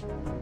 น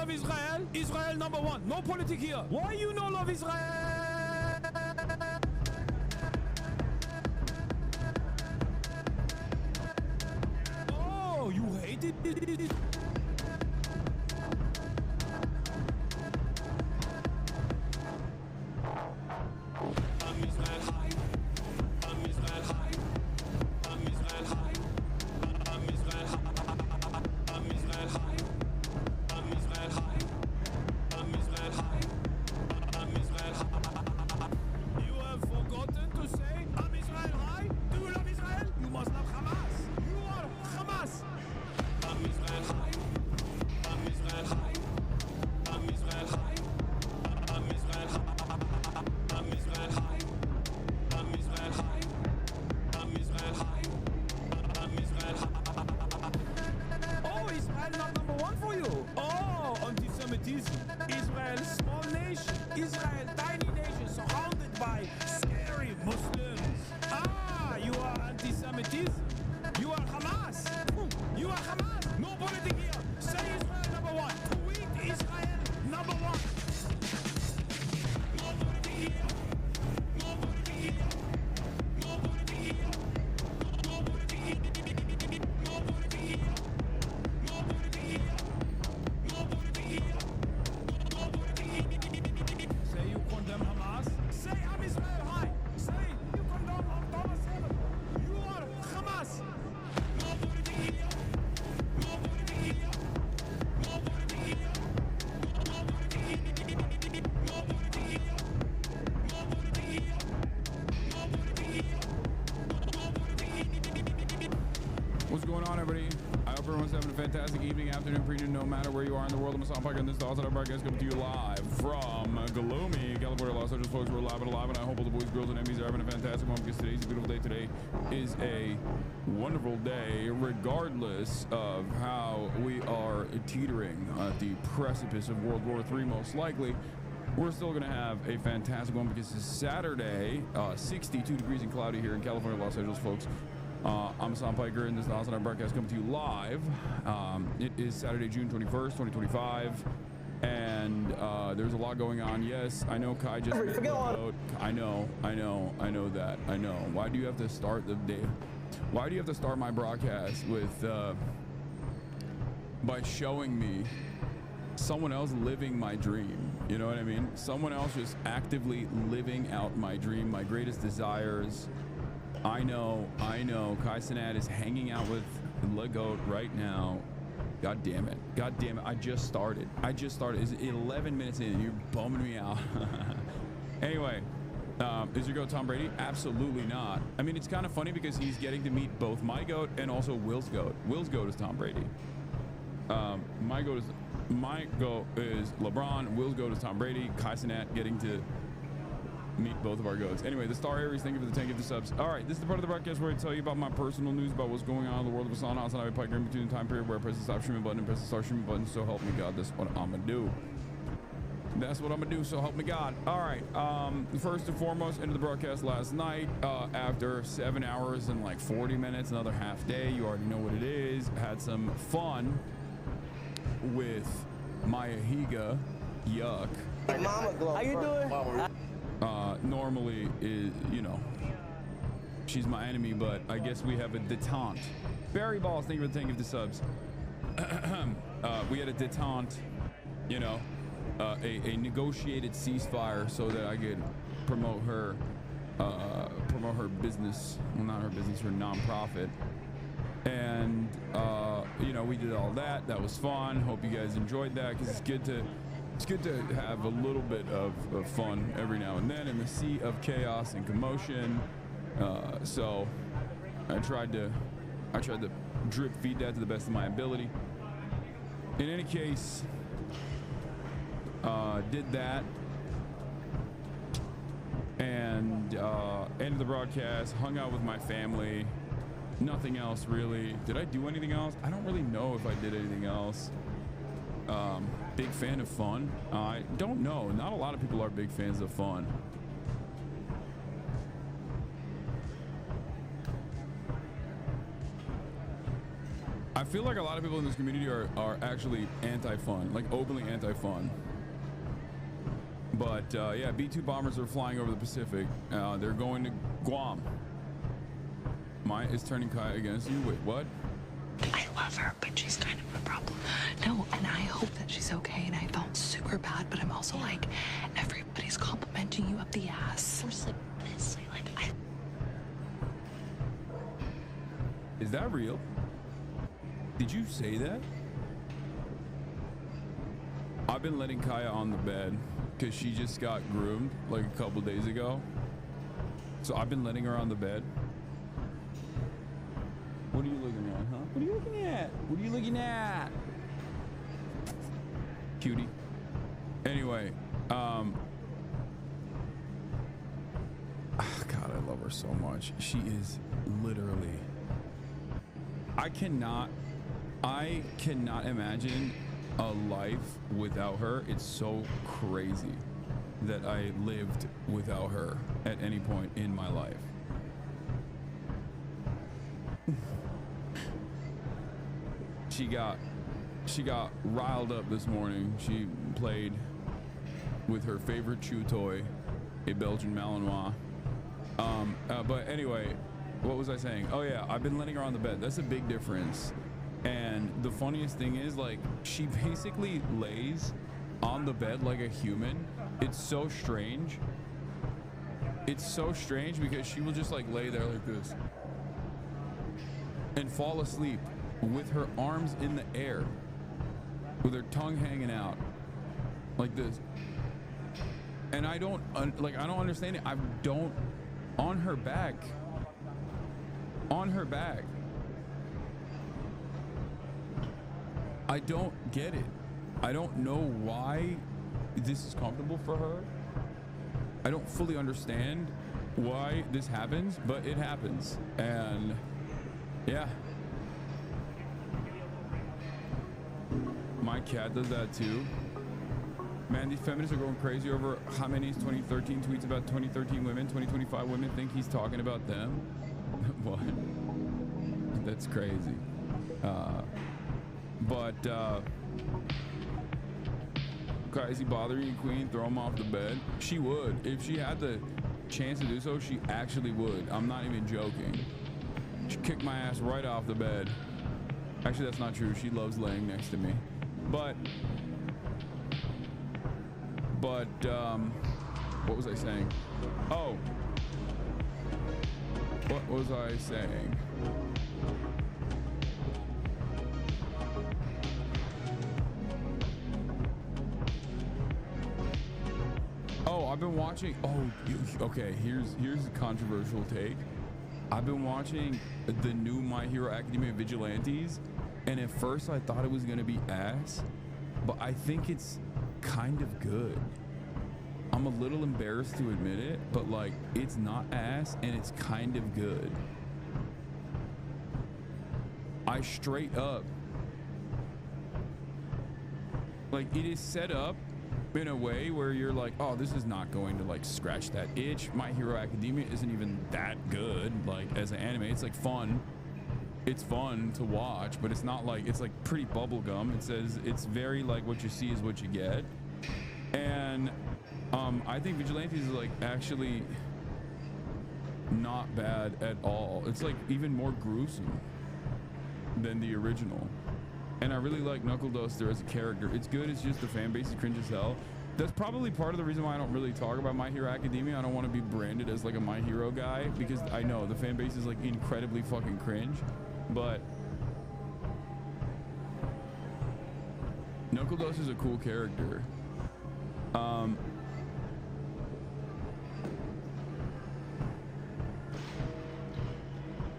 love Israel? Israel number one. No politics here. Why you no love Israel? Oh, you hate it? Israel, small nation. Israel, tiny nation, surrounded by scary Muslims. Ah, you are anti-Semitism. You are Hamas. You are Hamas. No politics here. Say Israel number one. Tweet Israel number one. No politics here. No politics here. No politics here. No politics here. No politics here. No politics here. No politics here. Say you condemn Hamas. Say I'm Israel high. Say you condemn October 7. You are Hamas. No politics here. No politics here. No politics here. No politics here. No politics here. No politics here. No politics here. No politics here. What's going on, everybody? I hope everyone's having a fantastic evening, afternoon, preview, no matter where you are in the world. I'm Hassan and this is our broadcast coming to you live from gloomy California, Los Angeles, folks. We're live and alive, and I hope all the boys, girls, and enemies are having a fantastic one because today's a beautiful day. Today is a wonderful day, regardless of how we are teetering at the precipice of World War III, most likely. We're still going to have a fantastic one because it's Saturday, 62 degrees and cloudy here in California, Los Angeles, folks. I'm Hassan Piker, and this is the Hasanabi broadcast coming to you live. It is Saturday, June 21st, 2025, and there's a lot going on. Yes, I know Kai just made a vote. I know that. I know. Why do you have to start the day? Why do you have to start my broadcast with by showing me someone else living my dream? You know what I mean? Someone else just actively living out my dream, my greatest desires. I know. Kai Cenat is hanging out with Lego right now. God damn it. I just started. It's 11 minutes in and you're bumming me out. Anyway, is your goat Tom Brady? Absolutely not. I mean, it's kind of funny because he's getting to meet both my goat and also Will's goat. Will's goat is Tom Brady. My goat is LeBron. Will's goat is Tom Brady. Kai Cenat getting to meet both of our goats. Anyway, the Star Aries, thank you for the 10 gift subs. All right, this is the part of the broadcast where I tell you about my personal news about what's going on in the world of Hassan. Hasanabi Piker in between the time period where I press the stop streaming button and press the start streaming button. So help me God, that's what I'm gonna do. That's what I'm gonna do, so help me God. All right, first and foremost, into the broadcast last night, after 7 hours and like 40 minutes, another half day. You already know what it is. Had some fun with Maya Higa. Yuck. Hey, Mama Glow. How you doing? Normally is, you know, she's my enemy, but I guess we have a detente. Barry Balls, thank you for the 10 gift subs. We had a detente, you know, a negotiated ceasefire so that I could promote her business. Well, not her business, her nonprofit. And you know, we did all that. That was fun. Hope you guys enjoyed that because it's good to have a little bit of fun every now and then in the sea of chaos and commotion. So I tried to drip feed that to the best of my ability. In any case, did that and ended the broadcast, hung out with my family. Nothing else really. Did I do anything else? I don't really know if I did anything else. Big fan of fun. I don't know. Not a lot of people are big fans of fun. I feel like a lot of people in this community are actually anti-fun, like openly anti-fun. But yeah, B-2 bombers are flying over the Pacific. They're going to Guam. Maya is turning Kaya against you. Wait, what? I love her, but she's kind of a problem. No, and I hope that she's okay, and I felt super bad, but I'm also like, everybody's complimenting you up the ass. I'm just like, honestly, like, Is that real? Did you say that? I've been letting Kaya on the bed because she just got groomed like a couple days ago. So I've been letting her on the bed. What are you looking at, huh? What are you looking at? What are you looking at? Cutie. Anyway, God, I love her so much. She is literally, I cannot imagine a life without her. It's so crazy that I lived without her at any point in my life. She got riled up this morning. She played with her favorite chew toy, a Belgian Malinois. But anyway, what was I saying? Oh yeah, I've been letting her on the bed. That's a big difference. And the funniest thing is, like, she basically lays on the bed like a human. It's so strange. It's so strange because she will just like lay there like this and fall asleep with her arms in the air, with her tongue hanging out like this. And I don't understand it. I don't, on her back, I don't get it. I don't know why this is comfortable for her. I don't fully understand why this happens, but it happens. And yeah, my cat does that too. Man, these feminists are going crazy over Khamenei's 2013 tweets about 2013 women. 2025 women think he's talking about them. What? That's crazy. Is he bothering you, Queen? Throw him off the bed. She would. If she had the chance to do so, she actually would. I'm not even joking. She'd kick my ass right off the bed. Actually, that's not true. She loves laying next to me. But what was I saying? Oh, what was I saying? Oh, I've been watching. Oh, okay. Here's a controversial take. I've been watching the new My Hero Academia Vigilantes, and at first I thought it was gonna be ass, but I think it's kind of good. I'm a little embarrassed to admit it, but like, it's not ass and it's kind of good. I straight up, like, it is set up in a way where you're like, oh, this is not going to like scratch that itch. My Hero Academia isn't even that good, like, as an anime. It's like fun. It's fun to watch, but it's not like, it's like pretty bubblegum. It says it's very like what you see is what you get. And I think Vigilantes is like actually not bad at all. It's like even more gruesome than the original. And I really like Knuckle Duster as a character. It's good, it's just the fan base is cringe as hell. That's probably part of the reason why I don't really talk about My Hero Academia. I don't want to be branded as like a My Hero guy, because I know the fan base is like incredibly fucking cringe. But Knuckle Duster is a cool character.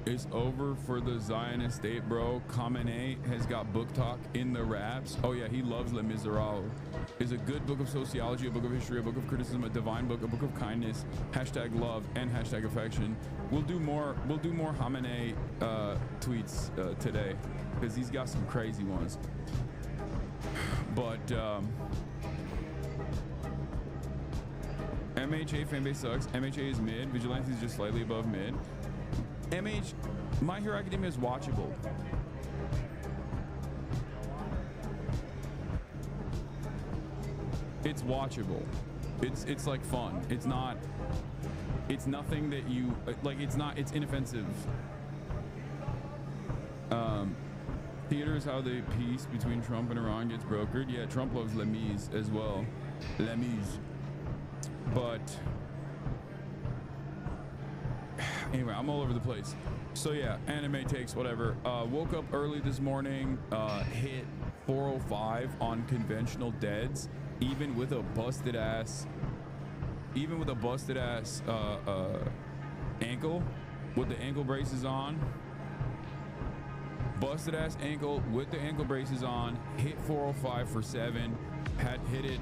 It's over for the Zionist state, bro. Khamenei has got book talk in the raps. Oh yeah, he loves Les Miserables. It's a good book of sociology, a book of history, a book of criticism, a divine book, a book of kindness, hashtag love, and hashtag affection. We'll do more Khamenei tweets today, because he's got some crazy ones. But MHA fanbase sucks. MHA is mid. Vigilante is just slightly above mid. My Hero Academia is watchable. it's watchable. It's like fun. It's nothing that you like. It's inoffensive. Theater is how the peace between Trump and Iran gets brokered. Yeah, Trump loves les mis as well. Les mis. But anyway, I'm all over the place. So yeah, anime takes, whatever. Woke up early this morning, hit 405 on conventional deads, even with a busted ass ankle, with the ankle braces on. Busted ass ankle with the ankle braces on, hit 405 for 7. Had hit it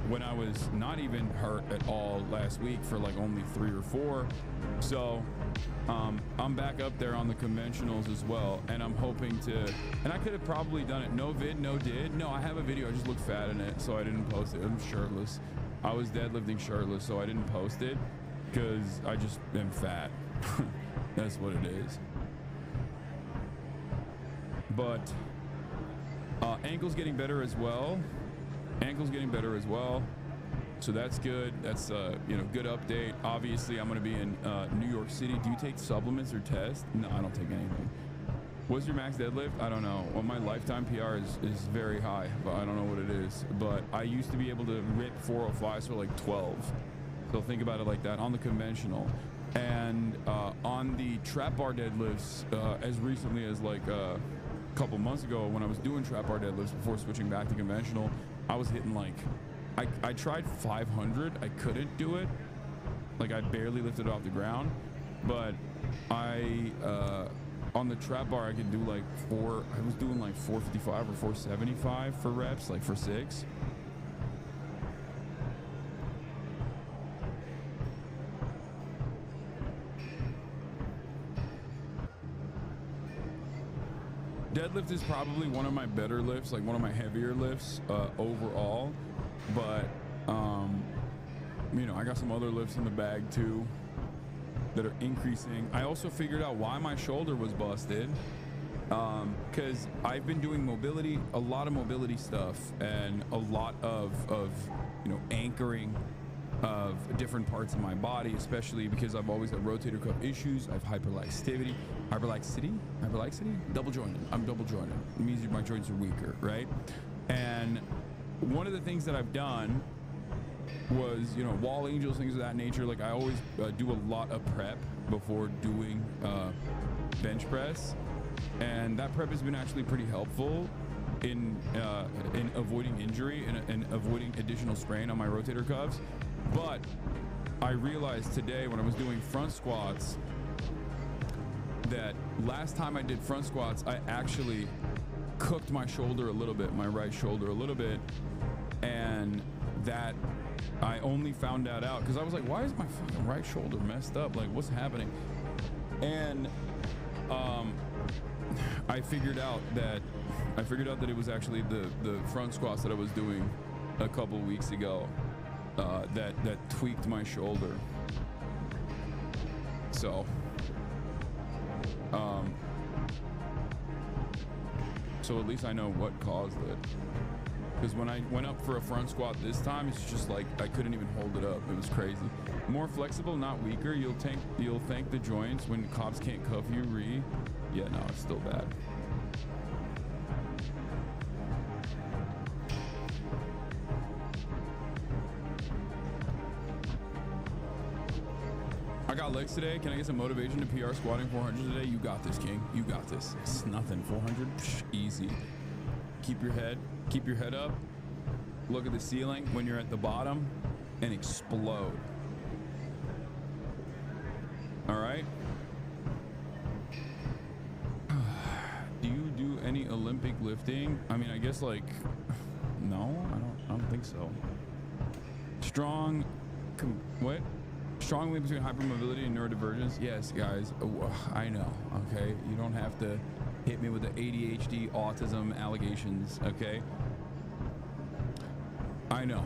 when I was not even hurt at all last week for like only 3 or 4. So I'm back up there on the conventionals as well, and I'm hoping to, and I could have probably done it no vid, no did. No, I have a video, I just look fat in it, so I didn't post it. I'm shirtless. I was deadlifting shirtless, so I didn't post it because I just am fat. That's what it is. But ankle's getting better as well. So that's good. That's good update. Obviously, I'm going to be in New York City. Do you take supplements or tests? No, I don't take anything. What's your max deadlift? I don't know. Well, my lifetime PR is very high, but I don't know what it is. But I used to be able to rip 405, so like 12. So think about it like that on the conventional. And on the trap bar deadlifts, as recently as like couple months ago when I was doing trap bar deadlifts before switching back to conventional, I was hitting like, I tried 500. I couldn't do it. Like I barely lifted it off the ground, but on the trap bar I could do like I was doing like 455 or 475 for reps, like for 6. Deadlift is probably one of my better lifts, like one of my heavier lifts overall, but I got some other lifts in the bag too that are increasing. I also figured out why my shoulder was busted, because I've been doing a lot of mobility stuff, and a lot of anchoring of different parts of my body, especially because I've always had rotator cuff issues. I have hyperlaxity, double jointed. I'm double jointed. It means my joints are weaker, right? And one of the things that I've done was, wall angels, things of that nature. Like I always do a lot of prep before doing bench press, and that prep has been actually pretty helpful in avoiding injury and avoiding additional strain on my rotator cuffs. But I realized today when I was doing front squats that last time I did front squats, I actually cooked my shoulder a little bit, my right shoulder a little bit, and that I only found that out because I was like, why is my fucking right shoulder messed up? Like, what's happening? And I figured out that it was actually the front squats that I was doing a couple weeks ago that tweaked my shoulder. So so at least I know what caused it, because when I went up for a front squat this time, it's just like I couldn't even hold it up. It was crazy. More flexible, not weaker. You'll thank the joints when cops can't cuff you. Yeah, no, it's still bad. I got legs today. Can I get some motivation to PR squatting 400 today? You got this, King. You got this. It's nothing. 400, easy. Keep your head up. Look at the ceiling when you're at the bottom and explode. All right. Do you do any Olympic lifting? I mean, I guess like, no, I don't think so. Strong, what? Strong link between hypermobility and neurodivergence. Yes, guys, I know. Okay, you don't have to hit me with the ADHD, autism allegations. Okay, I know.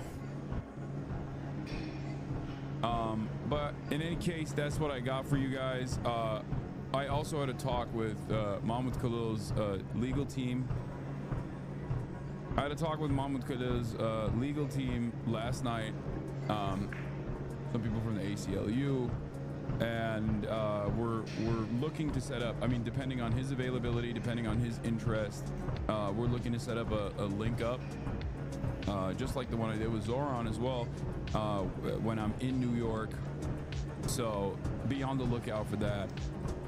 But in any case, that's what I got for you guys. I also had a talk with Mahmoud Khalil's legal team. I had a talk with Mahmoud Qada's legal team last night. Some people from the ACLU, and we're looking to set up. I mean, depending on his availability, depending on his interest, we're looking to set up a link up, just like the one I did with ZOHRAN as well, when I'm in New York. So be on the lookout for that.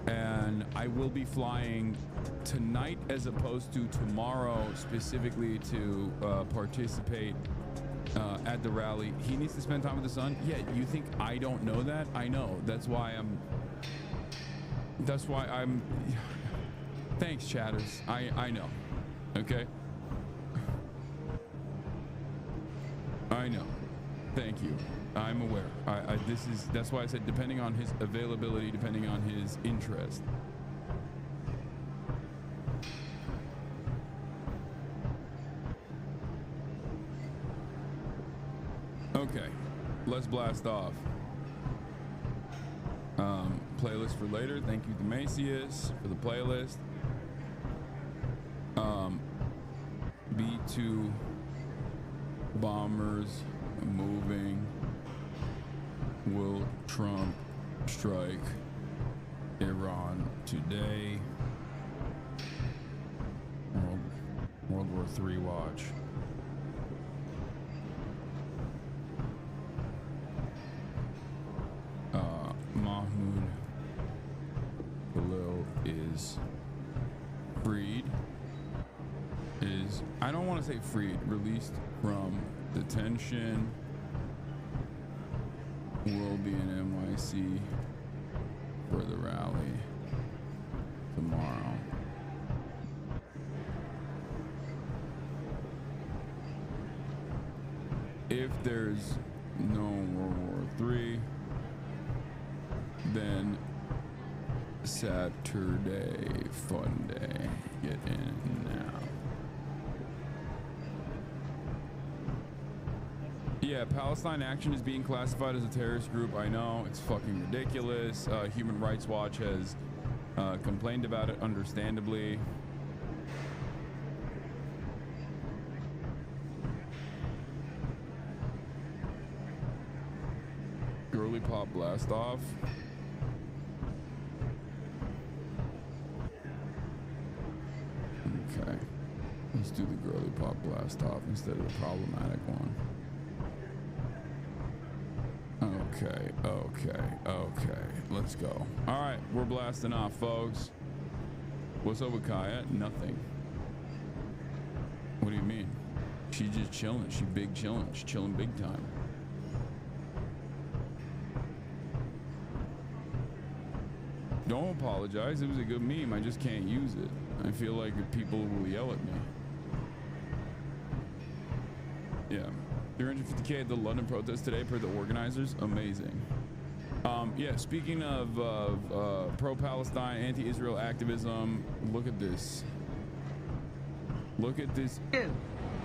And I will be flying tonight as opposed to tomorrow, specifically to participate at the rally. He needs to spend time with the son. Yeah, you think I don't know that? I know. That's why I'm thanks, chatters. I know. Okay, I know. Thank you. I'm aware. That's why I said depending on his availability, depending on his interest. Okay, let's blast off. Playlist for later. Thank you, Demasius, for the playlist. B2 bombers moving. Will Trump strike Iran today? World War III watch. Mahmoud Khalil is freed. I don't want to say freed, released from detention. Will be in NYC for the rally tomorrow. If there's no World War III, then Saturday fun day. Get in now. Yeah, Palestine Action is being classified as a terrorist group. I know, it's fucking ridiculous. Human Rights Watch has complained about it, understandably. Girly Pop Blast Off. Okay, let's do the Girly Pop Blast Off instead of the problematic one. Okay, let's go. All right, we're blasting off, folks. What's up with Kaya? Nothing. What do you mean? She just chilling. She big chilling. She's chilling big time. Don't apologize. It was a good meme. I just can't use it. I feel like people will yell at me. Yeah. 350K at the London protest today per the organizers. Amazing. Yeah, speaking of pro-Palestine, anti-Israel activism, look at this. Look at this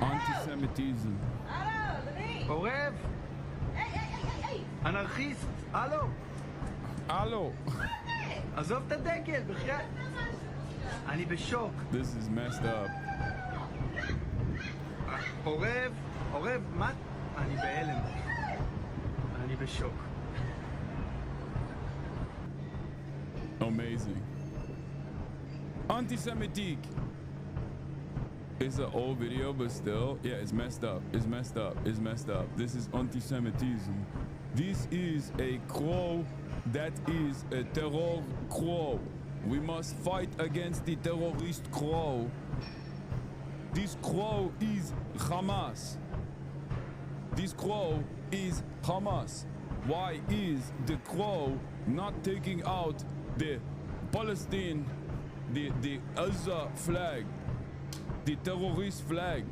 anti-Semitism. עורב! אנרכיסט! הלו! Hello. עזוב את הדגל, בחייאת! אני בשוק. This is messed up. עורב! עורב, מה? אני בהלם. אני בשוק. Amazing. Anti-Semitic. It's an old video, but still, yeah, it's messed up. It's messed up. It's messed up. This is anti-Semitism. This is a crow that is a terror crow. We must fight against the terrorist crow. This crow is Hamas. This crow is Hamas. Why is the crow not taking out the Palestine, the Gaza flag, the terrorist flag?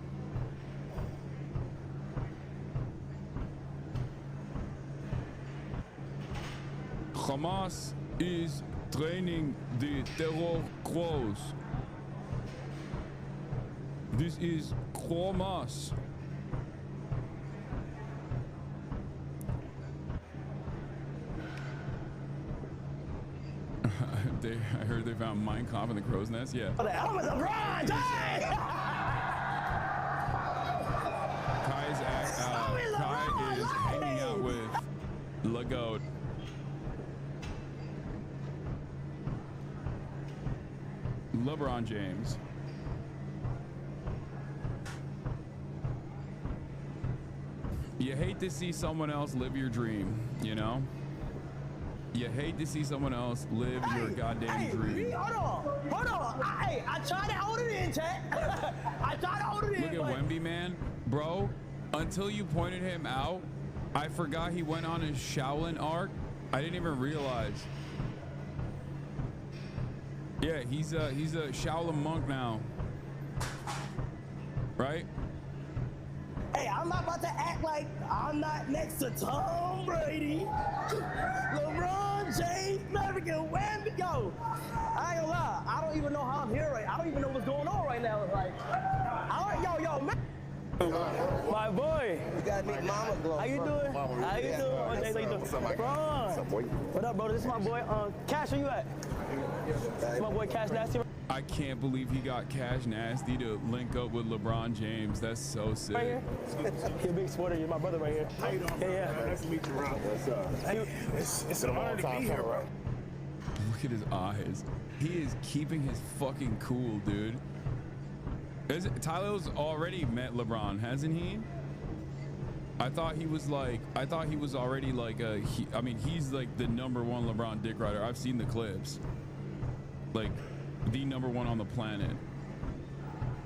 Hamas is training the terror crows. This is Hamas. I heard they found Mein Kampf in the crow's nest. Yeah. The elements of grind! GOAT. LeBron James. You hate to see someone else live your dream, you know? You hate to see someone else live your goddamn dream. Hold on. I tried to hold it in, chat. I tried to hold it in. Look at Wemby, man. Bro, until you pointed him out, I forgot he went on his Shaolin arc. I didn't even realize. Yeah, he's a Shaolin monk now. Right? Hey, I'm not about to act like I'm not next to Tom Brady, LeBron James, American Wemby. Yo, I ain't gonna lie. I don't even know how I'm here right. I don't even know what's going on right now. It's like, yo, man. My boy. You gotta meet Mama Glow. How you doing? How you doing? What's up, boy? What up, bro? This is my boy. Cash, where you at? This is my boy Cash Nasty. I can't believe he got Cash Nasty to link up with LeBron James. That's so sick. Right here. You're a big supporter. You're my brother right here. How you doing? Yeah. Nice to meet you, Rob. What's up? It's an honor to be here, bro. Look at his eyes. He is keeping his fucking cool, dude. Tyler's already met LeBron, hasn't he? I thought he was already like I mean, he's like the #1 LeBron dick rider. I've seen the clips. Like the #1 on the planet.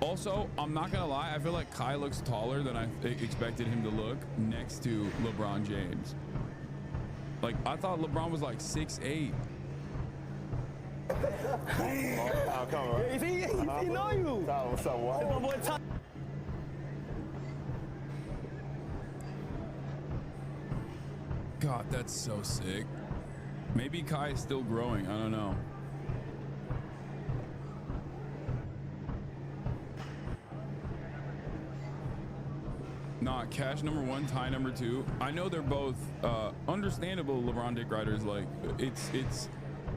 Also, I'm not gonna lie, I feel like Kai looks taller than I expected him to look next to LeBron James. Like, I thought LeBron was like 6'8". I'll come, right? If he know you. Tyler, what's up, what? It's my boy Tyler. God, that's so sick. Maybe Kai is still growing. I don't know. Nah, Cash #1, Ty #2. I know they're both understandable LeBron dick riders. Like, it's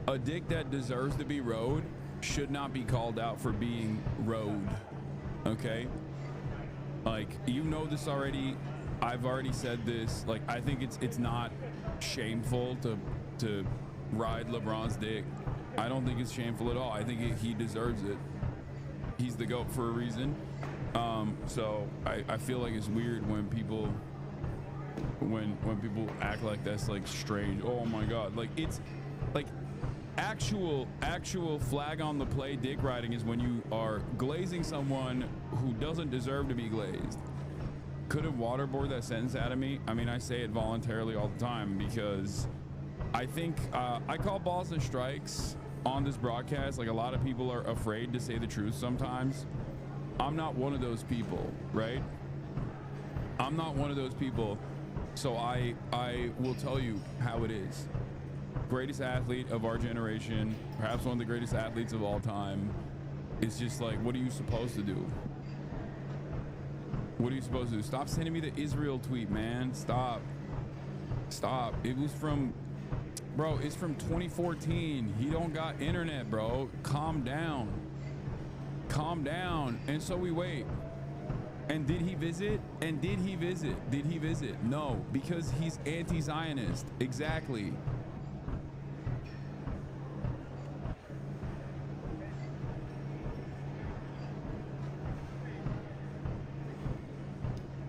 a dick that deserves to be rode should not be called out for being rode. Okay? Like, you know this already. I've already said this. Like, I think it's not shameful to ride LeBron's dick. I don't think it's shameful at all. I think he deserves it. He's the GOAT for a reason. So I feel like it's weird when people act like that's like strange. Oh my God. Like, it's like actual flag on the play dick riding is when you are glazing someone who doesn't deserve to be glazed. Couldn't waterboard that sentence out of me. I mean, I say it voluntarily all the time because I think I call balls and strikes on this broadcast. Like, a lot of people are afraid to say the truth sometimes. I'm not one of those people, right? I'm not one of those people. So I will tell you how it is. Greatest athlete of our generation, perhaps one of the greatest athletes of all time. It's just like, what are you supposed to do? What are you supposed to do? Stop sending me the Israel tweet, man. Stop. It was from, bro, it's from 2014. He don't got internet, bro. Calm down. And so we wait. And did he visit? Did he visit? No, because he's anti-Zionist. Exactly.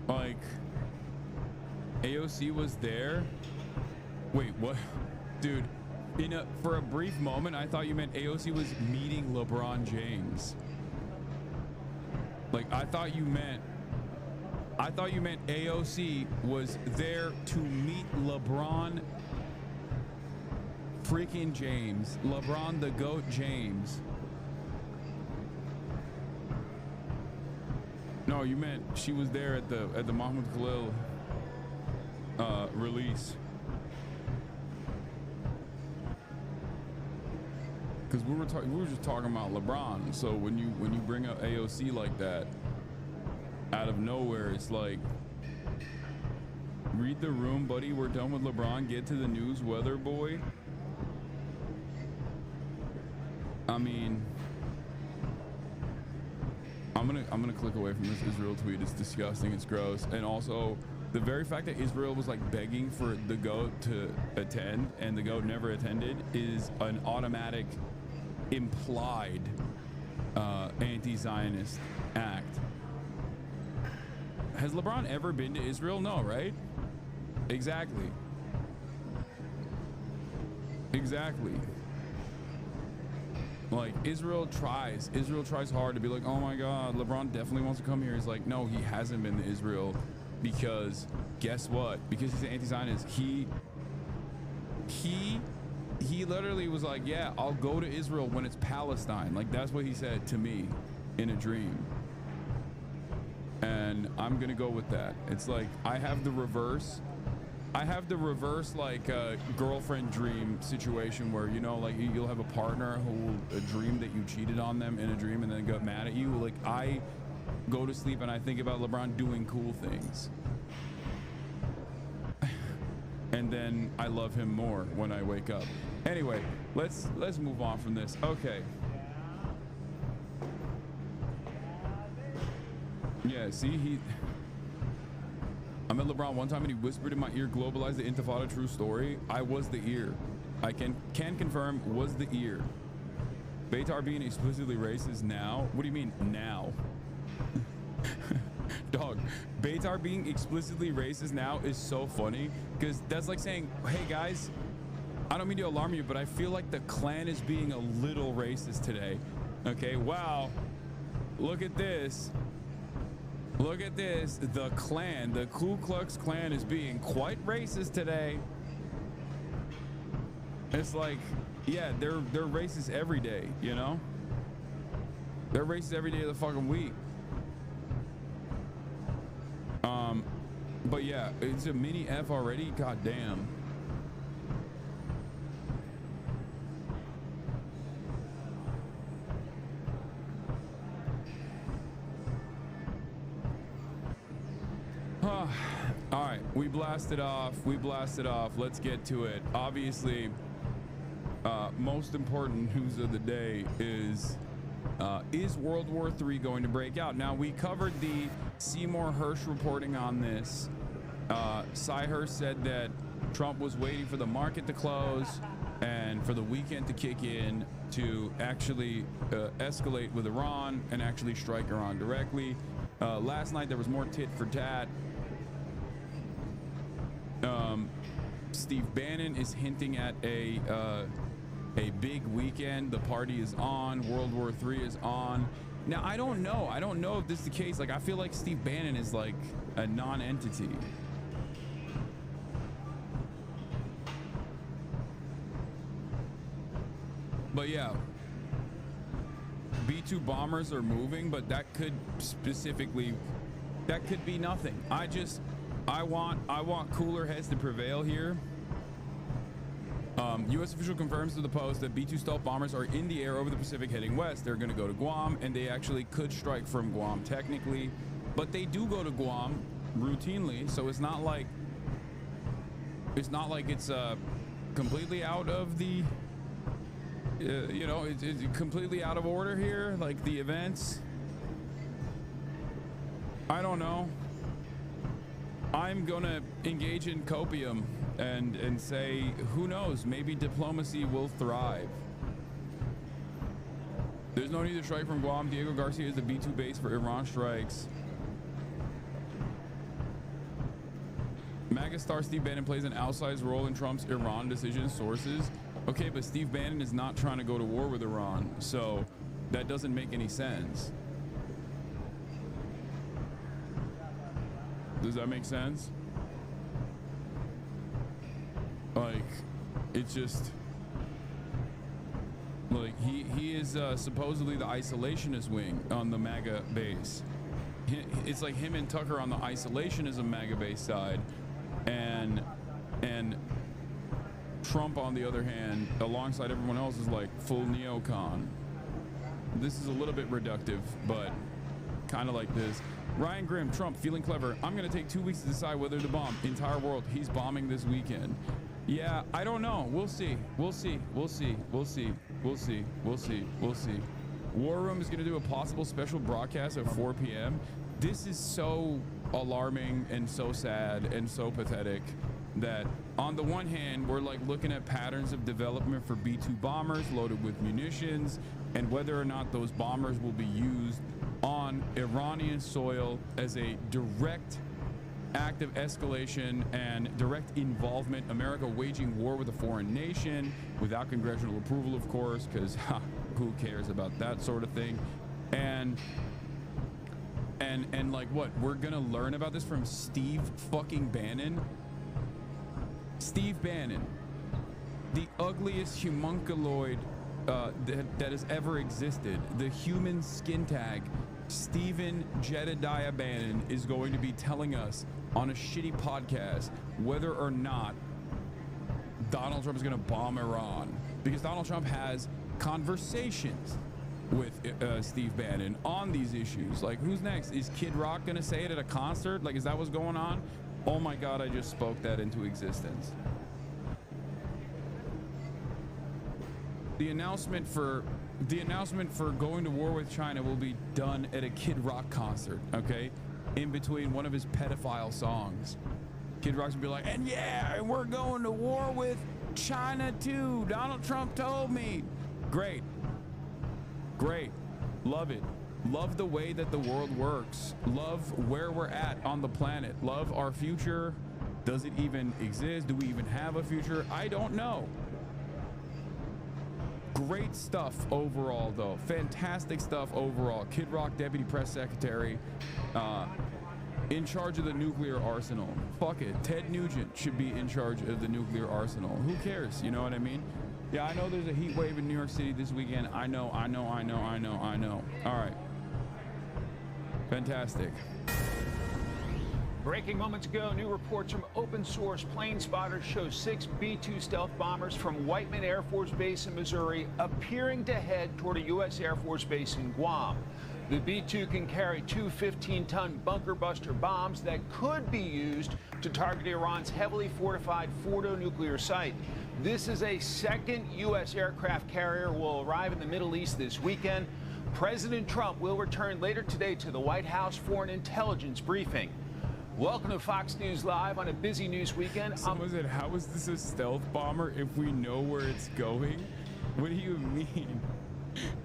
Like, AOC was there. Wait, what? Dude, for a brief moment, I thought you meant AOC was meeting LeBron James. Like, I thought you meant AOC was there to meet LeBron freaking James. LeBron the GOAT James. No, you meant she was there at the Mahmoud Khalil release. Because we were just talking about LeBron. So when you bring up AOC like that out of nowhere, it's like, read the room, buddy. We're done with LeBron. Get to the news, weather boy. I mean, I'm gonna click away from this Israel tweet. It's disgusting. It's gross. And also the very fact that Israel was like begging for the GOAT to attend and the GOAT never attended is an automatic implied anti-Zionist act. Has LeBron ever been to Israel? No, right? Exactly. Exactly. Like Israel tries hard to be like, oh my God, LeBron definitely wants to come here. He's like, no, he hasn't been to Israel because guess what? Because he's an anti-Zionist. He literally was like, yeah, I'll go to Israel when it's Palestine. Like that's what he said to me in a dream. And I'm gonna go with that. It's like I have the reverse like girlfriend dream situation where, you know, like you'll have a partner who will dream that you cheated on them in a dream and then get mad at you. Like I go to sleep and I think about LeBron doing cool things. And then I love him more when I wake up. Anyway, let's move on from this. Okay. Yeah, see, I met LeBron one time and he whispered in my ear, globalize the Intifada, true story. I was the ear. I can confirm, was the ear. Beitar being explicitly racist now? What do you mean now? Dog, Beitar being explicitly racist now is so funny because that's like saying, hey guys, I don't mean to alarm you, but I feel like the Klan is being a little racist today. Okay, wow, look at this. Look at this. The Klan, the Ku Klux Klan is being quite racist today. It's like, yeah, they're racist every day, you know? They're racist every day of the fucking week. But yeah, it's a mini F already. God damn. All right, we blasted off. Let's get to it. Obviously, most important news of the day is World War III going to break out? Now, we covered the Seymour Hersh reporting on this. Cy Hersh said that Trump was waiting for the market to close and for the weekend to kick in to actually escalate with Iran and actually strike Iran directly. Last night, there was more tit for tat. Steve Bannon is hinting at a big weekend. The party is on. World War III is on. Now, I don't know if this is the case. Like, I feel like Steve Bannon is like a non-entity. But yeah, B-2 bombers are moving, but that could be nothing. I want cooler heads to prevail here. U.S. official confirms to the Post that B-2 stealth bombers are in the air over the Pacific heading west. They're going to go to Guam, and they actually could strike from Guam technically, but they do go to Guam routinely, so it's not like it's completely out of the it's completely out of order here, like the events. I don't know. I'm gonna engage in copium and say, who knows, maybe diplomacy will thrive. There's no need to strike from Guam. Diego Garcia is the B-2 base for Iran strikes. MAGA star Steve Bannon plays an outsized role in Trump's Iran decision, sources. Okay, but Steve Bannon is not trying to go to war with Iran, so that doesn't make any sense. Does that make sense? Like, it's just like he is supposedly the isolationist wing on the MAGA base. It's like him and Tucker on the isolationism MAGA base side, and Trump on the other hand, alongside everyone else, is like full neocon. This is a little bit reductive, but kind of like this. Ryan Grimm, Trump feeling clever. I'm going to take 2 weeks to decide whether to bomb. Entire world. He's bombing this weekend. Yeah, I don't know. We'll see. We'll see. We'll see. We'll see. We'll see. We'll see. We'll see. War Room is going to do a possible special broadcast at 4 p.m. This is so alarming and so sad and so pathetic that on the one hand, we're like looking at patterns of development for B-2 bombers loaded with munitions and whether or not those bombers will be used on Iranian soil as a direct act of escalation and direct involvement. America waging war with a foreign nation without congressional approval, of course, because who cares about that sort of thing? And like what? We're gonna learn about this from Steve fucking Bannon. Steve Bannon, the ugliest homunculoid that has ever existed, the human skin tag, Stephen Jedediah Bannon is going to be telling us on a shitty podcast whether or not Donald Trump is going to bomb Iran, because Donald Trump has conversations with Steve Bannon on these issues. Like, who's next? Is Kid Rock going to say it at a concert? Like, is that what's going on? Oh my God, I just spoke that into existence. The announcement for going to war with China will be done at a Kid Rock concert, okay? In between one of his pedophile songs. Kid Rock's gonna be like, and yeah, and we're going to war with China too. Donald Trump told me. Great. Great. Love it. Love the way that the world works. Love where we're at on the planet. Love our future. Does it even exist? Do we even have a future? I don't know. Great stuff overall, though. Fantastic stuff overall. Kid Rock, Deputy Press Secretary, in charge of the nuclear arsenal. Fuck it. Ted Nugent should be in charge of the nuclear arsenal. Who cares? You know what I mean? Yeah, I know there's a heat wave in New York City this weekend. I know. All right. Fantastic. Breaking moments ago, new reports from open source plane spotters show 6 B-2 stealth bombers from Whiteman Air Force Base in Missouri appearing to head toward a U.S. Air Force base in Guam. The B-2 can carry 2 15-ton bunker buster bombs that could be used to target Iran's heavily fortified Fordo nuclear site. This is a second U.S. aircraft carrier will arrive in the Middle East this weekend. President Trump will return later today to the White House for an intelligence briefing. Welcome to Fox News Live on a busy news weekend. Someone said, how is this a stealth bomber if we know where it's going? What do you mean?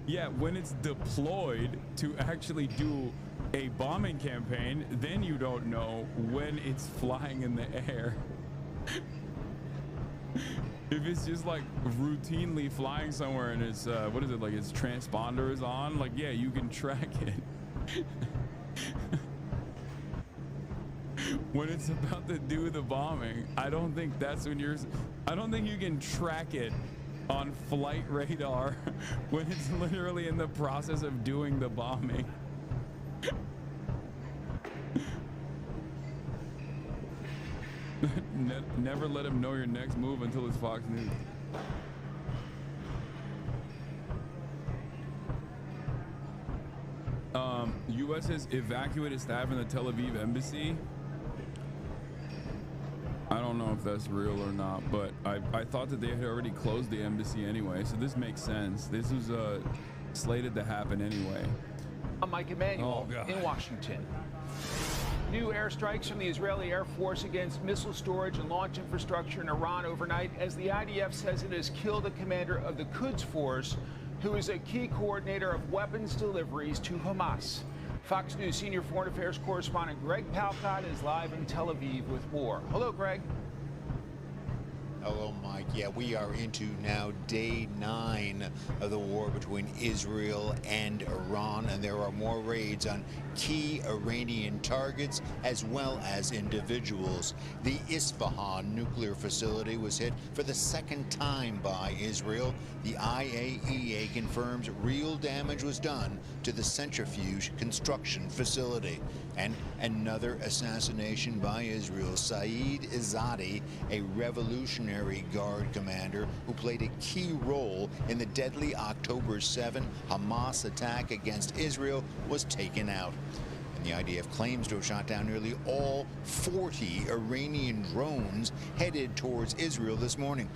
Yeah, when it's deployed to actually do a bombing campaign, then you don't know when it's flying in the air. If it's just like routinely flying somewhere and it's, what is it, like its transponder is on, like, yeah, you can track it. When it's about to do the bombing, I don't think that's when I don't think you can track it on flight radar when it's literally in the process of doing the bombing. Never let him know your next move until it's Fox News. U.S. has evacuated staff in the Tel Aviv embassy. I don't know if that's real or not, but I thought that they had already closed the embassy anyway, so this makes sense. This was slated to happen anyway. I'm Mike Emanuel in Washington. New airstrikes from the Israeli Air Force against missile storage and launch infrastructure in Iran overnight, as the IDF says it has killed the commander of the Quds Force, who is a key coordinator of weapons deliveries to Hamas. Fox News senior foreign affairs correspondent Greg Palcott is live in Tel Aviv with more. Hello, Greg. Hello, Mike. Yeah, we are into now day 9 of the war between Israel and Iran, and there are more raids on key Iranian targets as well as individuals. The ISFAHAN nuclear facility was hit for the second time by Israel. The IAEA confirms real damage was done to the centrifuge construction facility. And another assassination by Israel. Saeed Izzadi, a Revolutionary Guard commander who played a key role in the deadly October 7 Hamas attack against Israel, was taken out. And The IDF claims to have shot down nearly all 40 Iranian drones headed towards Israel this morning.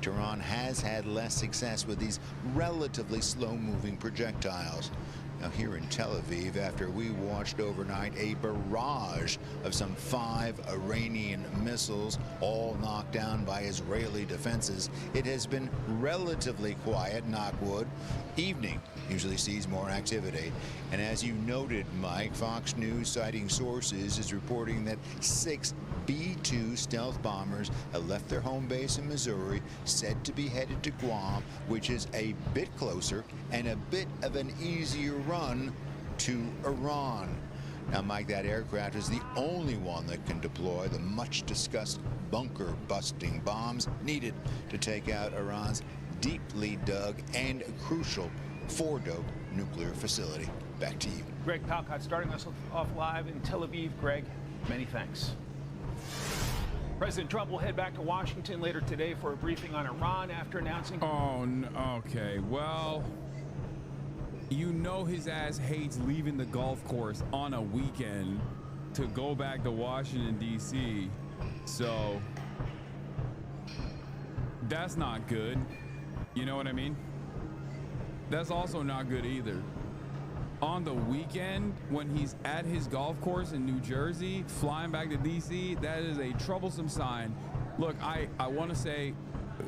Tehran has had less success with these relatively slow-moving projectiles. Now, here in Tel Aviv, after we watched overnight a barrage of some 5 Iranian missiles, all knocked down by Israeli defenses, it has been relatively quiet, knock wood. Evening usually sees more activity. And as you noted, Mike, Fox News, citing sources, is reporting that 6 B-2 stealth bombers have left their home base in Missouri, said to be headed to Guam, which is a bit closer and a bit of an easier run to Iran. Now, Mike, that aircraft is the only one that can deploy the much-discussed bunker-busting bombs needed to take out Iran's deeply dug and crucial Fordo nuclear facility. Back to you. Greg Palcott starting us off live in Tel Aviv. Greg, many thanks. President Trump will head back to Washington later today for a briefing on Iran after announcing... Oh, okay. Well, you know his ass hates leaving the golf course on a weekend to go back to Washington, D.C. So that's not good. You know what I mean? That's also not good either. On the weekend, when he's at his golf course in New Jersey, flying back to DC, that is a troublesome sign. Look, I want to say,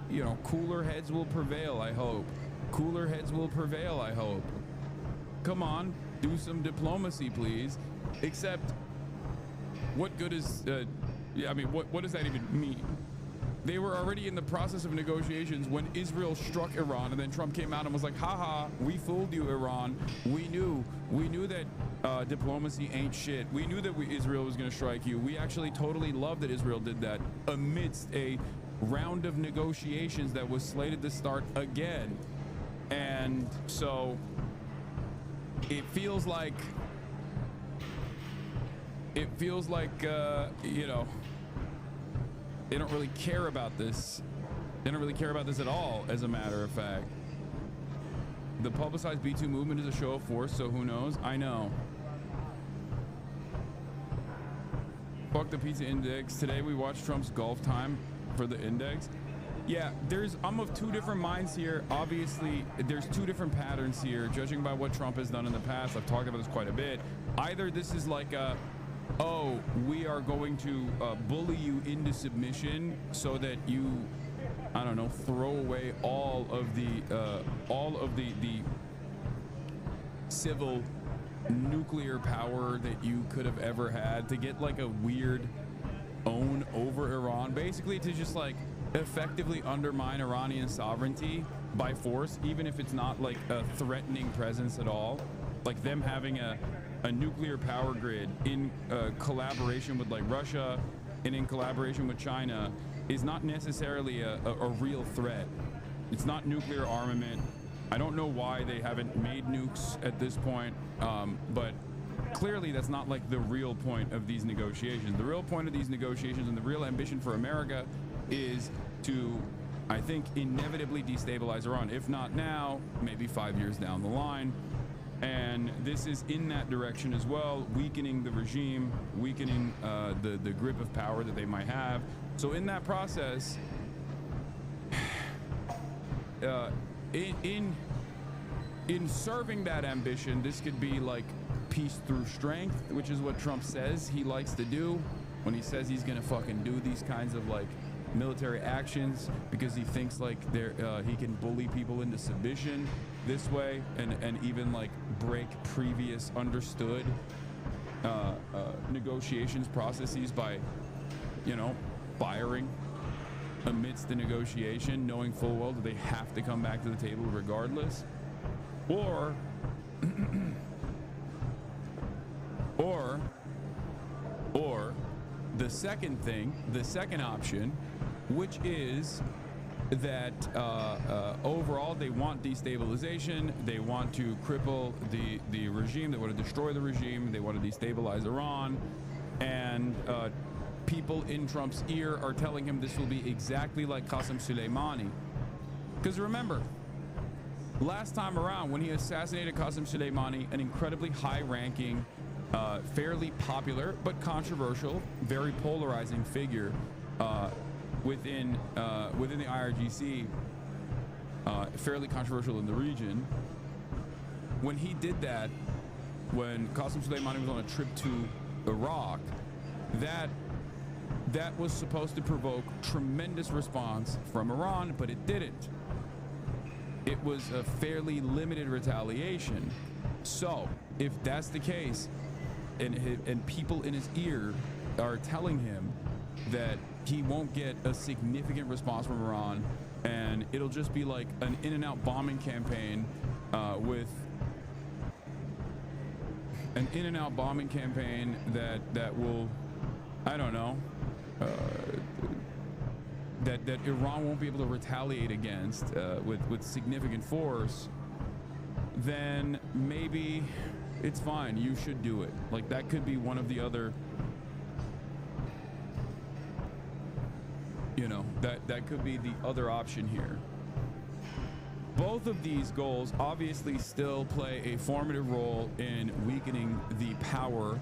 you know, cooler heads will prevail, I hope. Cooler heads will prevail, I hope. Come on, do some diplomacy, please. Except, what good is, I mean, what does that even mean? They were already in the process of negotiations when Israel struck Iran, and then Trump came out and was like, haha, we fooled you, Iran. We knew that diplomacy ain't shit. We knew that Israel was going to strike you. We actually totally love that Israel did that amidst a round of negotiations that was slated to start again. And so it feels like, you know, they don't really care about this. They don't really care about this at all, as a matter of fact. The publicized B2 movement is a show of force, so who knows? I know. Fuck the pizza index. Today we watched Trump's golf time for the index. Yeah, I'm of 2 different minds here. Obviously, there's 2 different patterns here, judging by what Trump has done in the past. I've talked about this quite a bit. Either this is like a, oh, we are going to bully you into submission so that you, I don't know, throw away all of the civil nuclear power that you could have ever had, to get like a weird own over Iran, basically to just like effectively undermine Iranian sovereignty by force, even if it's not like a threatening presence at all, like them having a nuclear power grid in collaboration with like Russia and in collaboration with China is not necessarily a real threat. It's not nuclear armament. I don't know why they haven't made nukes at this point, but clearly that's not like the real point of these negotiations. The real point of these negotiations and the real ambition for America is to, I think, inevitably destabilize Iran. If not now, maybe 5 years down the line. And this is in that direction as well, weakening the regime, weakening the grip of power that they might have. So in that process, in serving that ambition, this could be like peace through strength, which is what Trump says he likes to do when he says he's gonna fucking do these kinds of like military actions, because he thinks like he can bully people into submission this way, and even like break previous understood negotiations processes by, you know, firing amidst the negotiation, knowing full well that they have to come back to the table regardless. Or the second thing, the second option, which is that overall they want destabilization, they want to cripple the regime, they want to destroy the regime, they want to destabilize Iran, and people in Trump's ear are telling him this will be exactly like Qasem Soleimani. Because remember, last time around when he assassinated Qasem Soleimani, an incredibly high-ranking fairly popular but controversial, very polarizing figure within the IRGC, fairly controversial in the region. When he did that, when Qasem Soleimani was on a trip to Iraq, that was supposed to provoke tremendous response from Iran, but it didn't. It was a fairly limited retaliation. So if that's the case, and people in his ear are telling him that he won't get a significant response from Iran, and it'll just be like an in-and-out bombing campaign that will, I don't know, that Iran won't be able to retaliate against with significant force, then maybe it's fine. You should do it. Like, that could be one of the other, you know, that could be the other option here. Both of these goals obviously still play a formative role in weakening the power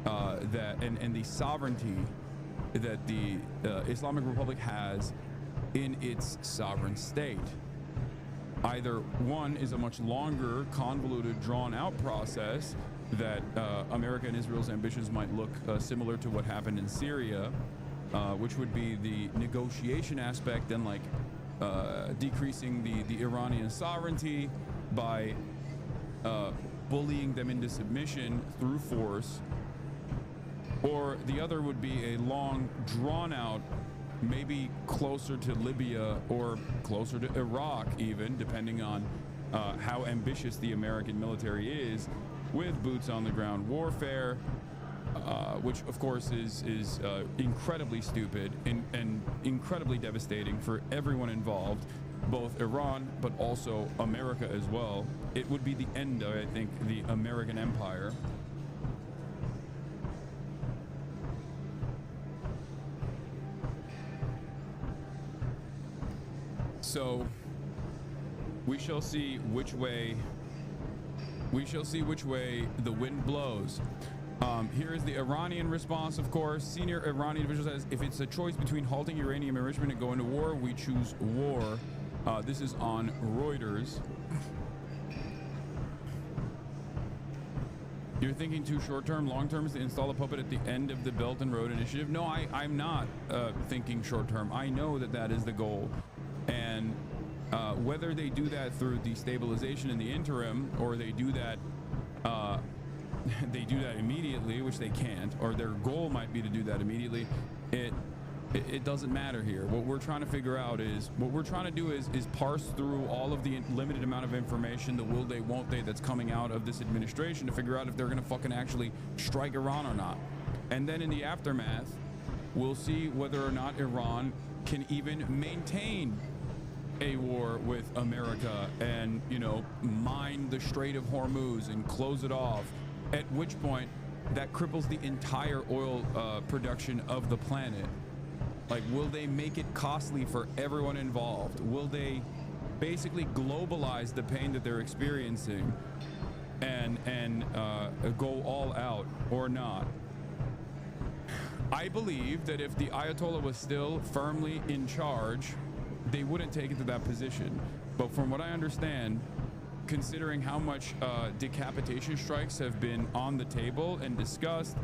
and the sovereignty that the Islamic Republic has in its sovereign state. Either one is a much longer, convoluted, drawn-out process that America and Israel's ambitions might look similar to what happened in Syria, which would be the negotiation aspect and like decreasing the Iranian sovereignty by bullying them into submission through force. Or the other would be a long, drawn-out, maybe closer to Libya or closer to Iraq even, depending on how ambitious the American military is, with boots on the ground warfare, which of course is incredibly stupid and incredibly devastating for everyone involved, both Iran but also America as well. It would be the end of, I think, the American empire. So we shall see which way the wind blows. Here is the Iranian response, of course. Senior Iranian official says, if it's a choice between halting uranium enrichment and going to war, we choose war. This is on Reuters. You're thinking too short-term. Long-term is to install a puppet at the end of the Belt and Road Initiative. No, I'm not thinking short-term. I know that is the goal. And whether they do that through destabilization in the interim, or they do that immediately, which they can't, or their goal might be to do that immediately, it doesn't matter here. What we're trying to figure out is, what we're trying to do is parse through all of the limited amount of information, the will they, won't they, that's coming out of this administration, to figure out if they're going to fucking actually strike Iran or not. And then in the aftermath, we'll see whether or not Iran can even maintain a war with America and, you know, mine the Strait of Hormuz and close it off, at which point that cripples the entire oil production of the planet. Like, will they make it costly for everyone involved? Will they basically globalize the pain that they're experiencing and go all out or not? I believe that if the Ayatollah was still firmly in charge, they wouldn't take it to that position. But from what I understand, considering how much decapitation strikes have been on the table and discussed,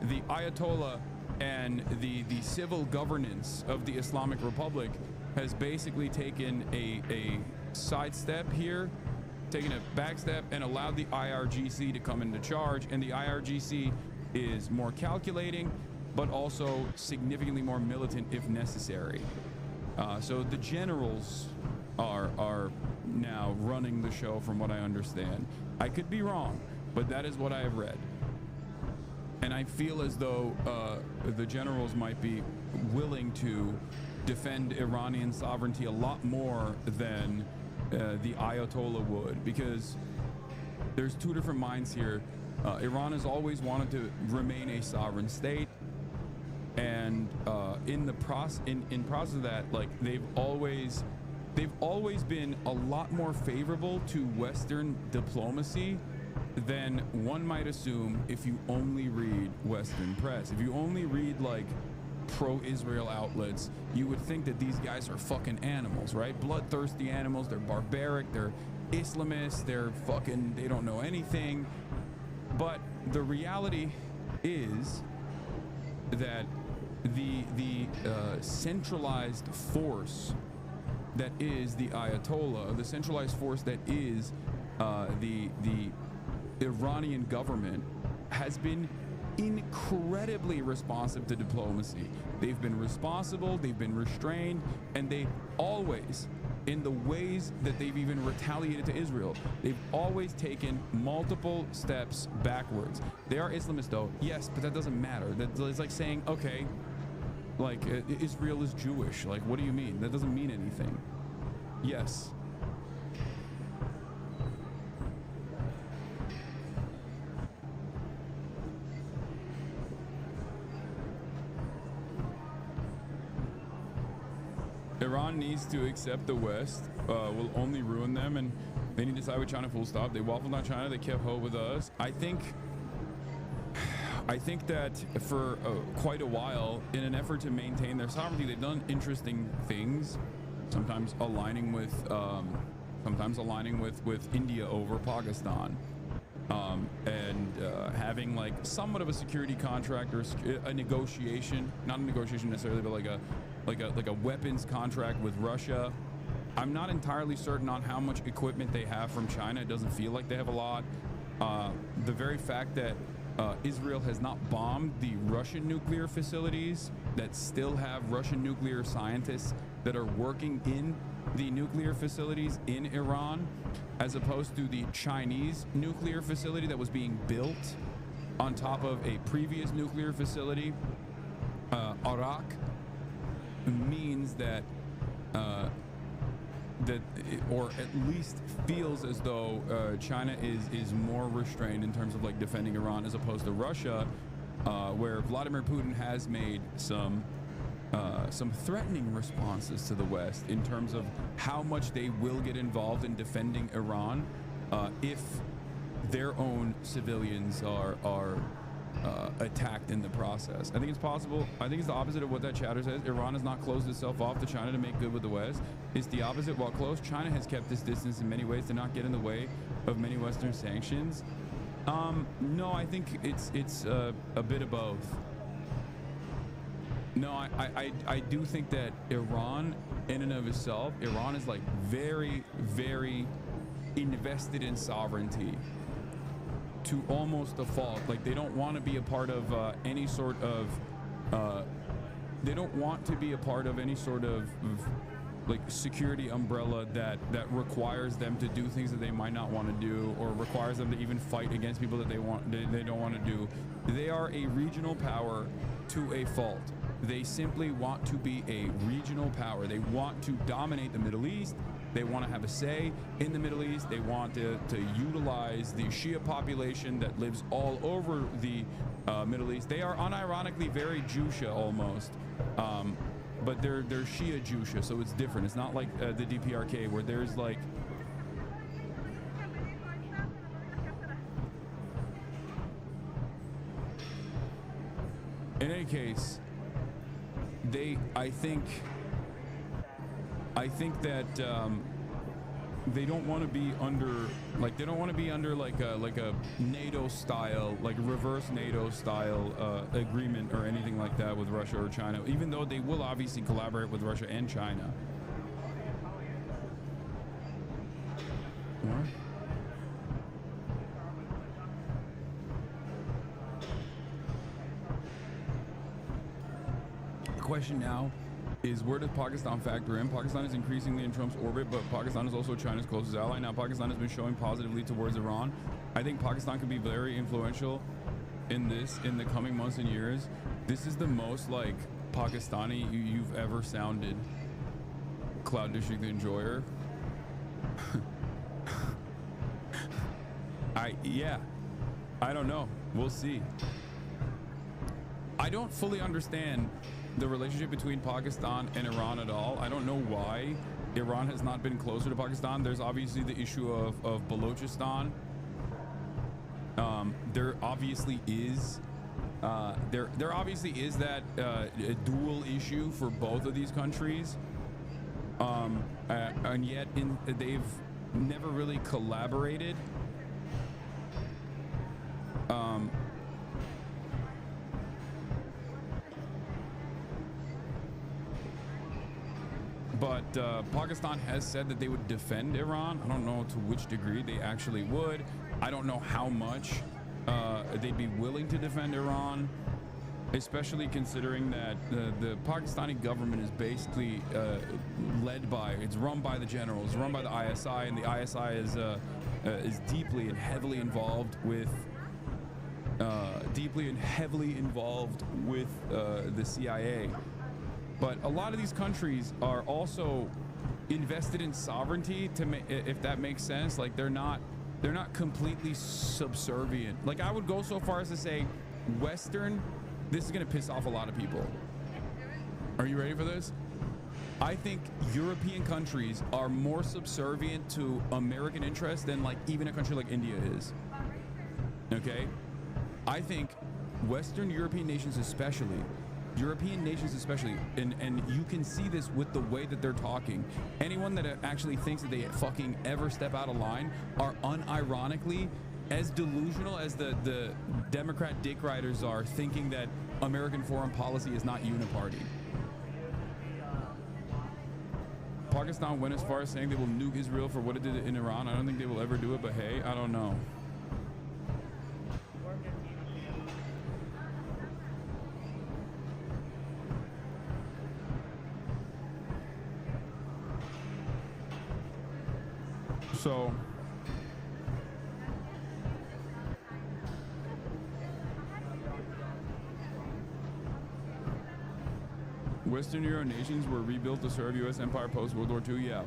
the Ayatollah and the civil governance of the Islamic Republic has basically taken a sidestep here, taken a back step, and allowed the IRGC to come into charge. And the IRGC is more calculating, but also significantly more militant if necessary. So the generals are now running the show, from what I understand. I could be wrong, but that is what I have read. And I feel as though the generals might be willing to defend Iranian sovereignty a lot more than the Ayatollah would, because there's two different minds here. Iran has always wanted to remain a sovereign state, and in process of that, like, they've always been a lot more favorable to Western diplomacy than one might assume if you only read Western press. If you only read like pro-Israel outlets, you would think that these guys are fucking animals, right? Bloodthirsty animals. They're barbaric. They're Islamists. They're fucking, they don't know anything. But the reality is that the centralized force that is the Ayatollah, the centralized force that is the Iranian government, has been incredibly responsive to diplomacy. They've been responsible, they've been restrained, and they always, in the ways that they've even retaliated to Israel, they've always taken multiple steps backwards. They are Islamists though, yes, but that doesn't matter. That's like saying, okay, like Israel is Jewish. Like, what do you mean? That doesn't mean anything. Yes. Iran needs to accept the West will only ruin them, and they need to side with China full stop. They waffled on China, they kept hope with us. I think that for quite a while, in an effort to maintain their sovereignty, they've done interesting things, sometimes aligning with India over Pakistan, and having like somewhat of a security contract or a negotiation, not a negotiation necessarily, but like a weapons contract with Russia. I'm not entirely certain on how much equipment they have from China. It doesn't feel like they have a lot. The very fact that Israel has not bombed the Russian nuclear facilities that still have Russian nuclear scientists that are working in the nuclear facilities in Iran, as opposed to the Chinese nuclear facility that was being built on top of a previous nuclear facility, Iraq, means that or at least feels as though China is more restrained in terms of like defending Iran, as opposed to Russia, where Vladimir Putin has made some threatening responses to the West in terms of how much they will get involved in defending Iran if their own civilians are attacked in the process. I think it's possible. I think it's the opposite of what that chatter says. Iran has not closed itself off to China to make good with the West. It's the opposite. While close, China has kept this distance in many ways to not get in the way of many Western sanctions. No, I think it's a bit of both. No, I do think that Iran, in and of itself, Iran is like very, very invested in sovereignty to almost a fault. Like, they don't want to be a part of any sort of they don't want to be a part of any sort of like security umbrella that requires them to do things that they might not want to do, or requires them to even fight against people that they don't want to do. They are a regional power to a fault. They simply want to be a regional power. They want to dominate the Middle East. They want to have a say in the Middle East. They want to utilize the Shia population that lives all over the Middle East. They are unironically very Jusha almost, but they're Shia Jusha, so it's different. It's not like the DPRK, where there's like in any case, I think that they don't want to be under like a NATO style, like reverse NATO style agreement or anything like that with Russia or China, even though they will obviously collaborate with Russia and China. What? The question now is, where does Pakistan factor in? Pakistan is increasingly in Trump's orbit, but Pakistan is also China's closest ally. Now, Pakistan has been showing positively towards Iran. I think Pakistan could be very influential in this in the coming months and years. This is the most like Pakistani you've ever sounded, Cloud District Enjoyer. I don't know. We'll see. I don't fully understand the relationship between Pakistan and Iran at all. I don't know why Iran has not been closer to Pakistan. There's obviously the issue of Balochistan, There obviously is there obviously is that a dual issue for both of these countries, and yet they've never really collaborated. But Pakistan has said that they would defend Iran. I don't know to which degree they actually would. I don't know how much they'd be willing to defend Iran, especially considering that the Pakistani government is basically it's run by the generals, run by the ISI, and the ISI is deeply and heavily involved with the CIA. But a lot of these countries are also invested in sovereignty, if that makes sense. Like they're not completely subservient. Like I would go so far as to say Western, this is going to piss off a lot of people. Are you ready for this? I think European countries are more subservient to American interests than like even a country like India is. Okay? I think Western European nations especially, and you can see this with the way that they're talking. Anyone that actually thinks that they fucking ever step out of line are unironically as delusional as the Democrat dick riders are, thinking that American foreign policy is not uniparty. Pakistan went as far as saying they will nuke Israel for what it did in Iran. I don't think they will ever do it, but hey, I don't know. So Western Euro nations were rebuilt to serve U.S. empire post World War II. Yeah.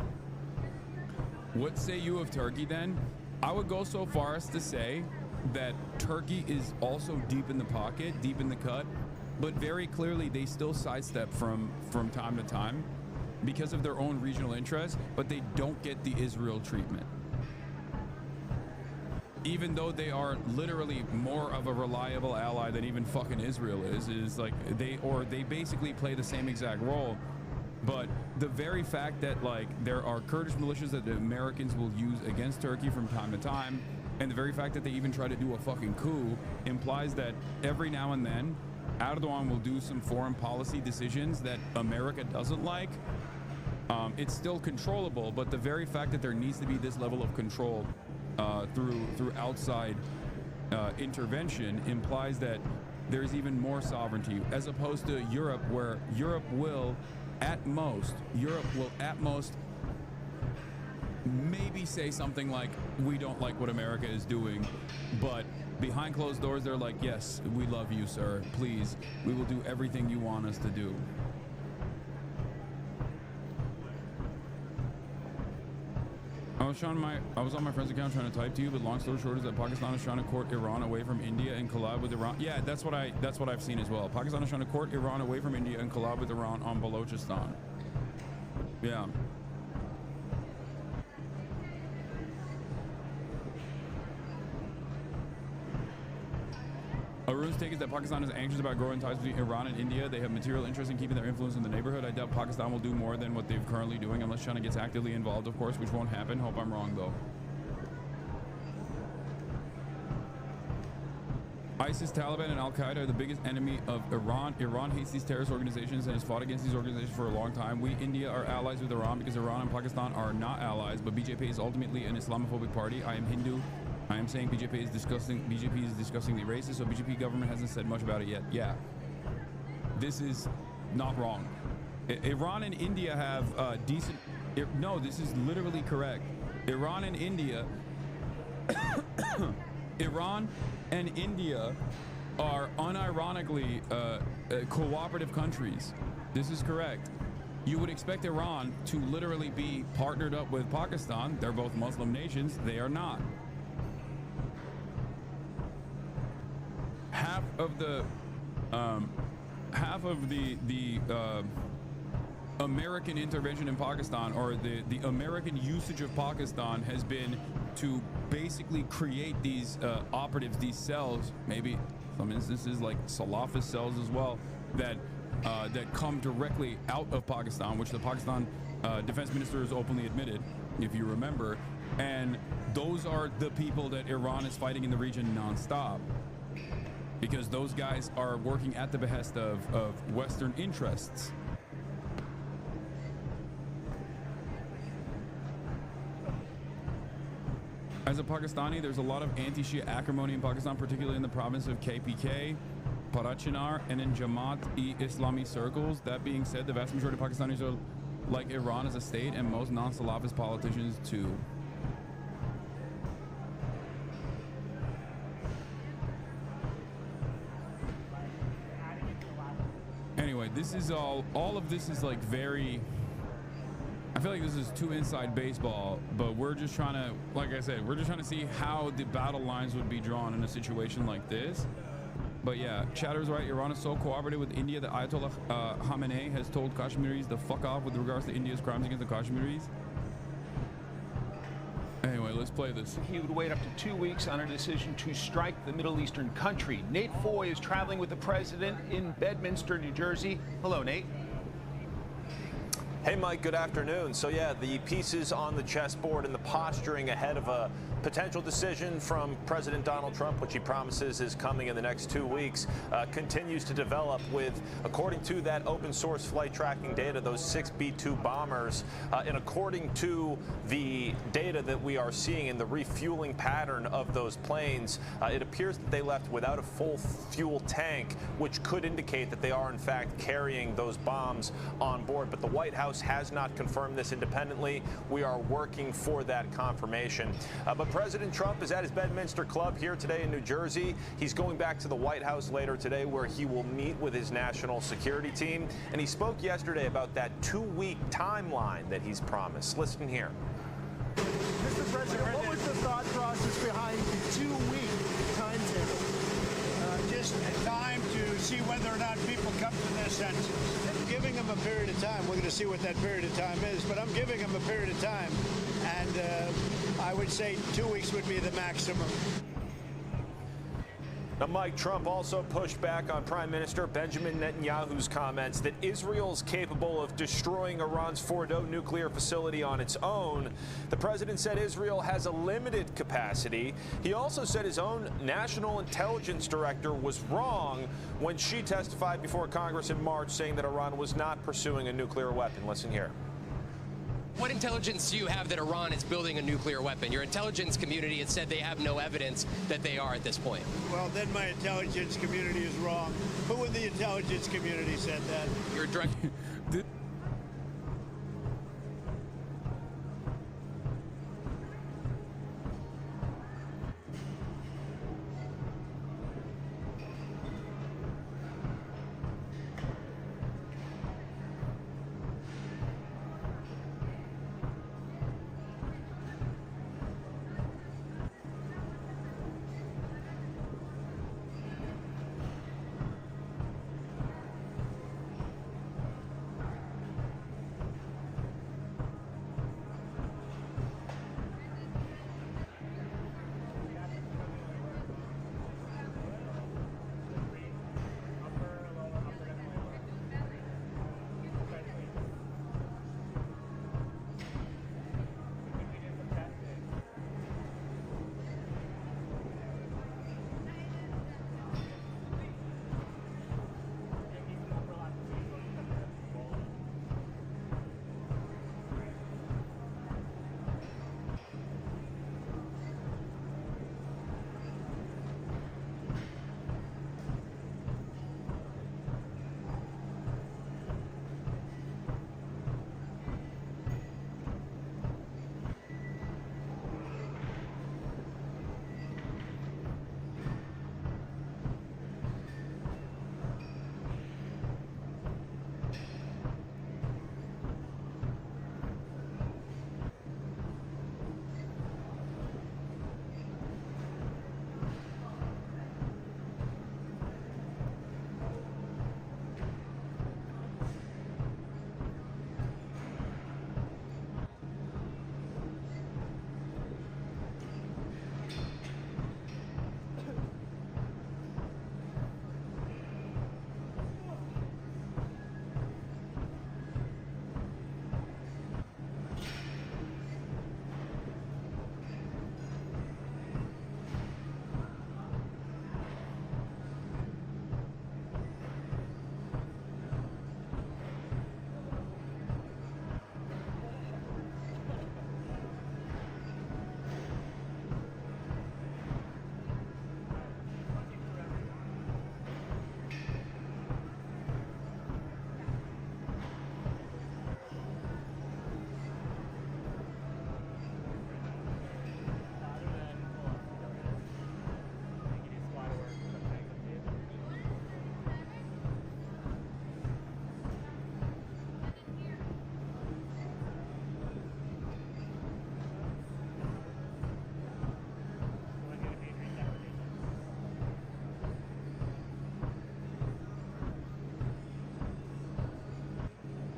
What say you of Turkey then? I would go so far as to say that Turkey is also deep in the pocket, deep in the cut, but very clearly they still sidestep from time to time because of their own regional interests, but they don't get the Israel treatment. Even though they are literally more of a reliable ally than even fucking Israel is like they basically play the same exact role. But the very fact that like there are Kurdish militias that the Americans will use against Turkey from time to time, and the very fact that they even try to do a fucking coup implies that every now and then Erdogan will do some foreign policy decisions that America doesn't like. It's still controllable, but the very fact that there needs to be this level of control through outside intervention implies that there's even more sovereignty, as opposed to Europe, where Europe will at most maybe say something like, we don't like what America is doing, but behind closed doors they're like, yes, we love you, sir, please, we will do everything you want us to do. I was on my friend's account trying to type to you, but long story short is that Pakistan is trying to court Iran away from India and collab with Iran. Yeah, that's what I've seen as well. Pakistan is trying to court Iran away from India and collab with Iran on Balochistan. Yeah. Arun's take is that Pakistan is anxious about growing ties between Iran and India. They have material interest in keeping their influence in the neighborhood. I doubt Pakistan will do more than what they're currently doing, unless China gets actively involved, of course, which won't happen. Hope I'm wrong, though. ISIS, Taliban, and Al-Qaeda are the biggest enemy of Iran. Iran hates these terrorist organizations and has fought against these organizations for a long time. We, India, are allies with Iran because Iran and Pakistan are not allies, but BJP is ultimately an Islamophobic party. I am Hindu. I am saying BJP is disgustingly racist, so BJP government hasn't said much about it yet. Yeah, this is not wrong. Iran and India have decent... No, this is literally correct. Iran and India... Iran and India are unironically cooperative countries. This is correct. You would expect Iran to literally be partnered up with Pakistan. They're both Muslim nations. They are not. American intervention in Pakistan, or the American usage of Pakistan, has been to basically create these operatives, these cells, maybe some instances like Salafist cells as well, that come directly out of Pakistan, which the Pakistan defense minister has openly admitted, if you remember. And those are the people that Iran is fighting in the region nonstop, because those guys are working at the behest of Western interests. As a Pakistani, there's a lot of anti-Shia acrimony in Pakistan, particularly in the province of KPK, Parachinar, and in Jamaat-e-Islami circles. That being said, the vast majority of Pakistanis are like Iran as a state, and most non-Salafist politicians too. Anyway, this is all of this is like very, I feel like this is too inside baseball, but we're just trying to, like I said, we're just trying to see how the battle lines would be drawn in a situation like this. But yeah, Chatter's right. Iran is so cooperative with India that Ayatollah Khamenei has told Kashmiris to fuck off with regards to India's crimes against the Kashmiris. Anyway, let's play this. He would wait up to 2 weeks on a decision to strike the Middle Eastern country. Nate Foy is traveling with the president in Bedminster, New Jersey. Hello, Nate. Hey, Mike, good afternoon. So, yeah, the pieces on the chessboard and the posturing ahead of a potential decision from President Donald Trump, which he promises is coming in the next 2 weeks, continues to develop with, according to that open source flight tracking data, those 6 B-2 bombers, and according to the data that we are seeing in the refueling pattern of those planes, it appears that they left without a full fuel tank, which could indicate that they are, in fact, carrying those bombs on board. But the White House has not confirmed this independently. We are working for that confirmation. But President Trump is at his Bedminster Club here today in New Jersey. He's going back to the White House later today, where he will meet with his national security team. And he spoke yesterday about that 2-week timeline that he's promised. Listen here. Mr. President, what was the thought process behind the 2-week timetable? Just time to see whether or not people come to their senses. I'm giving them a period of time. We're going to see what that period of time is, but I'm giving them a period of time, and I would say 2 weeks would be the maximum. Now, Mike, Trump also pushed back on Prime Minister Benjamin Netanyahu's comments that Israel's capable of destroying Iran's Fordo nuclear facility on its own. The president said Israel has a limited capacity. He also said his own national intelligence director was wrong when she testified before Congress in March, saying that Iran was not pursuing a nuclear weapon. Listen here. What intelligence do you have that Iran is building a nuclear weapon? Your intelligence community has said they have no evidence that they are at this point. Well, then my intelligence community is wrong. Who in the intelligence community said that? Your direct...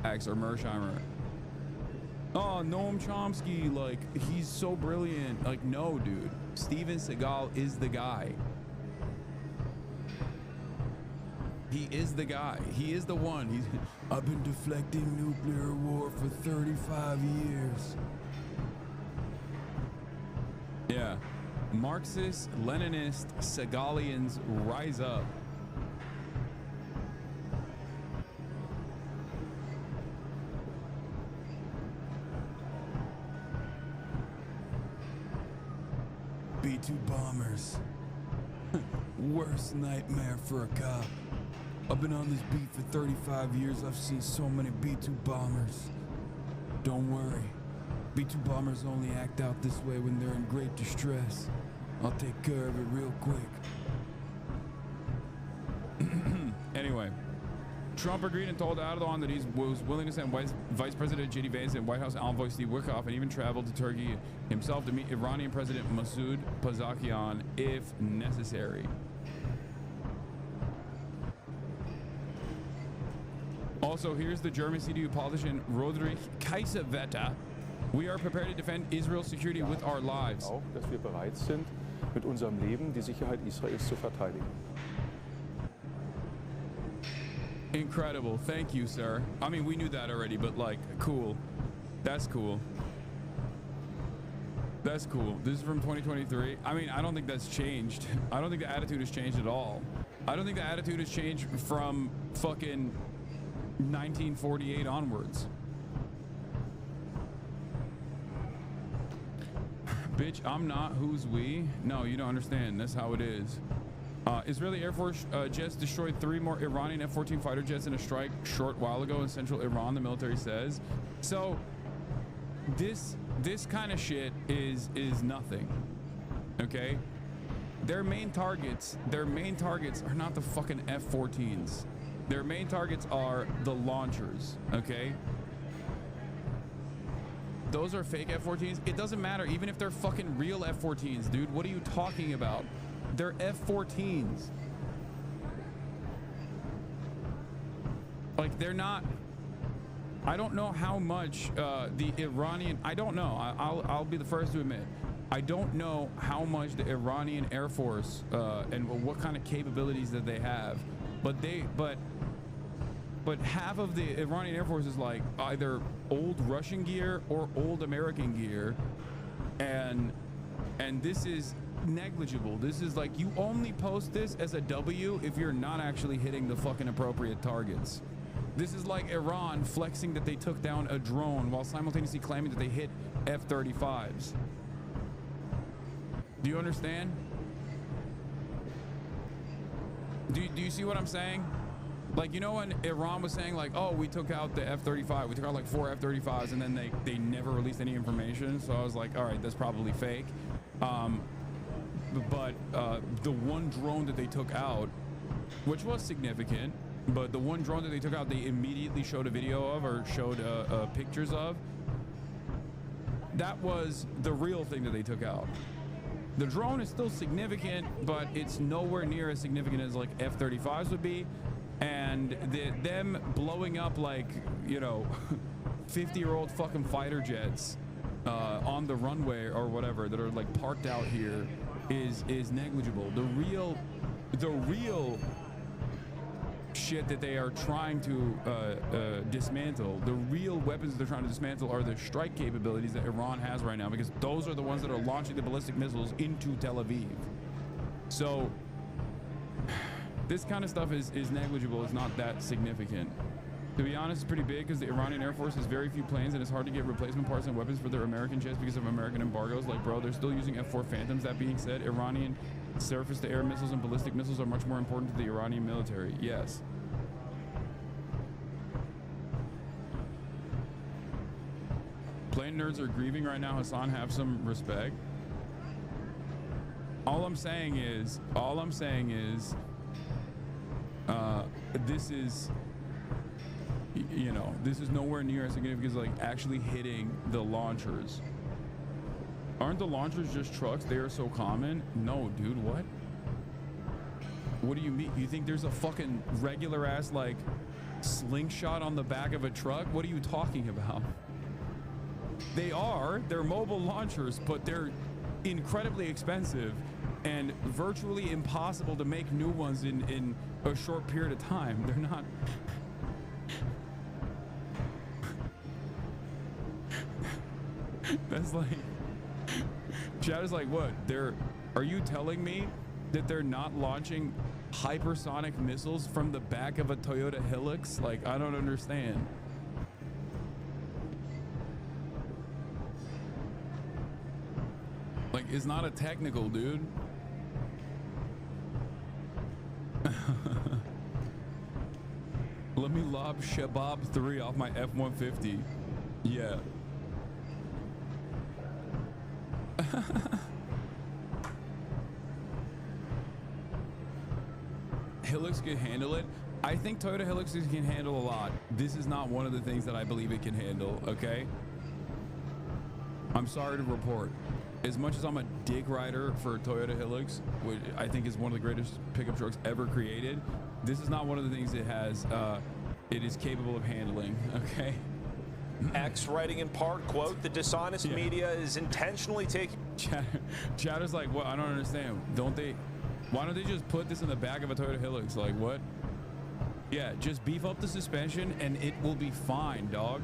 or Mersheimer. Oh, Noam Chomsky, like, he's so brilliant. Like, no, dude. Steven Seagal is the guy. He is the guy. He is the one. I've been deflecting nuclear war for 35 years. Yeah. Marxist, Leninist, Segalians rise up. B-2 bombers. Worst nightmare for a cop. I've been on this beat for 35 years. I've seen so many B-2 bombers. Don't worry. B-2 bombers only act out this way when they're in great distress. I'll take care of it real quick. Anyway, Trump agreed and told Erdogan that he was willing to send Vice President J.D. Vance and White House envoy Steve Witkoff, and even traveled to Turkey himself to meet Iranian President Masoud Pezeshkian if necessary. Also, here's the German CDU politician Roderich Kaiserwetter. We are prepared to defend Israel's security with our lives. Auch, dass wir bereit sind, mit unserem Leben die Sicherheit Israels zu verteidigen. Incredible. Thank you, sir. I mean, we knew that already, but like, cool. That's cool. That's cool. This is from 2023. I mean, I don't think that's changed. I don't think the attitude has changed at all. I don't think the attitude has changed from fucking 1948 onwards. Bitch, I'm not. Who's we? No, you don't understand. That's how it is. Israeli Air Force jets destroyed 3 more Iranian F-14 fighter jets in a strike short while ago in central Iran, the military says. So this kind of shit is nothing. Okay? Their main targets are not the fucking F-14s. Their main targets are the launchers, okay? Those are fake F-14s. It doesn't matter, even if they're fucking real F-14s, dude. What are you talking about? They're F-14s. Like, they're not... I don't know how much the Iranian... I don't know. I'll be the first to admit. I don't know how much the Iranian Air Force and what kind of capabilities that they have. But half of the Iranian Air Force is like either old Russian gear or old American gear. And this is negligible. This is like, you only post this as a W if you're not actually hitting the fucking appropriate targets. This is like Iran flexing that they took down a drone while simultaneously claiming that they hit F-35s. Do you understand? Do you see what I'm saying? Like, you know when Iran was saying like, oh, we took out the F-35, we took out like 4 F-35s, and then they never released any information. So I was like, all right, that's probably fake. But the one drone that they took out, which was significant, but the one drone that they took out, they immediately showed a video of or showed pictures of. That was the real thing that they took out. The drone is still significant, but it's nowhere near as significant as like F-35s would be. And them blowing up like, you know, 50-year-old fucking fighter jets on the runway or whatever that are like parked out here is negligible. The real shit that they are trying to dismantle, the real weapons they're trying to dismantle are the strike capabilities that Iran has right now, because those are the ones that are launching the ballistic missiles into Tel Aviv. So this kind of stuff is negligible. It's not that significant. To be honest, it's pretty big because the Iranian Air Force has very few planes, and it's hard to get replacement parts and weapons for their American jets because of American embargoes. Like, bro, they're still using F-4 Phantoms. That being said, Iranian surface-to-air missiles and ballistic missiles are much more important to the Iranian military. Yes. Plane nerds are grieving right now. Hasan, have some respect. All I'm saying is, this is, you know, this is nowhere near as significant as like actually hitting the launchers. Aren't the launchers just trucks? They are so common. No, dude, what? What do you mean? You think there's a fucking regular ass like slingshot on the back of a truck? What are you talking about? They're mobile launchers, but they're incredibly expensive and virtually impossible to make new ones in a short period of time. They're not. That's like, chat is like, what? Are you telling me that they're not launching hypersonic missiles from the back of a Toyota Hilux? Like, I don't understand. Like, it's not a technical, dude. Let me lob Shabab 3 off my F-150. Yeah. Hilux can handle it. I think Toyota Hiluxes can handle a lot. This is not one of the things that I believe it can handle, okay? I'm sorry to report. As much as I'm a dick rider for Toyota Hilux, which I think is one of the greatest pickup trucks ever created, this is not one of the things it has, it is capable of handling, okay? X writing in part, quote, the dishonest media is intentionally taking... Chatter's like, what? I don't understand. Why don't they just put this in the back of a Toyota Hilux? Like, what? Yeah, just beef up the suspension and it will be fine, dog.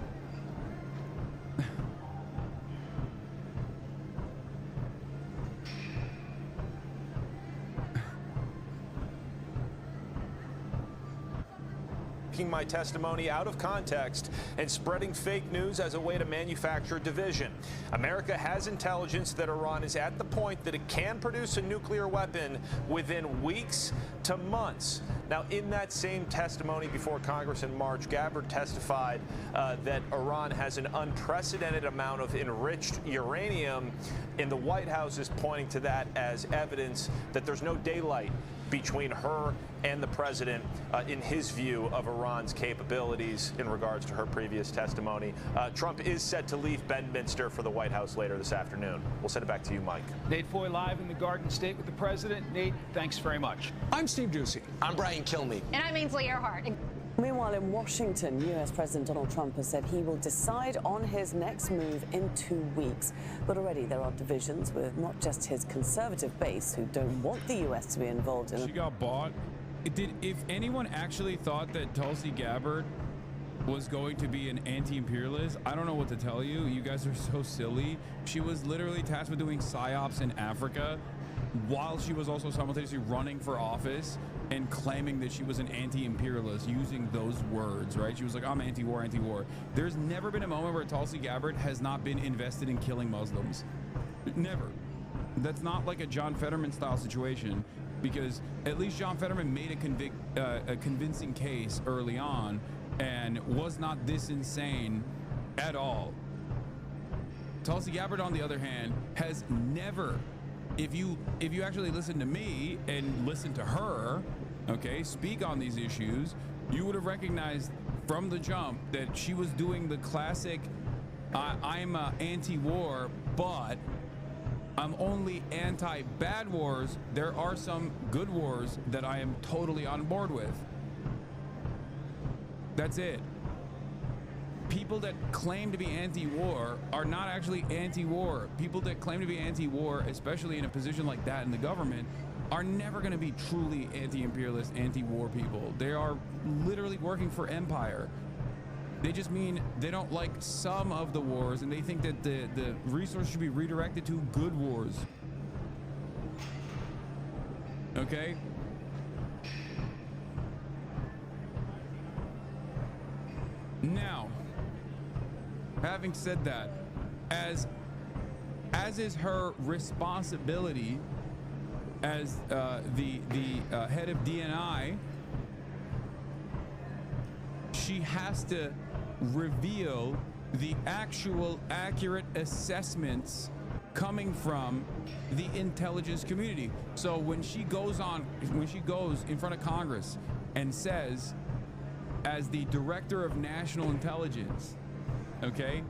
My testimony out of context and spreading fake news as a way to manufacture division. America has intelligence that Iran is at the point that it can produce a nuclear weapon within weeks to months. Now, in that same testimony before Congress in March, Gabbard testified that Iran has an unprecedented amount of enriched uranium, and the White House is pointing to that as evidence that there's no daylight between her and the president in his view of Iran's capabilities in regards to her previous testimony. Trump is set to leave Bedminster for the White House later this afternoon. We'll send it back to you, Mike. Nate Foy live in the Garden State with the president. Nate, thanks very much. I'm Steve Doocy. I'm Brian Kilmeade. And I'm Ainsley Earhart. Meanwhile, in Washington, U.S. President Donald Trump has said he will decide on his next move in 2 weeks. But already there are divisions with not just his conservative base who don't want the U.S. to be involved in... She got bought. If anyone actually thought that Tulsi Gabbard was going to be an anti-imperialist, I don't know what to tell you. You guys are so silly. She was literally tasked with doing psyops in Africa while she was also simultaneously running for office and claiming that she was an anti-imperialist using those words, right? She was like, I'm anti-war, anti-war. There's never been a moment where Tulsi Gabbard has not been invested in killing Muslims. Never. That's not like a John Fetterman style situation, because at least John Fetterman made a convincing case early on and was not this insane at all. Tulsi Gabbard, on the other hand, has never, if you actually listen to me and listen to her, okay, speak on these issues, you would have recognized from the jump that she was doing the classic, I'm anti-war, but I'm only anti-bad wars. There are some good wars that I am totally on board with. That's it. People that claim to be anti-war are not actually anti-war. People that claim to be anti-war, especially in a position like that in the government, are never going to be truly anti-imperialist, anti-war people. They are literally working for empire. They just mean they don't like some of the wars, and they think that the resources should be redirected to good wars. Okay? Now, having said that, as is her responsibility as the head of DNI, she has to reveal the actual accurate assessments coming from the intelligence community. So when she goes in front of Congress and says, as the director of national intelligence, okay,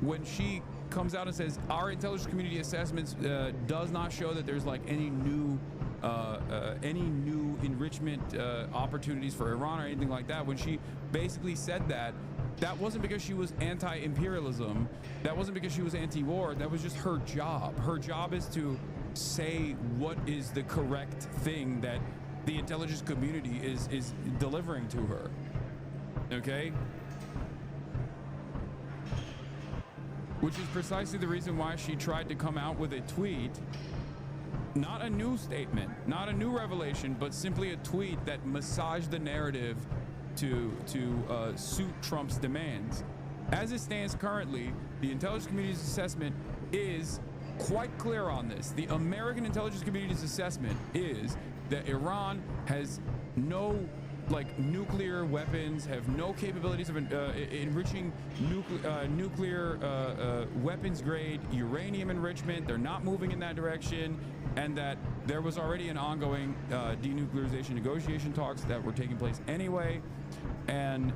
when she comes out and says our intelligence community assessments does not show that there's like any new any new enrichment opportunities for Iran or anything like that. When she basically said that, that wasn't because she was anti-imperialism. That wasn't because she was anti-war. That was just her job. Her job is to say what is the correct thing that the intelligence community is delivering to her. Okay? Which is precisely the reason why she tried to come out with a tweet, not a new statement, not a new revelation, but simply a tweet that massaged the narrative to suit Trump's demands. As it stands currently, the intelligence community's assessment is quite clear on this. The American intelligence community's assessment is that Iran has no nuclear weapons, have no capabilities of enriching nuclear weapons grade uranium enrichment. They're not moving in that direction, and that there was already an ongoing denuclearization negotiation talks that were taking place anyway, and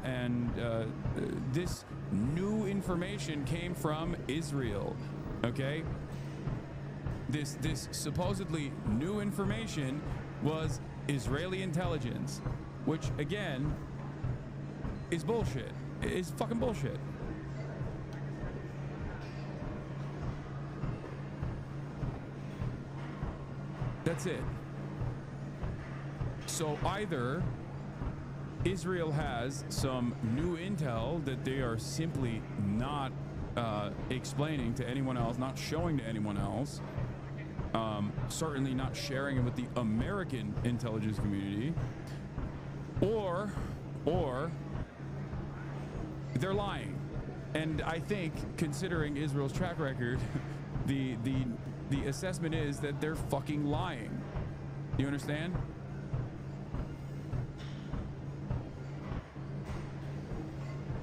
this new information came from Israel. Okay, this supposedly new information was Israeli intelligence, which again is bullshit. It's fucking bullshit. That's it. So either Israel has some new intel that they are simply not explaining to anyone else, not showing to anyone else, certainly not sharing it with the American intelligence community, or they're lying. And I think, considering Israel's track record, the assessment is that they're fucking lying. You understand?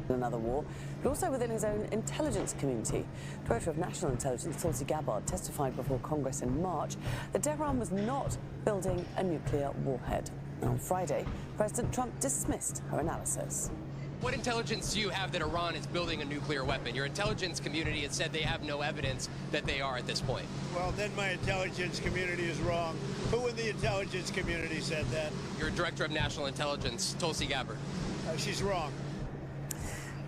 Another war, but also within his own intelligence community. Director of National Intelligence Tulsi Gabbard testified before Congress in March that Tehran was not building a nuclear warhead. And on Friday, President Trump dismissed her analysis. What intelligence do you have that Iran is building a nuclear weapon? Your intelligence community has said they have no evidence that they are at this point. Well, then my intelligence community is wrong. Who in the intelligence community said that? Your Director of National Intelligence, Tulsi Gabbard. She's wrong.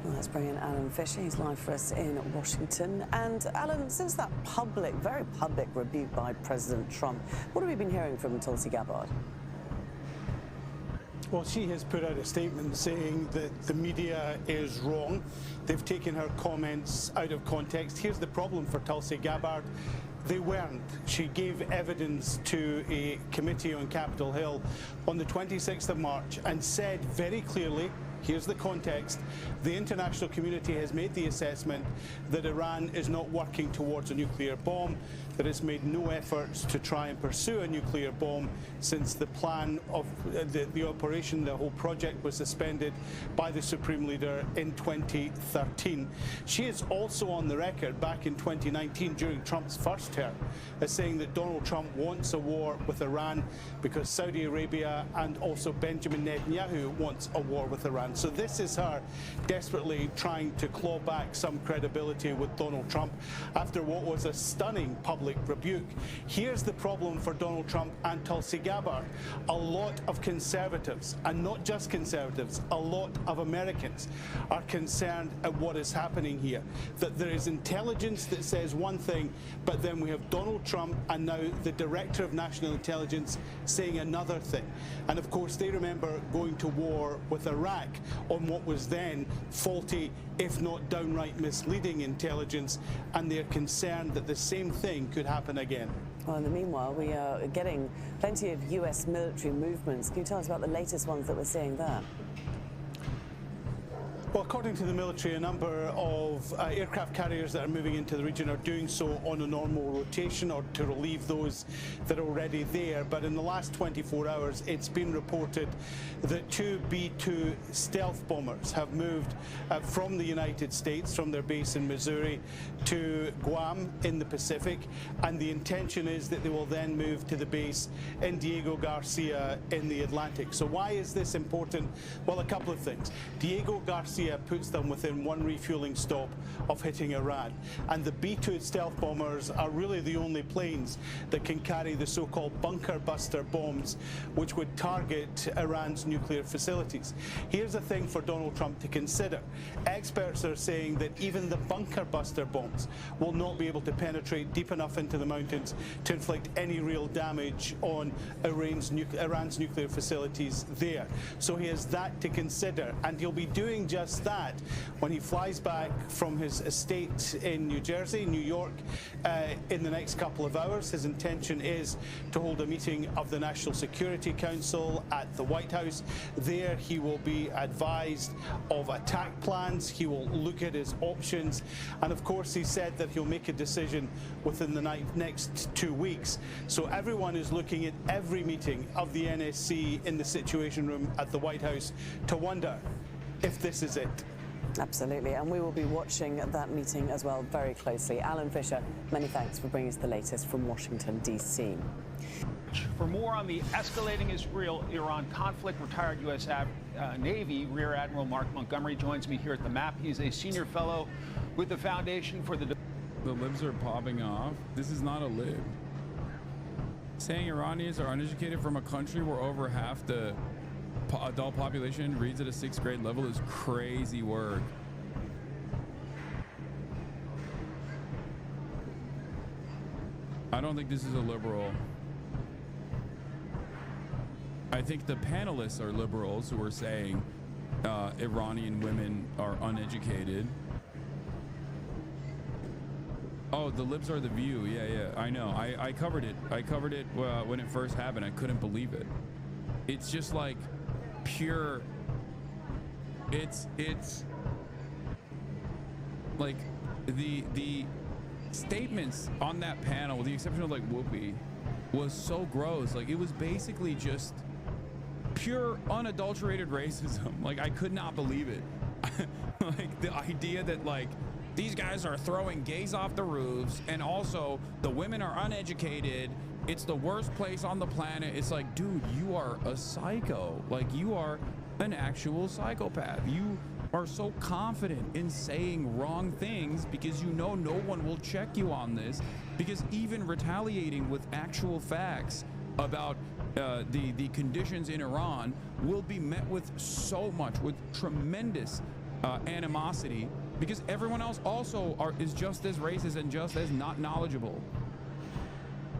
Well, let's bring in Alan Fisher. He's live for us in Washington. And Alan, since that very public rebuke by President Trump, what have we been hearing from Tulsi Gabbard? Well, she has put out a statement saying that the media is wrong. They've taken her comments out of context. Here's the problem for Tulsi Gabbard. They weren't. She gave evidence to a committee on Capitol Hill on the 26th of March and said very clearly, here's the context, the international community has made the assessment that Iran is not working towards a nuclear bomb, that it's made no efforts to try and pursue a nuclear bomb since the plan of the operation, the whole project, was suspended by the Supreme Leader in 2013. She is also on the record back in 2019 during Trump's first term as saying that Donald Trump wants a war with Iran because Saudi Arabia and also Benjamin Netanyahu wants a war with Iran. So this is her desperately trying to claw back some credibility with Donald Trump after what was a stunning public rebuke. Here's the problem for Donald Trump and Tulsi Gabbard. A lot of conservatives, and not just conservatives, a lot of Americans are concerned at what is happening here. That there is intelligence that says one thing, but then we have Donald Trump and now the Director of National Intelligence saying another thing. And of course they remember going to war with Iraq on what was then faulty, if not downright misleading intelligence, and they're concerned that the same thing could happen again. Well, in the meanwhile, we are getting plenty of US military movements. Can you tell us about the latest ones that we're seeing there? Well, according to the military, a number of aircraft carriers that are moving into the region are doing so on a normal rotation or to relieve those that are already there. But in the last 24 hours, it's been reported that 2 B-2 stealth bombers have moved from the United States, from their base in Missouri, to Guam in the Pacific. And the intention is that they will then move to the base in Diego Garcia in the Atlantic. So why is this important? Well, a couple of things. Diego Garcia Persia puts them within one refueling stop of hitting Iran. And the B-2 stealth bombers are really the only planes that can carry the so-called bunker buster bombs, which would target Iran's nuclear facilities. Here's the thing for Donald Trump to consider. Experts are saying that even the bunker buster bombs will not be able to penetrate deep enough into the mountains to inflict any real damage on Iran's nuclear facilities there. So he has that to consider, and he'll be doing just that when he flies back from his estate in New Jersey, New York, in the next couple of hours. His intention is to hold a meeting of the National Security Council at the White House. There he will be advised of attack plans. He will look at his options, and of course he said that he'll make a decision within the next 2 weeks. So everyone is looking at every meeting of the NSC in the Situation Room at the White House to wonder if this is it. Absolutely, and we will be watching that meeting as well very closely. Alan Fisher, many thanks for bringing us the latest from Washington, D.C. For more on the escalating Israel-Iran conflict, retired U.S. Navy Rear Admiral Mark Montgomery joins me here at the MAP. He's a senior fellow with the Foundation for the... The libs are popping off. This is not a lib. Saying Iranians are uneducated from a country where over half the adult population reads at a 6th grade level is crazy work. I don't think this is a liberal. I think the panelists are liberals who are saying Iranian women are uneducated. Oh, the libs are the view. Yeah, I know. I covered it. I covered it when it first happened. I couldn't believe it. It's just like pure. It's like the statements on that panel, with the exception of like Whoopi, was so gross. Like it was basically just pure unadulterated racism. Like I could not believe it. Like the idea that like these guys are throwing gays off the roofs, and also the women are uneducated. It's the worst place on the planet. It's like, dude, you are a psycho. Like you are an actual psychopath. You are so confident in saying wrong things because you know no one will check you on this, because even retaliating with actual facts about the conditions in Iran will be met with with tremendous animosity, because everyone else also is just as racist and just as not knowledgeable.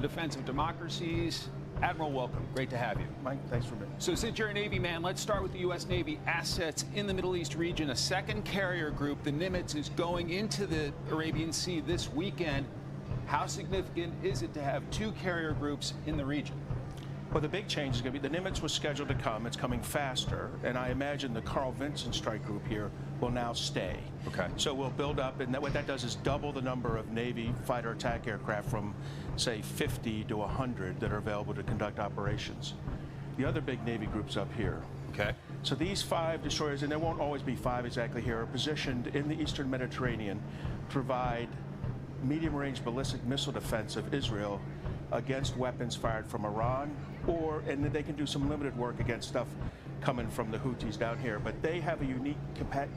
Defense of democracies. Admiral, welcome. Great to have you. Mike, thanks for being here. So since you're a Navy man, let's start with the U.S. Navy assets in the Middle East region. A second carrier group, the Nimitz, is going into the Arabian Sea this weekend. How significant is it to have two carrier groups in the region? Well, the big change is going to be the Nimitz was scheduled to come. It's coming faster, and I imagine the Carl Vinson strike group here will now stay. Okay. So we'll build up, and what that does is double the number of Navy fighter attack aircraft from, say, 50 to 100 that are available to conduct operations. The other big Navy group's up here. Okay. So these 5 destroyers, and there won't always be 5 exactly here, are positioned in the Eastern Mediterranean to provide medium-range ballistic missile defense of Israel against weapons fired from Iran, and they can do some limited work against stuff coming from the Houthis down here. But they have a unique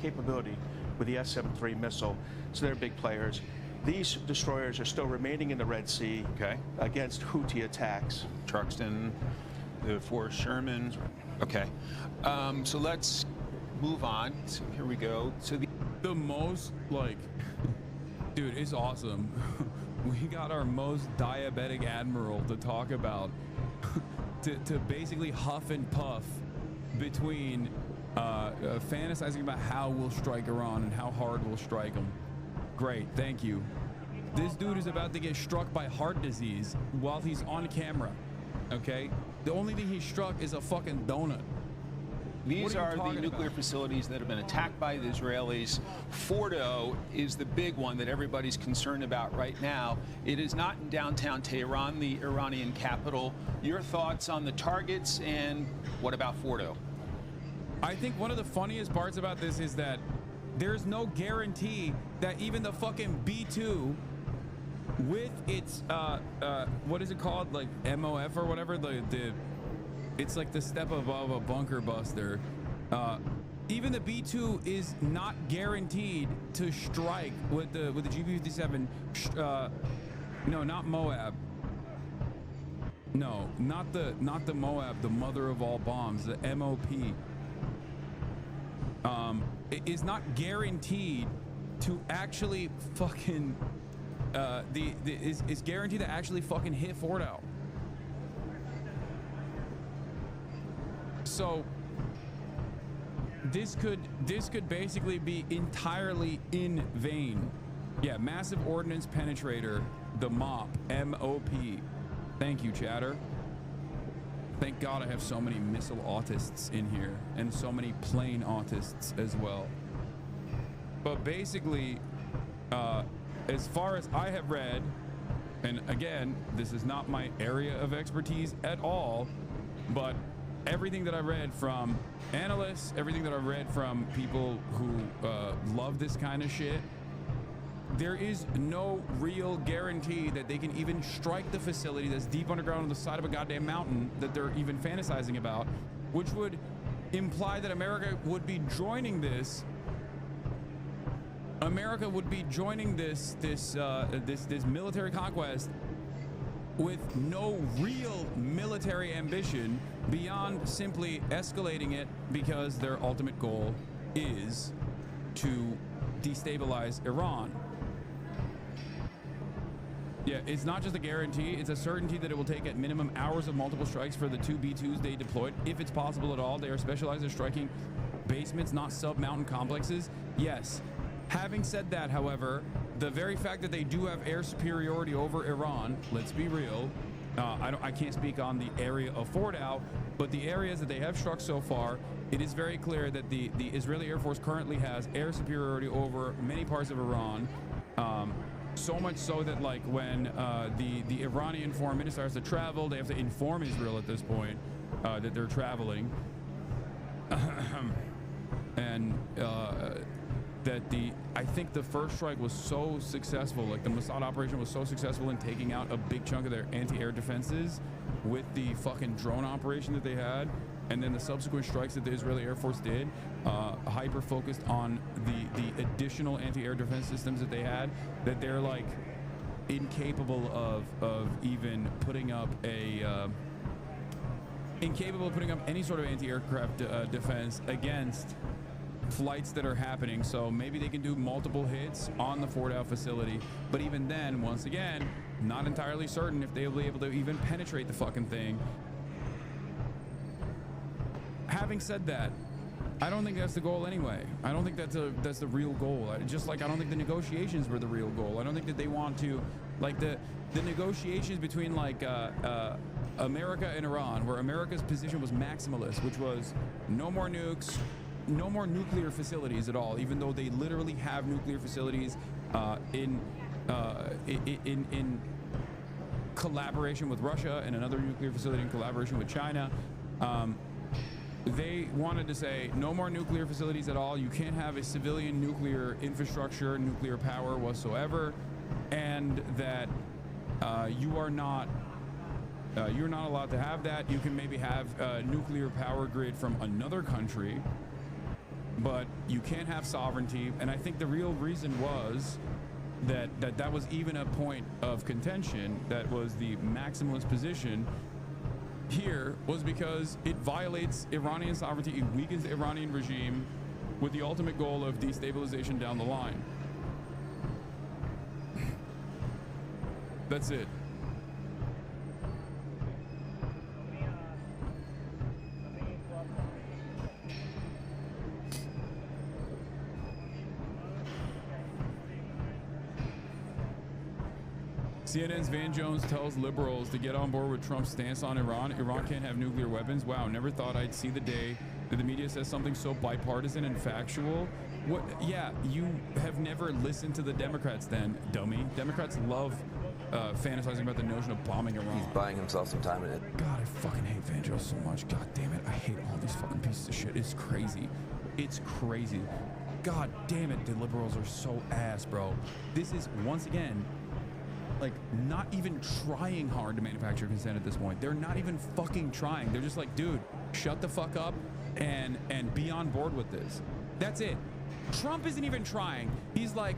capability with the S-73 missile, so they're big players. These destroyers are still remaining in the Red Sea against Houthi attacks. Truxton, the 4 Shermans. Okay. So let's move on. So here we go. So the most, like, dude, it's awesome. We got our most diabetic admiral to talk about, to basically huff and puff between fantasizing about how we'll strike Iran and how hard we'll strike them. Great, thank you. This dude is about to get struck by heart disease while he's on camera, okay? The only thing he struck is a fucking donut. These are the nuclear facilities that have been attacked by the Israelis. Fordo is the big one that everybody's concerned about right now. It is not in downtown Tehran, the Iranian capital. Your thoughts on the targets, and what about Fordo? I think one of the funniest parts about this is that there's no guarantee that even the fucking B-2 with its what is it called, like MOF or whatever, it's like the step above a bunker buster. Even the B2 is not guaranteed to strike with the GP57. No, not Moab. No, not the Moab, the mother of all bombs, the MOP. It is not guaranteed to actually fucking is guaranteed to actually fucking hit Fordow. So this could basically be entirely in vain. Yeah, massive ordnance penetrator, the MOP, M-O-P. Thank you, chatter. Thank God I have so many missile autists in here and so many plane autists as well. But basically, as far as I have read, and again, this is not my area of expertise at all, but everything that I read from analysts, everything that I read from people who love this kind of shit, there is no real guarantee that they can even strike the facility that's deep underground on the side of a goddamn mountain that they're even fantasizing about, which would imply that America would be joining this. America would be joining this military conquest with no real military ambition beyond simply escalating it because their ultimate goal is to destabilize Iran. Yeah, it's not just a guarantee, it's a certainty that it will take at minimum hours of multiple strikes for the 2 B2s they deployed, if it's possible at all. They are specialized in striking basements, not sub-mountain complexes. Yes. Having said that, however, the very fact that they do have air superiority over Iran, let's be real, I can't speak on the area of Fordow, but the areas that they have struck so far, it is very clear that the Israeli Air Force currently has air superiority over many parts of Iran. So much so that, like, when the Iranian foreign minister has to travel, they have to inform Israel at this point that they're traveling. And that I think the first strike was so successful, like the Mossad operation was so successful in taking out a big chunk of their anti-air defenses with the fucking drone operation that they had, and then the subsequent strikes that the Israeli Air Force did, hyper focused on the additional anti-air defense systems that they had, that they're like incapable of even putting up any sort of anti-aircraft defense against flights that are happening. So maybe they can do multiple hits on the Fordow facility, but even then, once again, not entirely certain if they'll be able to even penetrate the fucking thing. Having said that, I don't think that's the goal anyway. I don't think that's the real goal. Just like I don't think the negotiations were the real goal. I don't think that they want to, like, the negotiations between like America and Iran, where America's position was maximalist, which was no more nukes, no more nuclear facilities at all, even though they literally have nuclear facilities in collaboration with Russia, and another nuclear facility in collaboration with China. They wanted to say no more nuclear facilities at all. You can't have a civilian nuclear infrastructure, nuclear power whatsoever, and that you're not allowed to have that. You can maybe have a nuclear power grid from another country, but you can't have sovereignty. And I think the real reason was that was even a point of contention, that was the maximalist position here, was because it violates Iranian sovereignty, it weakens the Iranian regime with the ultimate goal of destabilization down the line. That's it. CNN's Van Jones tells liberals to get on board with Trump's stance on Iran. Iran can't have nuclear weapons. Wow, never thought I'd see the day that the media says something so bipartisan and factual. What? Yeah, you have never listened to the Democrats then, dummy. Democrats love fantasizing about the notion of bombing Iran. He's buying himself some time in it. God, I fucking hate Van Jones so much. God damn it, I hate all these fucking pieces of shit. It's crazy. It's crazy. God damn it, the liberals are so ass, bro. This is, once again, like, not even trying hard to manufacture consent at this point. They're not even fucking trying. They're just like, dude, shut the fuck up. and be on board with this. That's it. Trump isn't even trying. He's like,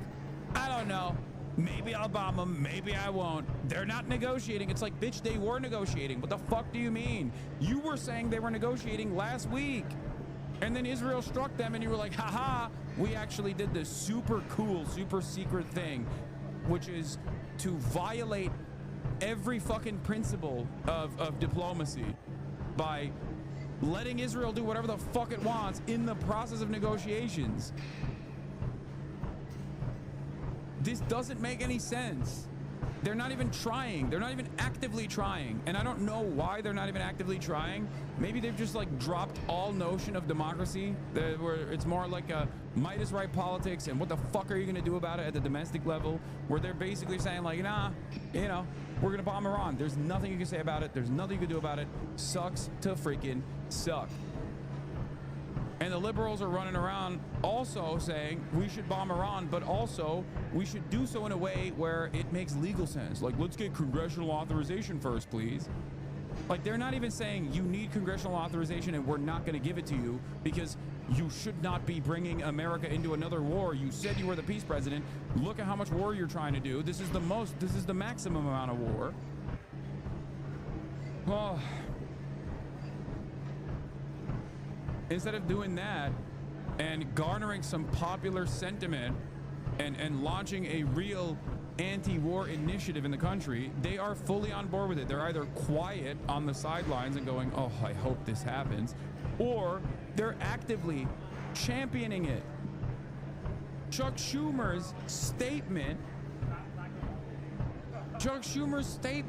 I don't know. Maybe I'll bomb them. Maybe I won't. They're not negotiating. It's like, bitch, they were negotiating. What the fuck do you mean? You were saying they were negotiating last week. And then Israel struck them and you were like, haha, we actually did this super cool, super secret thing, which is to violate every fucking principle of diplomacy by letting Israel do whatever the fuck it wants in the process of negotiations. This doesn't make any sense. They're not even trying. They're not even actively trying. And I don't know why they're not even actively trying. Maybe they've just like dropped all notion of democracy, where it's more like a might is right politics and what the fuck are you gonna do about it at the domestic level, where they're basically saying like, nah, you know, we're gonna bomb Iran. There's nothing you can say about it. There's nothing you can do about it. Sucks to freaking suck. And the liberals are running around also saying we should bomb Iran, but also we should do so in a way where it makes legal sense. Like, let's get congressional authorization first, please. Like, they're not even saying you need congressional authorization and we're not going to give it to you because you should not be bringing America into another war. You said you were the peace president. Look at how much war you're trying to do. This is the maximum amount of war. Oh. Instead of doing that and garnering some popular sentiment and launching a real anti-war initiative in the country, they are fully on board with it. They're either quiet on the sidelines and going, oh, I hope this happens, or they're actively championing it. Chuck Schumer's statement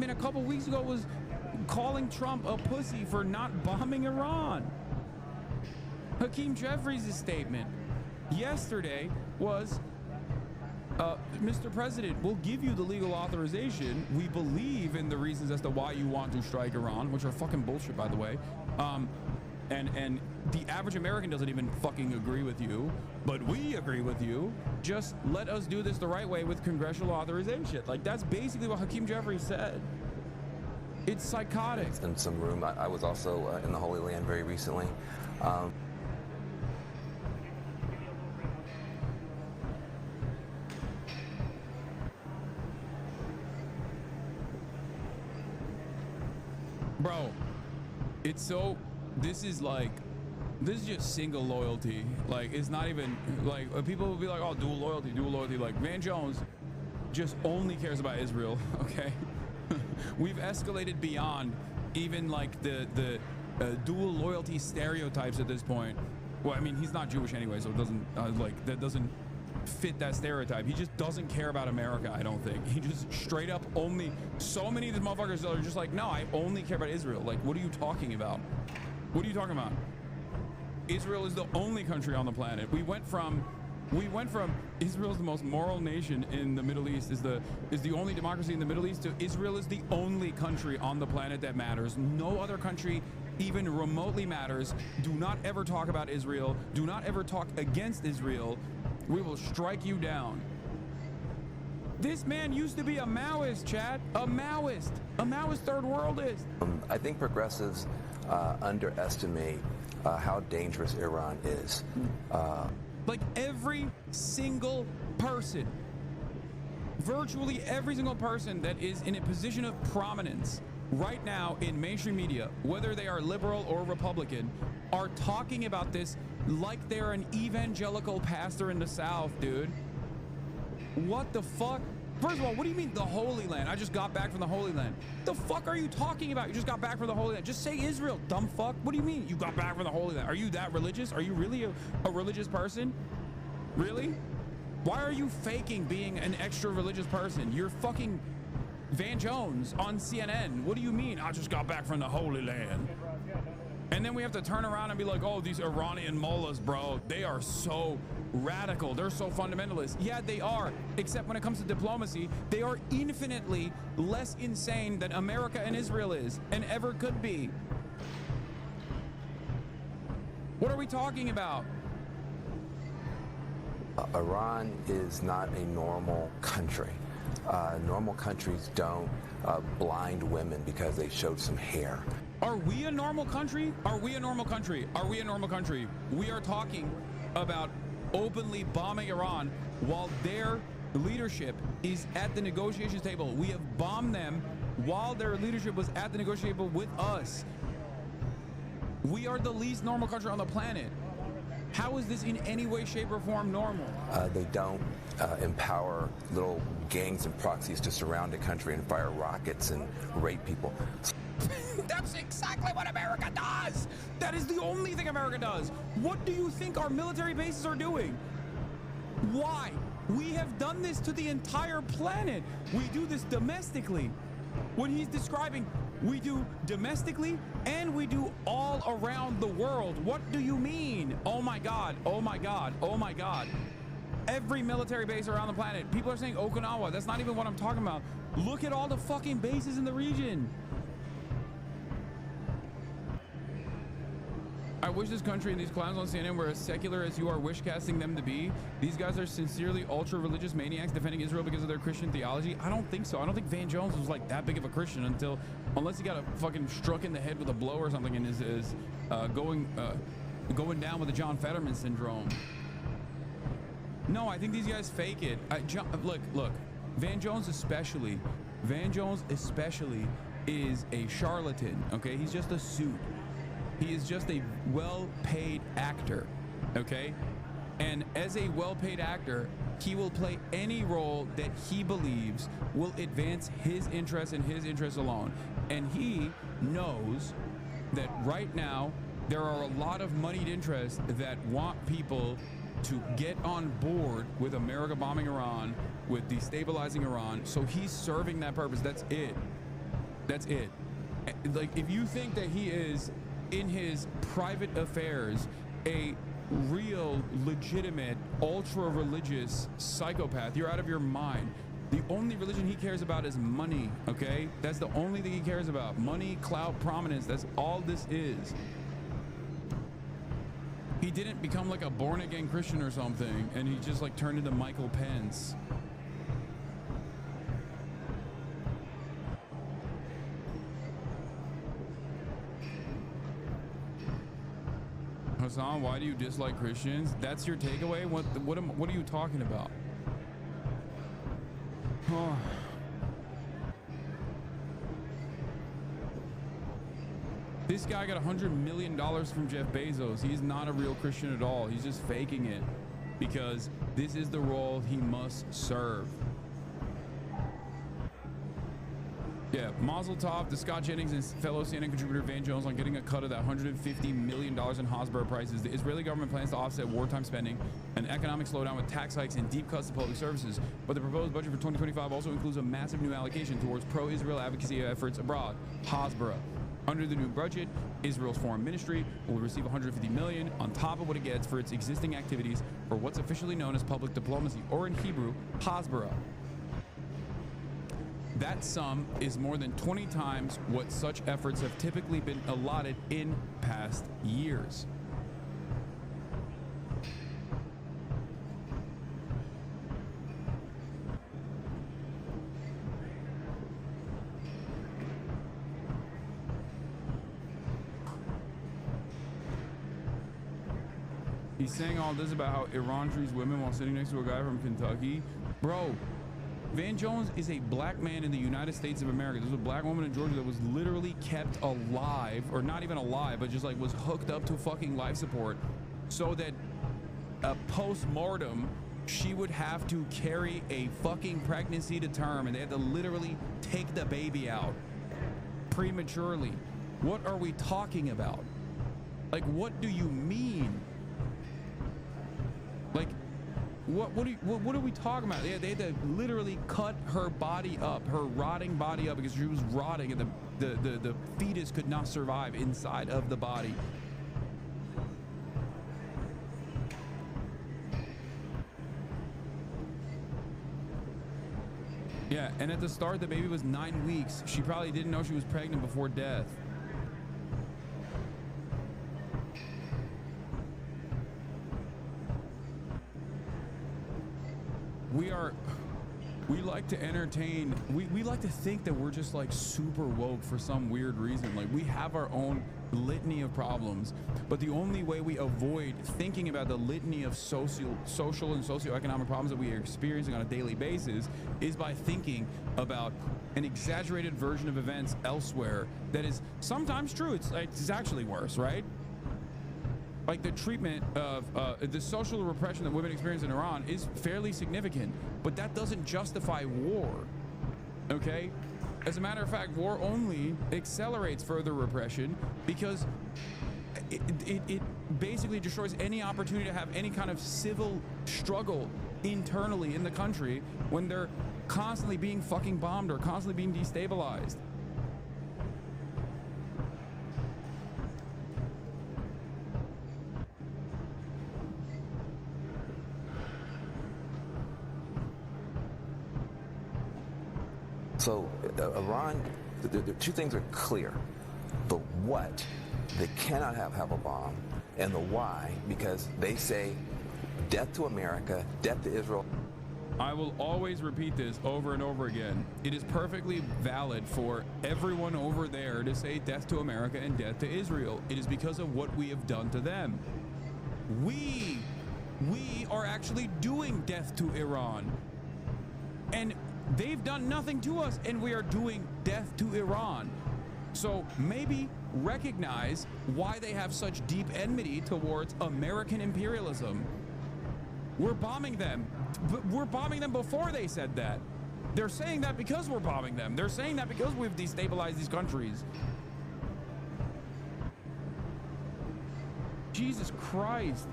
a couple weeks ago was calling Trump a pussy for not bombing Iran. Hakeem Jeffries' statement yesterday was, Mr. President, we'll give you the legal authorization. We believe in the reasons as to why you want to strike Iran, which are fucking bullshit, by the way. And the average American doesn't even fucking agree with you, but we agree with you. Just let us do this the right way with congressional authorization. Like, that's basically what Hakeem Jeffries said. It's psychotic. In some room, I was also in the Holy Land very recently. Bro, it's so, this is just single loyalty. Like, it's not even like, people will be like, oh, dual loyalty. Like, Van Jones just only cares about Israel. Okay. We've escalated beyond even like the dual loyalty stereotypes at this point. Well, I mean, he's not Jewish anyway, so it doesn't that doesn't fit that stereotype. He just doesn't care about America, I don't think. He just straight up only, so many of these motherfuckers are just like, no, I only care about Israel. Like, what are you talking about? What are you talking about? Israel is the only country on the planet. We went from Israel's the most moral nation in the Middle East, is the only democracy in the Middle East, to Israel is the only country on the planet that matters. No other country even remotely matters. Do not ever talk about Israel. Do not ever talk against Israel. We will strike you down. This man used to be a Maoist, Chad. A Maoist third worldist. I think progressives underestimate how dangerous Iran is. Like, every single person, virtually every single person that is in a position of prominence right now in mainstream media, whether they are liberal or Republican, are talking about this like they're an evangelical pastor in the South, dude. What the fuck? First of all, what do you mean the Holy Land? I just got back from the Holy Land. The fuck are you talking about? You just got back from the Holy Land. Just say Israel, dumb fuck. What do you mean you got back from the Holy Land? Are you that religious? Are you really a religious person? Really? Why are you faking being an extra religious person? You're fucking Van Jones on CNN. What do you mean I just got back from the Holy Land? And then we have to turn around and be like, oh, these Iranian mullahs, bro, they are so radical. They're so fundamentalist. Yeah, they are. Except when it comes to diplomacy, they are infinitely less insane than America and Israel is and ever could be. What are we talking about? Iran is not a normal country. Normal countries don't blind women because they showed some hair. Are we a normal country? Are we a normal country? Are we a normal country? We are talking about openly bombing Iran while their leadership is at the negotiations table. We have bombed them while their leadership was at the negotiation table with us. We are the least normal country on the planet. How is this in any way, shape, or form normal? They don't empower little gangs and proxies to surround a country and fire rockets and rape people. That's exactly what America does. That is the only thing America does. What do you think our military bases are doing? Why? We have done this to the entire planet. We do this domestically. What he's describing, we do domestically and we do all around the world. What do you mean? Oh my God, oh my God, oh my God. Every military base around the planet. People are saying Okinawa. That's not even what I'm talking about. Look at all the fucking bases in the region. I wish this country and these clowns on CNN were as secular as you are wish casting them to be. These guys are sincerely ultra religious maniacs defending Israel because of their Christian theology. I don't think so. I don't think Van Jones was like that big of a Christian unless he got a fucking struck in the head with a blow or something and is going down with the John Fetterman syndrome. No, I think these guys fake it. Look, Van Jones especially is a charlatan. Okay, he's just a suit. He is just a well-paid actor, okay? And as a well-paid actor, he will play any role that he believes will advance his interests and his interests alone. And he knows that right now, there are a lot of moneyed interests that want people to get on board with America bombing Iran, with destabilizing Iran. So he's serving that purpose. That's it. That's it. Like, if you think that he is in his private affairs a real legitimate ultra religious psychopath, you're out of your mind. The only religion he cares about is money, okay? That's the only thing he cares about. Money, clout, prominence. That's all this is. He didn't become like a born again Christian or something and he just like turned into Michael Pence. Hasan, why do you dislike Christians? That's your takeaway? What are you talking about? Oh. This guy got $100 million from Jeff Bezos. He's not a real Christian at all. He's just faking it because this is the role he must serve. Yeah, Mazel Tov to Scott Jennings and fellow CNN contributor Van Jones on getting a cut of that $150 million in Hasbro prices. The Israeli government plans to offset wartime spending and economic slowdown with tax hikes and deep cuts to public services. But the proposed budget for 2025 also includes a massive new allocation towards pro-Israel advocacy efforts abroad. Hasbro. Under the new budget, Israel's foreign ministry will receive $150 million on top of what it gets for its existing activities for what's officially known as public diplomacy, or in Hebrew, Hasbara. That sum is more than 20 times what such efforts have typically been allotted in past years. He's saying all this about how Iran treats women while sitting next to a guy from Kentucky. Bro, Van Jones is a black man in the United States of America. There's a black woman in Georgia that was literally kept alive, or not even alive, but just like was hooked up to fucking life support so that post-mortem she would have to carry a fucking pregnancy to term and they had to literally take the baby out prematurely. What are we talking about? Like, what do you mean? Like, what are we talking about? They had to literally cut her body up, her rotting body up, because she was rotting and the fetus could not survive inside of the body. Yeah, and at the start the baby was 9 weeks. She probably didn't know she was pregnant before death. We are, we like to entertain, we like to think that we're just like super woke for some weird reason. Like we have our own litany of problems, but the only way we avoid thinking about the litany of social and socioeconomic problems that we are experiencing on a daily basis is by thinking about an exaggerated version of events elsewhere that is sometimes true. It's actually worse, right? Like the treatment of the social repression that women experience in Iran is fairly significant, but that doesn't justify war, okay? As a matter of fact, war only accelerates further repression because it basically destroys any opportunity to have any kind of civil struggle internally in the country when they're constantly being fucking bombed or constantly being destabilized. So Iran, the two things are clear. The what, they cannot have a bomb, and the why, because they say death to America, death to Israel. I will always repeat this over and over again. It is perfectly valid for everyone over there to say death to America and death to Israel. It is because of what we have done to them. We are actually doing death to Iran. And they've done nothing to us, and we are doing death to Iran. So maybe recognize why they have such deep enmity towards American imperialism. We're bombing them. We're bombing them before they said that. They're saying that because we're bombing them. They're saying that because we've destabilized these countries. Jesus Christ.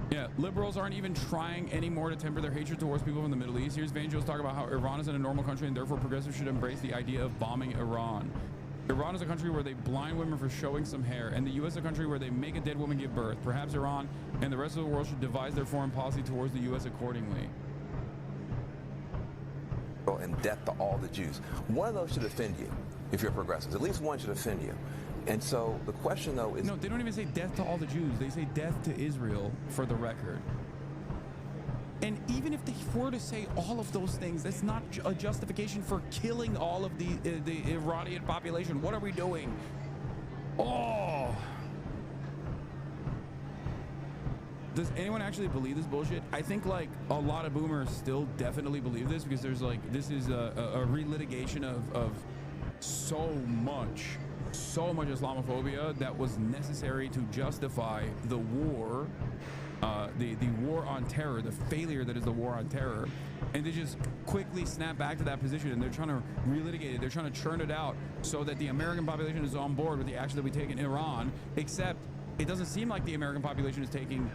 Yeah, liberals aren't even trying anymore to temper their hatred towards people from the Middle East. Here's Vangelis talking about how Iran isn't a normal country and therefore progressives should embrace the idea of bombing Iran. Iran is a country where they blind women for showing some hair, and the U.S. is a country where they make a dead woman give birth. Perhaps Iran and the rest of the world should devise their foreign policy towards the U.S. accordingly. And death to all the Jews. One of those should offend you if you're progressives. At least one should offend you. And so the question, though, is... No, they don't even say death to all the Jews. They say death to Israel, for the record. And even if they were to say all of those things, that's not a justification for killing all of the Iranian population. What are we doing? Oh! Does anyone actually believe this bullshit? I think like a lot of boomers still definitely believe this because there's like, this is a relitigation of so much Islamophobia that was necessary to justify the war, the war on terror, the failure that is the war on terror. And they just quickly snap back to that position, and they're trying to relitigate it. They're trying to churn it out so that the American population is on board with the action that we take in Iran, except it doesn't seem like the American population is taking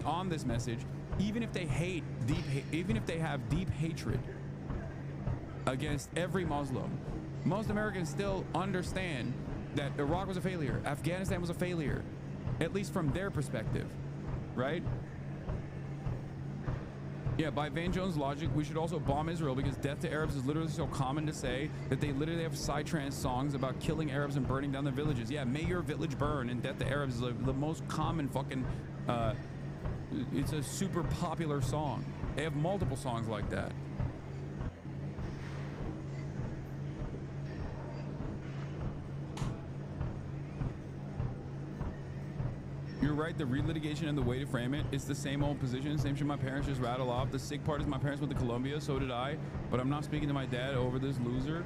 on this message, even if they even if they have deep hatred against every Muslim. Most Americans still understand that Iraq was a failure, Afghanistan was a failure, at least from their perspective, right? Yeah, by Van Jones' logic, we should also bomb Israel because death to Arabs is literally so common to say that they literally have psytrance songs about killing Arabs and burning down their villages. Yeah, may your village burn, and death to Arabs is like the most common fucking, it's a super popular song. They have multiple songs like that. You're right, the relitigation and the way to frame it, it's the same old position, same shit my parents just rattle off. The sick part is my parents went to Columbia, so did I, but I'm not speaking to my dad over this loser.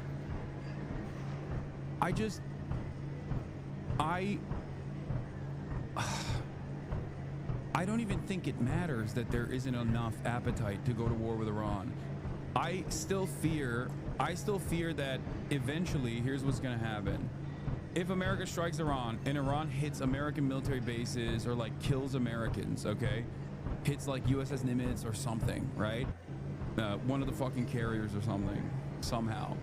I don't even think it matters that there isn't enough appetite to go to war with Iran. I still fear that eventually, here's what's gonna happen. If America strikes Iran and Iran hits American military bases or like kills Americans, okay? Hits like USS Nimitz or something, right? One of the fucking carriers or something, somehow.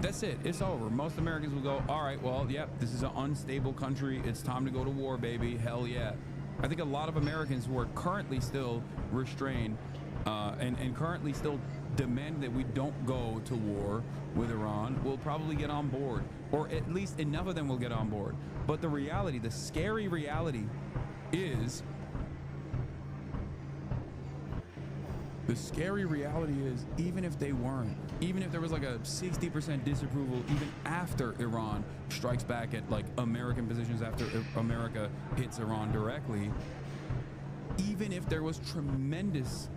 That's it, it's over. Most Americans will go, all right, well, yep, this is an unstable country. It's time to go to war, baby, hell yeah. I think a lot of Americans who are currently still restrained and currently still demand that we don't go to war with Iran will probably get on board, or at least enough of them will get on board. But the reality, the scary reality is The scary reality is, even if they weren't, even if there was like a 60% disapproval, even after Iran strikes back at like American positions, after America hits Iran directly, even if there was tremendous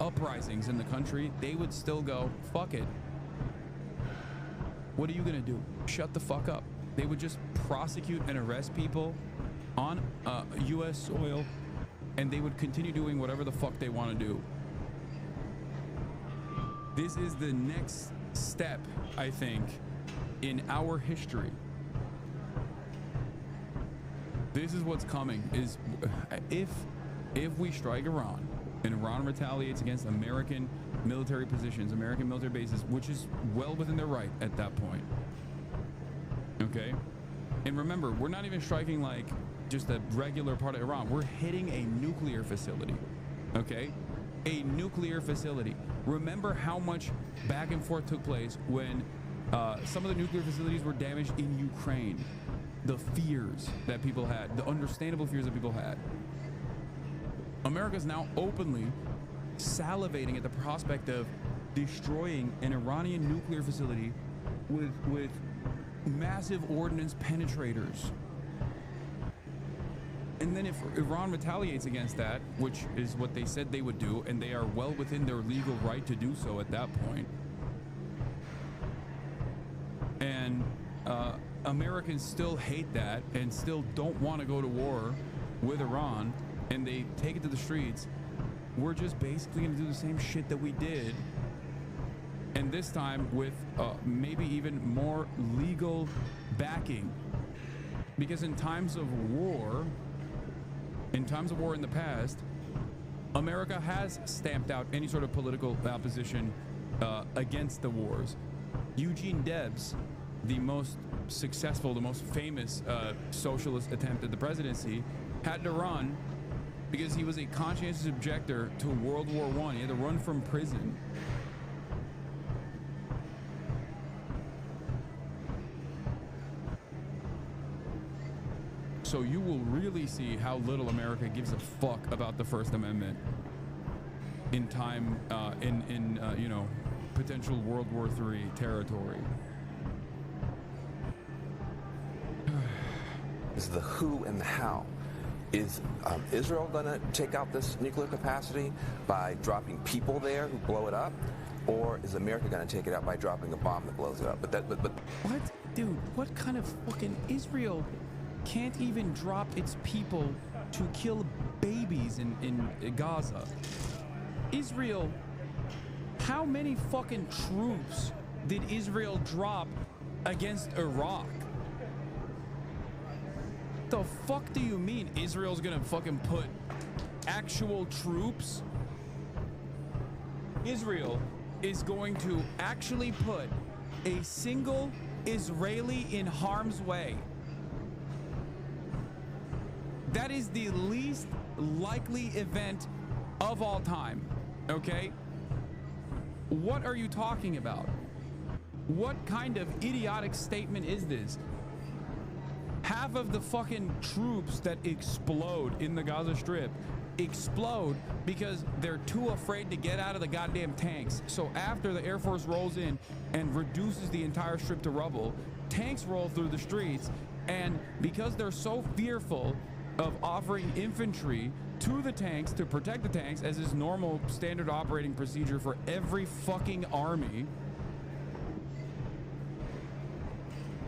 uprisings in the country, they would still go, fuck it. What are you gonna do? Shut the fuck up. They would just prosecute and arrest people on US soil, and they would continue doing whatever the fuck they want to do. This is the next step, I think, in our history. This is what's coming, is if we strike Iran and Iran retaliates against American military positions, American military bases, which is well within their right at that point. Okay? And remember, we're not even striking like just a regular part of Iran. We're hitting a nuclear facility. Okay? A nuclear facility. Remember how much back and forth took place when some of the nuclear facilities were damaged in Ukraine. The fears that people had, the understandable fears that people had. America's now openly salivating at the prospect of destroying an Iranian nuclear facility with massive ordnance penetrators. And then if Iran retaliates against that, which is what they said they would do, and they are well within their legal right to do so at that point, and Americans still hate that and still don't want to go to war with Iran, and they take it to the streets, we're just basically going to do the same shit that we did, and this time with maybe even more legal backing. Because in times of war in the past, America has stamped out any sort of political opposition against the wars. Eugene Debs, the most successful, the most famous socialist attempt at the presidency, had to run because he was a conscientious objector to World War I. He had to run from prison. So you will really see how little America gives a fuck about the First Amendment in time, you know, potential World War III territory. Is the who and the how. Is Israel going to take out this nuclear capacity by dropping people there who blow it up? Or is America going to take it out by dropping a bomb that blows it up? But what? Dude, what kind of fucking Israel can't even drop its people to kill babies in Gaza? Israel, how many fucking troops did Israel drop against Iraq? The fuck do you mean Israel's gonna fucking put actual troops? Israel is going to actually put a single Israeli in harm's way. That is the least likely event of all time, okay? What are you talking about? What kind of idiotic statement is this? Half of the fucking troops that explode in the Gaza Strip explode because they're too afraid to get out of the goddamn tanks. So after the Air Force rolls in and reduces the entire strip to rubble, tanks roll through the streets, and because they're so fearful of offering infantry to the tanks to protect the tanks, as is normal standard operating procedure for every fucking army,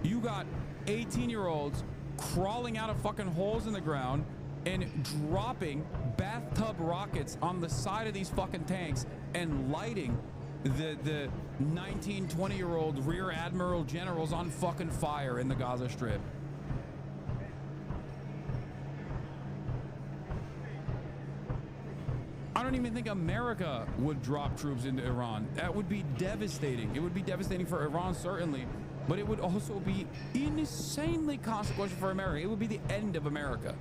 you got 18-year-olds crawling out of fucking holes in the ground and dropping bathtub rockets on the side of these fucking tanks and lighting the 19, 20-year-old rear admiral generals on fucking fire in the Gaza Strip. I don't even think America would drop troops into Iran. That would be devastating. It would be devastating for Iran, certainly, but it would also be insanely consequential for America. It would be the end of America.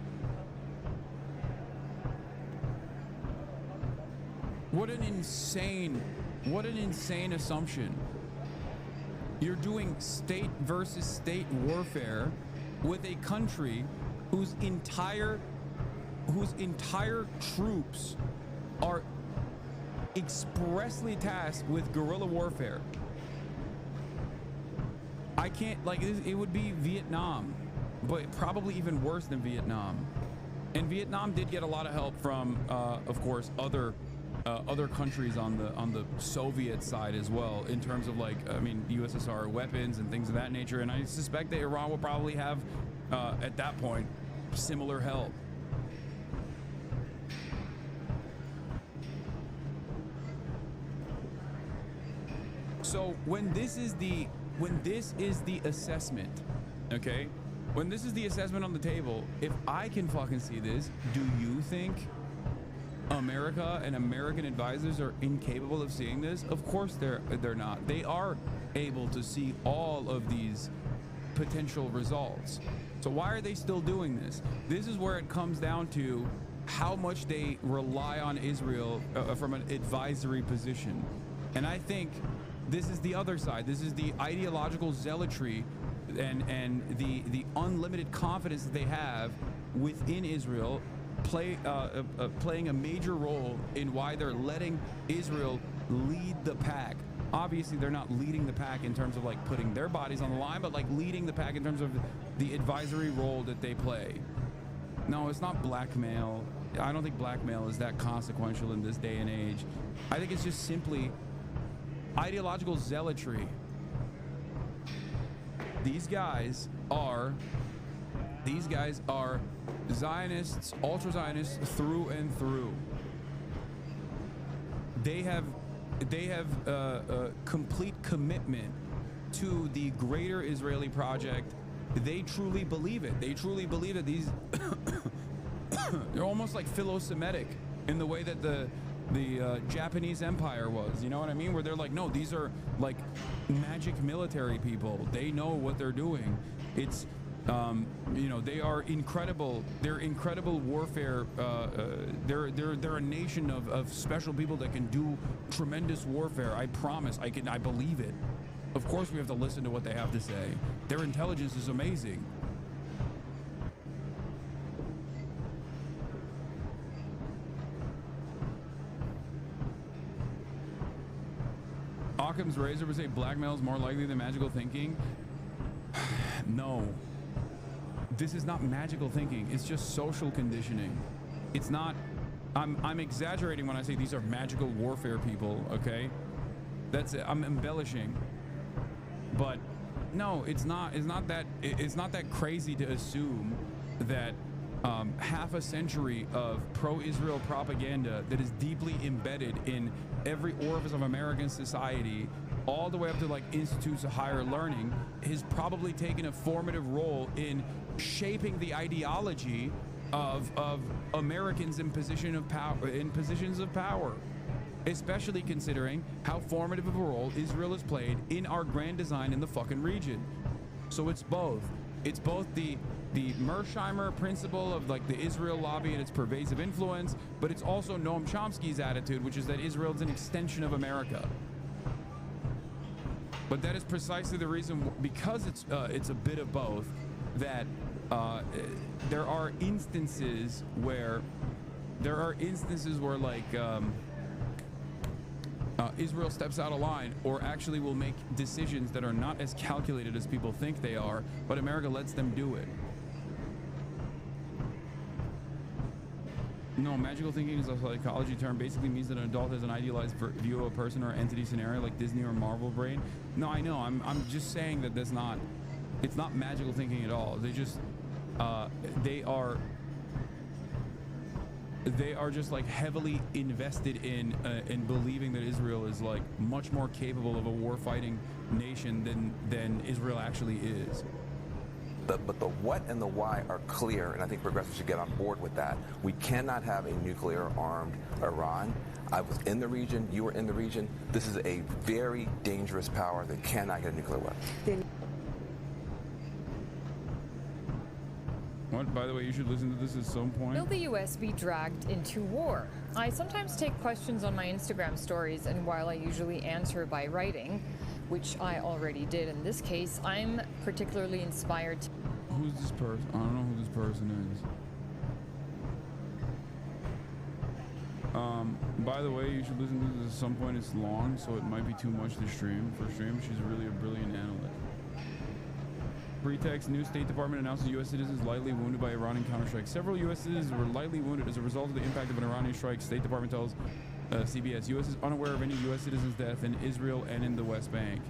What an insane assumption. You're doing state versus state warfare with a country whose entire troops are expressly tasked with guerrilla warfare. I can't, like, it would be Vietnam, but probably even worse than Vietnam. And Vietnam did get a lot of help from, of course, other countries on the Soviet side as well, in terms of, like, I mean, USSR weapons and things of that nature. And I suspect that Iran will probably have, at that point, similar help. So when this is the assessment, okay? When this is the assessment on the table, if I can fucking see this, do you think America and American advisors are incapable of seeing this? Of course they're not. They are able to see all of these potential results. So why are they still doing this? This is where it comes down to how much they rely on Israel from an advisory position. And I think this is the other side. This is the ideological zealotry and the unlimited confidence that they have within Israel playing a major role in why they're letting Israel lead the pack. Obviously, they're not leading the pack in terms of, like, putting their bodies on the line, but, like, leading the pack in terms of the advisory role that they play. No, it's not blackmail. I don't think blackmail is that consequential in this day and age. I think it's just simply ideological zealotry. These guys are Zionists, ultra-Zionists through and through. They have a complete commitment to the greater Israeli project. They truly believe it. They truly believe that these they're almost like philo-Semitic in the way that the Japanese Empire was, you know what I mean? Where they're like, no, these are like magic military people. They know what they're doing. It's, you know, they are incredible. They're incredible warfare. They're a nation of special people that can do tremendous warfare. I promise. I believe it. Of course, we have to listen to what they have to say. Their intelligence is amazing. Occam's razor would say blackmail is more likely than magical thinking. No. This is not magical thinking. It's just social conditioning. It's not. I'm exaggerating when I say these are magical warfare people, okay? That's it. I'm embellishing. But no, it's not that crazy to assume that half a century of pro-Israel propaganda that is deeply embedded in every orifice of American society, all the way up to like institutes of higher learning, has probably taken a formative role in shaping the ideology of Americans in positions of power, especially considering how formative of a role Israel has played in our grand design in the fucking region. So it's both. It's both the Mersheimer principle of like the Israel lobby and its pervasive influence, but it's also Noam Chomsky's attitude, which is that Israel is an extension of America. But that is precisely the reason, because it's a bit of both, that there are instances where like Israel steps out of line or actually will make decisions that are not as calculated as people think they are, but America lets them do it. No, magical thinking is a psychology term. Basically means that an adult has an idealized view of a person or entity scenario like Disney or Marvel brain. No, I know. I'm just saying that it's not magical thinking at all. They just they are just like heavily invested in believing that Israel is like much more capable of a war-fighting nation than Israel actually is. But the what and the why are clear, and I think progressives should get on board with that. We cannot have a nuclear-armed Iran. I was in the region. You were in the region. This is a very dangerous power that cannot get a nuclear weapon. What? By the way, you should listen to this at some point. Will the U.S. be dragged into war? I sometimes take questions on my Instagram stories, and while I usually answer by writing, which I already did in this case, I'm particularly inspired to... Who's this person? I don't know who this person is. By the way, you should listen to this at some point. It's long, so it might be too much to stream. For stream, she's really a brilliant analyst. Pretext, new State Department announces U.S. citizens lightly wounded by Iranian counterstrike. Several U.S. citizens were lightly wounded as a result of the impact of an Iranian strike. State Department tells CBS. U.S. is unaware of any U.S. citizens' death in Israel and in the West Bank.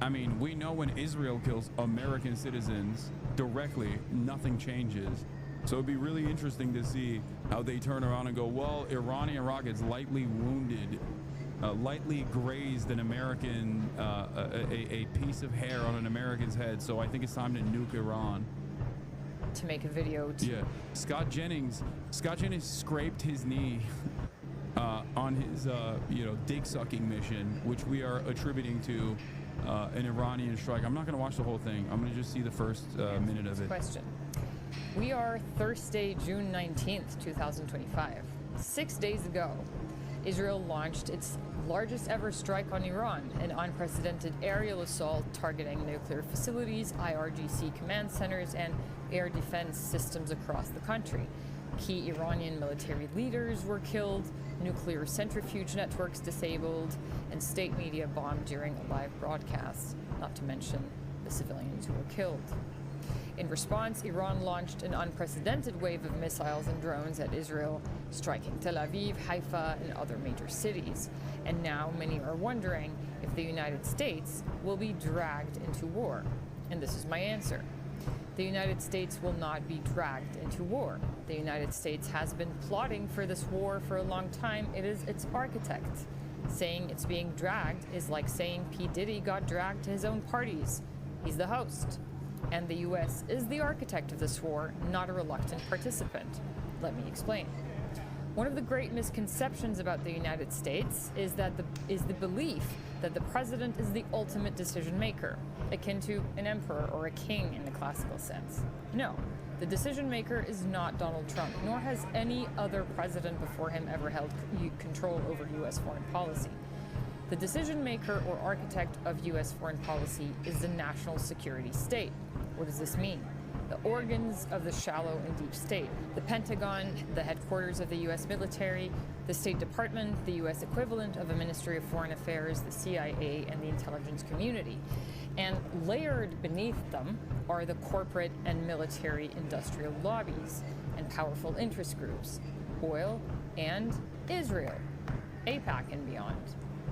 I mean, we know when Israel kills American citizens directly, nothing changes. So it'd be really interesting to see how they turn around and go, well, Iranian rockets lightly wounded, lightly grazed an American, a piece of hair on an American's head. So I think it's time to nuke Iran. To make a video. Yeah. Scott Jennings scraped his knee on his, dick sucking mission, which we are attributing to an Iranian strike. I'm not going to watch the whole thing. I'm going to just see the first minute of it. Question. We are Thursday, June 19th, 2025. 6 days ago, Israel launched its largest ever strike on Iran, an unprecedented aerial assault targeting nuclear facilities, IRGC command centers, and air defense systems across the country. Key Iranian military leaders were killed, nuclear centrifuge networks disabled, and state media bombed during a live broadcast, not to mention the civilians who were killed. In response, Iran launched an unprecedented wave of missiles and drones at Israel, striking Tel Aviv, Haifa, and other major cities. And now many are wondering if the United States will be dragged into war. And this is my answer. The United States will not be dragged into war. The United States has been plotting for this war for a long time. It is its architect. Saying it's being dragged is like saying P. Diddy got dragged to his own parties. He's the host. And the U.S. is the architect of this war, not a reluctant participant. Let me explain. One of the great misconceptions about the United States is the belief that the president is the ultimate decision maker, akin to an emperor or a king in the classical sense. No, the decision maker is not Donald Trump, nor has any other president before him ever held control over U.S. foreign policy. The decision maker or architect of U.S. foreign policy is the national security state. What does this mean? The organs of the shallow and deep state, the Pentagon, the headquarters of the U.S. military, the State Department, the U.S. equivalent of a Ministry of Foreign Affairs, the CIA, and the intelligence community. And layered beneath them are the corporate and military industrial lobbies and powerful interest groups, oil and Israel, AIPAC and beyond.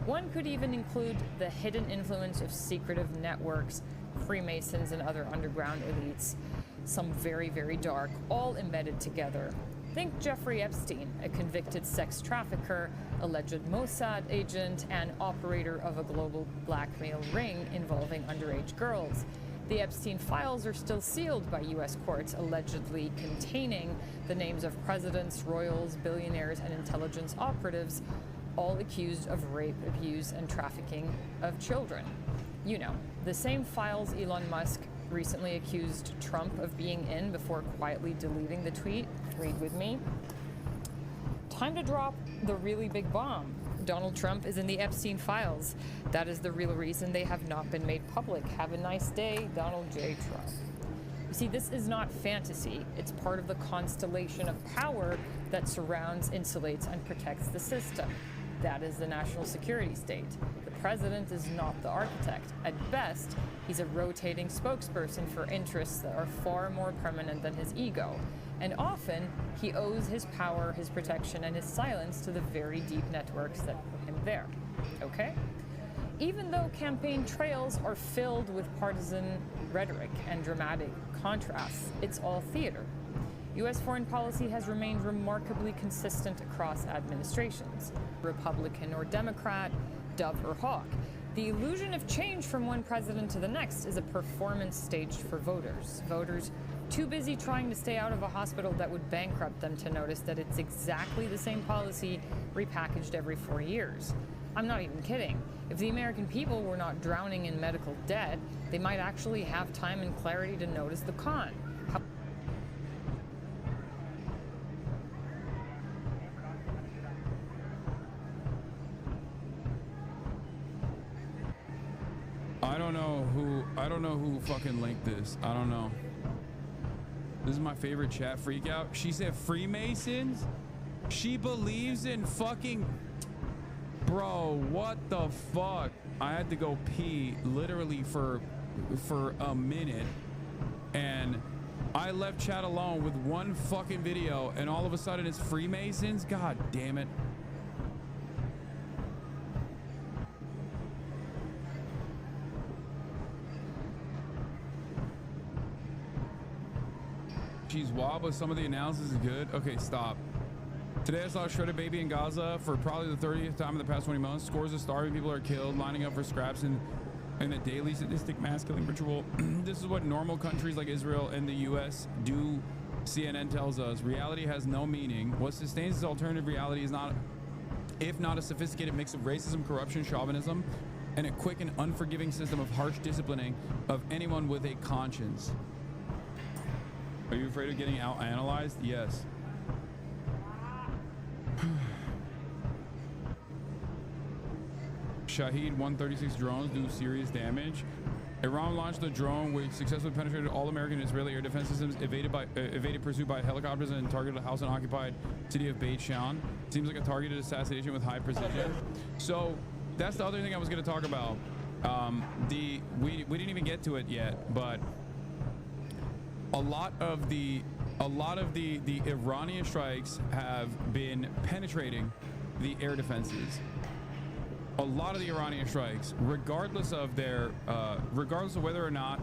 One could even include the hidden influence of secretive networks, Freemasons and other underground elites, some very, very dark, all embedded together. Think Jeffrey Epstein, a convicted sex trafficker, alleged Mossad agent, and operator of a global blackmail ring involving underage girls. The Epstein files are still sealed by U.S. courts, allegedly containing the names of presidents, royals, billionaires, and intelligence operatives, all accused of rape, abuse, and trafficking of children. You know, the same files Elon Musk recently accused Trump of being in before quietly deleting the tweet. Read with me. Time to drop the really big bomb. Donald Trump is in the Epstein files. That is the real reason they have not been made public. Have a nice day, Donald J. Trump. You see, this is not fantasy. It's part of the constellation of power that surrounds, insulates, and protects the system. That is the national security state. The president is not the architect. At best, he's a rotating spokesperson for interests that are far more permanent than his ego. And often, he owes his power, his protection, and his silence to the very deep networks that put him there. Okay? Even though campaign trails are filled with partisan rhetoric and dramatic contrasts, it's all theater. U.S. foreign policy has remained remarkably consistent across administrations, Republican or Democrat, dove or hawk. The illusion of change from one president to the next is a performance staged for voters. Voters too busy trying to stay out of a hospital that would bankrupt them to notice that it's exactly the same policy repackaged every 4 years. I'm not even kidding. If the American people were not drowning in medical debt, they might actually have time and clarity to notice the con. I don't know who fucking linked this. I don't know. This is my favorite chat freak out. She said Freemasons? She believes in fucking... Bro, what the fuck? I had to go pee literally for a minute. And I left chat alone with one fucking video. And all of a sudden it's Freemasons? God damn it. She's wild, but some of the analysis is good. Okay, stop. Today I saw a shredded baby in Gaza for probably the 30th time in the past 20 months. Scores of starving people are killed, lining up for scraps in the daily sadistic mass killing ritual. This is what normal countries like Israel and the US do, CNN tells us. Reality has no meaning. What sustains this alternative reality is not, if not a sophisticated mix of racism, corruption, chauvinism, and a quick and unforgiving system of harsh disciplining of anyone with a conscience. Are you afraid of getting out-analyzed? Yes. Shahed 136 drones do serious damage. Iran launched a drone which successfully penetrated all American and Israeli air defense systems, evaded pursuit by helicopters, and targeted a house in occupied city of Beit Shan. Seems like a targeted assassination with high precision. So that's the other thing I was going to talk about. We didn't even get to it yet, but a lot of the Iranian strikes have been penetrating the air defenses. A lot of the Iranian strikes, regardless of whether or not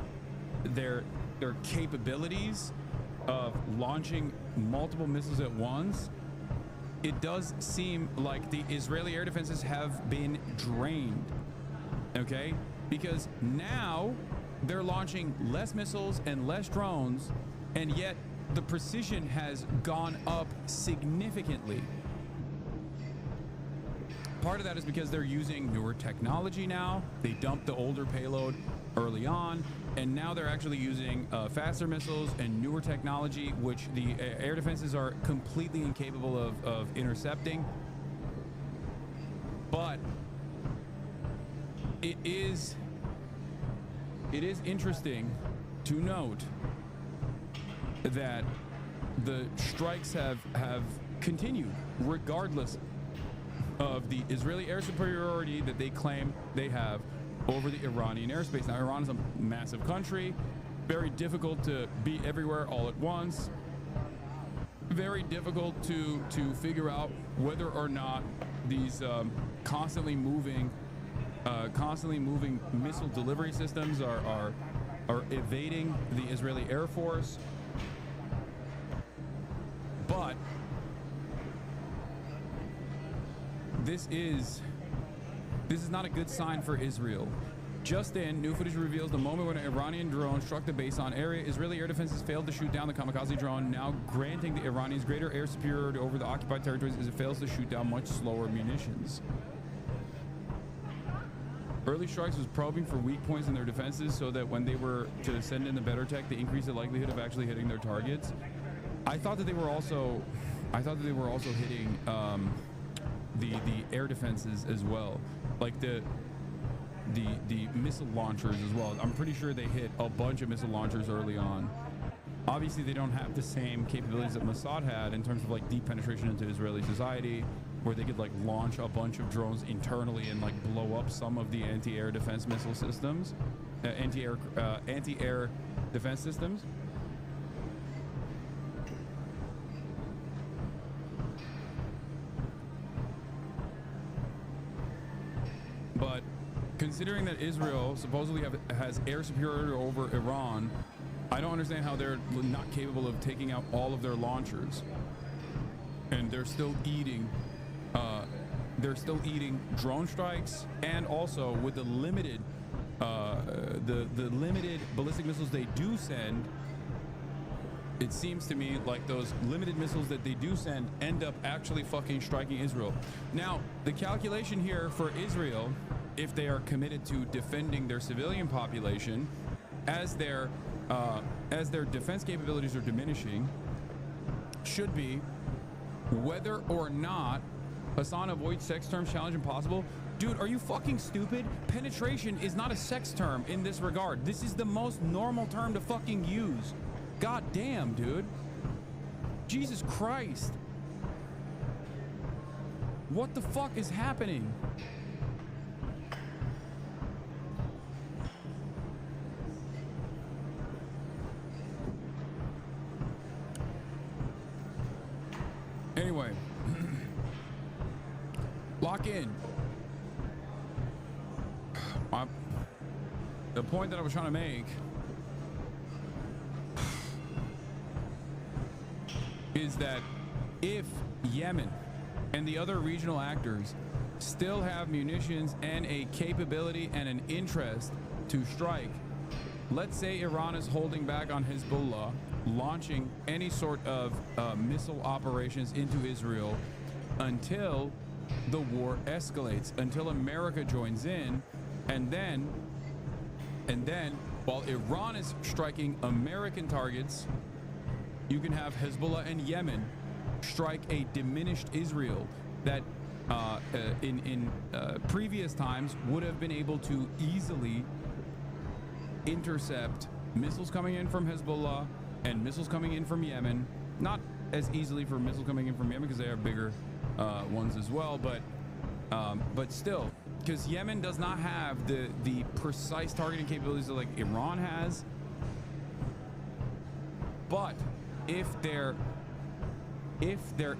their capabilities of launching multiple missiles at once, it does seem like the Israeli air defenses have been drained. Okay, because now they're launching less missiles and less drones, and yet the precision has gone up significantly. Part of that is because they're using newer technology now. They dumped the older payload early on, and now they're actually using faster missiles and newer technology, which the air defenses are completely incapable of intercepting. But it is interesting to note that the strikes have continued regardless of the Israeli air superiority that they claim they have over the Iranian airspace. Now, Iran is a massive country, very difficult to be everywhere all at once, very difficult to figure out whether or not these constantly moving missile delivery systems are evading the Israeli Air Force. But this is not a good sign for Israel. Just in, new footage reveals the moment when an Iranian drone struck the base on area. Israeli air defenses failed to shoot down the kamikaze drone, now granting the Iranians greater air superiority over the occupied territories as it fails to shoot down much slower munitions. Early strikes was probing for weak points in their defenses so that when they were to send in the better tech, they increased the likelihood of actually hitting their targets. I thought that they were also hitting the air defenses as well, like the missile launchers as well. I'm pretty sure they hit a bunch of missile launchers early on. Obviously, they don't have the same capabilities that Mossad had in terms of like deep penetration into Israeli society, where they could like launch a bunch of drones internally and like blow up some of the anti-air defense missile systems, anti-air defense systems. But considering that Israel supposedly has air superiority over Iran, I don't understand how they're not capable of taking out all of their launchers, and they're still eating drone strikes, and also with the limited ballistic missiles they do send. It seems to me like those limited missiles that they do send end up actually fucking striking Israel. Now, the calculation here for Israel, if they are committed to defending their civilian population, as their defense capabilities are diminishing, should be whether or not Hassan avoids sex terms challenge impossible. Dude, are you fucking stupid? Penetration is not a sex term in this regard. This is the most normal term to fucking use. God damn, dude. Jesus Christ. What the fuck is happening? Anyway, lock in. The point that I was trying to make is that if Yemen and the other regional actors still have munitions and a capability and an interest to strike, let's say Iran is holding back on Hezbollah launching any sort of missile operations into Israel until the war escalates, until America joins in, and then while Iran is striking American targets, you can have Hezbollah and Yemen strike a diminished Israel that in previous times would have been able to easily intercept missiles coming in from Hezbollah and missiles coming in from Yemen. Not as easily for missiles coming in from Yemen because they have bigger ones as well, but still, because Yemen does not have the precise targeting capabilities that like Iran has. But if their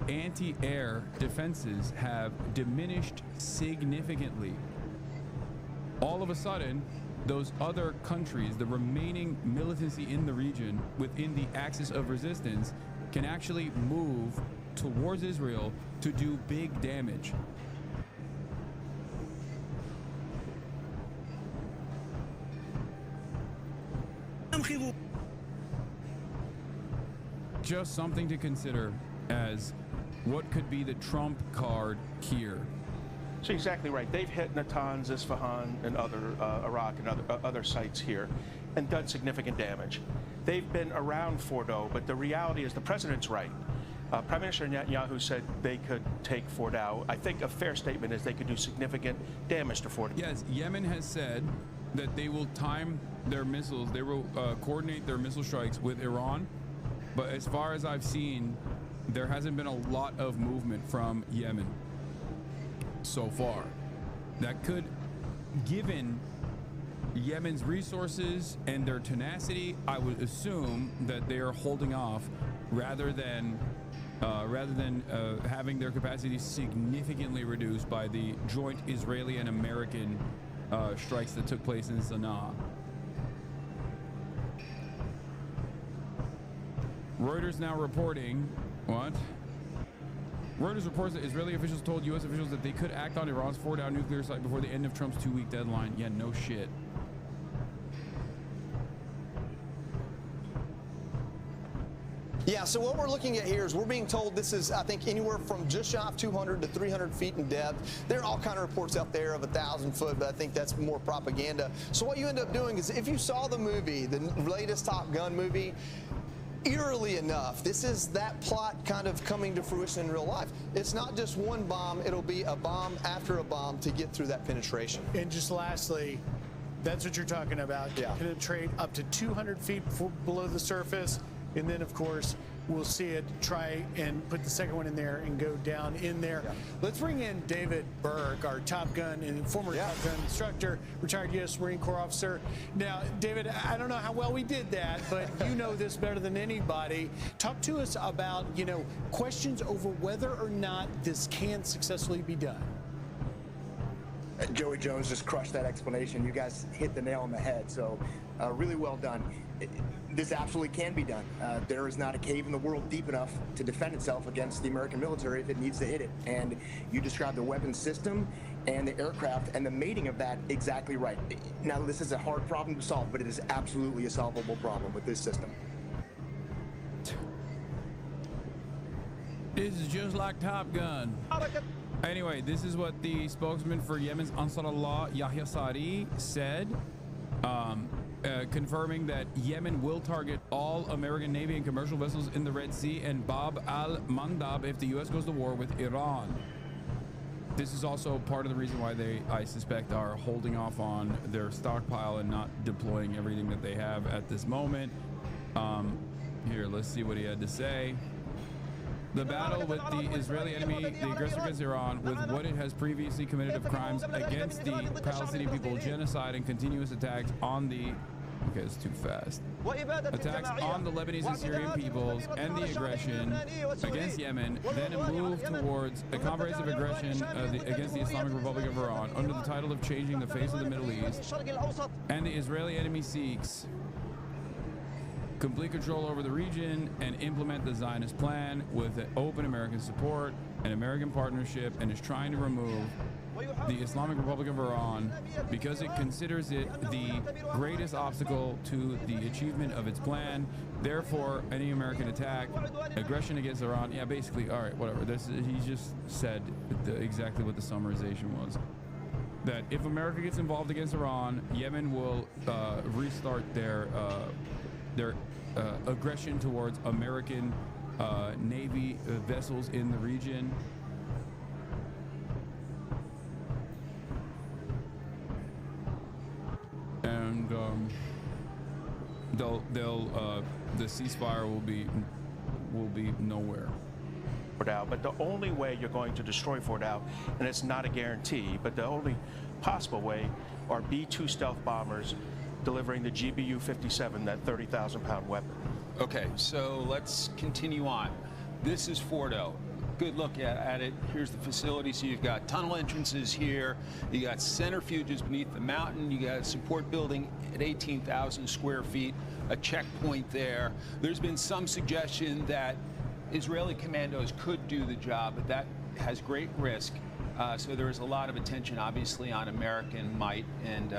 anti-air defenses have diminished significantly, all of a sudden those other countries, the remaining militancy in the region within the axis of resistance, can actually move towards Israel to do big damage. Just something to consider as what could be the trump card here. So exactly right. They've hit Natanz, Isfahan, and other Iraq and other sites here, and done significant damage. They've been around Fordo, but the reality is the president's right. Prime Minister Netanyahu said they could take Fordo. I think a fair statement is they could do significant damage to Fordo. Yes, Yemen has said that they will time their missiles, they will coordinate their missile strikes with Iran. But as far as I've seen, there hasn't been a lot of movement from Yemen so far. That could, given Yemen's resources and their tenacity, I would assume that they are holding off rather than having their capacity significantly reduced by the joint Israeli and American strikes that took place in Sana'a. Reuters now reporting, what? Reuters reports that Israeli officials told U.S. officials that they could act on Iran's Fordo nuclear site before the end of Trump's 2-week deadline. Yeah, no shit. Yeah, so what we're looking at here is we're being told this is, I think, anywhere from just shy of 200 to 300 feet in depth. There are all kind of reports out there of 1,000 foot, but I think that's more propaganda. So what you end up doing is, if you saw the movie, the latest Top Gun movie, eerily enough, this is that plot kind of coming to fruition in real life. It's not just one bomb, it'll be a bomb after a bomb to get through that penetration. And just lastly, that's what you're talking about. Yeah. Penetrate up to 200 feet below the surface, and then of course we'll see it try and put the second one in there and go down in there. Yeah. Let's bring in David Burke, our Top Gun and former Top Gun instructor, retired U.S. Marine Corps officer. Now, David, I don't know how well we did that, but you know this better than anybody. Talk to us about, questions over whether or not this can successfully be done. Joey Jones just crushed that explanation. You guys hit the nail on the head, so really well done. This absolutely can be done. There is not a cave in the world deep enough to defend itself against the American military if it needs to hit it. And you described the weapon system and the aircraft and the mating of that exactly right. Now, this is a hard problem to solve, but it is absolutely a solvable problem with this system. This is just like Top Gun. Anyway, this is what the spokesman for Yemen's Ansarullah, Yahya Sari, said. Confirming that Yemen will target all American Navy and commercial vessels in the Red Sea and Bab al-Mandab if the U.S. goes to war with Iran. This is also part of the reason why they, I suspect, are holding off on their stockpile and not deploying everything that they have at this moment. Here, let's see what he had to say. The battle with the Israeli enemy, the aggressor against Iran, with what it has previously committed of crimes against the Palestinian people, genocide and continuous attacks on the... Okay, it's too fast. Attacks on the Lebanese and Syrian peoples and the aggression against Yemen, then a move towards a comprehensive aggression against the Islamic Republic of Iran under the title of changing the face of the Middle East. And the Israeli enemy seeks complete control over the region and implement the Zionist plan with open American support and American partnership, and is trying to remove the Islamic Republic of Iran because it considers it the greatest obstacle to the achievement of its plan. Therefore, any American attack, aggression against Iran, yeah, basically, all right, whatever. He just said exactly what the summarization was. That if America gets involved against Iran, Yemen will restart their aggression towards American Navy vessels in the region. And the ceasefire will be nowhere. But the only way you're going to destroy Fordow, and it's not a guarantee, but the only possible way are B-2 stealth bombers delivering the GBU-57, that 30,000-pound weapon. Okay, so let's continue on. This is Fordo. Good look at it. Here's the facility. So you've got tunnel entrances here. You got centrifuges beneath the mountain. You got a support building at 18,000 square feet, a checkpoint there. There's been some suggestion that Israeli commandos could do the job, but that has great risk. So there is a lot of attention, obviously, on American might. And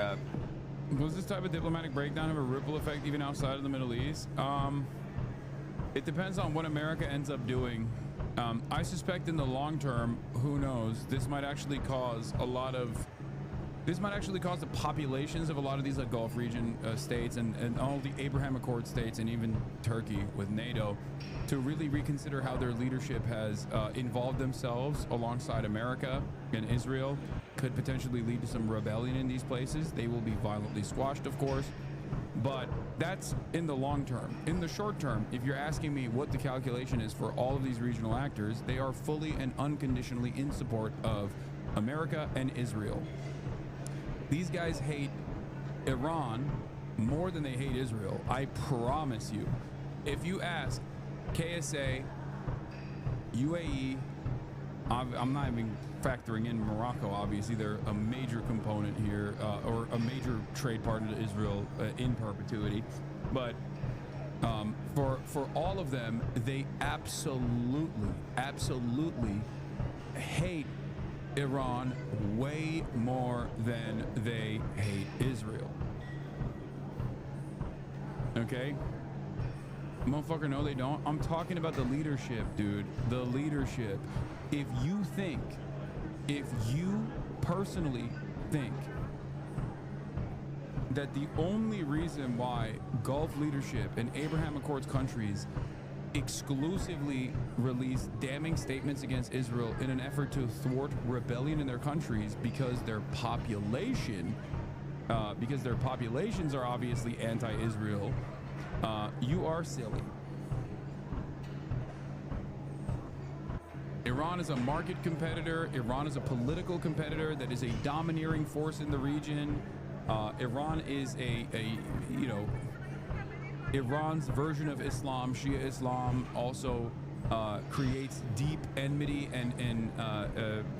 was this type of diplomatic breakdown have a ripple effect even outside of the Middle East? It depends on what America ends up doing. I suspect in the long term, who knows, this might actually cause the populations of a lot of these Gulf region states and all the Abraham Accord states and even Turkey with NATO to really reconsider how their leadership has involved themselves alongside America and Israel. Could potentially lead to some rebellion in these places. They will be violently squashed, of course, but that's in the long term. In the short term, if you're asking me what the calculation is for all of these regional actors, they are fully and unconditionally in support of America and Israel. These guys hate Iran more than they hate Israel. I promise you. If you ask KSA, UAE, I'm not even factoring in Morocco, obviously. They're a major component here, or a major trade partner to Israel in perpetuity. But for all of them, they absolutely hate Iran way more than they hate Israel. Okay? Motherfucker, no, they don't. I'm talking about the leadership, dude. The leadership. If you personally think that the only reason why Gulf leadership and Abraham Accords countries exclusively release damning statements against Israel in an effort to thwart rebellion in their countries because their populations are obviously anti-Israel, you are silly. Iran is a market competitor. Iran is a political competitor that is a domineering force in the region. Iran is Iran's version of Islam, Shia Islam, also creates deep enmity and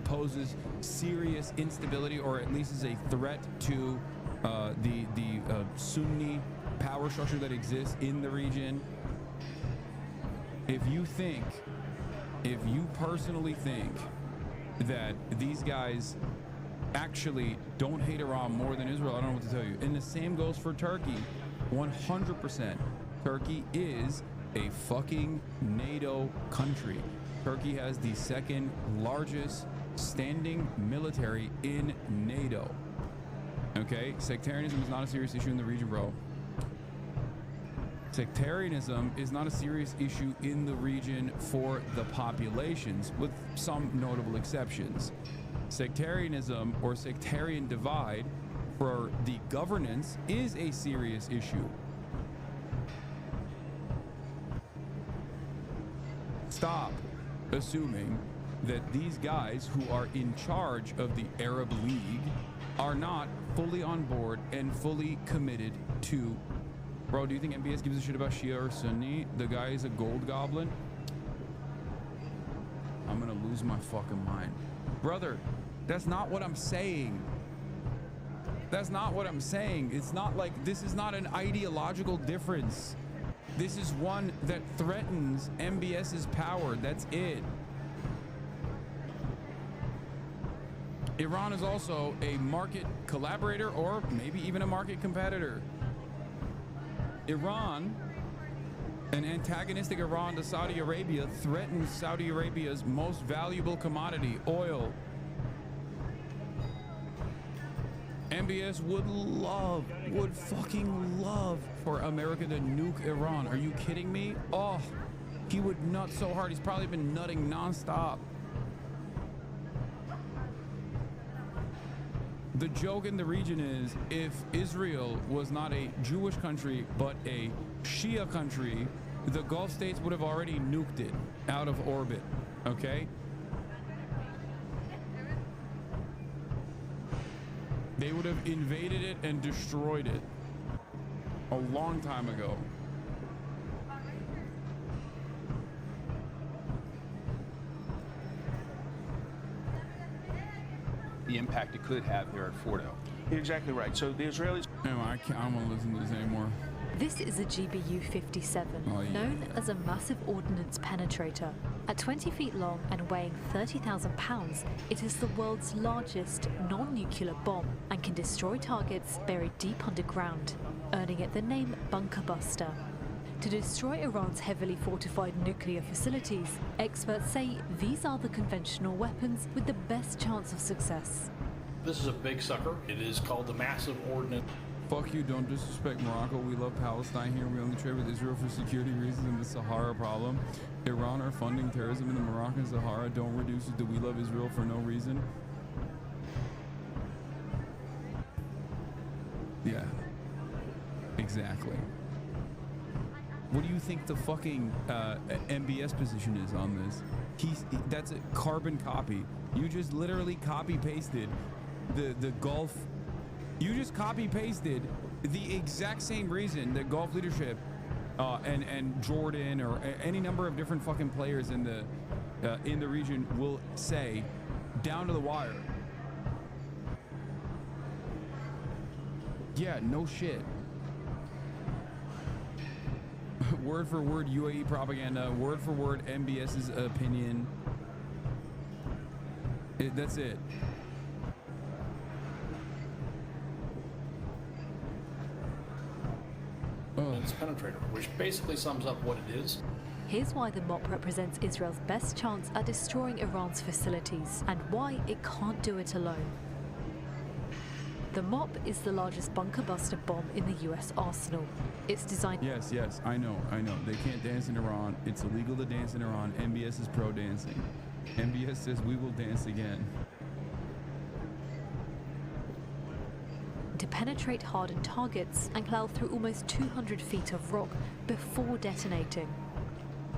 poses serious instability, or at least is a threat to the Sunni power structure that exists in the region. If you personally think that these guys actually don't hate Iran more than Israel, I don't know what to tell you. And the same goes for Turkey. 100%. Turkey is a fucking NATO country. Turkey has the second largest standing military in NATO. Okay? Sectarianism is not a serious issue in the region, bro. Sectarianism is not a serious issue in the region for the populations, with some notable exceptions. Sectarianism or sectarian divide for the governance is a serious issue. assuming that these guys who are in charge of the Arab League are not fully on board and fully committed to. Bro, do you think MBS gives a shit about Shia or Sunni? The guy is a gold goblin. I'm gonna lose my fucking mind. Brother, that's not what I'm saying. That's not what I'm saying. It's not like, this is not an ideological difference. This is one that threatens MBS's power. That's it. Iran is also a market collaborator or maybe even a market competitor. Iran, an antagonistic Iran to Saudi Arabia, threatens Saudi Arabia's most valuable commodity, oil. MBS would fucking love for America to nuke Iran. Are you kidding me? Oh, he would nut so hard. He's probably been nutting nonstop. The joke in the region is, if Israel was not a Jewish country, but a Shia country, the Gulf states would have already nuked it out of orbit, okay? They would have invaded it and destroyed it a long time ago. The impact it could have here at Fordo. You're exactly right. So the Israelis... Anyway, I don't want to listen to this anymore. This is a GBU-57, known as a massive ordnance penetrator. At 20 feet long and weighing 30,000 pounds, it is the world's largest non-nuclear bomb and can destroy targets buried deep underground, earning it the name Bunker Buster. To destroy Iran's heavily fortified nuclear facilities, experts say these are the conventional weapons with the best chance of success. This is a big sucker. It is called the massive ordnance. Fuck you, don't disrespect Morocco. We love Palestine here. We only trade with Israel for security reasons and the Sahara problem. Iran are funding terrorism in the Moroccan Sahara. Don't reduce it to we love Israel for no reason. Yeah, exactly. What do you think the fucking MBS position is on this? That's a carbon copy. You just literally copy pasted the Gulf. You just copy pasted the exact same reason that Gulf leadership and Jordan or any number of different fucking players in the region will say, down to the wire. Yeah, no shit. Word for word UAE propaganda, word for word MBS's opinion. That's it. It's penetrator, which basically sums up what it is. Here's why the MOP represents Israel's best chance at destroying Iran's facilities and why it can't do it alone. The MOP is the largest bunker buster bomb in the US arsenal. It's designed... Yes, I know. They can't dance in Iran. It's illegal to dance in Iran. MBS is pro-dancing. MBS says we will dance again. To penetrate hardened targets and plow through almost 200 feet of rock before detonating.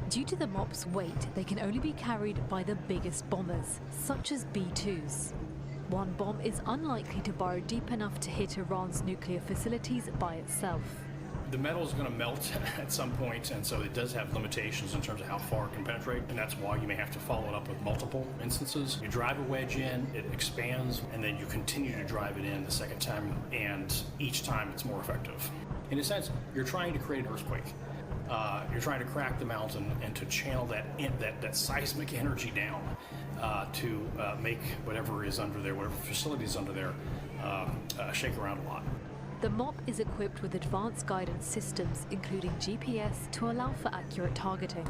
Due to the MOP's weight, they can only be carried by the biggest bombers, such as B-2s. One bomb is unlikely to burrow deep enough to hit Iran's nuclear facilities by itself. The metal is going to melt at some point, and so it does have limitations in terms of how far it can penetrate, and that's why you may have to follow it up with multiple instances. You drive a wedge in, it expands, and then you continue to drive it in the second time, and each time it's more effective. In a sense, you're trying to create an earthquake. You're trying to crack the mountain and to channel that seismic energy down to make whatever is under there, whatever facility is under there, shake around a lot. The MOP is equipped with advanced guidance systems, including GPS, to allow for accurate targeting.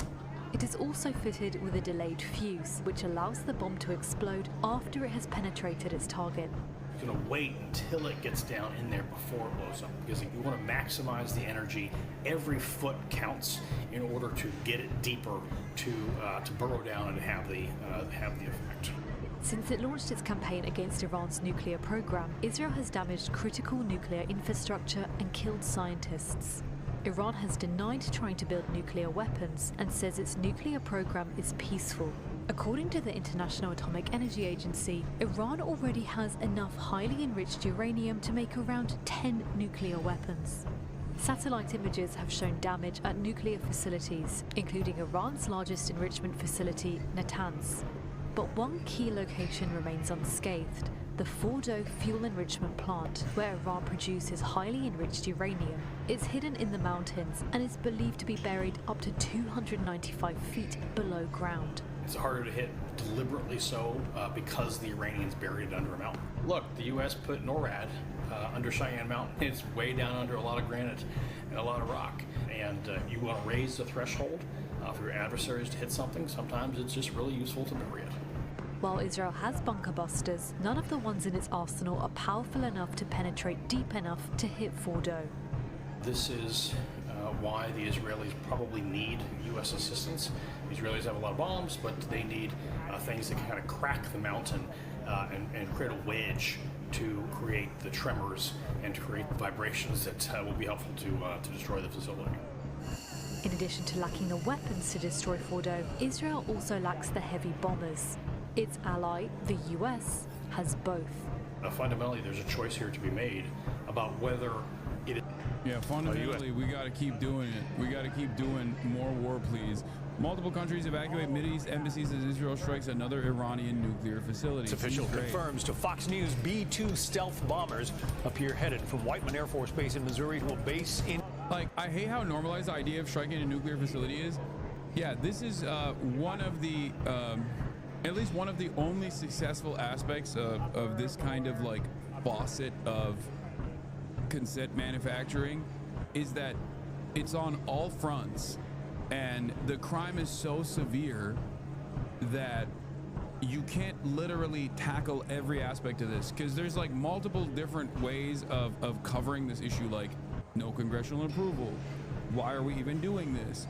It is also fitted with a delayed fuse, which allows the bomb to explode after it has penetrated its target. You're going to wait until it gets down in there before it blows up, because you want to maximize the energy. Every foot counts in order to get it deeper to burrow down and have the effect. Since it launched its campaign against Iran's nuclear program, Israel has damaged critical nuclear infrastructure and killed scientists. Iran has denied trying to build nuclear weapons and says its nuclear program is peaceful. According to the International Atomic Energy Agency, Iran already has enough highly enriched uranium to make around 10 nuclear weapons. Satellite images have shown damage at nuclear facilities, including Iran's largest enrichment facility, Natanz. But one key location remains unscathed: the Fordo fuel enrichment plant, where Iran produces highly enriched uranium. It's hidden in the mountains and is believed to be buried up to 295 feet below ground. It's harder to hit, deliberately so, because the Iranians buried it under a mountain. Look, the U.S. put NORAD under Cheyenne Mountain. It's way down under a lot of granite and a lot of rock. And you want to raise the threshold for your adversaries to hit something. Sometimes it's just really useful to bury it. While Israel has bunker busters, none of the ones in its arsenal are powerful enough to penetrate deep enough to hit Fordo. This is why the Israelis probably need U.S. assistance. The Israelis have a lot of bombs, but they need things that can kind of crack the mountain and create a wedge to create the tremors and to create the vibrations that will be helpful to destroy the facility. In addition to lacking the weapons to destroy Fordo, Israel also lacks the heavy bombers. Its ally, the US, has both. Fundamentally, there's a choice here to be made about whether it is... Yeah, fundamentally, we got to keep doing it. We got to keep doing more war, please. Multiple countries evacuate Mideast embassies as Israel strikes another Iranian nuclear facility. Its official confirms to Fox News B-2 stealth bombers appear headed from Whiteman Air Force Base in Missouri to a base in... Like, I hate how normalized the idea of striking a nuclear facility is. Yeah, this is one of the... at least one of the only successful aspects of this kind of like faucet of consent manufacturing is that it's on all fronts, and the crime is so severe that you can't literally tackle every aspect of this, because there's like multiple different ways of covering this issue, like no congressional approval. Why are we even doing this?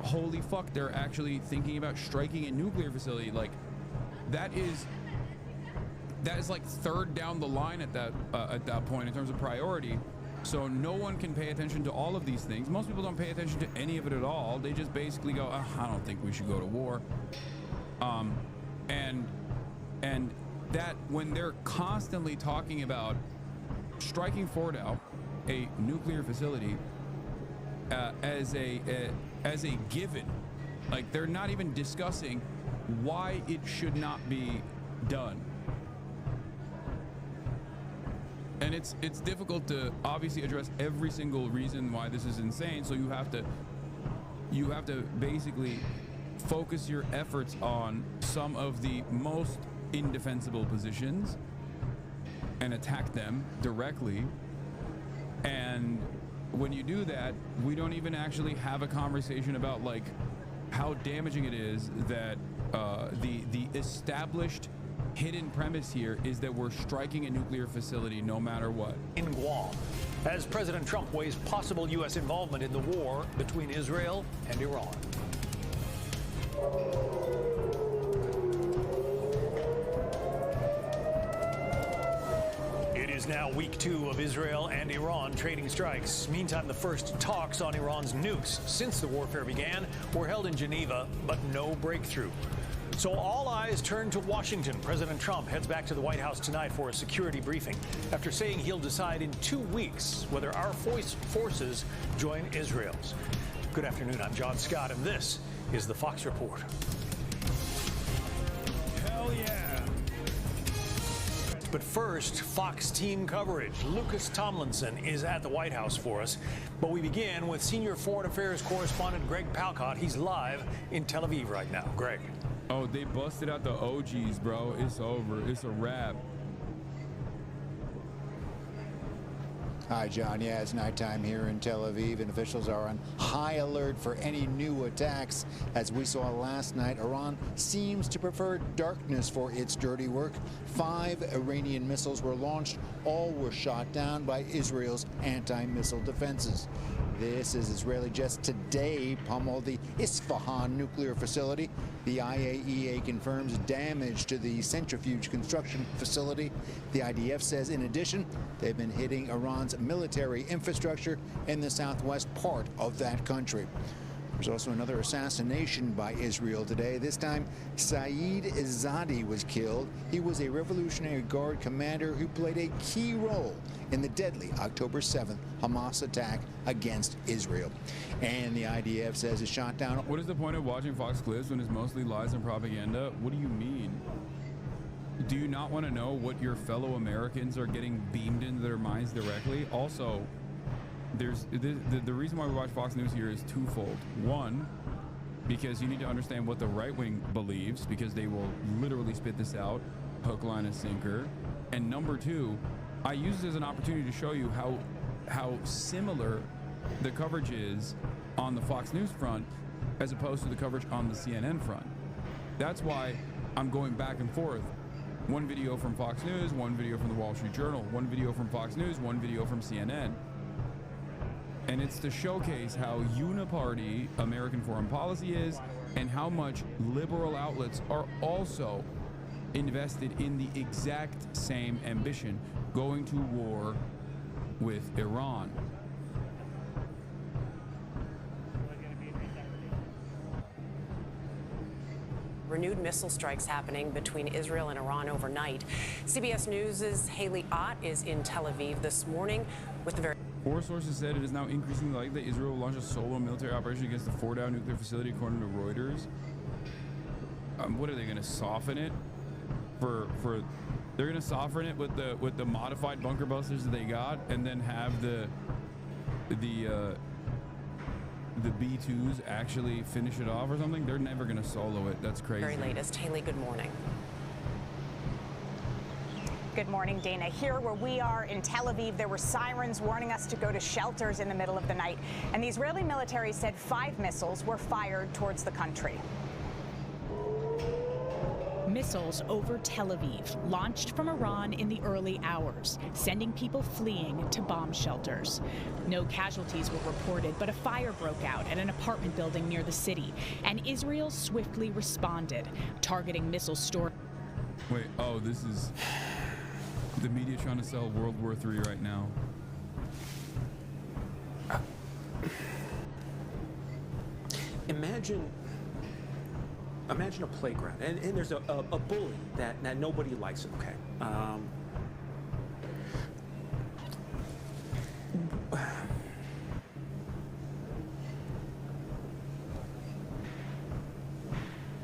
Holy fuck, they're actually thinking about striking a nuclear facility. Like, that is like third down the line at that point in terms of priority. So no one can pay attention to all of these things. Most people don't pay attention to any of it at all. They just basically go, I don't think we should go to war. And that when they're constantly talking about striking Fordo, a nuclear facility, as a given, like they're not even discussing why it should not be done. And it's difficult to obviously address every single reason why this is insane, so you have to basically focus your efforts on some of the most indefensible positions and attack them directly. And when you do that, we don't even actually have a conversation about like how damaging it is that the established hidden premise here is that we're striking a nuclear facility no matter what. In Guam, as President Trump weighs possible U.S. involvement in the war between Israel and Iran. It is now week 2 of Israel and Iran trading strikes. Meantime, the first talks on Iran's nukes since the warfare began were held in Geneva, but no breakthrough. So all eyes turn to Washington. President Trump heads back to the White House tonight for a security briefing after saying he'll decide in 2 weeks whether our forces join Israel's. Good afternoon, I'm John Scott, and this is the Fox Report. Hell yeah. But first, Fox team coverage. Lucas Tomlinson is at the White House for us. But we begin with senior foreign affairs correspondent Greg Palcott. He's live in Tel Aviv right now. Greg. Oh, they busted out the OGs, bro. It's over. It's a wrap. Hi, John. Yeah, it's nighttime here in Tel Aviv, and officials are on high alert for any new attacks. As we saw last night, Iran seems to prefer darkness for its dirty work. 5 Iranian missiles were launched. All were shot down by Israel's anti-missile defenses. This is Israeli jets today pummeled the ISFAHAN nuclear facility. The IAEA confirms damage to the centrifuge construction facility. The IDF says, in addition, they've been hitting Iran's military infrastructure in the southwest part of that country. There's also another assassination by Israel today. This time, Saeed Izzadi was killed. He was a Revolutionary Guard commander who played a key role in the deadly October 7th Hamas attack against Israel. And the IDF says it shot down. What is the point of watching Fox clips when it's mostly lies and propaganda? What do you mean? Do you not want to know what your fellow Americans are getting beamed into their minds directly? Also, there's the reason why we watch Fox News here is twofold. One, because you need to understand what the right wing believes, because they will literally spit this out, hook, line, and sinker. And number two, I use this as an opportunity to show you how similar the coverage is on the Fox News front as opposed to the coverage on the CNN front. That's why I'm going back and forth. One video from Fox News, one video from the Wall Street Journal, one video from Fox News, one video from CNN. And it's to showcase how uniparty American foreign policy is and how much liberal outlets are also invested in the exact same ambition, going to war with Iran. Renewed missile strikes happening between Israel and Iran overnight. CBS News' Haley Ott is in Tel Aviv this morning with the very... Four sources said it is now increasingly likely that Israel will launch a solo military operation against the Fordow nuclear facility, according to Reuters. What are they going to soften it? They're going to soften it with the modified bunker busters that they got, and then have the B2s actually finish it off or something. They're never going to solo it. That's crazy. Very latest. Haley, good morning. Good morning, Dana. Here where we are in Tel Aviv, there were sirens warning us to go to shelters in the middle of the night. And the Israeli military said 5 missiles were fired towards the country. Missiles over Tel Aviv, launched from Iran in the early hours, sending people fleeing to bomb shelters. No casualties were reported, but a fire broke out at an apartment building near the city, and Israel swiftly responded, targeting missile storage. Wait, oh, this is the media trying to sell World War III right now. Imagine a playground, and there's a bully that nobody likes him, okay?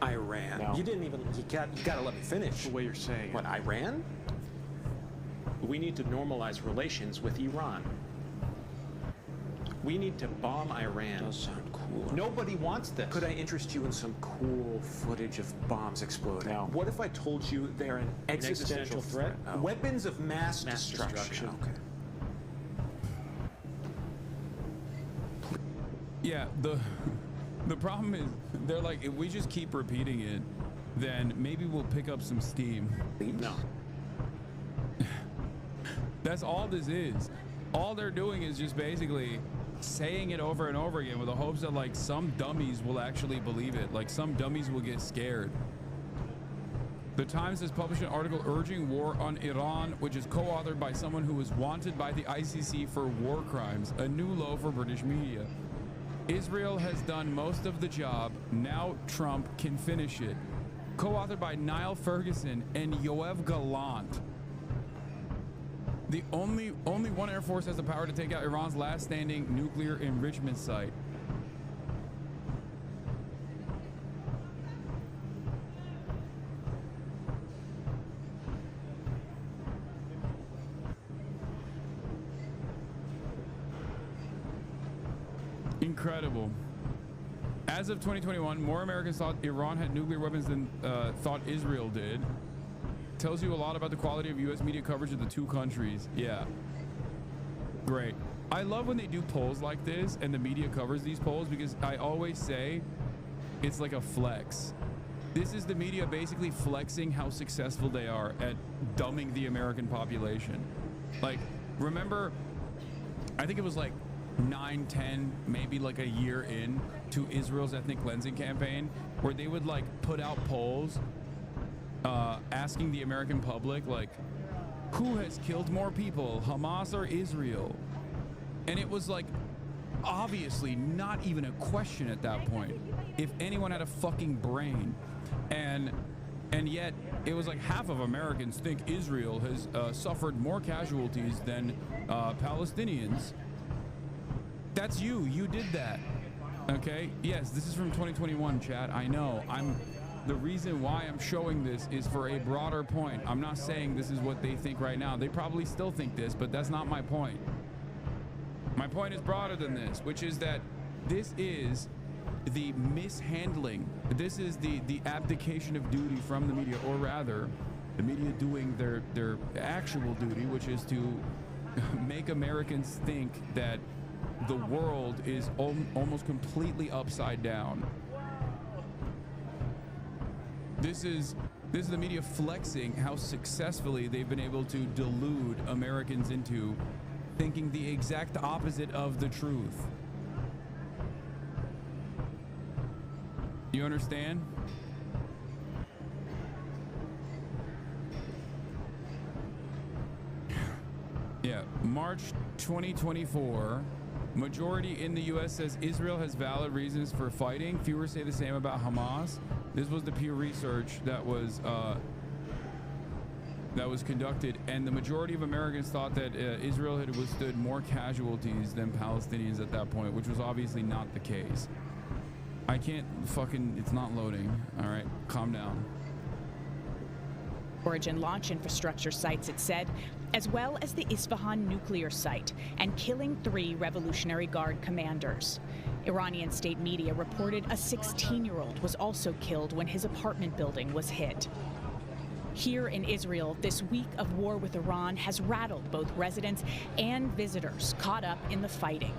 Iran. No. You didn't even, you gotta let me finish. The way you're saying what, Iran? We need to normalize relations with Iran. We need to bomb Iran. Does sound cool. Nobody wants this. Could I interest you in some cool footage of bombs exploding? No. What if I told you they're an existential threat? Oh. Weapons of mass destruction. Okay. Yeah, the problem is they're like, if we just keep repeating it, then maybe we'll pick up some steam. No. That's all this is. All they're doing is just basically saying it over and over again with the hopes that like some dummies will actually believe it. Like some dummies will get scared. The Times has published an article urging war on Iran, which is co-authored by someone who was wanted by the ICC for war crimes, a new low for British media. Israel has done most of the job. Now Trump can finish it. Co-authored by Niall Ferguson and Yoav Gallant. The only one Air Force has the power to take out Iran's last standing nuclear enrichment site. Incredible. As of 2021, more Americans thought Iran had nuclear weapons than thought Israel did. Tells you a lot about the quality of U.S. media coverage of the two countries. Yeah. Great. I love when they do polls like this and the media covers these polls, because I always say it's like a flex. This is the media basically flexing how successful they are at dumbing the American population. Like, remember, I think it was like 9, 10, maybe like a year in to Israel's ethnic cleansing campaign, where they would like put out polls asking the American public, like, who has killed more people, Hamas or Israel? And it was like obviously not even a question at that point. If anyone had a fucking brain, and yet it was like half of Americans think Israel has suffered more casualties than Palestinians. That's you. You did that. Okay? Yes, this is from 2021, chat. I know. The reason why I'm showing this is for a broader point. I'm not saying this is what they think right now. They probably still think this, but that's not my point. My point is broader than this, which is that this is the mishandling. This is the abdication of duty from the media, or rather, the media doing their actual duty, which is to make Americans think that the world is almost completely upside down. This is the media flexing how successfully they've been able to delude Americans into thinking the exact opposite of the truth. You understand? Yeah, March 2024. Majority in the U.S. says Israel has valid reasons for fighting. Fewer say the same about Hamas. This was the Pew Research that was conducted, and the majority of Americans thought that Israel had withstood more casualties than Palestinians at that point, which was obviously not the case. I can't fucking, it's not loading. All right, calm down. Origin launch infrastructure sites, it said, as well as the ISFAHAN nuclear site, and killing 3 Revolutionary Guard commanders. Iranian state media reported a 16-year-old was also killed when his apartment building was hit. Here in Israel, this week of war with Iran has rattled both residents and visitors caught up in the fighting.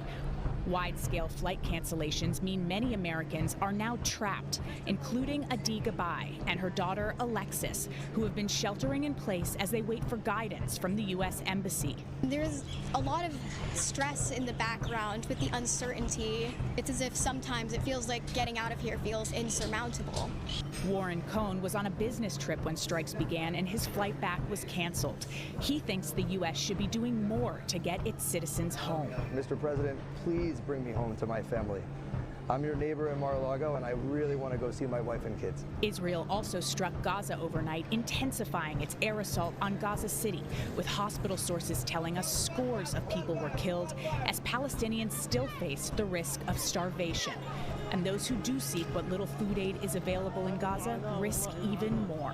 Wide-scale flight cancellations mean many Americans are now trapped, including Adi Gabai and her daughter Alexis, who have been sheltering in place as they wait for guidance from the U.S. Embassy. There's a lot of stress in the background with the uncertainty. It's as if sometimes it feels like getting out of here feels insurmountable. Warren Cohn was on a business trip when strikes began and his flight back was canceled. He thinks the U.S. should be doing more to get its citizens home. Mr. President, please bring me home to my family. I'm your neighbor in Mar-a-Lago, and I really want to go see my wife and kids. Israel also struck Gaza overnight, intensifying its air assault on Gaza City, with hospital sources telling us scores of people were killed as Palestinians still face the risk of starvation. And those who do seek what little food aid is available in Gaza risk even more.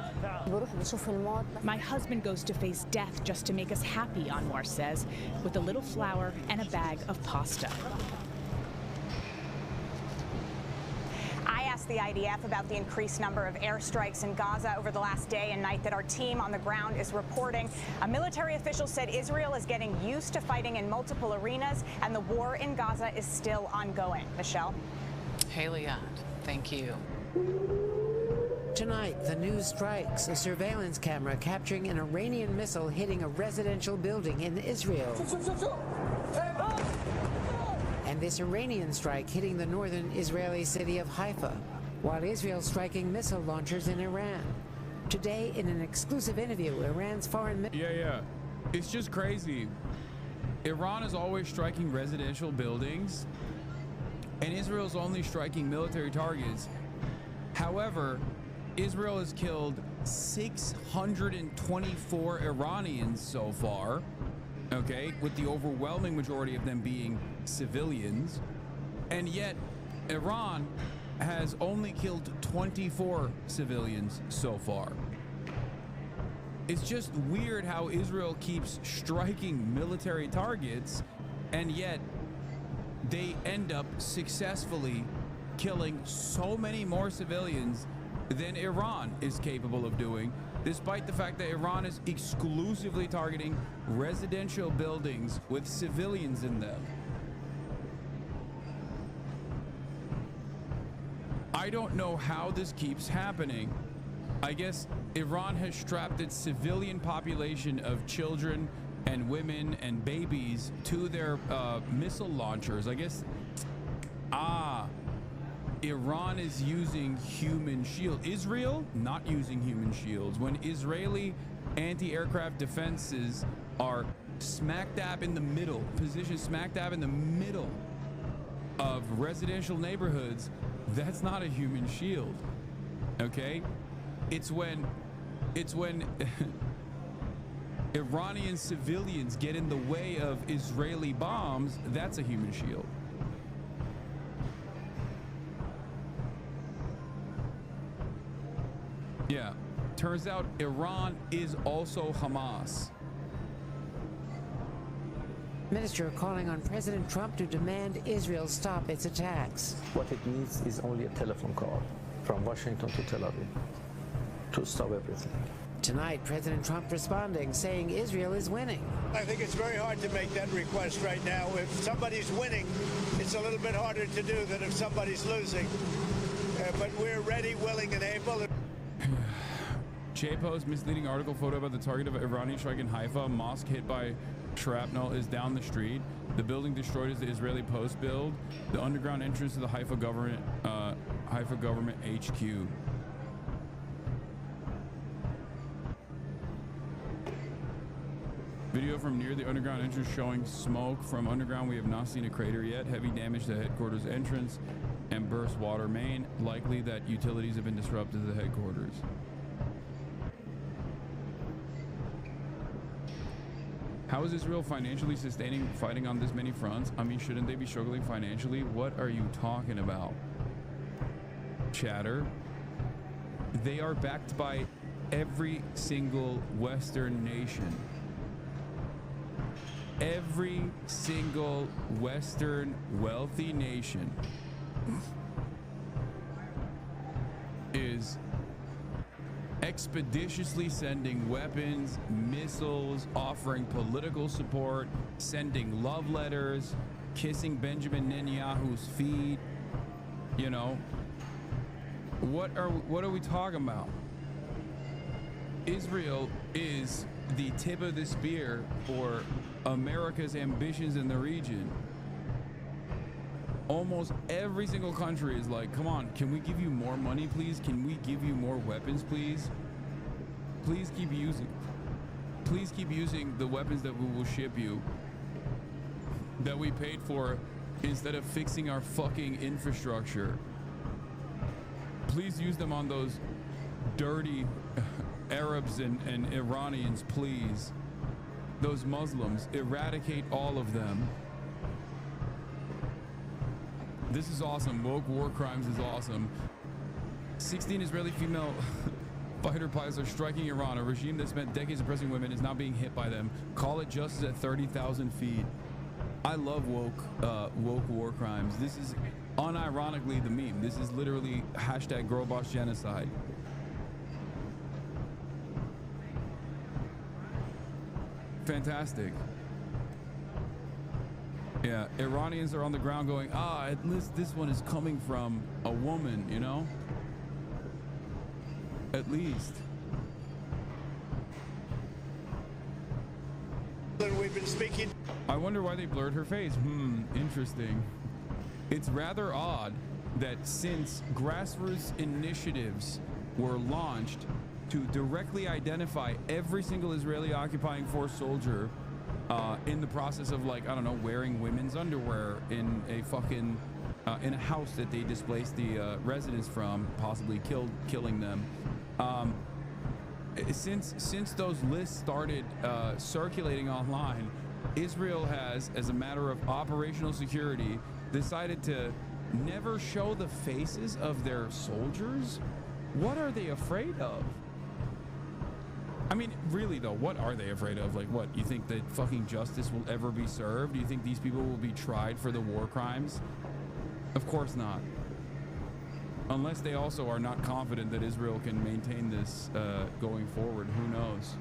My husband goes to face death just to make us happy, Anwar says, with a little flour and a bag of pasta. I asked the IDF about the increased number of airstrikes in Gaza over the last day and night that our team on the ground is reporting. A military official said Israel is getting used to fighting in multiple arenas, and the war in Gaza is still ongoing. Michelle? Haley Ott, thank you. Tonight, the news strikes. A surveillance camera capturing an Iranian missile hitting a residential building in Israel. And this Iranian strike hitting the northern Israeli city of Haifa, while Israel striking missile launchers in Iran. Today, in an exclusive interview, Iran's foreign... Yeah. It's just crazy. Iran is always striking residential buildings, and Israel's only striking military targets. However, Israel has killed 624 Iranians so far, okay, with the overwhelming majority of them being civilians, and yet Iran has only killed 24 civilians so far. It's just weird how Israel keeps striking military targets, and yet they end up successfully killing so many more civilians than Iran is capable of doing, despite the fact that Iran is exclusively targeting residential buildings with civilians in them. I don't know how this keeps happening. I guess Iran has strapped its civilian population of children and women and babies to their missile launchers. I guess, Iran is using human shields. Israel not using human shields. When Israeli anti-aircraft defenses are smack dab in the middle, positioned smack dab in the middle of residential neighborhoods, that's not a human shield. Okay? It's when Iranian civilians get in the way of Israeli bombs, that's a human shield. Yeah, turns out Iran is also Hamas. Minister calling on President Trump to demand Israel stop its attacks. What it needs is only a telephone call from Washington to Tel Aviv to stop everything. Tonight, President Trump responding, saying Israel is winning. I think it's very hard to make that request right now. If somebody's winning, it's a little bit harder to do than if somebody's losing. But we're ready, willing, and able. J-Post misleading article photo about the target of Iranian strike in Haifa. Mosque hit by shrapnel is down the street. The building destroyed is the Israeli post build. The underground entrance to the Haifa government HQ. Video from near the underground entrance showing smoke from underground. We have not seen a crater yet. Heavy damage to headquarters entrance and burst water main. Likely that utilities have been disrupted to the headquarters. How is Israel financially sustaining fighting on this many fronts? I mean, shouldn't they be struggling financially? What are you talking about? Chatter. They are backed by every single Western nation. Every single Western wealthy nation is expeditiously sending weapons, missiles, offering political support, sending love letters, kissing Benjamin Netanyahu's feet. You know, what are we talking about? Israel is the tip of the spear for America's ambitions in the region. Almost every single country is like, come on, can we give you more money, please? Can we give you more weapons, please? Please keep using the weapons that we will ship you, that we paid for, instead of fixing our fucking infrastructure. Please use them on those dirty Arabs and Iranians, please. Those Muslims, eradicate all of them. This is awesome. Woke war crimes is awesome. 16 Israeli female fighter pilots are striking Iran. A regime that spent decades oppressing women is now being hit by them. Call it justice at 30,000 feet. I love woke war crimes. This is unironically the meme. This is literally hashtag girl boss genocide. Fantastic. Yeah, Iranians are on the ground going, at least this one is coming from a woman, you know? At least. We've been speaking. I wonder why they blurred her face. Interesting. It's rather odd that since grassroots initiatives were launched to directly identify every single Israeli occupying force soldier in the process of, like, I don't know, wearing women's underwear in a fucking in a house that they displaced the residents from, possibly killing them. Since those lists started circulating online, Israel has, as a matter of operational security, decided to never show the faces of their soldiers. What are they afraid of? I mean, really though, what are they afraid of? Like, what? You think that fucking justice will ever be served? Do you think these people will be tried for the war crimes? Of course not. Unless they also are not confident that Israel can maintain this going forward. Who knows?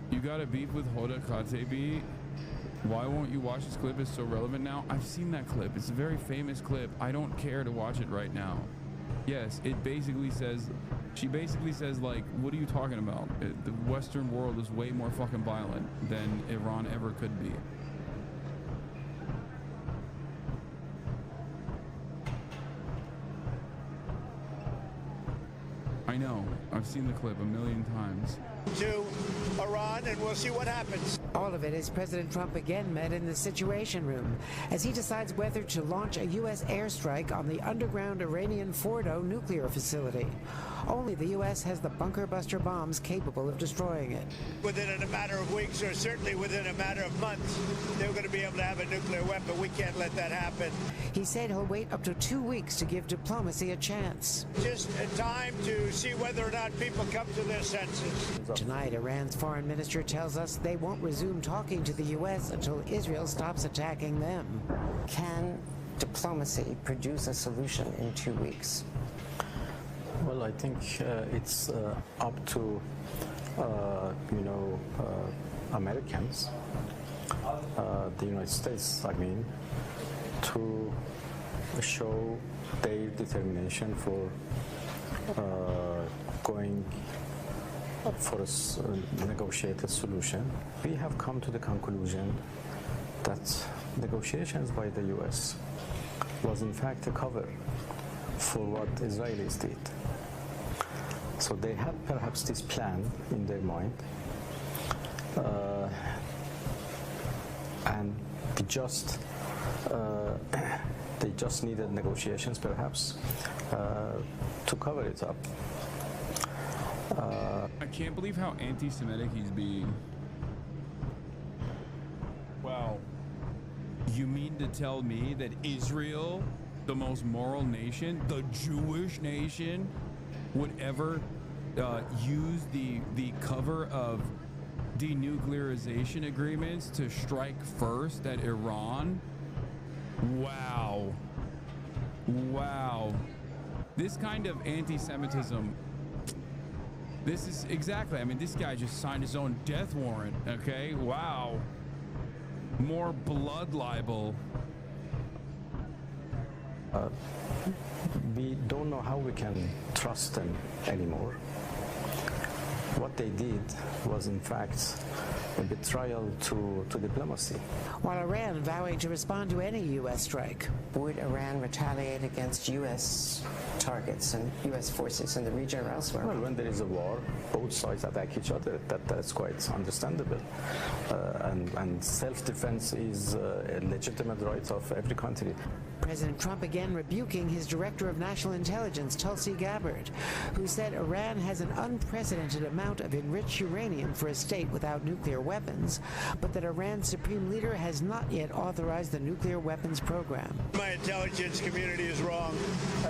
You got a beef with Hoda Khatebi? Why won't you watch this clip? It's so relevant now. I've seen that clip. It's a very famous clip. I don't care to watch it right now. Yes, it basically says, she basically says, like, what are you talking about? The Western world is way more fucking violent than Iran ever could be. I know. I've seen the clip a million times. To Iran, and we'll see what happens. All of it as President Trump again met in the Situation Room as he decides whether to launch a U.S. airstrike on the underground Iranian Fordo nuclear facility. Only the U.S. has the bunker buster bombs capable of destroying it. Within a matter of weeks, or certainly within a matter of months, they're going to be able to have a nuclear weapon. We can't let that happen. He said he'll wait up to 2 weeks to give diplomacy a chance. Just a time to see whether or not people come to their senses. Tonight, Iran's foreign minister tells us they won't resume talking to the U.S. until Israel stops attacking them. Can diplomacy produce a solution in 2 weeks? Well, I think it's up to, Americans, the United States, I mean, to show their determination for going for a negotiated solution. We have come to the conclusion that negotiations by the U.S. was in fact a cover for what Israelis did. So they had perhaps this plan in their mind, and they just needed negotiations perhaps to cover it up. I can't believe how anti-Semitic he's being. Wow. You mean to tell me that Israel, the most moral nation, the Jewish nation, would ever use the cover of denuclearization agreements to strike first at Iran? Wow. Wow. This kind of anti-Semitism, this is exactly, I mean, this guy just signed his own death warrant, okay? Wow. More blood libel. We don't know how we can trust them anymore. What they did was, in fact, a betrayal to diplomacy. While Iran vowing to respond to any U.S. strike. Would Iran retaliate against U.S. targets and U.S. forces in the region or elsewhere? Well, when there is a war, both sides attack each other. That's quite understandable. And self-defense is a legitimate right of every country. President Trump again rebuking his Director of National Intelligence, Tulsi Gabbard, who said Iran has an unprecedented amount of enriched uranium for a state without nuclear weapons, but that Iran's supreme leader has not yet authorized the nuclear weapons program. My intelligence community is wrong.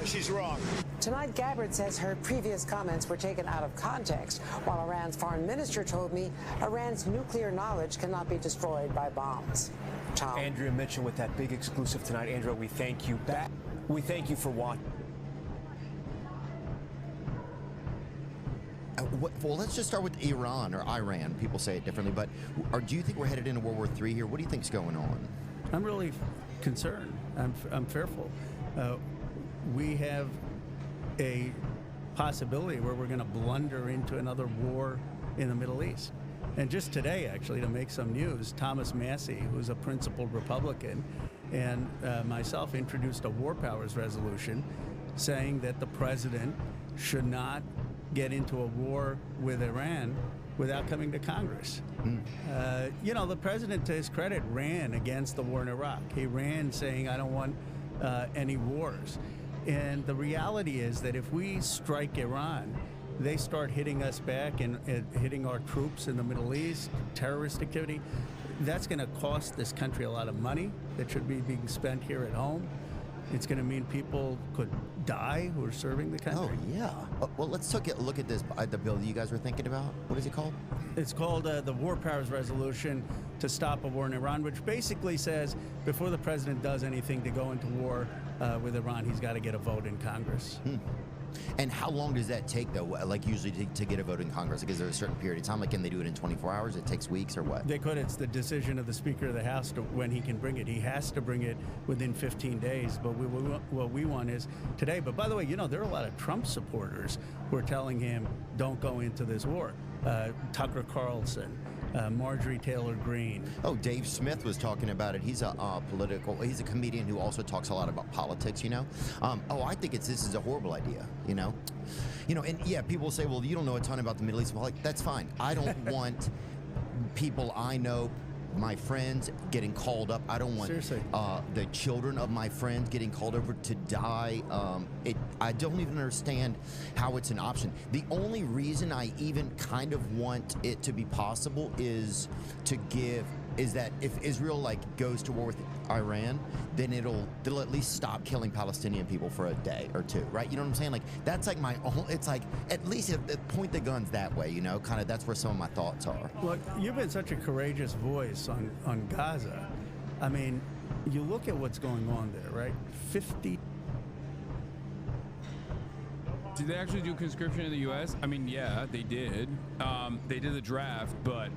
She's wrong. Tonight, Gabbard says her previous comments were taken out of context, while Iran's foreign minister told me Iran's nuclear knowledge cannot be destroyed by bombs. Tom. Andrea Mitchell with that big exclusive tonight. Andrea, we thank you. We thank you for watching. Well, let's just start with Iran, or Iran. People say it differently, but do you think we're headed into World War III here? What do you think's going on? I'm really concerned. I'm fearful. We have a possibility where we're going to blunder into another war in the Middle East. And just today, actually, to make some news, Thomas Massey, who's a principled Republican, and myself introduced a war powers resolution saying that the president should not get into a war with Iran without coming to Congress. The president, to his credit, ran against the war in Iraq. He ran saying, I don't want any wars. And the reality is that if we strike Iran, they start hitting us back and hitting our troops in the Middle East, terrorist activity. That's going to cost this country a lot of money that should be being spent here at home. It's going to mean people could die who are serving the country. Oh, yeah. Well, let's take a look at this, the bill that you guys were thinking about. What is it called? It's called the War Powers Resolution to Stop a War in Iran, which basically says before the president does anything to go into war with Iran, he's got to get a vote in Congress. And how long does that take, though, like usually to get a vote in Congress? Like, is there a certain period of time? Like, can they do it in 24 hours? It takes weeks or what? They could. It's the decision of the Speaker of the House to when he can bring it. He has to bring it within 15 days. But what we want is today. But by the way, there are a lot of Trump supporters who are telling him, don't go into this war. Tucker Carlson, Marjorie Taylor Greene. Oh, Dave Smith was talking about it. He's a he's a comedian who also talks a lot about politics, you know. I think this is a horrible idea, you know. And yeah, people say, well, you don't know a ton about the Middle East. Well, like, that's fine. I don't want people I know, my friends, getting called up. I don't want the children of my friends getting called over to die. I don't even understand how it's an option. The only reason I even kind of want it to be possible is that if Israel goes to war with Iran, then they'll at least stop killing Palestinian people for a day or two, right? You know what I'm saying? Like, that's like my own, it's like, at least point the guns that way, you know, kind of. That's where some of my thoughts are. Look, you've been such a courageous voice on Gaza. I mean, you look at what's going on there, right? 50. Did they actually do conscription in the U.S.? I mean, yeah, they did. They did the draft, but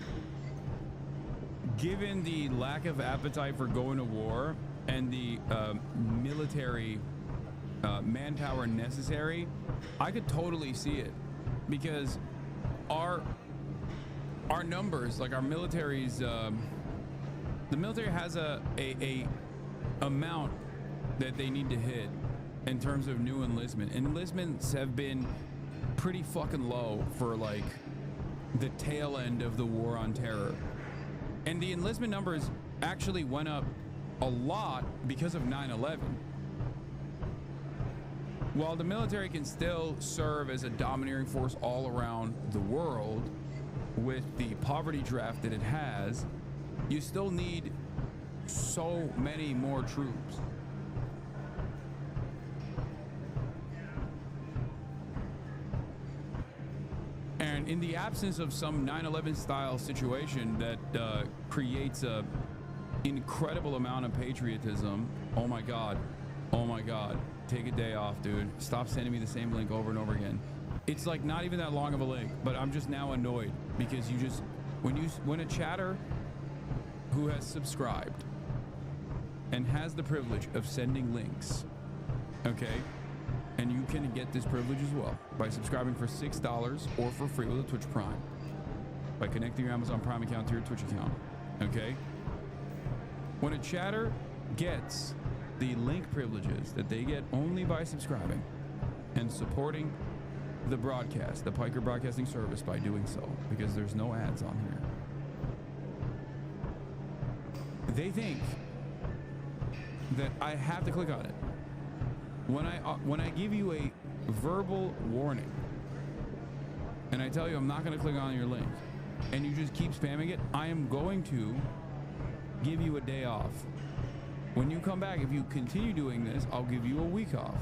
given the lack of appetite for going to war and the military manpower necessary, I could totally see it, because our numbers, like our military's, the military has a amount that they need to hit in terms of new enlistment. Enlistments have been pretty fucking low for like the tail end of the war on terror. And the enlistment numbers actually went up a lot because of 9/11. While the military can still serve as a domineering force all around the world with the poverty draft that it has, you still need so many more troops. And in the absence of some 9/11 style situation that creates a incredible amount of patriotism, oh my God, take a day off, dude. Stop sending me the same link over and over again. It's like not even that long of a link, but I'm just now annoyed because when a chatter who has subscribed and has the privilege of sending links, okay, and you can get this privilege as well by subscribing for $6 or for free with a Twitch Prime, by connecting your Amazon Prime account to your Twitch account, okay? When a chatter gets the link privileges that they get only by subscribing and supporting the broadcast, the Piker Broadcasting Service, by doing so, because there's no ads on here, they think that I have to click on it. When I give you a verbal warning and I tell you I'm not going to click on your link and you just keep spamming it, I am going to give you a day off. When you come back, if you continue doing this, I'll give you a week off.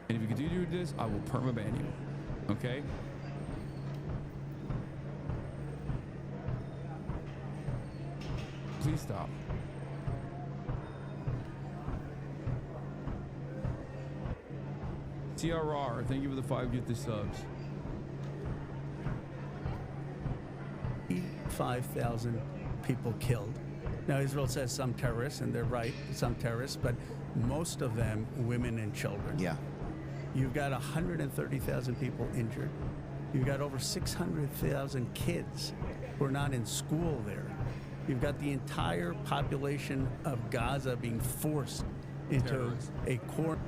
And if you continue to do this, I will permaban you. Okay? Please stop. TRR, thank you for the 5 Get the subs. 5,000 people killed. Now, Israel says some terrorists, and they're right, some terrorists, but most of them women and children. Yeah. You've got 130,000 people injured. You've got over 600,000 kids who are not in school there. You've got the entire population of Gaza being forced into a corner.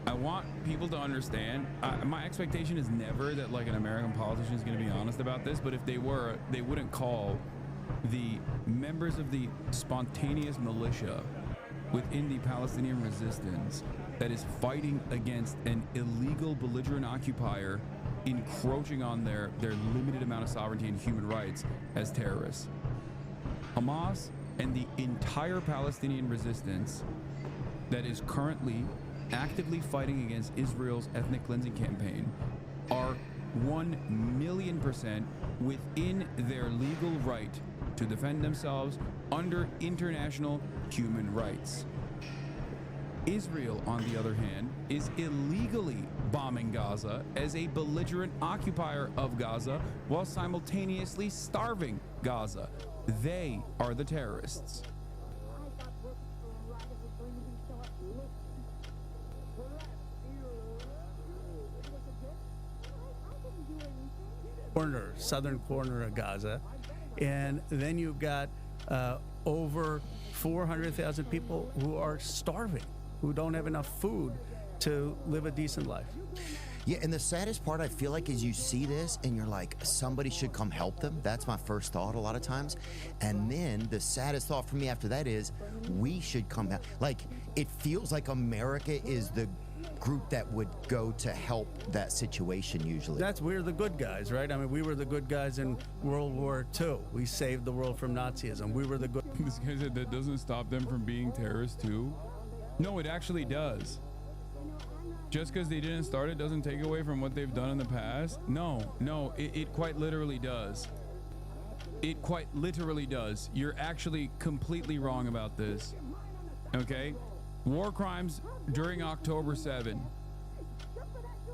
I want people to understand, my expectation is never that like an American politician is going to be honest about this, but if they were, they wouldn't call the members of the spontaneous militia within the Palestinian resistance that is fighting against an illegal belligerent occupier encroaching on their limited amount of sovereignty and human rights as terrorists. Hamas and the entire Palestinian resistance that is currently actively fighting against Israel's ethnic cleansing campaign are 1,000,000% within their legal right to defend themselves under international human rights. Israel, on the other hand, is illegally bombing Gaza as a belligerent occupier of Gaza while simultaneously starving Gaza. They are the terrorists. southern corner of Gaza. And then you've got over 400,000 people who are starving, who don't have enough food to live a decent life. Yeah, and the saddest part, I feel like, is you see this and you're like, somebody should come help them. That's my first thought a lot of times. And then the saddest thought for me after that is, we should come help. Like, it feels like America is the group that would go to help that situation usually. We're the good guys, right? I mean, we were the good guys in World War II. We saved the world from Nazism. We were the good. This guy said that doesn't stop them from being terrorists too. No, it actually does. Just because they didn't start it doesn't take away from what they've done in the past. No, it quite literally does. It quite literally does. You're actually completely wrong about this. Okay? War crimes during October 7.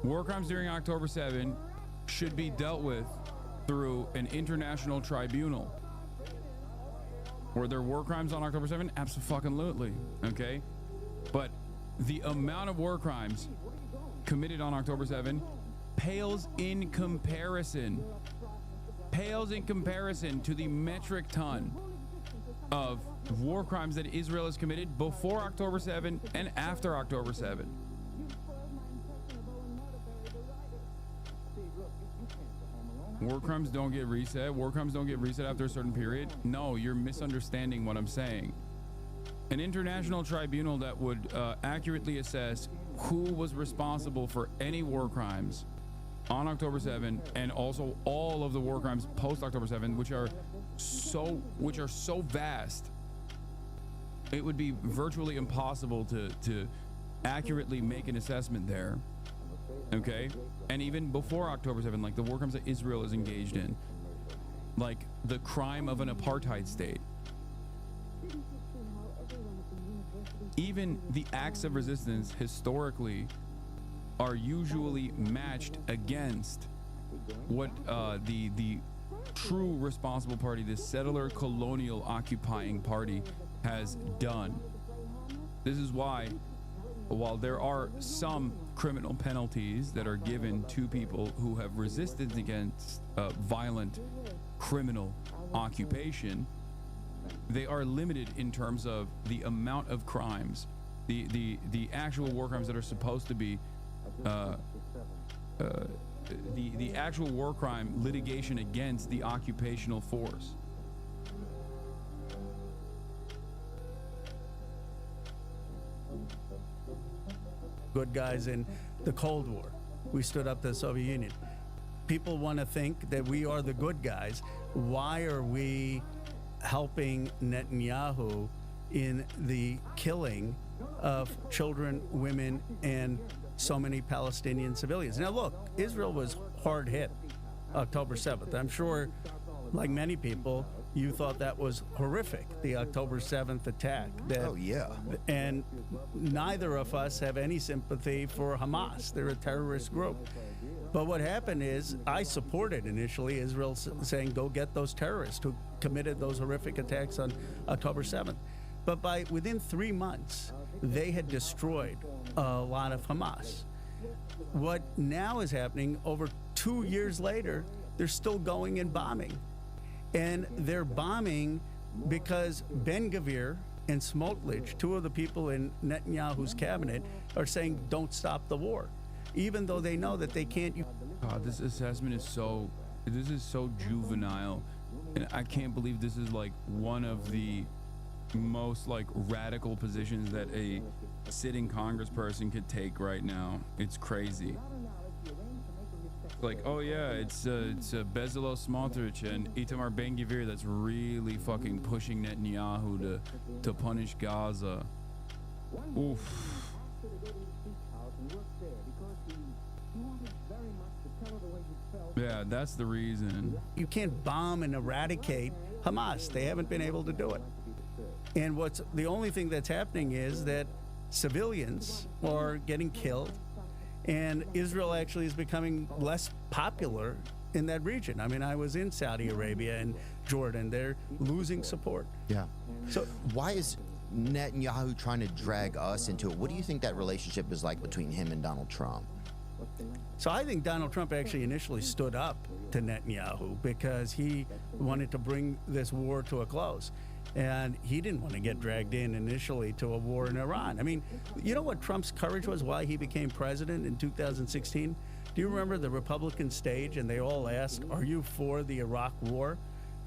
War crimes during October 7 should be dealt with through an international tribunal. Were there war crimes on October 7? Absolutely. Okay? But the amount of war crimes committed on October 7 pales in comparison to the metric ton of war crimes that Israel has committed before October 7 and after October 7. War crimes don't get reset. War crimes don't get reset after a certain period. No, you're misunderstanding what I'm saying. An international tribunal that would accurately assess who was responsible for any war crimes on October 7 and also all of the war crimes post October 7, which are so vast, it would be virtually impossible to accurately make an assessment there. Okay? And even before October 7, like the war crimes that Israel is engaged in, like the crime of an apartheid state, even the acts of resistance historically are usually matched against what the true responsible party, the settler colonial occupying party, has done. This is why, while there are some criminal penalties that are given to people who have resisted against violent criminal occupation, they are limited in terms of the amount of crimes, the actual war crimes that are supposed to be the actual war crime litigation against the occupational force. Good guys in the Cold War. We stood up to the Soviet Union. People want to think that we are the good guys. Why are we helping Netanyahu in the killing of children, women, and so many Palestinian civilians? Now look, Israel was hard hit October 7th. I'm sure, like many people, you thought that was horrific, the October 7th attack. Oh, yeah. And neither of us have any sympathy for Hamas. They're a terrorist group. But what happened is, I supported initially Israel saying, go get those terrorists who committed those horrific attacks on October 7th. But within 3 months, they had destroyed a lot of Hamas. What now is happening, over 2 years later, they're still going and bombing. And they're bombing because Ben-Gvir and Smotrich, two of the people in Netanyahu's cabinet, are saying, don't stop the war, even though they know that they can't. God, this assessment is so juvenile, and I can't believe this is like one of the most like radical positions that a sitting congressperson could take right now. It's crazy. Like, oh yeah, it's Bezalel Smotrich and Itamar Ben-Gvir that's really fucking pushing Netanyahu to punish Gaza. Oof. Yeah, that's the reason. You can't bomb and eradicate Hamas. They haven't been able to do it. And the only thing that's happening is that civilians are getting killed, and Israel actually is becoming less popular in that region. I mean, I was in Saudi Arabia and Jordan. They're losing support. Yeah. So why is Netanyahu trying to drag us into it? What do you think that relationship is like between him and Donald Trump? So I think Donald Trump actually initially stood up to Netanyahu because he wanted to bring this war to a close. And he didn't want to get dragged in initially to a war in Iran. I mean, you know what Trump's courage was, why he became president in 2016? Do you remember the Republican stage? And they all asked, are you for the Iraq war?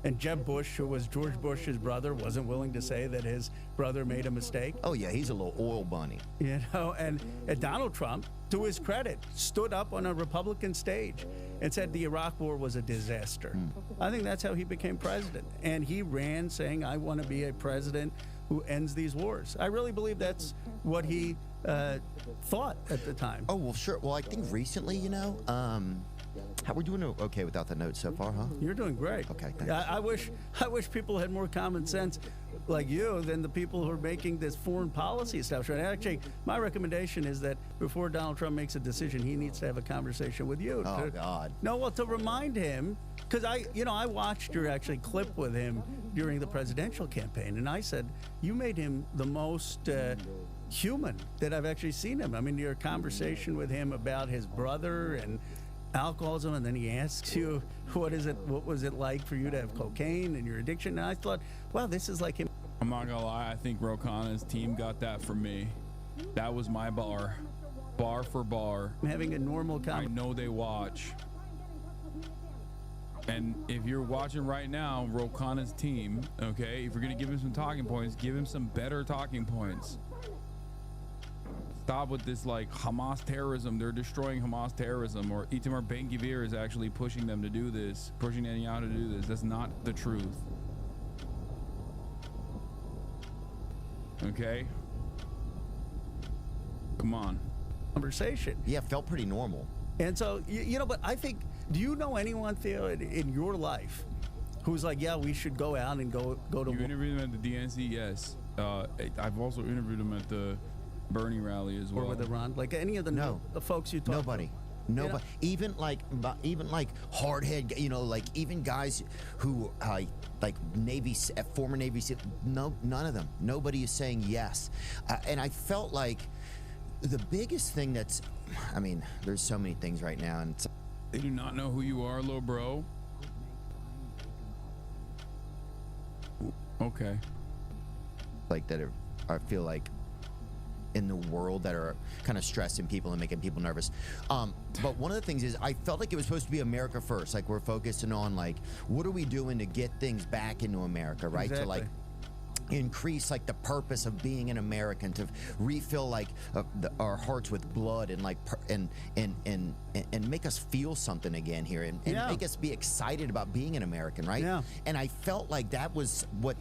And Jeb Bush, who was George Bush's brother, wasn't willing to say that his brother made a mistake. Oh, yeah, he's a little oil bunny. You know, and Donald Trump, to his credit, stood up on a Republican stage and said the Iraq war was a disaster. I think that's how he became president. And he ran saying, I want to be a president who ends these wars. I really believe that's what he thought at the time. Oh, well, sure. Well, I think recently, you know, how we're doing okay without the notes so far, huh? You're doing great. Okay, thanks. Yeah, I wish people had more common sense like you than the people who are making this foreign policy establishment. Actually, my recommendation is that before Donald Trump makes a decision, he needs to have a conversation with you. Oh, God. No, well, to remind him, because I watched your actually clip with him during the presidential campaign, and I said, you made him the most human that I've actually seen him. I mean, your conversation with him about his brother and alcoholism, and then he asks you, what was it like for you to have cocaine and your addiction? And I thought, wow, this is like him. I'm not gonna lie, I think Ro Khanna's team got that from me. That was my bar for bar. Having a normal conversation. I know they watch. And if you're watching right now, Ro Khanna's team, okay, if you're gonna give him some talking points, give him some better talking points. Stop with this like Hamas terrorism. They're destroying Hamas terrorism, or Itamar Ben-Gvir is actually pushing them to do this, pushing Netanyahu to do this. That's not the truth. Okay? Come on. Conversation. Yeah, felt pretty normal. And so, you know, but I think, do you know anyone, Theo, in your life who's like, yeah, we should go out and go to You interviewed him at the DNC, yes. I've also interviewed him at the Bernie rally as well. Or with Iran, like any of the folks you talk Nobody. to. Nobody. You know? Even like hardhead, you know, like even guys who like former Navy SEAL. No, none of them. Nobody is saying yes. And I felt like the biggest thing I mean, there's so many things right now, and they do not know who you are, little bro. Okay. Like that, I feel like in the world that are kind of stressing people and making people nervous. But one of the things is I felt like it was supposed to be America first. Like we're focusing on like, what are we doing to get things back into America, right? Exactly. To like increase like the purpose of being an American, to refill like our hearts with blood and like and make us feel something again here and make us be excited about being an American, right? Yeah. And I felt like that was what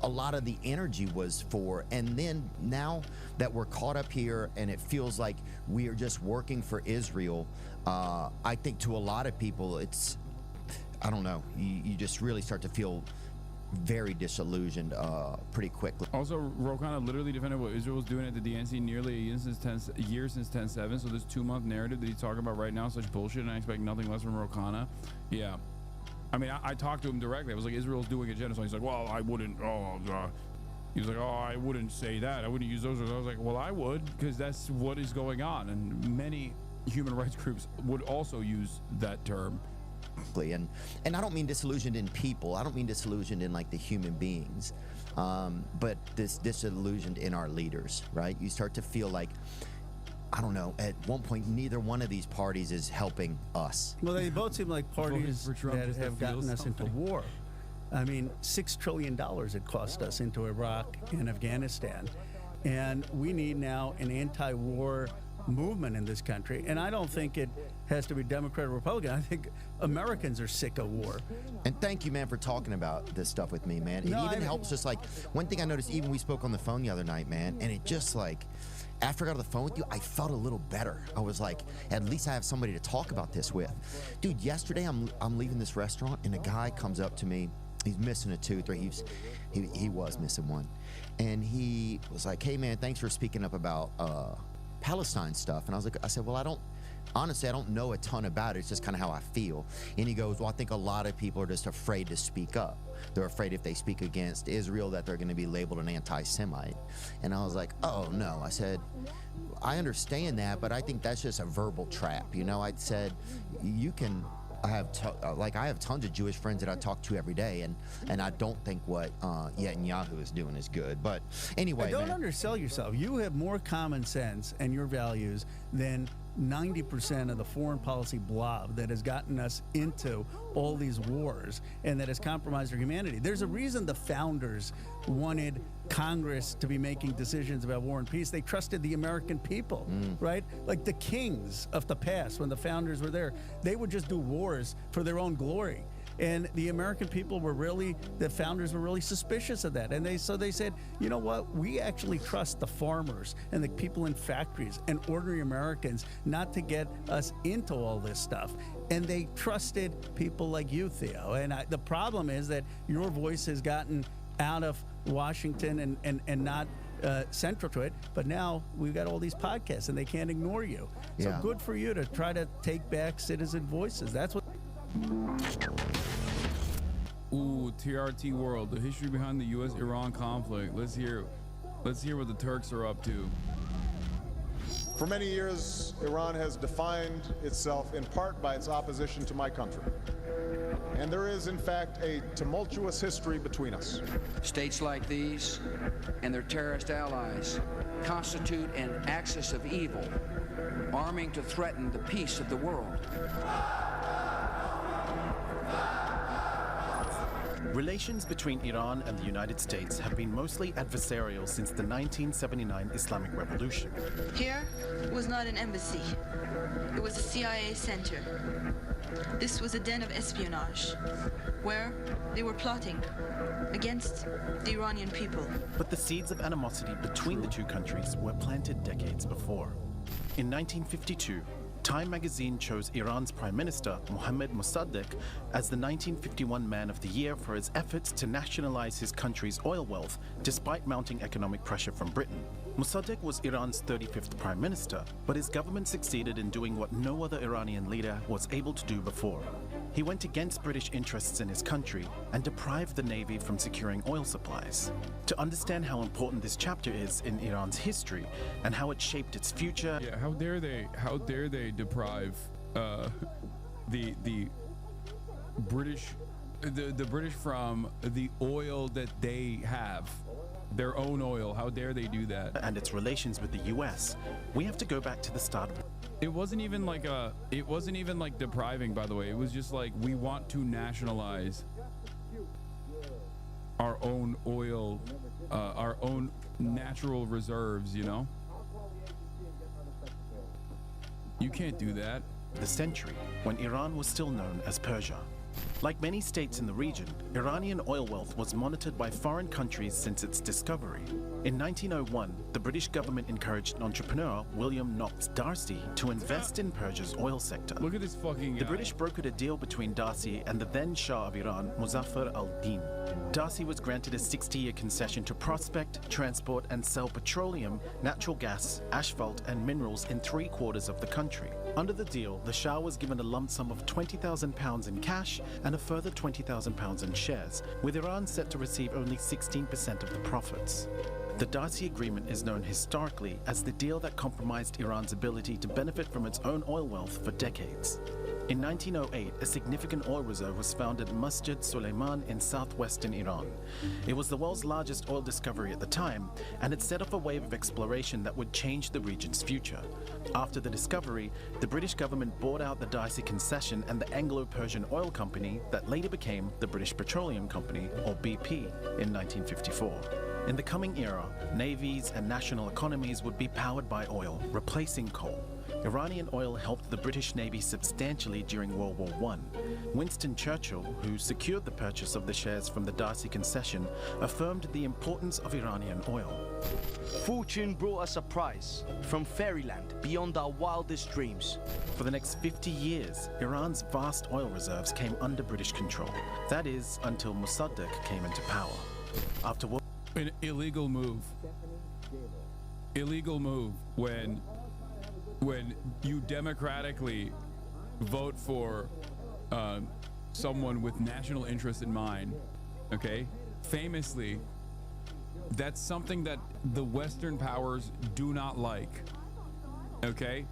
a lot of the energy was for. And then now that we're caught up here and it feels like we are just working for Israel, I think to a lot of people it's, I don't know, you just really start to feel very disillusioned pretty quickly. Also, Ro Khanna literally defended what Israel was doing at the DNC nearly a year since 10/7. So this 2-month narrative that he's talking about right now is such bullshit, and I expect nothing less from Ro Khanna. Yeah. I mean, I talked to him directly. I was like, Israel's doing a genocide. He's like, well, I wouldn't. He was like, oh, I wouldn't say that. I wouldn't use those words. I was like, well, I would, because that's what is going on. And many human rights groups would also use that term. And I don't mean disillusioned in people. I don't mean disillusioned in like the human beings, but this disillusioned in our leaders, right? You start to feel like, I don't know, at one point, neither one of these parties is helping us. Well, they both seem like parties that have gotten us into war. I mean, $6 trillion it cost us into Iraq and Afghanistan. And we need now an anti-war movement in this country. And I don't think it has to be Democrat or Republican. I think Americans are sick of war. And thank you, man, for talking about this stuff with me, man. It even helps us, like, one thing I noticed, even we spoke on the phone the other night, man, and it just, like, after I got on the phone with you, I felt a little better. I was like, at least I have somebody to talk about this with. Dude, yesterday I'm leaving this restaurant, and a guy comes up to me. He's missing a tooth, or he was missing one. And he was like, hey, man, thanks for speaking up about Palestine stuff. And I said, well, honestly, I don't know a ton about it. It's just kind of how I feel. And he goes, well, I think a lot of people are just afraid to speak up. They're afraid if they speak against Israel that they're going to be labeled an anti-Semite. And I was like, oh, no. I said, I understand that, but I think that's just a verbal trap. You know, I said, you can... I have tons of Jewish friends that I talk to every day, and I don't think what Netanyahu is doing is good. But anyway, don't undersell yourself. You have more common sense and your values than 90% of the foreign policy blob that has gotten us into all these wars and that has compromised our humanity. There's a reason the founders wanted Congress to be making decisions about war and peace. They trusted the American people, right? Like the kings of the past, when the founders were there, they would just do wars for their own glory. And the American people the founders were really suspicious of that. And so they said, you know what? We actually trust the farmers and the people in factories and ordinary Americans not to get us into all this stuff. And they trusted people like you, Theo. And the problem is that your voice has gotten out of Washington and not central to it, but now we've got all these podcasts and they can't ignore you. So good for you to try to take back citizen voices. That's what... Ooh, TRT World, the history behind the U.S.-Iran conflict. Let's hear what the Turks are up to. For many years, Iran has defined itself in part by its opposition to my country. And there is, in fact, a tumultuous history between us. States like these and their terrorist allies constitute an axis of evil, arming to threaten the peace of the world. Relations between Iran and the United States have been mostly adversarial since the 1979 Islamic Revolution. Here was not an embassy. It was a CIA center. This was a den of espionage, where they were plotting against the Iranian people. But the seeds of animosity between the two countries were planted decades before. In 1952, Time magazine chose Iran's Prime Minister, Mohammad Mossadegh, as the 1951 Man of the Year for his efforts to nationalize his country's oil wealth, despite mounting economic pressure from Britain. Mossadegh was Iran's 35th Prime Minister, but his government succeeded in doing what no other Iranian leader was able to do before. He went against British interests in his country and deprived the Navy from securing oil supplies. To understand how important this chapter is in Iran's history and how it shaped its future... Yeah, how dare they deprive the British from the oil that they have, their own oil. How dare they do that? And its relations with the US. We have to go back to the start of... It wasn't even like depriving, by the way. It was just like, we want to nationalize our own oil, our own natural reserves, you know? You can't do that. The century, when Iran was still known as Persia. Like many states in the region, Iranian oil wealth was monitored by foreign countries since its discovery. In 1901, the British government encouraged entrepreneur William Knox Darcy to invest in Persia's oil sector. Look at this fucking guy. The British brokered a deal between Darcy and the then Shah of Iran, Muzaffar al-Din. Darcy was granted a 60-year concession to prospect, transport, and sell petroleum, natural gas, asphalt, and minerals in 3/4 of the country. Under the deal, the Shah was given a lump sum of £20,000 in cash and a further £20,000 in shares, with Iran set to receive only 16% of the profits. The Darcy Agreement is known historically as the deal that compromised Iran's ability to benefit from its own oil wealth for decades. In 1908, a significant oil reserve was found at Masjid Suleiman in southwestern Iran. It was the world's largest oil discovery at the time, and it set off a wave of exploration that would change the region's future. After the discovery, the British government bought out the Darcy concession and the Anglo-Persian Oil Company that later became the British Petroleum Company, or BP, in 1954. In the coming era, navies and national economies would be powered by oil, replacing coal. Iranian oil helped the British Navy substantially during World War I. Winston Churchill, who secured the purchase of the shares from the Darcy concession, affirmed the importance of Iranian oil. Fortune brought us a prize from fairyland beyond our wildest dreams. For the next 50 years, Iran's vast oil reserves came under British control. That is, until Mossadegh came into power. After an illegal move when when you democratically vote for someone with national interest in mind, okay, famously, that's something that the Western powers do not like, okay?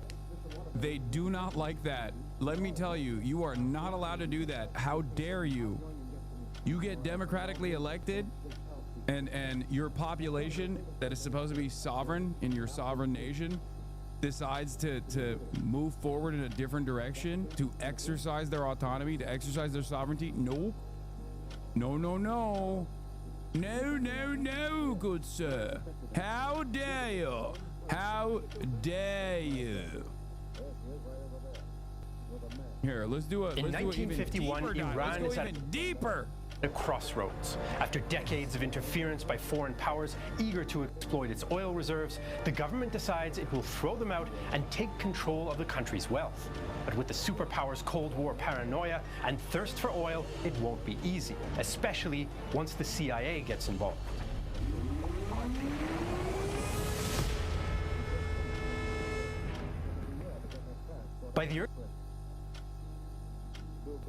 They do not like that. Let me tell you, you are not allowed to do that. How dare you? You get democratically elected, and your population that is supposed to be sovereign in your sovereign nation decides to move forward in a different direction, to exercise their autonomy, to exercise their sovereignty. No, no, no, no, no, no, no, good sir. How dare you? How dare you? Here, let's do it. In 1951, Iran is even deeper. A crossroads. After decades of interference by foreign powers eager to exploit its oil reserves, the government decides it will throw them out and take control of the country's wealth. But with the superpowers' Cold War paranoia and thirst for oil, it won't be easy, especially once the CIA gets involved. By the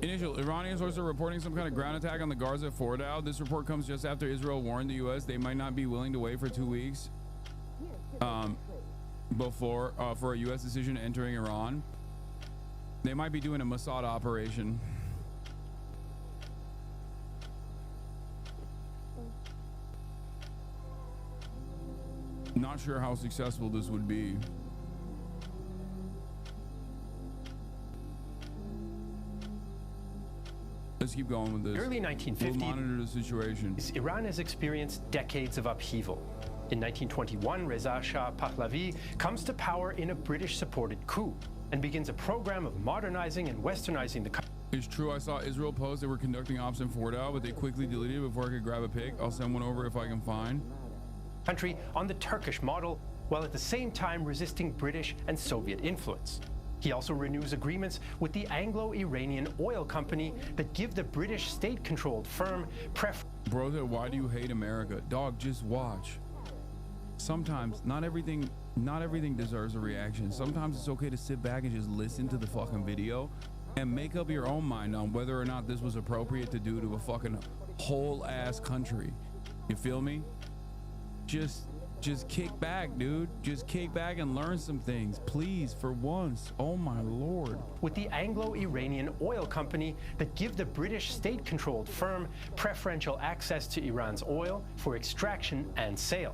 Initial Iranian sources are reporting some kind of ground attack on the Gaza Fort out. This report comes just after Israel warned the U.S. they might not be willing to wait for 2 weeks before for a U.S. decision entering Iran. They might be doing a Mossad operation. Not sure how successful this would be. Let's keep going with this. Early 1950s, we'll monitor the situation. Iran has experienced decades of upheaval. In 1921, Reza Shah Pahlavi comes to power in a British-supported coup and begins a program of modernizing and westernizing the country. It's true, I saw Israel post they were conducting ops in Fordow, but they quickly deleted it before I could grab a pic. I'll send one over if I can find. Country on the Turkish model, while at the same time resisting British and Soviet influence. He also renews agreements with the Anglo-Iranian oil company that give the British state-controlled firm Brother, why do you hate America? Dog, just watch. Sometimes, not everything deserves a reaction. Sometimes it's okay to sit back and just listen to the fucking video and make up your own mind on whether or not this was appropriate to do to a fucking whole-ass country. You feel me? Just kick back, dude. Just kick back and learn some things, please, for once. Oh my Lord. With the Anglo-Iranian oil company that give the British state-controlled firm preferential access to Iran's oil for extraction and sale.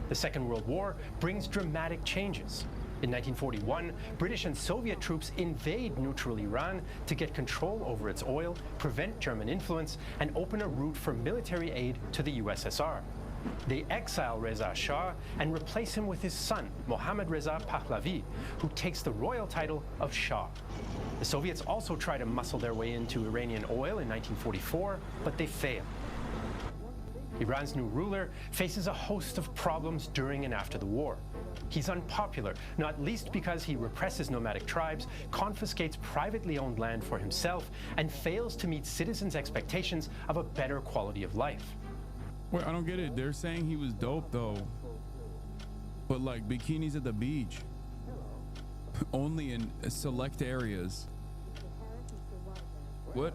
The Second World War brings dramatic changes. In 1941, British and Soviet troops invade neutral Iran to get control over its oil, prevent German influence, and open a route for military aid to the USSR. They exile Reza Shah and replace him with his son, Mohammad Reza Pahlavi, who takes the royal title of Shah. The Soviets also try to muscle their way into Iranian oil in 1944, but they fail. Iran's new ruler faces a host of problems during and after the war. He's unpopular, not least because he represses nomadic tribes, confiscates privately owned land for himself, and fails to meet citizens' expectations of a better quality of life. Wait, I don't get it. They're saying he was dope though. But like bikinis at the beach. Only in select areas. What?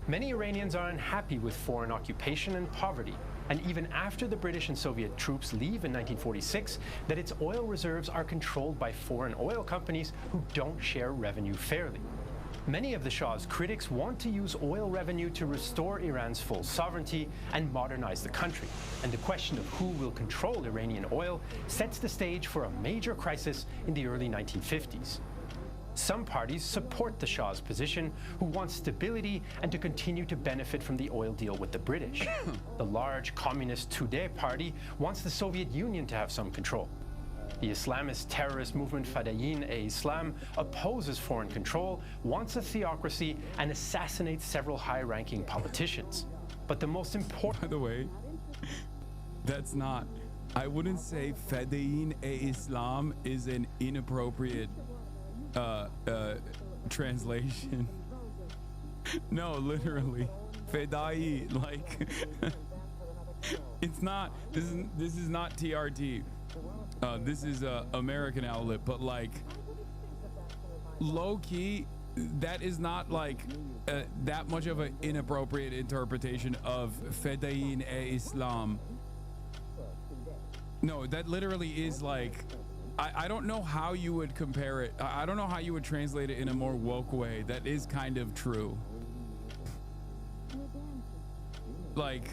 Many Iranians are unhappy with foreign occupation and poverty, and even after the British and Soviet troops leave in 1946, that its oil reserves are controlled by foreign oil companies who don't share revenue fairly. Many of the Shah's critics want to use oil revenue to restore Iran's full sovereignty and modernize the country, and the question of who will control Iranian oil sets the stage for a major crisis in the early 1950s. Some parties support the Shah's position, who want stability and to continue to benefit from the oil deal with the British. The large communist Tudeh party wants the Soviet Union to have some control. The Islamist terrorist movement Fadayin-e-Islam opposes foreign control, wants a theocracy, and assassinates several high-ranking politicians. But the most important— By the way, that's not— I wouldn't say Fadayin-e-Islam is an inappropriate translation. No, literally. Fedai, like it's not, this is not TRT. This is a American outlet, but like low-key, that is not like that much of an inappropriate interpretation of Fedayeen-e-Islam. No, that literally is like, I don't know how you would compare it. I don't know how you would translate it in a more woke way. That is kind of true. Like,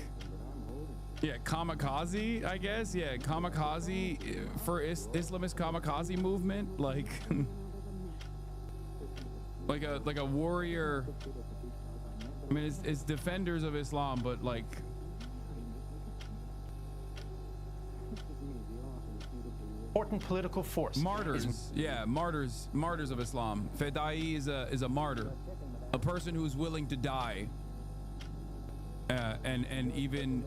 yeah, kamikaze, I guess. Yeah, kamikaze for Islamist kamikaze movement, like like a warrior. I mean, it's defenders of Islam, but like important political force. Martyrs, yeah, martyrs of Islam. Fedai is a martyr, a person who's willing to die. And even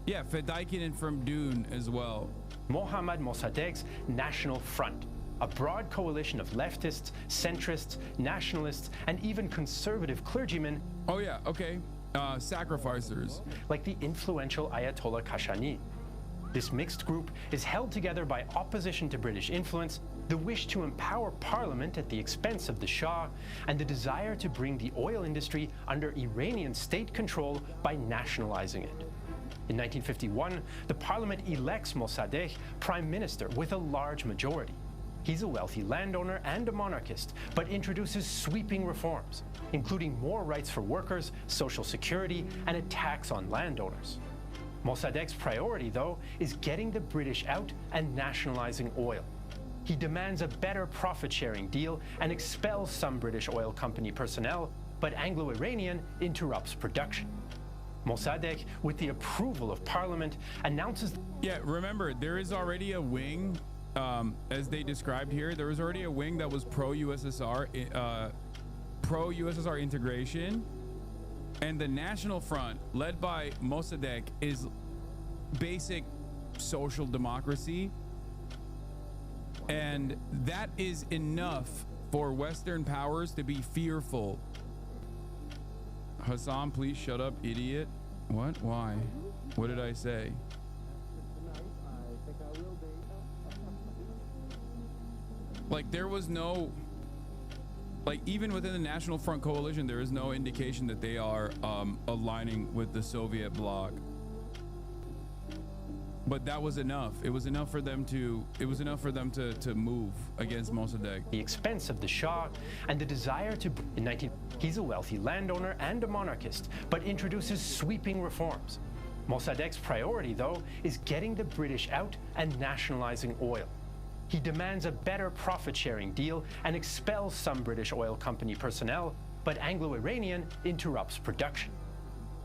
yeah, Fedaykin from Dune as well. Mohammad Mossadegh's National Front, a broad coalition of leftists, centrists, nationalists, and even conservative clergymen. Oh yeah, okay. Sacrificers. Like the influential Ayatollah Khashoggi. This mixed group is held together by opposition to British influence, the wish to empower Parliament at the expense of the Shah, and the desire to bring the oil industry under Iranian state control by nationalizing it. In 1951, the Parliament elects Mossadegh Prime Minister with a large majority. He's a wealthy landowner and a monarchist, but introduces sweeping reforms, including more rights for workers, social security, and a tax on landowners. Mossadegh's priority, though, is getting the British out and nationalizing oil. He demands a better profit-sharing deal and expels some British oil company personnel, but Anglo-Iranian interrupts production. Mossadegh, with the approval of Parliament, announces... Yeah, remember, there is already a wing, as they described here, there was already a wing that was pro-USSR, pro-USSR integration. And the National Front, led by Mossadegh, is basic social democracy. And that is enough for Western powers to be fearful. Hasan, please shut up, idiot. What? Why? What did I say? Like, there was no... Like, even within the National Front coalition, there is no indication that they are aligning with the Soviet bloc. But that was enough. It was enough for them to move against Mossadegh. The expense of the Shah and the desire to... He's a wealthy landowner and a monarchist, but introduces sweeping reforms. Mossadegh's priority, though, is getting the British out and nationalizing oil. He demands a better profit-sharing deal and expels some British oil company personnel, but Anglo-Iranian interrupts production.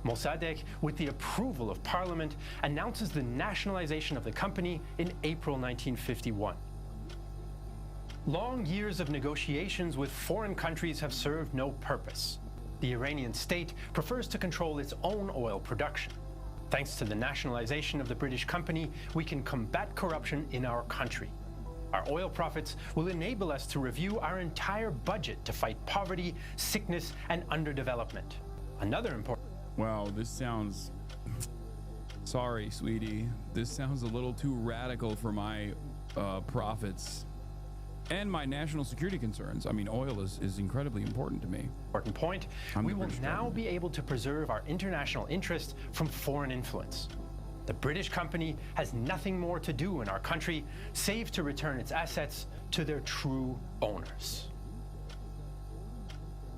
Mossadegh, with the approval of Parliament, announces the nationalization of the company in April 1951. Long years of negotiations with foreign countries have served no purpose. The Iranian state prefers to control its own oil production. Thanks to the nationalization of the British company, we can combat corruption in our country. Our oil profits will enable us to review our entire budget to fight poverty, sickness, and underdevelopment. Another important... Wow, this sounds... Sorry, sweetie. This sounds a little too radical for my profits and my national security concerns. I mean, oil is incredibly important to me. Important point. We will now be able to preserve our international interest from foreign influence. The British company has nothing more to do in our country save to return its assets to their true owners.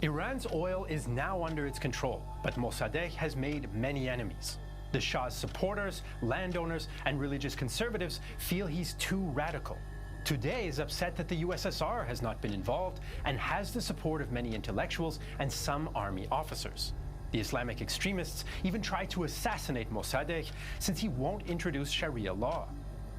Iran's oil is now under its control, but Mossadegh has made many enemies. The Shah's supporters, landowners, and religious conservatives feel he's too radical. Today is upset that the USSR has not been involved and has the support of many intellectuals and some army officers. The Islamic extremists even try to assassinate Mossadegh since he won't introduce Sharia law.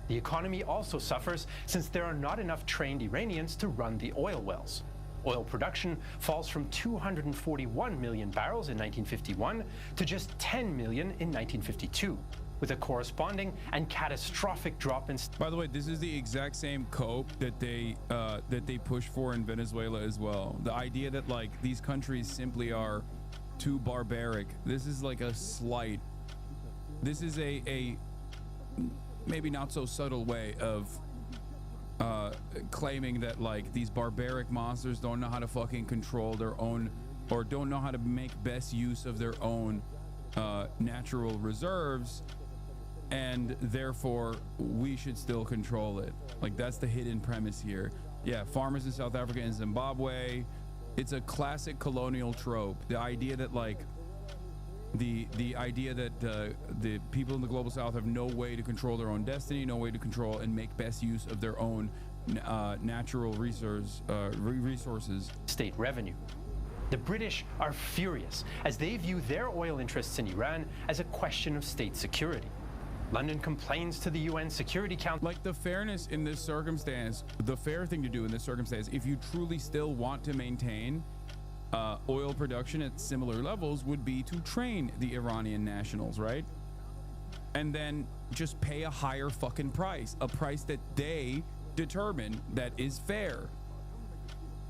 The economy also suffers since there are not enough trained Iranians to run the oil wells. Oil production falls from 241 million barrels in 1951 to just 10 million in 1952, with a corresponding and catastrophic drop in... By the way, this is the exact same cope that they push for in Venezuela as well. The idea that like these countries simply are too barbaric. This is like a slight. This is a maybe not so subtle way of claiming that like these barbaric monsters don't know how to fucking control their own, or don't know how to make best use of their own natural reserves, and therefore we should still control it. Like, that's the hidden premise here. Yeah, farmers in South Africa and Zimbabwe. It's a classic colonial trope. The idea that like the idea that the people in the global south have no way to control their own destiny, no way to control and make best use of their own natural resources. State revenue. The British are furious as they view their oil interests in Iran as a question of state security. London complains to the UN Security Council. Like, the fairness in this circumstance, the fair thing to do in this circumstance, if you truly still want to maintain oil production at similar levels, would be to train the Iranian nationals, right? And then just pay a higher fucking price, a price that they determine that is fair,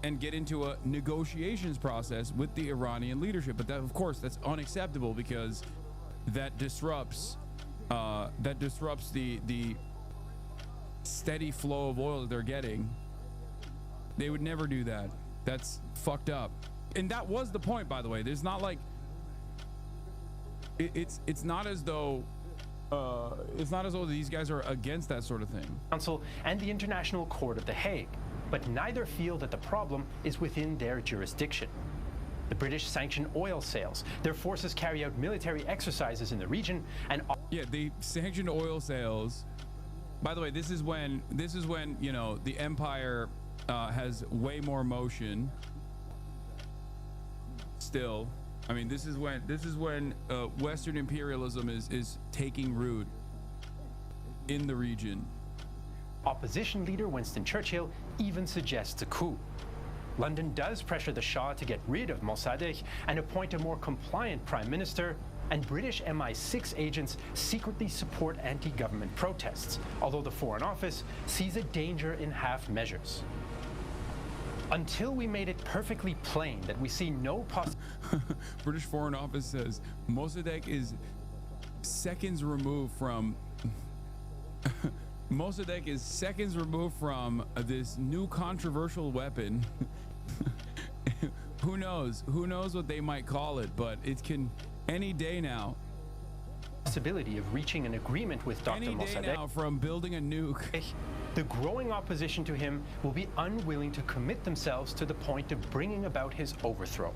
and get into a negotiations process with the Iranian leadership. But that, of course, that's unacceptable, because that disrupts the steady flow of oil that they're getting. They would never do that. That's fucked up. And that was the point, by the way. There's not like it's not as though these guys are against that sort of thing. Council and the International Court of The Hague, but neither feel that the problem is within their jurisdiction. The British sanction oil sales. Their forces carry out military exercises in the region, and yeah, they sanctioned oil sales. By the way, this is when you know the empire has way more motion. Still, I mean, this is when Western imperialism is taking root in the region. Opposition leader Winston Churchill even suggests a coup. London does pressure the Shah to get rid of Mossadegh and appoint a more compliant prime minister, and British MI6 agents secretly support anti-government protests, although the Foreign Office sees a danger in half measures. Until we made it perfectly plain that we see no British Foreign Office says Mossadegh is seconds removed from Mossadegh is seconds removed from this new controversial weapon. Who knows what they might call it, but it can any day now. Possibility of reaching an agreement with Dr. Any day Mossadegh now from building a nuke. The growing opposition to him will be unwilling to commit themselves to the point of bringing about his overthrow.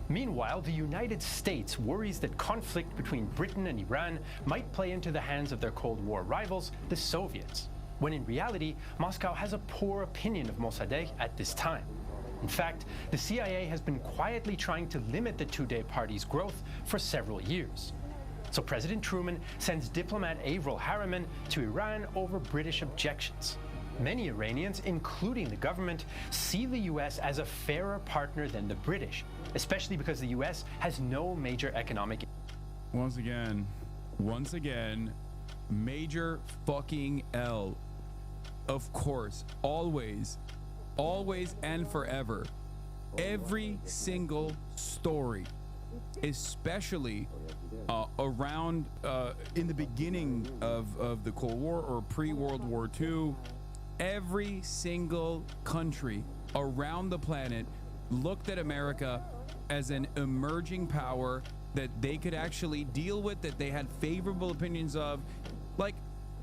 Meanwhile, the United States worries that conflict between Britain and Iran might play into the hands of their Cold War rivals, the Soviets, when in reality, Moscow has a poor opinion of Mossadegh at this time. In fact, the CIA has been quietly trying to limit the two-day party's growth for several years. So President Truman sends diplomat Avril Harriman to Iran over British objections. Many Iranians, including the government, see the US as a fairer partner than the British, especially because the US has no major economic. Once again, major fucking L. Of course, always and forever. Every single story, especially around in the beginning of the Cold War or pre-World War II, every single country around the planet looked at America as an emerging power that they could actually deal with, that they had favorable opinions of. Like,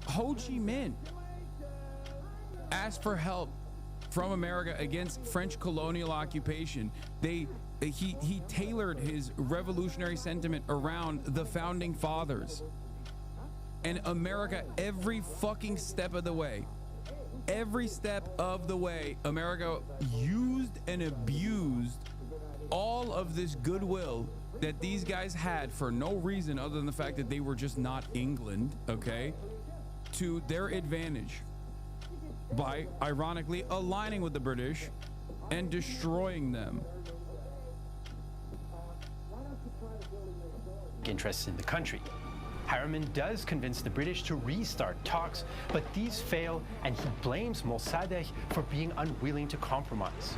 Ho Chi Minh asked for help from America against French colonial occupation. He tailored his revolutionary sentiment around the founding fathers. And America, every fucking step of the way, America used and abused all of this goodwill that these guys had for no reason other than the fact that they were just not England, okay, to their advantage by ironically aligning with the British and destroying them. Interests in the country. Harriman does convince the British to restart talks, but these fail, and he blames Mossadegh for being unwilling to compromise.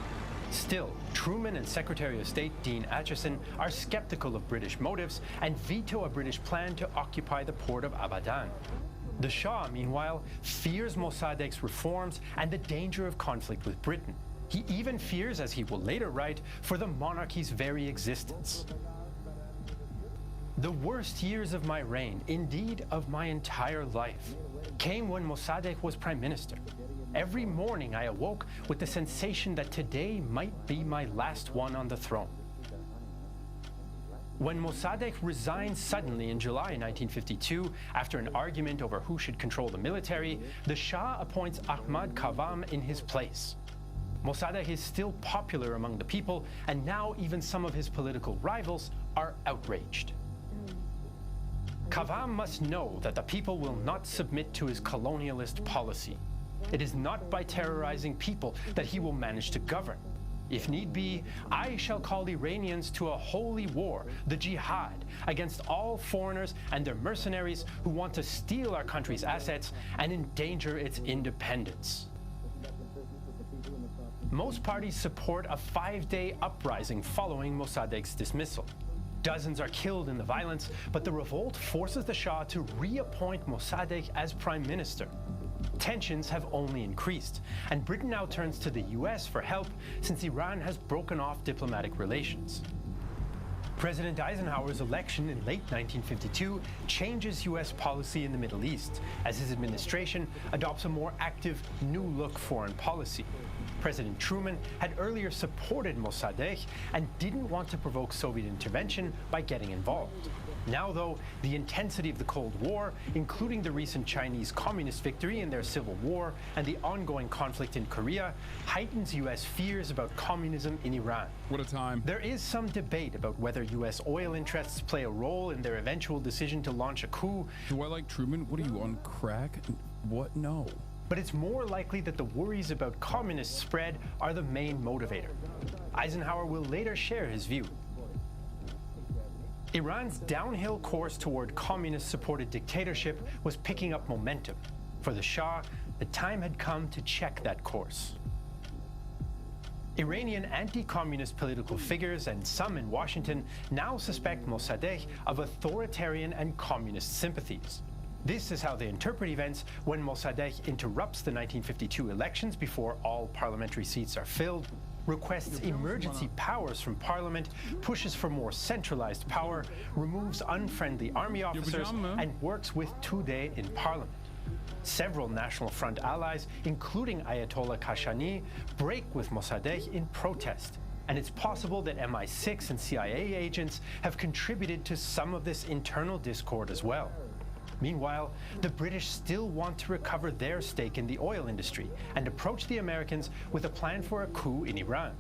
Still, Truman and Secretary of State Dean Acheson are skeptical of British motives and veto a British plan to occupy the port of Abadan. The Shah, meanwhile, fears Mossadegh's reforms and the danger of conflict with Britain. He even fears, as he will later write, for the monarchy's very existence. The worst years of my reign, indeed of my entire life, came when Mossadegh was prime minister. Every morning I awoke with the sensation that today might be my last one on the throne. When Mossadegh resigned suddenly in July 1952, after an argument over who should control the military, the Shah appoints Ahmad Kavam in his place. Mossadegh is still popular among the people, and now even some of his political rivals are outraged. Kavam must know that the people will not submit to his colonialist policy. It is not by terrorizing people that he will manage to govern. If need be, I shall call Iranians to a holy war, the jihad, against all foreigners and their mercenaries who want to steal our country's assets and endanger its independence. Most parties support a 5-day uprising following Mossadegh's dismissal. Dozens are killed in the violence, but the revolt forces the Shah to reappoint Mossadegh as prime minister. Tensions have only increased, and Britain now turns to the US for help since Iran has broken off diplomatic relations. President Eisenhower's election in late 1952 changes US policy in the Middle East, as his administration adopts a more active, new-look foreign policy. President Truman had earlier supported Mossadegh and didn't want to provoke Soviet intervention by getting involved. Now, though, the intensity of the Cold War, including the recent Chinese Communist victory in their civil war and the ongoing conflict in Korea, heightens U.S. fears about communism in Iran. What a time. There is some debate about whether U.S. oil interests play a role in their eventual decision to launch a coup. Do I like Truman? What are you, on crack? What? No. But it's more likely that the worries about communist spread are the main motivator. Eisenhower will later share his view. Iran's downhill course toward communist-supported dictatorship was picking up momentum. For the Shah, the time had come to check that course. Iranian anti-communist political figures and some in Washington now suspect Mossadegh of authoritarian and communist sympathies. This is how they interpret events when Mossadegh interrupts the 1952 elections before all parliamentary seats are filled, requests emergency powers from Parliament, pushes for more centralized power, removes unfriendly army officers, and works with Tudeh in Parliament. Several National Front allies, including Ayatollah Khamenei, break with Mossadegh in protest. And it's possible that MI6 and CIA agents have contributed to some of this internal discord as well. Meanwhile, the British still want to recover their stake in the oil industry and approach the Americans with a plan for a coup in Iran.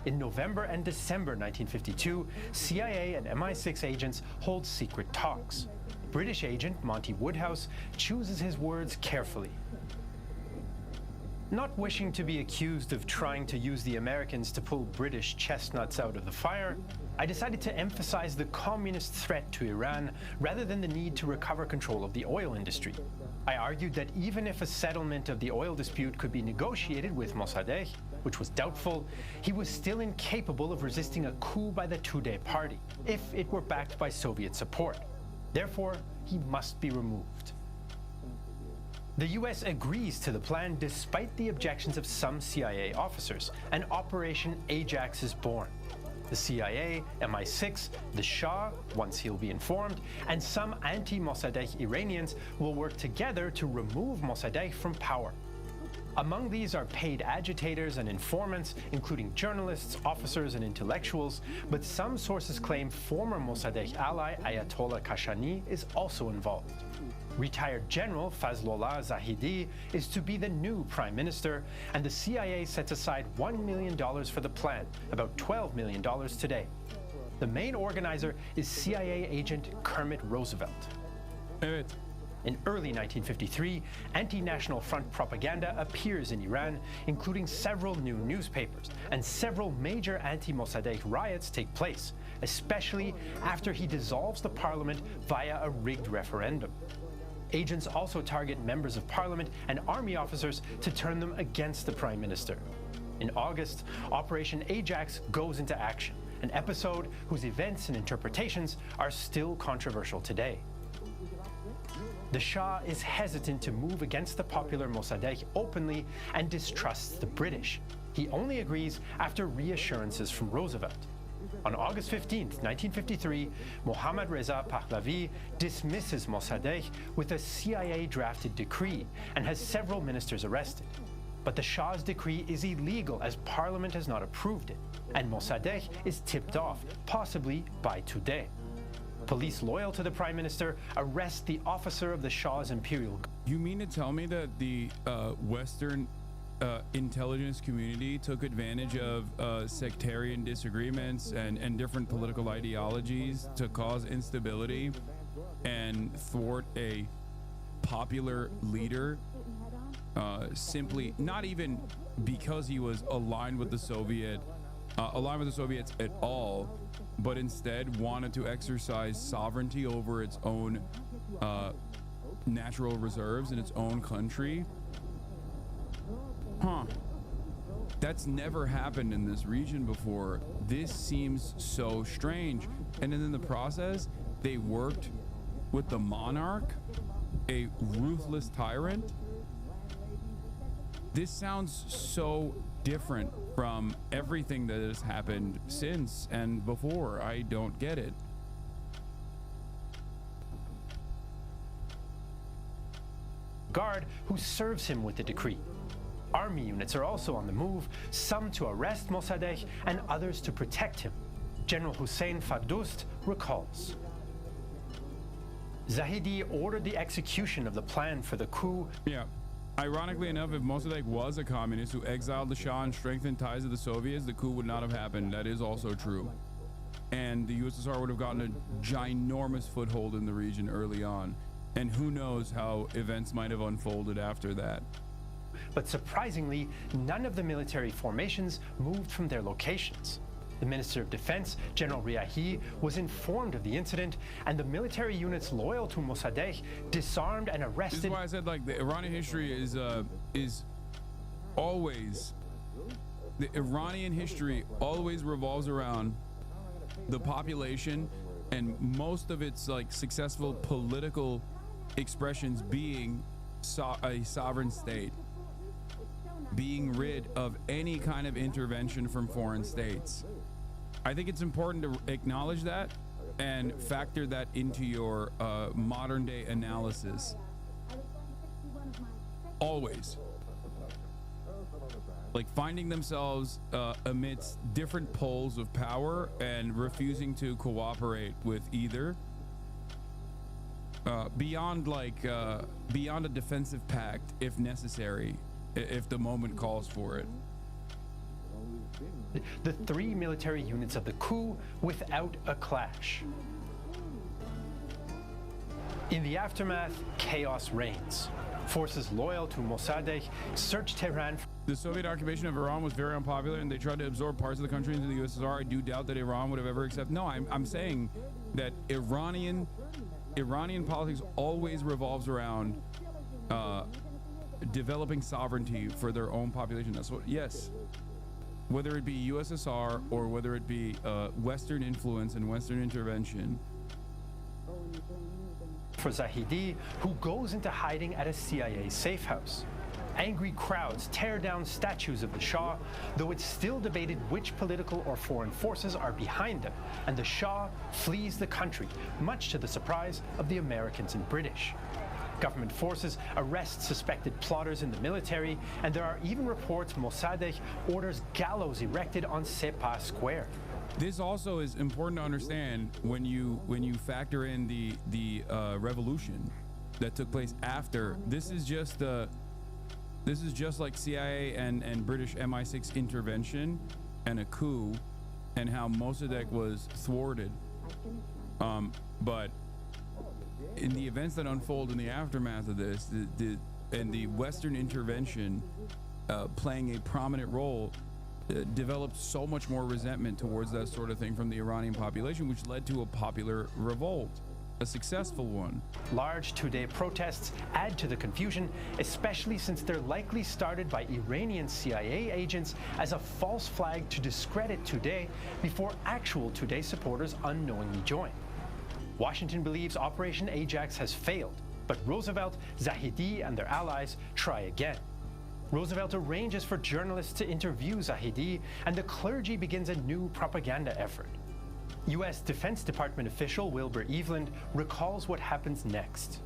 In November and December 1952, CIA and MI6 agents hold secret talks. British agent Monty Woodhouse chooses his words carefully. Not wishing to be accused of trying to use the Americans to pull British chestnuts out of the fire, I decided to emphasize the communist threat to Iran rather than the need to recover control of the oil industry. I argued that even if a settlement of the oil dispute could be negotiated with Mossadegh, which was doubtful, he was still incapable of resisting a coup by the Tudeh party, if it were backed by Soviet support. Therefore, he must be removed. The US agrees to the plan despite the objections of some CIA officers, and Operation Ajax is born. The CIA, MI6, the Shah, once he'll be informed, and some anti-Mossadegh Iranians will work together to remove Mossadegh from power. Among these are paid agitators and informants, including journalists, officers, and intellectuals, but some sources claim former Mossadegh ally Ayatollah Khamenei is also involved. Retired General Fazlollah Zahidi is to be the new prime minister, and the CIA sets aside $1 million for the plan, about $12 million today. The main organizer is CIA agent Kermit Roosevelt. In early 1953, anti-National Front propaganda appears in Iran, including several new newspapers, and several major anti-Mossadegh riots take place, especially after he dissolves the parliament via a rigged referendum. Agents also target members of parliament and army officers to turn them against the prime minister. In August, Operation Ajax goes into action, an episode whose events and interpretations are still controversial today. The Shah is hesitant to move against the popular Mossadegh openly and distrusts the British. He only agrees after reassurances from Roosevelt. On August 15, 1953, Mohammad Reza Pahlavi dismisses Mossadegh with a CIA-drafted decree and has several ministers arrested. But the Shah's decree is illegal as Parliament has not approved it, and Mossadegh is tipped off, possibly by today. Police loyal to the Prime Minister arrest the officer of the Shah's Imperial Guard. You mean to tell me that the Western intelligence community took advantage of sectarian disagreements and different political ideologies to cause instability and thwart a popular leader simply not even because he was aligned with the Soviets at all, but instead wanted to exercise sovereignty over its own natural reserves in its own country? Huh. That's never happened in this region before. This seems so strange. And then in the process, they worked with the monarch, a ruthless tyrant. This sounds so different from everything that has happened since and before. I don't get it. Guard who serves him with the decree. Army units are also on the move, some to arrest Mossadegh and others to protect him. General Hussein Fardoust recalls. Zahedi ordered the execution of the plan for the coup. Yeah. Ironically enough, if Mossadegh was a communist who exiled the Shah and strengthened ties with the Soviets, the coup would not have happened. That is also true. And the USSR would have gotten a ginormous foothold in the region early on. And who knows how events might have unfolded after that. But surprisingly, none of the military formations moved from their locations. The Minister of Defense, General Riahi, was informed of the incident, and the military units loyal to Mossadegh disarmed and arrested. This is why I said, like, the Iranian history is always, the Iranian history always revolves around the population and most of its like successful political expressions being a sovereign state, being rid of any kind of intervention from foreign states. I think it's important to acknowledge that and factor that into your modern day analysis. Always. Like finding themselves amidst different poles of power and refusing to cooperate with either. Beyond a defensive pact if necessary, if the moment calls for it. The three military units of the coup without a clash. In the aftermath, chaos reigns. Forces loyal to Mossadegh search Tehran. The Soviet occupation of Iran was very unpopular, and they tried to absorb parts of the country into the USSR. I do doubt that Iran would have ever accepted. No, I'm saying that Iranian politics always revolves around developing sovereignty for their own population. That's what. Yes. Whether it be USSR or whether it be Western influence and Western intervention. For Zahedi, who goes into hiding at a CIA safe house. Angry crowds tear down statues of the Shah, though it's still debated which political or foreign forces are behind them, and the Shah flees the country, much to the surprise of the Americans and British. Government forces arrest suspected plotters in the military, and there are even reports Mossadegh orders gallows erected on Sepah Square. This also is important to understand when you factor in the revolution that took place after. This is just like CIA and British MI6 intervention and a coup, and how Mossadegh was thwarted. But in the events that unfold in the aftermath of this, the Western intervention playing a prominent role, developed so much more resentment towards that sort of thing from the Iranian population, which led to a popular revolt, a successful one. Large two-day protests add to the confusion, especially since they're likely started by Iranian CIA agents as a false flag to discredit Today before actual Today supporters unknowingly join. Washington believes Operation Ajax has failed. But Roosevelt, Zahedi, and their allies try again. Roosevelt arranges for journalists to interview Zahedi, and the clergy begins a new propaganda effort. U.S. Defense Department official Wilbur Eveland recalls what happens next.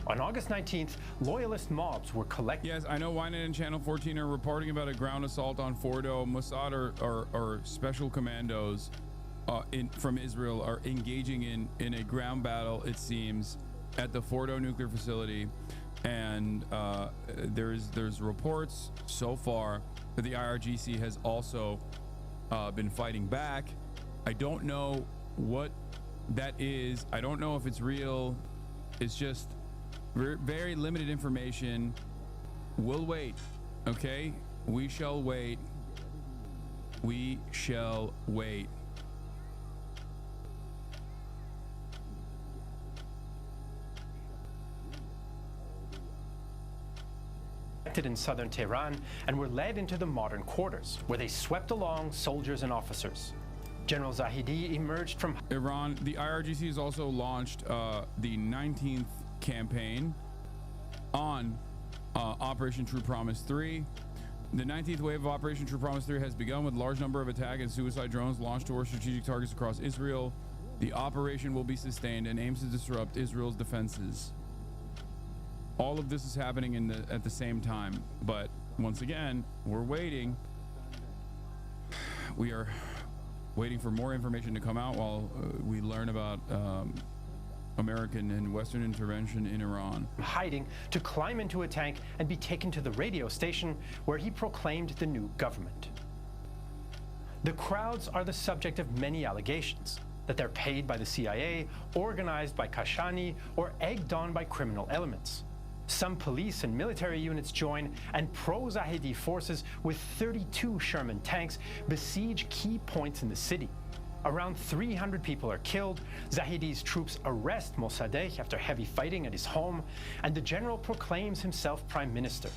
On August 19th, loyalist mobs were collected. Yes, I know Wynan and Channel 14 are reporting about a ground assault on Fordo. Mossad or special commandos from Israel are engaging in a ground battle, it seems, at the Fordo nuclear facility. And there's reports so far that the IRGC has also been fighting back. I don't know what that is. I don't know if it's real. It's just very limited information. We'll wait. Okay, we shall wait. We shall wait. In southern Tehran and were led into the modern quarters, where they swept along soldiers and officers. General Zahedi emerged from Iran. The IRGC has also launched the 19th campaign on Operation True Promise 3. The 19th wave of Operation True Promise 3 has begun with a large number of attack and suicide drones launched towards strategic targets across Israel. The operation will be sustained and aims to disrupt Israel's defenses. All of this is happening at the same time, but once again, we're waiting. We are waiting for more information to come out while we learn about American and Western intervention in Iran. Hiding to climb into a tank and be taken to the radio station where he proclaimed the new government. The crowds are the subject of many allegations that they're paid by the CIA, organized by Kashani, or egged on by criminal elements. Some police and military units join, and pro-Zahedi forces with 32 Sherman tanks besiege key points in the city. Around 300 people are killed. Zahedi's troops arrest Mossadegh after heavy fighting at his home, and the general proclaims himself prime minister.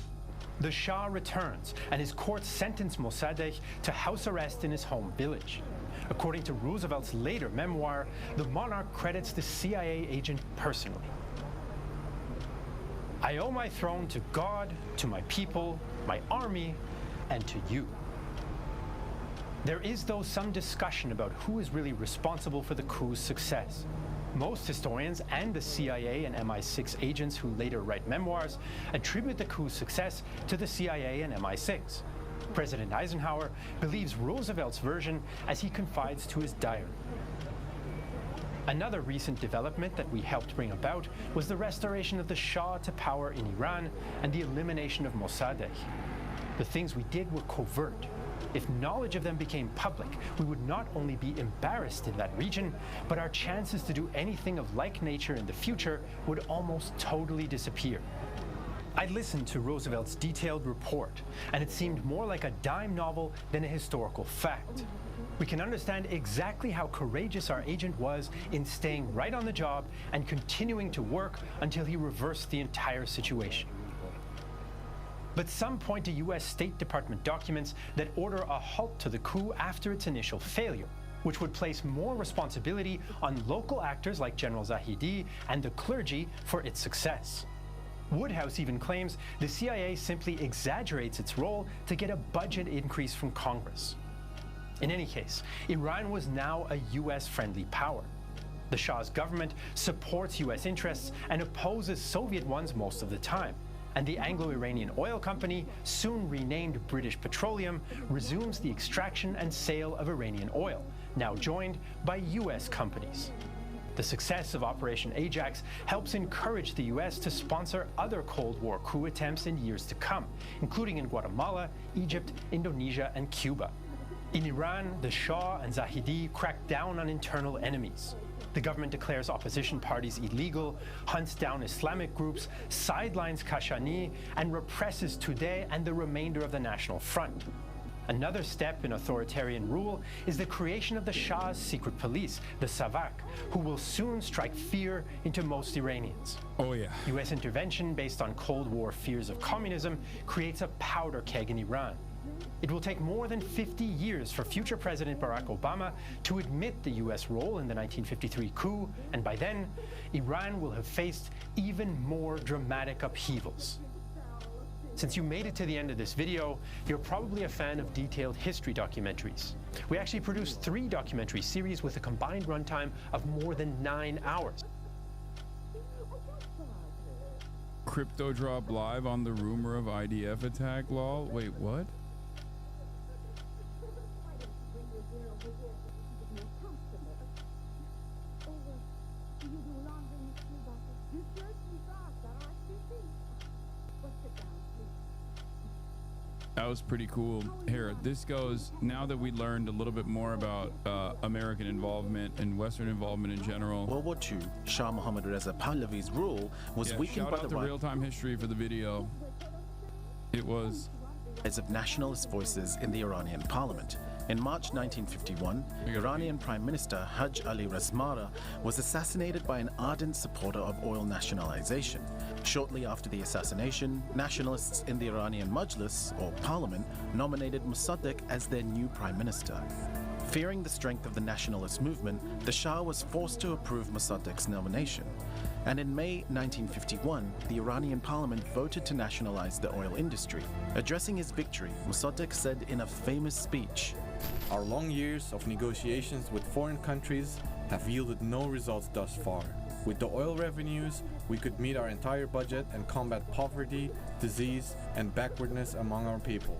The Shah returns, and his court sentenced Mossadegh to house arrest in his home village. According to Roosevelt's later memoir, the monarch credits the CIA agent personally. I owe my throne to God, to my people, my army, and to you. There is, though, some discussion about who is really responsible for the coup's success. Most historians and the CIA and MI6 agents who later write memoirs attribute the coup's success to the CIA and MI6. President Eisenhower believes Roosevelt's version as he confides to his diary. Another recent development that we helped bring about was the restoration of the Shah to power in Iran and the elimination of Mossadegh. The things we did were covert. If knowledge of them became public, we would not only be embarrassed in that region, but our chances to do anything of like nature in the future would almost totally disappear. I listened to Roosevelt's detailed report, and it seemed more like a dime novel than a historical fact. We can understand exactly how courageous our agent was in staying right on the job and continuing to work until he reversed the entire situation. But some point to U.S. State Department documents that order a halt to the coup after its initial failure, which would place more responsibility on local actors like General Zahedi and the clergy for its success. Woodhouse even claims the CIA simply exaggerates its role to get a budget increase from Congress. In any case, Iran was now a U.S.-friendly power. The Shah's government supports U.S. interests and opposes Soviet ones most of the time. And the Anglo-Iranian Oil Company, soon renamed British Petroleum, resumes the extraction and sale of Iranian oil, now joined by U.S. companies. The success of Operation Ajax helps encourage the U.S. to sponsor other Cold War coup attempts in years to come, including in Guatemala, Egypt, Indonesia, and Cuba. In Iran, the Shah and Zahedi crack down on internal enemies. The government declares opposition parties illegal, hunts down Islamic groups, sidelines Kashani, and represses Tudeh and the remainder of the National Front. Another step in authoritarian rule is the creation of the Shah's secret police, the Savak, who will soon strike fear into most Iranians. Oh yeah. U.S. intervention based on Cold War fears of communism creates a powder keg in Iran. It will take more than 50 years for future President Barack Obama to admit the US role in the 1953 coup, and by then, Iran will have faced even more dramatic upheavals. Since you made it to the end of this video, you're probably a fan of detailed history documentaries. We actually produced 3 documentary series with a combined runtime of more than 9 hours. Crypto drop live on the rumor of IDF attack, lol. Wait, what? That was pretty cool. Here, this goes, now that we learned a little bit more about American involvement and Western involvement in general. World War II, Shah Mohammad Reza Pahlavi's rule was weakened by the real-time history for the video. It was rise of nationalist voices in the Iranian parliament. In March 1951, Iranian Prime Minister Haj Ali Resmara was assassinated by an ardent supporter of oil nationalization. Shortly after the assassination, nationalists in the Iranian Majlis, or parliament, nominated Mossadegh as their new prime minister. Fearing the strength of the nationalist movement, the Shah was forced to approve Mossadegh's nomination. And in May 1951, the Iranian parliament voted to nationalize the oil industry. Addressing his victory, Mossadegh said in a famous speech, "Our long years of negotiations with foreign countries have yielded no results thus far. With the oil revenues, we could meet our entire budget and combat poverty, disease, and backwardness among our people."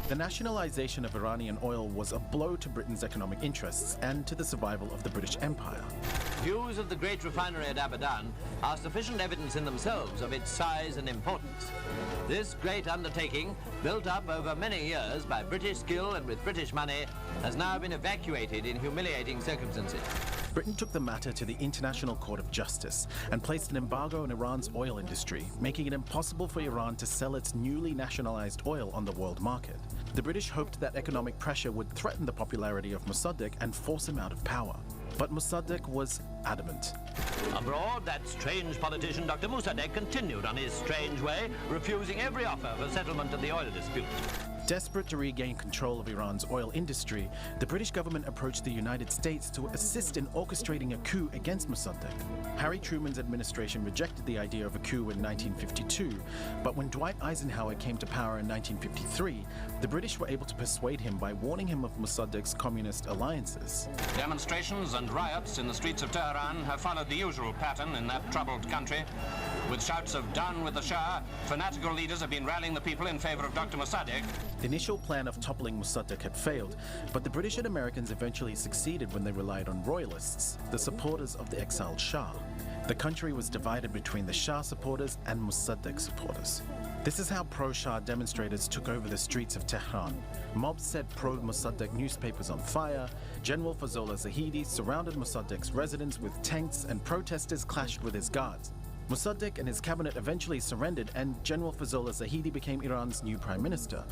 The nationalization of Iranian oil was a blow to Britain's economic interests and to the survival of the British Empire. Views of the great refinery at Abadan are sufficient evidence in themselves of its size and importance. This great undertaking, built up over many years by British skill and with British money, has now been evacuated in humiliating circumstances. Britain took the matter to the International Court of Justice and placed an embargo on Iran's oil industry, making it impossible for Iran to sell its newly nationalized oil on the world market. The British hoped that economic pressure would threaten the popularity of Mossadegh and force him out of power. But Mossadegh was adamant. Abroad, that strange politician Dr. Mossadegh continued on his strange way, refusing every offer for settlement of the oil dispute. Desperate to regain control of Iran's oil industry, the British government approached the United States to assist in orchestrating a coup against Mossadegh. Harry Truman's administration rejected the idea of a coup in 1952, but when Dwight Eisenhower came to power in 1953, the British were able to persuade him by warning him of Mossadegh's communist alliances. Demonstrations and riots in the streets of Tehran have followed the usual pattern in that troubled country. With shouts of "down with the Shah," fanatical leaders have been rallying the people in favor of Dr. Mossadegh. The initial plan of toppling Mossadegh had failed, but the British and Americans eventually succeeded when they relied on royalists, the supporters of the exiled Shah. The country was divided between the Shah supporters and Mossadegh supporters. This is how pro-Shah demonstrators took over the streets of Tehran. Mobs set pro-Mossadegh newspapers on fire, General Fazollah Zahidi surrounded Mossadegh's residence with tanks, and protesters clashed with his guards. Mossadegh and his cabinet eventually surrendered, and General Fazollah Zahidi became Iran's new prime minister.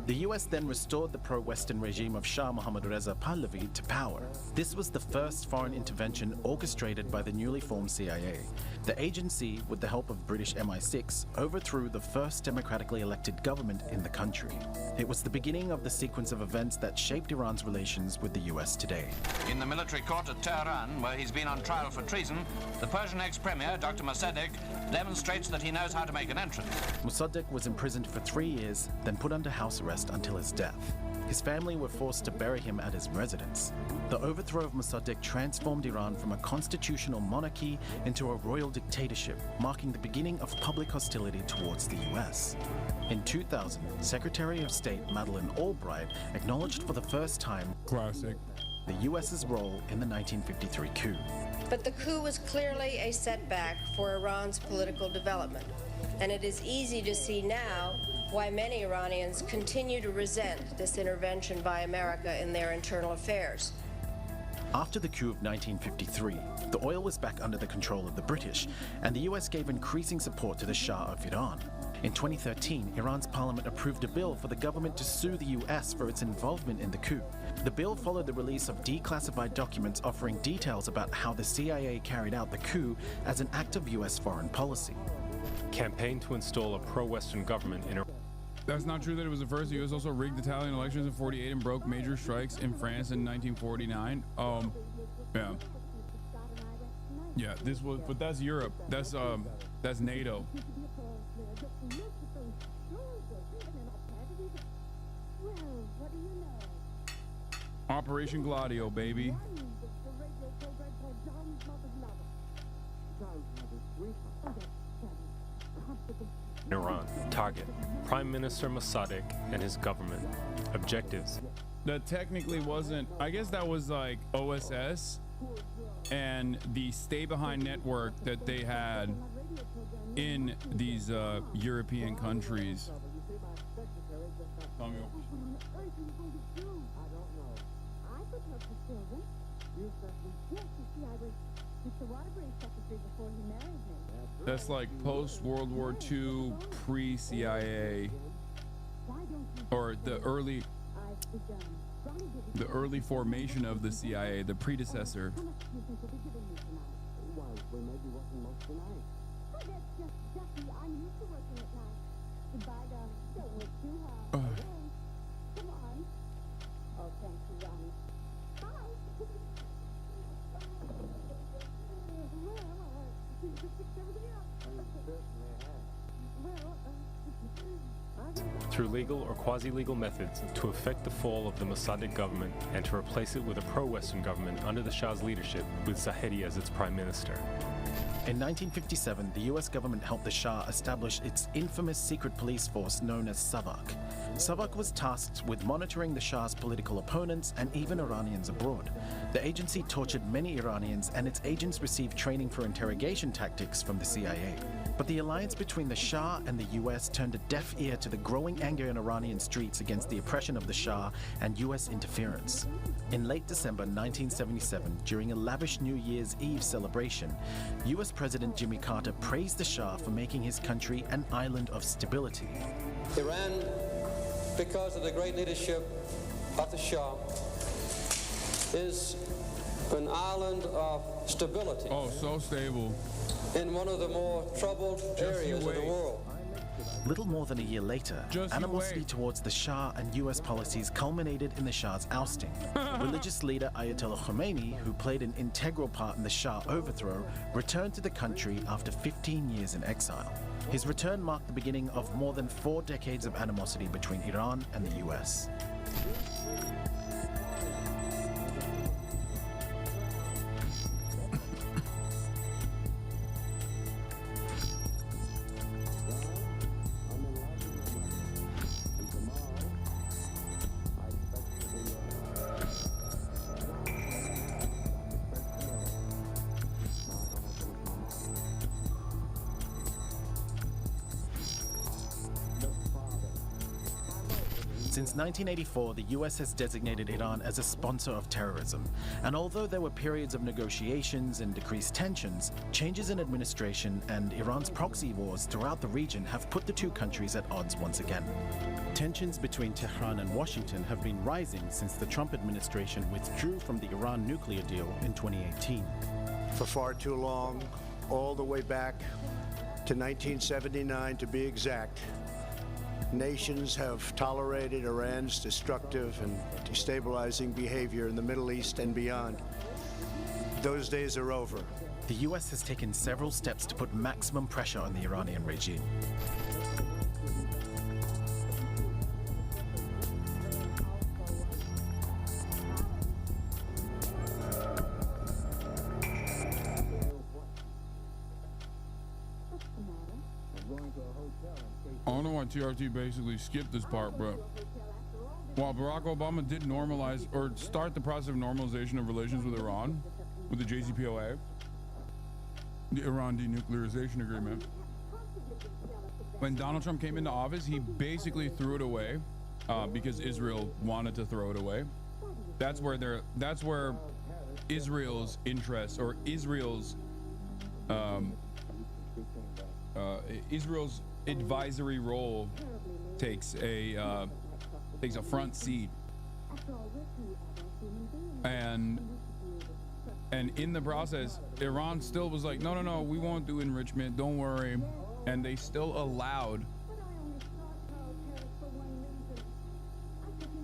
The US then restored the pro-Western regime of Shah Mohammad Reza Pahlavi to power. This was the first foreign intervention orchestrated by the newly formed CIA. The agency, with the help of British MI6, overthrew the first democratically elected government in the country. It was the beginning of the sequence of events that shaped Iran's relations with the US today. In the military court at Tehran, where he's been on trial for treason, the Persian ex-premier, Dr. Mossadegh, demonstrates that he knows how to make an entrance. Mossadegh was imprisoned for 3 years, then put under house arrest until his death. His family were forced to bury him at his residence. The overthrow of Mossadegh transformed Iran from a constitutional monarchy into a royal dictatorship, marking the beginning of public hostility towards the US. In 2000, Secretary of State Madeleine Albright acknowledged for the first time the US's role in the 1953 coup. But the coup was clearly a setback for Iran's political development, and it is easy to see now why many Iranians continue to resent this intervention by America in their internal affairs. After the coup of 1953, the oil was back under the control of the British, and the US gave increasing support to the Shah of Iran. In 2013, Iran's parliament approved a bill for the government to sue the US for its involvement in the coup. The bill followed the release of declassified documents offering details about how the CIA carried out the coup as an act of US foreign policy. Campaign to install a pro-Western government in Iran. That's not true that it was the first. The U.S. also rigged Italian elections in 48 and broke major strikes in France in 1949. Yeah. Yeah, this was, but that's Europe. That's NATO. Operation Gladio, baby. Iran. Target: Prime Minister Mossadegh and his government. Objectives: That technically wasn't, I guess that was like OSS and the stay behind network that they had in these European countries. That's like post World War II, pre CIA, or the early formation of the CIA, the predecessor. Through legal or quasi-legal methods to effect the fall of the Mossadegh government and to replace it with a pro-Western government under the Shah's leadership with Zahedi as its prime minister. In 1957, the US government helped the Shah establish its infamous secret police force known as SAVAK. SAVAK was tasked with monitoring the Shah's political opponents and even Iranians abroad. The agency tortured many Iranians, and its agents received training for interrogation tactics from the CIA. But the alliance between the Shah and the US turned a deaf ear to the growing anger in Iranian streets against the oppression of the Shah and US interference. In late December 1977, during a lavish New Year's Eve celebration, US President Jimmy Carter praised the Shah for making his country an island of stability. Iran, because of the great leadership of the Shah, is an island of stability. Oh, so stable. In one of the more troubled areas of the world. Little more than a year later, animosity towards the Shah and US policies culminated in the Shah's ousting. Religious leader Ayatollah Khomeini, who played an integral part in the Shah overthrow, returned to the country after 15 years in exile. His return marked the beginning of more than 4 decades of animosity between Iran and the US. Since 1984, the US has designated Iran as a sponsor of terrorism. And although there were periods of negotiations and decreased tensions, changes in administration and Iran's proxy wars throughout the region have put the two countries at odds once again. Tensions between Tehran and Washington have been rising since the Trump administration withdrew from the Iran nuclear deal in 2018. For far too long, all the way back to 1979 to be exact, nations have tolerated Iran's destructive and destabilizing behavior in the Middle East and beyond. Those days are over. The US has taken several steps to put maximum pressure on the Iranian regime. I don't know why TRT basically skipped this part, but while Barack Obama did normalize or start the process of normalization of relations with Iran, with the JCPOA, the Iran denuclearization agreement, when Donald Trump came into office, he basically threw it away because Israel wanted to throw it away. That's where Israel's interests or Israel's advisory role takes a front seat, and in the process, Iran still was like, no, we won't do enrichment, don't worry, and they still allowed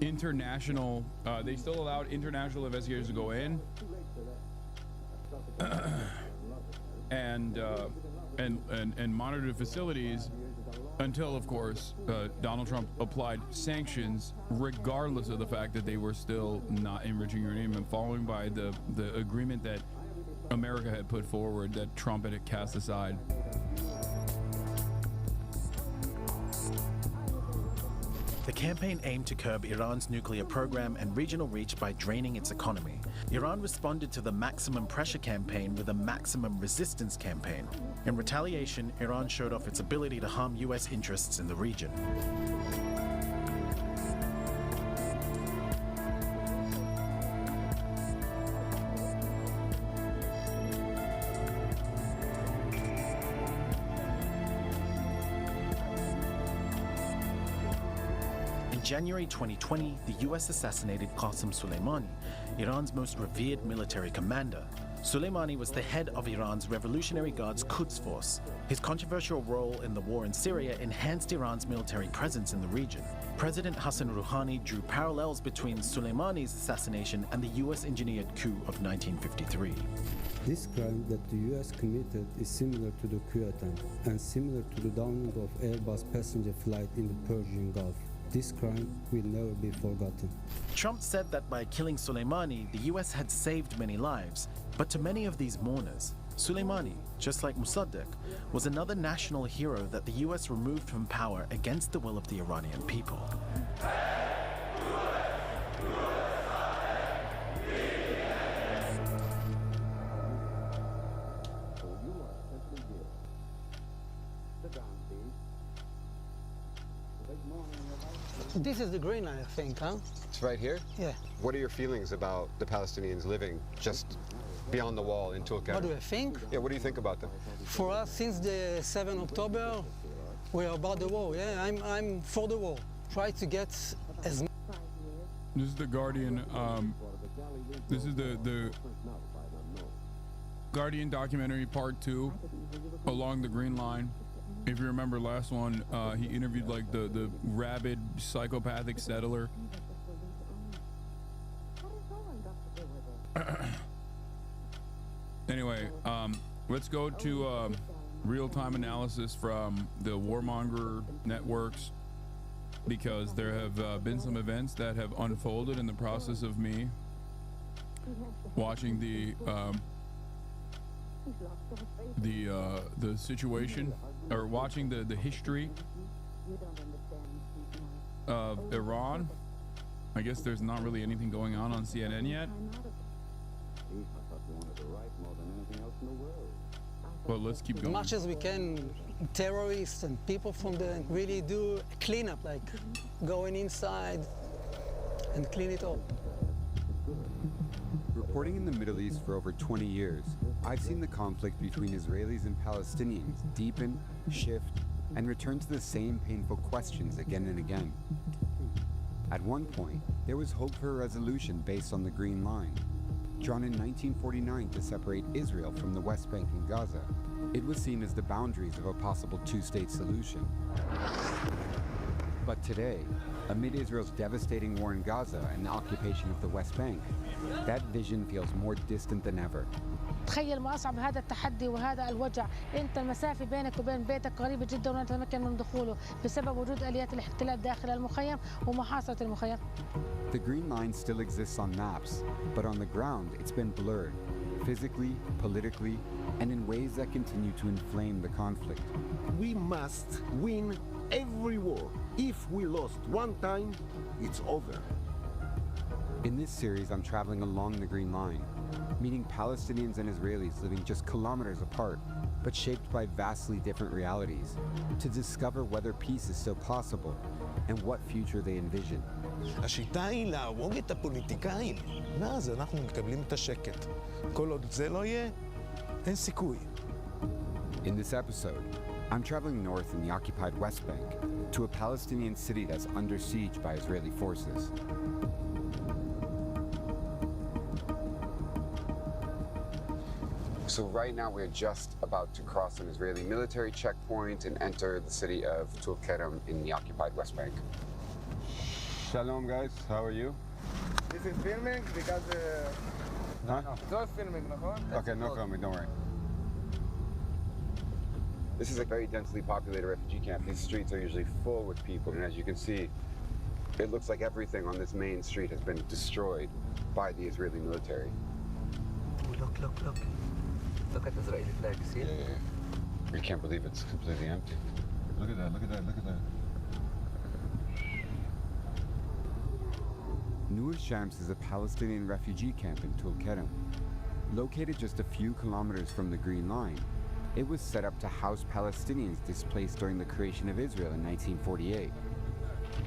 international, they still allowed international investigators to go in and monitor the facilities until, of course, Donald Trump applied sanctions, regardless of the fact that they were still not enriching uranium, and following by the agreement that America had put forward that Trump had cast aside. The campaign aimed to curb Iran's nuclear program and regional reach by draining its economy. Iran responded to the maximum pressure campaign with a maximum resistance campaign. In retaliation, Iran showed off its ability to harm US interests in the region. In January 2020, the US assassinated Qasem Soleimani, Iran's most revered military commander. Soleimani was the head of Iran's Revolutionary Guards Quds Force. His controversial role in the war in Syria enhanced Iran's military presence in the region. President Hassan Rouhani drew parallels between Soleimani's assassination and the US-engineered coup of 1953. This crime that the US committed is similar to the coup attempt and similar to the downing of Airbus passenger flight in the Persian Gulf. This crime will never be forgotten. Trump said that by killing Soleimani, the US had saved many lives. But to many of these mourners, Soleimani, just like Mossadegh, was another national hero that the US removed from power against the will of the Iranian people. This is the green line, I think, huh? It's right here? Yeah. What are your feelings about the Palestinians living just beyond the wall in Tulkarm? What do I think? Yeah, what do you think about them? For us, since the 7th October, we're about the war, yeah? I'm for the war. Try to get as much. This is the Guardian, this is the Guardian documentary part 2, Along the Green Line. If you remember last one, he interviewed like the rabid psychopathic settler. Anyway, let's go to real-time analysis from the warmonger networks, because there have been some events that have unfolded in the process of me watching the situation, or watching the history of Iran. I guess there's not really anything going on CNN yet. But let's keep going. As much as we can, terrorists and people from the really do cleanup, like going inside and clean it up. Reporting in the Middle East for over 20 years, I've seen the conflict between Israelis and Palestinians deepen, shift, and return to the same painful questions again and again. At one point, there was hope for a resolution based on the Green Line, drawn in 1949 to separate Israel from the West Bank and Gaza. It was seen as the boundaries of a possible two-state solution. But today, amid Israel's devastating war in Gaza and the occupation of the West Bank, that vision feels more distant than ever. تخيل ما أصعب هذا التحدي وهذا الوجع. أنت المسافة بينك وبين بيتك قريبة جدا ولا تتمكن من دخوله بسبب وجود آليات الاحتلال داخل المخيم ومحاصرة المخيم. The Green Line still exists on maps, but on the ground it's been blurred, physically, politically, and in ways that continue to inflame the conflict. We must win every war. If we lost one time, it's over. In this series, I'm traveling along the Green Line, meeting Palestinians and Israelis living just kilometers apart, but shaped by vastly different realities, to discover whether peace is still possible and what future they envision. השיטה היא להרוג את הפוליטיקאים, ואז אנחנו מקבלים את השקט. כל עוד זה לא יהיה, אין סיכוי. In this episode, I'm traveling north in the occupied West Bank to a Palestinian city that's under siege by Israeli forces. So right now we're just about to cross an Israeli military checkpoint and enter the city of Tulkarm in the occupied West Bank. Shalom, guys. How are you? This is filming because... Huh? No filming, no? Okay, no filming, don't worry. This is a very densely populated refugee camp. These streets are usually full with people, and as you can see, it looks like everything on this main street has been destroyed by the Israeli military. Look. Look at the Israeli flag, see it? I can't believe it's completely empty. Look at that, look at that, look at that. Nur Shams is a Palestinian refugee camp in Tulkarem. Located just a few kilometers from the Green Line, it was set up to house Palestinians displaced during the creation of Israel in 1948.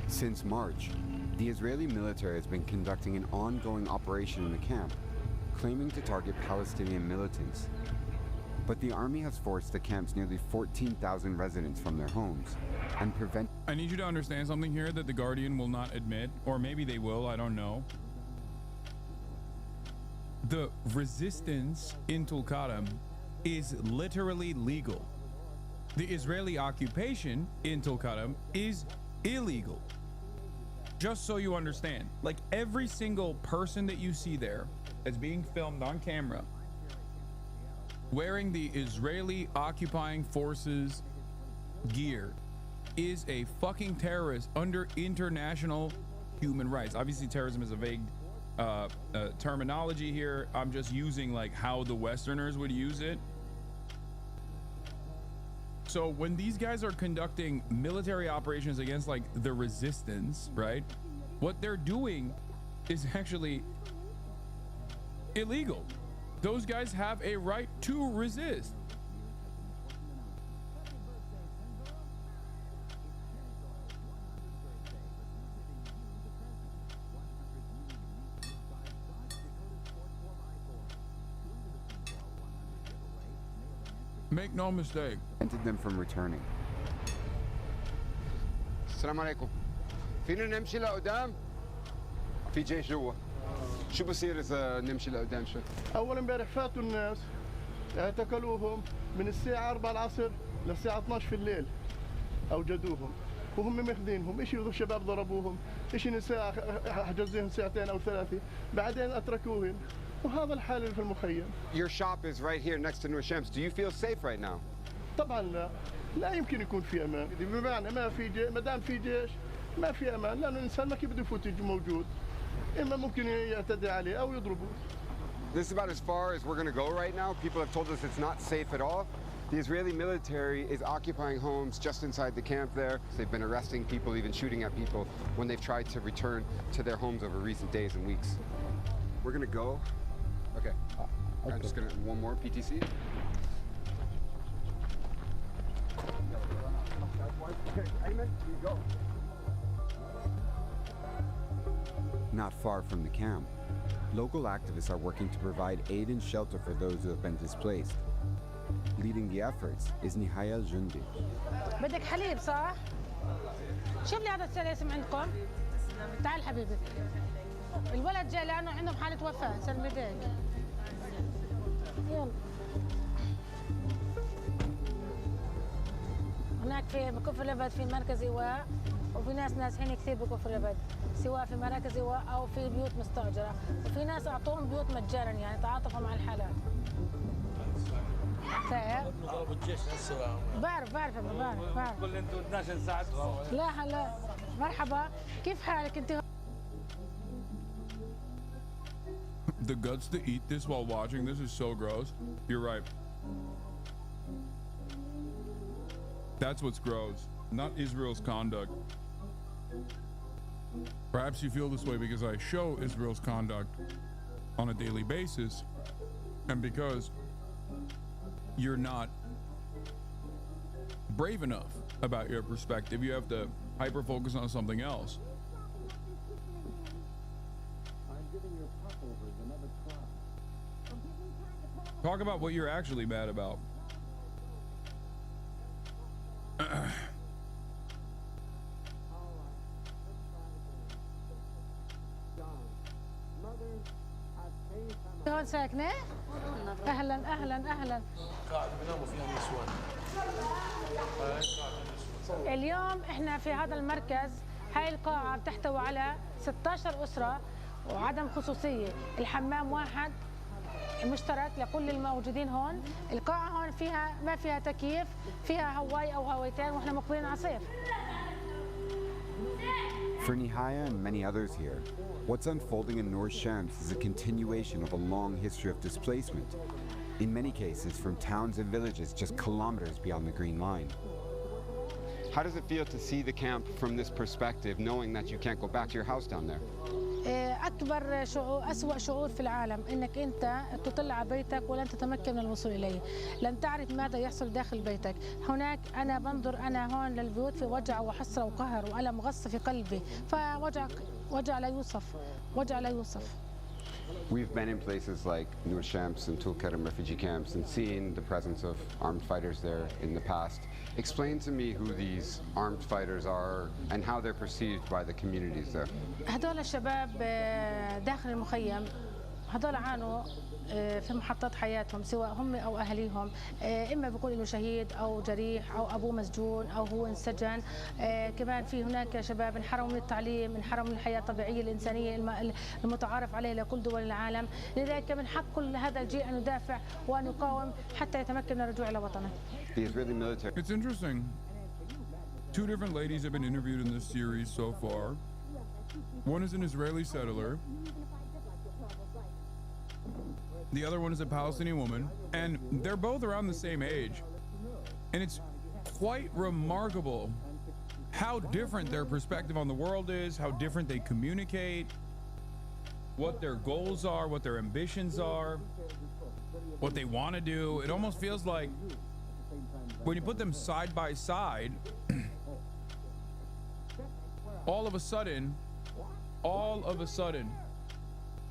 Since March, the Israeli military has been conducting an ongoing operation in the camp, claiming to target Palestinian militants. But the army has forced the camp's nearly 14,000 residents from their homes and prevent... I need you to understand something here that the Guardian will not admit, or maybe they will, I don't know. The resistance in Tulkarem is literally legal. The Israeli occupation in Tulkarem is illegal. Just so you understand, like every single person that you see there that's being filmed on camera wearing the Israeli occupying forces gear is a fucking terrorist under international human rights. Obviously terrorism is a vague terminology here. I'm just using like how the Westerners would use it. So when these guys are conducting military operations against like the resistance, right? What they're doing is actually illegal. Those guys have a right to resist. Make no mistake. Prevented them from returning. السلام عليكم. فينا نمشي لقدام؟ في جيش جوا. شو بصير إذا نمشي لقدام شوي؟ أول امبارح فاتوا الناس اعتقلوهم من الساعة 4 العصر للساعة 12 في الليل. أوجدوهم وهم ماخذينهم، إشي الشباب ضربوهم، إشي نساء حجزوهم ساعتين أو ثلاثة، بعدين أتركوهم. وهذا الحال اللي في المخيم. Your shop is right here next to Nur Shams. Do you feel safe right now? طبعا لا يمكن يكون في امان، بمعنى ما دام في جيش ما في امان، لانه الانسان ما كيف بده يفوت موجود، اما ممكن يعتدي عليه او يضربه. This is about as far as we're going to go right now. People have told us it's not safe at all. The Israeli military is occupying homes just inside the camp there. They've been arresting people, even shooting at people when they've tried to return to their homes over recent days and weeks. We're going to go. Okay. I'm just going to, one more PTC. Not far from the camp, local activists are working to provide aid and shelter for those who have been displaced. Leading the efforts is Nihaya Jundi. بدك حليب صح؟ شوف لي هذا السلاسم عندكم. تعال حبيبي. الولد جاي لأنه عندهم حالة وفاة، سلمي ايديك. يلا. هناك في كفر الأبد في مركز إيواء، وفي ناس نازحين كثير بكفر الأبد، سواء في مراكز إيواء أو في بيوت مستأجرة، وفي ناس أعطوهم بيوت مجانا يعني تعاطفوا مع الحالات. ضربوا الجيش هسه. بعرف. كل انتم بدناش نساعدكم. لا مرحبا، كيف حالك انت؟ The guts to eat this while watching this is so gross. You're right. That's what's gross, not Israel's conduct. Perhaps you feel this way because I show Israel's conduct on a daily basis, and because you're not brave enough about your perspective. You have to hyper focus on something else. Talk about what you're actually mad about. هون ساكنة؟ أهلا. قاعد بيناموا فيها نسوان. اليوم احنا في هذا المركز هاي القاعة بتحتوي على 16 أسرة وعدم خصوصية، الحمام واحد مشترك لكل الموجودين هون. القاعة هون فيها ما فيها تكييف، فيها هواي أو هوايتين وإحنا مقبلين على صيف. For Nihaya and many others here, what's unfolding in North Shams is a continuation of a long history of displacement, in many cases from towns and villages just kilometers beyond the Green Line. How does it feel to see the camp from this perspective, knowing that you can't go back to your house down there? أكبر شعور، أسوأ شعور في العالم إنك أنت تطل على بيتك ولن تتمكن من الوصول إليه، لن تعرف ماذا يحصل داخل بيتك. هناك أنا بنظر أنا هون للبيوت في وجع وحسرة وقهر وألم غص في قلبي، فوجع لا يوصف، وجع لا يوصف. We've been in places like Nur Shams and Tulkarm refugee camps and seen the presence of armed fighters there in the past. Explain to me who these armed fighters are and how they're perceived by the communities there. هذول الشباب داخل المخيم، هذول عانوا في محطات حياتهم سواء هم أو أهليهم، إما بيكون له شهيد أو جريح أو أبوه مسجون أو هو انسجن. كمان في هناك شباب انحرموا من التعليم، انحرموا من الحياة الطبيعية الإنسانية المتعارف عليه لكل دول العالم. لذلك من حق كل هذا الجيل أن يدافع وأن يقاوم حتى يتمكن من الرجوع إلى وطنه. It's interesting. Two different ladies have been interviewed in this series so far. One is an Israeli settler. The other one is a Palestinian woman, and they're both around the same age. And it's quite remarkable how different their perspective on the world is, how different they communicate, what their goals are, what their ambitions are, what they want to do. It almost feels like when you put them side by side, all of a sudden,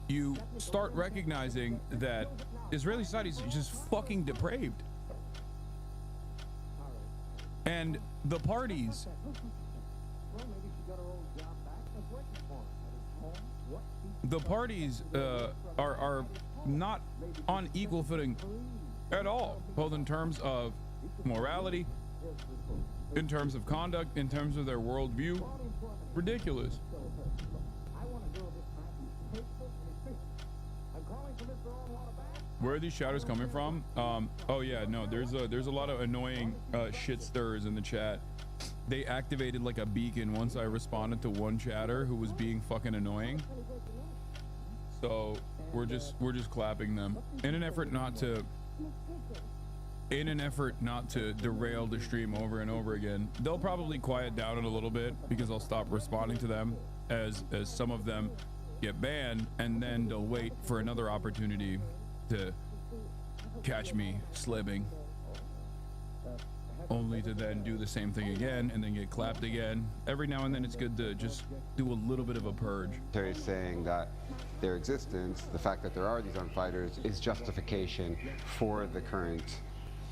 you start recognizing that Israeli society is just fucking depraved. And the parties are not on equal footing at all, both in terms of morality, in terms of conduct, in terms of their worldview. Ridiculous. Where are these shadows coming from? Oh yeah, no, there's a lot of annoying shit stirs in the chat. They activated like a beacon once I responded to one chatter who was being fucking annoying. So we're just clapping them in an effort not to derail the stream over and over again. They'll probably quiet down in a little bit because I'll stop responding to them as some of them get banned, and then they'll wait for another opportunity to catch me slipping, only to then do the same thing again and then get clapped again. Every now and then it's good to just do a little bit of a purge. They're saying that their existence, the fact that there are these armed fighters, is justification for the current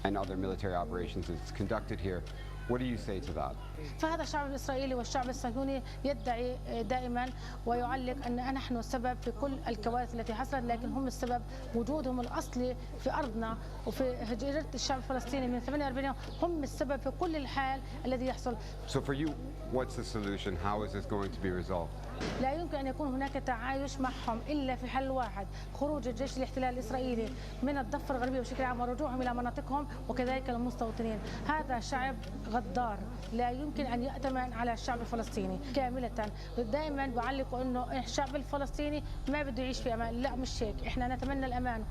and other military operations that's conducted here. What do you say to that? فهذا الشعب الإسرائيلي والشعب الصهيوني يدعي دائما ويعلق أن نحن السبب في كل الكوارث التي حصلت، لكن هم السبب وجودهم الأصلي في أرضنا وفي هجرة الشعب الفلسطيني من 48 هم السبب في كل الحال الذي يحصل. So for you, what's the solution? How is this going to be resolved? لا يمكن أن يكون هناك تعايش معهم إلا في حل واحد: خروج الجيش الاحتلال الإسرائيلي من الضفة الغربية بشكل عام ورجوعهم إلى مناطقهم وكذلك المستوطنين. هذا شعب غدار لا يمكن أن يأتمن على الشعب الفلسطيني كاملة. دائما بعلقوا أنه الشعب الفلسطيني ما بده يعيش في أمان. لا، مش هيك. إحنا نتمنى الأمان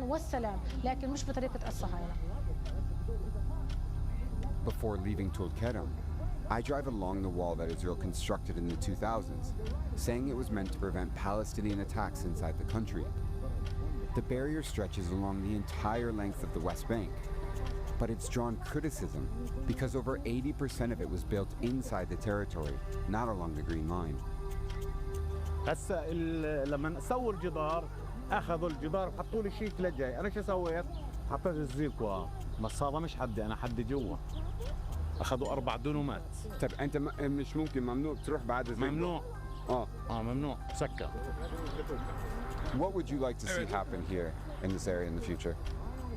والسلام، لكن مش بطريقة الصهاينة. Before leaving Tulkarm, I drive along the wall that Israel constructed in the 2000s, saying it was meant to prevent Palestinian attacks inside the country. The barrier stretches along the entire length of the West Bank, but it's drawn criticism because over 80% of it was built inside the territory, not along the Green Line. هسه لما سووا الجدار اخذوا الجدار حطوا لي شيك للجاي، انا شو سويت؟ حطيت الزيكوا مصابه مش حدي، انا حدي جوا. اخذوا 4 دونمات. طيب انت مش ممكن ممنوع تروح بعد الزيكوا؟ ممنوع. ممنوع سكر. What would you like to see happen here in this area in the future?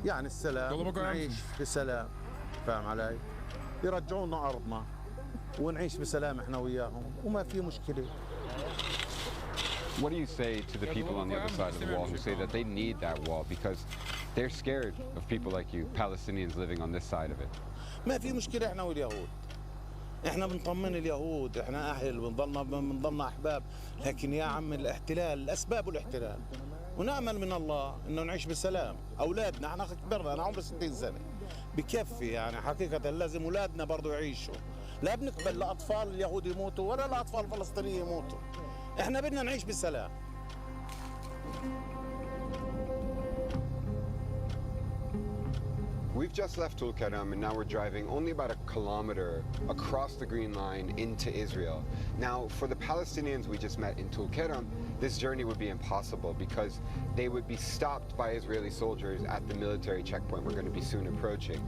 يعني السلام، نعيش في سلام، فاهم علي؟ يرجعونا أرضنا، ونعيش بسلام احنا وياهم وما في مشكلة. What do you say to the people on the other side of the wall who say that they need that wall because they're scared of people like you, Palestinians living on this side of it? ما في مشكلة احنا واليهود. احنا بنطمن اليهود، احنا اهل بنضلنا احباب، لكن يا عم الاحتلال اسباب الاحتلال. ونامل من الله انه نعيش بسلام، اولادنا احنا كبرنا، انا عمري 60 سنة. بكفي يعني حقيقة لازم اولادنا برضو يعيشوا. لا بنقبل لا اطفال اليهود يموتوا ولا لا اطفال فلسطينيين يموتوا. احنا بدنا نعيش بسلام. We've just left Tulkarem and now we're driving only about a kilometer across the Green Line into Israel. Now, for the Palestinians we just met in Tulkarem, this journey would be impossible because they would be stopped by Israeli soldiers at the military checkpoint we're going to be soon approaching.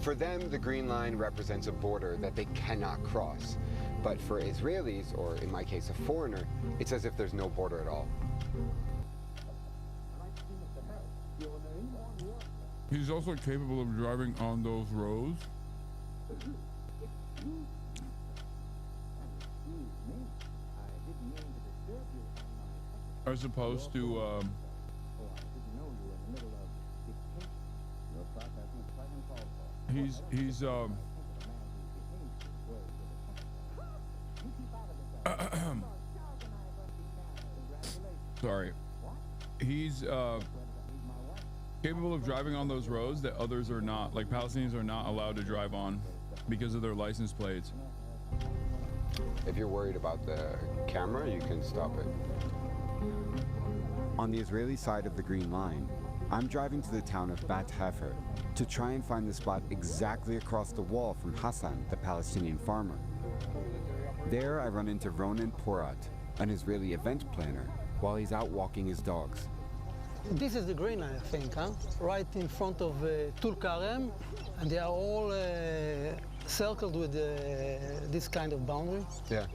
For them, the Green Line represents a border that they cannot cross. But for Israelis, or in my case, a foreigner, it's as if there's no border at all. He's also capable of driving on those roads. As opposed to he's sorry, he's capable of driving on those roads that others are not, like Palestinians are not allowed to drive on because of their license plates. If you're worried about the camera, you can stop it. On the Israeli side of the Green Line, I'm driving to the town of Bat Hefer to try and find the spot exactly across the wall from Hasan, the Palestinian farmer. There I run into Ronan Porat, an Israeli event planner, while he's out walking his dogs. This is the Green Line, I think, huh? Right in front of Tulkarem, and they are all circled with this kind of boundary. Yeah.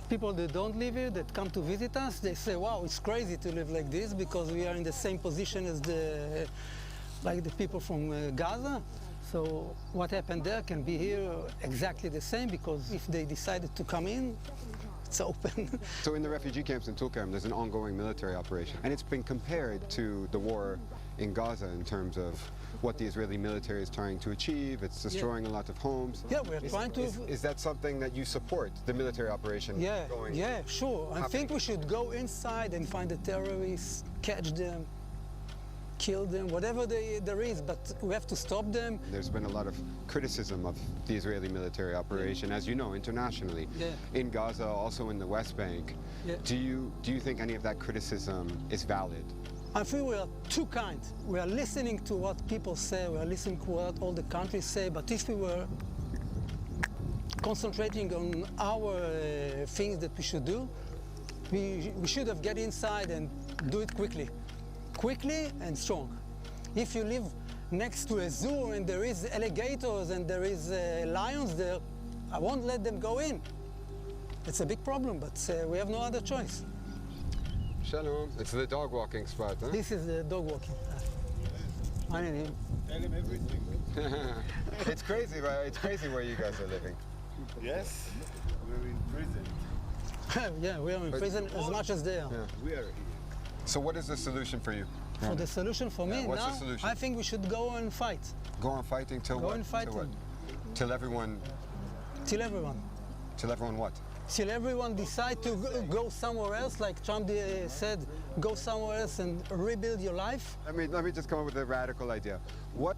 People that don't live here, that come to visit us, they say, wow, it's crazy to live like this because we are in the same position as the people from Gaza. So what happened there can be here exactly the same because if they decided to come in, it's open. So in the refugee camps in Tulkarem, there's an ongoing military operation, and it's been compared to the war in Gaza in terms of what the Israeli military is trying to achieve. It's destroying a lot of homes. Yeah, we're trying to... Is that something that you support, the military operation? Yeah, sure. I think we should go inside and find the terrorists, catch them, kill them, whatever there is, but we have to stop them. There's been a lot of criticism of the Israeli military operation, as you know, internationally. In Gaza, also in the West Bank. Do you think any of that criticism is valid? I feel we are too kind. We are listening to what people say, we are listening to what all the countries say, but if we were concentrating on our things that we should do, we should have get inside and do it quickly. Quickly and strong. If you live next to a zoo and there is alligators and there is lions there, I won't let them go in. It's a big problem, but we have no other choice. Shalom. It's the dog walking spot, huh? This is the dog walking. I need him. Tell him everything. It's crazy, right? It's crazy where you guys are living. Yes, we're in prison. Yeah, we are in prison as much as they are. Yeah. We are here. So what is the solution for you? So the solution for me what's now, the solution? I think we should go and fight. Go on fighting till Go what? on fighting. Till what? Till everyone... Till everyone. Till everyone what? Till everyone decide to go somewhere else, like Trump said, go somewhere else and rebuild your life. Let me just come up with a radical idea. What?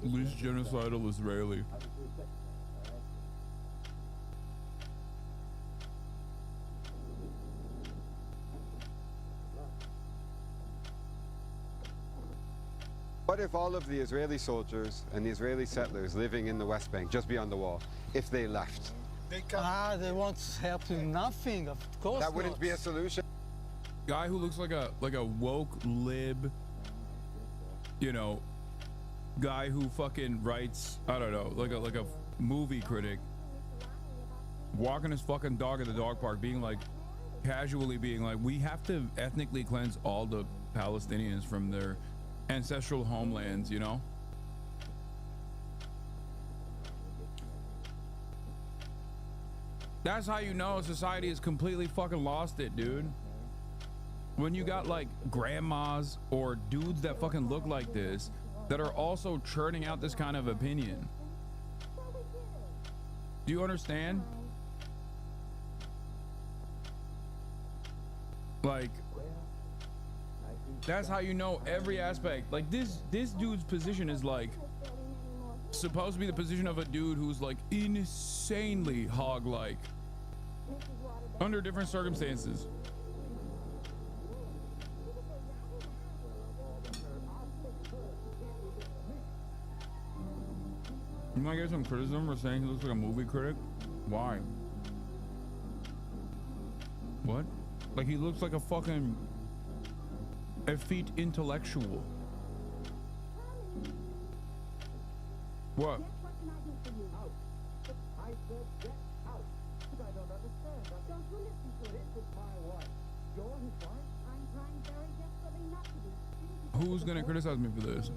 Least genocidal Israeli. What if all of the Israeli soldiers and the Israeli settlers living in the West Bank, just beyond the wall, if they left? They won't help you nothing, of course That wouldn't be a solution? Guy who looks like a woke lib, you know, guy who fucking writes, I don't know, like a movie critic, walking his fucking dog at the dog park, being like, casually being like, we have to ethnically cleanse all the Palestinians from their ancestral homelands, you know? That's how you know society has completely fucking lost it, dude. When you got like grandmas or dudes that fucking look like this that are also churning out this kind of opinion. Do you understand? Like, that's how you know every aspect. Like this dude's position is like supposed to be the position of a dude who's like insanely hog-like under different circumstances. You might get some criticism for saying he looks like a movie critic. Why? What? Like he looks like a fucking effete intellectual. What? Who's gonna criticize me for this?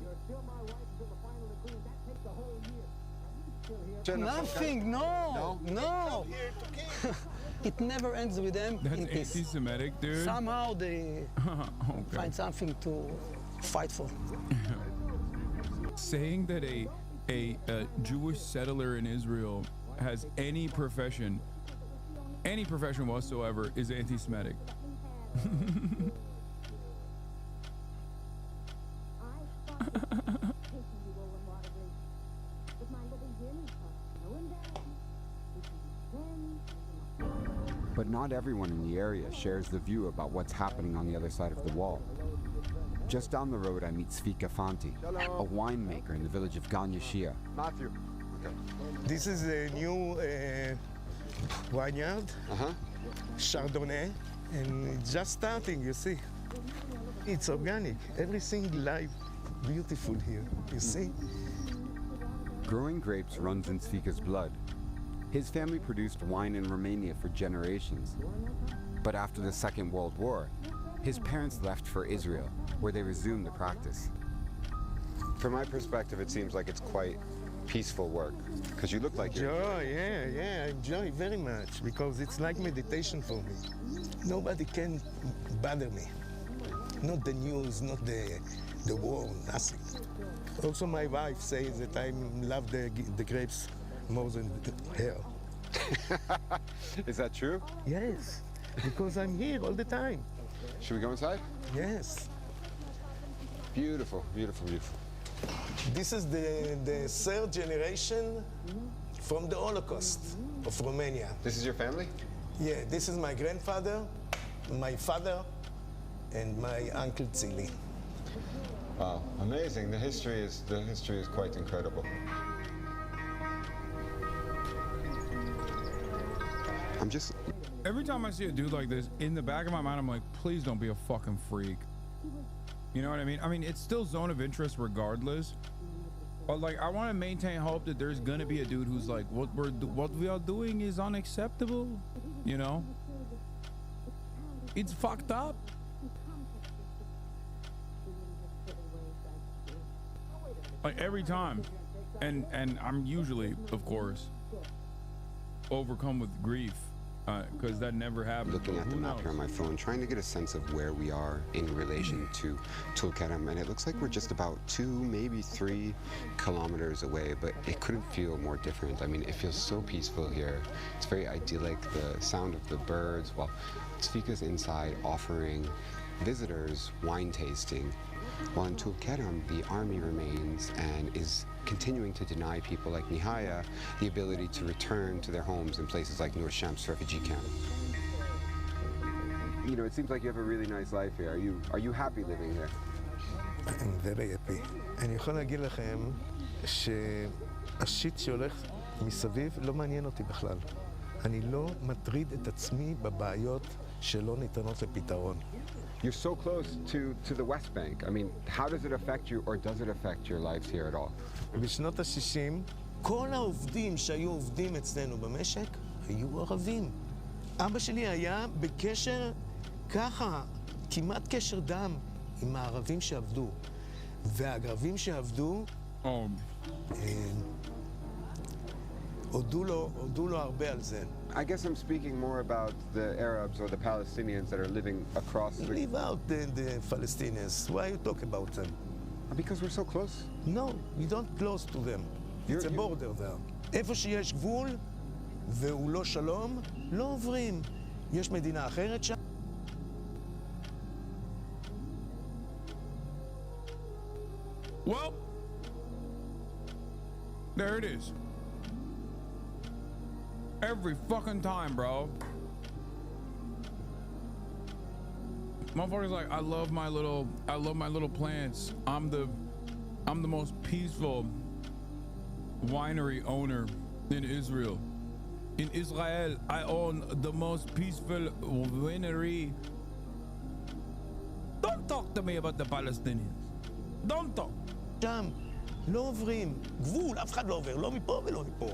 Nothing, no. It never ends with them. That's anti-Semitic, dude. Somehow they Okay. find something to fight for. Saying that a Jewish settler in Israel has any profession whatsoever is anti-Semitic. But not everyone in the area shares the view about what's happening on the other side of the wall. Just down the road, I meet Zvika Fanti, a winemaker in the village of Gan Yeshia. Matthew. Okay. This is a new vineyard, Chardonnay, and it's just starting, you see. It's organic, everything live, beautiful here, you see. Growing grapes runs in Zvika's blood. His family produced wine in Romania for generations. But after the Second World War, his parents left for Israel, where they resumed the practice. From my perspective, it seems like it's quite peaceful work, because you look like you're... Yeah, I enjoy very much, because it's like meditation for me. Nobody can bother me. Not the news, not the war, nothing. Also, my wife says that I love the grapes more than her. Is that true? Yes, because I'm here all the time. Should we go inside? Yes. Beautiful, beautiful, beautiful. This is the third generation from the Holocaust of Romania. This is your family? Yeah, this is my grandfather, my father, and my uncle Tzili. Wow, amazing. The history is quite incredible. Every time I see a dude like this, in the back of my mind, I'm like, please don't be a fucking freak. You know what I mean? I mean, it's still zone of interest regardless. But like, I want to maintain hope that there's gonna be a dude who's like, what we are doing is unacceptable. You know? It's fucked up. Like every time. And I'm usually, of course, overcome with grief. Because that never happened. Looking at the map here on my phone, trying to get a sense of where we are in relation to Tulkarem, and it looks like we're just about 2, maybe 3 kilometers away, but it couldn't feel more different. I mean, it feels so peaceful here. It's very idyllic, the sound of the birds, while Zvika's inside offering visitors wine tasting. While in Tulkarem, the army remains and is continuing to deny people like Nihaya the ability to return to their homes in places like Nur Shams refugee camp. You know, it seems like you have a really nice life here. Are you happy living here? I'm very happy. אני יכול להגיד לכם שהשיט שהולך מסביב לא מעניין אותי בכלל. אני לא מטריד את עצמי בבעיות שלא ניתנות לפתרון. You're so close to the West Bank. I mean, how does it affect you, or does it affect your lives here at all? בשנות ה-60, כל העובדים שהיו עובדים אצלנו במשק היו ערבים. אבא שלי היה בקשר ככה, כמעט קשר דם, עם הערבים שעבדו. והערבים שעבדו, הודו לו הרבה על זה. I guess I'm speaking more about the Arabs or the Palestinians that are living across the... Leave out the Palestinians. Why you talk about them? Because we're so close. No, we don't close to them. It's a border there. איפה שיש גבול והוא לא שלום, לא עוברים. יש מדינה אחרת שם. Well, there it is. Every fucking time, bro. Motherfuckers like, I love my little plants. I'm the most peaceful winery owner in Israel. In Israel, I own the most peaceful winery. Don't talk to me about the Palestinians. Don't talk. שם, לא עוברים. גבול, אף אחד לא עובר, לא מפה ולא מפה.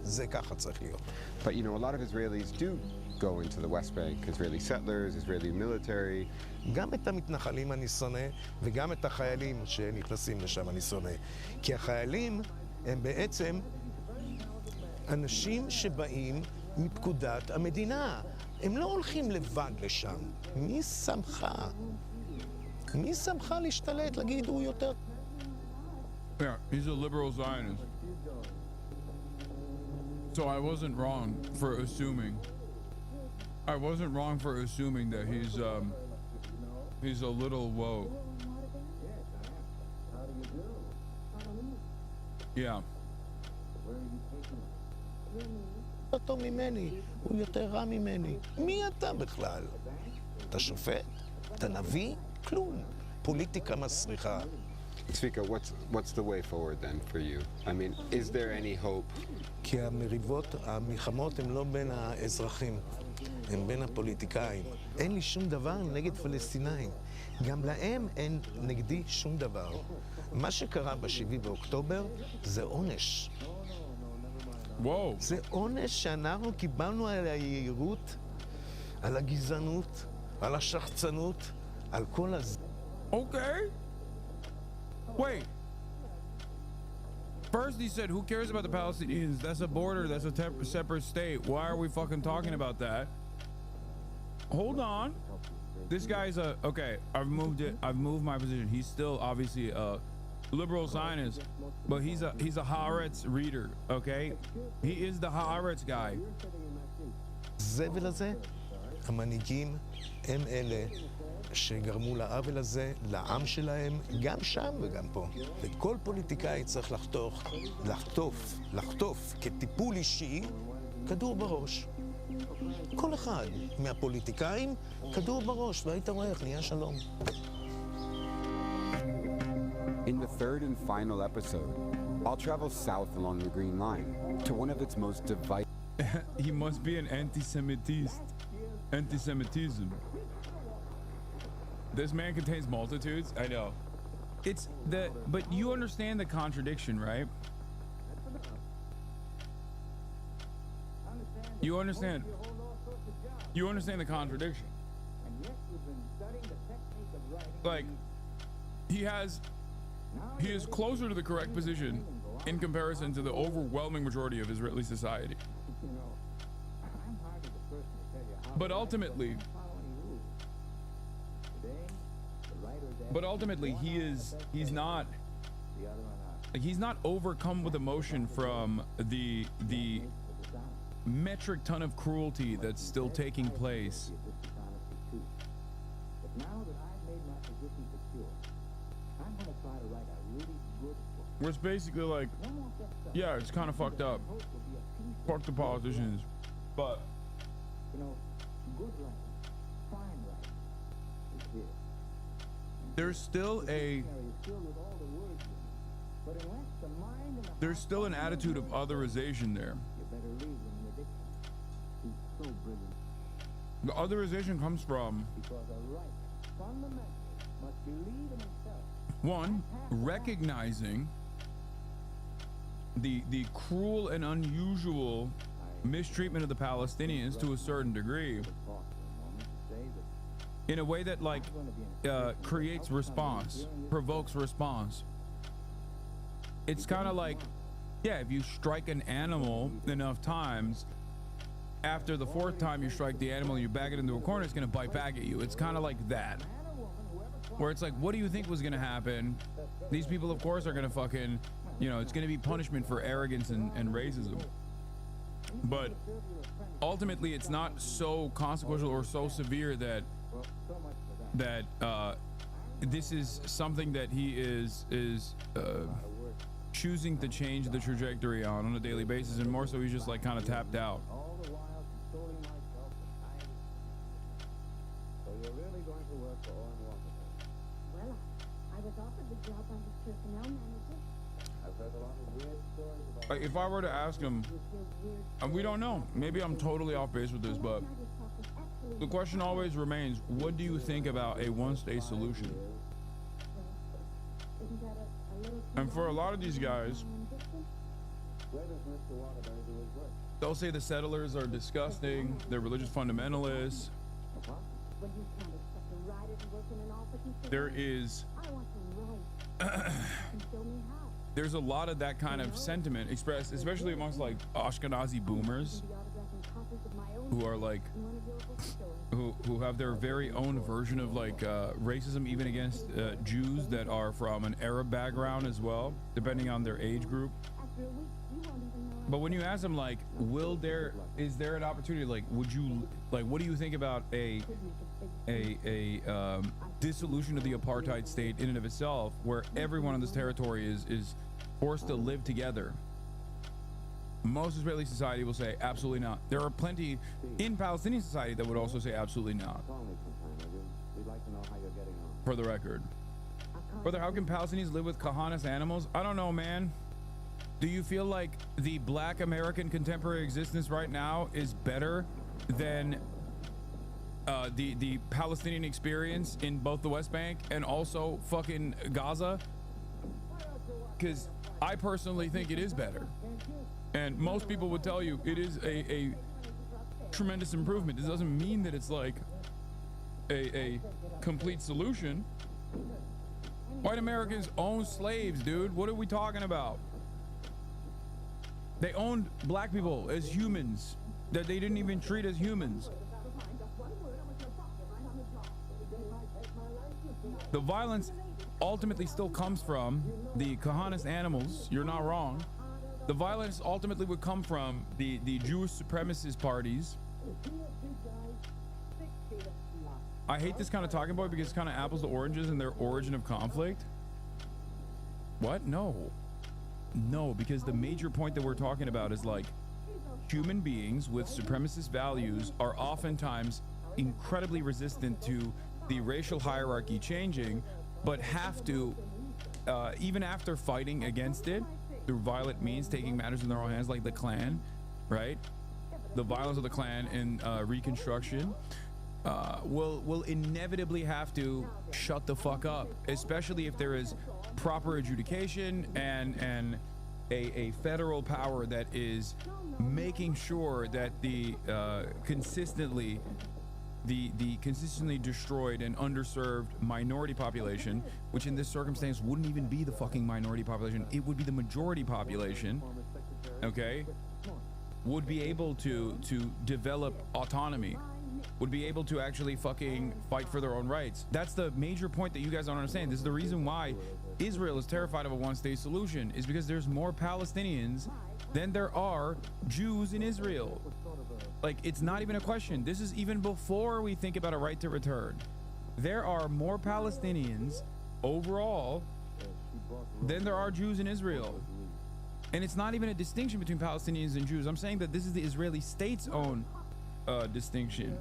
זה ככה צריך להיות. But you know, a lot of Israelis do go into the West Bank. Israeli settlers, Israeli military. גם את המתנחלים אני שונא, וגם את החיילים שנכנסים לשם אני שונא. כי החיילים הם בעצם אנשים שבאים מפקודת המדינה. הם לא הולכים לבד לשם. מי שמך? מי שמך להשתלט, להגיד הוא יותר... Yeah, he's a liberal Zionist. So I wasn't wrong for assuming. I wasn't wrong for assuming that he's a little woke. Yeah. אותו ממני, הוא יותר רע ממני. מי אתה בכלל? אתה שופט? אתה נביא? כלום. פוליטיקה מסריחה. Tzvika, what's the way forward then for you? I mean, is there any hope? כי המלחמות הן לא בין האזרחים, הן בין הפוליטיקאים. אין לי שום דבר נגד פלסטינאים. גם להם אין נגדי שום דבר. מה שקרה ב7 באוקטובר זה עונש. וואו. זה עונש שאנחנו קיבלנו על היהירות, על הגזענות, על השחצנות, על כל Okay. Wait. First he said, who cares about the Palestinians? That's a border, that's a separate state. Why are we fucking talking about that? Hold on. This guy's okay, I've moved my position. He's still obviously a liberal Zionist, but he's a Haaretz reader, okay? He is the Haaretz guy. הזבל הזה, המנהיגים הם אלה שגרמו לעוול הזה, לעם שלהם, גם שם וגם פה. וכל פוליטיקאי צריך לחטוף כטיפול אישי, כדור בראש. כל אחד מהפוליטיקאים, כדור בראש, והיית רואה איך נהיה שלום. In the third and final episode, I'll travel south along the Green Line to one of its most divided... He must be an anti-Semitism. This man contains multitudes. I know. But you understand the contradiction, right? You understand the contradiction. Like, he is closer to the correct position in comparison to the overwhelming majority of Israeli society. But ultimately, he's not overcome with emotion from the metric ton of cruelty that's still taking place. Where it's basically like, yeah, it's kind of fucked up. Fuck the politicians, but there's still an attitude of otherization there. The otherization comes from one, recognizing the cruel and unusual mistreatment of the Palestinians to a certain degree, in a way that like creates response, provokes response. It's kind of like, yeah, if you strike an animal enough times, after the fourth time you strike the animal and you back it into a corner, it's going to bite back at you. It's kind of like that. Where it's like, what do you think was going to happen? These people, of course, are going to fucking, you know, it's going to be punishment for arrogance and racism. But ultimately, it's not so consequential or so severe that this is something that he is choosing to change the trajectory on a daily basis, and more so he's just like kind of tapped out. If I were to ask him, and we don't know, maybe I'm totally off base with this, but the question always remains, what do you think about a one-state solution? And for a lot of these guys, they'll say the settlers are disgusting, they're religious fundamentalists. There is there's a lot of that kind of sentiment expressed, especially amongst like Ashkenazi boomers who are like who have their very own version of like racism, even against Jews that are from an Arab background as well, depending on their age group. But when you ask them like, is there an opportunity, like, would you, like, what do you think about a dissolution of the apartheid state in and of itself, where everyone on this territory is forced to live together? Most Israeli society will say absolutely not. There are plenty in Palestinian society that would also say absolutely not. For the record. Brother, how can Palestinians live with Kahanas animals? I don't know, man. Do you feel like the Black American contemporary existence right now is better than the Palestinian experience in both the West Bank and also fucking Gaza? Because I personally think it is better. And most people would tell you it is a tremendous improvement. This doesn't mean that it's like a complete solution. White Americans own slaves, dude. What are we talking about? They owned black people as humans that they didn't even treat as humans. The violence ultimately still comes from the Kahanas animals. You're not wrong. The violence ultimately would come from the Jewish supremacist parties. I hate this kind of talking point because it's kind of apples to oranges in their origin of conflict. What? No, because the major point that we're talking about is like human beings with supremacist values are oftentimes incredibly resistant to the racial hierarchy changing, but have to, even after fighting against it through violent means, taking matters in their own hands, like the Klan, right? The violence of the Klan in Reconstruction will inevitably have to shut the fuck up, especially if there is proper adjudication and a federal power that is making sure that the consistently destroyed and underserved minority population, which in this circumstance wouldn't even be the fucking minority population, it would be the majority population, okay, would be able to develop autonomy, would be able to actually fucking fight for their own rights. That's the major point that you guys don't understand. This is the reason why Israel is terrified of a one-state solution, is because there's more Palestinians than there are Jews in Israel. Like, it's not even a question. This is even before we think about a right to return. There are more Palestinians overall than there are Jews in Israel. And it's not even a distinction between Palestinians and Jews. I'm saying that this is the Israeli state's own distinction.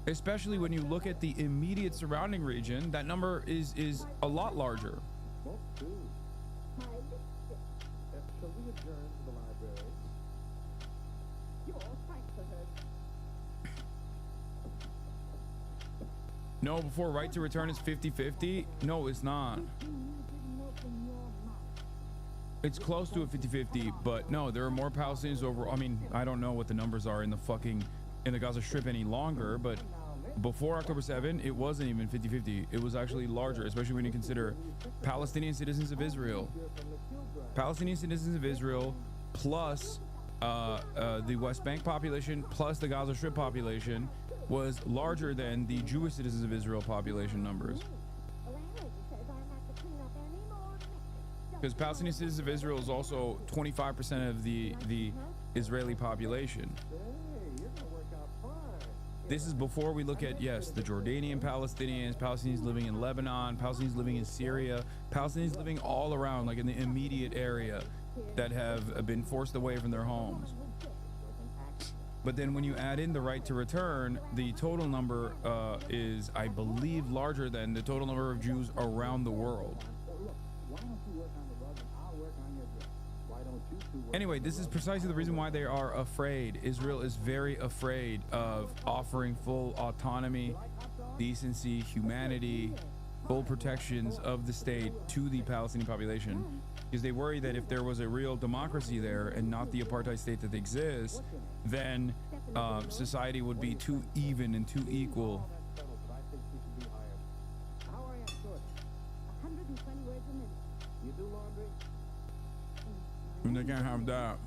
Especially when you look at the immediate surrounding region, that number is a lot larger. No, before right to return is 50-50. No, it's not. It's close to a 50-50, but no, there are more Palestinians over. I mean, I don't know what the numbers are in the Gaza Strip any longer, but before October 7, it wasn't even 50-50. It was actually larger, especially when you consider Palestinian citizens of Israel. Palestinian citizens of Israel plus the West Bank population plus the Gaza Strip population was larger than the Jewish citizens of Israel population numbers. Because Palestinian citizens of Israel is also 25% of the Israeli population. This is before we look at, yes, the Jordanian Palestinians, Palestinians living in Lebanon, Palestinians living in Syria, Palestinians living all around, like in the immediate area, that have been forced away from their homes. But then when you add in the right to return, the total number is, I believe, larger than the total number of Jews around the world. Anyway, this is precisely the reason why they are afraid. Israel is very afraid of offering full autonomy, decency, humanity, full protections of the state to the Palestinian population, because they worry that if there was a real democracy there and not the apartheid state that exists, then society would be too even and too equal. And they can't have that.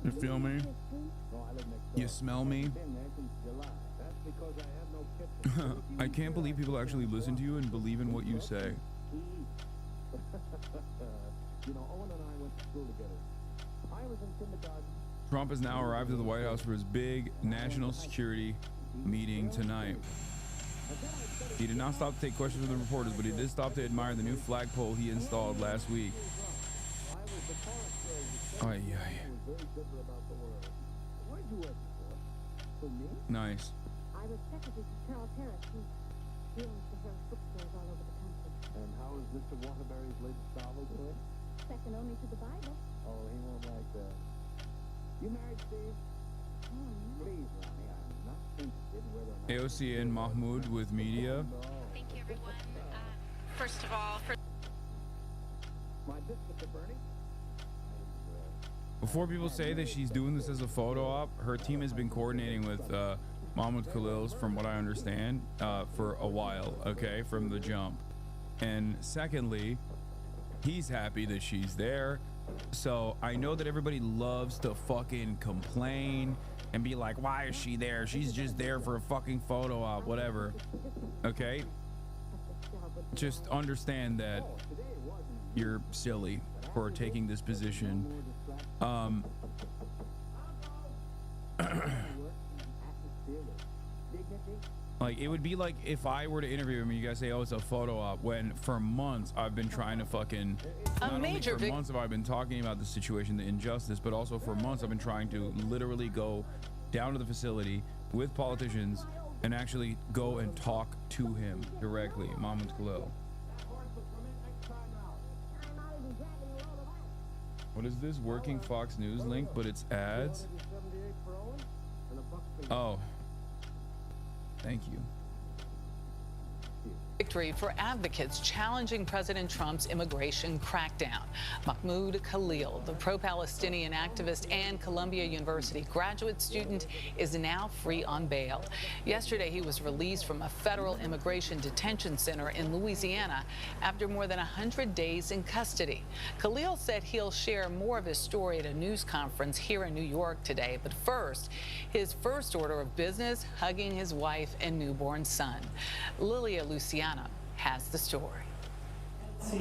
You feel me? You smell me? I can't believe people actually listen to you and believe in what you say. Trump has now arrived at the White House for his big national security meeting tonight. He did not stop to take questions from the reporters, but he did stop to admire the new flagpole he installed last week. Ay, ay. Nice. I was secretary to Charles Harris, who's dealing with her bookstores all over the country. And how is Mr. Waterbury's latest novel doing? Second only to the Bible. Oh, he won't like that. You married, Steve? Please, Ronnie, I'm not interested whether or not... AOC and Mahmoud with media. Thank you, everyone. First of all, My Mr. Bernie? Before people say that she's doing this as a photo op, her team has been coordinating with Mahmoud Khalil's, from what I understand, for a while, okay, from the jump. And secondly, he's happy that she's there. So I know that everybody loves to fucking complain and be like, why is she there? She's just there for a fucking photo op, whatever. Okay? Just understand that you're silly for taking this position. Like, it would be like if I were to interview him and you guys say, oh, it's a photo op, when for months I've been trying to fucking, not only for months have I been talking about the situation, the injustice, but also for months I've been trying to literally go down to the facility with politicians and actually go and talk to him directly, Mahmoud Khalil. What is this? Working Fox News link, but it's ads? Oh. Thank you. Victory for advocates challenging President Trump's immigration crackdown. Mahmoud Khalil, the pro-Palestinian activist and Columbia University graduate student, is now free on bail. Yesterday, he was released from a federal immigration detention center in Louisiana after more than 100 days in custody. Khalil said he'll share more of his story at a news conference here in New York today. But first, his first order of business, hugging his wife and newborn son. Lilia Luciano has the story.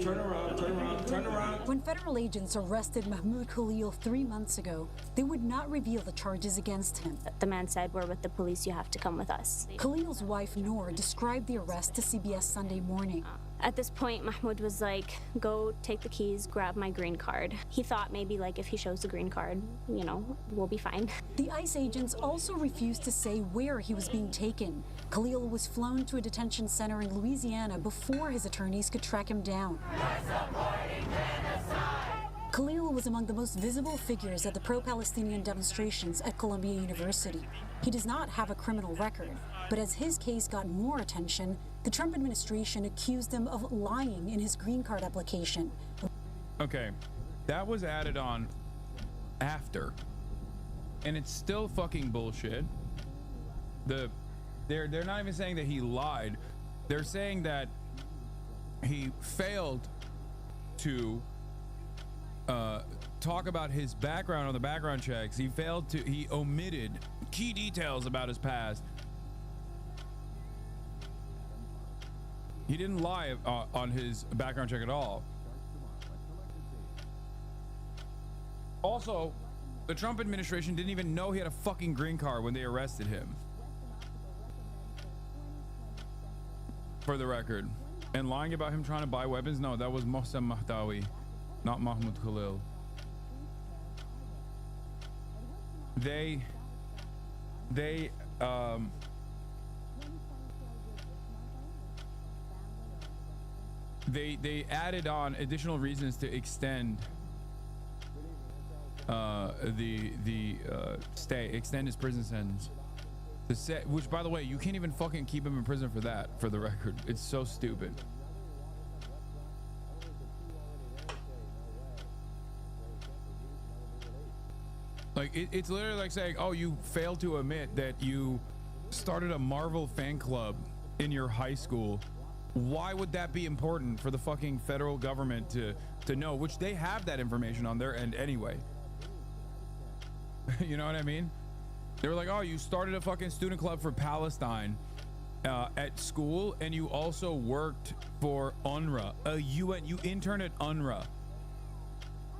Turn around, turn around, turn around. When federal agents arrested Mahmoud Khalil 3 months ago, they would not reveal the charges against him. The man said, we're with the police, you have to come with us. Khalil's wife, Noor, described the arrest to CBS Sunday Morning. At this point, Mahmoud was like, go take the keys, grab my green card. He thought maybe like if he shows the green card, you know, we'll be fine. The ICE agents also refused to say where he was being taken. Khalil was flown to a detention center in Louisiana before his attorneys could track him down. Khalil was among the most visible figures at the pro-Palestinian demonstrations at Columbia University. He does not have a criminal record, but as his case got more attention, the Trump administration accused him of lying in his green card application. Okay, that was added on after, and it's still fucking bullshit. They're not even saying that he lied. They're saying that he failed to talk about his background on the background checks. He omitted key details about his past. He didn't lie on his background check at all. Also, the Trump administration didn't even know he had a fucking green card when they arrested him. For the record. And lying about him trying to buy weapons, no, that was Mohsen Mahdawi, not Mahmoud Khalil. They added on additional reasons to extend extend his prison sentence. Which, by the way, you can't even fucking keep him in prison for that, for the record. It's so stupid. Like, it's literally like saying, oh, you failed to admit that you started a Marvel fan club in your high school. Why would that be important for the fucking federal government to know, which they have that information on their end anyway? You know what I mean? They were like, oh, you started a fucking student club for Palestine at school, and you also worked for UNRWA, you interned at UNRWA.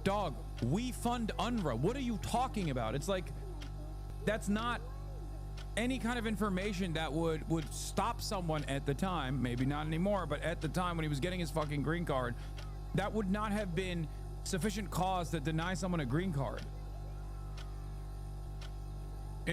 Dog, we fund UNRWA. What are you talking about? It's like, that's not any kind of information that would stop someone at the time, maybe not anymore, but at the time when he was getting his fucking green card, that would not have been sufficient cause to deny someone a green card.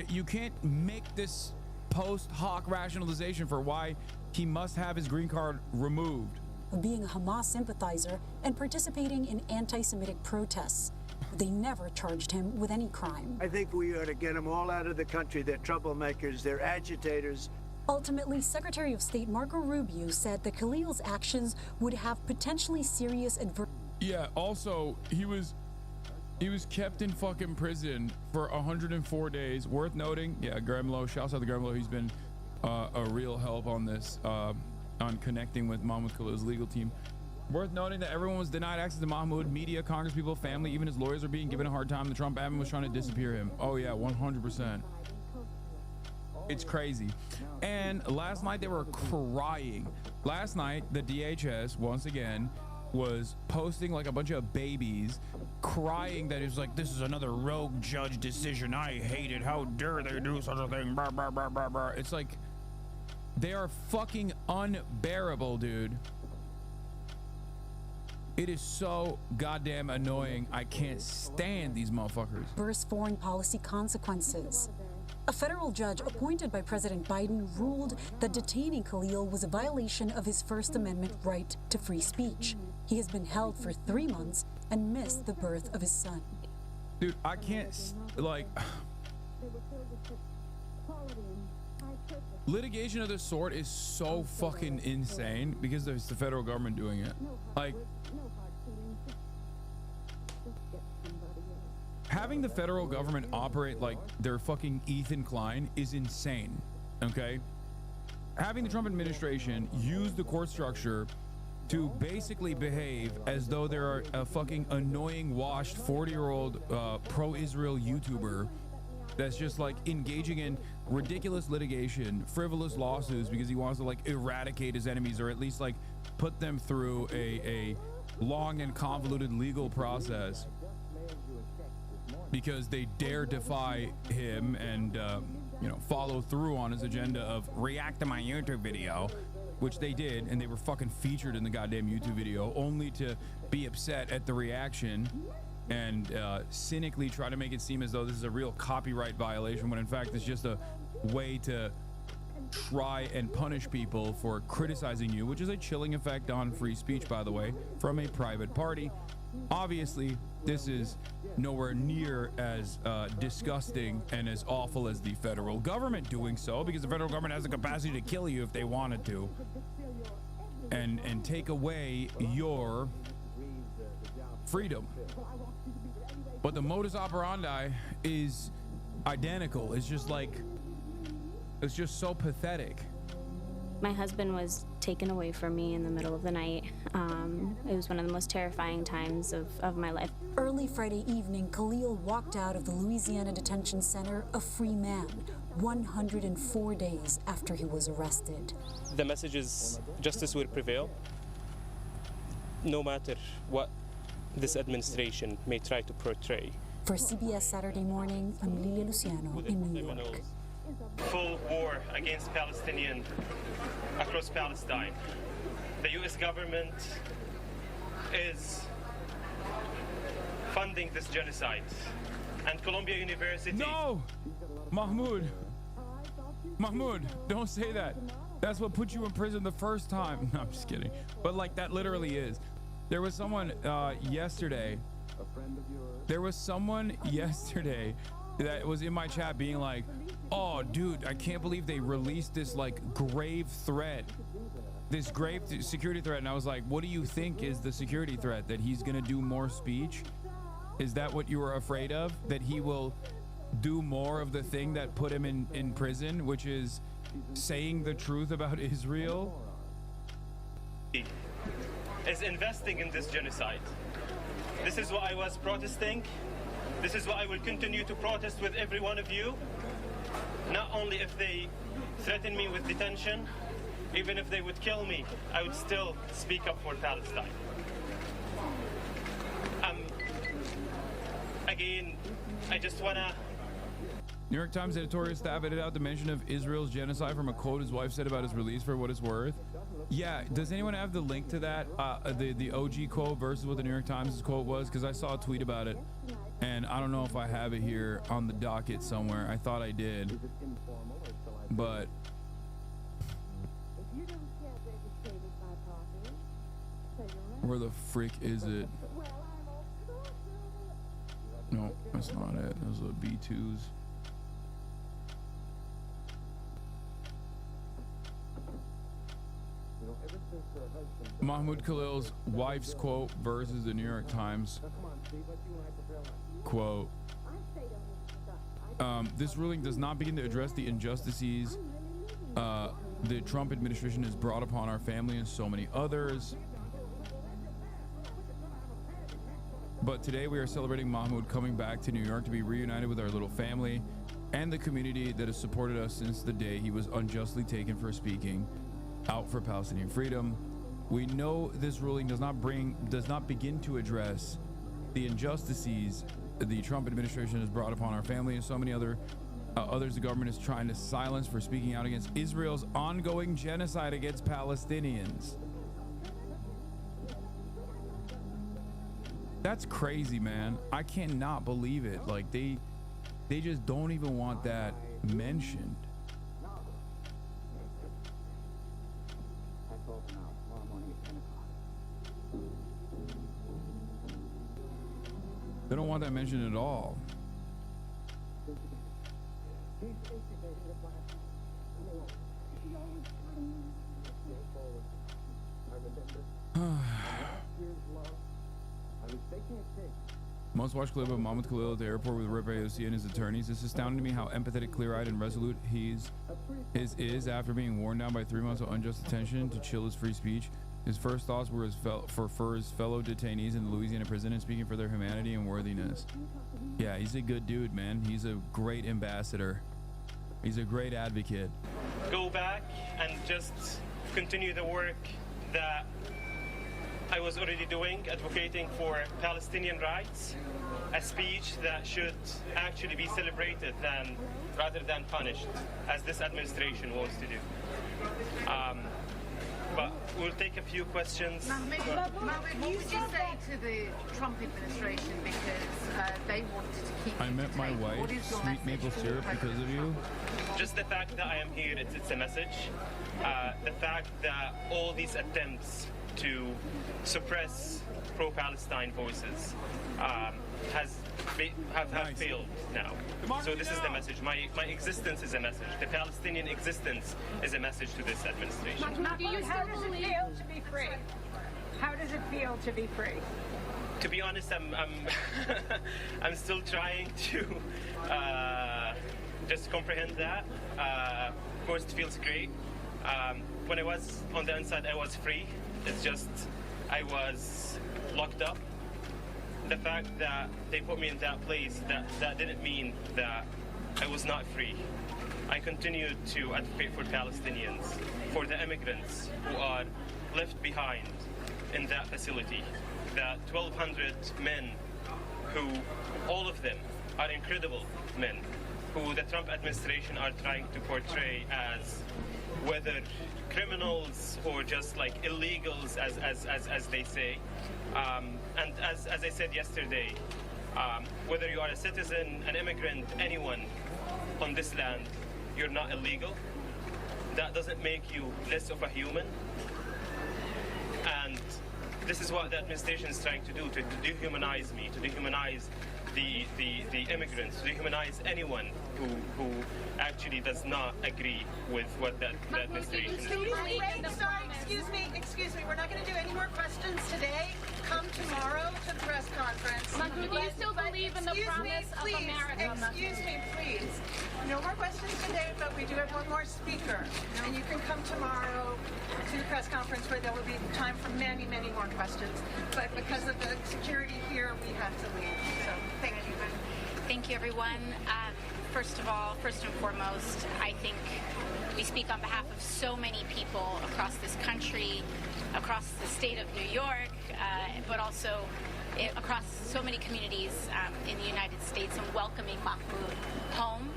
You can't make this post hoc rationalization for why he must have his green card removed. Being a Hamas sympathizer and participating in anti-Semitic protests. They never charged him with any crime. I think we ought to get them all out of the country. They're troublemakers, they're agitators. Ultimately, Secretary of State Marco Rubio said that Khalil's actions would have potentially serious adverse. Yeah, also, he was kept in fucking prison for 104 days. Worth noting, yeah, Gremlo, shouts out to Gremlo. He's been a real help on this, on connecting with Mahmoud Khalil's legal team. Worth noting that everyone was denied access to Mahmoud, media, congresspeople, family, even his lawyers are being given a hard time. The Trump admin was trying to disappear him. Oh yeah, 100%. It's crazy. And last night they were crying. Last night, the DHS, once again, was posting like a bunch of babies crying that it's like, this is another rogue judge decision. I hate it. How dare they do such a thing? Blah, blah, blah, blah, blah. It's like, they are fucking unbearable, dude. It is so goddamn annoying. I can't stand these motherfuckers. Adverse foreign policy consequences. A federal judge appointed by President Biden ruled that detaining Khalil was a violation of his First Amendment right to free speech. He has been held for 3 months and missed the birth of his son. Dude, I can't, like... Litigation of this sort is so fucking insane because it's the federal government doing it. Like, having the federal government operate like they're fucking Ethan Klein is insane, okay? Having the Trump administration use the court structure to basically behave as though they're a fucking annoying, washed 40-year-old pro-Israel YouTuber that's just like engaging in ridiculous litigation, frivolous lawsuits because he wants to like eradicate his enemies or at least like put them through a long and convoluted legal process because they dare defy him and you know, follow through on his agenda of react to my YouTube video, which they did, and they were fucking featured in the goddamn YouTube video only to be upset at the reaction and cynically try to make it seem as though this is a real copyright violation when in fact it's just a way to try and punish people for criticizing you, which is a chilling effect on free speech, by the way, from a private party. Obviously, this is nowhere near as disgusting and as awful as the federal government doing so, because the federal government has the capacity to kill you if they wanted to and take away your freedom. But the modus operandi is identical. It's just like, it's just so pathetic. My husband was taken away from me in the middle of the night. It was one of the most terrifying times of my life. Early Friday evening, Khalil walked out of the Louisiana Detention Center a free man, 104 days after he was arrested. The message is justice will prevail, no matter what this administration may try to portray. For CBS Saturday Morning, I'm Lilia Luciano in New York. Full war against Palestinians across Palestine. The U.S. government is funding this genocide. And Columbia University... No! Mahmoud, don't say that. That's what put you in prison the first time. No, I'm just kidding. But like that literally is. There was someone yesterday. There was someone yesterday that was in my chat being like, oh dude, I can't believe they released this like grave threat, this grave security threat. And I was like, what do you think is the security threat? That he's gonna do more speech? Is that what you were afraid of? That he will do more of the thing that put him in prison, which is saying the truth about Israel? Is investing in this genocide. This is what I was protesting. This is what I will continue to protest with every one of you. Not only if they threaten me with detention, even if they would kill me, I would still speak up for Palestine. Again, I just wanna... New York Times editorial staff edited out the mention of Israel's genocide from a quote his wife said about his release, for what it's worth. Yeah, does anyone have the link to that? The OG quote versus what the New York Times quote was? Because I saw a tweet about it, and I don't know if I have it here on the docket somewhere. I thought I did, but... Where the frick is it? No, that's not it. Those are B2s. Mahmoud Khalil's wife's quote versus the New York Times quote. This ruling does not begin to address the injustices the Trump administration has brought upon our family and so many others. But today we are celebrating Mahmoud coming back to New York to be reunited with our little family and the community that has supported us since the day he was unjustly taken for speaking out for Palestinian freedom. We know this ruling does not begin to address the injustices the Trump administration has brought upon our family and so many others the government is trying to silence for speaking out against Israel's ongoing genocide against Palestinians. That's crazy, man. I cannot believe it. Like they just don't even want that mentioned. They don't want that mentioned at all. Most watched clip of Mahmoud Khalil at the airport with Rep. AOC and his attorneys. This astounded me how empathetic, clear-eyed, and resolute his is after being worn down by 3 months of unjust detention to chill his free speech. His first thoughts were for his fellow detainees in the Louisiana prison and speaking for their humanity and worthiness. Yeah, he's a good dude, man. He's a great ambassador. He's a great advocate. Go back and just continue the work that I was already doing, advocating for Palestinian rights, a speech that should actually be celebrated rather than punished, as this administration wants to do. But we'll take a few questions. Mahmoud, what would you say to the Trump administration because they wanted to keep I met my wife, sweet maple syrup, because of you. Just the fact that I am here, it's a message. The fact that all these attempts to suppress pro-Palestine voices have failed now. So this is the message. My existence is a message. The Palestinian existence is a message to this administration. How does it feel to be free? How does it feel to be free? To be honest, I'm still trying to just comprehend that. Of course, it feels great. when I was on the inside, I was free. It's just I was locked up. The fact that they put me in that place, that didn't mean that I was not free. I continued to advocate for Palestinians, for the immigrants who are left behind in that facility. The 1,200 men who, all of them, are incredible men, who the Trump administration are trying to portray as whether criminals or just like illegals, as they say. And as I said yesterday, whether you are a citizen, an immigrant, anyone on this land, you're not illegal. That doesn't make you less of a human. And this is what the administration is trying to do, to dehumanize me, to dehumanize the immigrants, to dehumanize anyone who actually does not agree with what the administration is doing. Sorry, excuse me. We're not going to do any more questions today. Come tomorrow to the press conference. Mahmoud, do you still believe in the promise of America? Excuse me, please. No more questions today, but we do have one more speaker. And you can come tomorrow to the press conference where there will be time for many, many more questions. But because of the security here, we have to leave. So thank you. Thank you, everyone. First of all, first and foremost, I think we speak on behalf of so many people across this country, across the state of New York, but also across so many communities in the United States, and welcoming Mahmoud home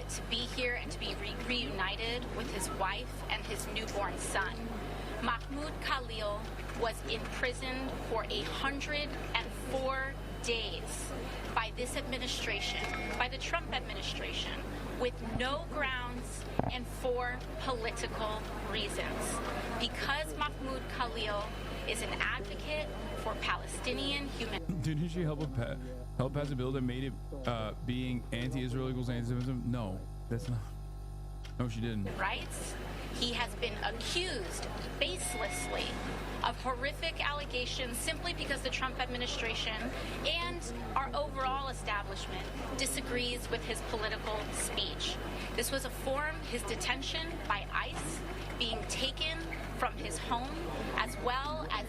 to be here and to be reunited with his wife and his newborn son. Mahmoud Khalil was imprisoned for 104 days by this administration, by the Trump administration, with no grounds and for political reasons. Because Mahmoud Khalil is an advocate for Palestinian human... Didn't she help pass a bill that made it being anti-Israel equals anti-Semitism? No, that's not. No, she didn't. Rights. He has been accused baselessly of horrific allegations simply because the Trump administration and our overall establishment disagrees with his political speech. This was a forum, his detention by ICE, being taken from his home, as well as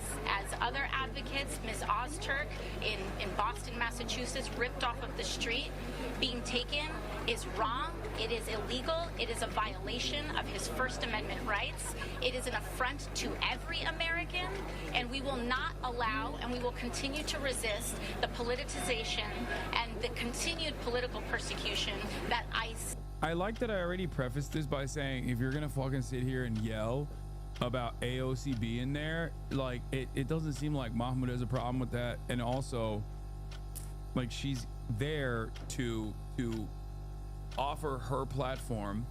other advocates, Ms. Ozturk in Boston, Massachusetts, ripped off of the street, being taken is wrong. It is illegal. It is a violation of his First Amendment rights. It is an affront to every American, and we will not allow and we will continue to resist the politicization and the continued political persecution that ICE... I like that I already prefaced this by saying, if you're gonna fucking sit here and yell about AOC being there, like it doesn't seem like Mahmoud has a problem with that, and also like she's there to offer her platform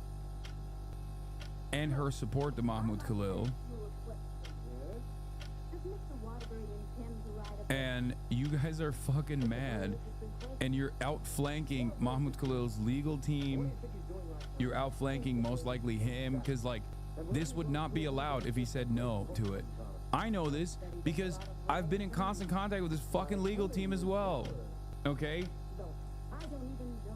and her support to Mahmoud Khalil, and you guys are fucking mad, and you're outflanking Mahmoud Khalil's legal team. You're outflanking most likely him, because like this would not be allowed if he said no to it. I know this because I've been in constant contact with his fucking legal team as well. Okay,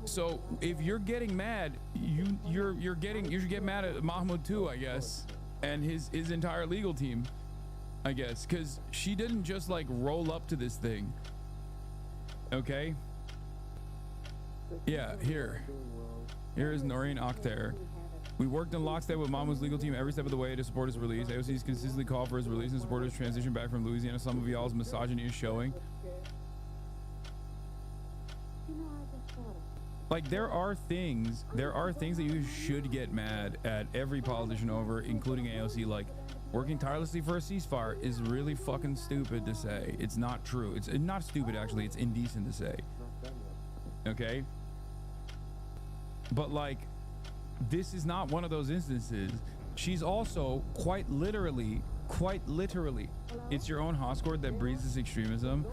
so if you're getting mad, you should get mad at Mahmoud too, I guess, and his entire legal team, I guess, because she didn't just like roll up to this thing. Okay, yeah, here is Noreen Akhtar. We worked in lockstep with Mahmoud's legal team every step of the way to support his release. AOC's consistently called for his release and support his transition back from Louisiana. Some of y'all's misogyny is showing. Like there are things that you should get mad at every politician over, including AOC. Like working tirelessly for a ceasefire is really fucking stupid to say. It's not true. It's not stupid, actually. It's indecent to say. Okay, but like this is not one of those instances. She's also quite literally, it's your own Hoscord that breeds this extremism.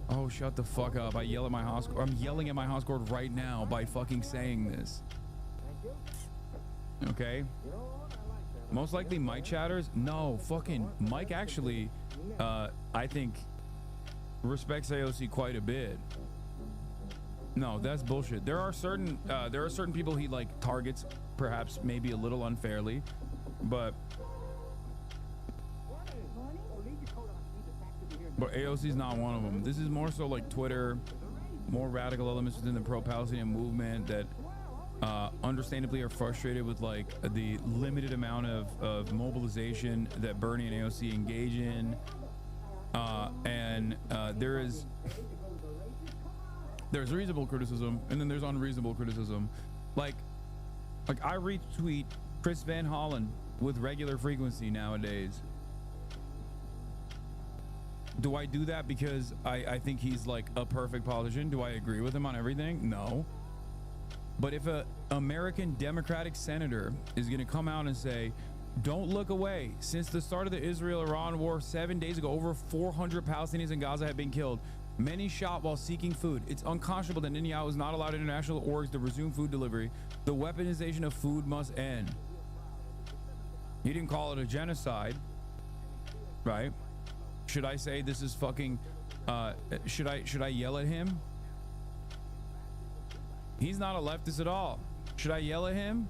Oh, shut the fuck up. I yell at my Hoscord. I'm yelling at my Hoscord right now by fucking saying this. Okay, most likely Mike chatters. No, fucking Mike actually I think respects AOC quite a bit. No, that's bullshit. There are certain people he like targets perhaps maybe a little unfairly, but But AOC is not one of them. This is more so like Twitter, more radical elements within the pro-Palestinian movement that understandably are frustrated with like the limited amount of mobilization that Bernie and AOC engage in. There's reasonable criticism and then there's unreasonable criticism. Like I retweet Chris Van Hollen with regular frequency nowadays. Do I do that because I think he's like a perfect politician? Do I agree with him on everything? No. But if a American Democratic senator is going to come out and say, don't look away. Since the start of the Israel-Iran war 7 days ago, over 400 Palestinians in Gaza have been killed. Many shot while seeking food. It's unconscionable that Netanyahu has not allowed international orgs to resume food delivery. The weaponization of food must end. He didn't call it a genocide, right? Should I say this is fucking, should I yell at him? He's not a leftist at all. Should I yell at him?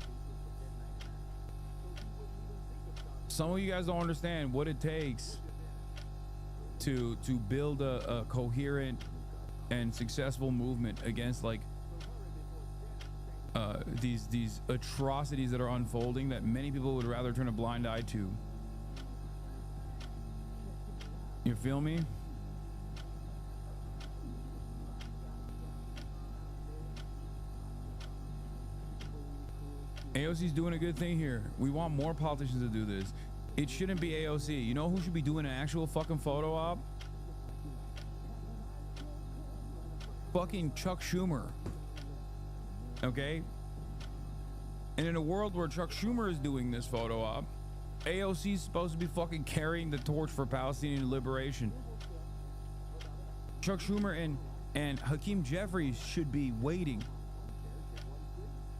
Some of you guys don't understand what it takes to build a coherent and successful movement against like these atrocities that are unfolding that many people would rather turn a blind eye to. You feel me? AOC's doing a good thing here. We want more politicians to do this. It shouldn't be AOC. You know who should be doing an actual fucking photo op? Fucking Chuck Schumer. Okay? And in a world where Chuck Schumer is doing this photo op, AOC is supposed to be fucking carrying the torch for Palestinian liberation. Chuck Schumer and Hakeem Jeffries should be waiting.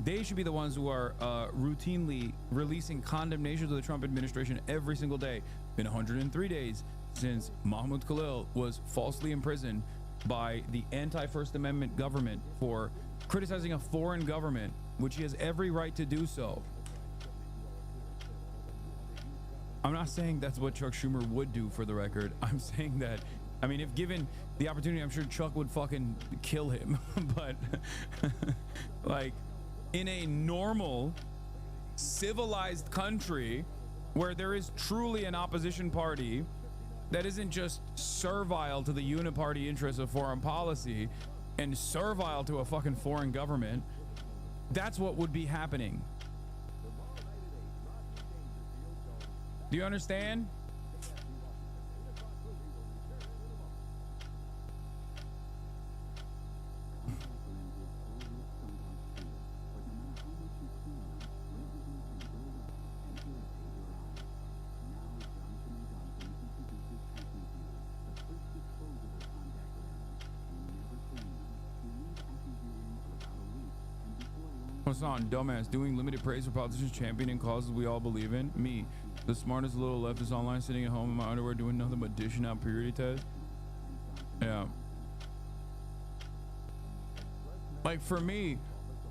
They should be the ones who are routinely releasing condemnations of the Trump administration every single day. Been 103 days since Mahmoud Khalil was falsely imprisoned by the anti-First Amendment government for criticizing a foreign government, which he has every right to do so. I'm not saying that's what Chuck Schumer would do, for the record. I'm saying that, I mean, if given the opportunity, I'm sure Chuck would fucking kill him. But like, in a normal, civilized country where there is truly an opposition party that isn't just servile to the uniparty interests of foreign policy and servile to a fucking foreign government, that's what would be happening. Do you understand? Hassan, dumbass, doing limited praise for politicians championing causes we all believe in. Me, the smartest little leftist online, sitting at home in my underwear doing nothing but dishing out purity tests. Yeah. Like, for me,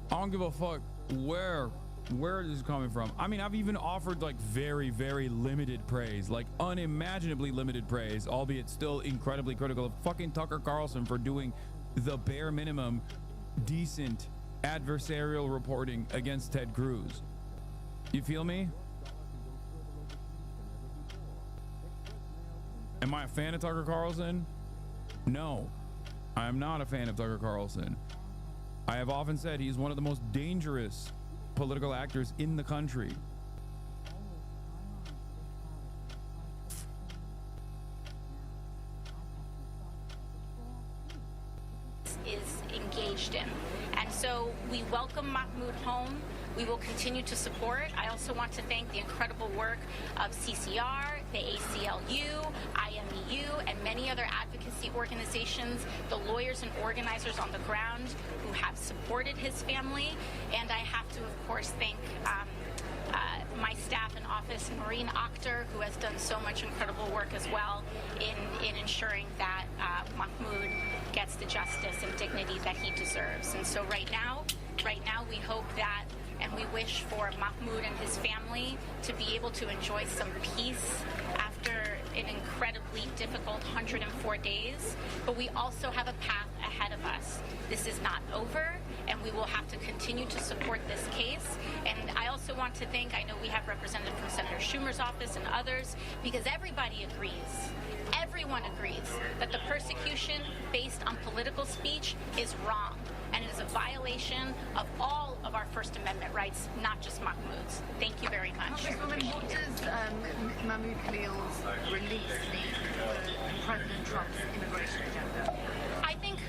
I don't give a fuck where this is coming from. I mean, I've even offered like very, very limited praise, like unimaginably limited praise, albeit still incredibly critical of fucking Tucker Carlson for doing the bare minimum decent adversarial reporting against Ted Cruz. You feel me? Am I a fan of Tucker Carlson? No, I am not a fan of Tucker Carlson. I have often said he's one of the most dangerous political actors in the country. Is engaged in. And so we welcome Mahmoud home. We will continue to support. I also want to thank the incredible work of CCR, the ACLU, IMEU, and many other advocacy organizations, the lawyers and organizers on the ground who have supported his family. And I have to, of course, thank my staff in office, Maureen Akhtar, who has done so much incredible work as well in ensuring that Mahmoud gets the justice and dignity that he deserves. And so right now we hope that, and we wish for Mahmoud and his family to be able to enjoy some peace after an incredibly difficult 104 days, but we also have a path ahead of us. This is not over, and we will have to continue to support this case. And I also want to thank, I know we have representatives from Senator Schumer's office and others, because everybody agrees. Everyone agrees that the persecution based on political speech is wrong, and it is a violation of all of our First Amendment rights, not just Mahmoud's. Thank you very much. Congresswoman, what does Mahmoud Khalil's release mean for President Trump's immigration agenda? I think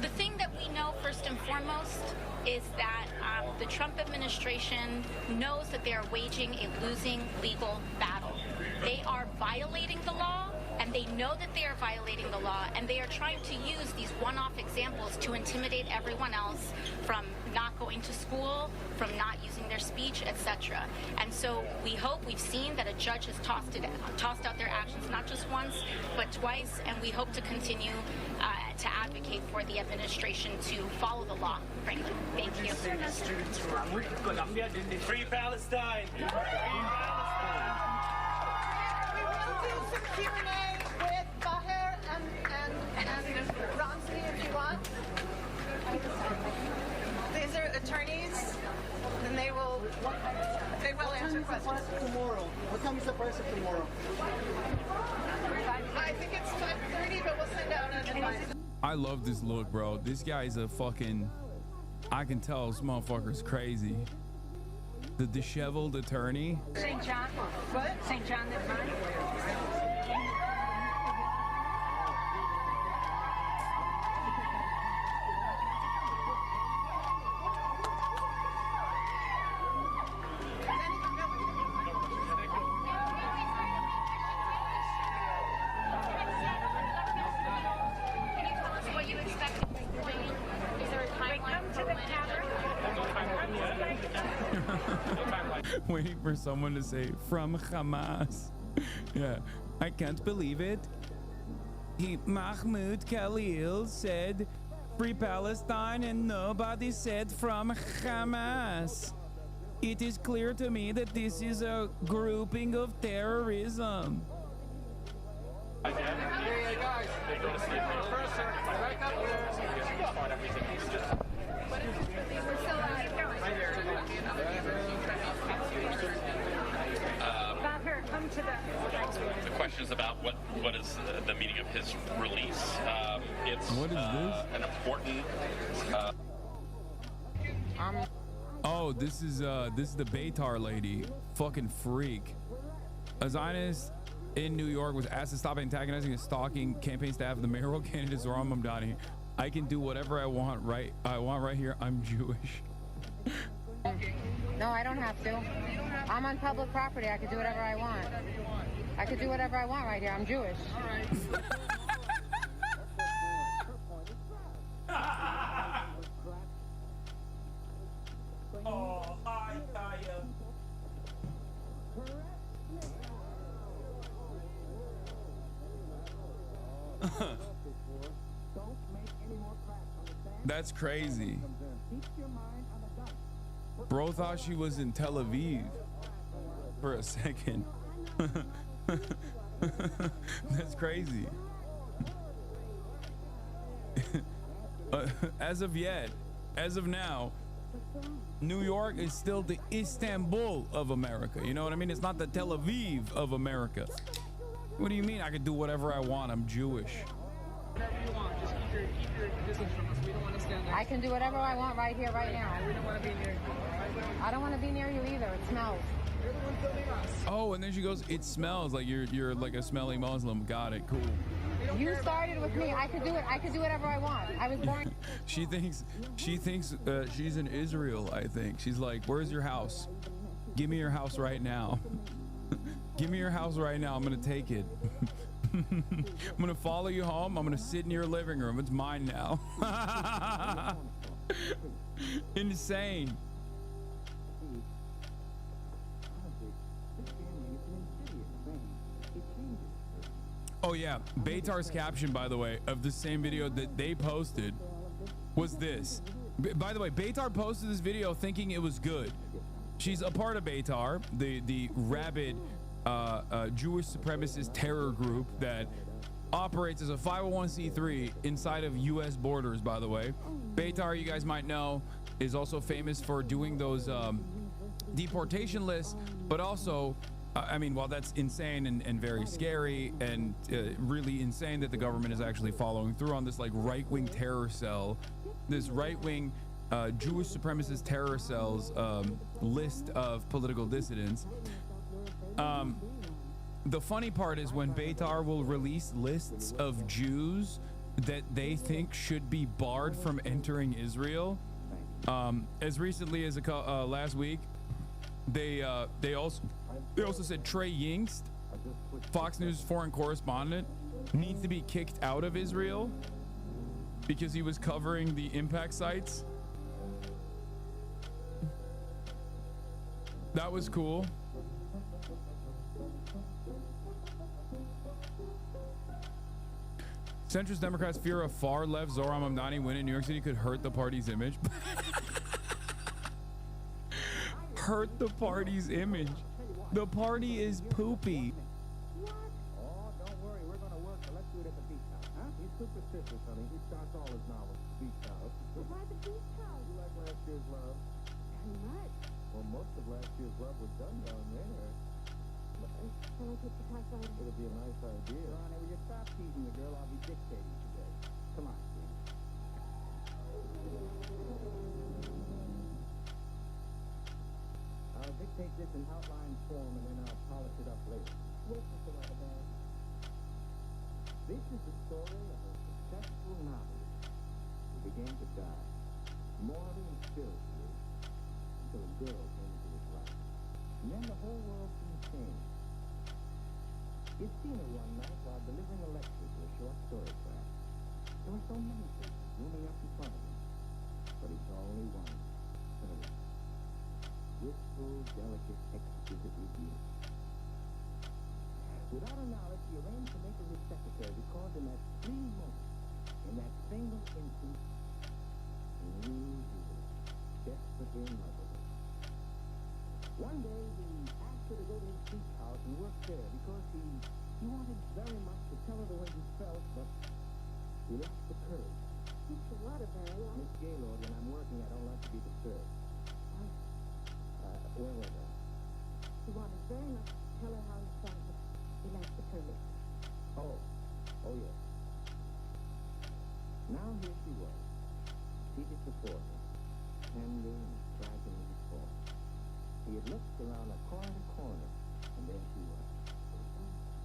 the thing that we know first and foremost is that the Trump administration knows that they are waging a losing legal battle. They are violating the law, and they know that they are violating the law, and they are trying to use these one-off examples to intimidate everyone else from not going to school, from not using their speech, etc. And so we hope, we've seen that a judge has tossed out their actions not just once, but twice, and we hope to continue to advocate for the administration to follow the law, frankly. Thank you. Free Palestine! Some Q&A with Baher and Ramsey if you want. These are attorneys, and they will answer questions. Tomorrow. What time is the price of tomorrow? I think it's 5:30, but we'll send out an advice. I love this look, bro. This guy's a fucking, I can tell this motherfucker's crazy. The disheveled attorney. St. John. What? St. John the Divine. Waiting for someone to say from Hamas. Yeah, I can't believe it. Mahmoud Khalil said free Palestine and nobody said from Hamas. It is clear to me that this is a grouping of terrorism. The question is about what is the meaning of his release. It's what is this? An important. Oh, this is the Beitar lady, fucking freak. A Zionist in New York was asked to stop antagonizing and stalking campaign staff of the mayoral candidate Zohran Mamdani. I can do whatever I want right here. I'm Jewish. No, I don't have to. I'm on public property. I can do whatever I want. I can do whatever I want right here. I'm Jewish. Oh, hi, Kaya. That's crazy. Bro thought she was in Tel Aviv for a second. That's crazy. As of now, New York is still the Istanbul of America. You know what I mean? It's not the Tel Aviv of America. What do you mean I can do whatever I want? I'm Jewish. I can do whatever I want right here, right now. We don't want to be near you. I don't want to be near you either. It smells. Oh, and then she goes, it smells like you're like a smelly Muslim. Got it. Cool. You started with me. I could do it. I could do whatever I want. I was born. She thinks she's in Israel. I think she's like, where's your house? Give me your house right now. Give me your house right now. I'm gonna take it. I'm gonna follow you home. I'm gonna sit in your living room. It's mine now. Insane. Oh yeah, Beitar's caption, by the way, of the same video that they posted was this. By the way, Beitar posted this video thinking it was good. She's a part of Beitar, the rabid Jewish supremacist terror group that operates as a 501c3 inside of U.S. borders, by the way. Beitar, you guys might know, is also famous for doing those deportation lists, but also, I mean, while that's insane and very scary and really insane that the government is actually following through on this like right-wing terror cell, this right-wing Jewish supremacist terror cells list of political dissidents. The funny part is when Beitar will release lists of Jews that they think should be barred from entering Israel. As recently as last week, they also said Trey Yingst, Fox News foreign correspondent, needs to be kicked out of Israel because he was covering the impact sites. That was cool. Centrist Democrats fear a far-left Zohran Mamdani win in New York City could hurt the party's image. Hurt the party's image. The party is poopy. Oh, don't worry, we're gonna work, but let's do it at the beach house, huh? He's superstitious, honey. He starts all his novels at the beach house. Why the beach house? You like last year's love? Very much. Well, most of last year's love was done down there. Can I take the typewriter? It'll be a nice idea. Ronnie, will you stop teasing the girl? I'll be dictating today. Come on, please. I'll dictate this in outline form and then I'll polish it up later. What's the matter, Dad? This is the story of a successful novelist who began to die, morally and spiritually, until a girl came into his life. And then the whole world seemed changed. He'd seen her one night while delivering a lecture to a short story class. There were so many things looming up in front of him, but he saw only one. Her. Wistful, delicate, exquisitely beautiful. Without her knowledge, he arranged to make her his secretary because in that fleeting moment, in that single instant, he knew he was desperately in love with her. One day, he asked her to go to his beach house and work there because he wanted very much to tell her the way he felt, but he lacked the courage. Mr. Waterbury, Miss Gaylord, when I'm working, I don't like to be disturbed. Where was I? he wanted very much to tell her how he felt, but he lacked the courage. Oh yes. Now here she was, seated before him, tender and fragile in his form. He had looked around a corner to corner, and there she was.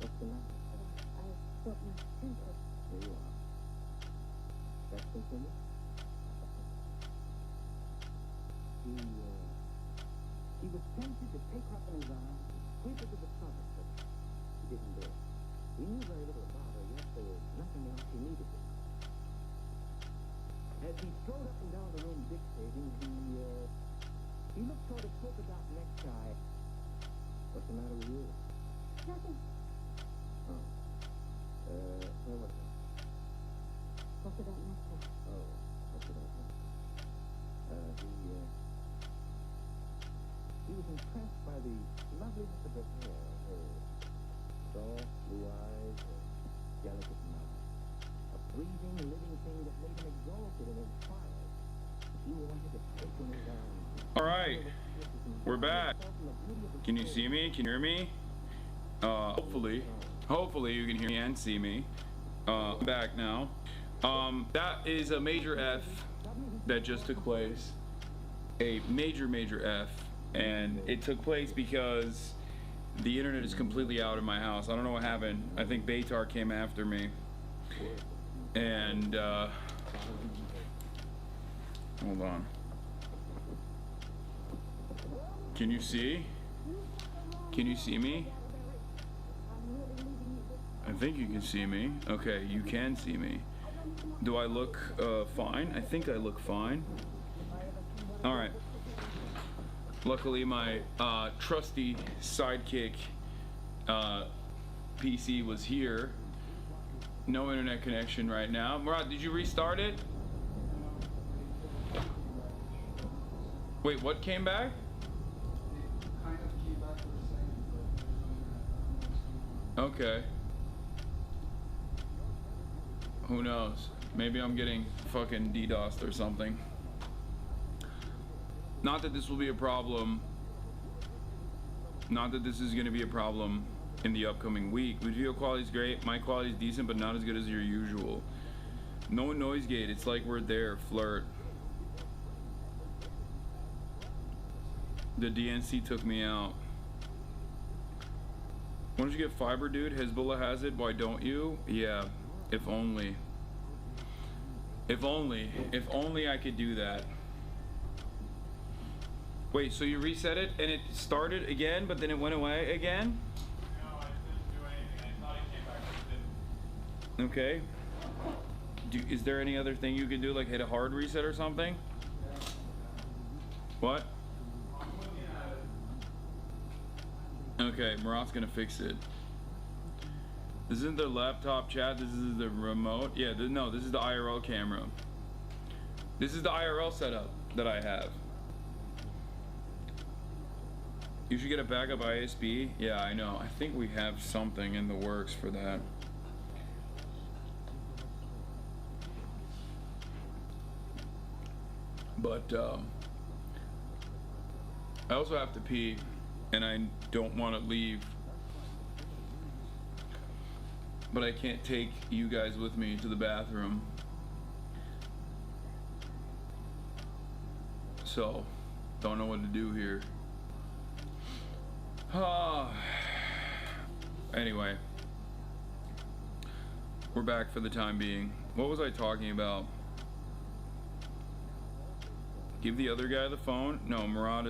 What's the matter? I thought my pencil. Here you are. That's continue? He was tempted to take her up in his arms and sweep her to the summit, but he didn't dare. He knew very little about her, yet there was nothing else he needed to know. As he strode up and down the room dictating, he looked toward a polka dot necktie. What's the matter with you? Nothing. Oh. Where was it? Polka dot necktie. Oh, polka dot necktie. He was impressed by the loveliness of her hair, her soft blue eyes, her delicate mouth. A breathing, living thing that made him exalted and inspired. He wanted to take him around. All right, we're back. Can you see me? Can you hear me? Hopefully you can hear me and see me. I'm back now. That is a major F that just took place. A major F. And it took place because the internet is completely out in my house. I don't know what happened. I think Beitar came after me. And, hold on. Can you see? Can you see me? I think you can see me. Okay, you can see me. Do I look fine? I think I look fine. All right. Luckily, my trusty sidekick PC was here. No internet connection right now. Murad, did you restart it? Wait, what came back? Okay. Who knows? Maybe I'm getting fucking DDoSed or something. Not that this will be a problem. Not that this is going to be a problem in the upcoming week. Video quality is great. My quality is decent, but not as good as your usual. No noise gate. It's like we're there. Flirt. The DNC took me out. Why don't you get fiber, dude? Hezbollah has it. Why don't you? Yeah. If only. If only. If only I could do that. Wait, so you reset it and it started again, but then it went away again? No, I didn't do anything. I thought it came back, but it didn't. Okay. Is there any other thing you can do, like hit a hard reset or something? What? Okay, Murat's gonna fix it. This isn't their laptop chat, this is the remote. Yeah, no, this is the IRL camera. This is the IRL setup that I have. You should get a backup ISP. Yeah, I know. I think we have something in the works for that. But I also have to pee, and I don't want to leave. But I can't take you guys with me to the bathroom. So, don't know what to do here. Anyway, we're back for the time being. What was I talking about? Give the other guy the phone? No, Murat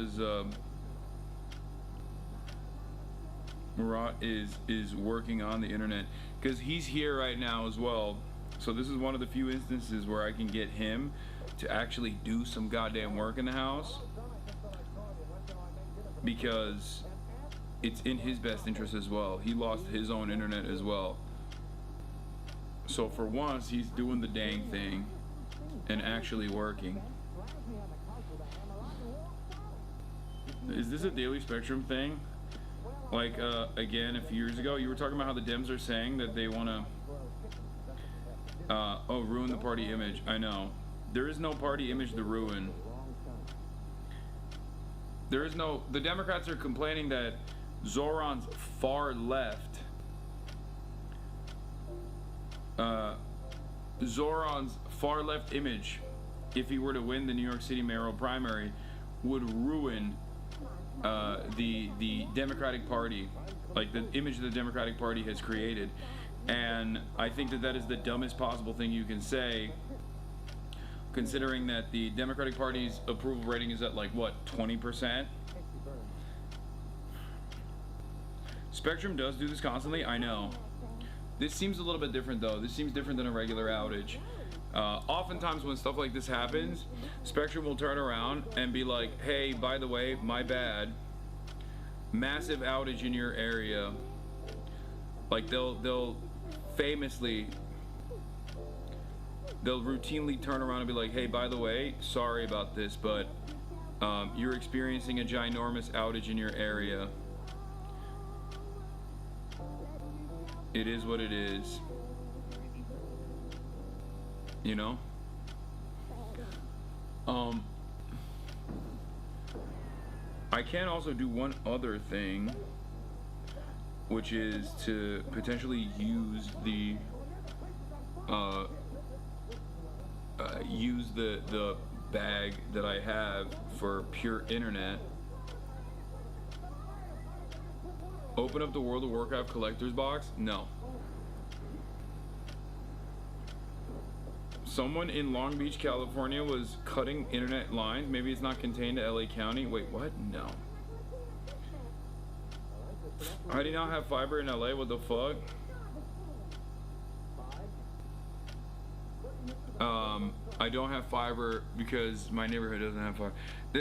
is working on the internet because he's here right now as well. So this is one of the few instances where I can get him to actually do some goddamn work in the house, because it's in his best interest as well. He lost his own internet as well. So for once, he's doing the dang thing and actually working. Is this a Daily Spectrum thing? Like, again, a few years ago, you were talking about how the Dems are saying that they want to, ruin the party image. I know. There is no party image to ruin. There is no... The Democrats are complaining that ZOHRAN's far left, ZOHRAN's far left image, if he were to win the New York City mayoral primary, would ruin the Democratic Party, like the image the Democratic Party has created. And I think that that is the dumbest possible thing you can say, considering that the Democratic Party's approval rating is at like what, 20%? Spectrum does do this constantly, I know. This seems a little bit different though. This seems different than a regular outage. Oftentimes when stuff like this happens, Spectrum will turn around and be like, hey, by the way, my bad, massive outage in your area. Like they'll famously, they'll routinely turn around and be like, hey, by the way, sorry about this, but you're experiencing a ginormous outage in your area. It is what it is. You know? I can also do one other thing, which is to potentially use the the bag that I have for pure internet. Open up the World of Warcraft collector's box? No. Someone in Long Beach, California was cutting internet lines. Maybe it's not contained to LA County. Wait, what? No. I do not have fiber in LA. What the fuck? I don't have fiber because my neighborhood doesn't have fiber.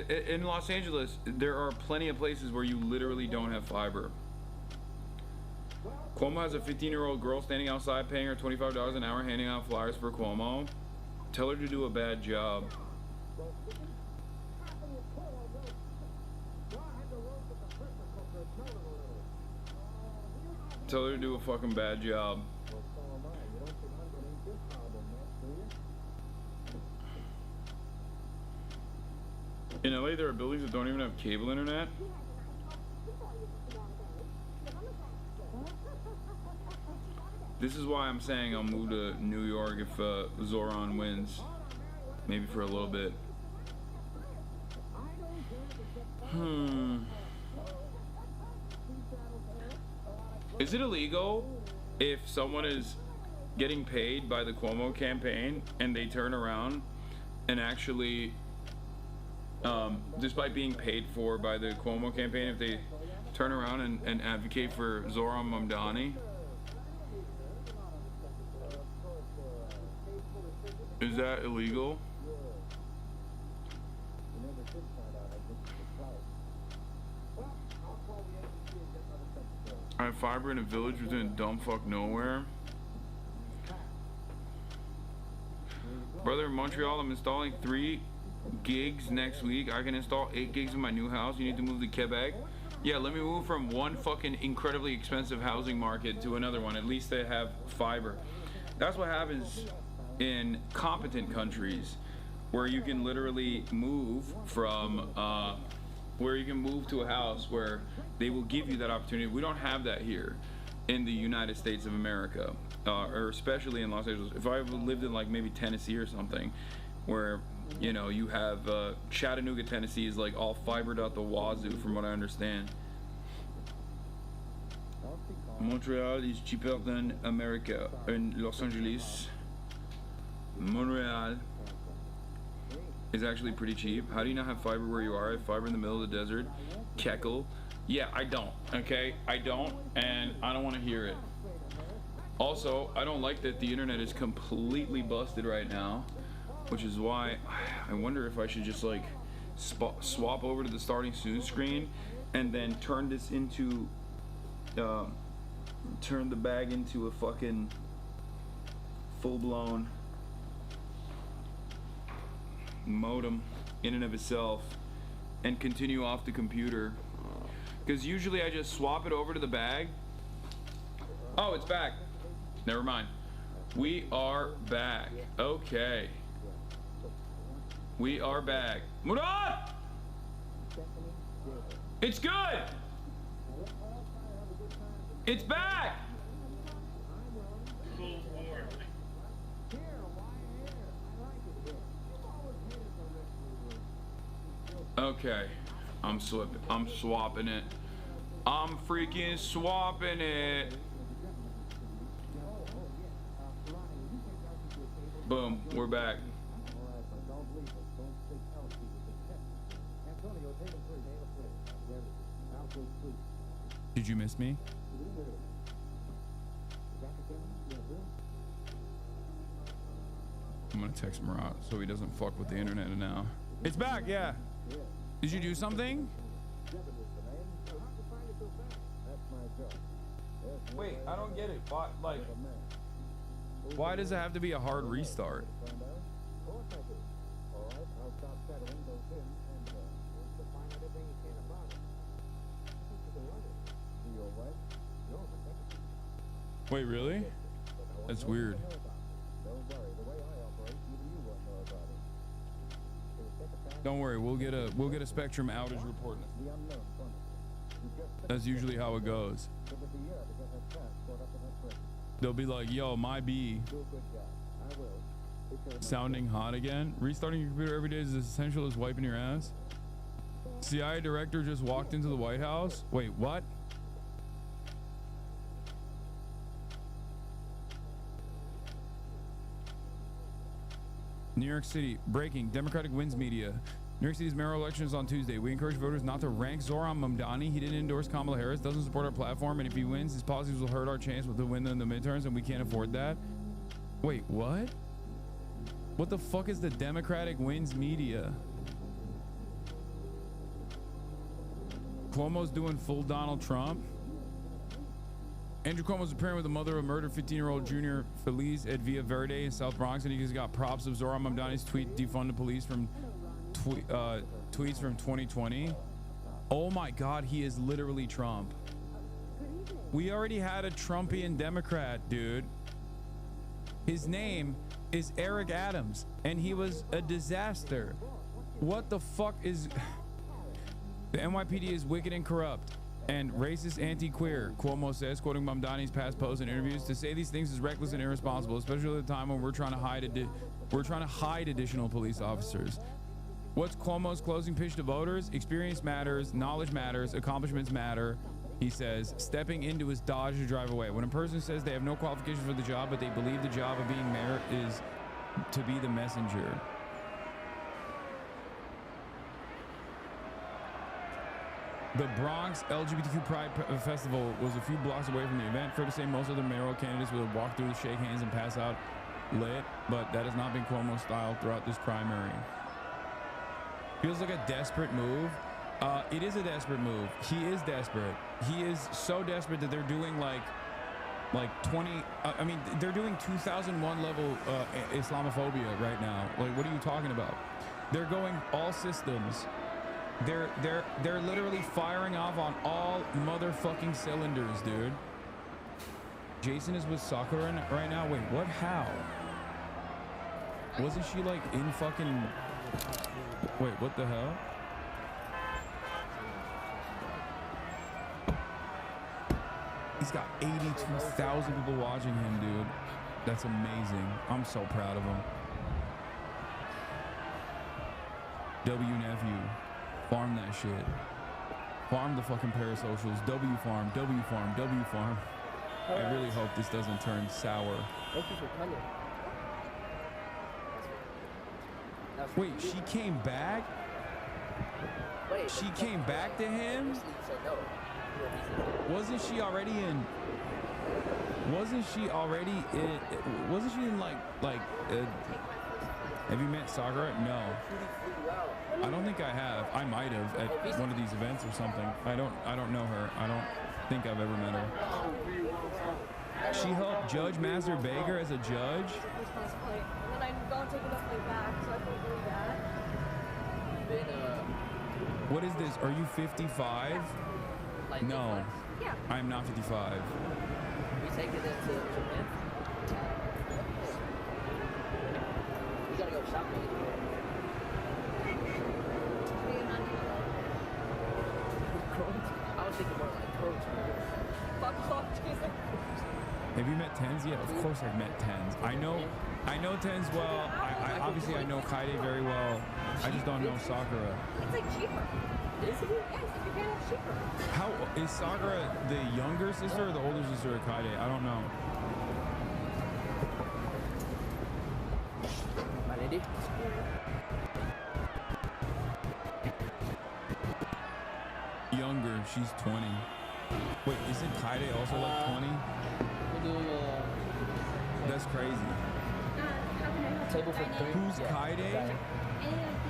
In Los Angeles, there are plenty of places where you literally don't have fiber. Cuomo has a 15-year-old girl standing outside paying her $25 an hour handing out flyers for Cuomo. Tell her to do a bad job. Tell her to do a fucking bad job. In LA, there are buildings that don't even have cable internet. This is why I'm saying I'll move to New York if ZOHRAN wins. Maybe for a little bit. Is it illegal if someone is getting paid by the Cuomo campaign and they turn around and actually, despite being paid for by the Cuomo campaign, if they turn around and advocate for ZOHRAN Mamdani? Is that illegal? I have fiber in a village within dumb fuck nowhere. Brother, in Montreal, I'm installing 3 gigs next week. I can install 8 gigs in my new house. You need to move to Quebec. Yeah, let me move from one fucking incredibly expensive housing market to another one. At least they have fiber. That's what happens in competent countries, where you can literally move from where you can move to a house where they will give you that opportunity. We don't have that here in the United States of America, or especially in Los Angeles. If I lived in like maybe Tennessee or something, where, you know, you have Chattanooga, Tennessee is like all fibered out the wazoo from what I understand. Montreal is cheaper than America. In Los Angeles, Montreal is actually pretty cheap. How do you not have fiber where you are? I have fiber in the middle of the desert. Keckle. Yeah, I don't, okay? I don't, and I don't want to hear it. Also, I don't like that the internet is completely busted right now, which is why I wonder if I should just like swap over to the starting soon screen and then turn this into, turn the bag into a fucking full-blown modem in and of itself and continue off the computer, because usually I just swap it over to the bag. Oh, it's back. Never mind. We are back. Okay, we are back. Murad, it's good. It's back. Okay, I'm swapping it. I'm freaking swapping it. Boom, we're back. Did you miss me? I'm gonna text Murat so he doesn't fuck with the internet now. It's back, yeah. Did you do something? Wait, I don't get it. Why does it have to be a hard restart? Wait, really? That's weird. Don't worry, we'll get a Spectrum outage report. That's usually how it goes. They'll be like, yo, my B sounding hot again. Restarting your computer every day is as essential as wiping your ass. CIA director just walked into the White House. Wait, what? New York City, breaking, Democratic wins media. New York City's mayoral election is on Tuesday. We encourage voters not to rank ZOHRAN Mamdani. He didn't endorse Kamala Harris, doesn't support our platform, and if he wins, his policies will hurt our chance to win in the midterms, and we can't afford that. Wait, what? What the fuck is the Democratic wins media? Cuomo's doing full Donald Trump. Andrew Cuomo's appearing with the mother of a murdered 15-year-old Junior Feliz at Villa Verde in South Bronx, and he's got props of ZOHRAN Mamdani's tweet defund the police from tweets from 2020. Oh my God, he is literally Trump. We already had a Trumpian Democrat, dude. His name is Eric Adams, and he was a disaster. What the fuck is... The NYPD is wicked and corrupt and racist, anti-queer, Cuomo says, quoting Mamdani's past posts and interviews. To say these things is reckless and irresponsible, especially at the time when we're trying to hide additional police officers. What's Cuomo's closing pitch to voters? Experience matters, knowledge matters, accomplishments matter. He says, stepping into his Dodge to drive away. When a person says they have no qualifications for the job, but they believe the job of being mayor is to be the messenger. The Bronx LGBTQ Pride Festival was a few blocks away from the event. Fair to say most of the mayoral candidates will walk through, shake hands, and pass out lit, but that has not been Cuomo's style throughout this primary. Feels like a desperate move. It is a desperate move. He is desperate. He is so desperate that they're doing like 20. I mean, they're doing 2001 level Islamophobia right now. Like, what are you talking about? They're going all systems. They're literally firing off on all motherfucking cylinders, dude. Jason is with Sakura right now. Wait, what? How? Wasn't she like in fucking? Wait, what the hell? He's got 82,000 people watching him, dude. That's amazing. I'm so proud of him. W nephew. Farm that shit. Farm the fucking parasocials. W farm, W farm, W farm. I really hope this doesn't turn sour. Thank you for coming. Wait, she came back? Wait, she came back to him? Wasn't she already in? Wasn't she in like have you met Sakura? No. I don't think I have. I might have at one of these events or something. I don't know her. I don't think I've ever met her. She helped Judge Master Baker as a judge. And then I don't take enough my back, so I feel really bad. What is this? Are you 55? No. Yeah. I'm not 55. We take it into Japan. We gotta go shopping. I was thinking more like coach. Fuck off, Jason. Have you met Tens? Yeah, of course I've met Tens. I know Tens well. I obviously I know Kaide very well. I just don't know Sakura. It's like cheaper. Is it? Yes, if you pay it cheaper. How is Sakura the younger sister or the older sister of Kaide? I don't know. My lady. Younger, she's 20. Wait, isn't Kaide also like 20? That's crazy. Table for 3. Who's Kaide?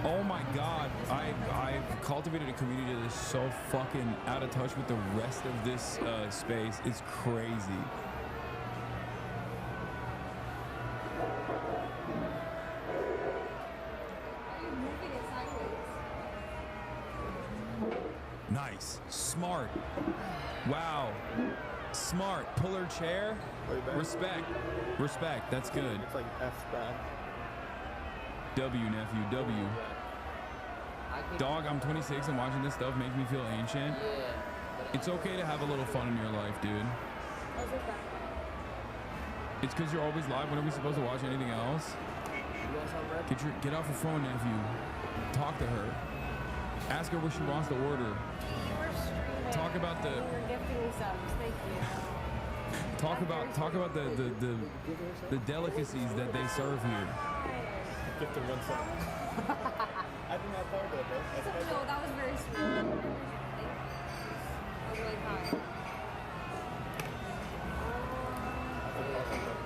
Oh my god, I've cultivated a community that is so fucking out of touch with the rest of this space. It's crazy. Nice. Smart. Wow. Smart. Pull her chair. Respect. Respect. That's good. It's like F back. W, nephew. W. Dog, I'm 26 and watching this stuff makes me feel ancient. It's okay to have a little fun in your life, dude. It's because you're always live. When are we supposed to watch anything else? Get off your phone, nephew. Talk to her. Ask her what she wants to order. Talk about the. Talk about the delicacies that they serve here. Gift of one song. I think that's part of it, bro. No, that was very sweet. I was really kind.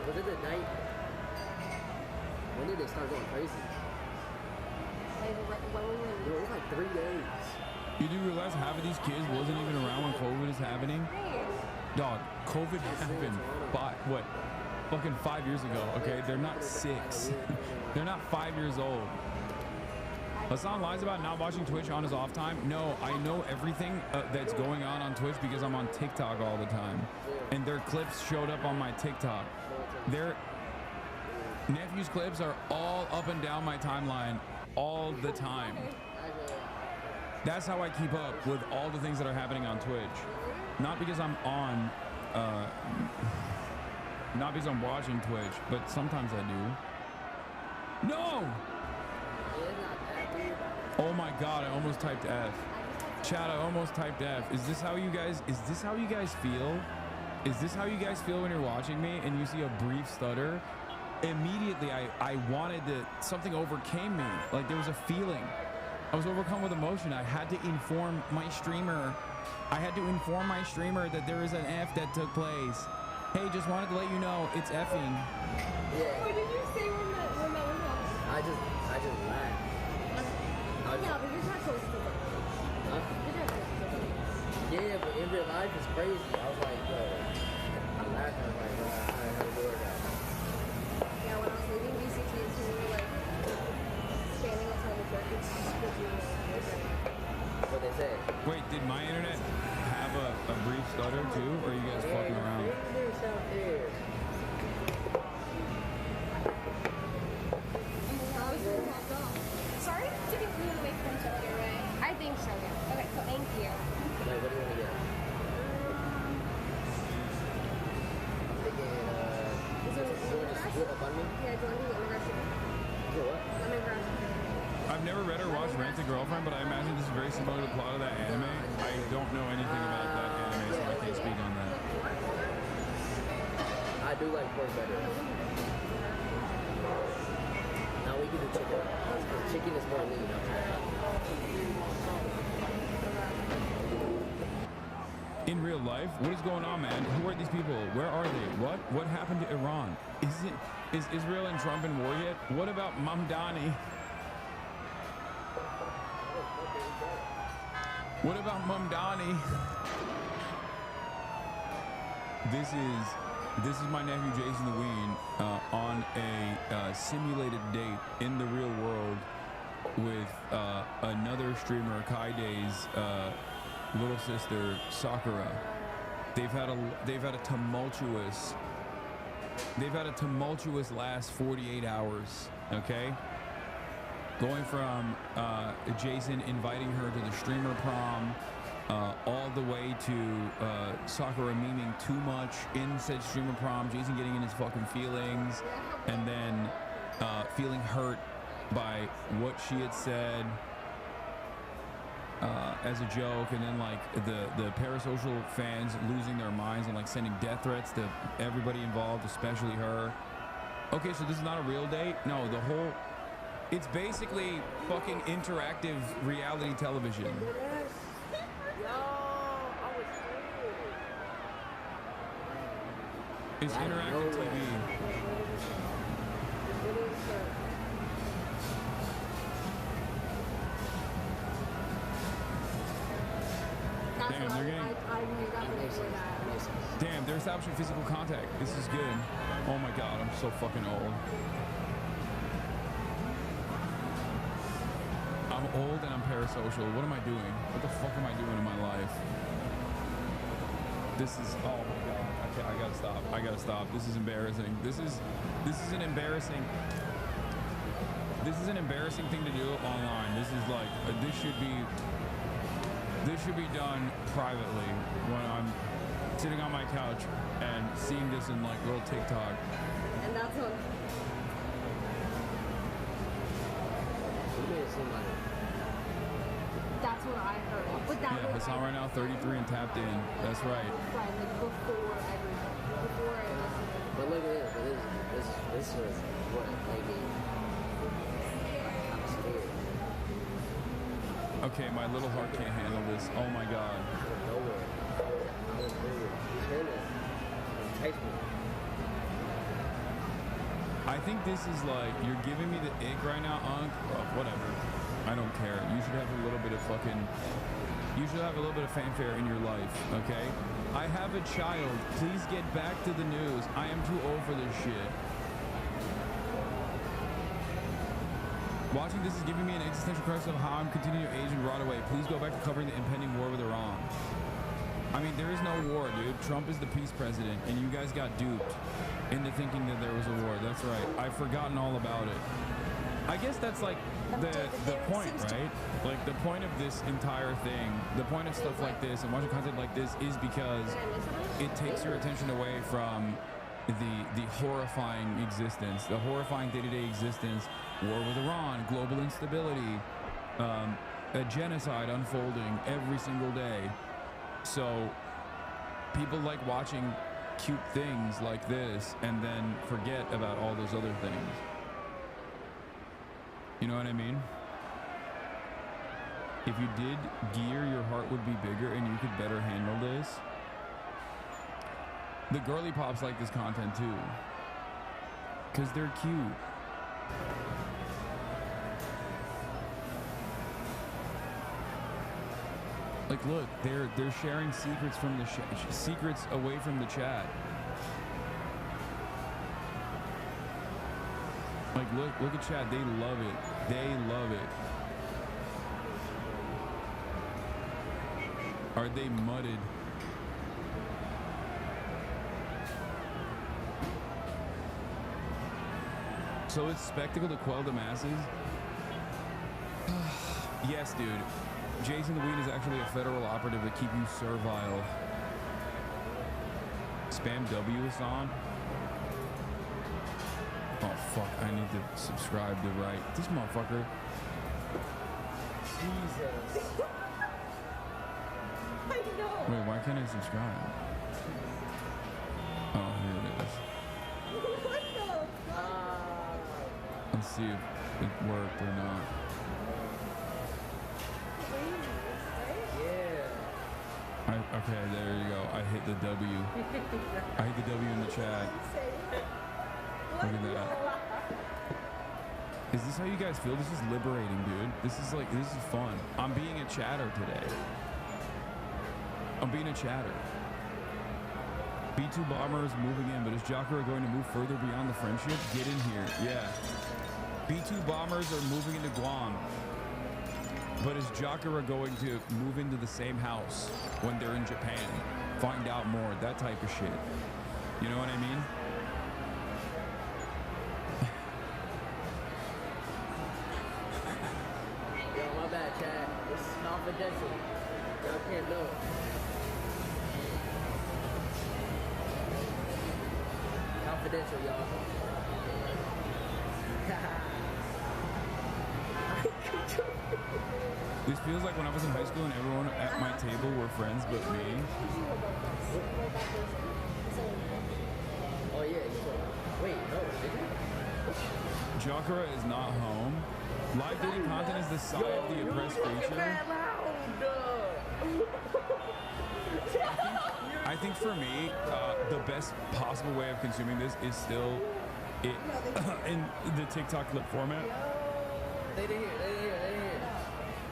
Was it the night? When did they start going crazy? It was like 3 days. You do realize half of these kids wasn't even around when COVID is happening? Dog, COVID happened what? Fucking 5 years ago, okay? They're not 6. They're not 5 years old. Hassan lies about not watching Twitch on his off time. No, I know everything that's going on Twitch because I'm on TikTok all the time. And their clips showed up on my TikTok. Their nephew's clips are all up and down my timeline all the time. That's how I keep up with all the things that are happening on Twitch. Not because I'm on, not because I'm watching Twitch, but sometimes I do. No! Oh my God, I almost typed F. Chat, I almost typed F. Is this how you guys feel? Is this how you guys feel when you're watching me and you see a brief stutter? Immediately, I wanted to, something overcame me. Like there was a feeling. I was overcome with emotion. I had to inform my streamer. That there is an F that took place. Hey, just wanted to let you know it's effing. Yeah. What did you say when that was happening? I just laughed. Yeah, but you're not supposed to. Huh? You're not supposed to. Yeah, but in real life it's crazy. I was like, yo, I'm laughing. I was like, I had to do it. Yeah, when I was leaving BCT, we were like standing outside the church. It's what they say. Wait, did my internet have a brief stutter too, or are you guys fucking around? Sorry? Typically we make them earlier, right? I think so, yeah. Okay, so thank you. Wait, what do you want to get? I'm thinking, is there a bundle? Yeah, do you want to do lemongrass chicken? Do what? Lemongrass chicken. I've never read or watched Rent a Girlfriend, but I imagine this is very similar to the plot of that anime. I don't know anything about that anime, so I can't speak on that. I do like pork better. Now we can do chicken. Chicken is more lean. In real life, what is going on, man? Who are these people? Where are they? What happened to Iran? Is Israel and Trump in war yet? What about Mamdani? What about Mamdani? This is my nephew Jason the Ween on a simulated date in the real world with another streamer, Kaide's little sister Sakura. They've had a tumultuous last 48 hours. Okay. Going from Jason inviting her to the streamer prom, all the way to Sakura memeing too much in said streamer prom, Jason getting in his fucking feelings, and then feeling hurt by what she had said as a joke, and then like the parasocial fans losing their minds and like sending death threats to everybody involved, especially her. Okay, so this is not a real date? No, it's basically fucking interactive reality television. It's interactive TV. Damn, they're getting... Damn, they're establishing physical contact. This is good. Oh my God, I'm so fucking old. I'm old and I'm parasocial. What am I doing? What the fuck am I doing in my life? This is, oh my God. I gotta stop. I gotta stop. This is embarrassing. This is an embarrassing thing to do online. This is like, this should be done privately when I'm sitting on my couch and seeing this in like little TikTok. And that's what... That's what I heard. But that yeah, Hasan right now 33 and tapped in. That's right. Like before everything. Before I listened. But look at this. This was what made me. I'm scared. Okay, my little heart can't handle this. Oh my God. Nowhere. I was nowhere. He's handling it. Text me. I think this is like, you're giving me the ick right now, Unc. Oh, whatever. I don't care. You should have a little bit of fanfare in your life, okay? I have a child. Please get back to the news. I am too old for this shit. Watching this is giving me an existential crisis of how I'm continuing to age and rot away. Please go back to covering the impending war with Iran. I mean, there is no war, dude. Trump is the peace president, and you guys got duped into thinking that there was a war. That's right. I've forgotten all about it. I guess that's like the point, right? Like the point of this entire thing, the point of stuff like this and watching content like this is because it takes your attention away from the horrifying existence, the horrifying day-to-day existence, war with Iran, global instability, a genocide unfolding every single day. So people like watching cute things like this and then forget about all those other things. You know what I mean? If you did gear, your heart would be bigger and you could better handle this. The girly pops like this content too, because they're cute. Like, look, they're sharing secrets from the secrets away from the chat. Like, look at chat. They love it. They love it. Are they mudded? So it's spectacle to quell the masses? Yes, dude. Jason the Weed is actually a federal operative to keep you servile. Spam W, Hassan. Oh, fuck. I need to subscribe to right. This motherfucker. Jesus. I know. Wait, why can't I subscribe? Oh, here it is. What the fuck? Let's see if it worked or not. Okay, there you go. I hit the W. I hit the W in the chat. Look at that. Is this how you guys feel? This is liberating, dude. This is fun. I'm being a chatter today. I'm being a chatter. B2 Bomber is moving in, but is Jokera going to move further beyond the friendship? Get in here. Yeah. B2 Bombers are moving into Guam. But is Jokera going to move into the same house when they're in Japan? Find out more. That type of shit. You know what I mean? Yo, my bad, Chad. This is confidential. Y'all can't know. Confidential, y'all. This feels like when I was in high school and everyone at my table were friends but me. Oh yeah, wait, no, did you? Jokera is not home. Live dating content is the side of the oppressed creature. I think for me, the best possible way of consuming this is still in the TikTok clip format. They didn't hear.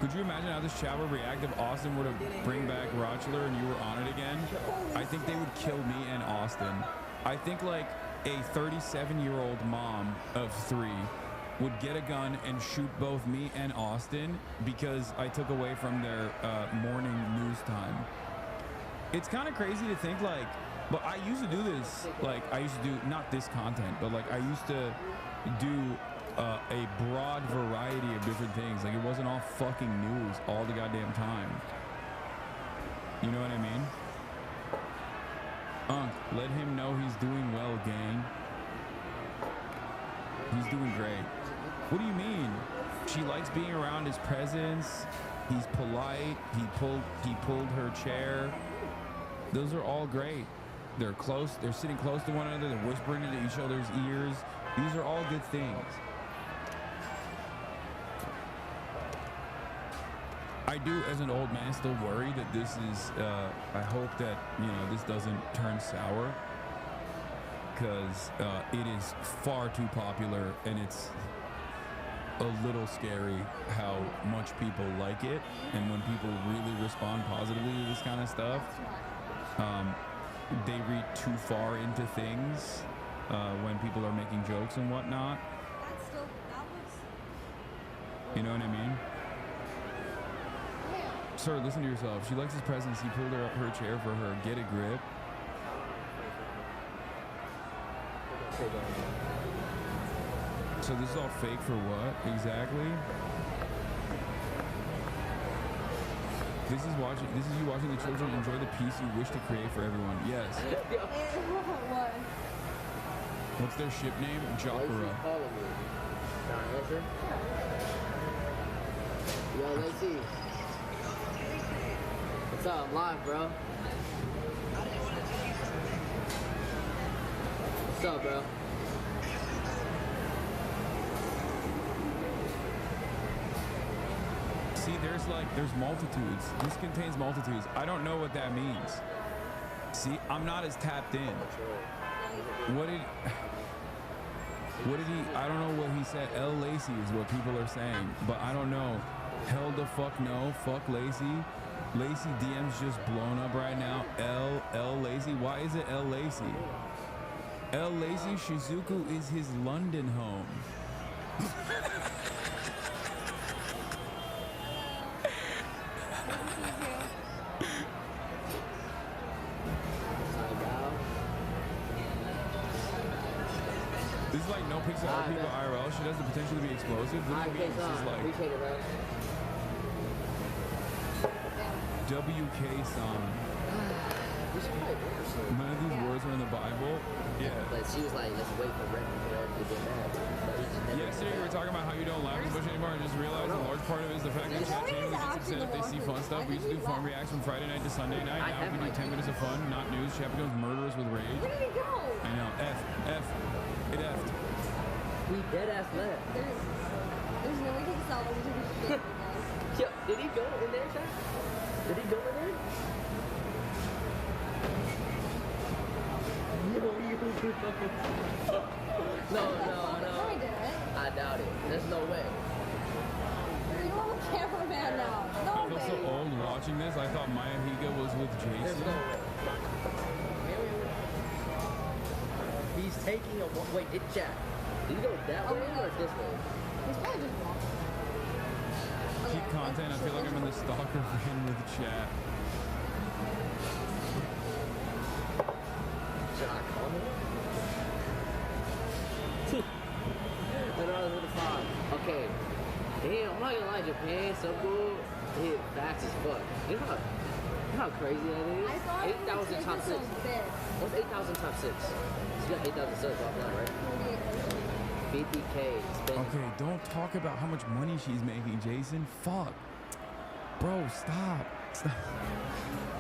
Could you imagine how this chat would react if Austin were to bring back Rochler and you were on it again? I think they would kill me and Austin. I think like a 37-year-old mom of 3 would get a gun and shoot both me and Austin because I took away from their morning news time. It's kind of crazy to think like, but I used to do this, like I used to do, not this content, but like I used to do a broad variety of different things. Like it wasn't all fucking news all the goddamn time. You know what I mean? Let him know he's doing well, gang. He's doing great. What do you mean? She likes being around his presence. He's polite. He pulled her chair. Those are all great. They're close. They're sitting close to one another. They're whispering into each other's ears. These are all good things. I do, as an old man, still worry that this is, I hope that, you know, this doesn't turn sour, because it is far too popular and it's a little scary how much people like it, and when people really respond positively to this kind of stuff, they read too far into things when people are making jokes and whatnot. You know what I mean? Sir, listen to yourself. She likes his presence. He pulled her up her chair for her. Get a grip. So this is all fake for what exactly? This is you watching the children enjoy the peace you wish to create for everyone. Yes. What? What's their ship name? Jopera. Yo, Lacey. What's up? I'm live, bro. What's up, bro? See, there's multitudes. This contains multitudes. I don't know what that means. See, I'm not as tapped in. What did he, I don't know what he said. L. Lacey is what people are saying, but I don't know. Hell the fuck no. Fuck Lacey. Lacey DM's just blown up right now. L. Lacey. Why is it L. Lacey? L. Lacey, Shizuku is his London home. This is like no pics of other people IRL. She has the potential to be explosive. This is like WK song. None of these words are in the Bible. Yeah. But she was like, let's wait for Red to get mad. Yesterday we were talking about how you don't laugh as much anymore, and just realized a large part of it is the fact that chat genuinely gets upset if they see fun stuff. We used to do farm reacts from Friday night to Sunday night. Now we can do 10 minutes of fun, not news. Chat becomes murderous with rage. Where did he go? I know. F. It F'd. He dead ass left. There's no way he can solve it until we shit, guys. Yo, did he go in there, chat? Did he go in there? No. No, he didn't. I doubt it. There's no way. You're a cameraman now. No I feel so old watching this. I thought Maya Higa was with Jason. There's no way. He's taking a wait. It chat. Did he go that way or this way? He's probably just walking. Keep content. I feel like I'm in the stalker vein with chat. Should I call him? Okay. Damn, I'm not gonna lie, Japan, so cool. Hit fast as fuck. You know how crazy that is? I thought 8,000 top 6. What's 8,000 top 6? You got 8,000 subs offline, right? 50K. Okay, don't talk about how much money she's making, Jason. Fuck. Bro, stop.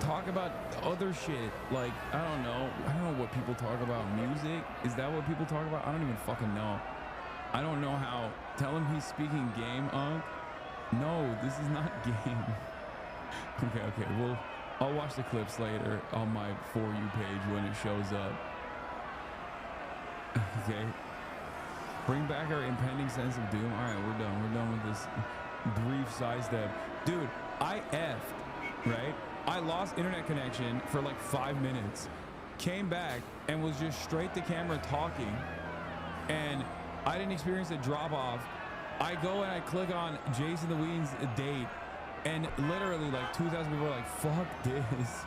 Talk about other shit. Like, I don't know what people talk about. Music? Is that what people talk about? I don't even fucking know. I don't know how. Tell him he's speaking game, No, this is not game. Okay. Well, I'll watch the clips later on my For You page when it shows up. Okay. Bring back our impending sense of doom. All right, we're done. We're done with this brief sidestep. Dude, I effed, right? I lost internet connection for like 5 minutes. Came back and was just straight to camera talking. And I didn't experience a drop off. I go and I click on Jason the Ween's date. And literally like 2,000 people are like, fuck this.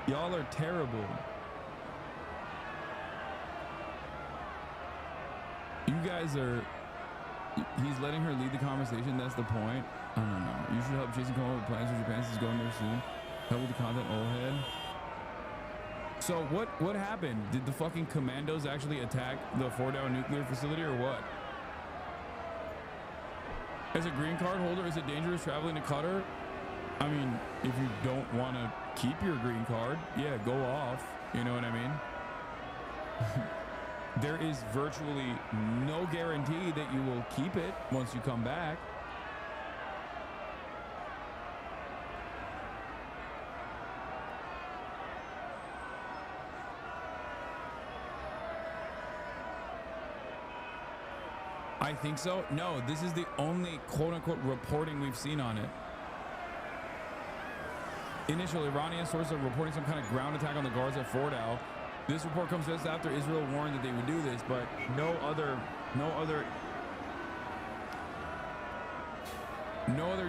Y'all are terrible. You guys are, he's letting her lead the conversation. That's the point. I don't know. You should help Jason come up with plans for Japan since he's going there soon. Help with the content, old head. So what happened? Did the fucking commandos actually attack the Fordow nuclear facility or what? As a green card holder, is it dangerous traveling to Qatar? I mean, if you don't want to keep your green card, yeah, go off. You know what I mean? There is virtually no guarantee that you will keep it once you come back. I think so. No, this is the only quote-unquote reporting we've seen on it. Initial Iranian sources are reporting some kind of ground attack on the guards at Fordow. This report comes just after Israel warned that they would do this, but no other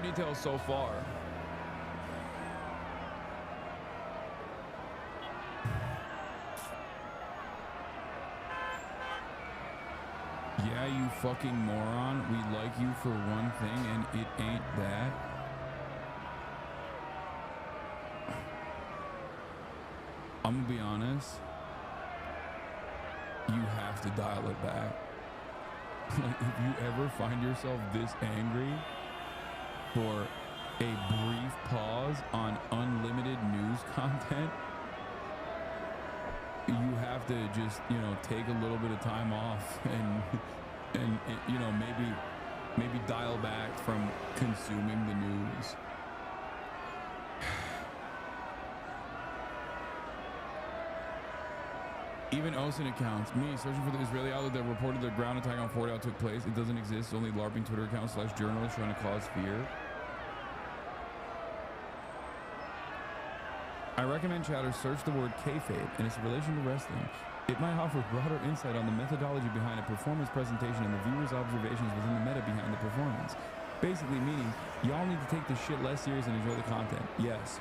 details so far. Yeah, you fucking moron. We like you for one thing and it ain't that. I'm gonna be honest. You have to dial it back. Like, if you ever find yourself this angry for a brief pause on unlimited news content, you have to just, you know, take a little bit of time off and you know, maybe dial back from consuming the news. Even OSIN accounts. Me searching for the Israeli outlet that reported the ground attack on Fort Al took place. It doesn't exist. It's only LARPing Twitter accounts / journalists trying to cause fear. I recommend chatters search the word kayfabe and its relation to wrestling. It might offer broader insight on the methodology behind a performance presentation and the viewer's observations within the meta behind the performance. Basically meaning, y'all need to take this shit less serious and enjoy the content. Yes.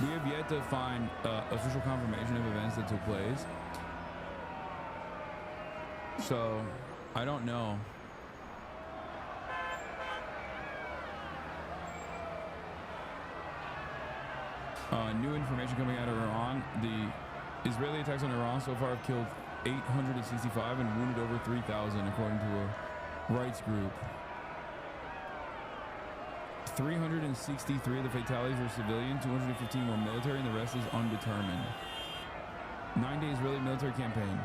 We have yet to find official confirmation of events that took place. So, I don't know. New information coming out of Iran. The Israeli attacks on Iran so far have killed 865 and wounded over 3,000, according to a rights group. 363 of the fatalities were civilian, 215 were military, and the rest is undetermined. 9-day Israeli military campaign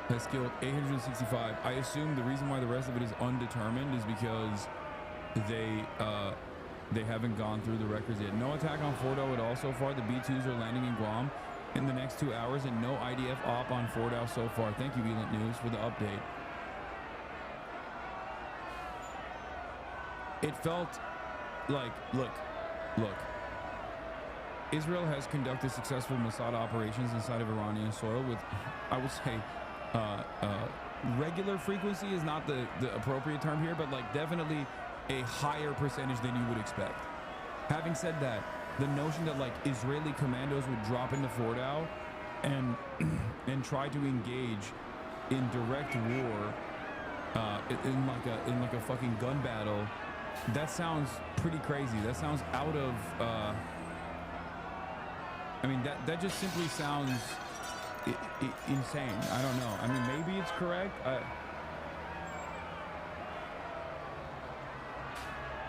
has killed 865. I assume the reason why the rest of it is undetermined is because they haven't gone through the records yet. No attack on Fort Al at all so far. The B-2s are landing in Guam in the next 2 hours, and no IDF op on Fort Al so far. Thank you, Elent News, for the update. It felt like, look. Israel has conducted successful Mossad operations inside of Iranian soil with, I would say, regular frequency is not the appropriate term here, but like definitely a higher percentage than you would expect. Having said that, the notion that like Israeli commandos would drop into Fort Al and try to engage in direct war in like a fucking gun battle, that sounds pretty crazy. That sounds out of I mean that just simply sounds insane. I don't know. I mean, maybe it's correct.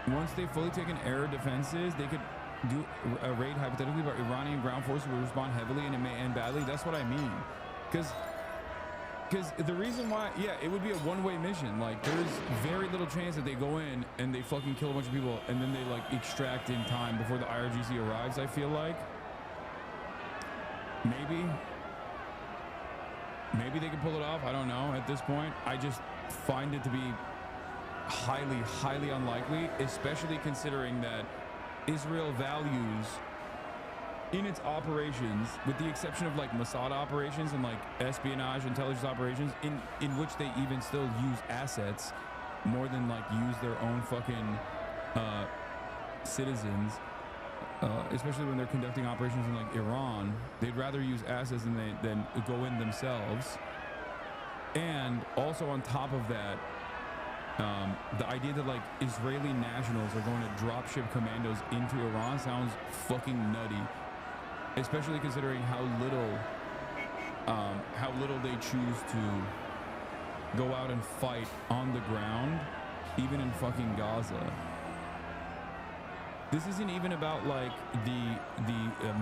Once they've fully taken air defenses, they could do a raid hypothetically, but Iranian ground forces will respond heavily and it may end badly. That's what I mean. Because the reason why, yeah, it would be a one-way mission. Like, there's very little chance that they go in and they fucking kill a bunch of people and then they like extract in time before the IRGC arrives, I feel like. Maybe they could pull it off. I don't know at this point. I just find it to be highly, highly unlikely, especially considering that Israel values in its operations, with the exception of like Mossad operations and like espionage, intelligence operations, in which they even still use assets more than like use their own fucking citizens, especially when they're conducting operations in like Iran. They'd rather use assets than go in themselves. And also on top of that, the idea that like Israeli nationals are going to dropship commandos into Iran sounds fucking nutty, especially considering how little they choose to go out and fight on the ground, even in fucking Gaza. This isn't even about like the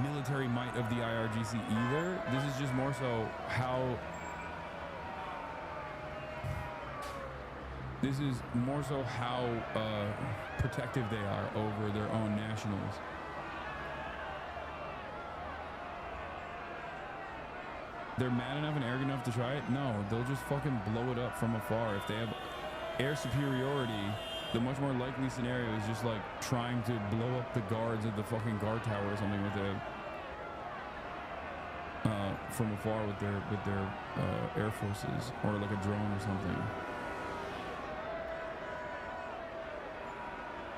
military might of the IRGC either. This is just more so how protective they are over their own nationals. They're mad enough and arrogant enough to try it? No, they'll just fucking blow it up from afar. If they have air superiority the much more likely scenario is just like trying to blow up the guards at the fucking guard tower or something with a from afar with their air forces, or like a drone or something.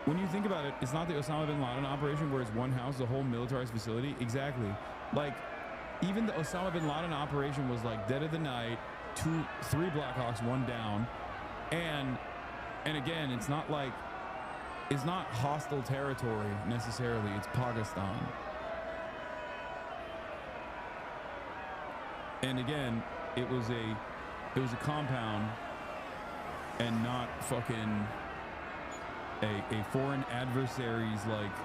When you think about it, it's not the Osama bin Laden operation where it's one house, the whole militarized facility. Exactly. Like, even the Osama bin Laden operation was like dead of the night, 3 Blackhawks, 1 down, and again, it's not like, it's not hostile territory necessarily. It's Pakistan. And again, it was a compound, and not fucking a foreign adversary's like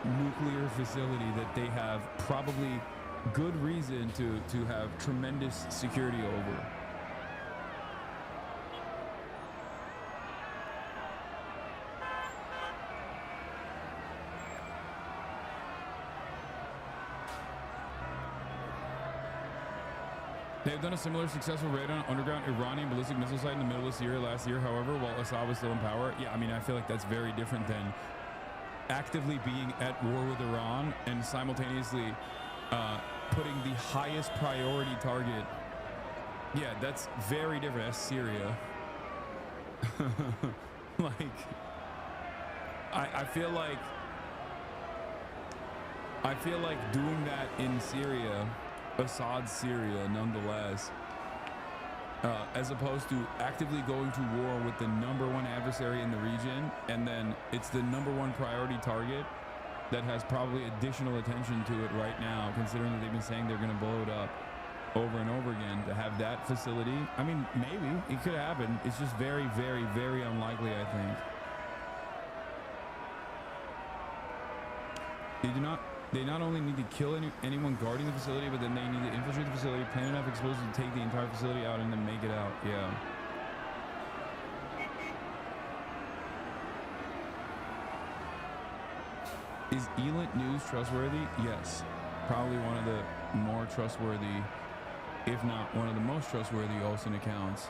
nuclear facility that they have probably good reason to have tremendous security over. They've done a similar successful raid on an underground Iranian ballistic missile site in the middle of Syria last year, however, while Assad was still in power. Yeah, I mean, I feel like that's very different than actively being at war with Iran and simultaneously putting the highest priority target. Yeah, that's very different. That's Syria. Like, I feel like doing that in Syria, Assad's Syria, nonetheless, as opposed to actively going to war with the #1 adversary in the region, and then it's the #1 priority target that has probably additional attention to it right now, considering that they've been saying they're going to blow it up over and over again. To have that facility, I mean, maybe it could happen. It's just very, very, very unlikely, I think. They not only need to kill anyone guarding the facility, but then they need to infiltrate the facility, plan enough explosives to take the entire facility out, and then make it out. Yeah. Is Elint News trustworthy? Yes. Probably one of the more trustworthy, if not one of the most trustworthy Olsen accounts.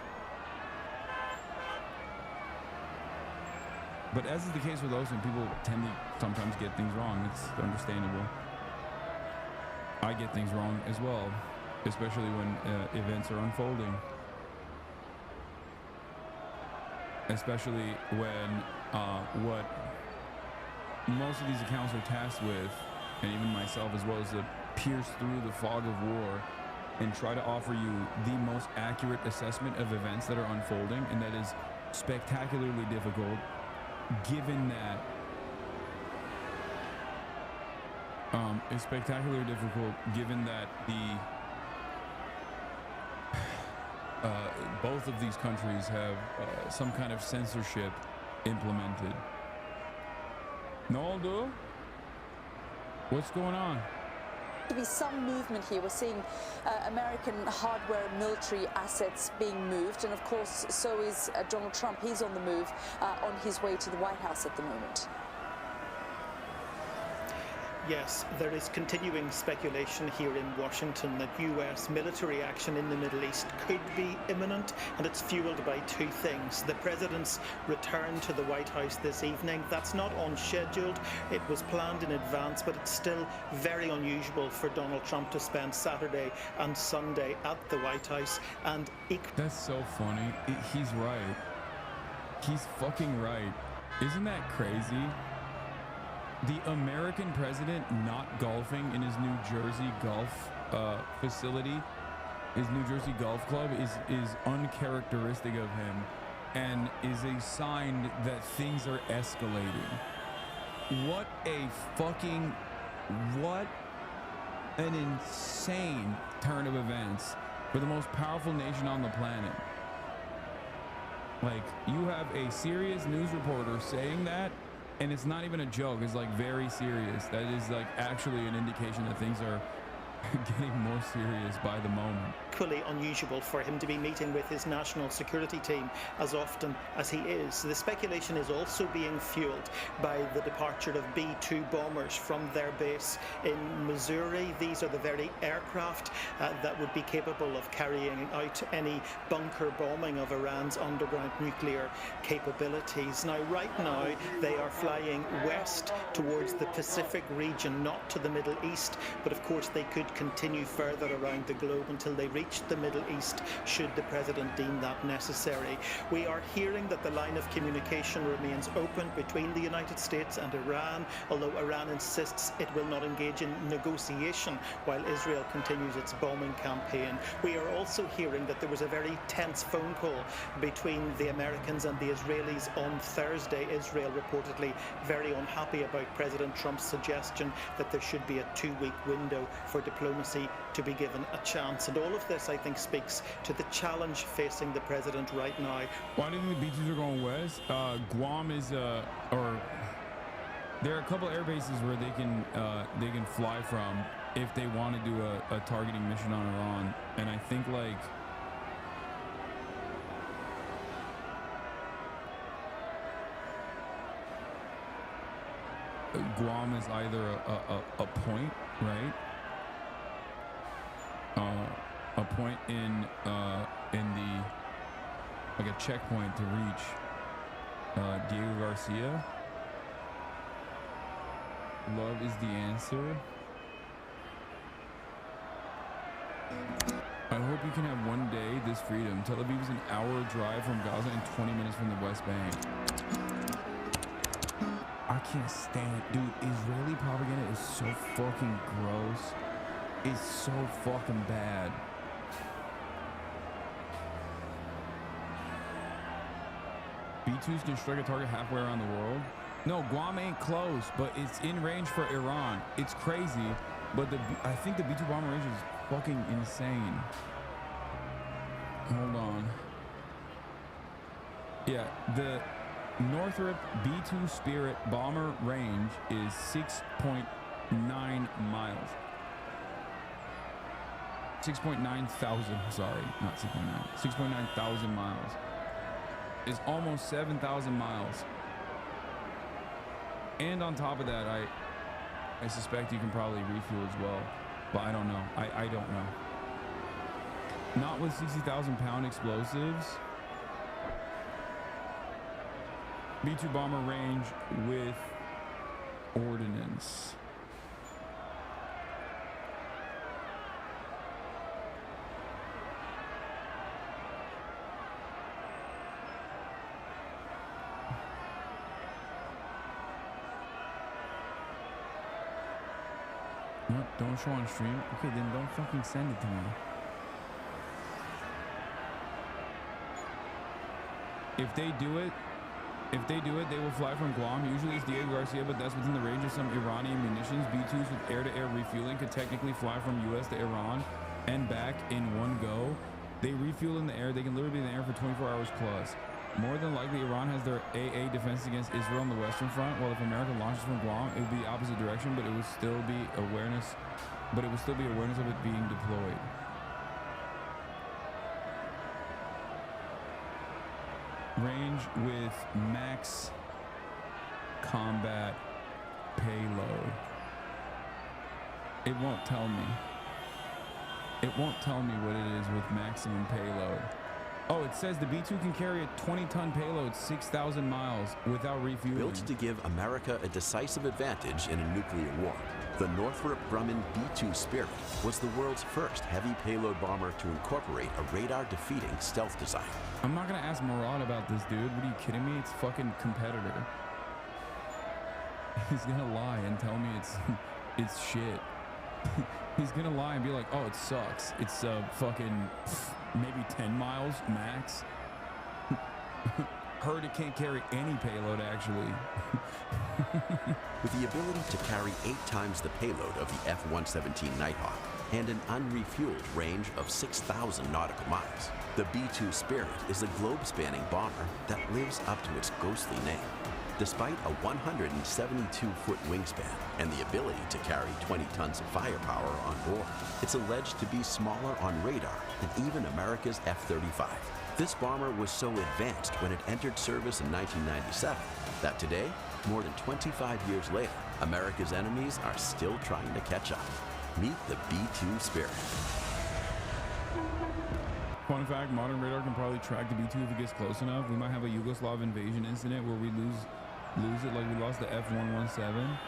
But as is the case with Olsen, people tend to sometimes get things wrong. It's understandable. I get things wrong as well, especially when events are unfolding. Especially when what most of these accounts are tasked with, and even myself as well, is to pierce through the fog of war and try to offer you the most accurate assessment of events that are unfolding, and that is spectacularly difficult, given that it's spectacularly difficult given that both of these countries have some kind of censorship implemented. Naldo, what's going on? To be some movement here. We're seeing American hardware and military assets being moved, and of course so is Donald Trump. He's on the move on his way to the White House at the moment. Yes, there is continuing speculation here in Washington that US military action in the Middle East could be imminent, and it's fueled by 2 things. The president's return to the White House this evening, that's not unscheduled. It was planned in advance, but it's still very unusual for Donald Trump to spend Saturday and Sunday at the White House. And that's so funny. He's right. He's fucking right. Isn't that crazy? The American president not golfing in his New Jersey golf facility, his New Jersey golf club, is uncharacteristic of him and is a sign that things are escalating. What an insane turn of events for the most powerful nation on the planet. Like, you have a serious news reporter saying that, and it's not even a joke. It's like very serious. That is like actually an indication that things are getting more serious by the moment. Equally unusual for him to be meeting with his national security team as often as he is. The speculation is also being fueled by the departure of B-2 bombers from their base in Missouri. These are the very aircraft that would be capable of carrying out any bunker bombing of Iran's underground nuclear capabilities. Now, right now, they are flying west towards the Pacific region, not to the Middle East, but of course they could continue further around the globe until they reach the Middle East, should the president deem that necessary. We are hearing that the line of communication remains open between the United States and Iran, although Iran insists it will not engage in negotiation while Israel continues its bombing campaign. We are also hearing that there was a very tense phone call between the Americans and the Israelis on Thursday. Israel reportedly very unhappy about President Trump's suggestion that there should be a 2-week window for diplomacy to be given a chance. And all of this, I think, speaks to the challenge facing the president right now. Why do you think the B-2s are going west? Guam is, or there are a couple air bases where they can fly from if they want to do a targeting mission on Iran. And I think like Guam is either a point, right? A point in the, like a checkpoint to reach Diego Garcia. Love is the answer. I hope you can have one day this freedom. Tel Aviv is an hour drive from Gaza and 20 minutes from the West Bank. I can't stand, dude. Israeli propaganda is so fucking gross. It's so fucking bad. B-2s can strike a target halfway around the world. No, Guam ain't close, but it's in range for Iran. It's crazy, but I think the B-2 bomber range is fucking insane. Hold on. Yeah, the Northrop B-2 Spirit bomber range is 6.9 miles. 6.9 thousand, sorry, not 6.9. 6.9 thousand miles. It's almost 7,000 miles. And on top of that, I suspect you can probably refuel as well, but I don't know. I don't know. Not with 60,000 pound explosives. B-2 bomber range with ordnance. No, don't show on stream. Okay, then don't fucking send it to me. If they do it, they will fly from Guam. Usually it's Diego Garcia, but that's within the range of some Iranian munitions. B-2s with air-to-air refueling could technically fly from U.S. to Iran and back in one go. They refuel in the air. They can literally be in the air for 24 hours plus. More than likely, Iran has their AA defense against Israel on the Western Front, while if America launches from Guam, it would be the opposite direction, but it would still be awareness of it being deployed. Range with max combat payload. It won't tell me. It won't tell me what it is with maximum payload. Oh, it says the B-2 can carry a 20-ton payload 6,000 miles without refueling. Built to give America a decisive advantage in a nuclear war, the Northrop Grumman B-2 Spirit was the world's first heavy payload bomber to incorporate a radar-defeating stealth design. I'm not gonna ask Murad about this, dude. What are you kidding me? It's fucking competitor. He's gonna lie and tell me it's shit. He's gonna lie and be like, oh, it sucks. It's fucking maybe 10 miles max. Heard it can't carry any payload, actually. With the ability to carry 8 times the payload of the F-117 Nighthawk and an unrefueled range of 6,000 nautical miles, the B-2 Spirit is a globe-spanning bomber that lives up to its ghostly name. Despite a 172-foot wingspan and the ability to carry 20 tons of firepower on board, it's alleged to be smaller on radar than even America's F-35. This bomber was so advanced when it entered service in 1997 that today, more than 25 years later, America's enemies are still trying to catch up. Meet the B-2 Spirit. Fun fact, modern radar can probably track the B-2 if it gets close enough. We might have a Yugoslav invasion incident where we lose it like we lost the F-117.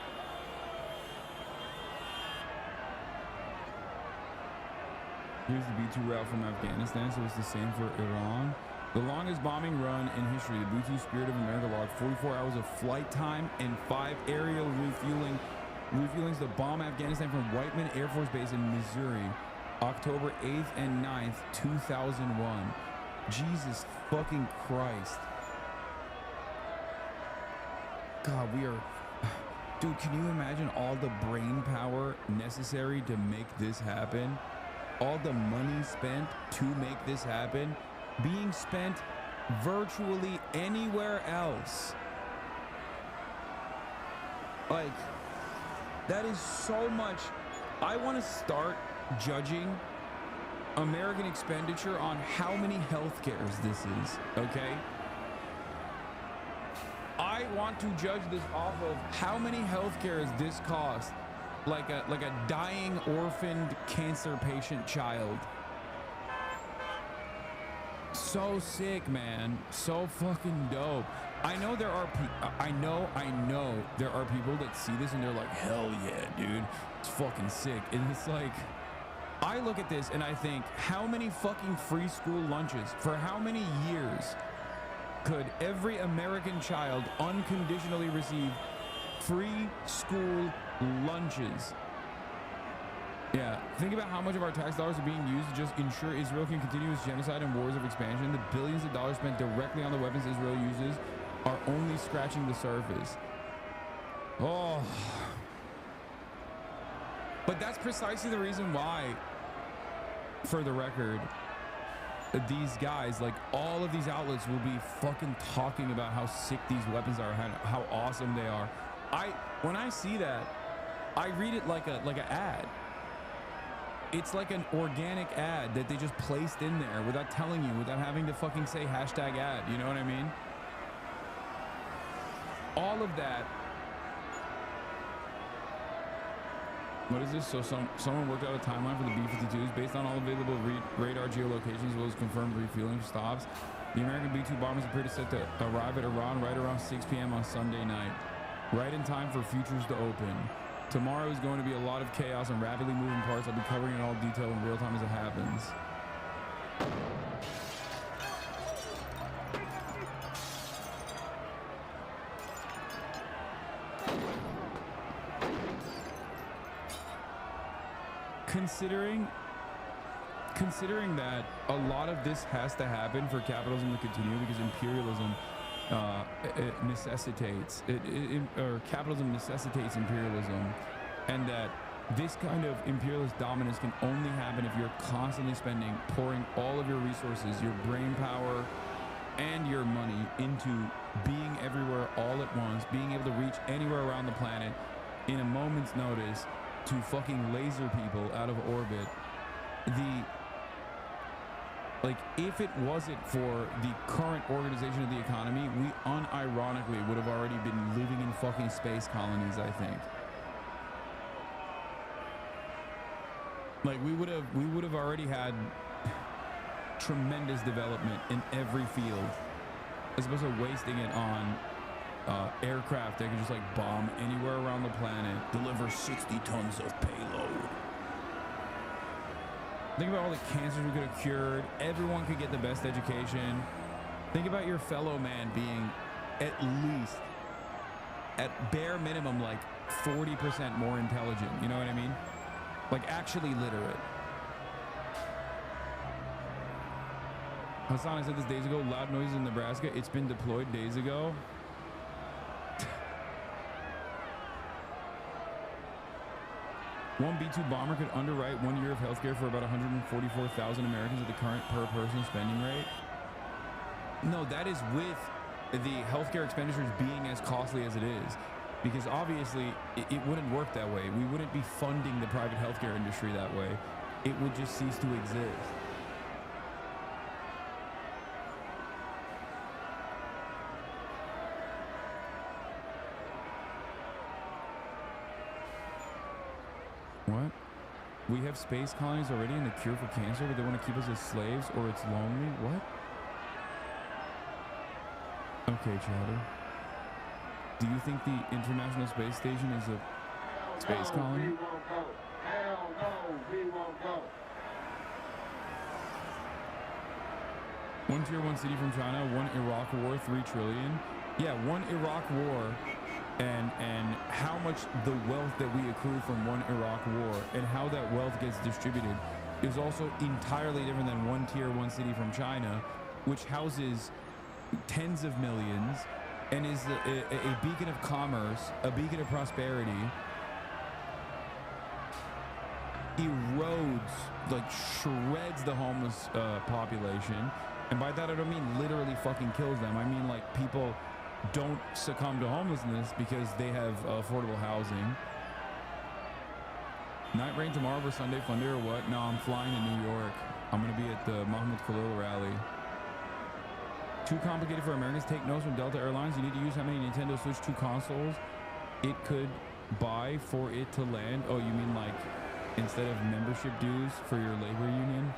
Here's the B-2 route from Afghanistan, so it's the same for Iran. The longest bombing run in history, the B-2 Spirit of America logged 44 hours of flight time and 5 aerial refuelings to bomb Afghanistan from Whiteman Air Force Base in Missouri, October 8th and 9th, 2001. Jesus fucking Christ. God, we are... Dude, can you imagine all the brain power necessary to make this happen? All the money spent to make this happen, being spent virtually anywhere else. Like, that is so much. I want to start judging American expenditure on how many healthcares this is, okay? I want to judge this off of how many healthcares this costs. Like a dying orphaned cancer patient child. So sick, man. So fucking dope. I know there are I know there are people that see this and they're like, hell yeah, dude. It's fucking sick. And it's like, I look at this and I think, how many fucking free school lunches for how many years could every American child unconditionally receive free school lunches? Yeah, think about how much of our tax dollars are being used to just ensure Israel can continue its genocide and wars of expansion. The billions of dollars spent directly on the weapons Israel uses are only scratching the surface. Oh. But that's precisely the reason why, for the record, these guys, like all of these outlets, will be fucking talking about how sick these weapons are, how awesome they are. When I see that, I read it like an ad. It's like an organic ad that they just placed in there without telling you, without having to fucking say hashtag ad. You know what I mean? All of that. What is this? So someone worked out a timeline for the B-52s based on all available radar geolocations as well as confirmed refueling stops. The American B-2 bombers appear to set to arrive at Iran right around 6 p.m. on Sunday night, right in time for futures to open. Tomorrow is going to be a lot of chaos and rapidly moving parts. I'll be covering it all detail in real time as it happens. Considering that a lot of this has to happen for capitalism to continue because imperialism capitalism necessitates imperialism, and that this kind of imperialist dominance can only happen if you're constantly pouring all of your resources, your brain power and your money into being everywhere all at once, being able to reach anywhere around the planet in a moment's notice to fucking laser people out of orbit. If it wasn't for the current organization of the economy, we unironically would have already been living in fucking space colonies, I think. Like, we would have already had tremendous development in every field, as opposed to wasting it on aircraft that can just like bomb anywhere around the planet, deliver 60 tons of payload. Think about all the cancers we could have cured. Everyone could get the best education. Think about your fellow man being at least, at bare minimum, like 40% more intelligent. You know what I mean? Like actually literate. Hasan, I said this days ago, loud noises in Nebraska. It's been deployed days ago. One B-2 bomber could underwrite 1 year of healthcare for about 144,000 Americans at the current per person spending rate. No, that is with the healthcare expenditures being as costly as it is, because obviously it wouldn't work that way. We wouldn't be funding the private healthcare industry that way. It would just cease to exist. What? We have space colonies already and the cure for cancer, but they want to keep us as slaves, or it's lonely? What? Okay, Chowder. Do you think the International Space Station is a space colony? We won't go. Hell no, we won't go. One tier one city from China, one Iraq war, 3 trillion. Yeah, one Iraq war, and how much the wealth that we accrue from one Iraq war and how that wealth gets distributed is also entirely different than one tier one city from China, which houses tens of millions and is a beacon of commerce, a beacon of prosperity, erodes, like shreds the homeless population. And by that I don't mean literally fucking kills them. I mean like people don't succumb to homelessness because they have affordable housing. Night rain tomorrow for Sunday Fun Day or what? No, I'm flying to New York. I'm gonna be at the Mahmoud Khalil rally. Too complicated for Americans. Take notes from Delta Airlines. You need to use how many Nintendo Switch 2 consoles it could buy for it to land. Oh, you mean like instead of membership dues for your labor union?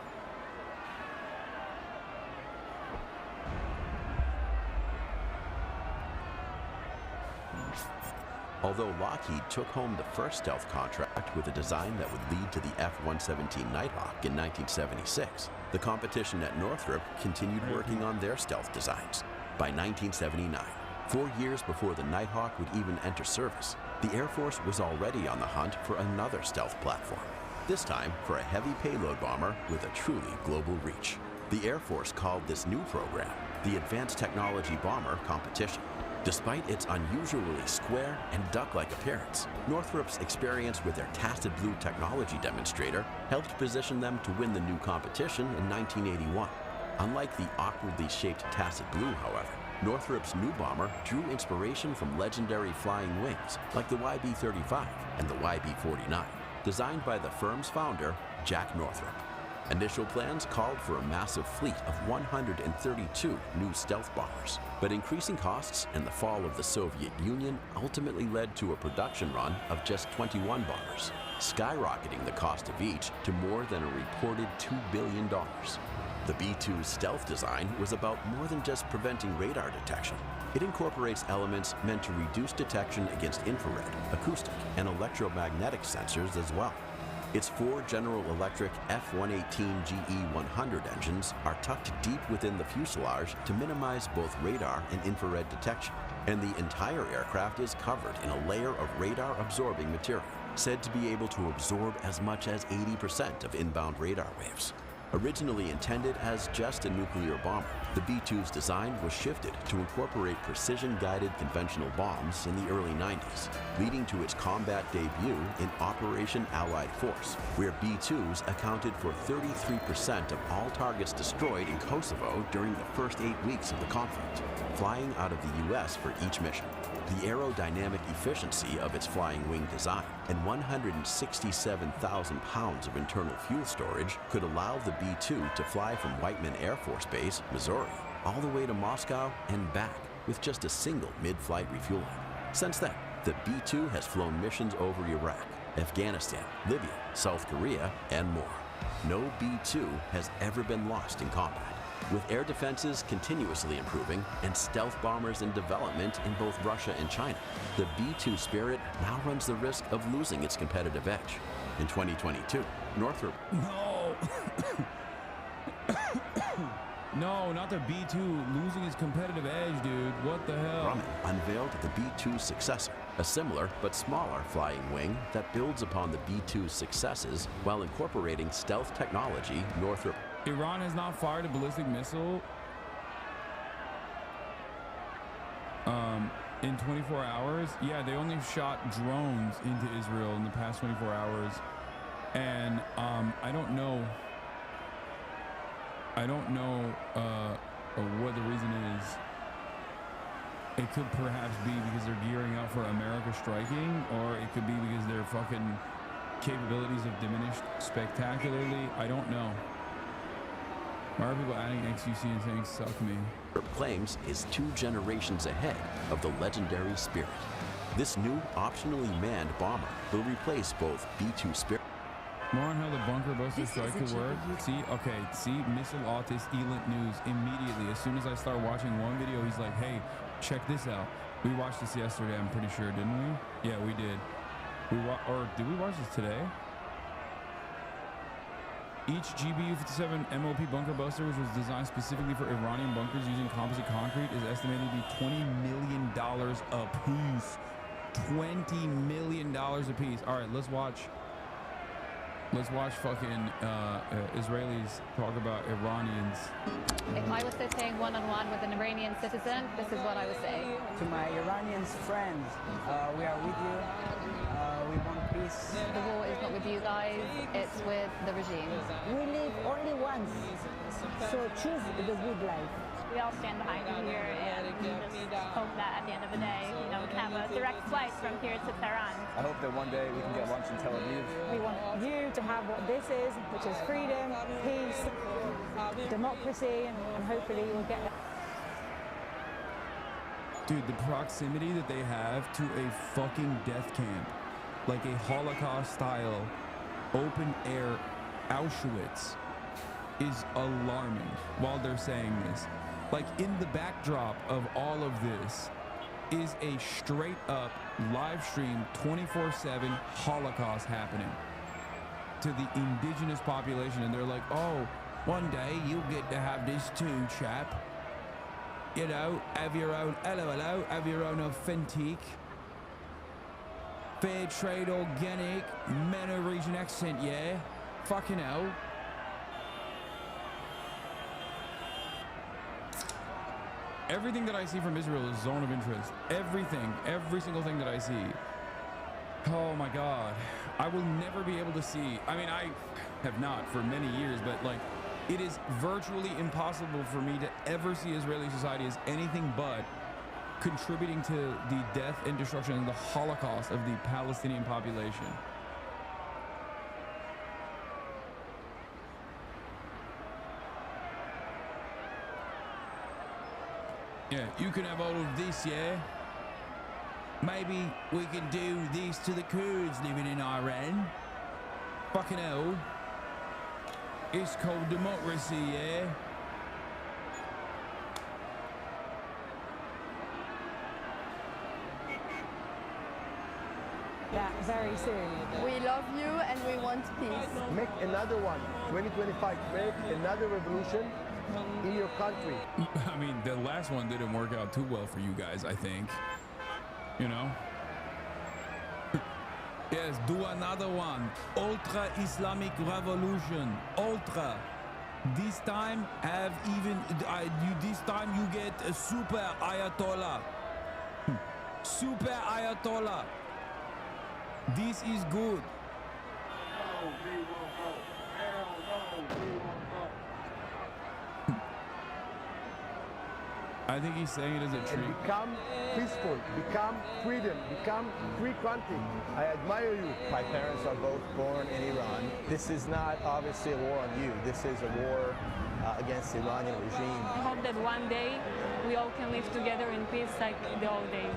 Although Lockheed took home the first stealth contract with a design that would lead to the F-117 Nighthawk in 1976, the competition at Northrop continued working on their stealth designs. By 1979, 4 years before the Nighthawk would even enter service, the Air Force was already on the hunt for another stealth platform, this time for a heavy payload bomber with a truly global reach. The Air Force called this new program the Advanced Technology Bomber Competition. Despite its unusually square and duck-like appearance, Northrop's experience with their Tasted Blue technology demonstrator helped position them to win the new competition in 1981. Unlike the awkwardly shaped Tasted Blue, however, Northrop's new bomber drew inspiration from legendary flying wings like the YB-35 and the YB-49, designed by the firm's founder, Jack Northrop. Initial plans called for a massive fleet of 132 new stealth bombers, but increasing costs and the fall of the Soviet Union ultimately led to a production run of just 21 bombers, skyrocketing the cost of each to more than a reported $2 billion. The B-2's stealth design was about more than just preventing radar detection. It incorporates elements meant to reduce detection against infrared, acoustic, and electromagnetic sensors as well. Its 4 General Electric F-118 GE-100 engines are tucked deep within the fuselage to minimize both radar and infrared detection, and the entire aircraft is covered in a layer of radar-absorbing material, said to be able to absorb as much as 80% of inbound radar waves. Originally intended as just a nuclear bomber, the B-2's design was shifted to incorporate precision-guided conventional bombs in the early 90s, leading to its combat debut in Operation Allied Force, where B-2s accounted for 33% of all targets destroyed in Kosovo during the first 8 weeks of the conflict, flying out of the U.S. for each mission. The aerodynamic efficiency of its flying wing design and 167,000 pounds of internal fuel storage could allow the B-2 to fly from Whiteman Air Force Base, Missouri, all the way to Moscow and back with just a single mid-flight refueling. Since then, the B-2 has flown missions over Iraq, Afghanistan, Libya, South Korea, and more. No B-2 has ever been lost in combat. With air defenses continuously improving and stealth bombers in development in both Russia and China, the B-2 Spirit now runs the risk of losing its competitive edge. In 2022, Northrop... No! No, not the B-2 losing its competitive edge, dude. What the hell? Grumman unveiled the B-2's successor, a similar but smaller flying wing that builds upon the B-2's successes while incorporating stealth technology. Northrop... Iran has not fired a ballistic missile in 24 hours. Yeah, they only shot drones into Israel in the past 24 hours. And I don't know what the reason is. It could perhaps be because they're gearing up for America striking, or it could be because their fucking capabilities have diminished spectacularly. I don't know. Why are people adding XUC and saying suck me? Claims is 2 generations ahead of the legendary Spirit. This new optionally manned bomber will replace both B-2 Spirit. More on how the bunker buster strike could work. See, missile autist Elent News immediately. As soon as I start watching one video, he's like, hey, check this out. We watched this yesterday, I'm pretty sure, didn't we? Yeah, we did. Or did we watch this today? Each GBU-57 MOP bunker buster, which was designed specifically for Iranian bunkers using composite concrete, is estimated to be $20 million a piece. $20 million a piece. All right, let's watch fucking Israelis talk about Iranians. If I was sitting one-on-one with an Iranian citizen, this is what I would say. To my Iranian friends, we are with you. We want peace. The war is not with you guys, it's with the regime. We live only once, so choose the good life. We all stand behind you here and just hope that at the end of the day, you know, we can have a direct flight from here to Tehran. I hope that one day we can get lunch in Tel Aviv. We want you to have what this is, which is freedom, peace, democracy, and hopefully you'll get that. Dude, the proximity that they have to a fucking death camp, like a Holocaust-style open-air Auschwitz, is alarming while they're saying this. Like, in the backdrop of all of this is a straight-up live stream 24/7 Holocaust happening to the indigenous population, and they're like, oh, one day you'll get to have this too, chap. You know, have your own, hello, have your own authentic, fair trade, organic, Mena region accent, yeah? Fucking hell. Everything that I see from Israel is zone of interest. Everything, every single thing that I see. Oh my God. I will never be able to see. I mean, I have not for many years, but like, it is virtually impossible for me to ever see Israeli society as anything but contributing to the death and destruction and the Holocaust of the Palestinian population. Yeah, you can have all of this, yeah? Maybe we can do this to the Kurds living in Iran. Fucking hell. It's called democracy, yeah? That very soon. We love you and we want peace. Make another one, 2025, make another revolution in your country. I mean, the last one didn't work out too well for you guys, I think. You know? Yes, do another one. Ultra Islamic Revolution. Ultra. This time have even, this time you get a super Ayatollah. Super Ayatollah. This is good. I think he's saying it as a treat. And become peaceful, become freedom, become free country. I admire you. My parents are both born in Iran. This is not obviously a war on you. This is a war against the Iranian regime. I hope that one day we all can live together in peace like the old days.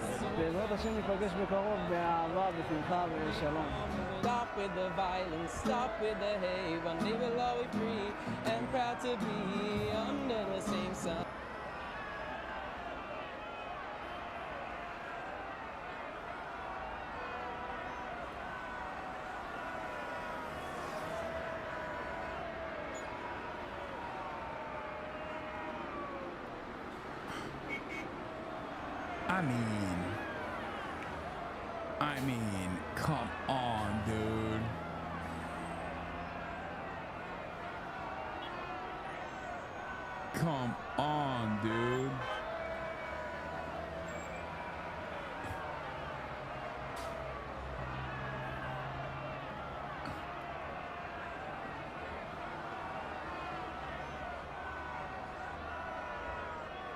Stop with the violence, stop with the hate. One day we'll all be free and proud to be under the same sun. I mean, come on, dude. Come on, dude.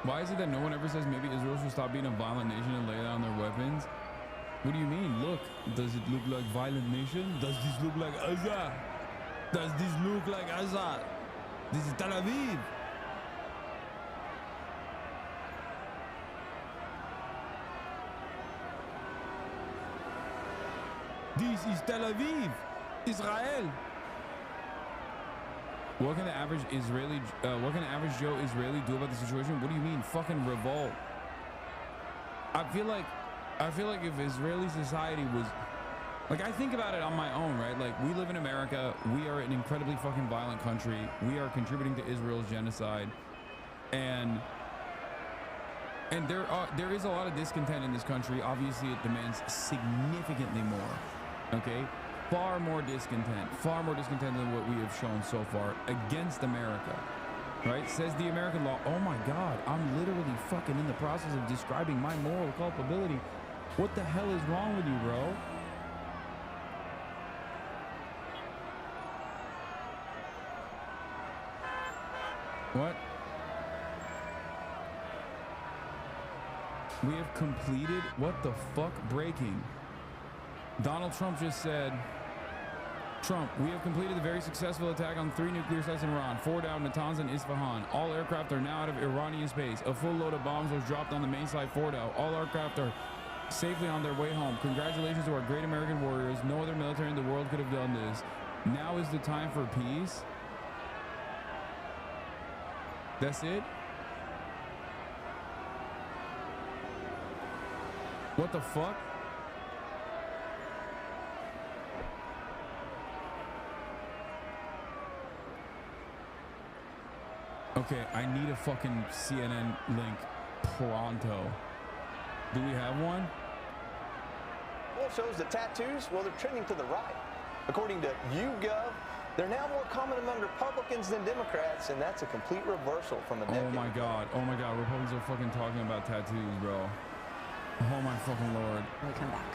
Why is it that no one ever says maybe Israel should stop being a violent nation and lay down their weapons? What do you mean? Look, does it look like violent nation? Does this look like Gaza? Does this look like Gaza? This is Tel Aviv. This is Tel Aviv, Israel. What can the average Joe Israeli do about the situation? What do you mean, fucking revolt? I feel like if Israeli society was, like, I think about it on my own, right? Like, we live in America. We are an incredibly fucking violent country. We are contributing to Israel's genocide, and there is a lot of discontent in this country. Obviously, it demands significantly more. Okay. Far more discontent than what we have shown so far against America, right? Says the American law. Oh my God, I'm literally fucking in the process of describing my moral culpability. What the hell is wrong with you, bro? What? We have completed, what the fuck? Breaking. Donald Trump just said, we have completed the very successful attack on 3 nuclear sites in Iran, 4 down, Natanz and Isfahan. All aircraft are now out of Iranian space. A full load of bombs was dropped on the main site, Fordow. All aircraft are safely on their way home. Congratulations to our great American warriors. No other military in the world could have done this. Now is the time for peace. That's it? What the fuck? Okay, I need a fucking CNN link pronto. Do we have one? Poll shows that tattoos, well, they're trending to the right. According to YouGov, they're now more common among Republicans than Democrats, and that's a complete reversal from a decade. Oh my God, Republicans are fucking talking about tattoos, bro. Oh my fucking Lord. We'll come back.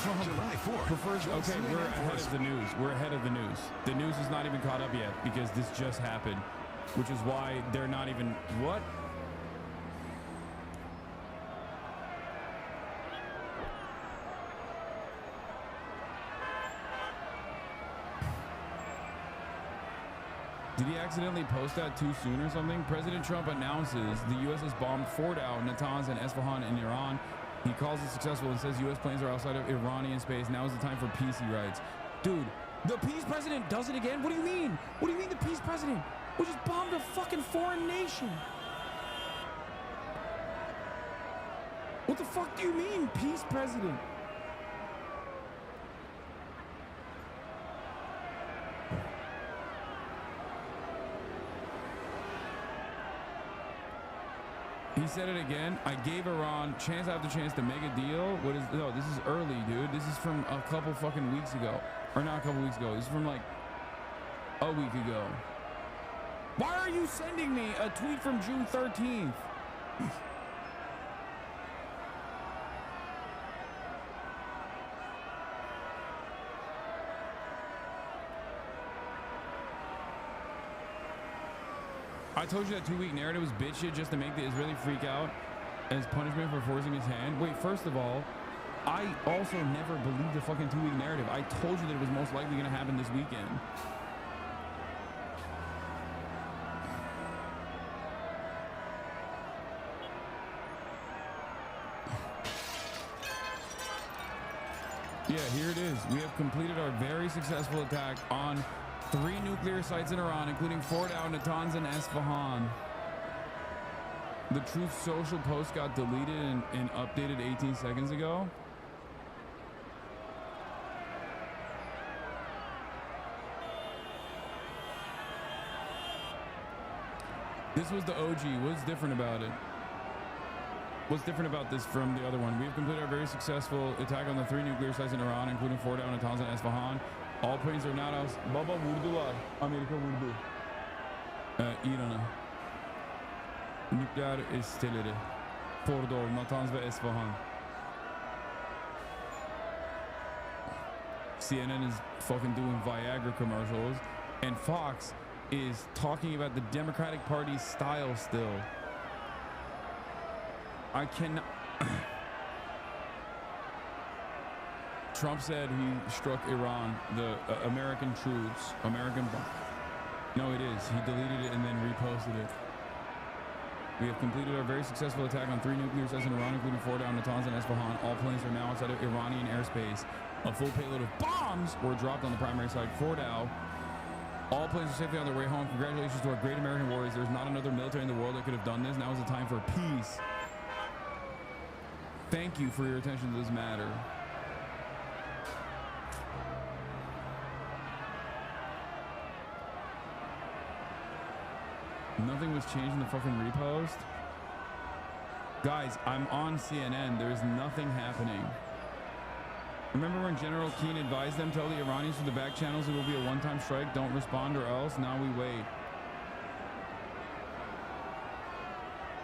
Trump July 4th. prefers, okay, we're ahead of the news. We're ahead of the news. The news is not even caught up yet because this just happened, which is why they're not even, what? Did he accidentally post that too soon or something? President Trump announces the U.S. has bombed Fordow, Natanz, and Isfahan in Iran. He calls it successful and says U.S. planes are outside of Iranian space. Now is the time for peace, he writes. Dude, the peace president does it again? What do you mean? What do you mean the peace president? We just bombed a fucking foreign nation. What the fuck do you mean, peace president? He said it again. I gave Iran chance after chance to make a deal. What is, no, this is early, dude. This is from a couple fucking weeks ago. Or not a couple weeks ago. This is from like a week ago. Why are you sending me a tweet from June 13th? I told you that 2-week narrative was bitch shit just to make the Israeli freak out as punishment for forcing his hand. Wait, first of all, I also never believed the fucking 2-week narrative. I told you that it was most likely going to happen this weekend. Yeah, here it is. We have completed our very successful attack on 3 nuclear sites in Iran, including Fordow, Natanz, and Isfahan. The Truth Social post got deleted and updated 18 seconds ago. This was the OG. What's different about it? What's different about this from the other one? We have completed our very successful attack on the 3 nuclear sites in Iran, including Fordow, Natanz, and Isfahan. All planes are now out. Baba vurdu var. Amerika vurdu. İran'a. Nükleer siteleri. Fordow, Natanz ve Isfahan. CNN is fucking doing Viagra commercials. And Fox is talking about the Democratic Party's style still. I cannot. Trump said he struck Iran, the American troops, American bomb. No, it is. He deleted it and then reposted it. We have completed our very successful attack on 3 nuclear sites in Iran, including 4 down Natanz and Isfahan. All planes are now outside of Iranian airspace. A full payload of bombs were dropped on the primary site, Fordow. All planes are safely on their way home. Congratulations to our great American warriors. There's not another military in the world that could have done this. Now is the time for peace. Thank you for your attention to this matter. Nothing was changed in the fucking repost. Guys, I'm on CNN. There's nothing happening. Remember when General Keane advised them, tell the Iranians through the back channels it will be a one-time strike, don't respond or else? Now we wait.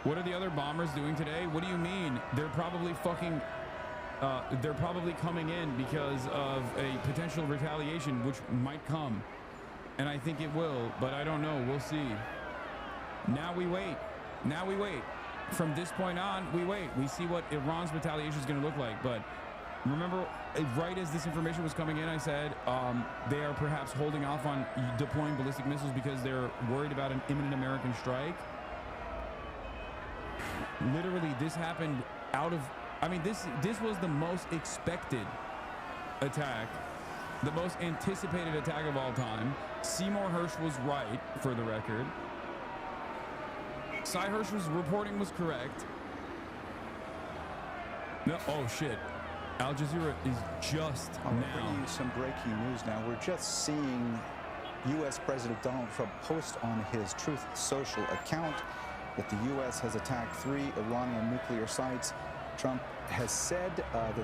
What are the other bombers doing today? What do you mean? They're probably fucking... they're probably coming in because of a potential retaliation, which might come. And I think it will, but I don't know. We'll see. Now we wait. Now we wait. From this point on, we wait. We see what Iran's retaliation is going to look like. But remember, right as this information was coming in, I said they are perhaps holding off on deploying ballistic missiles because they're worried about an imminent American strike. Literally, this happened out of... I mean, this was the most expected attack, the most anticipated attack of all time. Seymour Hersh was right, for the record. Cy Hersh's reporting was correct. No, oh shit. Al Jazeera is just now. Bringing you some breaking news now. We're just seeing U.S. President Donald Trump post on his Truth Social account that the U.S. has attacked 3 Iranian nuclear sites. Trump has said that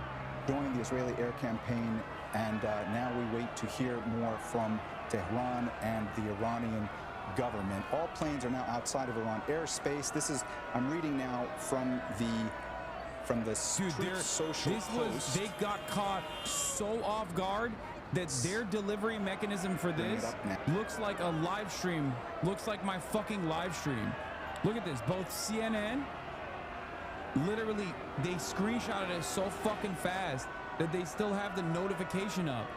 during the Israeli air campaign, and now we wait to hear more from Tehran and the Iranian government. All planes are now outside of Iran airspace. This is, I'm reading now from the Truth Social post. They got caught so off guard that their delivery mechanism for this looks like a live stream. Looks like my fucking live stream. Look at this. Both CNN, literally, they screenshotted it so fucking fast that they still have the notification up.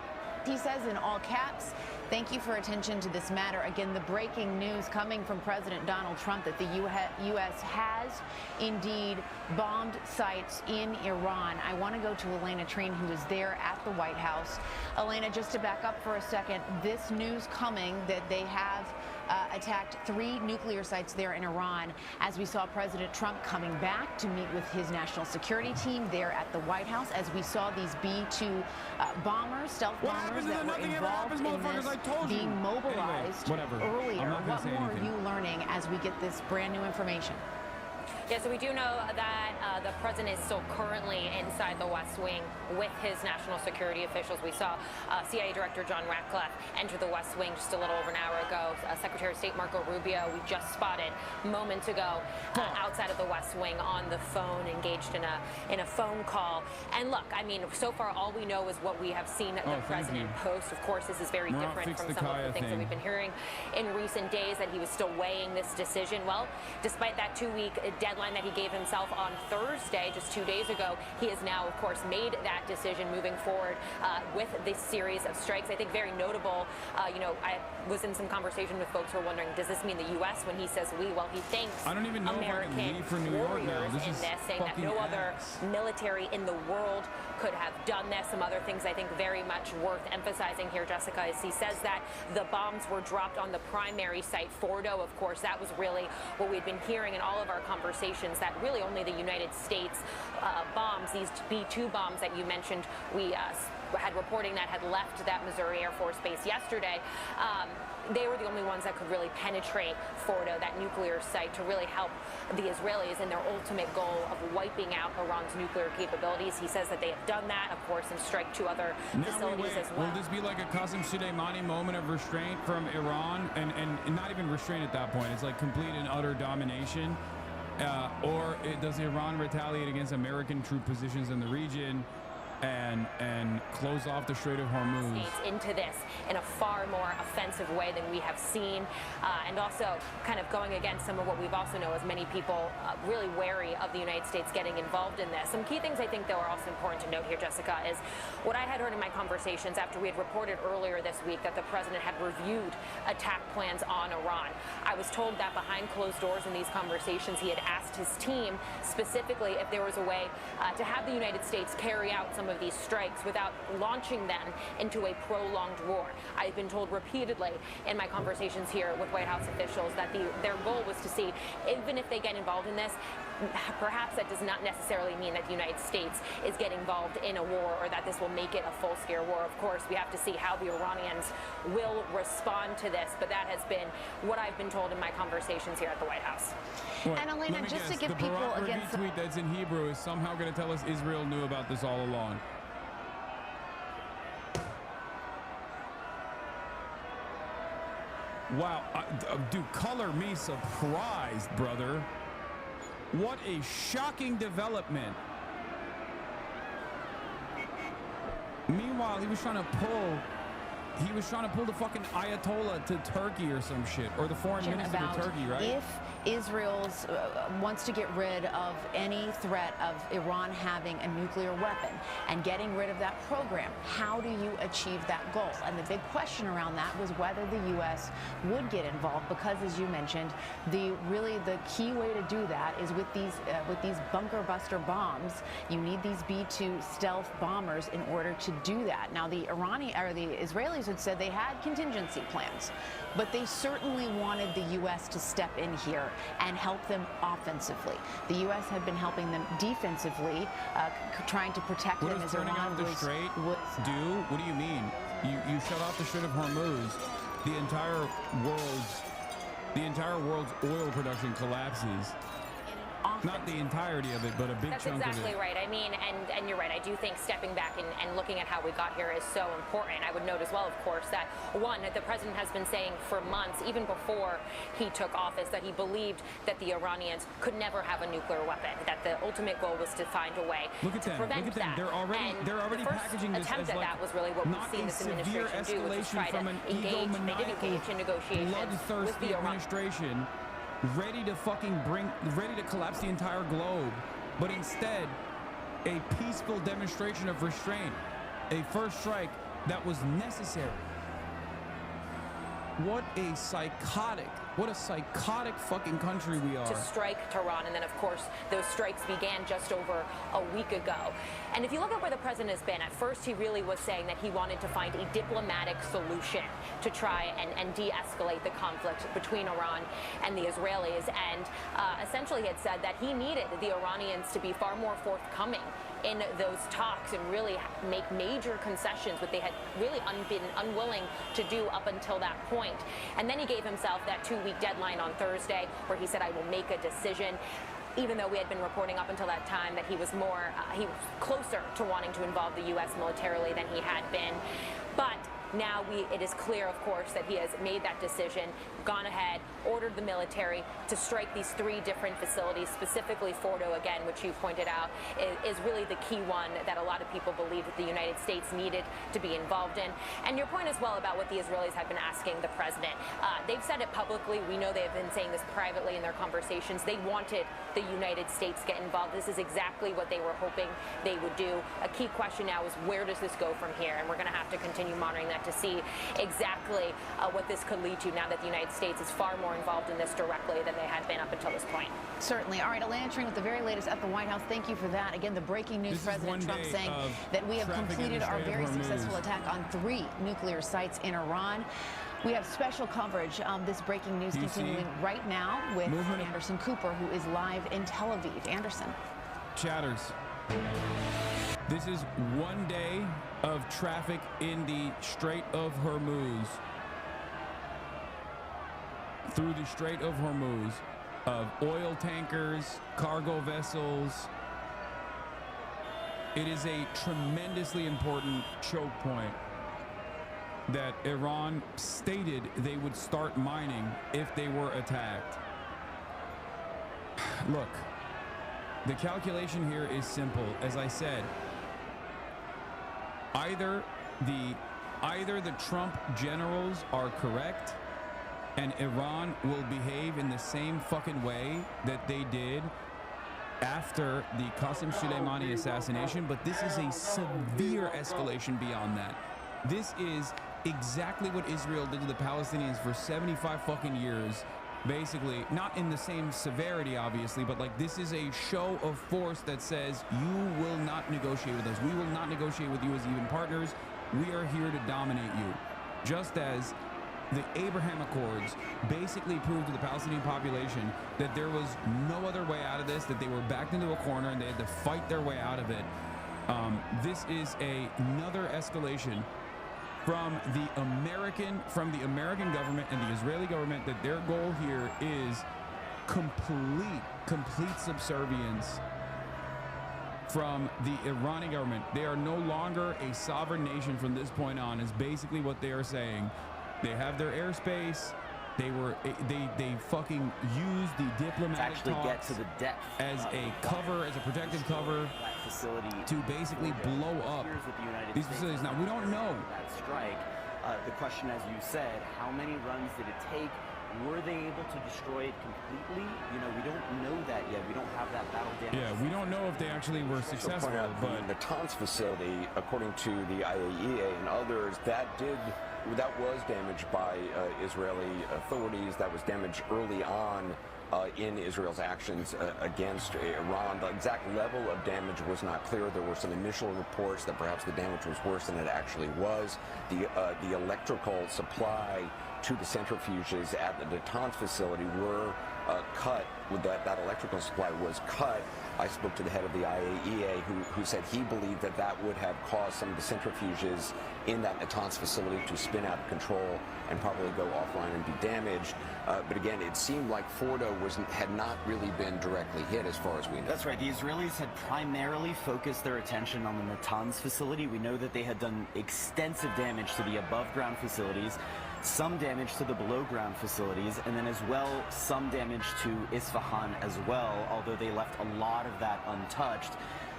He says in all caps, thank you for attention to this matter. Again, the breaking news coming from President Donald Trump that the U.S. has indeed bombed sites in Iran. I want to go to Elena Train, who is there at the White House. Elena, just to back up for a second, this news coming that they have attacked 3 nuclear sites there in Iran, as we saw President Trump coming back to meet with his national security team there at the White House, as we saw these B-2 bombers, stealth bombers that were involved in this being mobilized earlier. What more are you learning as we get this brand new information? Yeah, so we do know that the president is still currently inside the West Wing with his national security officials. We saw CIA Director John Ratcliffe enter the West Wing just a little over an hour ago. Secretary of State Marco Rubio, we just spotted moments ago outside of the West Wing on the phone, engaged in a phone call. And look, I mean, so far all we know is what we have seen the president post. Of course, this is very different from some of the things that we've been hearing in recent days, that he was still weighing this decision. Well, despite that 2-week deadline that he gave himself on Thursday, just 2 days ago, he has now, of course, made that decision moving forward with this series of strikes. I think very notable, you know, I was in some conversation with folks who are wondering, does this mean the U.S. when he says we? Well, he thanks American warriors in this, saying that no other military in the world could have done this. Some other things I think very much worth emphasizing here, Jessica, is he says that the bombs were dropped on the primary site, Fordow. Of course, that was really what we'd been hearing in all of our conversations, that really only the United States bombs, these B-2 bombs that you mentioned, we had reporting that had left that Missouri Air Force Base yesterday. They were the only ones that could really penetrate Fordow, that nuclear site, to really help the Israelis in their ultimate goal of wiping out Iran's nuclear capabilities. He says that they have done that, of course, and strike 2 other facilities as well. Will this be like a Qasem Soleimani moment of restraint from Iran? And not even restraint at that point. It's like complete and utter domination. Or does Iran retaliate against American troop positions in the region? and close off the Strait of Hormuz. Into this in a far more offensive way than we have seen, and also kind of going against some of what we've also know as many people really wary of the United States getting involved in this. Some key things I think, though, are also important to note here, Jessica, is what I had heard in my conversations after we had reported earlier this week that the president had reviewed attack plans on Iran. I was told that behind closed doors in these conversations, he had asked his team specifically if there was a way to have the United States carry out some of these strikes without launching them into a prolonged war. I've been told repeatedly in my conversations here with White House officials that their goal was to see, even if they get involved in this, perhaps that does not necessarily mean that the United States is getting involved in a war or that this will make it a full-scale war. Of course, we have to see how the Iranians will respond to this, but that has been what I've been told in my conversations here at the White House. What? And Elena, just to give the people Barak again tweet that's in Hebrew is somehow going to tell us Israel knew about this all along. Wow, dude, color me surprised, brother. What a shocking development. Meanwhile, he was trying to pull the fucking Ayatollah to Turkey or some shit, or the foreign minister to Turkey, right? If Israel wants to get rid of any threat of Iran having a nuclear weapon and getting rid of that program, how do you achieve that goal? And the big question around that was whether the U.S. would get involved, because, as you mentioned, the key way to do that is with these bunker buster bombs. You need these B-2 stealth bombers in order to do that. Now, the Israelis had said they had contingency plans, but they certainly wanted the U.S. to step in here and help them offensively. The U.S. had been helping them defensively, trying to protect them as Iran off the strait do? What do you mean? You shut off the Strait of Hormuz, the entire world's oil production collapses. Not the entirety of it, but a big chunk of it. That's exactly right. I mean, and you're right. I do think stepping back and looking at how we got here is so important. I would note as well, of course, that one, the president has been saying for months, even before he took office, that he believed that the Iranians could never have a nuclear weapon, that the ultimate goal was to find a way to prevent that. They're already packaging this attempt as at that was really what we've seen this administration do, was to try to engage. They did engage in negotiations with the administration. Ready to collapse the entire globe, but instead a peaceful demonstration of restraint, a first strike that was necessary. What a psychotic fucking country we are. To strike Tehran, and then of course those strikes began just over a week ago. And if you look at where the president has been, at first he really was saying that he wanted to find a diplomatic solution to try and de-escalate the conflict between Iran and the Israelis, and essentially had said that he needed the Iranians to be far more forthcoming in those talks and really make major concessions, what they had really been unwilling to do up until that point. And then he gave himself that 2-week deadline on Thursday where he said, I will make a decision, even though we had been reporting up until that time that he was closer to wanting to involve the U.S. militarily than he had been. But now it is clear, of course, that he has made that decision, gone ahead, ordered the military to strike these 3 different facilities, specifically Fordo, again, which you pointed out, is really the key one that a lot of people believe that the United States needed to be involved in. And your point as well about what the Israelis have been asking the president. They've said it publicly. We know they have been saying this privately in their conversations. They wanted the United States to get involved. This is exactly what they were hoping they would do. A key question now is, where does this go from here? And we're going to have to continue monitoring that to see exactly what this could lead to now that the United States is far more involved in this directly than they had been up until this point. Certainly. All right, Elena Tring with the very latest at the White House. Thank you for that. Again, the breaking news, President Trump saying that we have completed our very successful attack on 3 nuclear sites in Iran. We have special coverage of this breaking news continuing right now with Anderson Cooper, who is live in Tel Aviv. Anderson. Chatters. This is 1 day of traffic in the Strait of Hormuz. Through the Strait of Hormuz, of oil tankers, cargo vessels. It is a tremendously important choke point that Iran stated they would start mining if they were attacked. Look, the calculation here is simple. As I said, either the Trump generals are correct and Iran will behave in the same fucking way that they did after the Qasem Soleimani assassination, but this is a severe escalation beyond that. This is exactly what Israel did to the Palestinians for 75 fucking years. Basically, not in the same severity, obviously, but like this is a show of force that says you will not negotiate with us. We will not negotiate with you as even partners. We are here to dominate you. Just as the Abraham Accords basically proved to the Palestinian population that there was no other way out of this, that they were backed into a corner and they had to fight their way out of it. This is another escalation from the American government and the Israeli government, that their goal here is complete subservience from the Iranian government. They are no longer a sovereign nation from this point on, is basically what they are saying. They have their airspace. They fucking use the diplomatic talks as a cover, as a protective cover to basically blow up these facilities. Now, we don't know. Strike. The question, as you said, how many runs did it take? Were they able to destroy it completely? You know, we don't know that yet. We don't have that battle damage. Yeah, we don't know if they actually were successful. But the Natanz facility, according to the IAEA and others, that was damaged by Israeli authorities. That was damaged early on in Israel's actions against Iran. The exact level of damage was not clear. There were some initial reports that perhaps the damage was worse than it actually was. The electrical supply to the centrifuges at the Natanz facility were cut. That electrical supply was cut. I spoke to the head of the IAEA who said he believed that would have caused some of the centrifuges in that Natanz facility to spin out of control and probably go offline and be damaged. But again, it seemed like Fordo had not really been directly hit as far as we know. That's right. The Israelis had primarily focused their attention on the Natanz facility. We know that they had done extensive damage to the above-ground facilities, some damage to the below-ground facilities, and then as well some damage to Isfahan as well, although they left a lot of that untouched.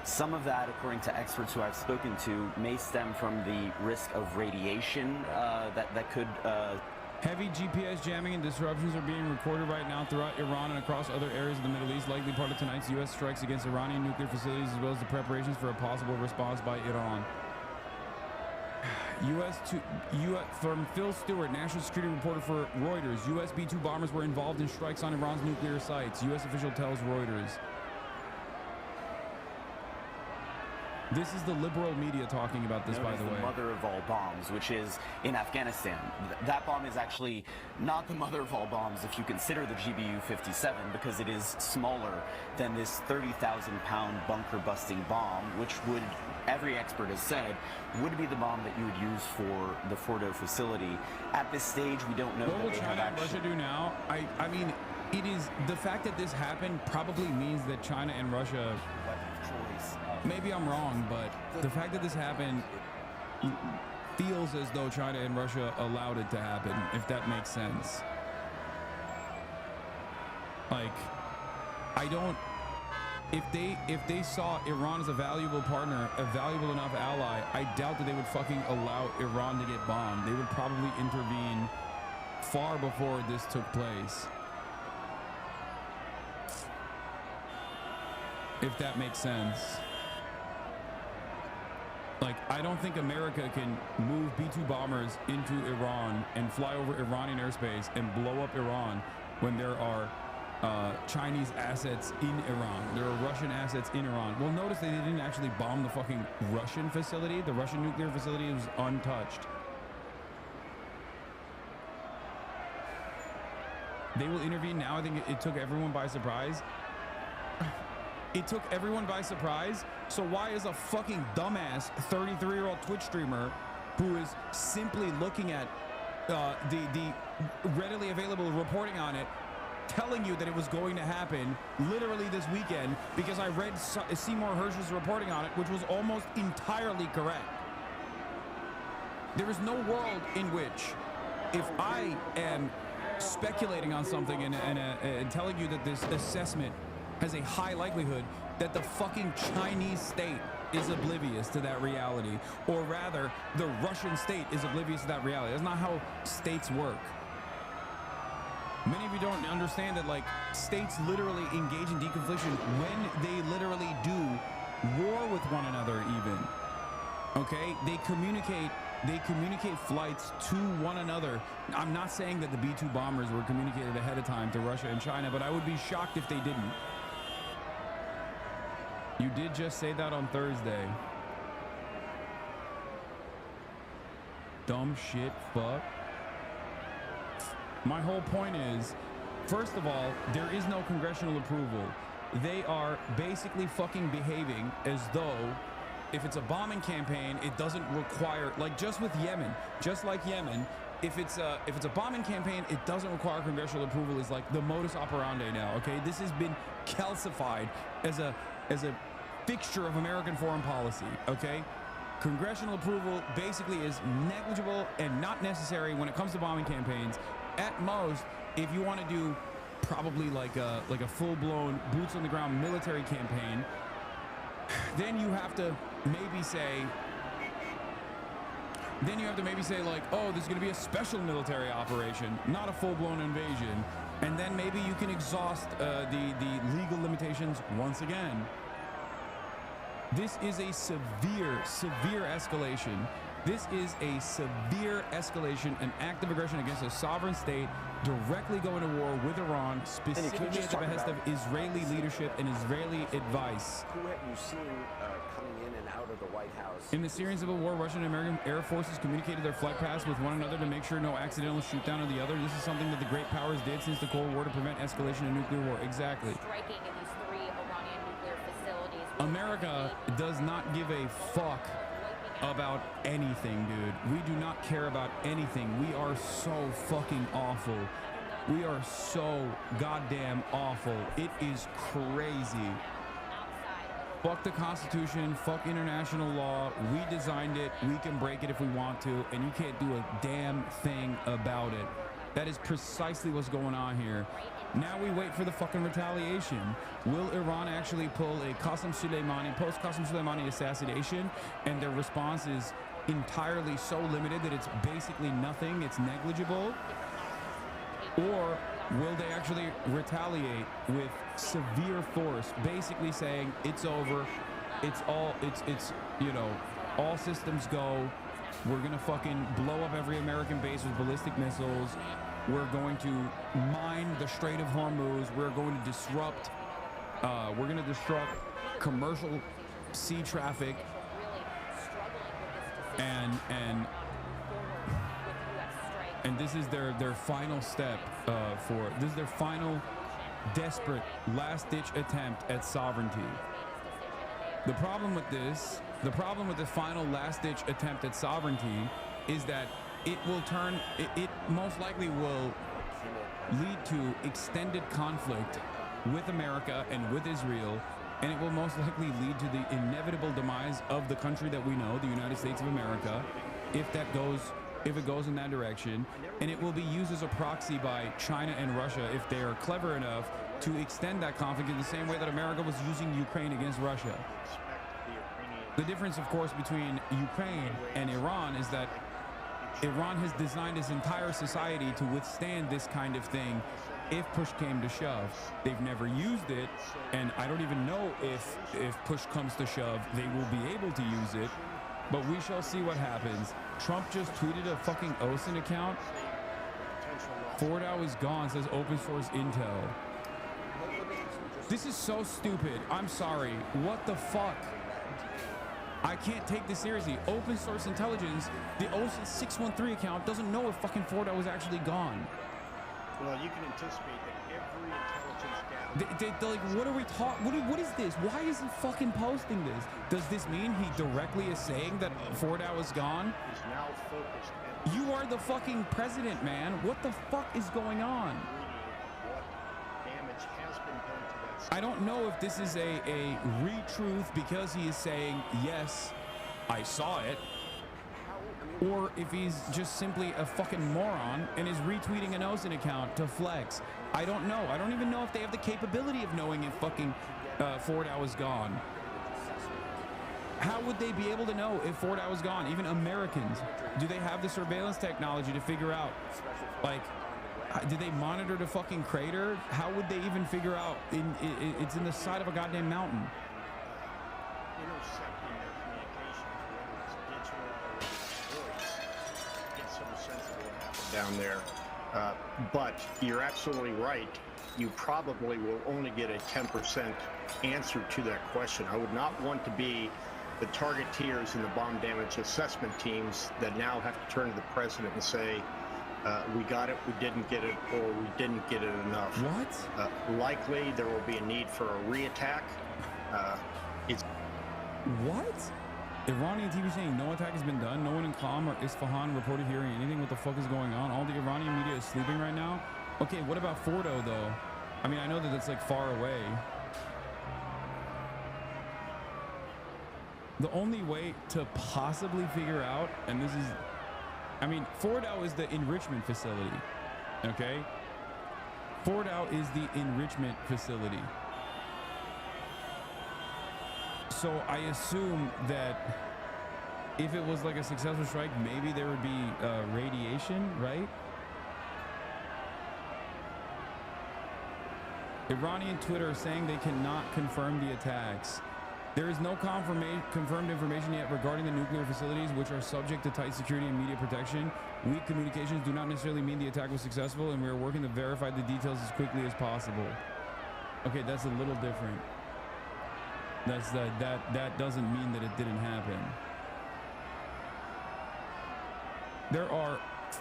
Some of that, according to experts who I've spoken to, may stem from the risk of radiation that could... Heavy GPS jamming and disruptions are being recorded right now throughout Iran and across other areas of the Middle East, likely part of tonight's U.S. strikes against Iranian nuclear facilities, as well as the preparations for a possible response by Iran. From Phil Stewart, national security reporter for Reuters, U.S. B-2 bombers were involved in strikes on Iran's nuclear sites. U.S. official tells Reuters. This is the liberal media talking about this, by the way. The mother of all bombs, which is in Afghanistan. That bomb is actually not the mother of all bombs if you consider the GBU-57, because it is smaller than this 30,000-pound bunker-busting bomb, which would, every expert has said, would be the bomb that you would use for the Fordo facility. At this stage, we don't know. What will China and Russia do now? I mean, it is the fact that this happened probably means that China and Russia. Maybe I'm wrong, but the fact that this happened feels as though China and Russia allowed it to happen, if that makes sense. Like, I don't... If they saw Iran as a valuable partner, a valuable enough ally, I doubt that they would fucking allow Iran to get bombed. They would probably intervene far before this took place. If that makes sense. Like, I don't think America can move B-2 bombers into Iran and fly over Iranian airspace and blow up Iran when there are Chinese assets in Iran. There are Russian assets in Iran. Well, notice that they didn't actually bomb the fucking Russian facility. The Russian nuclear facility was untouched. They will intervene now. I think it took everyone by surprise. It took everyone by surprise. So why is a fucking dumbass 33-year-old Twitch streamer who is simply looking at the readily available reporting on it telling you that it was going to happen literally this weekend, because I read Seymour Hersh's reporting on it, which was almost entirely correct. There is no world in which, if I am speculating on something and telling you that this assessment has a high likelihood that the fucking Chinese state is oblivious to that reality, or rather, the Russian state is oblivious to that reality. That's not how states work. Many of you don't understand that, like, states literally engage in deconfliction when they literally do war with one another even. Okay? They communicate flights to one another. I'm not saying that the B-2 bombers were communicated ahead of time to Russia and China, but I would be shocked if they didn't. You did just say that on Thursday. Dumb shit, fuck. My whole point is, first of all, there is no congressional approval. They are basically fucking behaving as though if it's a bombing campaign, it doesn't require, like just with Yemen, just like Yemen, if it's a bombing campaign, it doesn't require congressional approval is like the modus operandi now, okay? This has been calcified as a fixture of American foreign policy, okay? Congressional approval basically is negligible and not necessary when it comes to bombing campaigns. At most, if you want to do probably like a full-blown boots on the ground military campaign, then you have to maybe say like, oh, there's going to be a special military operation, not a full-blown invasion, and then maybe you can exhaust the legal limitations once again. This is a severe escalation. This is a severe escalation, an act of aggression against a sovereign state, directly going to war with Iran, specifically at the behest of Israeli leadership and Israeli advice. Who have you seen coming in and out of the White House? In the Syrian civil war, Russian and American air forces communicated their flight paths with one another to make sure no accidental shoot down of the other. This is something that the great powers did since the Cold War to prevent escalation of nuclear war. Exactly. Striking at these 3 Iranian nuclear facilities. America does not give a fuck about anything, dude. We do not care about anything. We are so fucking awful. We are so goddamn awful. It is crazy. Fuck the Constitution, fuck international law. We designed it. We can break it if we want to, and you can't do a damn thing about it. That is precisely what's going on here. Now we wait for the fucking retaliation. Will Iran actually pull a post-Qasem Soleimani assassination, and their response is entirely so limited that it's basically nothing, it's negligible? Or will they actually retaliate with severe force, basically saying it's over, it's you know, all systems go, we're gonna fucking blow up every American base with ballistic missiles, we're going to mine the Strait of Hormuz, we're going to disrupt commercial sea traffic, and this is their final step this is their final desperate last-ditch attempt at sovereignty. The problem with the final last-ditch attempt at sovereignty is that it most likely will lead to extended conflict with America and with Israel, and it will most likely lead to the inevitable demise of the country that we know, the United States of America, if it goes in that direction, and it will be used as a proxy by China and Russia if they are clever enough to extend that conflict in the same way that America was using Ukraine against Russia. The difference, of course, between Ukraine and Iran is that Iran has designed its entire society to withstand this kind of thing if push came to shove. They've never used it, and I don't even know if push comes to shove, they will be able to use it, but we shall see what happens. Trump just tweeted a fucking OSINT account. Fordow is gone, says open source intel. This is so stupid. I'm sorry. What the fuck? I can't take this seriously. Open source intelligence, the OSINT 613 account doesn't know if fucking Fordow is actually gone. Well, you can anticipate that every intelligence gathering... They're like, what are we talking? What is this? Why is he fucking posting this? Does this mean he directly is saying that Fordow is gone? Is now focused at... You are the fucking president, man. What the fuck is going on? What damage has been done to that... I don't know if this is a retruth because he is saying, yes, I saw it, or if he's just simply a fucking moron and is retweeting an OSINT account to flex. I don't know. I don't even know if they have the capability of knowing if fucking Fordow is gone. How would they be able to know if Fordow is gone? Even Americans, do they have the surveillance technology to figure out, like, did they monitor the fucking crater? How would they even figure out it's in the side of a goddamn mountain? Intercepting their communications, whether it's digital or voice, get some sense of what happened down there. But you're absolutely right. You probably will only get a 10% answer to that question. I would not want to be the targeteers in the bomb damage assessment teams that now have to turn to the president and say, we got it, we didn't get it, or we didn't get it enough. What? Likely there will be a need for a reattack. What? Iranian TV saying no attack has been done. No one in Qom or Isfahan reported hearing anything. What the fuck is going on? All the Iranian media is sleeping right now. Okay, what about Fordow though? I mean, I know that it's like far away. The only way to possibly figure out, and this is, I mean, Fordow is the enrichment facility, okay? Fordow is the enrichment facility. So I assume that if it was like a successful strike, maybe there would be radiation, right? Iranian Twitter saying they cannot confirm the attacks. There is no confirmed information yet regarding the nuclear facilities, which are subject to tight security and media protection. Weak communications do not necessarily mean the attack was successful, and we are working to verify the details as quickly as possible. Okay, that's a little different. That doesn't mean that it didn't happen. There are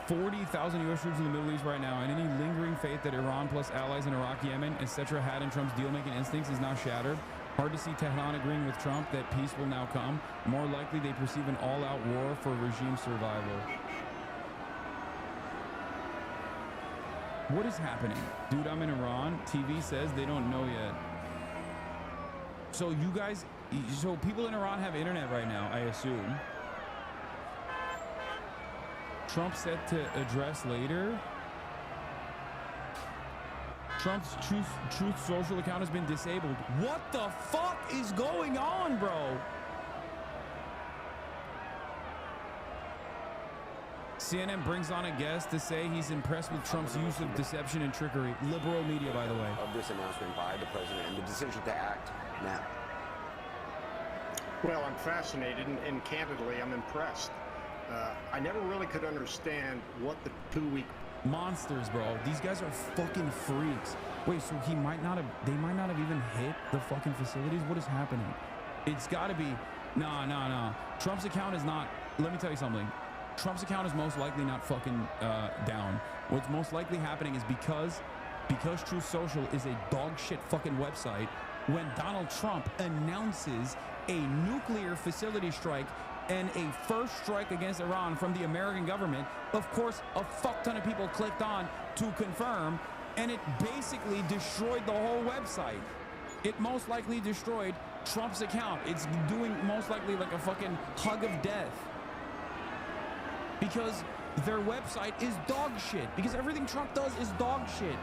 40,000 U.S. troops in the Middle East right now, and any lingering faith that Iran plus allies in Iraq, Yemen, etc. had in Trump's deal-making instincts is now shattered. Hard to see Tehran agreeing with Trump that peace will now come. More likely, they perceive an all-out war for regime survival. What is happening? Dude, I'm in Iran. TV says they don't know yet. So you guys, so people in Iran have internet right now, I assume. Trump set to address later. Trump's Truth Social account has been disabled. What the fuck is going on, bro? CNN brings on a guest to say he's impressed with Trump's use of deception and trickery. Liberal media, by the way. Of this announcement by the president and the decision to act now. Well, I'm fascinated, and candidly, I'm impressed. I never really could understand what the 2-week monsters, bro. These guys are fucking freaks. Wait, so they might not have even hit the fucking facilities? What is happening? It's got to be, nah. Trump's account is not, let me tell you something. Trump's account is most likely not fucking down. What's most likely happening is because Truth Social is a dog shit fucking website, when Donald Trump announces a nuclear facility strike and a first strike against Iran from the American government, of course, a fuck ton of people clicked on to confirm, and it basically destroyed the whole website. It most likely destroyed Trump's account. It's doing most likely like a fucking hug of death. Because their website is dog shit. Because everything Trump does is dog shit.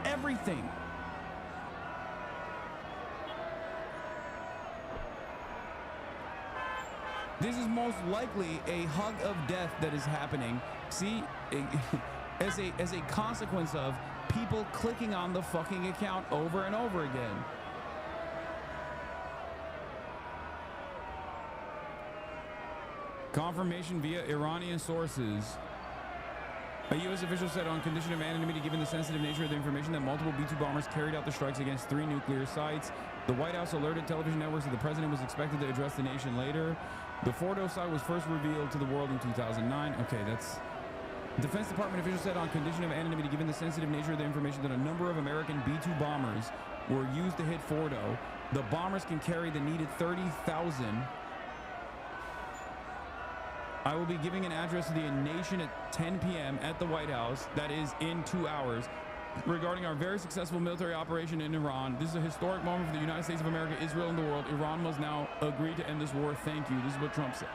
Everything. This is most likely a hug of death that is happening. See, as a consequence of people clicking on the fucking account over and over again. Confirmation via Iranian sources. A U.S. official said on condition of anonymity, given the sensitive nature of the information, that multiple B-2 bombers carried out the strikes against 3 nuclear sites. The White House alerted television networks that the president was expected to address the nation later. The Fordow site was first revealed to the world in 2009. Okay, that's... Defense Department officials said on condition of anonymity, given the sensitive nature of the information, that a number of American B-2 bombers were used to hit Fordow. The bombers can carry the needed 30,000. I will be giving an address to the nation at 10 p.m. at the White House, that is in 2 hours, regarding our very successful military operation in Iran. This is a historic moment for the United States of America, Israel, and the world. Iran must now agree to end this war. Thank you. This is what Trump said.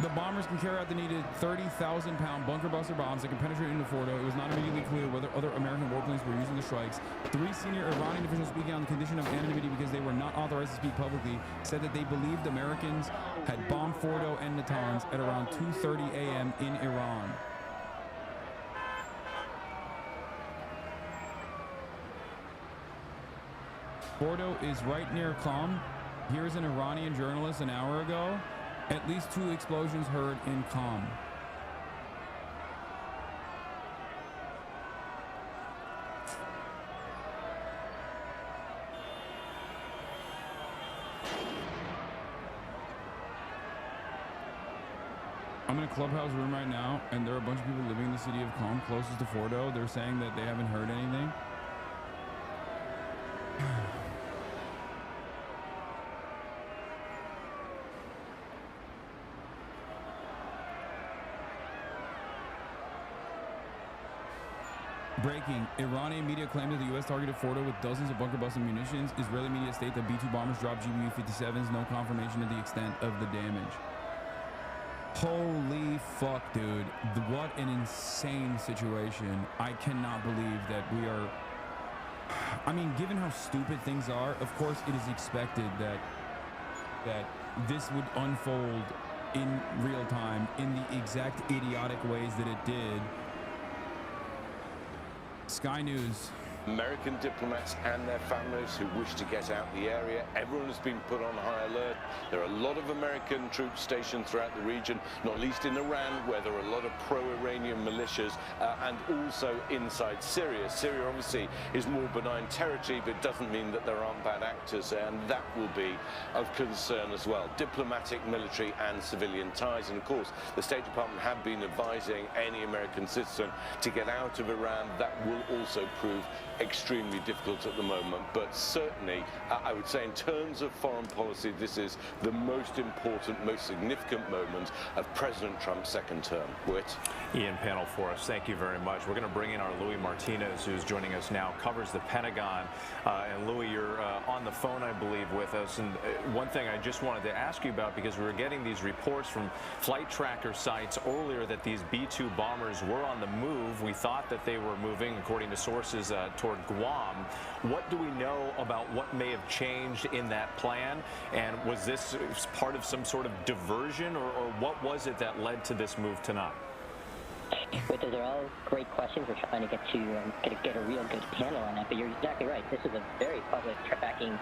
The bombers can carry out the needed 30,000-pound bunker buster bombs that can penetrate into Fordo. It was not immediately clear whether other American warplanes were using the strikes. 3 senior Iranian officials speaking on the condition of anonymity because they were not authorized to speak publicly said that they believed Americans had bombed Fordo and Natanz at around 2:30 a.m. in Iran. Fordo is right near Qom. Here's an Iranian journalist an hour ago. At least 2 explosions heard in Qom. I'm in a clubhouse room right now, and there are a bunch of people living in the city of Qom, closest to Fordo. They're saying that they haven't heard anything. Breaking. Iranian media claimed that the U.S. targeted Fordo with dozens of bunker-busting munitions. Israeli media state that B-2 bombers dropped GBU-57s. No confirmation of the extent of the damage. Holy fuck, dude. What an insane situation. I cannot believe that we are... I mean, given how stupid things are, of course it is expected that this would unfold in real time in the exact idiotic ways that it did. Sky News. American diplomats and their families who wish to get out the area. Everyone has been put on high alert. There are a lot of American troops stationed throughout the region, not least in Iran, where there are a lot of pro-Iranian militias, and also inside Syria. Syria obviously is more benign territory, but it doesn't mean that there aren't bad actors there, and that will be of concern as well. Diplomatic, military and civilian ties, and of course the State Department have been advising any American citizen to get out of Iran. That will also prove extremely difficult at the moment, but certainly I would say in terms of foreign policy, this is the most important, most significant moment of President Trump's second term. Whit? Ian, panel for us, thank you very much. We're going to bring in our Louis Martinez, who's joining us now, covers the Pentagon. And Louis, you're on the phone, I believe, with us. And one thing I just wanted to ask you about, because we were getting these reports from flight tracker sites earlier that these B-2 bombers were on the move. We thought that they were moving, according to sources, toward Guam. What do we know about what may have changed in that plan? And was this part of some sort of diversion, or what was it that led to this move tonight? But those are all great questions. We're trying to get a real good handle on that. But you're exactly right. This is a very public tracking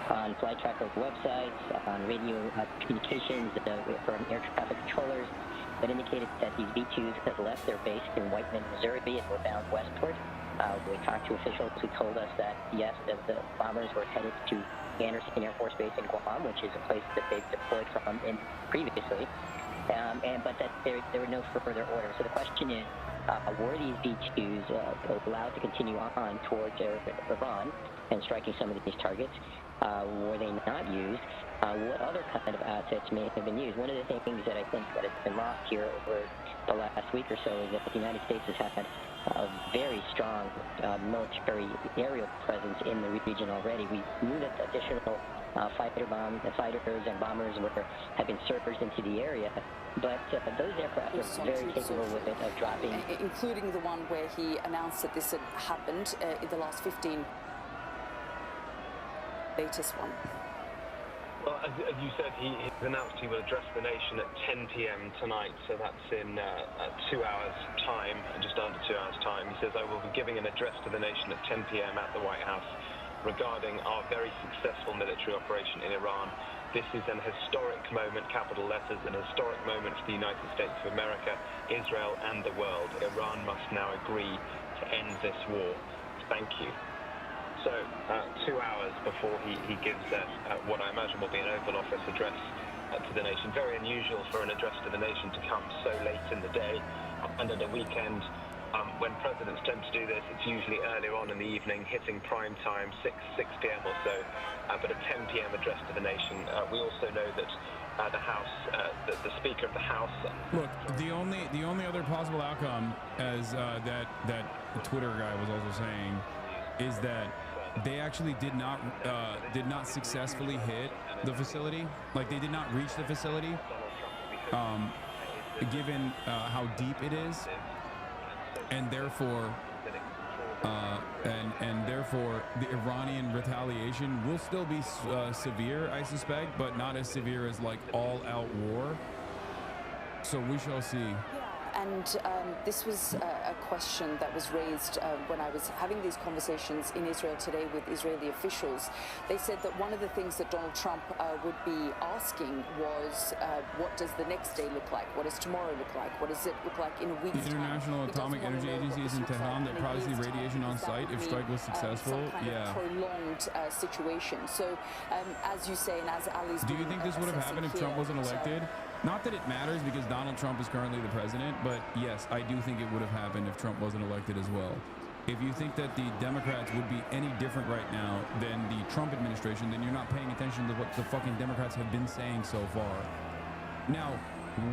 on flight tracker websites, on radio communications from air traffic controllers that indicated that these B-2s had left their base in Whiteman, Missouri, and were bound westward. We talked to officials who told us that, yes, that the bombers were headed to Anderson Air Force Base in Guam, which is a place that they've deployed from previously, but that there were no further orders. So the question is, were these B-2s allowed to continue on towards Iran and striking some of these targets? Were they not used? What other kind of assets may have been used? One of the things that I think that has been lost here over the last week or so is that the United States has had a very strong military aerial presence in the region already. We knew that additional fighters and bombers had been surged into the area, but those aircraft are very capable with it of dropping. Including the one where he announced that this had happened in the last 15. Latest one. Well, as you said, he's announced he will address the nation at 10 p.m. tonight, so that's in 2 hours' time, just under 2 hours' time. He says, I will be giving an address to the nation at 10 p.m. at the White House regarding our very successful military operation in Iran. This is an historic moment, capital letters, an historic moment for the United States of America, Israel, and the world. Iran must now agree to end this war. Thank you. So, 2 hours before he gives what I imagine will be an Oval Office address to the nation. Very unusual for an address to the nation to come so late in the day and at a weekend. When presidents tend to do this, it's usually earlier on in the evening, hitting prime time, 6 p.m. or so. But a 10 p.m. address to the nation. We also know that the House, the Speaker of the House. Look, the only other possible outcome, as that Twitter guy was also saying, is that they actually did not successfully hit the facility. Like, they did not reach the facility. given how deep it is, and therefore therefore the Iranian retaliation will still be severe, I suspect, but not as severe as like all-out war. So we shall see. And this was a question that was raised when I was having these conversations in Israel today with Israeli officials. They said that one of the things that Donald Trump would be asking was, what does the next day look like? What does tomorrow look like? What does it look like in a week's The time? International Atomic Energy Agency is in Tehran that probably see radiation on site if strike was successful. Some kind of prolonged situation. So, as you say, and as Ali's Do you think this would have happened if Trump wasn't elected? Not that it matters because Donald Trump is currently the president, but yes, I do think it would have happened if Trump wasn't elected as well. If you think that the Democrats would be any different right now than the Trump administration, then you're not paying attention to what the fucking Democrats have been saying so far. Now,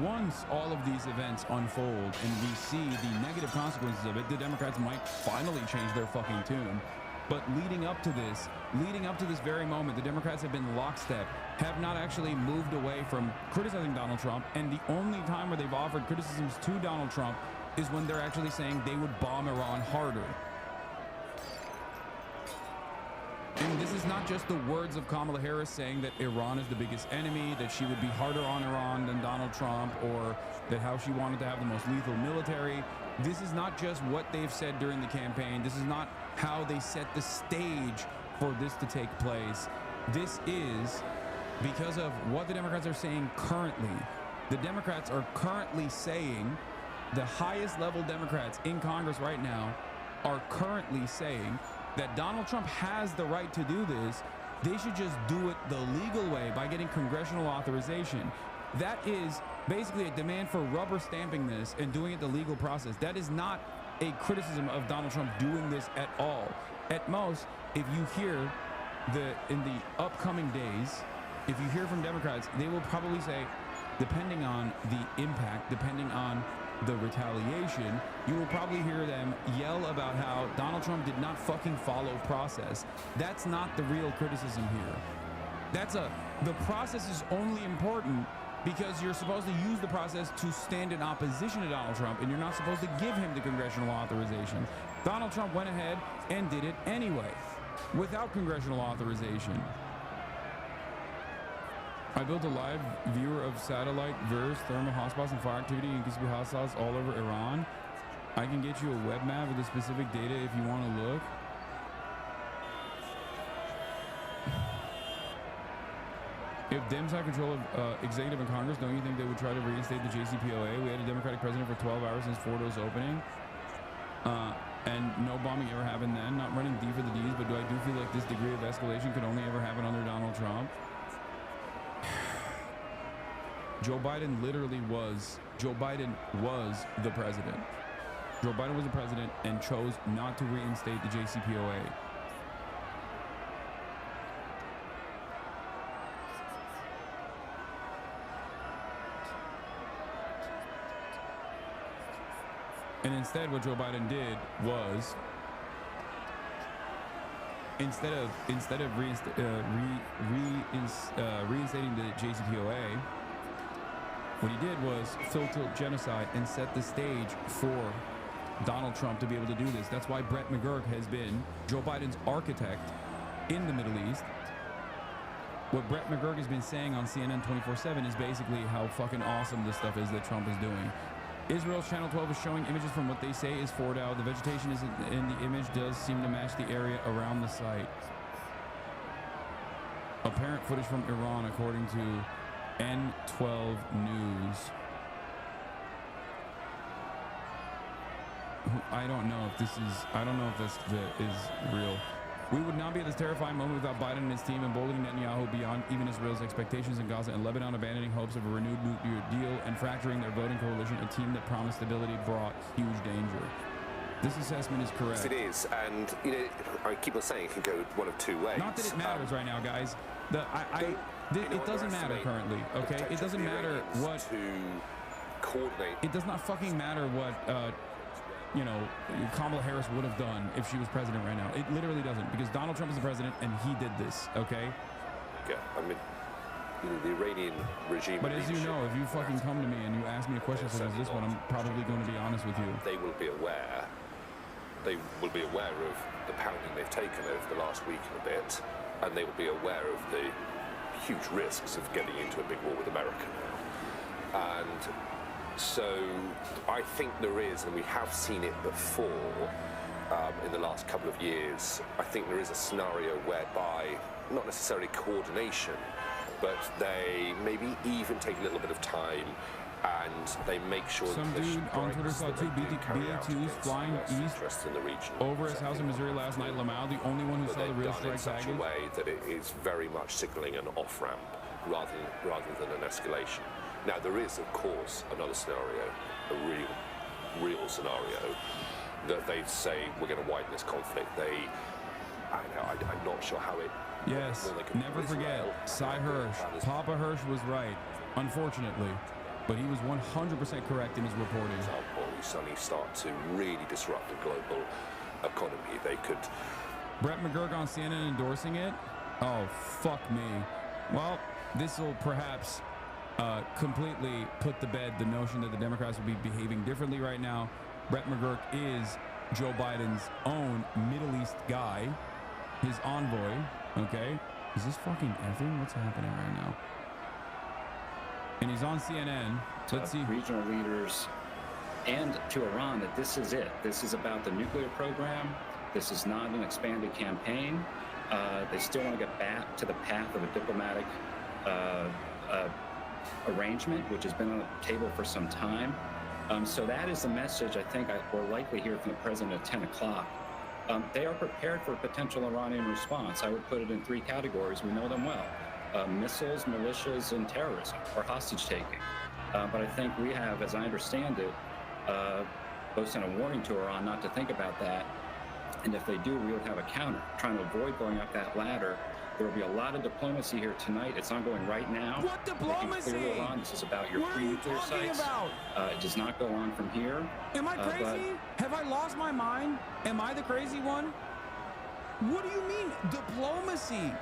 once all of these events unfold and we see the negative consequences of it, the Democrats might finally change their fucking tune. But leading up to this very moment, the Democrats have been lockstep, have not actually moved away from criticizing Donald Trump, and the only time where they've offered criticisms to Donald Trump is when they're actually saying they would bomb Iran harder. And this is not just the words of Kamala Harris saying that Iran is the biggest enemy, that she would be harder on Iran than Donald Trump, or that how she wanted to have the most lethal military. This is not just what they've said during the campaign. This is not how they set the stage for this to take place. This is because of what the Democrats are saying currently. The Democrats are currently saying, the highest level Democrats in Congress right now are currently saying that Donald Trump has the right to do this. They should just do it the legal way by getting congressional authorization. That is basically a demand for rubber stamping this and doing it the legal process. That is not a criticism of Donald Trump doing this at all. At most, if you hear in the upcoming days, if you hear from Democrats, they will probably say, depending on the impact, depending on the retaliation, you will probably hear them yell about how Donald Trump did not fucking follow process. That's not the real criticism here. The process is only important because you're supposed to use the process to stand in opposition to Donald Trump, and you're not supposed to give him the congressional authorization. Donald Trump went ahead and did it anyway, without congressional authorization. I built a live viewer of satellite VIRS, thermal hotspots, and fire activity in INTENSIFY hotspots all over Iran. I can get you a web map with the specific data if you want to look. If Dems had control of executive and Congress, don't you think they would try to reinstate the JCPOA? We had a Democratic president for 12 hours since Fordo's opening. And no bombing ever happened then. Not running D for the Ds, but do feel like this degree of escalation could only ever happen under Donald Trump? Joe Biden was the president. Joe Biden was the president and chose not to reinstate the JCPOA. And instead, what Joe Biden did was, instead of reinstating the JCPOA, what he did was full tilt genocide and set the stage for Donald Trump to be able to do this. That's why Brett McGurk has been Joe Biden's architect in the Middle East. What Brett McGurk has been saying on CNN 24/7 is basically how fucking awesome this stuff is that Trump is doing. Israel's Channel 12 is showing images from what they say is Fordow. The vegetation in the image does seem to match the area around the site. Apparent footage from Iran, according to N12 News. I don't know if this is real. We would not be at this terrifying moment without Biden and his team emboldening Netanyahu beyond even Israel's expectations in Gaza and Lebanon, abandoning hopes of a renewed nuclear deal and fracturing their voting coalition. A team that promised stability brought huge danger. This assessment is correct. Yes, it is, and I keep on saying it can go one of two ways. Not that it matters right now, guys. It doesn't matter currently. Okay, it doesn't matter what. To coordinate. It does not fucking matter what. Kamala Harris would have done if she was president right now. It literally doesn't, because Donald Trump is the president and he did this, okay? Yeah, I mean, the Iranian regime. But as you know, if you fucking come to me and you ask me a question such as this one, I'm probably going to be honest with you. They will be aware. They will be aware of the pounding they've taken over the last week and a bit, and they will be aware of the huge risks of getting into a big war with America. And so I think there is, and we have seen it before in the last couple of years, I think there is a scenario whereby, not necessarily coordination, but they maybe even take a little bit of time and they make sure some that dude on Twitter saw two BA-2s flying east in the region over his house in Missouri last night. Lamau, the only one who saw the real strike in such package. a way that it is very much signaling an off-ramp rather than an escalation. Now there is, of course, another scenario, a real scenario, that they say we're going to widen this conflict. I'm not sure how it. Yes, never forget, Cy Hirsch, Papa Hirsch was right, unfortunately, but he was 100% correct in his reporting. For example, we suddenly start to really disrupt the global economy. They could. Brett McGurk on CNN endorsing it? Oh, fuck me. Well, this will perhaps completely put to bed the notion that the Democrats will be behaving differently right now. Brett McGurk is Joe Biden's own Middle East guy, his envoy, okay? Is this fucking effing? What's happening right now? And he's on CNN. Let's see. Regional leaders and to Iran that this is it. This is about the nuclear program. This is not an expanded campaign. They still want to get back to the path of a diplomatic arrangement, which has been on the table for some time. So that is the message I think we'll likely hear from the president at 10 o'clock. They are prepared for a potential Iranian response. I would put it in three categories. We know them well. Missiles, militias, and terrorism, or hostage-taking. But I think we have, as I understand it, both sent a warning to Iran not to think about that. And if they do, we would have a counter, trying to avoid going up that ladder. There will be a lot of diplomacy here tonight. It's ongoing right now. What diplomacy? Clear Iran. This is about your free nuclear sites. It does not go on from here. Am I crazy? Have I lost my mind? Am I the crazy one? What do you mean, diplomacy?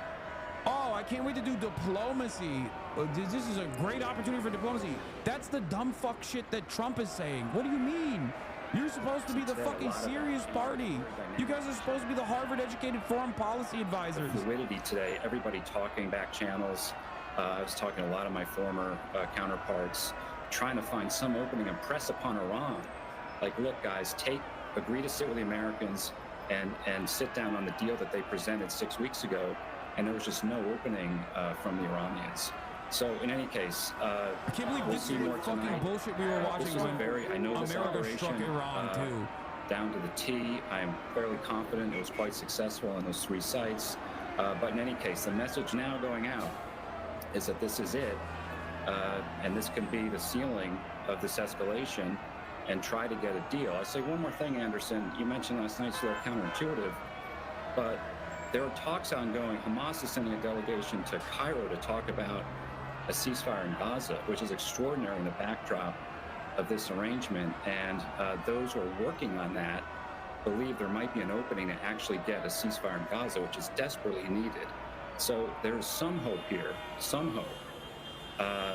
Oh, I can't wait to do diplomacy. This is a great opportunity for diplomacy. That's the dumb fuck shit that Trump is saying. What do you mean? You're supposed to be the fucking serious party. You guys are supposed to be the Harvard-educated foreign policy advisors. Fluidity today, everybody talking back channels. I was talking to a lot of my former counterparts, trying to find some opening and press upon Iran. Like, look, guys, agree to sit with the Americans and sit down on the deal that they presented 6 weeks ago. And there was just no opening from the Iranians. So in any case, I can't believe this is the fucking bullshit we were watching when I know this America operation struck Iran too. Down to the T. I am fairly confident it was quite successful on those three sites. But in any case, the message now going out is that this is it, and this can be the ceiling of this escalation, and try to get a deal. I say one more thing, Anderson. You mentioned last night's a little counterintuitive, but there are talks ongoing. Hamas is sending a delegation to Cairo to talk about a ceasefire in Gaza, which is extraordinary in the backdrop of this arrangement. And those who are working on that believe there might be an opening to actually get a ceasefire in Gaza, which is desperately needed. So there is some hope here, some hope.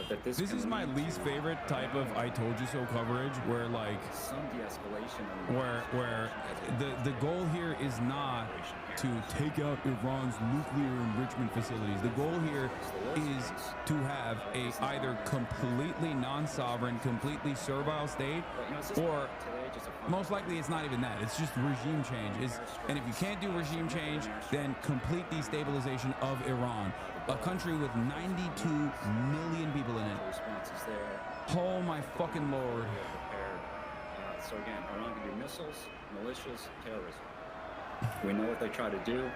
That this is my least favorite type of "I told you so" coverage, where like some de-escalation, where the goal here is not to take out Iran's nuclear enrichment facilities. The goal here is to have a either completely non-sovereign, completely servile state, or most likely it's not even that. It's just regime change. And if you can't do regime change, then complete destabilization of Iran. A country with 92 million people in it. Oh my fucking Lord. So again, Iran can do missiles, militias, terrorism. We know what they try to do.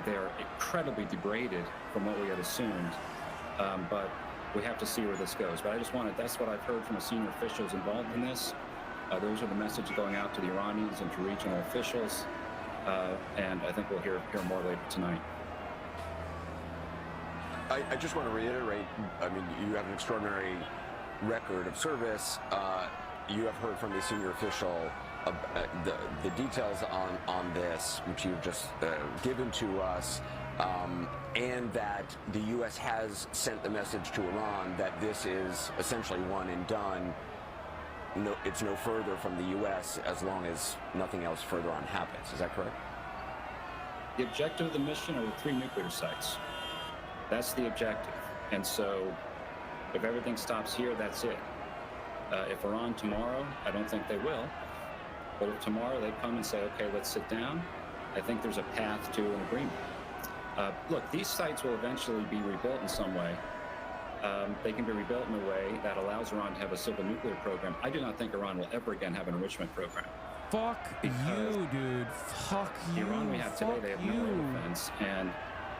They are incredibly degraded from what we had assumed. But we have to see where this goes. But I just wanted, that's what I've heard from the senior officials involved in this. Those are the messages going out to the Iranians and to regional officials. And I think we'll hear more later tonight. I just want to reiterate, I mean, you have an extraordinary record of service. You have heard from the senior official the details on this, which you've just given to us. and that the U.S. has sent the message to Iran that this is essentially one and done. No, it's no further from the U.S. as long as nothing else further on happens. Is that correct? The objective of the mission are the 3 nuclear sites. That's the objective. And so if everything stops here, that's it. If Iran tomorrow, I don't think they will, but if tomorrow they come and say, okay, let's sit down, I think there's a path to an agreement. Look, these sites will eventually be rebuilt in some way. They can be rebuilt in a way that allows Iran to have a civil nuclear program. I do not think Iran will ever again have an enrichment program. Fuck you, dude. Fuck you. The Iran we have today, they have no air defense, and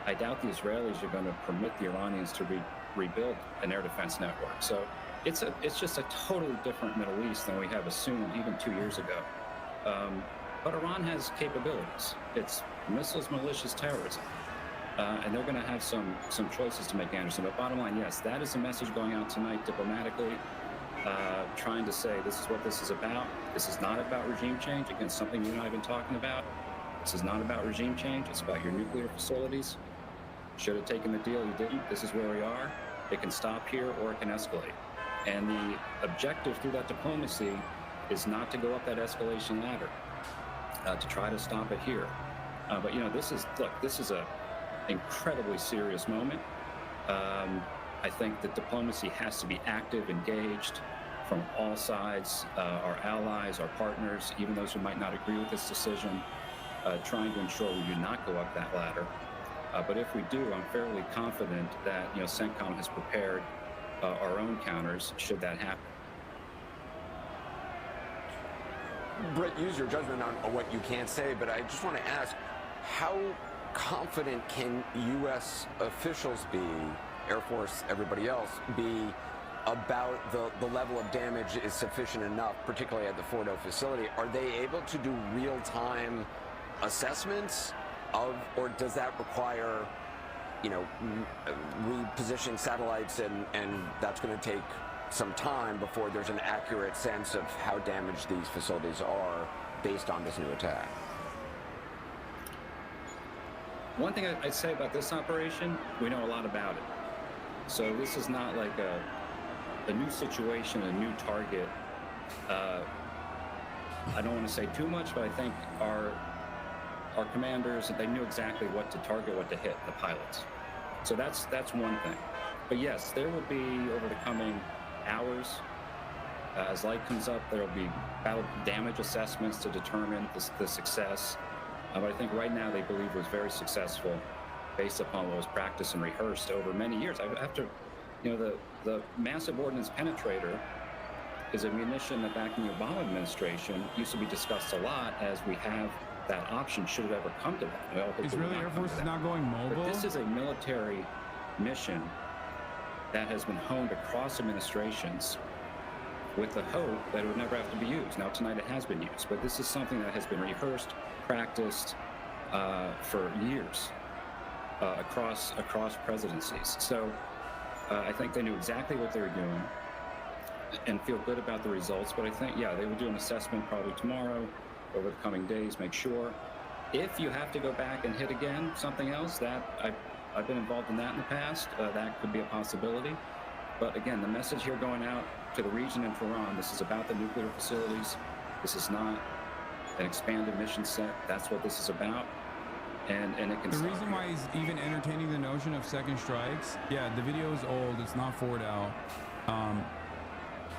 I doubt the Israelis are going to permit the Iranians to rebuild an air defense network. So it's just a totally different Middle East than we have assumed even 2 years ago. But Iran has capabilities. It's missiles, militias, terrorism. And they're going to have some choices to make, Anderson. But bottom line, yes, that is the message going out tonight diplomatically, trying to say this is what this is about. This is not about regime change. Again, something you and I have been talking about. This is not about regime change. It's about your nuclear facilities. Should have taken the deal, you didn't. This is where we are. It can stop here or it can escalate. And the objective through that diplomacy is not to go up that escalation ladder, to try to stop it here. But, you know, this is a incredibly serious moment. I think that diplomacy has to be active, engaged from all sides, our allies, our partners, even those who might not agree with this decision, trying to ensure we do not go up that ladder. But if we do, I'm fairly confident that, you know, CENTCOM has prepared our own counters should that happen. Brett, use your judgment on what you can say, but I just want to ask, how confident can U.S. officials be, Air Force, everybody else, be about the level of damage is sufficient enough, particularly at the Fordo facility? Are they able to do real-time assessments of, or does that require, you know, repositioning satellites and that's going to take some time before there's an accurate sense of how damaged these facilities are based on this new attack? One thing I'd say about this operation, we know a lot about it. So this is not like a new situation, a new target. I don't want to say too much, but I think our commanders, they knew exactly what to target, what to hit, the pilots. So that's one thing. But yes, there will be, over the coming hours, as light comes up, there will be battle damage assessments to determine the success. But I think right now they believe it was very successful based upon what was practiced and rehearsed over many years. After, you know, the massive ordnance penetrator is a munition that back in the Obama administration used to be discussed a lot as we have that option should it ever come to that. Israeli Air Force is not going mobile? But this is a military mission that has been honed across administrations with the hope that it would never have to be used. Now, tonight it has been used, but this is something that has been rehearsed, practiced for years across presidencies. So I think they knew exactly what they were doing and feel good about the results. But I think, yeah, they will do an assessment probably tomorrow, over the coming days, make sure. If you have to go back and hit again something else, that I've been involved in that in the past, that could be a possibility. But again, the message here going out to the region and for Iran, this is about the nuclear facilities. This is not an expanded mission set. That's what this is about. And it can. The reason why he's even entertaining the notion of second strikes, yeah, the video is old. It's not forward out.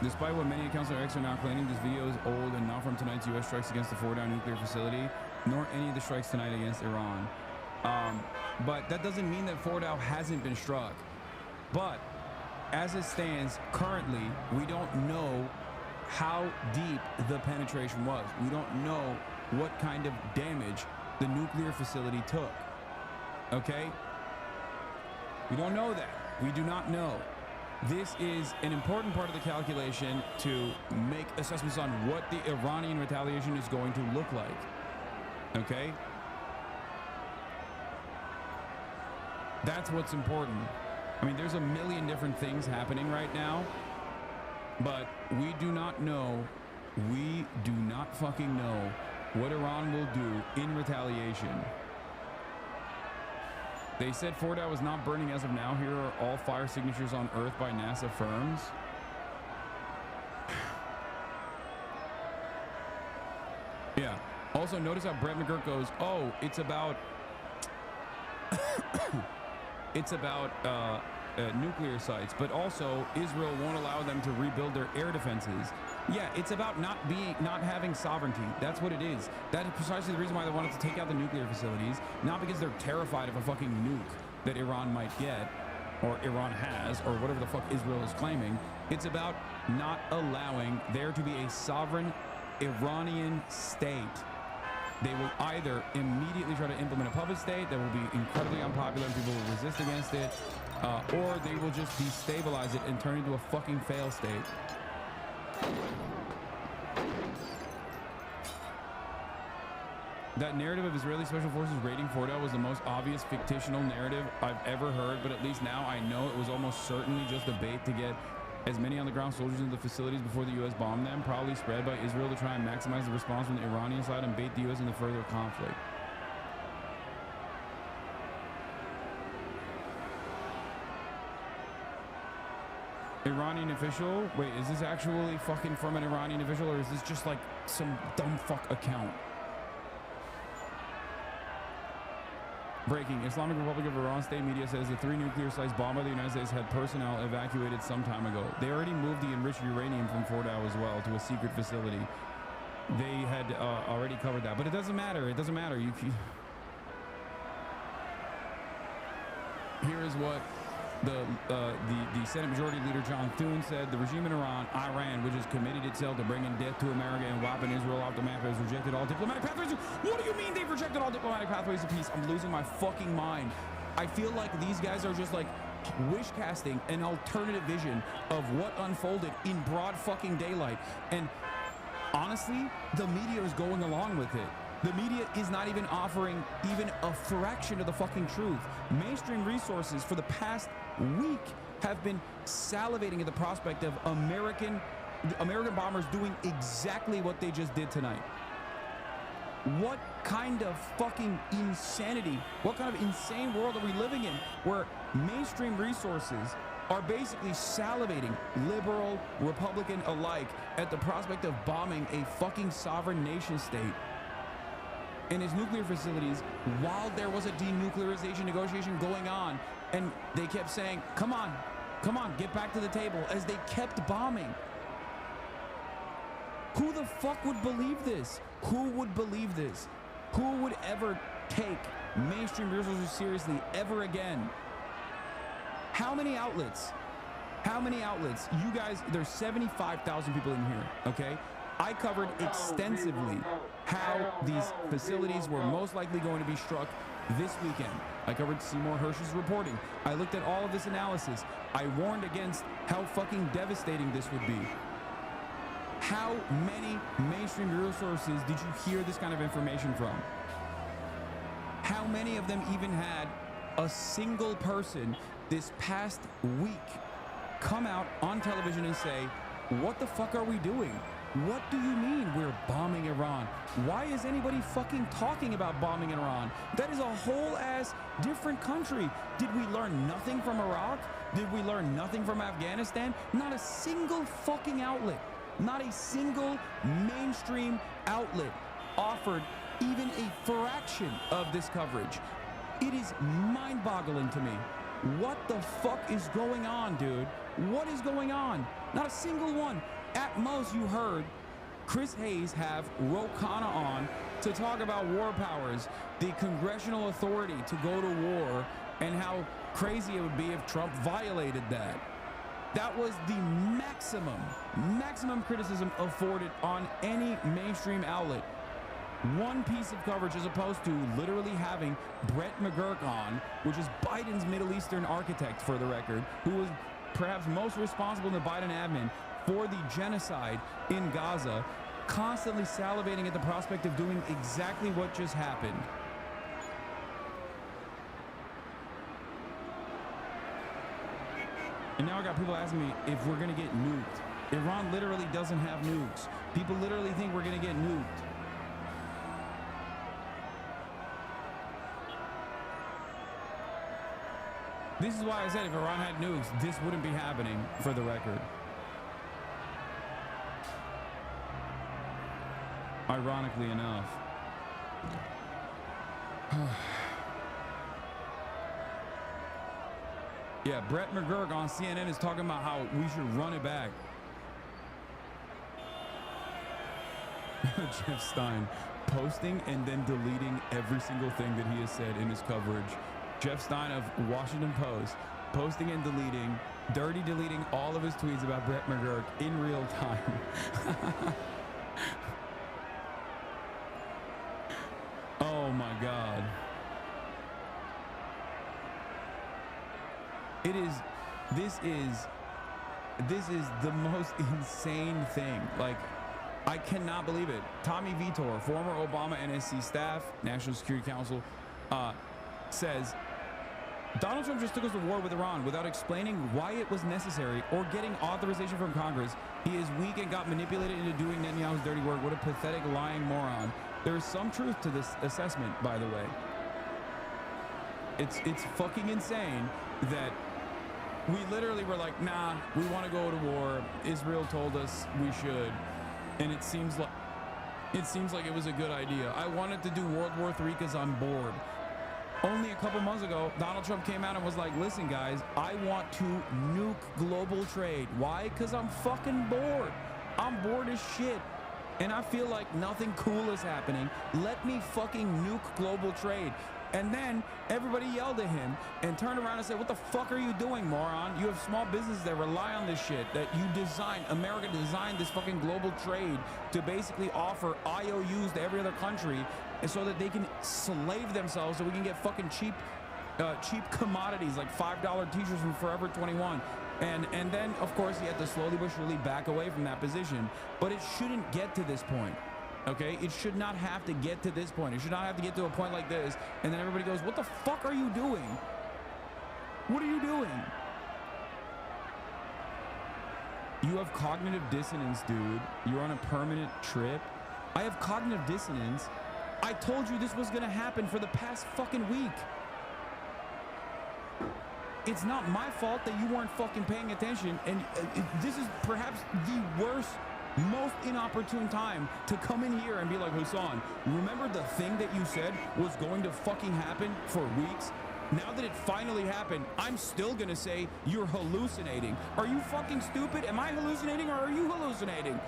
Despite what many accounts are now claiming, this video is old and not from tonight's U.S. strikes against the Fordo nuclear facility, nor any of the strikes tonight against Iran. But that doesn't mean that Fordo hasn't been struck. But as it stands currently, we don't know how deep the penetration was. We don't know what kind of damage the nuclear facility took. Okay? We don't know that. We do not know. This is an important part of the calculation to make assessments on what the Iranian retaliation is going to look like. Okay? That's what's important. I mean, there's a million different things happening right now, but we do not know, we do not fucking know what Iran will do in retaliation. They said Fordow was not burning as of now. Here are all fire signatures on Earth by NASA firms. Yeah. Also, notice how Brett McGurk goes, oh, it's about nuclear sites, but also Israel won't allow them to rebuild their air defenses. Yeah, it's about not having sovereignty. That's what it is. That is precisely the reason why they wanted to take out the nuclear facilities, not because they're terrified of a fucking nuke that Iran might get, or Iran has, or whatever the fuck Israel is claiming. It's about not allowing there to be a sovereign Iranian state. They will either immediately try to implement a puppet state that will be incredibly unpopular and people will resist against it, or they will just destabilize it and turn it into a fucking fail state. That narrative of Israeli special forces raiding Fordow was the most obvious fictional narrative I've ever heard, but at least now I know it was almost certainly just a bait to get as many on-the-ground soldiers into the facilities before the U.S. bombed them, probably spread by Israel to try and maximize the response from the Iranian side and bait the U.S. into further conflict. Iranian official? Wait, is this actually fucking from an Iranian official, or is this just like some dumb fuck account? Breaking. Islamic Republic of Iran state media says the 3 nuclear sites bombed by the United States had personnel evacuated some time ago. They already moved the enriched uranium from Fordow as well to a secret facility. They had already covered that, but it doesn't matter. It doesn't matter. Here is what the Senate Majority Leader John Thune said. The regime in Iran, which has committed itself to bringing death to America and wiping Israel off the map, has rejected all diplomatic pathways. What do you mean they've rejected all diplomatic pathways to peace? I'm losing my fucking mind. I feel like these guys are just like wish casting an alternative vision of what unfolded in broad fucking daylight. And honestly, the media is going along with it. The media is not even offering even a fraction of the fucking truth. Mainstream resources for the past week have been salivating at the prospect of American bombers doing exactly what they just did tonight. What kind of fucking insanity, what kind of insane world are we living in where mainstream resources are basically salivating, liberal, Republican alike, at the prospect of bombing a fucking sovereign nation state and its nuclear facilities while there was a denuclearization negotiation going on, and they kept saying, come on, get back to the table, as they kept bombing. Who the fuck would believe this? Who would believe this? Who would ever take mainstream resources seriously ever again? How many outlets? You guys, there's 75,000 people in here, okay? I covered extensively how these facilities were most likely going to be struck this weekend. I covered Seymour Hersh's reporting. I looked at all of this analysis. I warned against how fucking devastating this would be. How many mainstream resources did you hear this kind of information from? How many of them even had a single person this past week come out on television and say, what the fuck are we doing? What do you mean we're bombing Iran? Why is anybody fucking talking about bombing Iran? That is a whole ass different country. Did we learn nothing from Iraq? Did we learn nothing from Afghanistan? Not a single fucking outlet, not a single mainstream outlet offered even a fraction of this coverage. It is mind-boggling to me. What the fuck is going on, dude? What is going on? Not a single one. At most, you heard Chris Hayes have Ro Khanna on to talk about war powers, the congressional authority to go to war, and how crazy it would be if Trump violated that. That was the maximum criticism afforded on any mainstream outlet. One piece of coverage as opposed to literally having Brett McGurk on, which is Biden's Middle Eastern architect, for the record, who was perhaps most responsible in the Biden admin for the genocide in Gaza, constantly salivating at the prospect of doing exactly what just happened. And now I got people asking me if we're gonna get nuked. Iran literally doesn't have nukes. People literally think we're gonna get nuked. This is why I said if Iran had nukes, this wouldn't be happening, for the record. Ironically enough. Yeah, Brett McGurk on CNN is talking about how we should run it back. Jeff Stein posting and then deleting every single thing that he has said in his coverage. Jeff Stein of Washington Post posting and deleting, dirty deleting all of his tweets about Brett McGurk in real time. Oh my God. This is the most insane thing. Like, I cannot believe it. Tommy Vitor, former Obama NSC staff, National Security Council, says, Donald Trump just took us to war with Iran without explaining why it was necessary or getting authorization from Congress. He is weak and got manipulated into doing Netanyahu's dirty work. What a pathetic lying moron. There is some truth to this assessment, by the way. It's fucking insane that we literally were like, nah, we want to go to war. Israel told us we should. And it seems like it was a good idea. I wanted to do World War III because I'm bored. Only a couple months ago, Donald Trump came out and was like, listen, guys, I want to nuke global trade. Why? Because I'm fucking bored. I'm bored as shit. And I feel like nothing cool is happening. Let me fucking nuke global trade. And then everybody yelled at him and turned around and said, what the fuck are you doing, moron? You have small businesses that rely on this shit, that you designed, America designed this fucking global trade to basically offer IOUs to every other country, and so that they can slave themselves so we can get fucking cheap commodities like $5 t-shirts from Forever 21. And then, of course, he had to slowly but surely back away from that position. But it shouldn't get to this point. Okay, it should not have to get to this point. It should not have to get to a point like this, and then everybody goes, what the fuck are you doing? What are you doing? You have cognitive dissonance, dude. You're on a permanent trip. I have cognitive dissonance. I told you this was gonna happen for the past fucking week. It's not my fault that you weren't fucking paying attention, and this is perhaps the worst, most inopportune time to come in here and be like, Hasan, remember the thing that you said was going to fucking happen for weeks? Now that it finally happened, I'm still gonna say you're hallucinating. Are you fucking stupid? Am I hallucinating or are you hallucinating?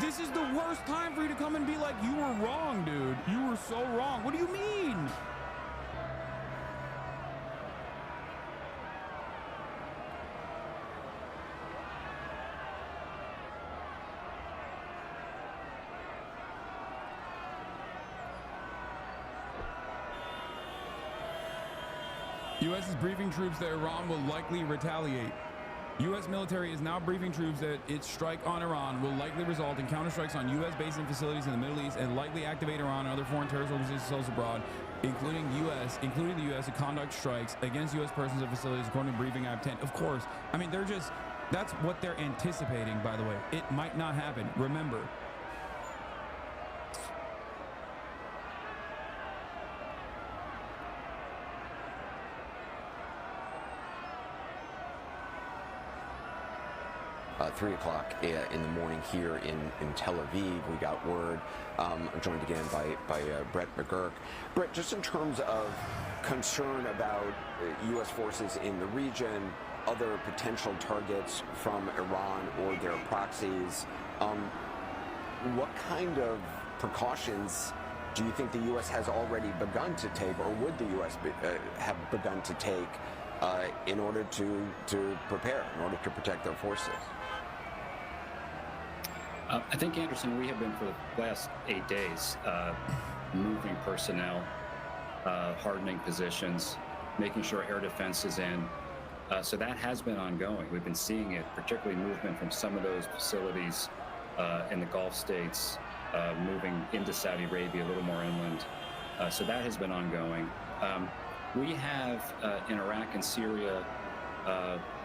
This is the worst time for you to come and be like, you were wrong, dude. You were so wrong. What do you mean? U.S. is briefing troops that Iran will likely retaliate. U.S. military is now briefing troops that its strike on Iran will likely result in counterstrikes on U.S. bases and facilities in the Middle East and likely activate Iran and other foreign terrorist organizations abroad, including the U.S. to conduct strikes against U.S. persons and facilities according to briefing Act 10. Of course, I mean, that's what they're anticipating, by the way. It might not happen. Remember. 3 o'clock in the morning here in Tel Aviv. We got word. I'm joined again by Brett McGurk. Brett, just in terms of concern about U.S. forces in the region, other potential targets from Iran or their proxies, what kind of precautions do you think the U.S. has already begun to take, or would the U.S. have begun to take in order to prepare, in order to protect their forces? I think, Anderson, we have been for the last 8 days moving personnel, hardening positions, making sure air defense is in. So that has been ongoing. We've been seeing it, particularly movement from some of those facilities in the Gulf states, moving into Saudi Arabia, a little more inland. So that has been ongoing. We have in Iraq and Syria,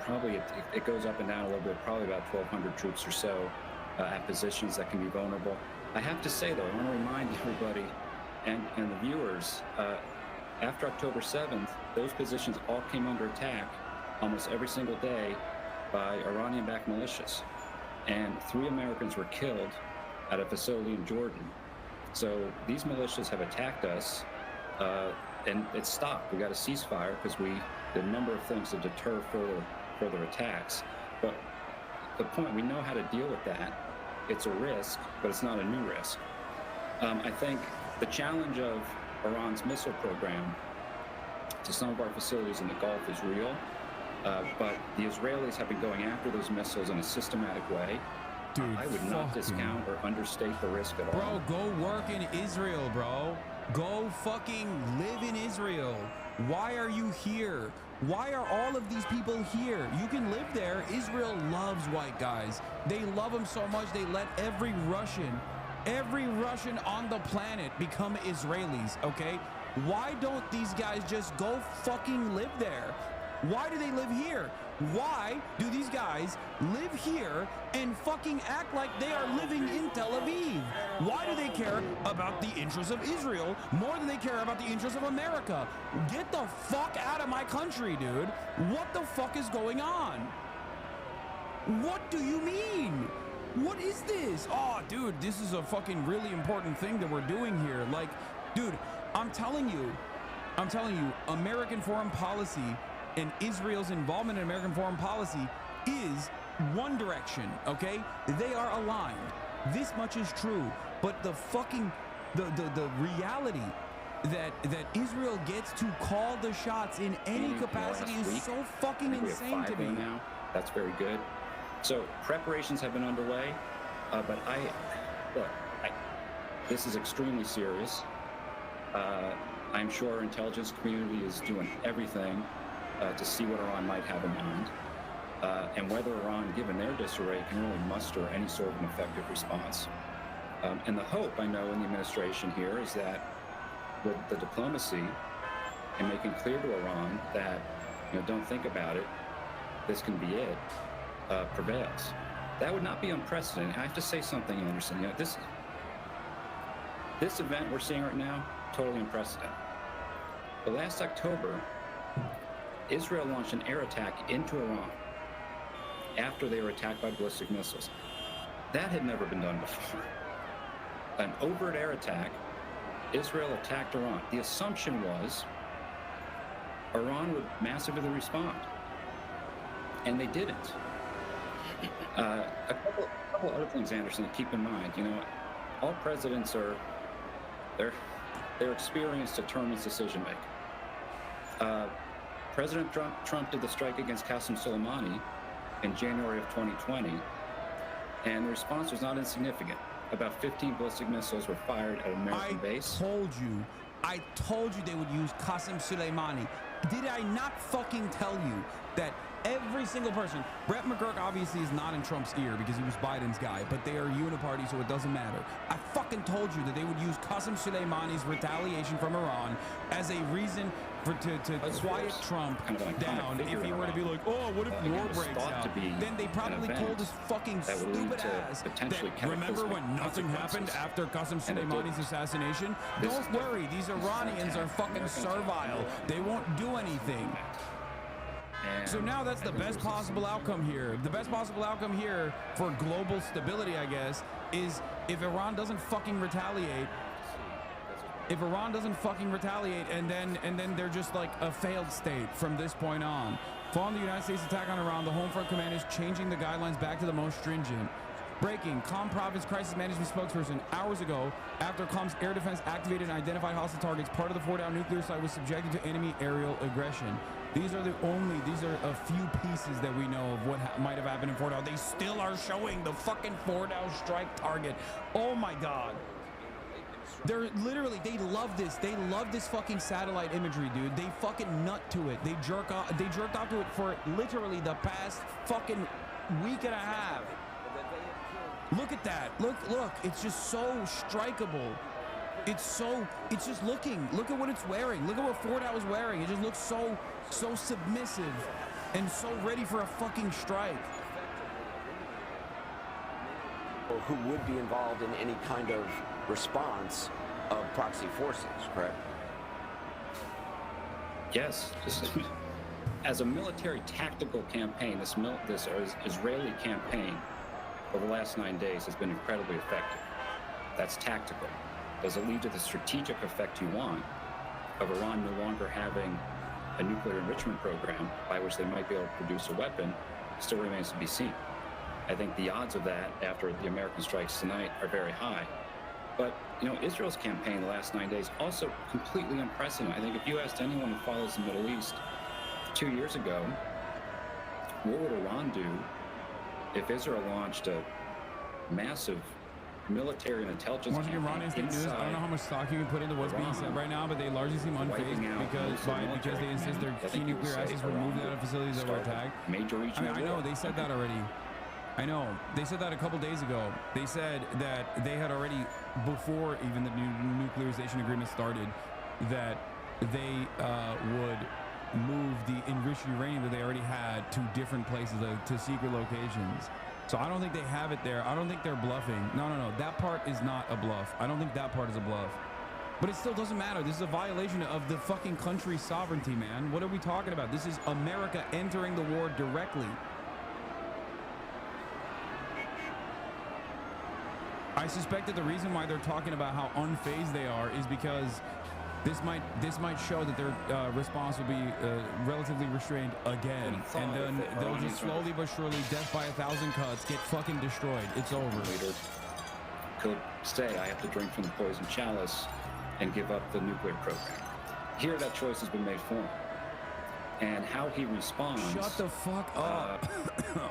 probably it goes up and down a little bit, probably about 1,200 troops or so at positions that can be vulnerable. I have to say, though, I want to remind everybody and the viewers, after October 7th, those positions all came under attack almost every single day by Iranian-backed militias. And 3 Americans were killed at a facility in Jordan. So these militias have attacked us, and it stopped. We got a ceasefire because we did a number of things to deter further attacks. But the point, we know how to deal with that. It's a risk, but it's not a new risk. I think the challenge of Iran's missile program to some of our facilities in the Gulf is real, but the Israelis have been going after those missiles in a systematic way. Dude, I would not discount or understate the risk at all. Bro, go work in Israel, bro. Go fucking live in Israel. Why are you here? Why are all of these people here? You can live there. Israel loves white guys. They love them so much they let every Russian on the planet become Israelis, okay? Why don't these guys just go fucking live there? Why do they live here? Why do these guys live here and fucking act like they are living in Tel Aviv? Why do they care about the interests of Israel more than they care about the interests of America? Get the fuck out of my country, dude. What the fuck is going on? What do you mean? What is this? Oh, dude, this is a fucking really important thing that we're doing here. Like, dude, I'm telling you, American foreign policy and Israel's involvement in American foreign policy is one direction, okay? They are aligned. This much is true, but the fucking the reality that Israel gets to call the shots in any capacity is so fucking insane to me. Now, that's very good. So preparations have been underway, but this is extremely serious. I'm sure our intelligence community is doing everything to see what Iran might have in mind, and whether Iran, given their disarray, can really muster any sort of an effective response. And the hope, I know, in the administration here is that with the diplomacy and making clear to Iran that, don't think about it, this can be it, prevails. That would not be unprecedented. I have to say something, Anderson. This event we're seeing right now, totally unprecedented. But last October, Israel launched an air attack into Iran after they were attacked by ballistic missiles. That had never been done before. An overt air attack, Israel attacked Iran. The assumption was Iran would massively respond, and they didn't. A couple other things, Anderson, to keep in mind. All presidents they're experienced, determined decision making. President Trump did the strike against Qasem Soleimani in January of 2020, and the response was not insignificant. About 15 ballistic missiles were fired at an American base. I told you they would use Qasem Soleimani. Did I not fucking tell you that every single person, Brett McGurk obviously is not in Trump's ear because he was Biden's guy, but they are uniparty, so it doesn't matter. I fucking told you that they would use Qasem Soleimani's retaliation from Iran as a reason to quiet Trump down if he were to be like, oh, what if war breaks out? Then they probably told his fucking stupid ass that, remember when nothing happened after Qasem Soleimani's assassination? Don't worry, these Iranians are fucking servile. They won't do anything. So now that's the best possible outcome here. The best possible outcome here for global stability, I guess, is if Iran doesn't fucking retaliate. If Iran doesn't fucking retaliate, and then they're just like a failed state from this point on. Following the United States attack on Iran, the Home Front Command is changing the guidelines back to the most stringent. Breaking, Qom Province Crisis Management spokesperson, hours ago, after Qom's air defense activated and identified hostile targets, part of the Fordow nuclear site was subjected to enemy aerial aggression. These are a few pieces that we know of what might have happened in Fordow. They still are showing the fucking Fordow strike target. Oh my God. They're literally, they love this. They love this fucking satellite imagery, dude. They fucking nut to it. They jerked off to it for literally the past fucking week and a half. Look at that. Look, it's just so strikeable. It's just look at what it's wearing. Look at what Fordow is wearing. It just looks so submissive and so ready for a fucking strike. Or who would be involved in any kind of response of proxy forces, correct? Yes, as a military tactical campaign, this Israeli campaign over the last 9 days has been incredibly effective. That's tactical. Does it lead to the strategic effect you want of Iran no longer having a nuclear enrichment program by which they might be able to produce a weapon? Still remains to be seen. I think the odds of that after the American strikes tonight are very high. But, you know, Israel's campaign the last 9 days also completely unprecedented. I think if you asked anyone who follows the Middle East 2 years ago, what would Iran do if Israel launched a massive military and intelligence Watching campaign Iranian state news, I don't know how much stock you can put into what's being said right now, but they largely seem unfazed because they insist their key nuclear assets were moved out of facilities that were attacked. Major regional I know, they said that already. I know, they said that a couple days ago. They said that they had already, before even the new nuclearization agreement started, that they would move the enriched uranium that they already had to different places, to secret locations. So I don't think they have it there. I don't think they're bluffing. No. That part is not a bluff. I don't think that part is a bluff. But it still doesn't matter. This is a violation of the fucking country's sovereignty, man. What are we talking about? This is America entering the war directly. I suspect that the reason why they're talking about how unfazed they are is because this might show that their response will be relatively restrained again, and then they'll just slowly but surely, death by 1,000 cuts, get fucking destroyed. It's over. Leader could say, I have to drink from the poison chalice and give up the nuclear program. Here, that choice has been made for him. And how he responds... Shut the fuck up.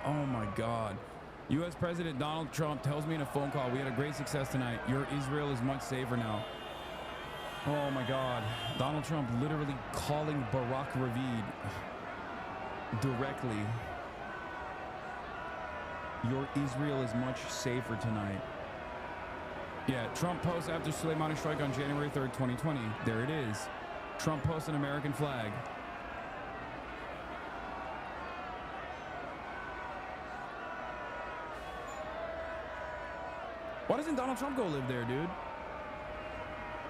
Oh my God. U.S. President Donald Trump tells me in a phone call, we had a great success tonight. Your Israel is much safer now. Oh my God. Donald Trump literally calling Barack Ravid directly. Your Israel is much safer tonight. Yeah, Trump posts after Soleimani strike on January 3rd, 2020. There it is. Trump posts an American flag. Why doesn't Donald Trump go live there, dude?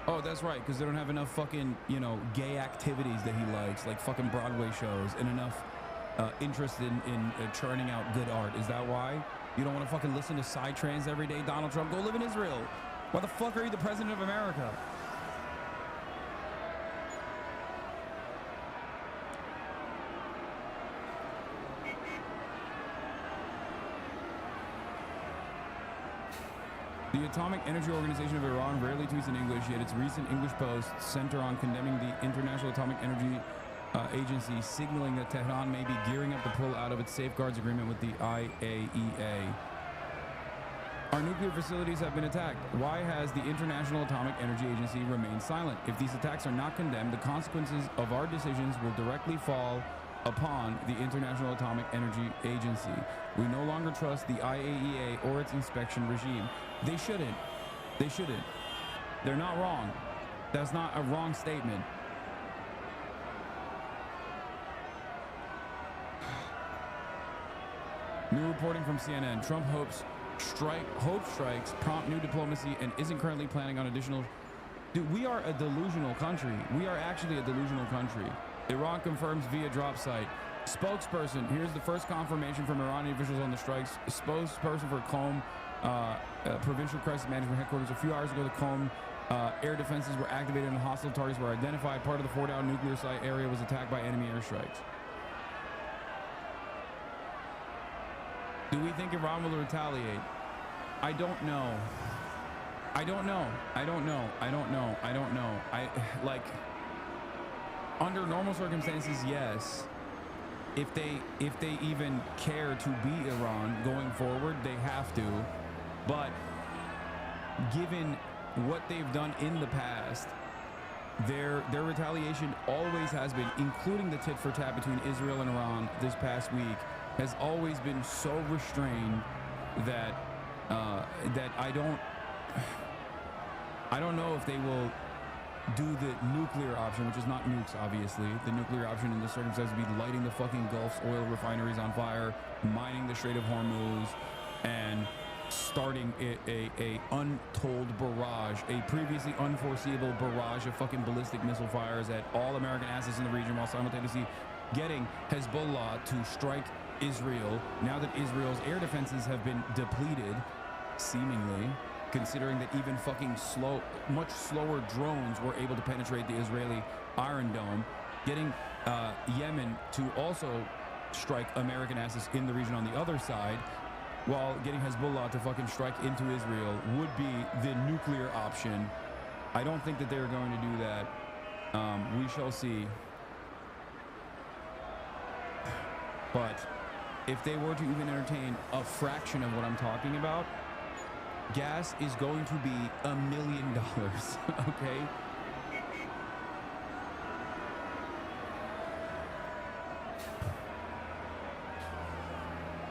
Oh, that's right, because they don't have enough fucking, you know, gay activities that he likes, like fucking Broadway shows, and enough interest in churning out good art. Is that why? You don't want to fucking listen to psytrance every day, Donald Trump? Go live in Israel. Why the fuck are you the president of America? The Atomic Energy Organization of Iran rarely tweets in English, yet its recent English posts center on condemning the International Atomic Energy Agency, signaling that Tehran may be gearing up to pull out of its safeguards agreement with the IAEA. Our nuclear facilities have been attacked. Why has the International Atomic Energy Agency remained silent? If these attacks are not condemned, the consequences of our decisions will directly fall upon the International Atomic Energy Agency. We no longer trust the IAEA or its inspection regime. They shouldn't. They shouldn't. They're not wrong. That's not a wrong statement. New reporting from CNN. Trump hopes strikes prompt new diplomacy and isn't currently planning on additional... Dude, we are a delusional country. We are actually a delusional country. Iran confirms via drop site. Spokesperson. Here's the first confirmation from Iranian officials on the strikes. Spokesperson for Qom Provincial Crisis Management Headquarters. A few hours ago, the Qom air defenses were activated and hostile targets were identified. Part of the Fordow nuclear site area was attacked by enemy airstrikes. Do we think Iran will retaliate? I don't know. I don't know. I don't know. I don't know. I don't know. Like, under normal circumstances, yes. If they even care to be Iran going forward, they have to. But given what they've done in the past, their retaliation always has been, including the tit for tat between Israel and Iran this past week, has always been so restrained that that I don't know if they will do the nuclear option, which is not nukes, obviously. The nuclear option in this circumstance would be lighting the fucking Gulf's oil refineries on fire, mining the Strait of Hormuz, and starting a untold barrage, a previously unforeseeable barrage of fucking ballistic missile fires at all American assets in the region, while simultaneously getting Hezbollah to strike Israel now that Israel's air defenses have been depleted, seemingly, considering that even fucking much slower drones were able to penetrate the Israeli Iron Dome. Getting Yemen to also strike American assets in the region on the other side, while getting Hezbollah to fucking strike into Israel would be the nuclear option. I don't think that they're going to do that. We shall see. But if they were to even entertain a fraction of what I'm talking about, gas is going to be $1 million, okay?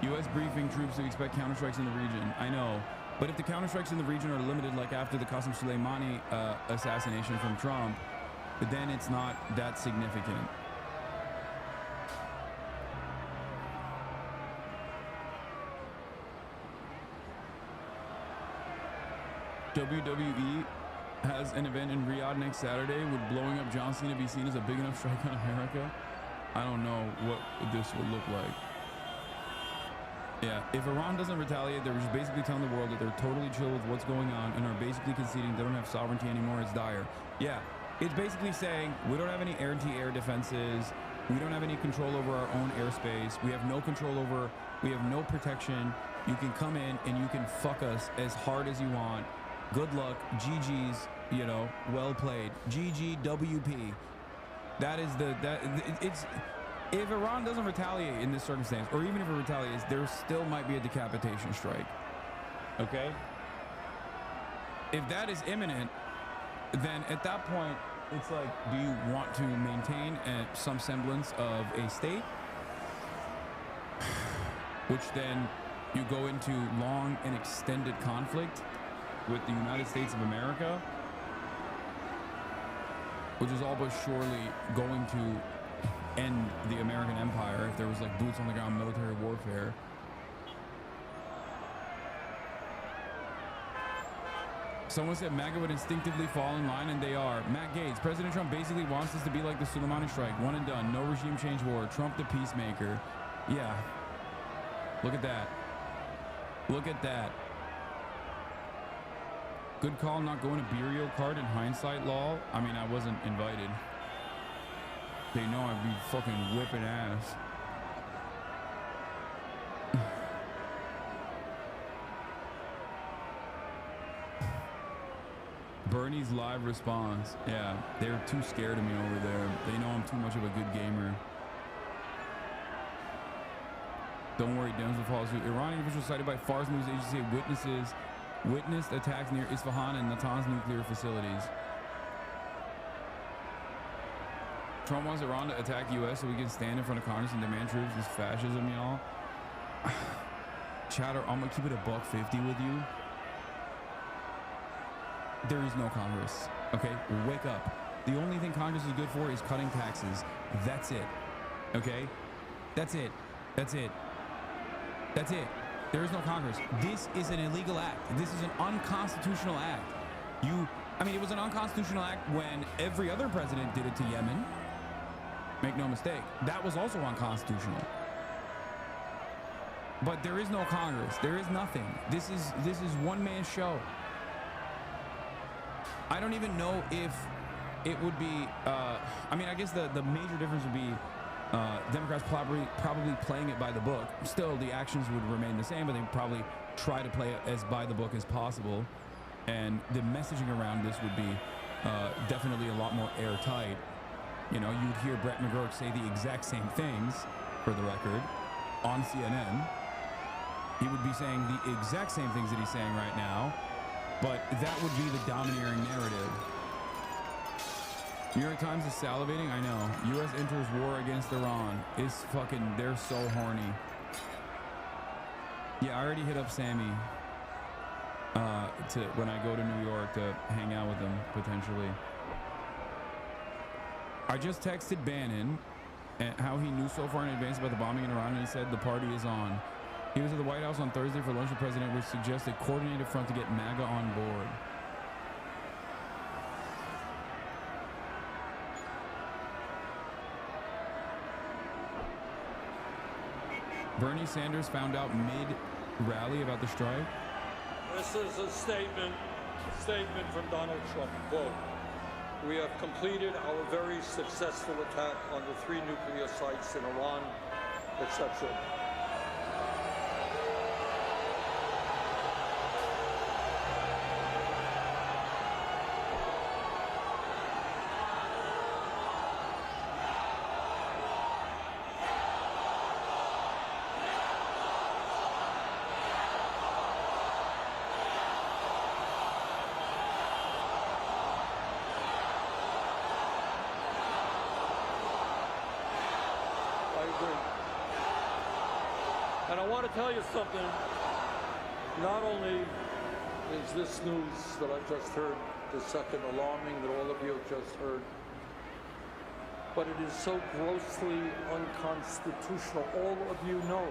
U.S. briefing troops to expect counterstrikes in the region. I know, but if the counterstrikes in the region are limited, like after the Qasem Soleimani assassination from Trump, then it's not that significant. WWE has an event in Riyadh next Saturday. Would blowing up John Cena be seen as a big enough strike on America? I don't know what this would look like. Yeah, if Iran doesn't retaliate, they're just basically telling the world that they're totally chill with what's going on and are basically conceding they don't have sovereignty anymore. It's dire. Yeah, it's basically saying we don't have any air-to-air defenses. We don't have any control over our own airspace. We have no control over, we have no protection. You can come in and you can fuck us as hard as you want. Good luck. GG's, you know, well played. GGWP. That is it's, if Iran doesn't retaliate in this circumstance, or even if it retaliates, there still might be a decapitation strike. Okay? If that is imminent, then at that point, it's like, do you want to maintain some semblance of a state? Which then you go into long and extended conflict with the United States of America, which is all but surely going to end the American empire if there was like boots on the ground military warfare. Someone said MAGA would instinctively fall in line, and they are. Matt Gates, President Trump basically wants this to be like the Soleimani strike, one and done, no regime change war, Trump the peacemaker. Yeah, look at that. Look at that. Good call not going to burial card in hindsight, lol. I mean, I wasn't invited. They know I'd be fucking whipping ass. Bernie's live response. Yeah, they're too scared of me over there. They know I'm too much of a good gamer. Don't worry, Denzel follows suit. Iranian officials cited by Fars News Agency witnessed attacks near Isfahan and Natanz nuclear facilities. Trump wants Iran to attack the U.S. so we can stand in front of Congress and demand troops. This fascism, y'all. Chatter, I'm gonna keep it $1.50 with you. There is no Congress. Okay, wake up. The only thing Congress is good for is cutting taxes. That's it. Okay, that's it. That's it. That's it. There is no Congress. This is an illegal act. This is an unconstitutional act. I mean, it was an unconstitutional act when every other president did it to Yemen. Make no mistake. That was also unconstitutional. But there is no Congress. There is nothing. This is one man's show. I don't even know if it would be, I mean, I guess the major difference would be Democrats probably playing it by the book. Still, the actions would remain the same, but they'd probably try to play it as by the book as possible. And the messaging around this would be definitely a lot more airtight. You know, you'd hear Brett McGurk say the exact same things, for the record, on CNN. He would be saying the exact same things that he's saying right now, but that would be the domineering narrative. New York Times is salivating. I know. U.S. enters war against Iran. It's fucking, they're so horny. Yeah, I already hit up Sammy when I go to New York to hang out with him, potentially. I just texted Bannon and how he knew so far in advance about the bombing in Iran, and he said the party is on. He was at the White House on Thursday for lunch with the president, which suggests a coordinated front to get MAGA on board. Bernie Sanders found out mid-rally about the strike. This is a statement from Donald Trump. Quote, "We have completed our very successful attack on the 3 nuclear sites in Iran," etc. And I want to tell you something. Not only is this news that I just heard, the second alarming that all of you have just heard, but it is so grossly unconstitutional. All of you know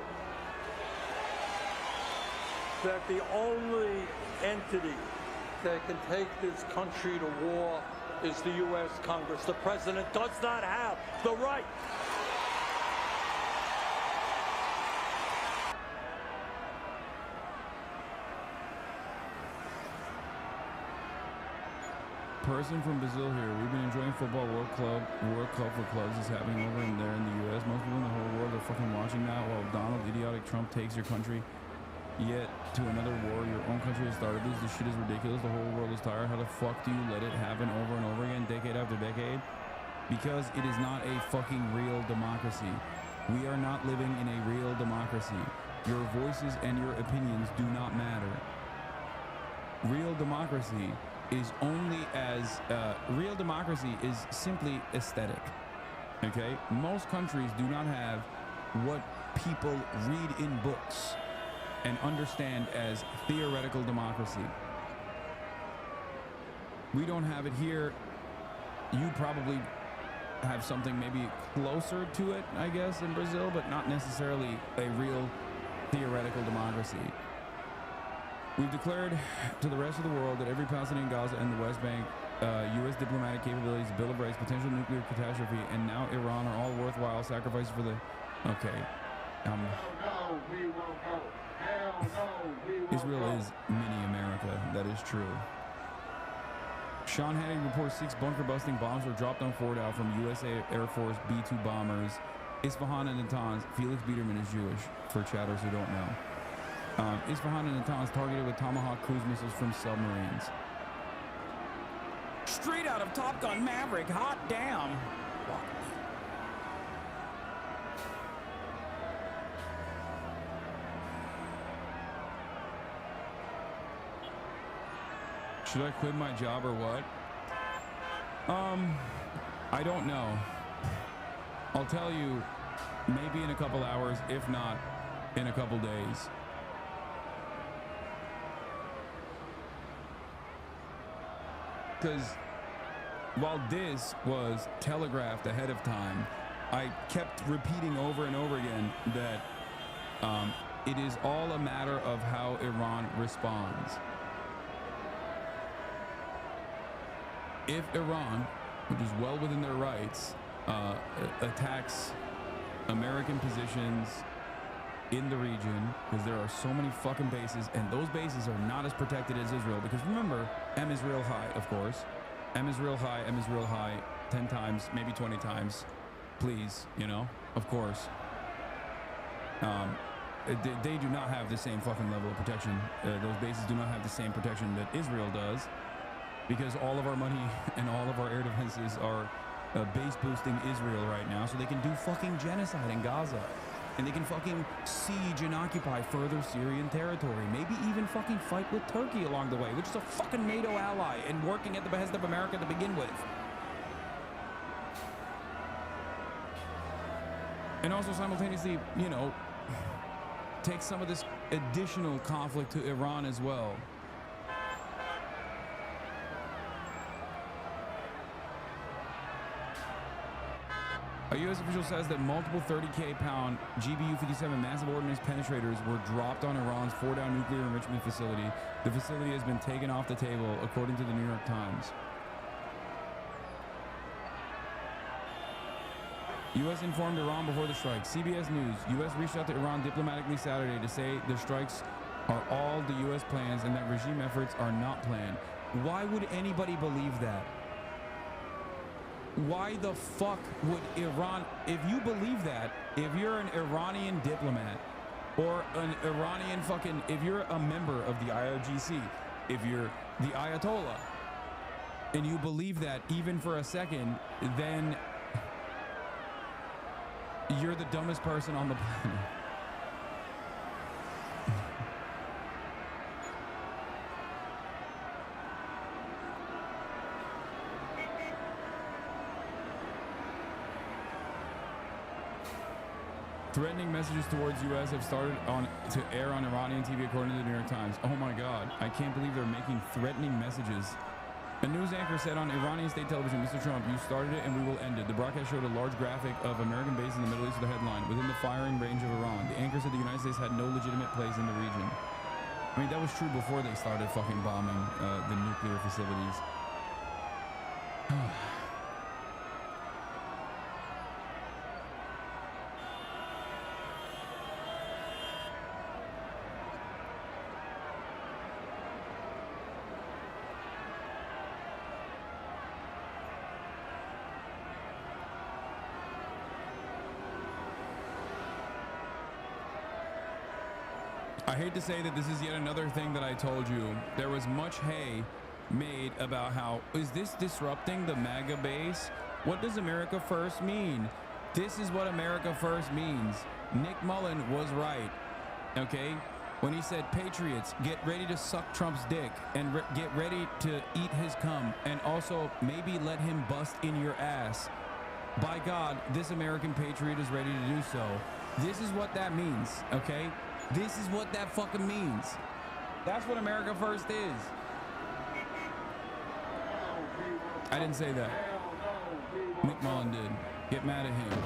that the only entity that can take this country to war is the U.S. Congress. The president does not have the right. Person from Brazil here. We've been enjoying football. World Cup for clubs is happening over in there in the U.S. Most people in the whole world are fucking watching that while Donald idiotic Trump takes your country yet to another war your own country has started. This shit is ridiculous. The whole world is tired. How the fuck do you let it happen over and over again, decade after decade? Because it is not a fucking real democracy. We are not living in a real democracy. Your voices and your opinions do not matter. Real democracy is only as real democracy is simply aesthetic. Okay, most countries do not have what people read in books and understand as theoretical democracy. We don't have it here. You probably have something maybe closer to it, I guess, in Brazil, but not necessarily a real theoretical democracy. We've declared to the rest of the world that every Palestinian Gaza and the West Bank, U.S. diplomatic capabilities, Bill of Rights, potential nuclear catastrophe, and now Iran are all worthwhile sacrifices for the... Okay. Israel is mini America. That is true. Sean Hannity reports 6 bunker-busting bombs were dropped on Fordow from U.S. Air Force B-2 bombers. Isfahan and Natanz. Felix Biederman is Jewish, for chatters who don't know. Isfahan and Natanz targeted with Tomahawk cruise missiles from submarines. Straight out of Top Gun Maverick, hot damn! Should I quit my job or what? I don't know. I'll tell you maybe in a couple hours, if not in a couple days. Because while this was telegraphed ahead of time, I kept repeating over and over again that it is all a matter of how Iran responds. If Iran, which is well within their rights, attacks American positions in the region, because there are so many fucking bases, and those bases are not as protected as Israel, because remember, M is real high, of course. M is real high, M is real high, 10 times, maybe 20 times, please, you know, of course. They do not have the same fucking level of protection. Those bases do not have the same protection that Israel does, because all of our money and all of our air defenses are base boosting Israel right now, so they can do fucking genocide in Gaza. And they can fucking siege and occupy further Syrian territory. Maybe even fucking fight with Turkey along the way, which is a fucking NATO ally and working at the behest of America to begin with. And also simultaneously, you know, take some of this additional conflict to Iran as well. A U.S. official says that multiple 30K pound GBU-57 massive ordnance penetrators were dropped on Iran's Fordow nuclear enrichment facility. The facility has been taken off the table, according to the New York Times. U.S. informed Iran before the strike. CBS News. U.S. reached out to Iran diplomatically Saturday to say the strikes are all the U.S. plans and that regime efforts are not planned. Why would anybody believe that? Why the fuck would Iran, if you believe that, if you're an Iranian diplomat or an Iranian fucking, if you're a member of the IRGC, if you're the Ayatollah, and you believe that even for a second, then you're the dumbest person on the planet. Threatening messages towards U.S. have started to air on Iranian TV, according to the New York Times. Oh my God, I can't believe they're making threatening messages. A news anchor said on Iranian state television, Mr. Trump, you started it and we will end it. The broadcast showed a large graphic of American bases in the Middle East with the headline, within the firing range of Iran. The anchor said the United States had no legitimate place in the region. I mean, that was true before they started fucking bombing the nuclear facilities. I hate to say that this is yet another thing that I told you. There was much hay made about how, is this disrupting the MAGA base? What does America first mean? This is what America first means. Nick Mullen was right, okay? When he said, Patriots, get ready to suck Trump's dick and get ready to eat his cum and also maybe let him bust in your ass. By God, this American patriot is ready to do so. This is what that means, okay? This is what that fucking means. That's what America first is. I didn't say that. Nick Mullen did. Get mad at him.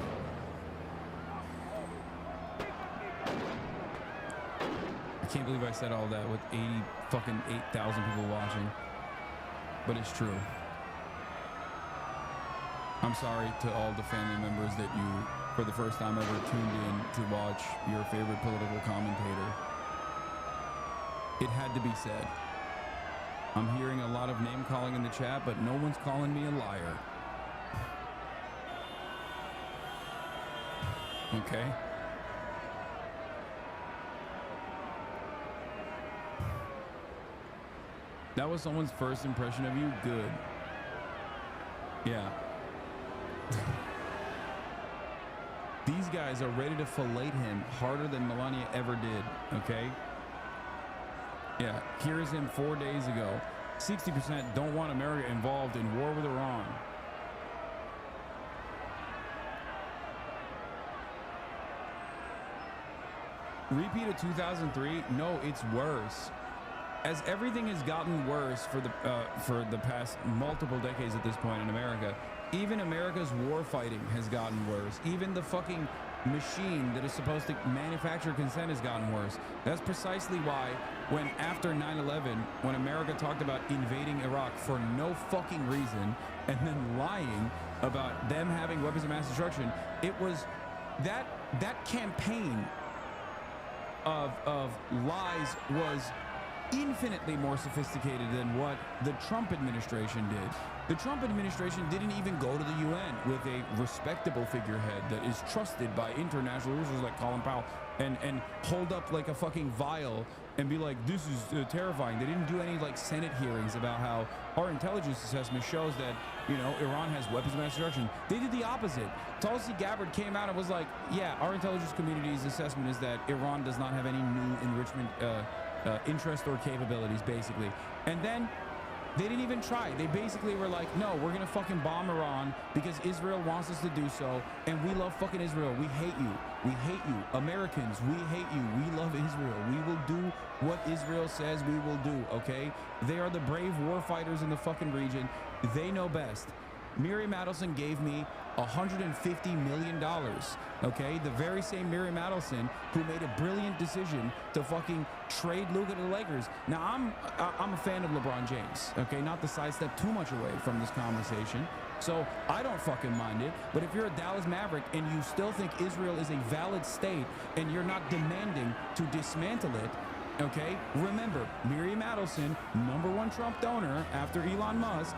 I can't believe I said all that with 8,000 people watching. But it's true. I'm sorry to all the family members that you, for the first time ever, tuned in to watch your favorite political commentator. It had to be said. I'm hearing a lot of name calling in the chat, but no one's calling me a liar. Okay? That was someone's first impression of you? Good. Yeah. These guys are ready to fillet him harder than Melania ever did, okay? Yeah, here's him 4 days ago. 60% don't want America involved in war with Iran. Repeat of 2003? No, it's worse. As everything has gotten worse for the past multiple decades at this point in America, even America's war fighting has gotten worse. Even the fucking machine that is supposed to manufacture consent has gotten worse. That's precisely why when after 9/11, when America talked about invading Iraq for no fucking reason and then lying about them having weapons of mass destruction, it was that campaign of lies was infinitely more sophisticated than what the Trump administration did. The Trump administration didn't even go to the UN with a respectable figurehead that is trusted by international users like Colin Powell and hold up like a fucking vial and be like, this is terrifying. They didn't do any like Senate hearings about how our intelligence assessment shows that, you know, Iran has weapons of mass destruction. They did the opposite. Tulsi Gabbard came out and was like, yeah, our intelligence community's assessment is that Iran does not have any new enrichment interest or capabilities, basically. And then they didn't even try. They basically were like, no, we're gonna fucking bomb Iran because Israel wants us to do so, and we love fucking Israel. We hate you. We hate you. Americans, we hate you. We love Israel. We will do what Israel says we will do, okay? They are the brave war fighters in the fucking region. They know best. Miriam Adelson gave me $150 million, okay? The very same Miriam Adelson who made a brilliant decision to fucking trade Luka to the Lakers. Now, I'm a fan of LeBron James, okay? Not to sidestep too much away from this conversation. So I don't fucking mind it. But if you're a Dallas Maverick and you still think Israel is a valid state and you're not demanding to dismantle it, okay? Remember, Miriam Adelson, #1 Trump donor after Elon Musk,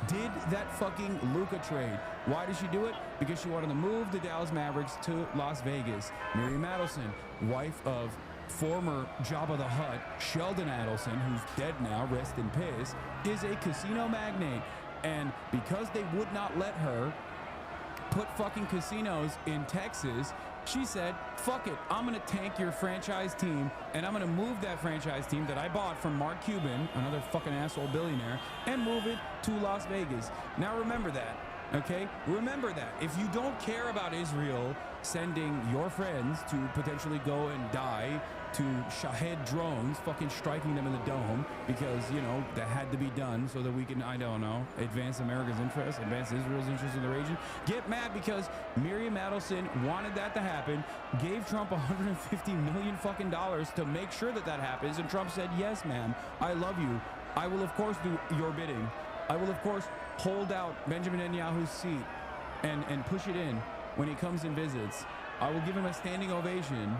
did that fucking Luka trade. Why did she do it? Because she wanted to move the Dallas Mavericks to Las Vegas. Miriam Adelson, wife of former Jabba the Hutt, Sheldon Adelson, who's dead now, rest in peace, is a casino magnate. And because they would not let her put fucking casinos in Texas, she said, fuck it, I'm gonna tank your franchise team and I'm gonna move that franchise team that I bought from Mark Cuban, another fucking asshole billionaire, and move it to Las Vegas. Now remember that, okay? Remember that. If you don't care about Israel sending your friends to potentially go and die to Shahed drones, fucking striking them in the dome, because, you know, that had to be done so that we can, I don't know, advance America's interests, advance Israel's interests in the region. Get mad because Miriam Adelson wanted that to happen, gave Trump $150 million fucking dollars to make sure that that happens, and Trump said, yes, ma'am, I love you. I will, of course, do your bidding. I will, of course, hold out Benjamin Netanyahu's seat and push it in when he comes and visits. I will give him a standing ovation.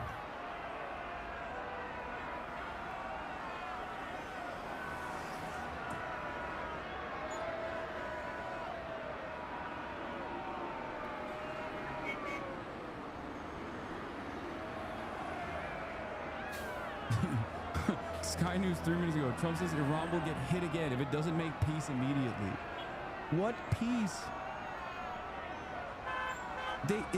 Sky News 3 minutes ago, Trump says Iran will get hit again if it doesn't make peace immediately. What peace?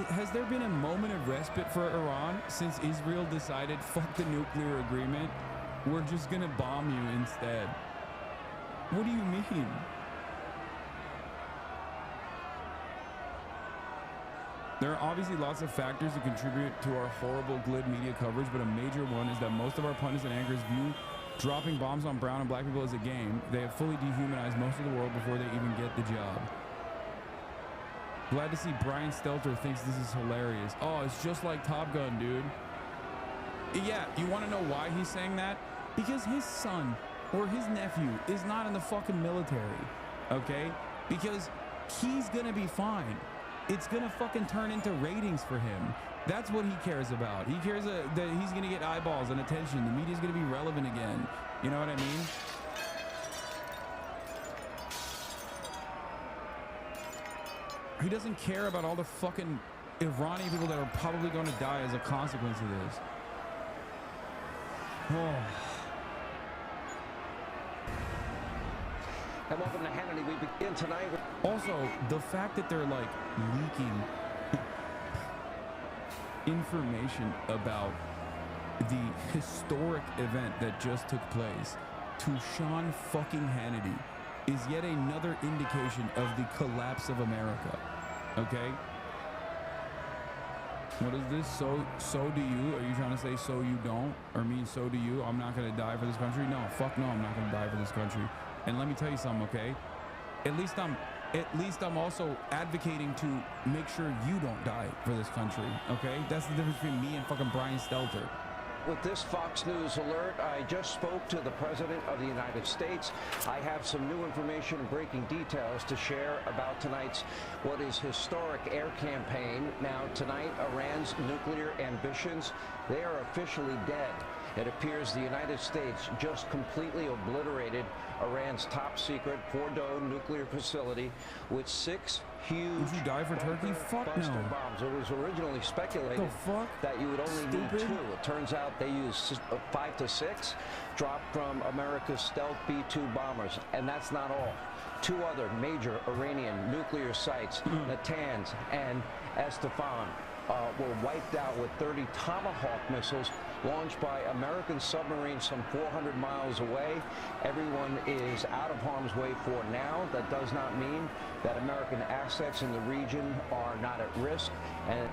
Has there been a moment of respite for Iran since Israel decided, fuck the nuclear agreement, we're just gonna bomb you instead? What do you mean? There are obviously lots of factors that contribute to our horrible glib media coverage, but a major one is that most of our pundits and anchors view dropping bombs on brown and black people as a game. They have fully dehumanized most of the world before they even get the job. Glad to see Brian Stelter thinks this is hilarious. Oh, it's just like Top Gun, dude. Yeah, you want to know why he's saying that? Because his son or his nephew is not in the fucking military, okay? Because he's gonna be fine. It's gonna fucking turn into ratings for him. That's what he cares about. He cares that he's gonna get eyeballs and attention. The media's gonna be relevant again. You know what I mean? He doesn't care about all the fucking Iranian people that are probably gonna die as a consequence of this. Oh. And welcome to Hannity. We begin tonight with... Also, the fact that they're like leaking information about the historic event that just took place to Sean fucking Hannity is yet another indication of the collapse of America. Okay? What is this? So do you? Are you trying to say so you don't? Or mean so do you? I'm not gonna die for this country? No, fuck no, I'm not gonna die for this country. And let me tell you something, okay? At least I'm also advocating to make sure you don't die for this country, okay? That's the difference between me and fucking Brian Stelter. With this Fox News alert, I just spoke to the President of the United States. I have some new information and breaking details to share about tonight's what is historic air campaign. Now, tonight, Iran's nuclear ambitions, they are officially dead. It appears the United States just completely obliterated Iran's top-secret Fordow nuclear facility with 6 huge Would you die for Turkey? Fuck no. bombs. It was originally speculated that you would only need 2. It turns out they used 5 to 6, dropped from America's stealth B-2 bombers. And that's not all. 2 other major Iranian nuclear sites, Natanz and ISFAHAN, were wiped out with 30 Tomahawk missiles launched by American submarines some 400 miles away. Everyone is out of harm's way for now. That does not mean that American assets in the region are not at risk. And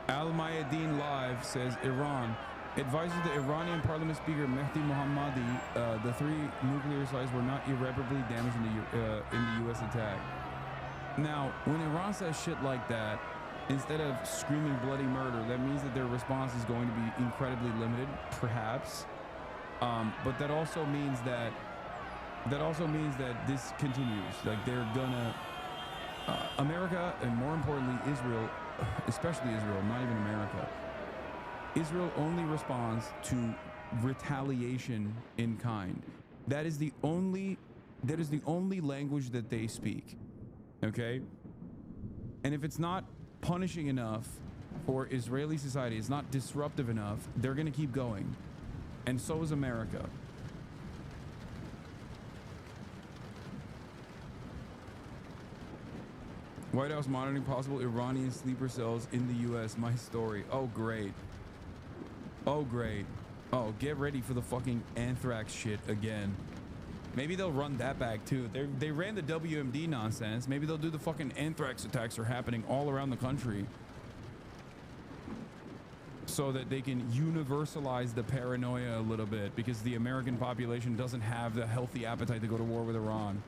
Al Mayadeen Live says Iran, advises the Iranian Parliament Speaker Mehdi Mohammadi the 3 nuclear sites were not irreparably damaged in the U.S. attack. Now, when Iran says shit like that, instead of screaming bloody murder, that means that their response is going to be incredibly limited, perhaps. But that also means that this continues. Like, they're gonna America, and more importantly Israel, especially Israel, not even America. Israel only responds to retaliation in kind. That is the only language that they speak. Okay? And if it's not punishing enough for Israeli society, it's not disruptive enough, they're going to keep going. And so is America. White House monitoring possible Iranian sleeper cells in the U.S. My story. Oh, great. Oh, great. Oh, get ready for the fucking anthrax shit again. Maybe they'll run that back too. They ran the WMD nonsense. Maybe they'll do the fucking anthrax attacks are happening all around the country, so that they can universalize the paranoia a little bit, because the American population doesn't have the healthy appetite to go to war with Iran.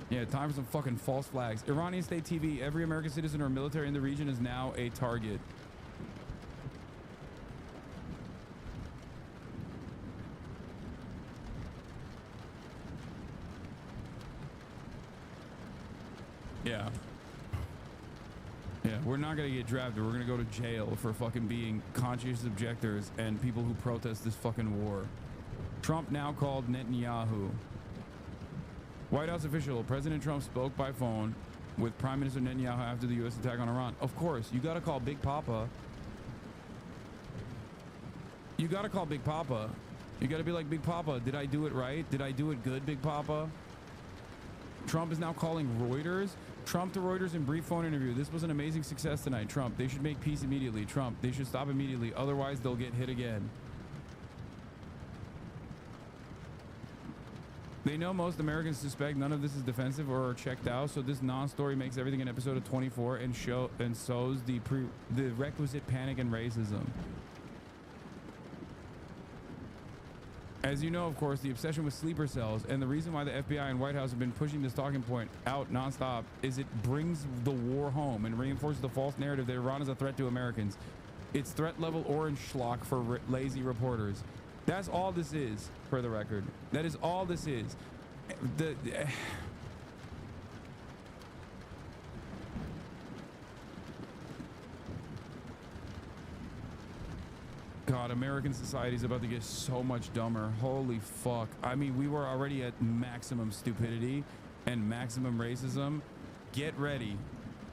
Yeah, time for some fucking false flags. Iranian state TV, every American citizen or military in the region is now a target. Yeah. Yeah, we're not gonna get drafted. We're gonna go to jail for fucking being conscientious objectors and people who protest this fucking war. Trump now called Netanyahu. White House official, President Trump spoke by phone with Prime Minister Netanyahu after the U.S. attack on Iran. Of course, you gotta call Big Papa. You gotta call Big Papa. You gotta be like, Big Papa, did I do it right? Did I do it good, Big Papa? Trump is now calling Reuters. Trump to Reuters in brief phone interview. This was an amazing success tonight. Trump, they should make peace immediately. Trump, they should stop immediately. Otherwise, they'll get hit again. They know most Americans suspect none of this is defensive or checked out, so this non-story makes everything an episode of 24 and sows the requisite panic and racism. As you know, of course, the obsession with sleeper cells and the reason why the FBI and White House have been pushing this talking point out nonstop is it brings the war home and reinforces the false narrative that Iran is a threat to Americans. It's threat level orange schlock for lazy reporters. That's all this is, for the record. That is all this is. God, American society is about to get so much dumber. Holy fuck. I mean, we were already at maximum stupidity and maximum racism. Get ready.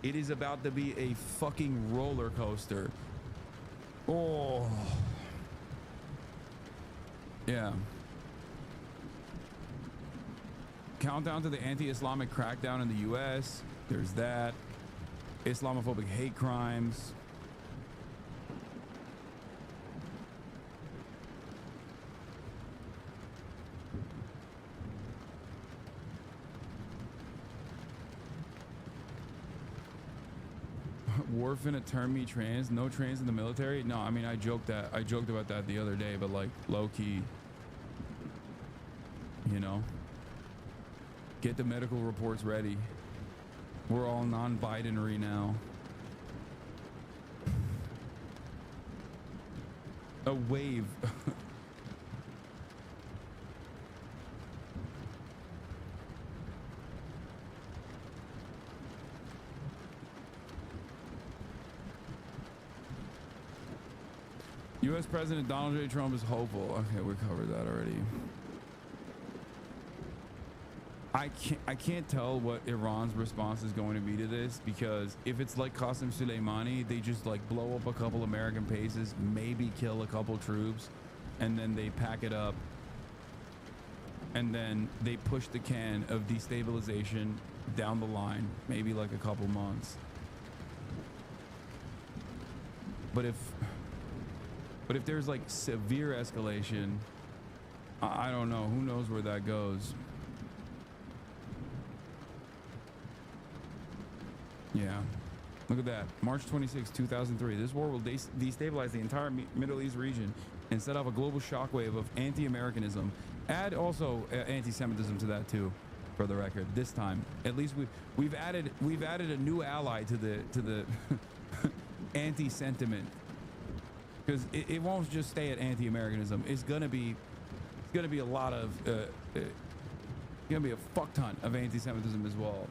It is about to be a fucking roller coaster. Oh. Yeah. Countdown to the anti-Islamic crackdown in the U.S. There's that. Islamophobic hate crimes. War finna turn me trans. No trans in the military. No, I mean, I joked about that the other day, but like low key, you know, get the medical reports ready. We're all non-binary now. A wave. U.S. President Donald J. Trump is hopeful. Okay, we covered that already. I can't tell what Iran's response is going to be to this, because if it's like Qasem Soleimani, they just like blow up a couple American bases, maybe kill a couple troops, and then they pack it up, and then they push the can of destabilization down the line, maybe like a couple months. But if there's like severe escalation, I don't know. Who knows where that goes? Yeah. Look at that. March 26, 2003. This war will destabilize the entire Middle East region and set off a global shockwave of anti-Americanism. Add also anti-Semitism to that too, for the record. This time, at least we've added a new ally to the anti-sentiment, because it won't just stay at anti-Americanism. It's gonna be a lot of gonna be a fuck ton of anti-Semitism as well.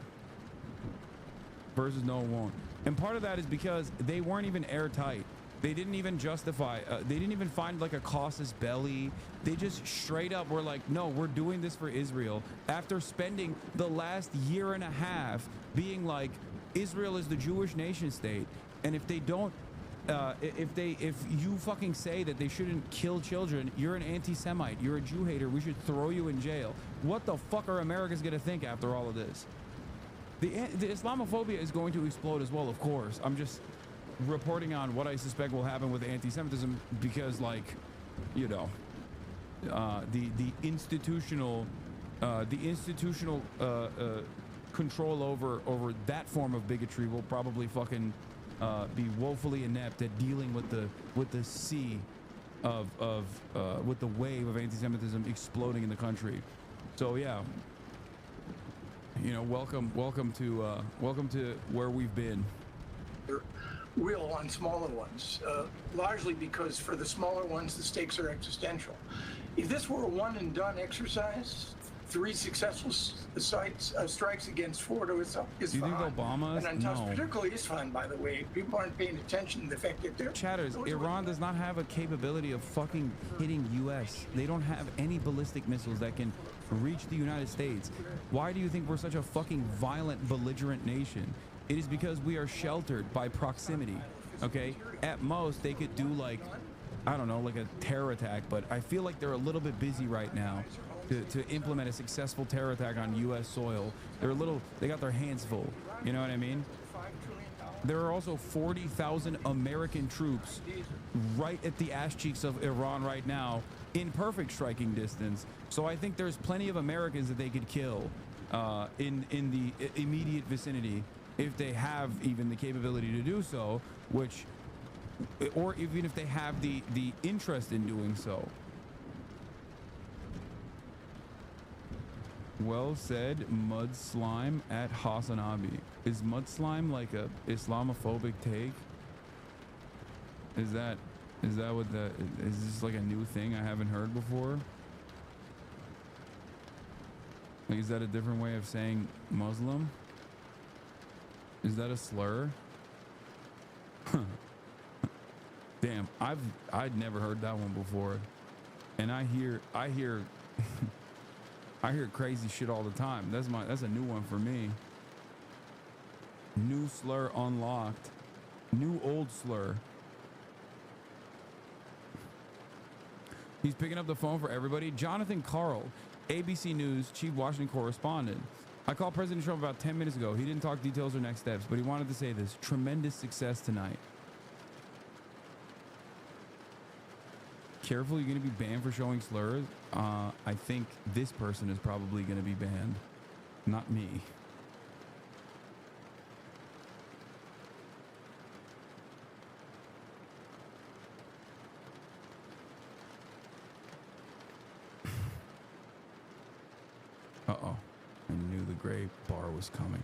Versus no, it won't. And part of that is because they weren't even airtight. They didn't even justify, they didn't even find like a casus belli. They just straight up were like, no, we're doing this for Israel. After spending the last year and a half being like, Israel is the Jewish nation state. And if they don't, if you fucking say that they shouldn't kill children, you're an anti-Semite, you're a Jew hater, we should throw you in jail. What the fuck are Americans gonna think after all of this? The Islamophobia is going to explode as well, of course. I'm just reporting on what I suspect will happen with anti-Semitism because, like, you know, the institutional control over that form of bigotry will probably fucking be woefully inept at dealing with the sea of with the wave of anti-Semitism exploding in the country. So yeah, you know, welcome to where we've been. Real on smaller ones, largely because for the smaller ones the stakes are existential. If this were a one and done exercise, 3 successful strikes against Fort or Isfahan, and No. particularly Isfahan, by the way, people aren't paying attention to the fact that they're Chatters, Iran does not have a capability of fucking hitting US. They don't have any ballistic missiles that can reach the United States. Why do you think we're such a fucking violent, belligerent nation? It is because we are sheltered by proximity, okay? At most, they could do like, I don't know, like a terror attack, but I feel like they're a little bit busy right now to implement a successful terror attack on US soil. They got their hands full, you know what I mean? There are also 40,000 American troops right at the ass cheeks of Iran right now in perfect striking distance. So I think there's plenty of Americans that they could kill in the immediate vicinity if they have even the capability to do so, or even if they have the interest in doing so. Well said, Mud Slime at Hasanabi. Is Mud Slime like a Islamophobic take? Is this like a new thing I haven't heard before? Like, is that a different way of saying Muslim? Is that a slur? Damn, I'd never heard that one before. And I hear I hear crazy shit all the time. That's a new one for me. New slur unlocked. New old slur. He's picking up the phone for everybody. Jonathan Carl, ABC News chief Washington correspondent. I called President Trump about 10 minutes ago. He didn't talk details or next steps, but he wanted to say this. Tremendous success tonight. Careful, you're going to be banned for showing slurs. I think this person is probably going to be banned, not me. Uh-oh. I knew the gray bar was coming.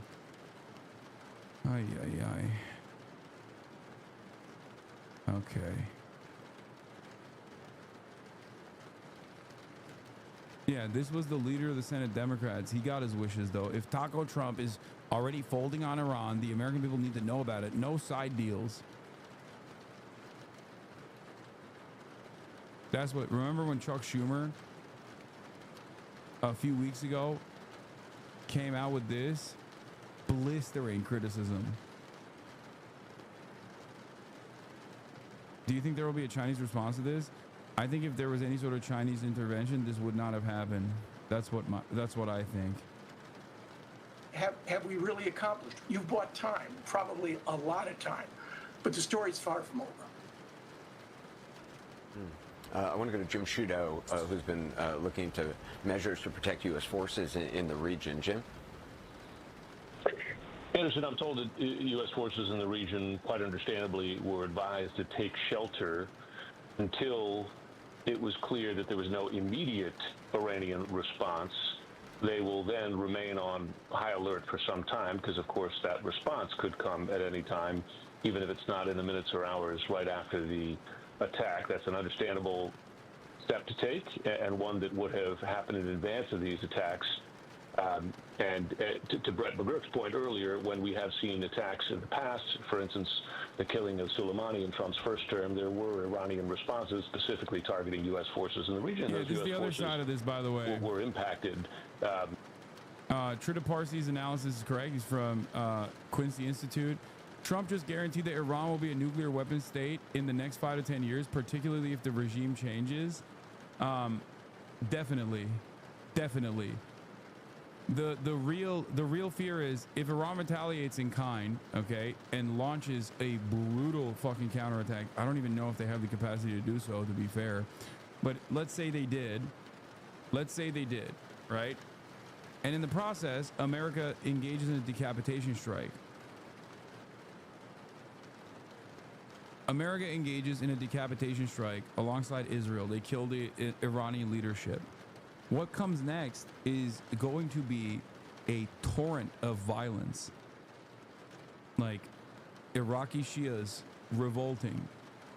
Ay, ay, ay. Okay. Yeah, this was the leader of the Senate Democrats. He got his wishes, though. If Taco Trump is already folding on Iran, the American people need to know about it. No side deals. That's what, remember when Chuck Schumer a few weeks ago came out with this blistering criticism? Do you think there will be a Chinese response to this? I think if there was any sort of Chinese intervention, this would not have happened. That's what I think. Have we really accomplished? You've bought time, probably a lot of time, but the story's far from over. I want to go to Jim Sciutto, who's been looking into measures to protect U.S. forces in the region. Jim? Anderson, I'm told that U.S. forces in the region, quite understandably, were advised to take shelter until it was clear that there was no immediate Iranian response, they will then remain on high alert for some time, because of course that response could come at any time, even if it's not in the minutes or hours right after the attack. That's an understandable step to take, and one that would have happened in advance of these attacks. To Brett McGurk's point earlier, when we have seen attacks in the past, for instance, the killing of Soleimani in Trump's first term, there were Iranian responses specifically targeting U.S. forces in the region. Yeah, those this is US the other forces side of this, by the way. were impacted. Trita Parsi's analysis is correct. He's from Quincy Institute. Trump just guaranteed that Iran will be a nuclear weapons state in the next 5 to 10 years, particularly if the regime changes. Definitely. The real fear is if Iran retaliates in kind, okay, and launches a brutal fucking counterattack. I don't even know if they have the capacity to do so, to be fair. But let's say they did. Right? And in the process, America engages in a decapitation strike. America engages in a decapitation strike alongside Israel. They kill the Iranian leadership. What comes next is going to be a torrent of violence. Like Iraqi Shias revolting,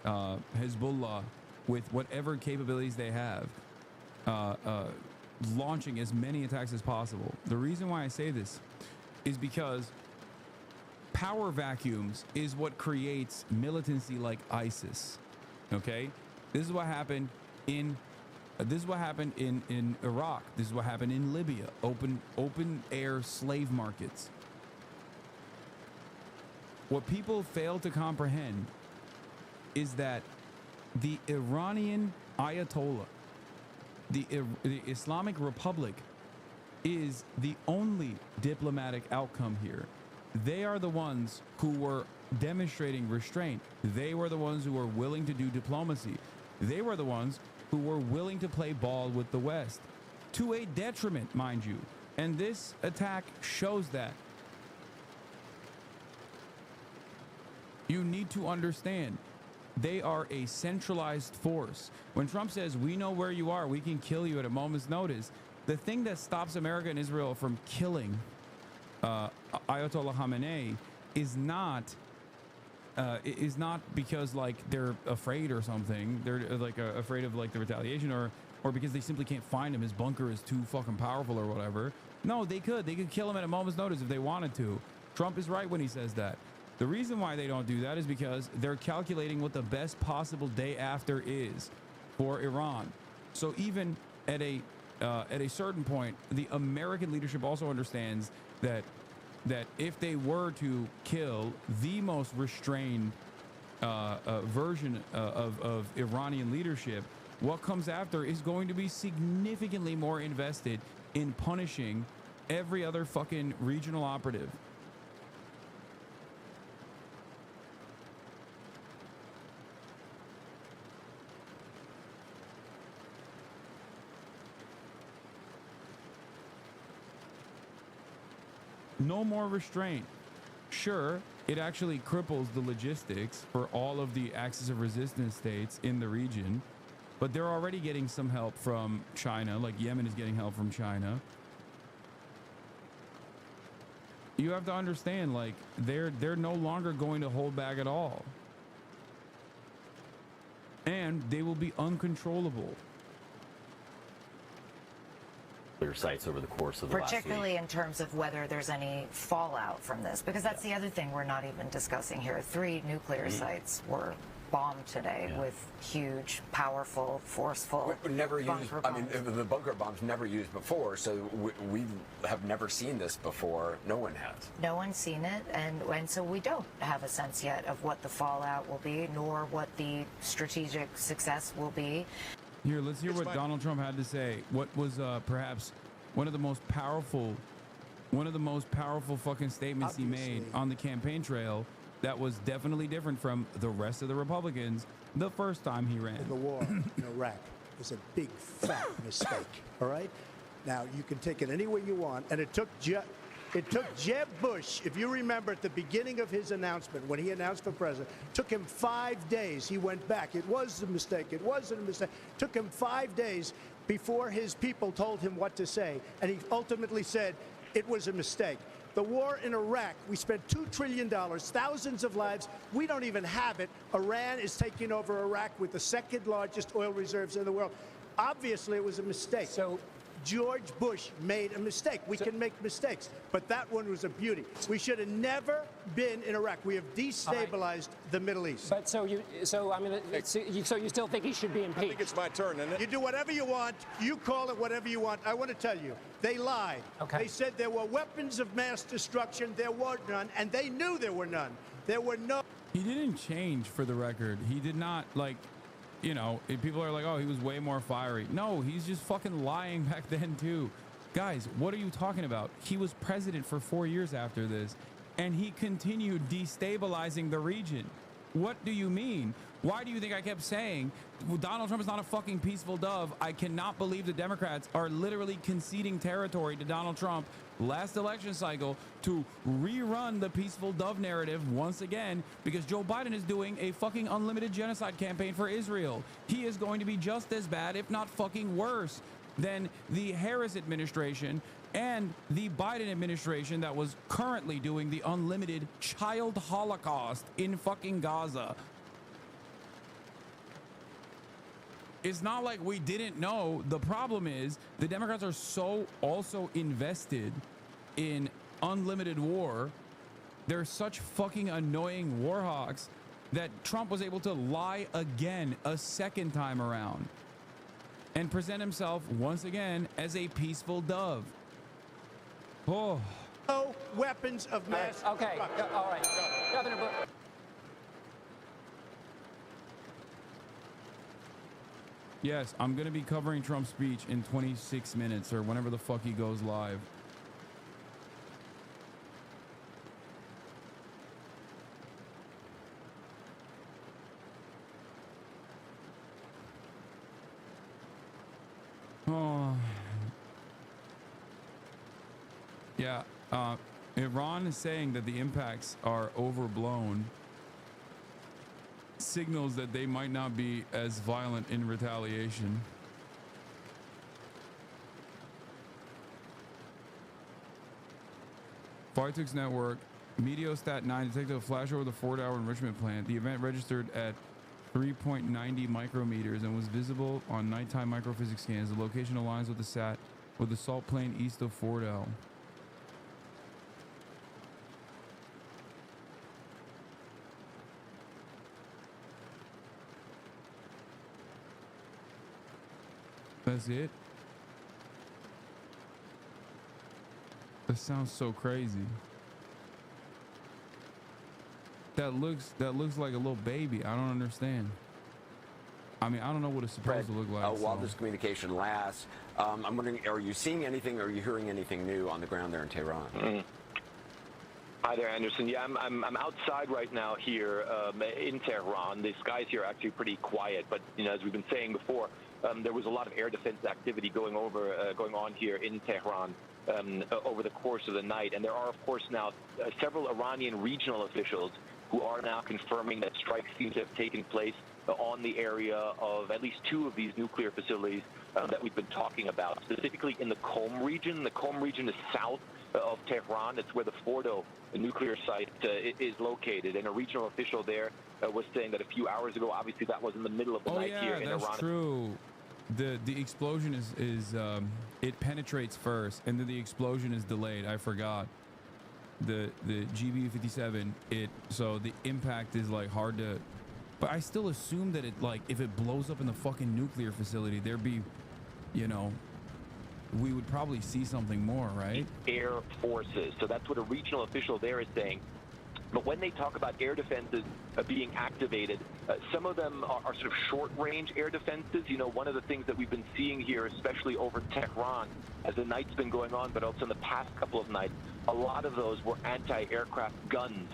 Hezbollah with whatever capabilities they have, launching as many attacks as possible. The reason why I say this is because power vacuums is what creates militancy like ISIS. Okay, this is what happened in Iraq. This is what happened in Libya. Open air slave markets. What people fail to comprehend is that the Iranian Ayatollah, the Islamic Republic, is the only diplomatic outcome here. They are the ones who were demonstrating restraint. They were the ones who were willing to do diplomacy. They were the ones who were willing to play ball with the West, to a detriment, mind you. And this attack shows that. You need to understand, they are a centralized force. When Trump says, we know where you are, we can kill you at a moment's notice, the thing that stops America and Israel from killing Ayatollah Khamenei is not because like they're afraid or something. They're like afraid of like the retaliation or because they simply can't find him. His bunker is too fucking powerful or whatever. No, they could kill him at a moment's notice if they wanted to. Trump is right when he says that. The reason why they don't do that is because they're calculating what the best possible day after is for Iran. So even at a certain point, the American leadership also understands that if they were to kill the most restrained version of Iranian leadership, what comes after is going to be significantly more invested in punishing every other fucking regional operative. No more restraint. Sure, it actually cripples the logistics for all of the axis of resistance states in the region, but they're already getting some help from China, like Yemen is getting help from China. You have to understand, like, they're no longer going to hold back at all. And they will be uncontrollable. Sites over the course of the last week. Particularly in terms of whether there's any fallout from this, because that's the other thing we're not even discussing here. 3 nuclear sites were bombed today with huge, powerful, forceful never used. bunker I mean, bombs. the bunker bombs never used before, so we have never seen this before. No one has. No one's seen it, and so we don't have a sense yet of what the fallout will be, nor what the strategic success will be. Here, let's hear what Donald Trump had to say. What was perhaps one of the most powerful fucking statements he made on the campaign trail that was definitely different from the rest of the Republicans the first time he ran. The war in Iraq is a big, fat mistake, all right? Now, you can take it any way you want, and it took It took Jeb Bush, if you remember at the beginning of his announcement, when he announced for president, took him 5 days. He went back. It was a mistake. It wasn't a mistake. Took him 5 days before his people told him what to say. And he ultimately said it was a mistake. The war in Iraq, we spent $2 trillion, thousands of lives. We don't even have it. Iran is taking over Iraq with the second largest oil reserves in the world. Obviously, it was a mistake. So George Bush made a mistake. We can make mistakes, but that one was a beauty. We should have never been in Iraq. We have destabilized the Middle East. But so you still think he should be impeached? I think it's my turn, isn't it? You do whatever you want. You call it whatever you want. I want to tell you, they lied. Okay. They said there were weapons of mass destruction. There were none, and they knew there were none. There were no. He didn't change, for the record. He did not, like, you know, people are like, oh, he was way more fiery. No, he's just fucking lying back then, too. Guys, what are you talking about? He was president for 4 years after this, and he continued destabilizing the region. What do you mean? Why do you think I kept saying Donald Trump is not a fucking peaceful dove? I cannot believe the Democrats are literally conceding territory to Donald Trump last election cycle to rerun the peaceful dove narrative once again, because Joe Biden is doing a fucking unlimited genocide campaign for Israel. He is going to be just as bad, if not fucking worse, than the Harris administration and the Biden administration that was currently doing the unlimited child holocaust in fucking Gaza. It's not like we didn't know. The problem is the Democrats are so also invested in unlimited war. They're such fucking annoying war hawks that Trump was able to lie again a second time around and present himself once again as a peaceful dove. Oh. No weapons of mass destruction. Okay, all right. Governor Bush. Yes, I'm going to be covering Trump's speech in 26 minutes or whenever the fuck he goes live. Oh. Yeah, Iran is saying that the impacts are overblown. Signals that they might not be as violent in retaliation. Fartux Network, Meteostat 9 detected a flash over the Fort Hour enrichment plant. The event registered at 3.90 micrometers and was visible on nighttime microphysics scans. The location aligns with the salt plain east of Fort Hour. That's it? That sounds so crazy. That looks like a little baby. I don't understand. I mean, I don't know what it's supposed to look like. While this communication lasts, I'm wondering, are you seeing anything, are you hearing anything new on the ground there in Tehran? Mm-hmm. Hi there, Anderson. Yeah, I'm outside right now here in Tehran. The skies here are actually pretty quiet, but you know, as we've been saying before, there was a lot of air defense activity going on here in Tehran over the course of the night, and there are, of course, now several Iranian regional officials who are now confirming that strikes seem to have taken place on the area of at least two of these nuclear facilities that we've been talking about, specifically in the Qom region. The Qom region is south of Tehran. It's where the Fordo nuclear site is located, and a regional official there was saying that a few hours ago, obviously that was in the middle of the night here in Iran. That's true. The explosion is it penetrates first, and then the explosion is delayed. I forgot. The GBU-57, so the impact is like hard to, but I still assume that it, like, if it blows up in the fucking nuclear facility, there'd be, you know, we would probably see something more, right? Air forces. So that's what a regional official there is saying. But when they talk about air defenses being activated, some of them are sort of short-range air defenses. You know, one of the things that we've been seeing here, especially over Tehran, as the night's been going on, but also in the past couple of nights, a lot of those were anti-aircraft guns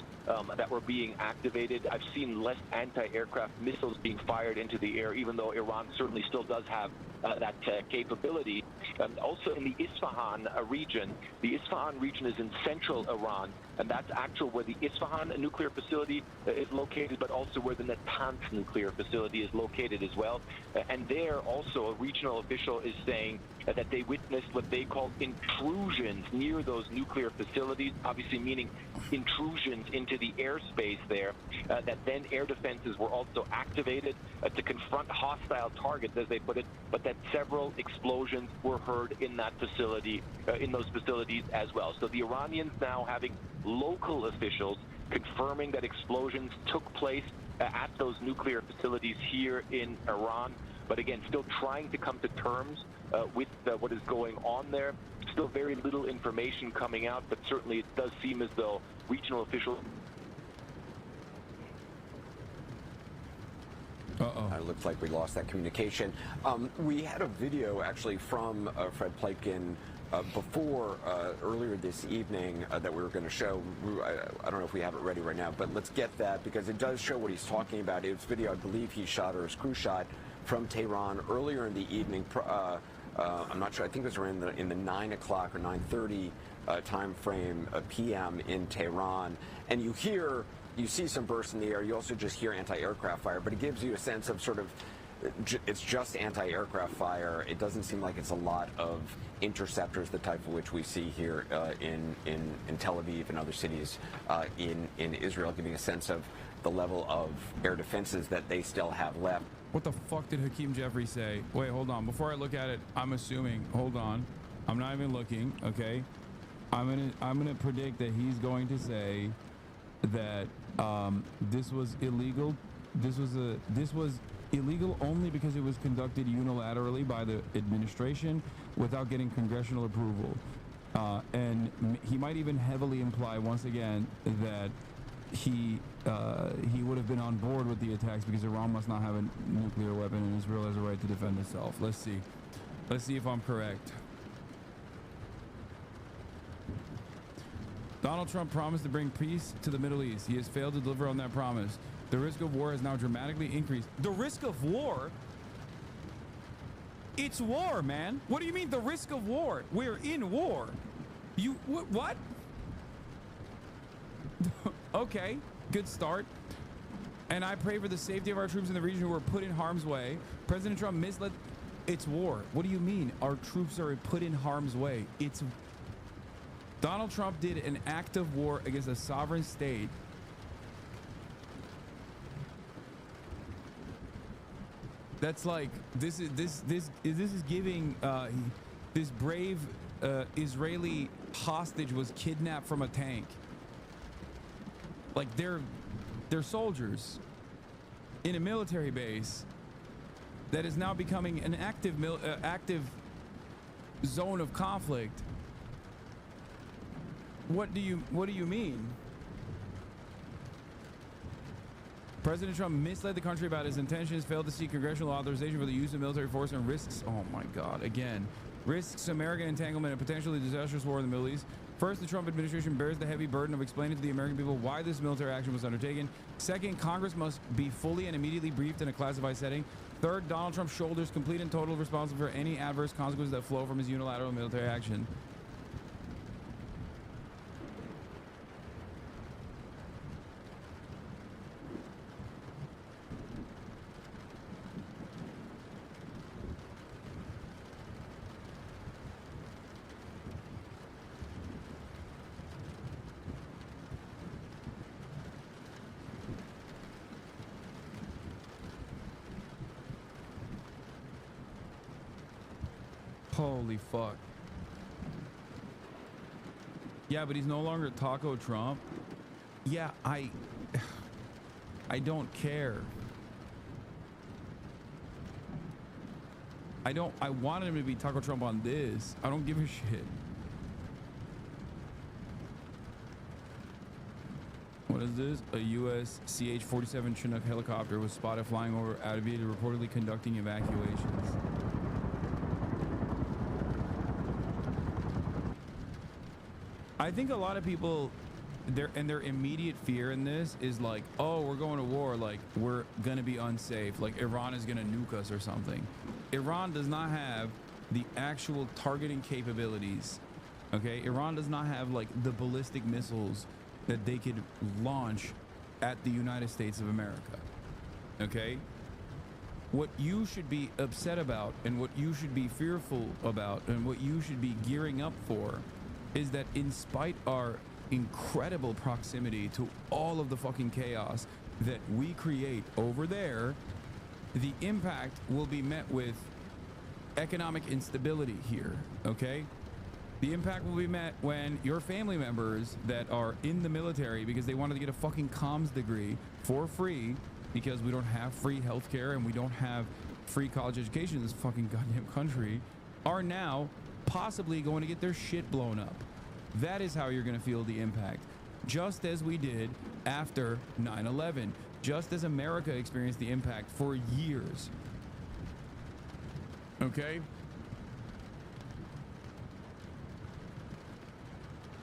that were being activated. I've seen less anti-aircraft missiles being fired into the air, even though Iran certainly still does have that capability. Also in the ISFAHAN region, the ISFAHAN region is in central Iran, and that's actually where the ISFAHAN nuclear facility is located, but also where the Natanz nuclear facility is located as well. And there also a regional official is saying that they witnessed what they call intrusions near those nuclear facilities, obviously meaning intrusions into the airspace there, that then air defenses were also activated to confront hostile targets, as they put it, but that several explosions were heard in that facility, in those facilities as well. So the Iranians now having local officials confirming that explosions took place at those nuclear facilities here in Iran, but again, still trying to come to terms with what is going on there. Still very little information coming out, but certainly it does seem as though regional officials... It looks like we lost that communication. We had a video actually from Fred Pleitgen before earlier this evening that we were going to show. I don't know if we have it ready right now, but let's get that because it does show what he's talking about. It's video I believe he shot, or his crew shot, from Tehran earlier in the evening. I'm not sure. I think it was around in the 9 o'clock or 9:30 time frame p.m. in Tehran, and you see some bursts in the air. You also just hear anti-aircraft fire, but it gives you a sense of sort of it's just anti-aircraft fire. It doesn't seem like it's a lot of interceptors, the type of which we see here in Tel Aviv and other cities in Israel, giving a sense of the level of air defenses that they still have left. What the fuck did Hakeem Jeffrey say? Wait, hold on. Before I look at it, I'm assuming. Hold on. I'm not even looking. Okay. I'm gonna predict that he's going to say that this was illegal. This was illegal only because it was conducted unilaterally by the administration without getting congressional approval. And he might even heavily imply once again that he would have been on board with the attacks because Iran must not have a nuclear weapon and Israel has a right to defend itself. Let's see. Let's see if I'm correct. Donald Trump promised to bring peace to the Middle East. He has failed to deliver on that promise. The risk of war has now dramatically increased. The risk of war? It's war, man. What do you mean the risk of war? We're in war. You, what? Okay, good start. And I pray for the safety of our troops in the region who are put in harm's way. President Trump misled. It's war. What do you mean our troops are put in harm's way? It's Donald Trump did an act of war against a sovereign state. That's like this is giving this brave Israeli hostage was kidnapped from a tank. Like they're soldiers in a military base that is now becoming an active zone of conflict. What do you mean? President Trump misled the country about his intentions, failed to seek congressional authorization for the use of military force, and risks, oh my God, again, risks American entanglement in a potentially disastrous war in the Middle East. First, the Trump administration bears the heavy burden of explaining to the American people why this military action was undertaken. Second, Congress must be fully and immediately briefed in a classified setting. Third, Donald Trump shoulders complete and total responsibility for any adverse consequences that flow from his unilateral military action. Holy fuck. Yeah, but he's no longer Taco Trump. Yeah, I don't care. I wanted him to be Taco Trump on this. I don't give a shit. What is this? A U.S. CH-47 Chinook helicopter was spotted flying over Aviv, reportedly conducting evacuations. I think a lot of people, their immediate fear in this is like, oh, we're going to war, like we're gonna be unsafe, like Iran is gonna nuke us or something. Iran does not have the actual targeting capabilities. Okay, Iran does not have like the ballistic missiles that they could launch at the United States of America. Okay, what you should be upset about and what you should be fearful about and what you should be gearing up for is that in spite our incredible proximity to all of the fucking chaos that we create over there, the impact will be met with economic instability here. Okay, the impact will be met when your family members that are in the military because they wanted to get a fucking comms degree for free because we don't have free healthcare and we don't have free college education in this fucking goddamn country are now possibly going to get their shit blown up. That is how you're going to feel the impact, just as we did after 9/11, just as America experienced the impact for years. Okay?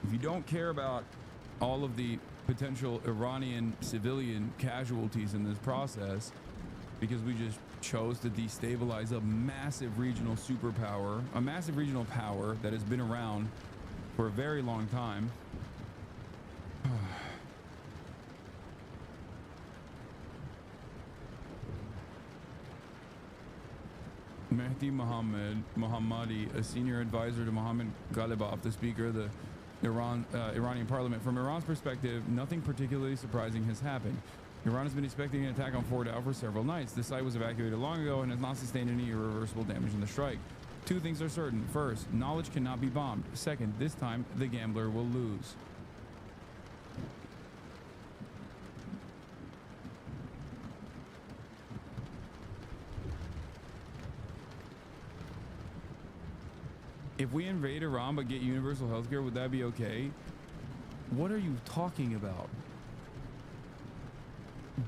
If you don't care about all of the potential Iranian civilian casualties in this process, because we just chose to destabilize a massive regional superpower, a massive regional power that has been around for a very long time. Mehdi Mohammadi, a senior advisor to Mohammad Ghalibaf, the speaker of the Iranian parliament. From Iran's perspective, nothing particularly surprising has happened. Iran has been expecting an attack on Fordow for several nights. The site was evacuated long ago and has not sustained any irreversible damage in the strike. Two things are certain. First, knowledge cannot be bombed. Second, this time the gambler will lose. If we invade Iran but get universal healthcare, would that be okay? What are you talking about?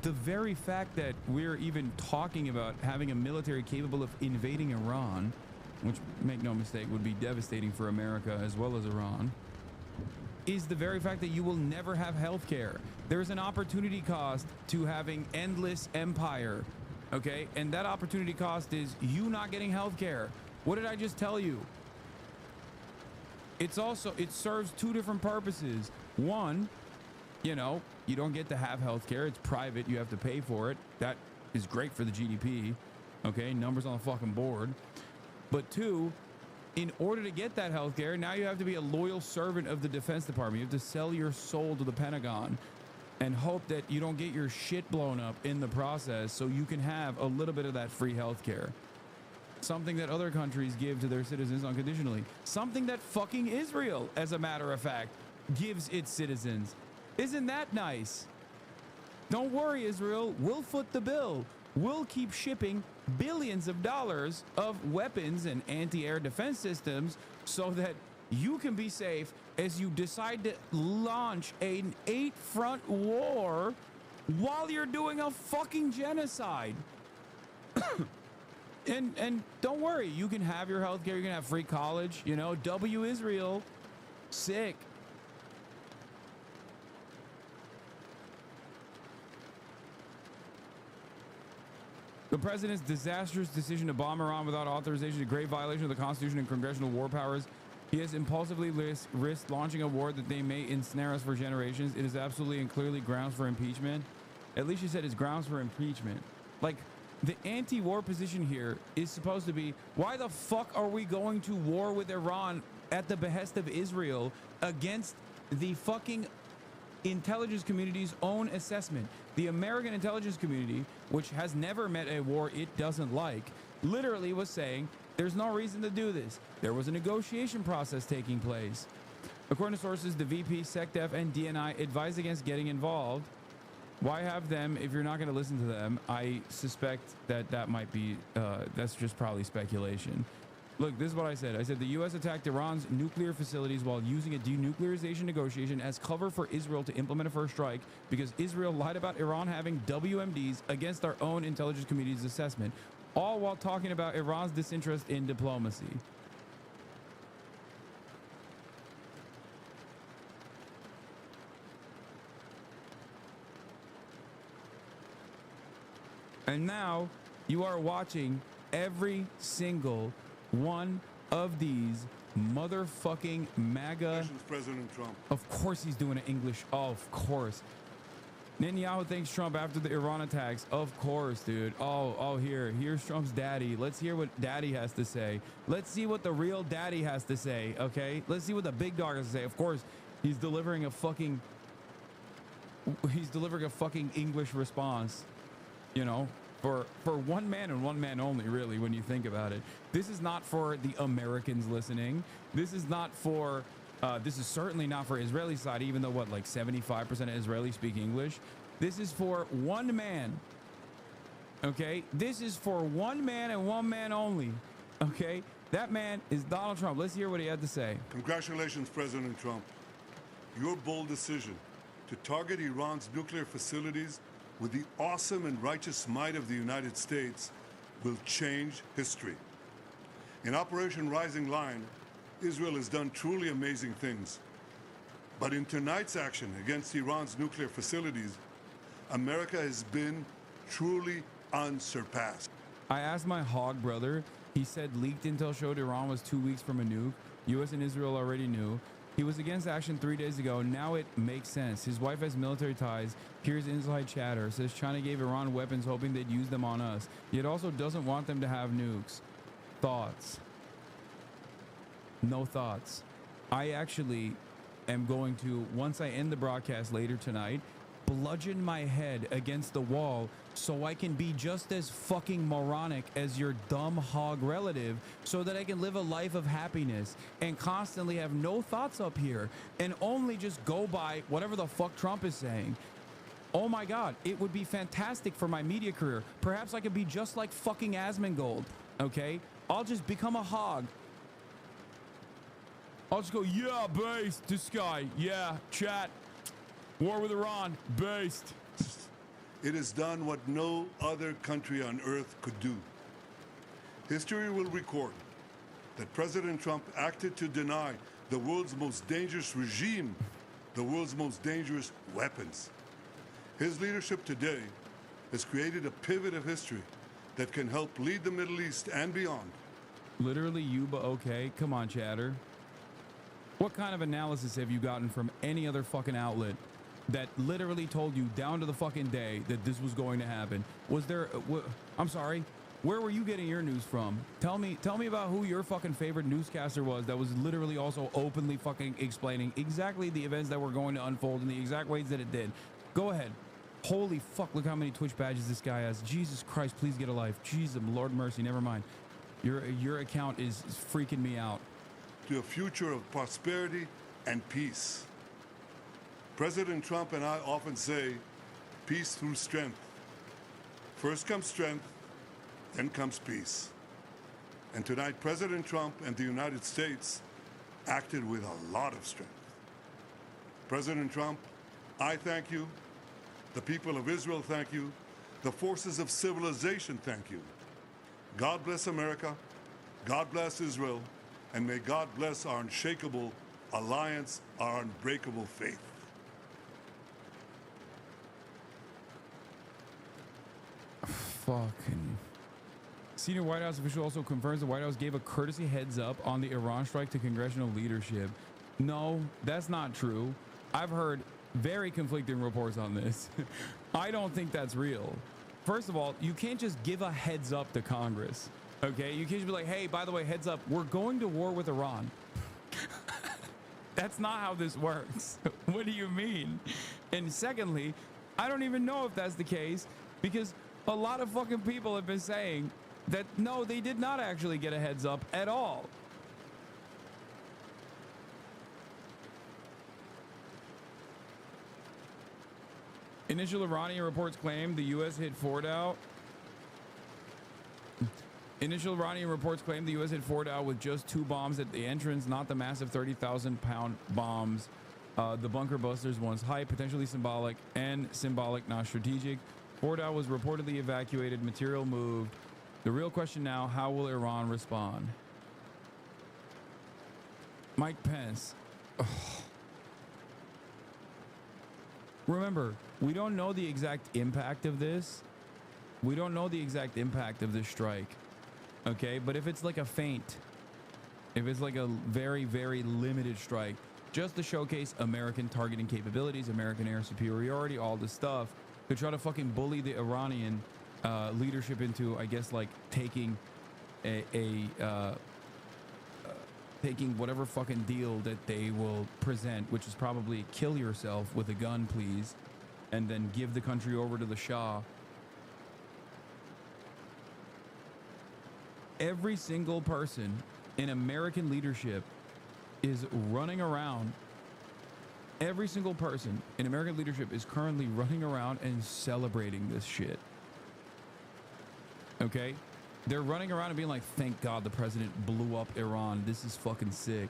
The very fact that we're even talking about having a military capable of invading Iran, which, make no mistake, would be devastating for America as well as Iran, is the very fact that you will never have healthcare. There's an opportunity cost to having endless empire, okay? And that opportunity cost is you not getting healthcare. What did I just tell you? It's also, it serves two different purposes. One, you know, you don't get to have healthcare. It's private. You have to pay for it. That is great for the GDP. Okay, numbers on the fucking board. But two, in order to get that healthcare, now you have to be a loyal servant of the Defense Department. You have to sell your soul to the Pentagon and hope that you don't get your shit blown up in the process so you can have a little bit of that free healthcare. Something that other countries give to their citizens unconditionally. Something that fucking Israel, as a matter of fact, gives its citizens. Isn't that nice? Don't worry, Israel. We'll foot the bill. We'll keep shipping billions of dollars of weapons and anti-air defense systems so that you can be safe as you decide to launch an 8-front war while you're doing a fucking genocide. And don't worry, you can have your health care, you can have free college, you know, W Israel, sick. The president's disastrous decision to bomb Iran without authorization is a grave violation of the Constitution and congressional war powers. He has impulsively risked launching a war that they may ensnare us for generations. It is absolutely and clearly grounds for impeachment. At least you said it's grounds for impeachment. Like, the anti-war position here is supposed to be, why the fuck are we going to war with Iran at the behest of Israel against the fucking intelligence community's own assessment? The American intelligence community, which has never met a war it doesn't like, literally was saying there's no reason to do this. There was a negotiation process taking place. According to sources, the VP, SecDef, and DNI advised against getting involved. Why have them if you're not going to listen to them? I suspect that that might be, that's just probably speculation. Look, this is what I said. I said the U.S. attacked Iran's nuclear facilities while using a denuclearization negotiation as cover for Israel to implement a first strike because Israel lied about Iran having WMDs against our own intelligence community's assessment, all while talking about Iran's disinterest in diplomacy. And now you are watching every single one of these motherfucking MAGA. President Trump. Of course he's doing it English. Oh, of course. Netanyahu thanks Trump after the Iran attacks. Of course, dude. Oh, here's Trump's daddy. Let's hear what daddy has to say. Let's see what the real daddy has to say, okay? Let's see what the big dog has to say. Of course, he's delivering a fucking English response, you know, for one man and one man only, really, when you think about it. This is not for the Americans listening. This is not for this is certainly not for Israeli side, even though what, like 75% of Israelis speak English. This is for one man. Okay, this is for one man and one man only. Okay, that man is Donald Trump. Let's hear what he had to say. Congratulations, President Trump. Your bold decision to target Iran's nuclear facilities with the awesome and righteous might of the United States will change history. In Operation Rising Lion, Israel has done truly amazing things. But in tonight's action against Iran's nuclear facilities, America has been truly unsurpassed. I asked my hog brother. He said leaked intel showed Iran was 2 weeks from a nuke. U.S. and Israel already knew. He was against action 3 days ago. Now it makes sense. His wife has military ties. Here's inside chatter. Says China gave Iran weapons hoping they'd use them on us. Yet also doesn't want them to have nukes. Thoughts? No thoughts. I actually am going to, once I end the broadcast later tonight, bludgeon my head against the wall so I can be just as fucking moronic as your dumb hog relative, so that I can live a life of happiness and constantly have no thoughts up here and only just go by whatever the fuck Trump is saying. Oh my God, it would be fantastic for my media career. Perhaps I could be just like fucking Asmongold, okay? I'll just become a hog. I'll just go, yeah, based, this guy, yeah, chat, war with Iran, based. It has done what no other country on earth could do. History will record that President Trump acted to deny the world's most dangerous regime the world's most dangerous weapons. His leadership today has created a pivot of history that can help lead the Middle East and beyond. Literally, Yuba, okay? Come on, chatter. What kind of analysis have you gotten from any other fucking outlet that literally told you down to the fucking day that this was going to happen? Was there, I'm sorry, where were you getting your news from? Tell me about who your fucking favorite newscaster was that was literally also openly fucking explaining exactly the events that were going to unfold in the exact ways that it did. Go ahead. Holy fuck, look how many Twitch badges this guy has. Jesus Christ, please get a life. Jesus, Lord mercy, never mind. Your account is freaking me out. To a future of prosperity and peace. President Trump and I often say, peace through strength. First comes strength, then comes peace. And tonight, President Trump and the United States acted with a lot of strength. President Trump, I thank you. The people of Israel thank you. The forces of civilization thank you. God bless America. God bless Israel. And may God bless our unshakable alliance, our unbreakable faith. Fucking. Senior White House official also confirms the White House gave a courtesy heads up on the Iran strike to congressional leadership. No, that's not true. I've heard very conflicting reports on this. I don't think that's real. First of all, you can't just give a heads up to Congress. Okay, you can't just be like, hey, by the way, heads up, we're going to war with Iran. That's not how this works. What do you mean? And secondly, I don't even know if that's the case, because a lot of fucking people have been saying that no, they did not actually get a heads up at all. Initial Iranian reports claim the U.S. hit Fordow. Initial Iranian reports claim the U.S. hit Fordow with just 2 bombs at the entrance, not the massive 30,000-pound bombs. The bunker busters once hype, potentially symbolic, and symbolic, not strategic. Fordow was reportedly evacuated, material moved. The real question now, how will Iran respond? Mike Pence. Ugh. Remember, we don't know the exact impact of this. We don't know the exact impact of this strike, okay? But if it's like a feint, if it's like a very, very limited strike, just to showcase American targeting capabilities, American air superiority, all this stuff, to try to fucking bully the Iranian leadership into, I guess, like taking taking whatever fucking deal that they will present, which is probably kill yourself with a gun, please, and then give the country over to the Shah. Every single person in American leadership is running around. Every single person in American leadership is currently running around and celebrating this shit. Okay? They're running around and being like, thank God the president blew up Iran. This is fucking sick.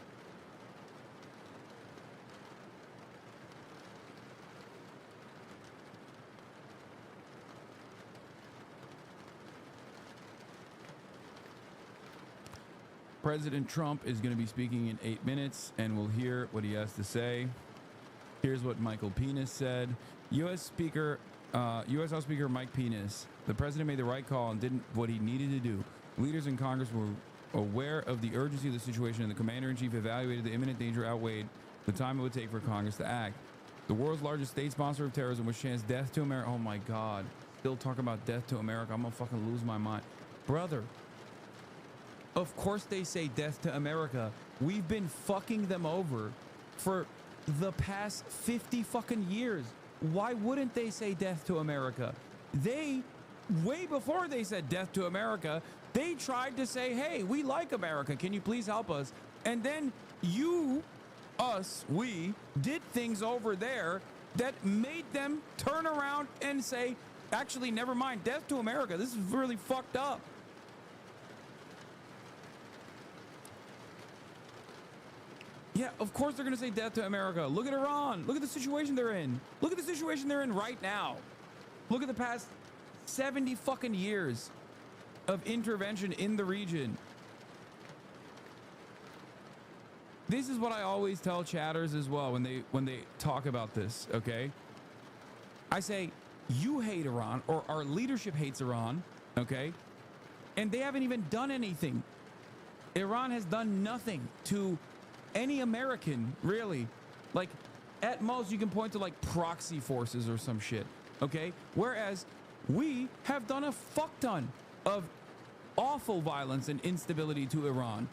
President Trump is going to be speaking in 8 minutes, and we'll hear what he has to say. Here's what Michael Penis said. U.S. House Speaker Mike Penis. The president made the right call and did what he needed to do. Leaders in Congress were aware of the urgency of the situation, and the commander-in-chief evaluated the imminent danger outweighed the time it would take for Congress to act. The world's largest state sponsor of terrorism, which chants death to America. Oh my God. Still talking about death to America. I'm going to fucking lose my mind. Brother. Of course they say death to America. We've been fucking them over for the past 50 fucking years. Why wouldn't they say death to America? They, way before they said death to America, they tried to say, hey, we like America. Can you please help us? And then you, us, we did things over there that made them turn around and say, actually, never mind, death to America. This is really fucked up. Yeah, of course they're going to say death to America. Look at Iran. Look at the situation they're in. Look at the situation they're in right now. Look at the past 70 fucking years of intervention in the region. This is what I always tell chatters as well when they talk about this, okay? I say, you hate Iran, or our leadership hates Iran, okay? And they haven't even done anything. Iran has done nothing to any American, really. Like, at most you can point to like proxy forces or some shit, okay? Whereas we have done a fuck ton of awful violence and instability to Iran.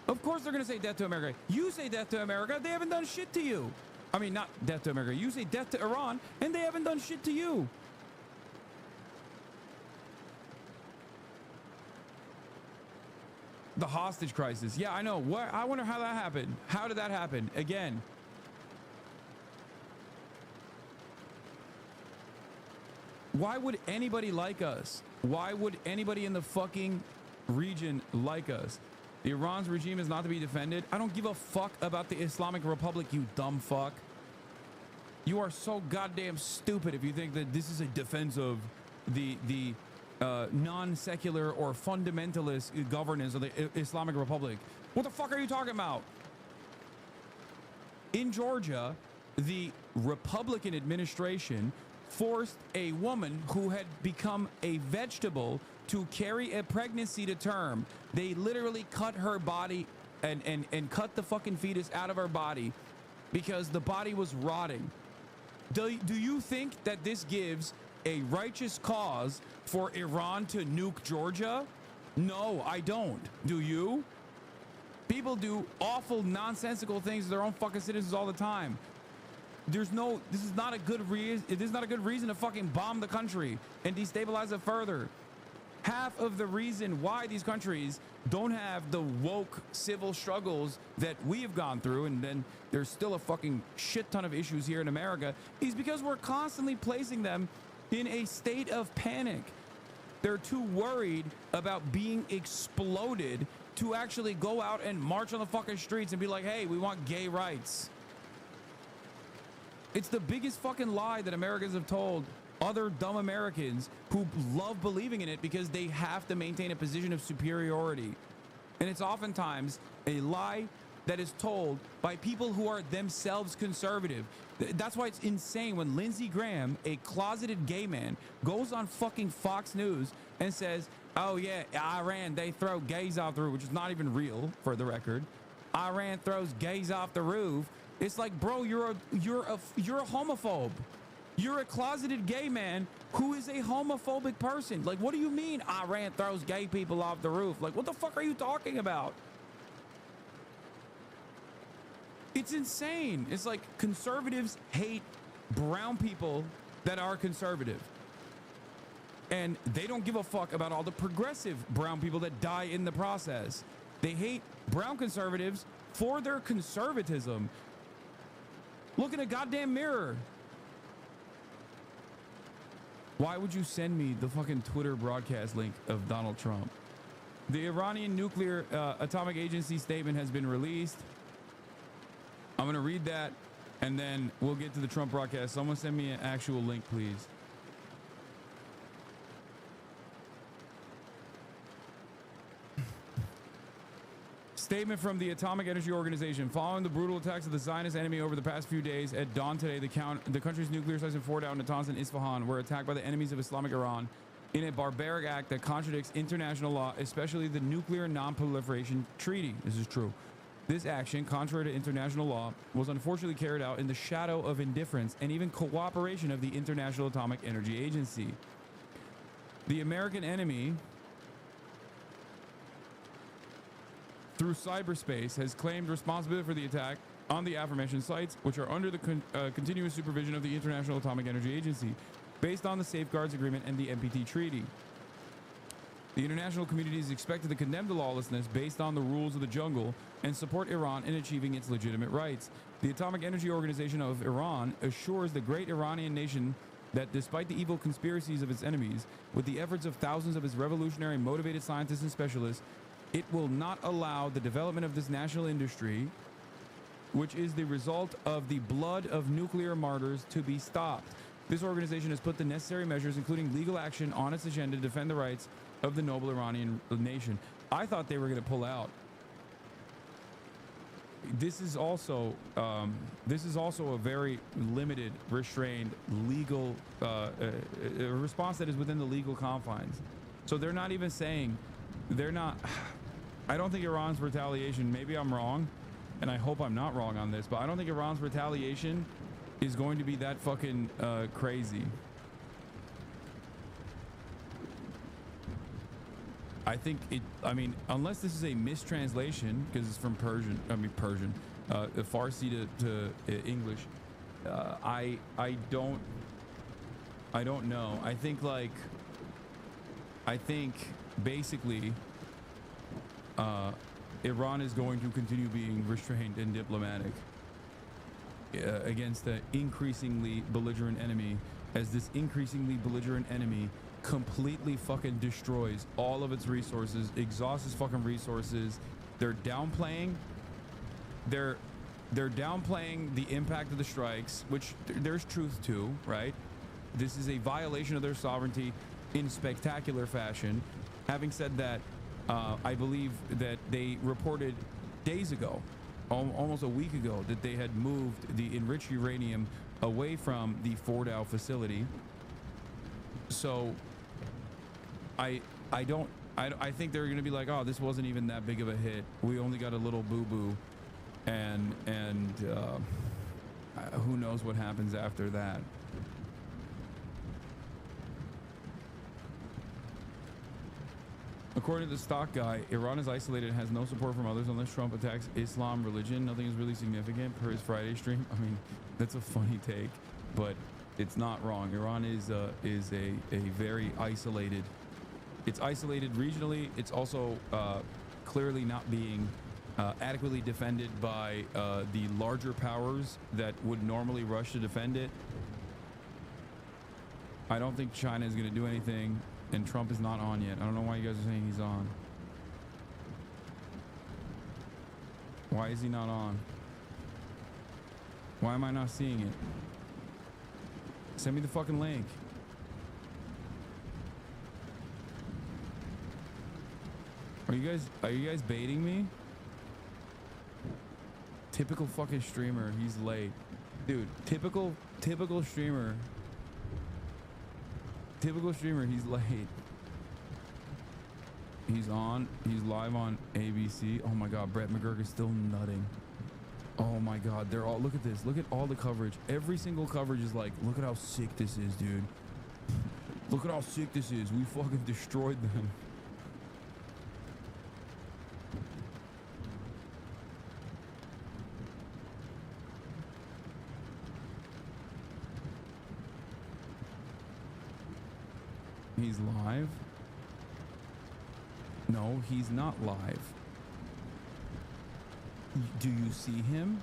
Of course they're gonna say death to America. You say death to America, they haven't done shit to you. I mean, not death to America. You say death to Iran, and they haven't done shit to you. The hostage crisis. Yeah, I know. I wonder how that happened. How did that happen? Again. Why would anybody like us? Why would anybody in the fucking region like us? The Iran's regime is not to be defended. I don't give a fuck about the Islamic Republic, you dumb fuck. You are so goddamn stupid if you think that this is a defense of the non-secular or fundamentalist governance of the Islamic Republic. What the fuck are you talking about? In Georgia, the Republican administration forced a woman who had become a vegetable to carry a pregnancy to term. They literally cut her body and cut the fucking fetus out of her body because the body was rotting. Do you think that this gives a righteous cause for Iran to nuke Georgia? No, I don't. Do you? People do awful, nonsensical things to their own fucking citizens all the time. This is not a good reason to fucking bomb the country and destabilize it further. Half of the reason why these countries don't have the woke civil struggles that we have gone through, and then there's still a fucking shit ton of issues here in America, is because we're constantly placing them in a state of panic. They're too worried about being exploded to actually go out and march on the fucking streets and be like, hey, we want gay rights. It's the biggest fucking lie that Americans have told other dumb Americans who love believing in it because they have to maintain a position of superiority. And it's oftentimes a lie that is told by people who are themselves conservative. That's why it's insane when Lindsey Graham, a closeted gay man, goes on fucking Fox News and says, oh yeah, Iran, they throw gays off the roof, which is not even real, for the record. Iran throws gays off the roof. It's like, bro, you're a homophobe. You're a closeted gay man who is a homophobic person. Like, what do you mean Iran throws gay people off the roof? Like, what the fuck are you talking about? It's insane. It's like conservatives hate brown people that are conservative. And they don't give a fuck about all the progressive brown people that die in the process. They hate brown conservatives for their conservatism. Look in a goddamn mirror. Why would you send me the fucking Twitter broadcast link of Donald Trump? The Iranian Nuclear Atomic Agency statement has been released. I'm going to read that, and then we'll get to the Trump broadcast. Someone send me an actual link, please. Statement from the Atomic Energy Organization. Following the brutal attacks of the Zionist enemy over the past few days, at dawn today, the country's nuclear sites in Fordow, Natanz, and Isfahan were attacked by the enemies of Islamic Iran in a barbaric act that contradicts international law, especially the Nuclear Non-Proliferation Treaty. This is true. This action, contrary to international law, was unfortunately carried out in the shadow of indifference and even cooperation of the International Atomic Energy Agency. The American enemy, through cyberspace, has claimed responsibility for the attack on the aforementioned sites, which are under the continuous supervision of the International Atomic Energy Agency, based on the Safeguards Agreement and the NPT Treaty. The international community is expected to condemn the lawlessness based on the rules of the jungle and support Iran in achieving its legitimate rights. The Atomic Energy Organization of Iran assures the great Iranian nation that despite the evil conspiracies of its enemies, with the efforts of thousands of its revolutionary motivated scientists and specialists, it will not allow the development of this national industry, which is the result of the blood of nuclear martyrs, to be stopped. This organization has put the necessary measures, including legal action, on its agenda to defend the rights of the noble Iranian nation. I thought they were going to pull out. This is also a very limited, restrained, legal response that is within the legal confines. So they're not even saying, they're not. I don't think Iran's retaliation, maybe I'm wrong, and I hope I'm not wrong on this, but I don't think Iran's retaliation is going to be that fucking crazy. I think it, I mean, unless this is a mistranslation, because it's from Persian, Farsi to English, I don't know. I think basically Iran is going to continue being restrained and diplomatic against an increasingly belligerent enemy, as this increasingly belligerent enemy completely fucking destroys all of its resources, exhausts its fucking resources. They're downplaying the impact of the strikes, which there's truth to, right? This is a violation of their sovereignty in spectacular fashion. Having said that, I believe that they reported days ago, almost a week ago, that they had moved the enriched uranium away from the Fordow facility. So I think they're going to be like, oh, this wasn't even that big of a hit. We only got a little boo-boo, and who knows what happens after that. According to the stock guy, Iran is isolated and has no support from others unless Trump attacks Islam religion. Nothing is really significant per his Friday stream. I mean, that's a funny take, but it's not wrong. Iran is a very isolated. It's isolated regionally. It's also clearly not being adequately defended by the larger powers that would normally rush to defend it. I don't think China is going to do anything, and Trump is not on yet. I don't know why you guys are saying he's on. Why is he not on? Why am I not seeing it? Send me the fucking link. Are you guys baiting me? Typical fucking streamer. He's late. Dude, typical streamer. Typical streamer, he's late. He's live on ABC. Oh my God, Brett McGurk is still nutting. Oh my God, they're all, look at this. Look at all the coverage. Every single coverage is like, look at how sick this is, dude. Look at how sick this is. We fucking destroyed them. He's live? No, he's not live. Do you see him?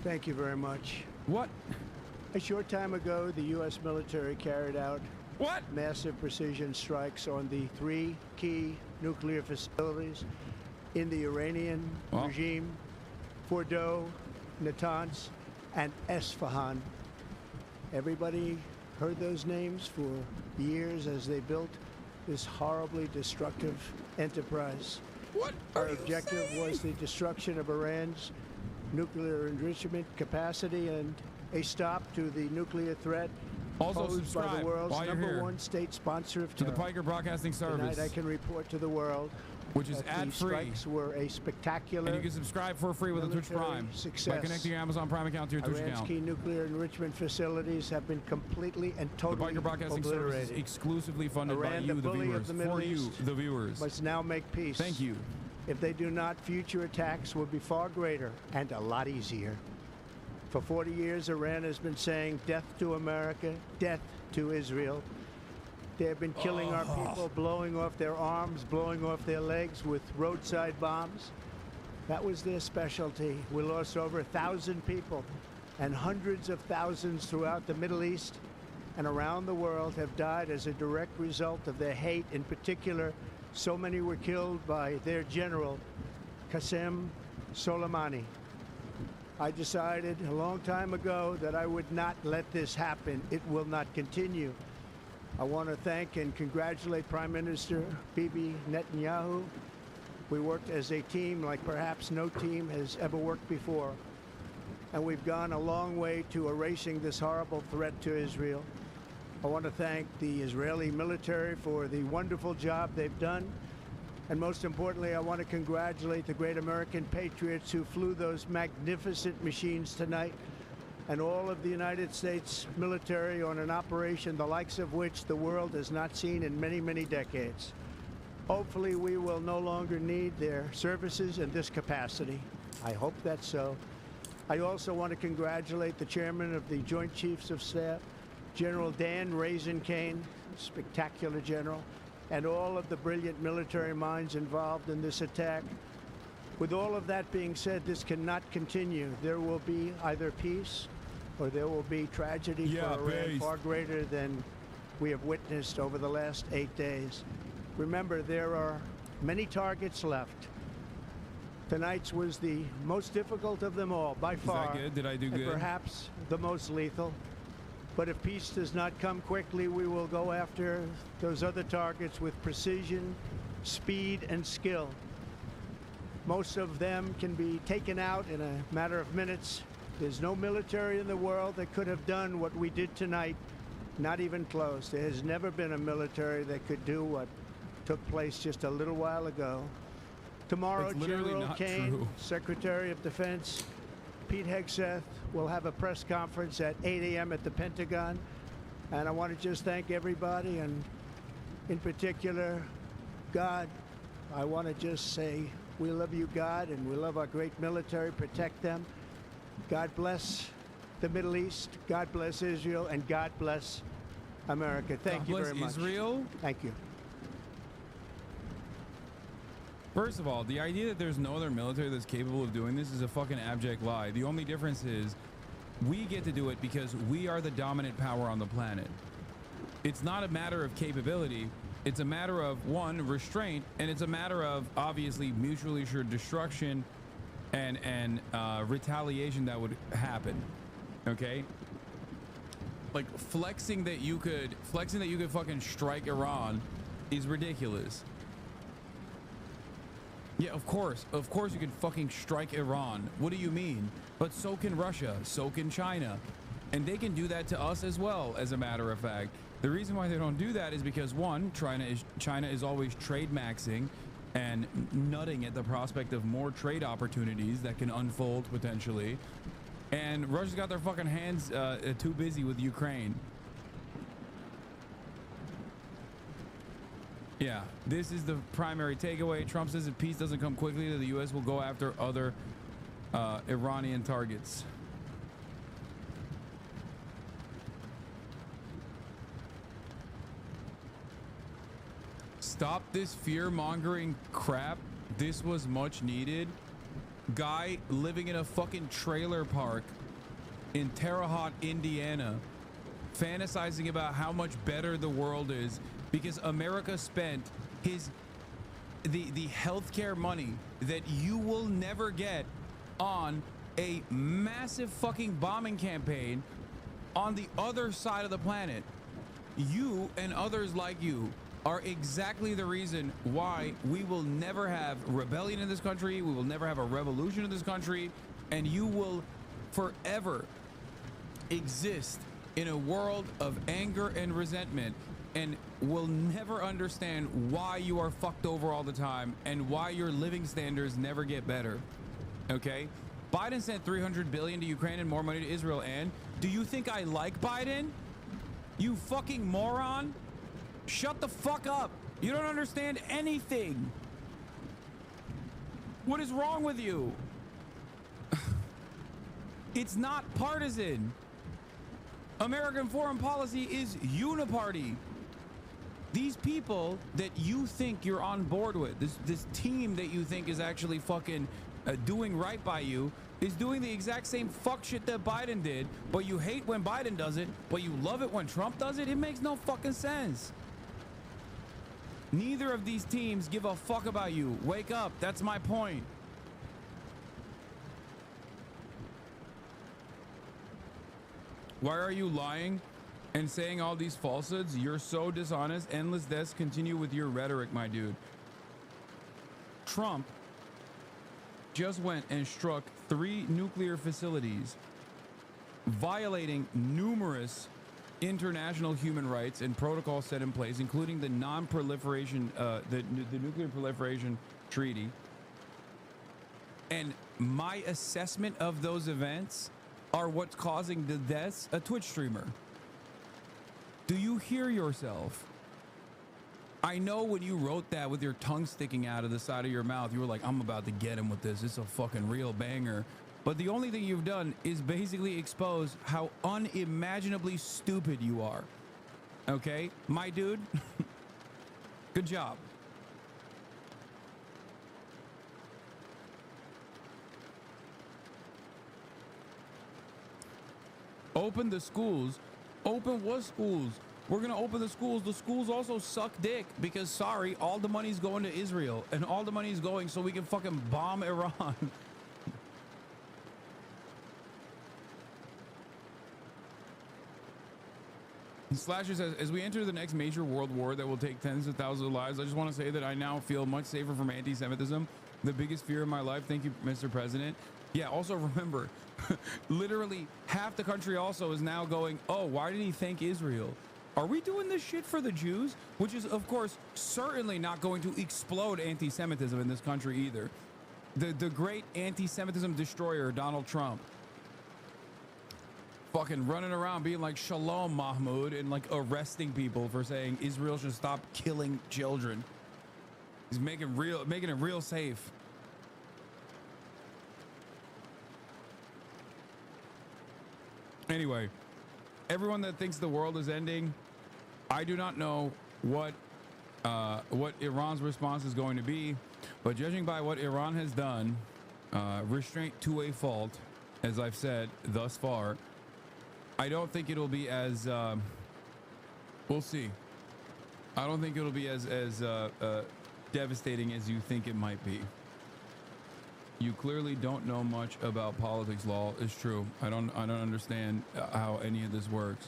Thank you very much. What? A short time ago, the U.S. military carried out massive precision strikes on the 3 key nuclear facilities in the Iranian regime: Fordow, Natanz, and ISFAHAN. Everybody heard those names for years as they built this horribly destructive enterprise. What our objective was the destruction of Iran's nuclear enrichment capacity and a stop to the nuclear threat Also posed by subscribe the world's while you're here #1 state sponsor of to the terror. Piker Broadcasting Service. Tonight I can report to the world which is that the ad-free. strikes were a spectacular And you can subscribe for free with a Twitch military Prime success. by connecting your Amazon Prime account to your Twitch Iran's account. key nuclear enrichment facilities have been completely and The totally Piker Broadcasting Service is obliterated. exclusively funded by Iran, you, the the bully viewers, of the Middle for you, East, the viewers. must now make peace. Thank you. If they do not, future attacks will be far greater and a lot easier. For 40 years, Iran has been saying death to America, death to Israel. They have been killing our people, blowing off their arms, blowing off their legs with roadside bombs. That was their specialty. We lost over 1,000 people, and hundreds of thousands throughout the Middle East and around the world have died as a direct result of their hate. In particular, so many were killed by their general, Qasem Soleimani. I decided a long time ago that I would not let this happen. It will not continue. I want to thank and congratulate Prime Minister Bibi Netanyahu. We worked as a team like perhaps no team has ever worked before. And we've gone a long way to erasing this horrible threat to Israel. I want to thank the Israeli military for the wonderful job they've done. And most importantly, I want to congratulate the great American patriots who flew those magnificent machines tonight, and all of the United States military on an operation the likes of which the world has not seen in many, many decades. Hopefully, we will no longer need their services in this capacity. I hope that's so. I also want to congratulate the chairman of the Joint Chiefs of Staff, General Dan Raisin Kane, spectacular general, and all of the brilliant military minds involved in this attack. With all of that being said, this cannot continue. There will be either peace or there will be tragedy for Iran far greater than we have witnessed over the last 8 days. Remember, there are many targets left. Tonight's was the most difficult of them all, by far. Is that good? Did I do and good? Perhaps the most lethal. But if peace does not come quickly, we will go after those other targets with precision, speed, and skill. Most of them can be taken out in a matter of minutes. There's no military in the world that could have done what we did tonight, not even close. There has never been a military that could do what took place just a little while ago. Tomorrow, That's literally General not Kane, true. Secretary of Defense, Pete Hegseth will have a press conference at 8 a.m. at the Pentagon. And I want to just thank everybody, and in particular, God. I want to just say we love you, God, and we love our great military. Protect them. God bless the Middle East. God bless Israel, and God bless America. Thank you very much. Israel? Thank you. First of all, the idea that there's no other military that's capable of doing this is a fucking abject lie. The only difference is we get to do it because we are the dominant power on the planet. It's not a matter of capability. It's a matter of, one, restraint, and it's a matter of, obviously, mutually assured destruction and retaliation that would happen. Okay? Like, flexing that you could fucking strike Iran is ridiculous. Yeah, of course you can fucking strike Iran. What do you mean? But so can Russia, so can China. And they can do that to us as well, as a matter of fact. The reason why they don't do that is because, one, China is always trade maxing and nutting at the prospect of more trade opportunities that can unfold potentially. And Russia's got their fucking hands too busy with Ukraine. Yeah, this is the primary takeaway. Trump says if peace doesn't come quickly, that the U.S. will go after other Iranian targets. Stop this fear-mongering crap. This was much needed. Guy living in a fucking trailer park in Terre Haute, Indiana, fantasizing about how much better the world is because America spent the healthcare money that you will never get on a massive fucking bombing campaign on the other side of the planet. You and others like you are exactly the reason why we will never have rebellion in this country, we will never have a revolution in this country, and you will forever exist in a world of anger and resentment and will never understand why you are fucked over all the time and why your living standards never get better. Okay? Biden sent $300 billion to Ukraine and more money to Israel. And do you think I like Biden? You fucking moron. Shut the fuck up. You don't understand anything. What is wrong with you? It's not partisan. American foreign policy is uniparty. These people that you think you're on board with, this team that you think is actually fucking doing right by you, is doing the exact same fuck shit that Biden did, but you hate when Biden does it, but you love it when Trump does it? It makes no fucking sense. Neither of these teams give a fuck about you. Wake up. That's my point. Why are you lying and saying all these falsehoods? You're so dishonest. Endless deaths. Continue with your rhetoric, my dude. Trump just went and struck 3 nuclear facilities, violating numerous international human rights and protocols set in place, including the non-proliferation, the nuclear proliferation treaty. And my assessment of those events are what's causing the deaths. A Twitch streamer. Do you hear yourself? I know when you wrote that with your tongue sticking out of the side of your mouth, you were like, I'm about to get him with this. It's a fucking real banger. But the only thing you've done is basically expose how unimaginably stupid you are. Okay, my dude? Good job. Open the schools. Open what schools? We're gonna open the schools. The schools also suck dick because, sorry, all the money's going to Israel and all the money's going so we can fucking bomb Iran. Slasher says, as we enter the next major world war that will take tens of thousands of lives, I just want to say that I now feel much safer from anti-Semitism. The biggest fear in my life. Thank you, Mr. President. Yeah, also remember, literally half the country also is now going, oh, why did he thank Israel? Are we doing this shit for the Jews? Which is, of course, certainly not going to explode anti-Semitism in this country either. The great anti-Semitism destroyer, Donald Trump. Fucking running around being like Shalom Mahmoud and like arresting people for saying Israel should stop killing children. He's making it real safe. Anyway, everyone that thinks the world is ending, I do not know what Iran's response is going to be, but judging by what Iran has done, restraint to a fault, as I've said thus far, I don't think it'll be as we'll see. I don't think it'll be as devastating as you think it might be. You clearly don't know much about politics, law. It's true. I don't understand how any of this works.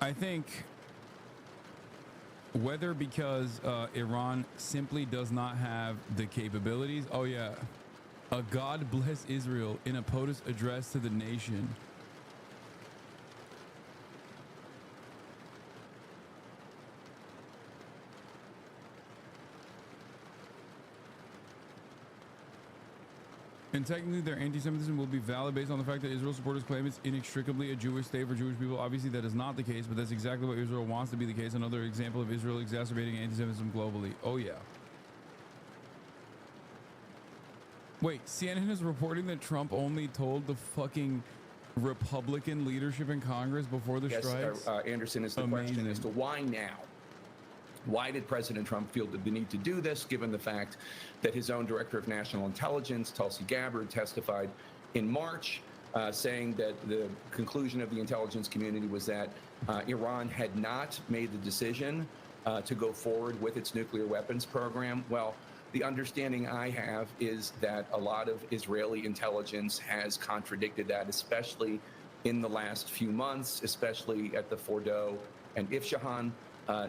I think whether because Iran simply does not have the capabilities. Oh yeah, a God bless Israel in a POTUS address to the nation. And technically, their anti-Semitism will be valid based on the fact that Israel supporters claim it's inextricably a Jewish state for Jewish people. Obviously, that is not the case, but that's exactly what Israel wants to be the case. Another example of Israel exacerbating anti-Semitism globally. Oh, yeah. Wait, CNN is reporting that Trump only told the fucking Republican leadership in Congress before the strikes? Anderson, is the question as to why now? Why did President Trump feel the need to do this, given the fact that his own Director of National Intelligence, Tulsi Gabbard, testified in March, saying that the conclusion of the intelligence community was that Iran had not made the decision to go forward with its nuclear weapons program? Well, the understanding I have is that a lot of Israeli intelligence has contradicted that, especially in the last few months, especially at the Fordo and ISFAHAN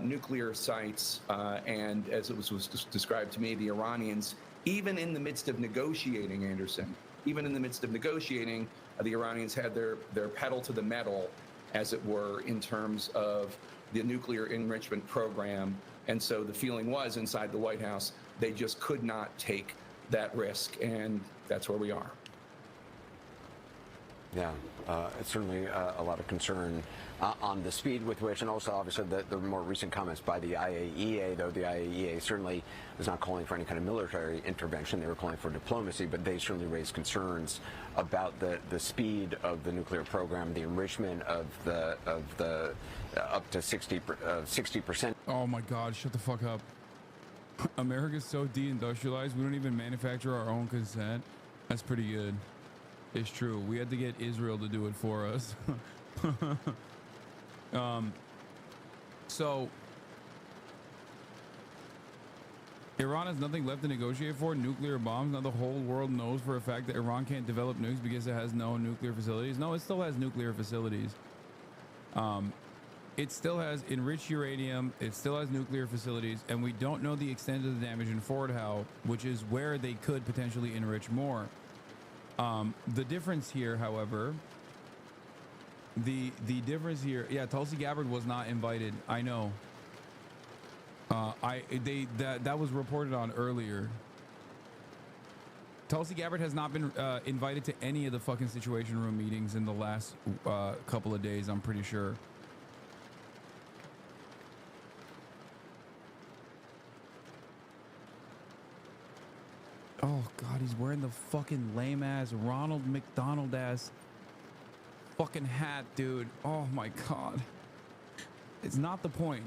nuclear sites, and as it was described to me, the Iranians, even in the midst of negotiating, Anderson, even in the midst of negotiating, the Iranians had their pedal to the metal, as it were, in terms of the nuclear enrichment program. And so the feeling was inside the White House, they just could not take that risk, and that's where we are. Yeah, it's certainly a lot of concern on the speed with which, and also obviously the more recent comments by the IAEA, though the IAEA certainly was not calling for any kind of military intervention. They were calling for diplomacy, but they certainly raised concerns about the speed of the nuclear program, the enrichment of the up to 60%. Oh my God, shut the fuck up. America's so deindustrialized, we don't even manufacture our own consent. That's pretty good. It's true. We had to get Israel to do it for us. So Iran has nothing left to negotiate for. Nuclear bombs. Now the whole world knows for a fact that Iran can't develop nukes because it has no nuclear facilities. No, it still has nuclear facilities. It still has enriched uranium. It still has nuclear facilities, and we don't know the extent of the damage in Fort Howe, which is where they could potentially enrich more. The difference here, however, the difference here, yeah, Tulsi Gabbard was not invited. I know. That was reported on earlier. Tulsi Gabbard has not been invited to any of the fucking Situation Room meetings in the last couple of days, I'm pretty sure. Oh God, he's wearing the fucking lame ass Ronald McDonald ass fucking hat, dude. Oh my God. It's not the point.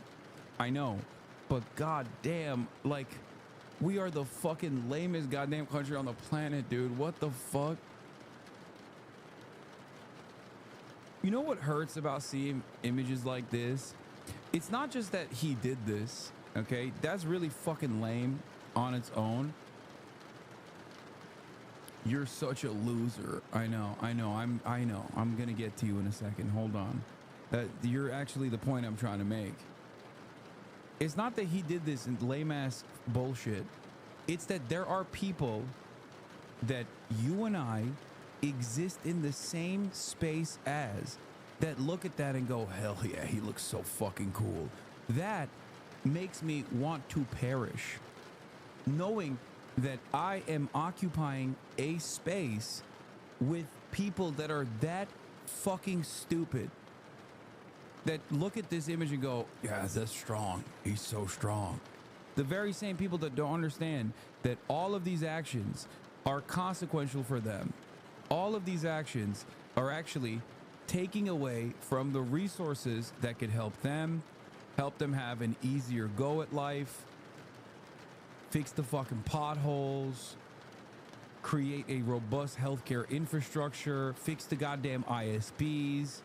I know. But God damn, like, we are the fucking lamest goddamn country on the planet, dude. What the fuck? You know what hurts about seeing images like this? It's not just that he did this, okay? That's really fucking lame on its own. You're such a loser. I know. I know. I'm gonna get to you in a second. Hold on. You're actually the point I'm trying to make. It's not that he did this in lame ass bullshit. It's that there are people that you and I exist in the same space as that look at that and go, hell yeah, he looks so fucking cool. That makes me want to perish, knowing that I am occupying a space with people that are that fucking stupid, that look at this image and go, yeah, that's strong. He's so strong. The very same people that don't understand that all of these actions are consequential for them. All of these actions are actually taking away from the resources that could help them have an easier go at life, fix the fucking potholes, create a robust healthcare infrastructure, fix the goddamn ISPs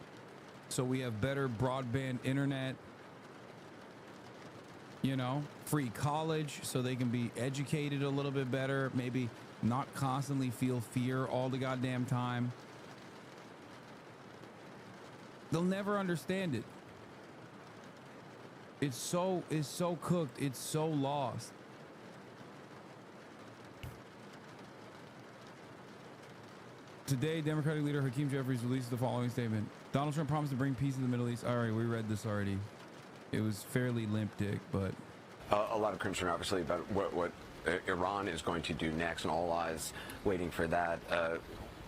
so we have better broadband internet, you know, free college so they can be educated a little bit better, maybe not constantly feel fear all the goddamn time. They'll never understand it. It's so cooked. It's so lost. Today, Democratic leader Hakeem Jeffries released the following statement. Donald Trump promised to bring peace to the Middle East. All right, we read this already. It was fairly limp dick, but... A lot of concern, obviously, about what Iran is going to do next, and all eyes waiting for that.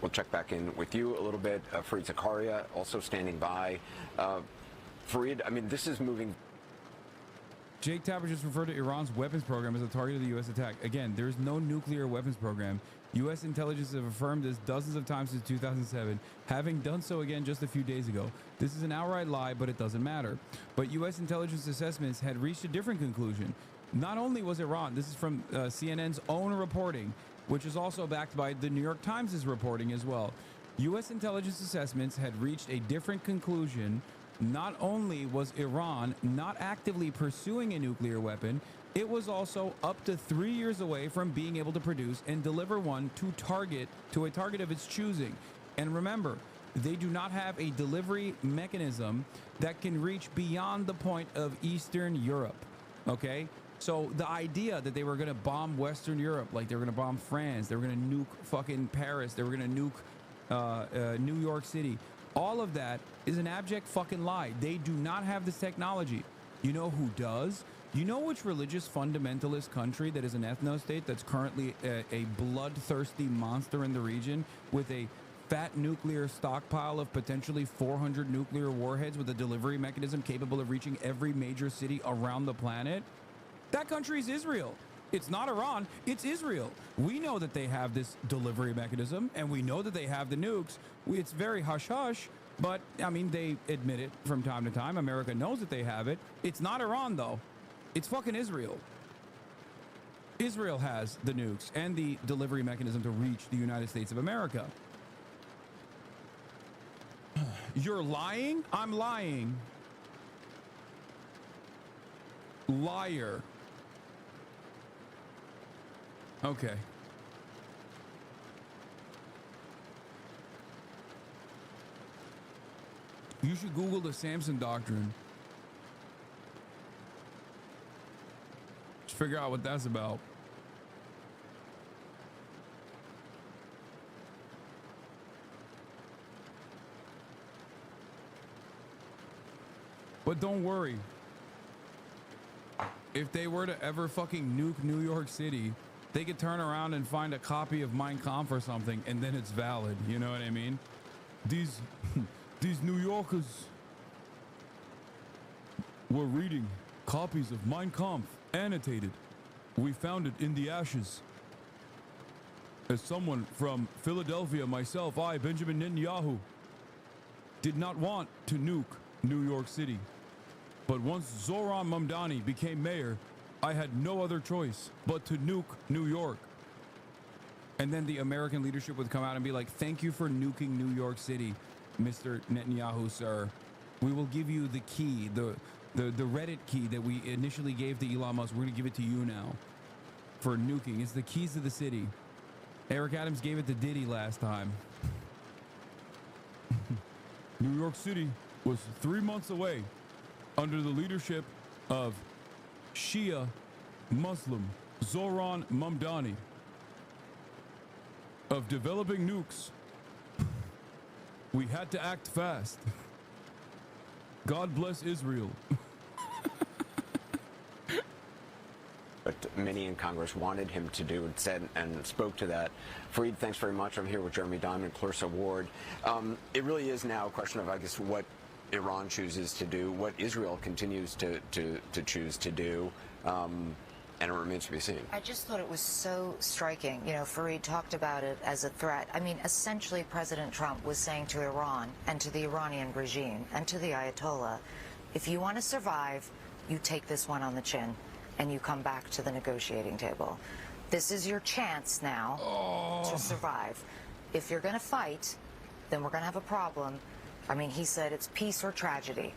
We'll check back in with you a little bit. Fareed Zakaria also standing by. Fareed, I mean, this is moving... Jake Tapper just referred to Iran's weapons program as a target of the U.S. attack. Again, there's no nuclear weapons program. U.S. intelligence have affirmed this dozens of times since 2007, having done so again just a few days ago. This is an outright lie, but it doesn't matter. But U.S. intelligence assessments had reached a different conclusion. Not only was Iran, this is from CNN's own reporting, which is also backed by the New York Times' reporting as well. U.S. intelligence assessments had reached a different conclusion. Not only was Iran not actively pursuing a nuclear weapon, it was also up to 3 years away from being able to produce and deliver one to a target of its choosing. And remember, they do not have a delivery mechanism that can reach beyond the point of Eastern Europe. Okay? So the idea that they were going to bomb Western Europe, like they were going to bomb France, they were going to nuke fucking Paris, they were going to nuke New York City, all of that is an abject fucking lie. They do not have this technology. You know who does? You know which religious fundamentalist country that is an ethno-state that's currently a bloodthirsty monster in the region with a fat nuclear stockpile of potentially 400 nuclear warheads with a delivery mechanism capable of reaching every major city around the planet? That country is Israel. It's not Iran, it's Israel. We know that they have this delivery mechanism, and we know that they have the nukes. It's very hush-hush, but, I mean, they admit it from time to time. America knows that they have it. It's not Iran, though. It's fucking Israel. Israel has the nukes and the delivery mechanism to reach the United States of America. You're lying? I'm lying. Liar. Okay. You should Google the Samson Doctrine. Just figure out what that's about. But don't worry. If they were to ever fucking nuke New York City, they could turn around and find a copy of Mein Kampf or something, and then it's valid. You know what I mean? These New Yorkers were reading copies of Mein Kampf, annotated. We found it in the ashes. As someone from Philadelphia, myself, I, Benjamin Netanyahu, did not want to nuke New York City. But once Zohran Mamdani became mayor, I had no other choice but to nuke New York. And then the American leadership would come out and be like, thank you for nuking New York City, Mr. Netanyahu, sir. We will give you the key, the Reddit key that we initially gave to Elon Musk. We're going to give it to you now for nuking. It's the keys to the city. Eric Adams gave it to Diddy last time. New York City was 3 months away under the leadership of Shia Muslim Zohran Mamdani of developing nukes. We had to act fast. God bless Israel. But many in Congress wanted him to do and said and spoke to that. Fareed, thanks very much. I'm here with Jeremy Diamond, Clarissa Ward. It really is now a question of, I guess, what Iran chooses to do, what Israel continues to choose to do, and it remains to be seen. I just thought it was so striking. You know, Fareed talked about it as a threat. I mean, essentially, President Trump was saying to Iran and to the Iranian regime and to the Ayatollah, if you want to survive, you take this one on the chin and you come back to the negotiating table. This is your chance now to survive. If you're going to fight, then we're going to have a problem. I mean, he said it's peace or tragedy.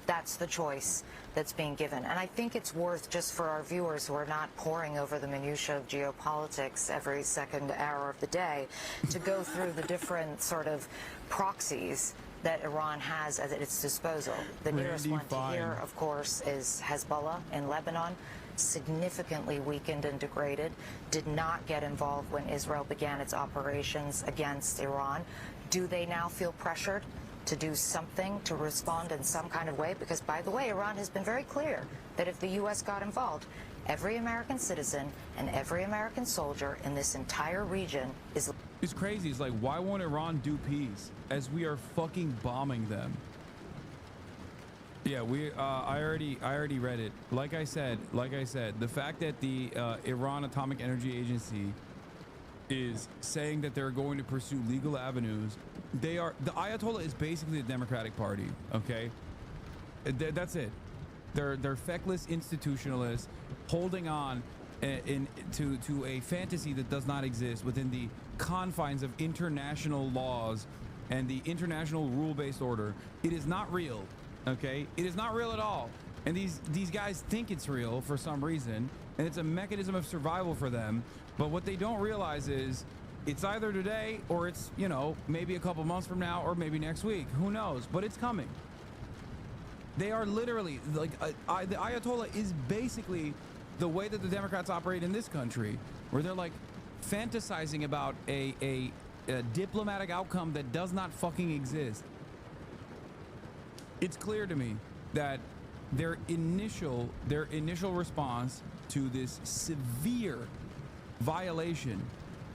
That's the choice that's being given. And I think it's worth, just for our viewers who are not poring over the minutiae of geopolitics every second hour of the day, to go through the different sort of proxies that Iran has at its disposal. The nearest one to here, of course, is Hezbollah in Lebanon, significantly weakened and degraded, did not get involved when Israel began its operations against Iran. Do they now feel pressured to do something, to respond in some kind of way? Because, by the way, Iran has been very clear that if the U.S. got involved, every American citizen and every American soldier in this entire region is... It's crazy. It's like, why won't Iran do peace as we are fucking bombing them? Yeah, I already read it. Like I said, the fact that the Iran Atomic Energy Agency is saying that they're going to pursue legal avenues. The Ayatollah is basically the Democratic Party. Okay, that's it. They're feckless institutionalists holding on to a fantasy that does not exist within the confines of international laws and the international rule-based order. It is not real. Okay, it is not real at all. And these guys think it's real for some reason, and it's a mechanism of survival for them. But what they don't realize is it's either today or it's, you know, maybe a couple months from now or maybe next week. Who knows? But it's coming. They are literally like the Ayatollah is basically the way that the Democrats operate in this country, where they're like fantasizing about a diplomatic outcome that does not fucking exist. It's clear to me that their initial response to this severe violation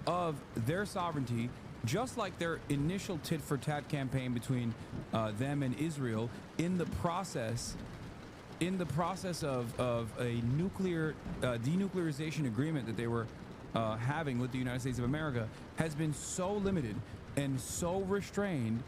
of their sovereignty, just like their initial tit-for-tat campaign between them and Israel, in the process of a nuclear denuclearization agreement that they were having with the United States of America, has been so limited and so restrained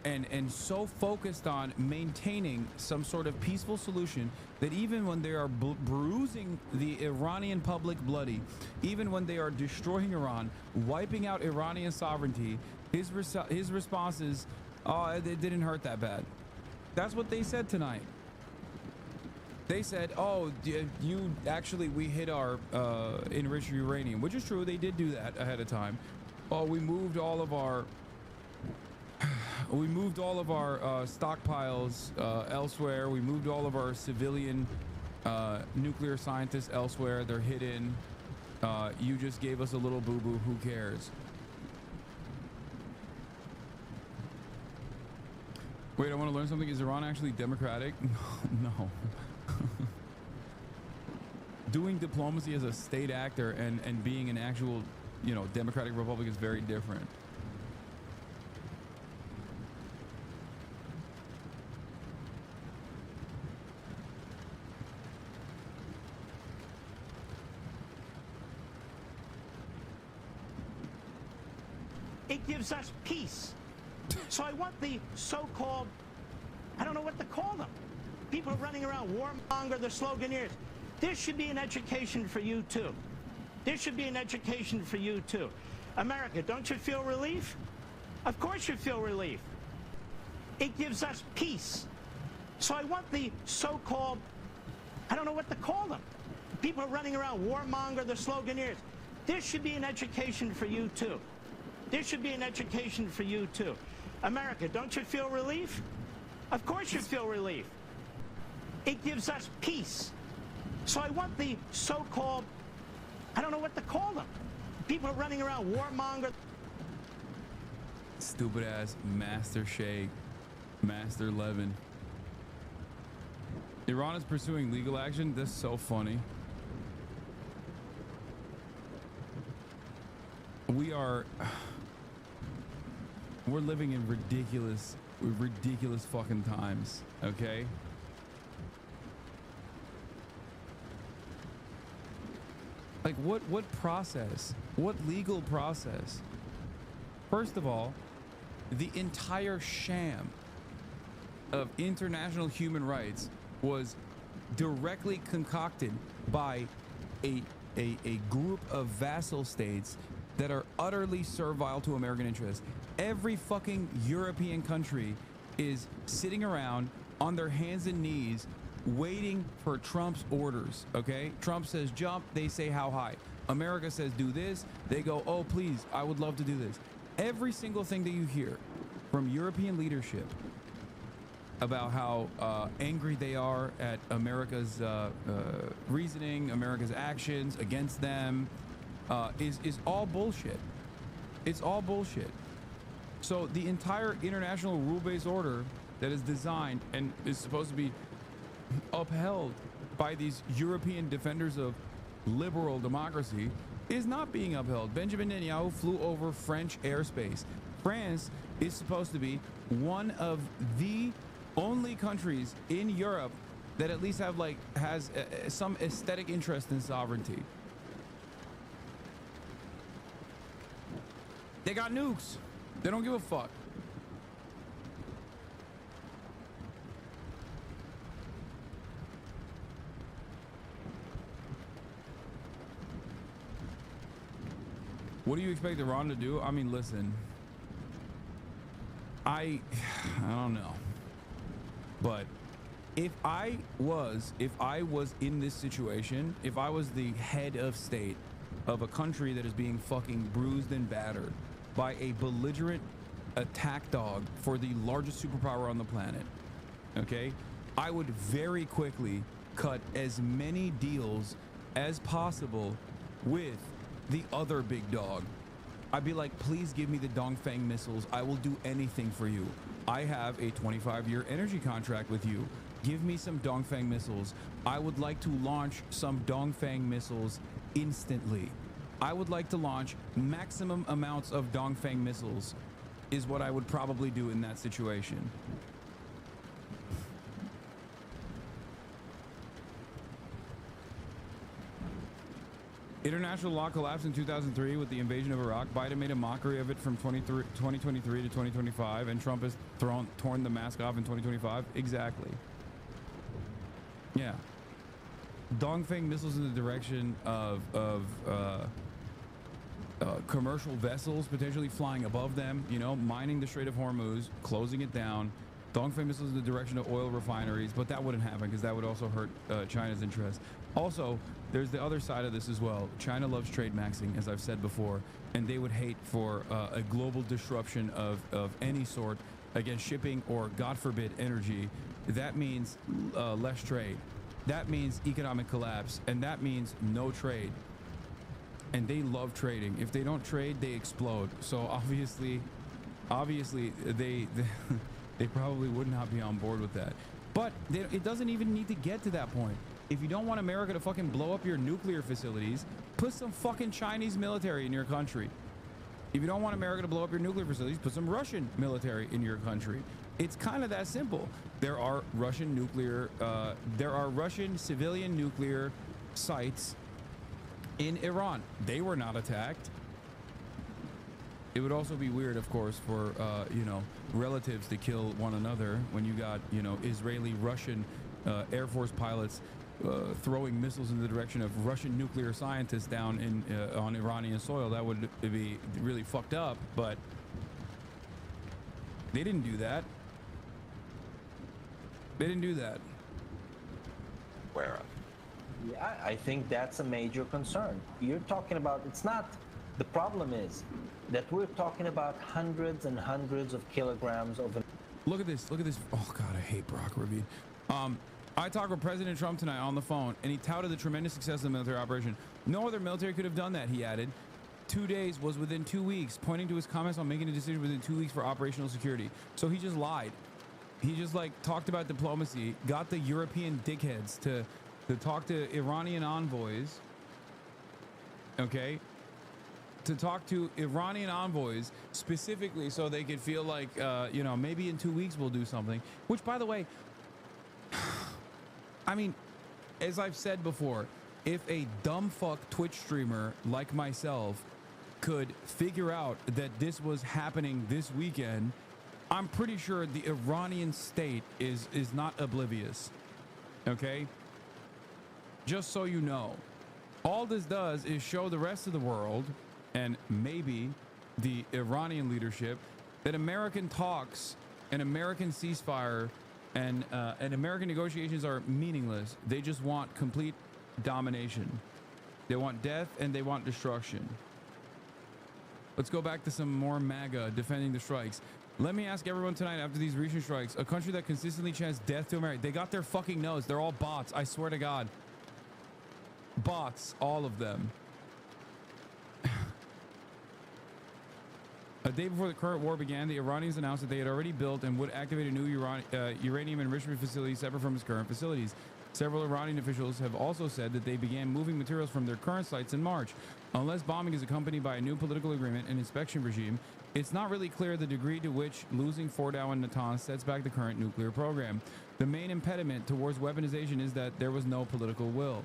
and so focused on maintaining some sort of peaceful solution that even when they are bruising the Iranian public bloody, even when they are destroying Iran, wiping out Iranian sovereignty, his response is, oh, it didn't hurt that bad. That's what they said tonight. They said, oh, we hit our enriched uranium, which is true. They did do that ahead of time. Oh, we moved all of our stockpiles elsewhere. We moved all of our civilian nuclear scientists elsewhere. They're hidden. You just gave us a little boo-boo. Who cares? Wait, I want to learn something. Is Iran actually democratic? No. Doing diplomacy as a state actor and being an actual, you know, democratic republic is very different. It gives us peace. So I want the so-called, I don't know what to call them, people running around, warmonger, the sloganeers. This should be an education for you too. This should be an education for you too. America, don't you feel relief? Of course you feel relief. It gives us peace. So I want the so-called, I don't know what to call them, people running around, warmonger, the sloganeers. This should be an education for you too. This should be an education for you too. America, don't you feel relief? Of course you feel relief. It gives us peace. So I want the so-called, I don't know what to call them, people running around, warmonger. Stupid ass Master Shake, Master Levin. Iran is pursuing legal action. That's so funny. We're living in ridiculous fucking times, okay? Like what process? What legal process? First of all, the entire sham of international human rights was directly concocted by a group of vassal states that are utterly servile to American interests. Every fucking European country is sitting around on their hands and knees waiting for Trump's orders, okay? Trump says jump, they say how high. America says do this, they go, oh please, I would love to do this. Every single thing that you hear from European leadership about how angry they are at America's reasoning, America's actions against them, is all bullshit. It's all bullshit. So the entire international rule-based order that is designed and is supposed to be upheld by these European defenders of liberal democracy is not being upheld. Benjamin Netanyahu flew over French airspace. France is supposed to be one of the only countries in Europe that at least have has some aesthetic interest in sovereignty. They got nukes. They don't give a fuck. What do you expect Iran to do? I mean, listen, I don't know, but if I was in this situation, if I was the head of state of a country that is being fucking bruised and battered by a belligerent attack dog for the largest superpower on the planet, okay, I would very quickly cut as many deals as possible with the other big dog. I'd be like, please give me the Dongfeng missiles. I will do anything for you. I have a 25-year energy contract with you. Give me some Dongfeng missiles. I would like to launch some Dongfeng missiles instantly. I would like to launch maximum amounts of Dongfeng missiles is what I would probably do in that situation. International law collapsed in 2003 with the invasion of Iraq. Biden made a mockery of it from 2023 to 2025, and Trump has torn the mask off in 2025. Exactly. Yeah. Dongfeng missiles in the direction of commercial vessels potentially flying above them, you know, mining the Strait of Hormuz, closing it down. Dongfeng missiles in the direction of oil refineries, but that wouldn't happen because that would also hurt China's interest. Also, there's the other side of this as well. China loves trade maxing, as I've said before, and they would hate for a global disruption of any sort against shipping or, God forbid, energy. That means less trade. That means economic collapse, and that means no trade. And they love trading. If they don't trade, they explode. So obviously they probably would not be on board with that. But it doesn't even need to get to that point. If you don't want America to fucking blow up your nuclear facilities, put some fucking Chinese military in your country. If you don't want America to blow up your nuclear facilities, put some Russian military in your country. It's kind of that simple. There are Russian civilian nuclear sites in Iran. They were not attacked. It would also be weird, of course, for you know, relatives to kill one another when you got, you know, Israeli Russian Air Force pilots throwing missiles in the direction of Russian nuclear scientists down in on Iranian soil. That would be really fucked up, but they didn't do that. They didn't do that. Where? Yeah, I think that's a major concern. You're talking about, it's not, the problem is that we're talking about hundreds and hundreds of kilograms of... Look at this. Look at this. Oh, God, I hate Barack Rabin. I talked with President Trump tonight on the phone, and he touted the tremendous success of the military operation. No other military could have done that, he added. 2 days was within 2 weeks, pointing to his comments on making a decision within 2 weeks for operational security. So he just lied. He just, like, talked about diplomacy, got the European dickheads to talk to Iranian envoys, okay? To talk to Iranian envoys specifically so they could feel like, you know, maybe in 2 weeks we'll do something. Which, by the way, I mean, as I've said before, if a dumb fuck Twitch streamer like myself could figure out that this was happening this weekend, I'm pretty sure the Iranian state is not oblivious, okay? Just so you know. All this does is show the rest of the world, and maybe the Iranian leadership, that American talks and American ceasefire and American negotiations are meaningless. They just want complete domination. They want death and they want destruction. Let's go back to some more MAGA defending the strikes. Let me ask everyone tonight after these recent strikes, a country that consistently chants death to America, they got their fucking nose. They're all bots. I swear to God. Bots, all of them. A day before the current war began, the Iranians announced that they had already built and would activate a new uranium enrichment facility separate from its current facilities. Several Iranian officials have also said that they began moving materials from their current sites in March. Unless bombing is accompanied by a new political agreement and inspection regime, it's not really clear the degree to which losing Fordow and Natanz sets back the current nuclear program. The main impediment towards weaponization is that there was no political will.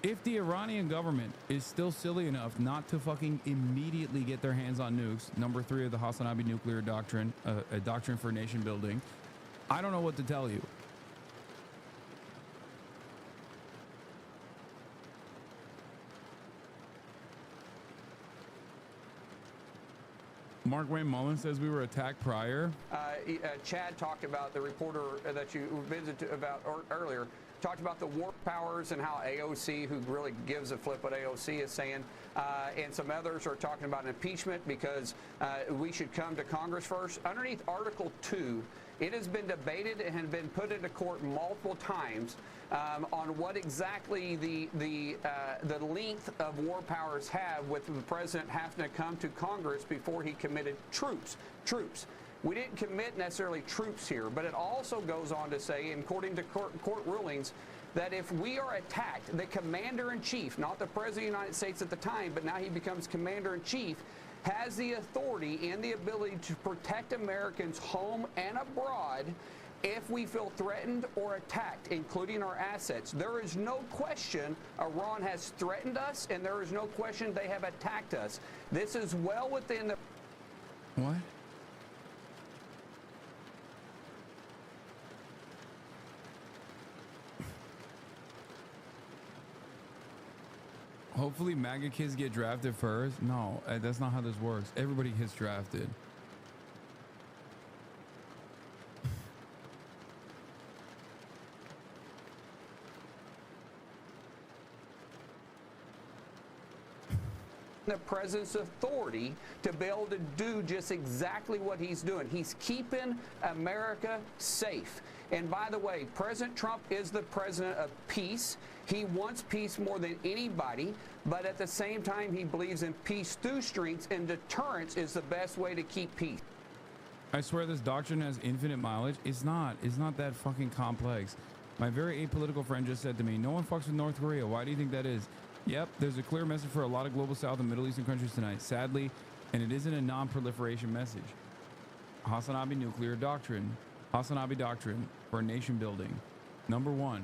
If the Iranian government is still silly enough not to fucking immediately get their hands on nukes, number 3 of the Hasanabi nuclear doctrine, a doctrine for nation building, I don't know what to tell you. Mark Wayne Mullen says we were attacked prior. Chad talked about the reporter that you visited about earlier, talked about the war powers and how AOC, who really gives a flip what AOC is saying, and some others are talking about impeachment because we should come to Congress first. Underneath Article 2, it has been debated and has been put into court multiple times on what exactly the length of war powers have, with the president having to come to Congress before he committed troops. We didn't commit necessarily troops here, but it also goes on to say, according to court rulings, that if we are attacked, the commander-in-chief, not the president of the United States at the time, but now he becomes commander-in-chief, has the authority and the ability to protect Americans home and abroad if we feel threatened or attacked, including our assets. There is no question Iran has threatened us, and there is no question they have attacked us. This is well within the... What? Hopefully MAGA kids get drafted first. No, that's not how this works. Everybody gets drafted. The president's authority to be able to do just exactly what he's doing. He's keeping America safe. And by the way, President Trump is the president of peace. He wants peace more than anybody, but at the same time, he believes in peace through strength, and deterrence is the best way to keep peace. I swear this doctrine has infinite mileage. It's not that fucking complex. My very apolitical friend just said to me, no one fucks with North Korea. Why do you think that is? Yep, there's a clear message for a lot of global South and Middle Eastern countries tonight, sadly, and it isn't a non-proliferation message. Hasanabi nuclear doctrine. Hasanabi doctrine for nation building. Number 1,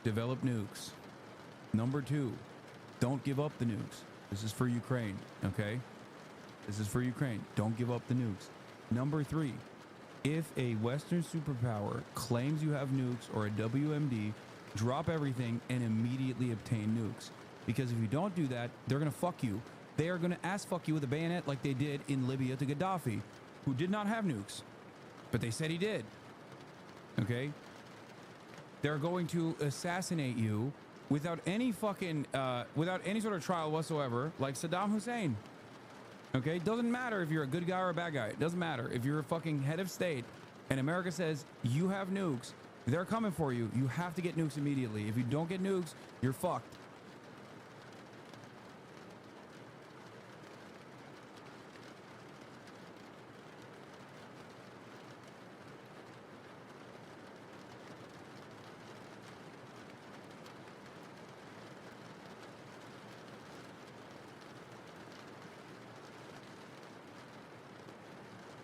develop nukes. Number 2, don't give up the nukes. This is for Ukraine, okay? This is for Ukraine. Don't give up the nukes. Number 3, if a Western superpower claims you have nukes or a WMD, drop everything and immediately obtain nukes. Because if you don't do that, they're gonna fuck you. They are gonna ass fuck you with a bayonet like they did in Libya to Gaddafi, who did not have nukes, but they said he did. Okay? They're going to assassinate you without any fucking, without any sort of trial whatsoever, like Saddam Hussein. Okay? Doesn't matter if you're a good guy or a bad guy. It doesn't matter. If you're a fucking head of state and America says you have nukes, they're coming for you. You have to get nukes immediately. If you don't get nukes, you're fucked.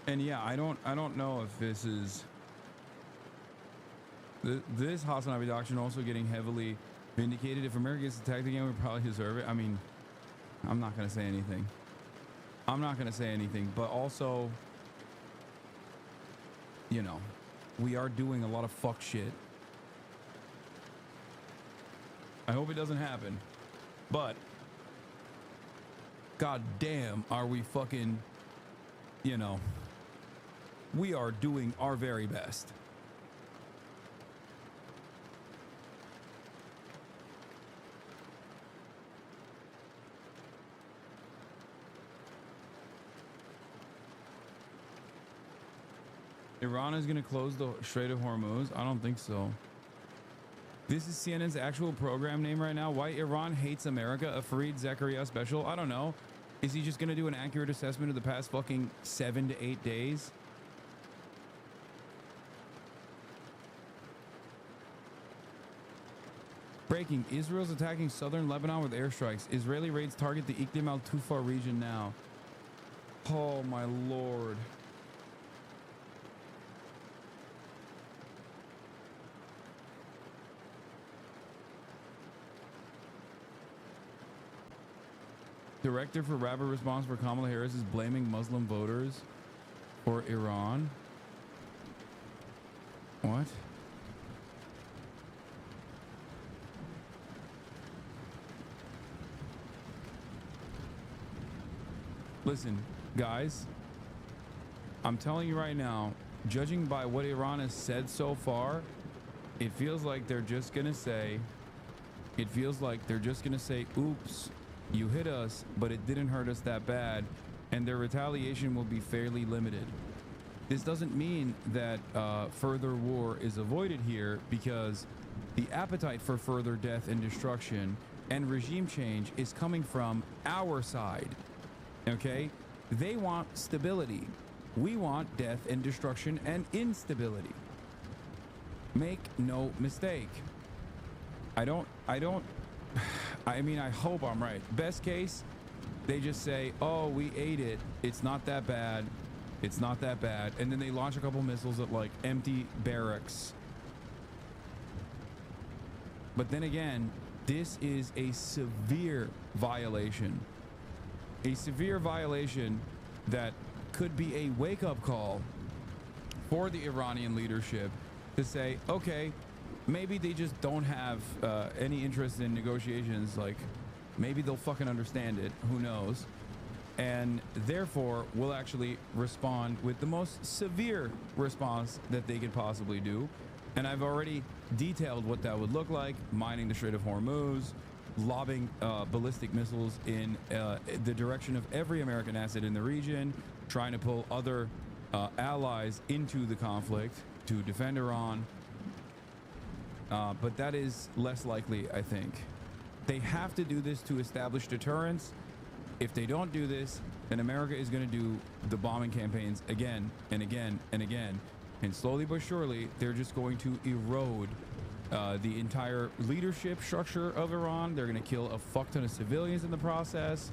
And yeah, I don't know if this is this Hasanabi doctrine also getting heavily vindicated. If America gets attacked again, we probably deserve it. I mean, I'm not gonna say anything. But also, you know, we are doing a lot of fuck shit. I hope it doesn't happen, but god damn, are we fucking, you know, we are doing our very best. Iran is going to close the Strait of Hormuz? I don't think so. This is CNN's actual program name right now. Why Iran hates America? A Fareed Zakaria special? I don't know. Is he just going to do an accurate assessment of the past fucking 7 to 8 days? Breaking. Israel's attacking southern Lebanon with airstrikes. Israeli raids target the Iqlim al-Tufa region now. Oh my lord. Director for rapid response for Kamala Harris is blaming Muslim voters for Iran. What? Listen, guys, I'm telling you right now, judging by what Iran has said so far, it feels like they're just gonna say, oops, you hit us, but it didn't hurt us that bad, and their retaliation will be fairly limited. This doesn't mean that further war is avoided here, because the appetite for further death and destruction and regime change is coming from our side. Okay? They want stability. We want death and destruction and instability. Make no mistake. I mean, I hope I'm right. Best case, they just say, oh, we ate it. It's not that bad. It's not that bad. And then they launch a couple missiles at like empty barracks. But then again, this is a severe violation. A severe violation that could be a wake-up call for the Iranian leadership to say, okay, maybe they just don't have any interest in negotiations. Like, maybe they'll fucking understand it. Who knows? And therefore, we'll actually respond with the most severe response that they could possibly do. And I've already detailed what that would look like: mining the Strait of Hormuz, lobbing ballistic missiles in the direction of every American asset in the region, trying to pull other allies into the conflict to defend Iran. But that is less likely, I think. They have to do this to establish deterrence. If they don't do this, then America is going to do the bombing campaigns again and again and again. And slowly but surely, they're just going to erode the entire leadership structure of Iran. They're going to kill a fuck ton of civilians in the process.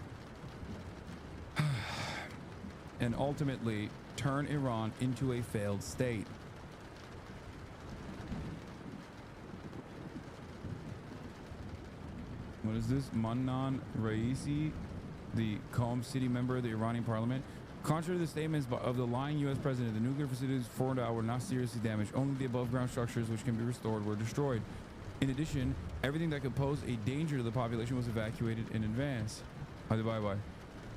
And ultimately turn Iran into a failed state. What is this? Mannan Raisi, the Qom city member of the Iranian parliament. Contrary to the statements of the lying U.S. president, the nuclear facilities Fordow were not seriously damaged. Only the above-ground structures which can be restored were destroyed. In addition, everything that could pose a danger to the population was evacuated in advance. Bye-bye.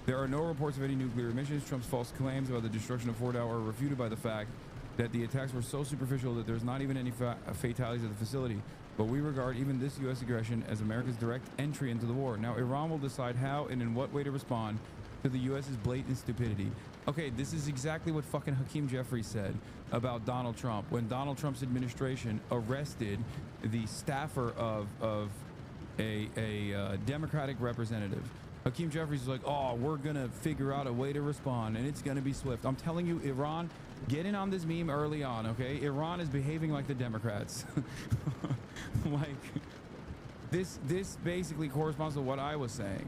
There are no reports of any nuclear emissions. Trump's false claims about the destruction of Fordow are refuted by the fact that the attacks were so superficial that there's not even any fatalities at the facility. But we regard even this U.S. aggression as America's direct entry into the war. Now, Iran will decide how and in what way to respond to the U.S.'s blatant stupidity. Okay, this is exactly what fucking Hakeem Jeffries said about Donald Trump when Donald Trump's administration arrested the staffer of a Democratic representative. Hakeem Jeffries was like, oh, we're going to figure out a way to respond, and it's going to be swift. I'm telling you, Iran, get in on this meme early on, okay? Iran is behaving like the Democrats. Like, this basically corresponds to what I was saying.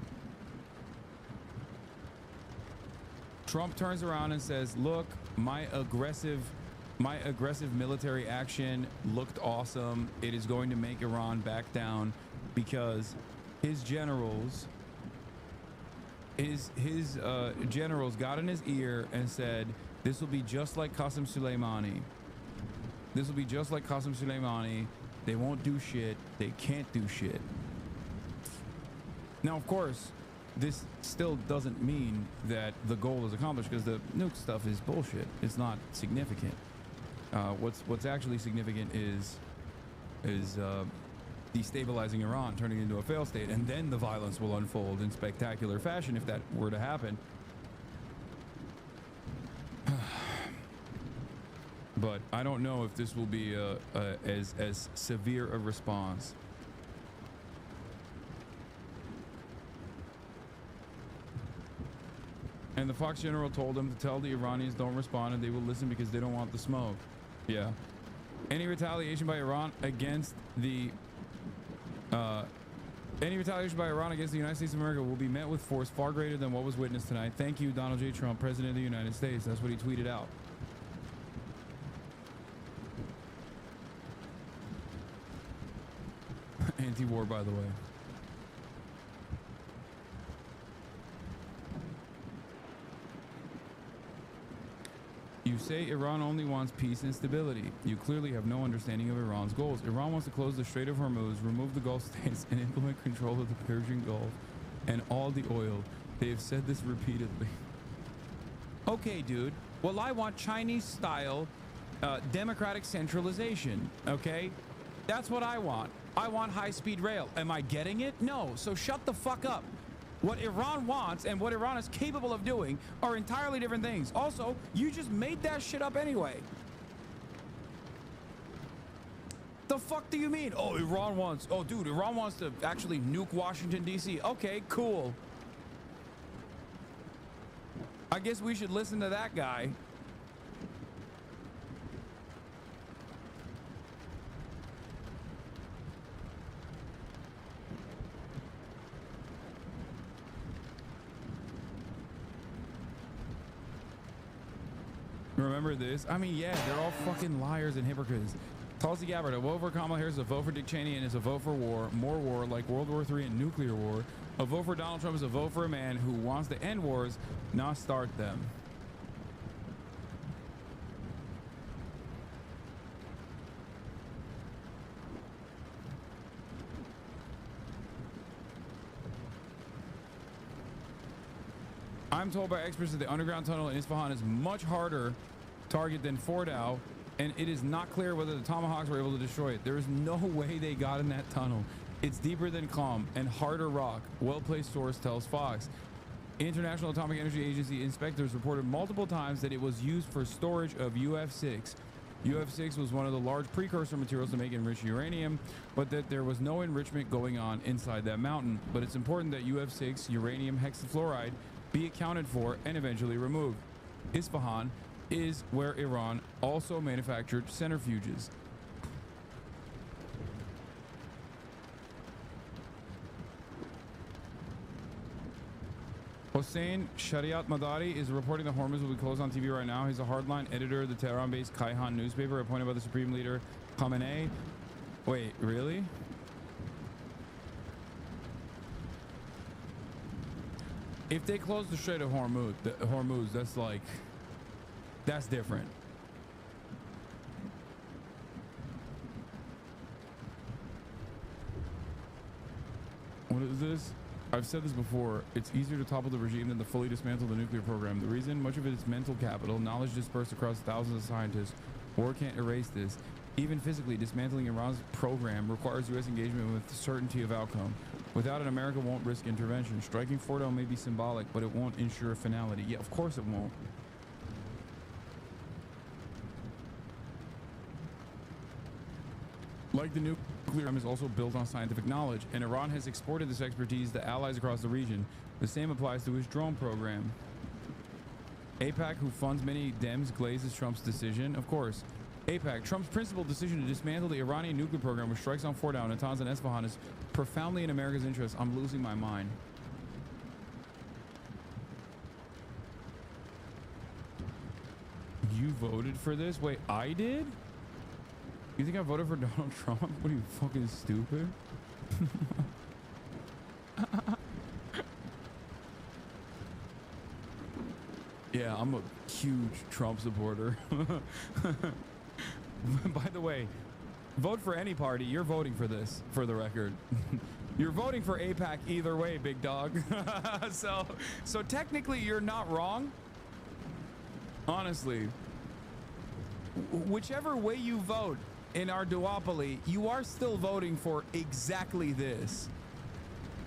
Trump turns around and says, look, my aggressive military action looked awesome. It is going to make Iran back down because his generals got in his ear and said, this will be just like Qasem Soleimani. This will be just like Qasem Soleimani. They won't do shit. They can't do shit. Now, of course, this still doesn't mean that the goal is accomplished, because the nuke stuff is bullshit. It's not significant. What's actually significant is destabilizing Iran, turning it into a failed state, and then the violence will unfold in spectacular fashion if that were to happen. but I don't know if this will be as severe a response. And the Fox general told them to tell the Iranians don't respond and they will listen because they don't want the smoke. Yeah. Any retaliation by Iran against the United States of America will be met with force far greater than what was witnessed tonight. Thank you, Donald J. Trump, President of the United States. That's what he tweeted out. Anti-war, by the way. You say Iran only wants peace and stability. You clearly have no understanding of Iran's goals. Iran wants to close the Strait of Hormuz, remove the Gulf states, and implement control of the Persian Gulf and all the oil. They have said this repeatedly. Okay, dude. Well, I want Chinese-style democratic centralization, okay? That's what I want. I want high-speed rail. Am I getting it? No. So shut the fuck up. What Iran wants and what Iran is capable of doing are entirely different things. Also, you just made that shit up anyway. The fuck do you mean? Oh, Iran wants... Oh, dude, Iran wants to actually nuke Washington, D.C. Okay, cool. I guess we should listen to that guy. Remember this? I mean, yeah, they're all fucking liars and hypocrites. Tulsi Gabbard, a vote for Kamala Harris, a vote for Dick Cheney, and is a vote for war. More war, like World War III and nuclear war. A vote for Donald Trump is a vote for a man who wants to end wars, not start them. I'm told by experts that the underground tunnel in Isfahan is much harder target than Fordow, and it is not clear whether the Tomahawks were able to destroy it. There is no way they got in that tunnel. It's deeper than Qom and harder rock. Well-placed source tells Fox. International Atomic Energy Agency inspectors reported multiple times that it was used for storage of UF6. UF6 was one of the large precursor materials to make enriched uranium, but that there was no enrichment going on inside that mountain. But it's important that UF6, uranium hexafluoride, be accounted for and eventually removed. Isfahan is where Iran also manufactured centrifuges. Hossein Shariat Madari is reporting that Hormuz will be closed on TV right now. He's a hardline editor of the Tehran-based Kayhan newspaper, appointed by the Supreme Leader Khamenei. Wait, really? If they close the Strait of Hormuz, that's like, that's different. What is this? I've said this before. It's easier to topple the regime than to fully dismantle the nuclear program. The reason, much of it is mental capital, knowledge dispersed across thousands of scientists. War can't erase this. Even physically, dismantling Iran's program requires U.S. engagement with certainty of outcome. Without it, America won't risk intervention. Striking Fordow may be symbolic, but it won't ensure finality. Yeah, of course it won't. Like the nuclear program is also built on scientific knowledge, and Iran has exported this expertise to allies across the region. The same applies to his drone program. AIPAC, who funds many Dems, glazes Trump's decision. Of course. AIPAC, Trump's principal decision to dismantle the Iranian nuclear program, which strikes on Fordow, Natanz, and Isfahan, is profoundly in America's interest. I'm losing my mind. You voted for this? Wait, I did? You think I voted for Donald Trump? What are you, fucking stupid? Yeah, I'm a huge Trump supporter. By the way, vote for any party. You're voting for this, for the record. You're voting for AIPAC either way, big dog. So technically you're not wrong. Honestly, whichever way you vote in our duopoly, you are still voting for exactly this.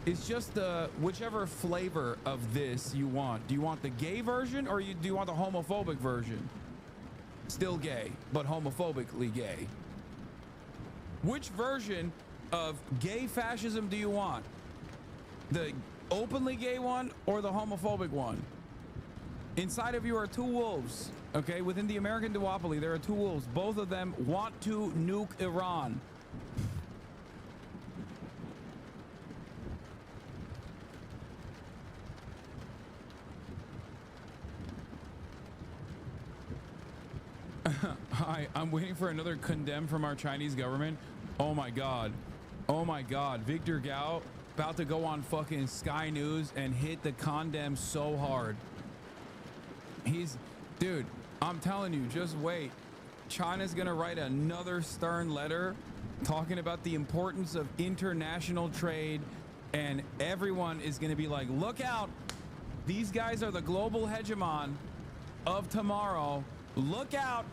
It's just whichever flavor of this you want. Do you want the gay version or do you want the homophobic version? still gay, but homophobically gay. Which version of gay fascism do you want? The openly gay one or the homophobic one? Inside of you are two wolves, okay? Within the American duopoly, there are two wolves. Both of them want to nuke Iran. Hi, I'm waiting for another condemn from our Chinese government. Oh my God. Oh my God. Victor Gao about to go on fucking Sky News and hit the condemn so hard. Dude, I'm telling you, just wait. China's gonna write another stern letter talking about the importance of international trade, and everyone is gonna be like, look out. These guys are the global hegemon of tomorrow. Look out.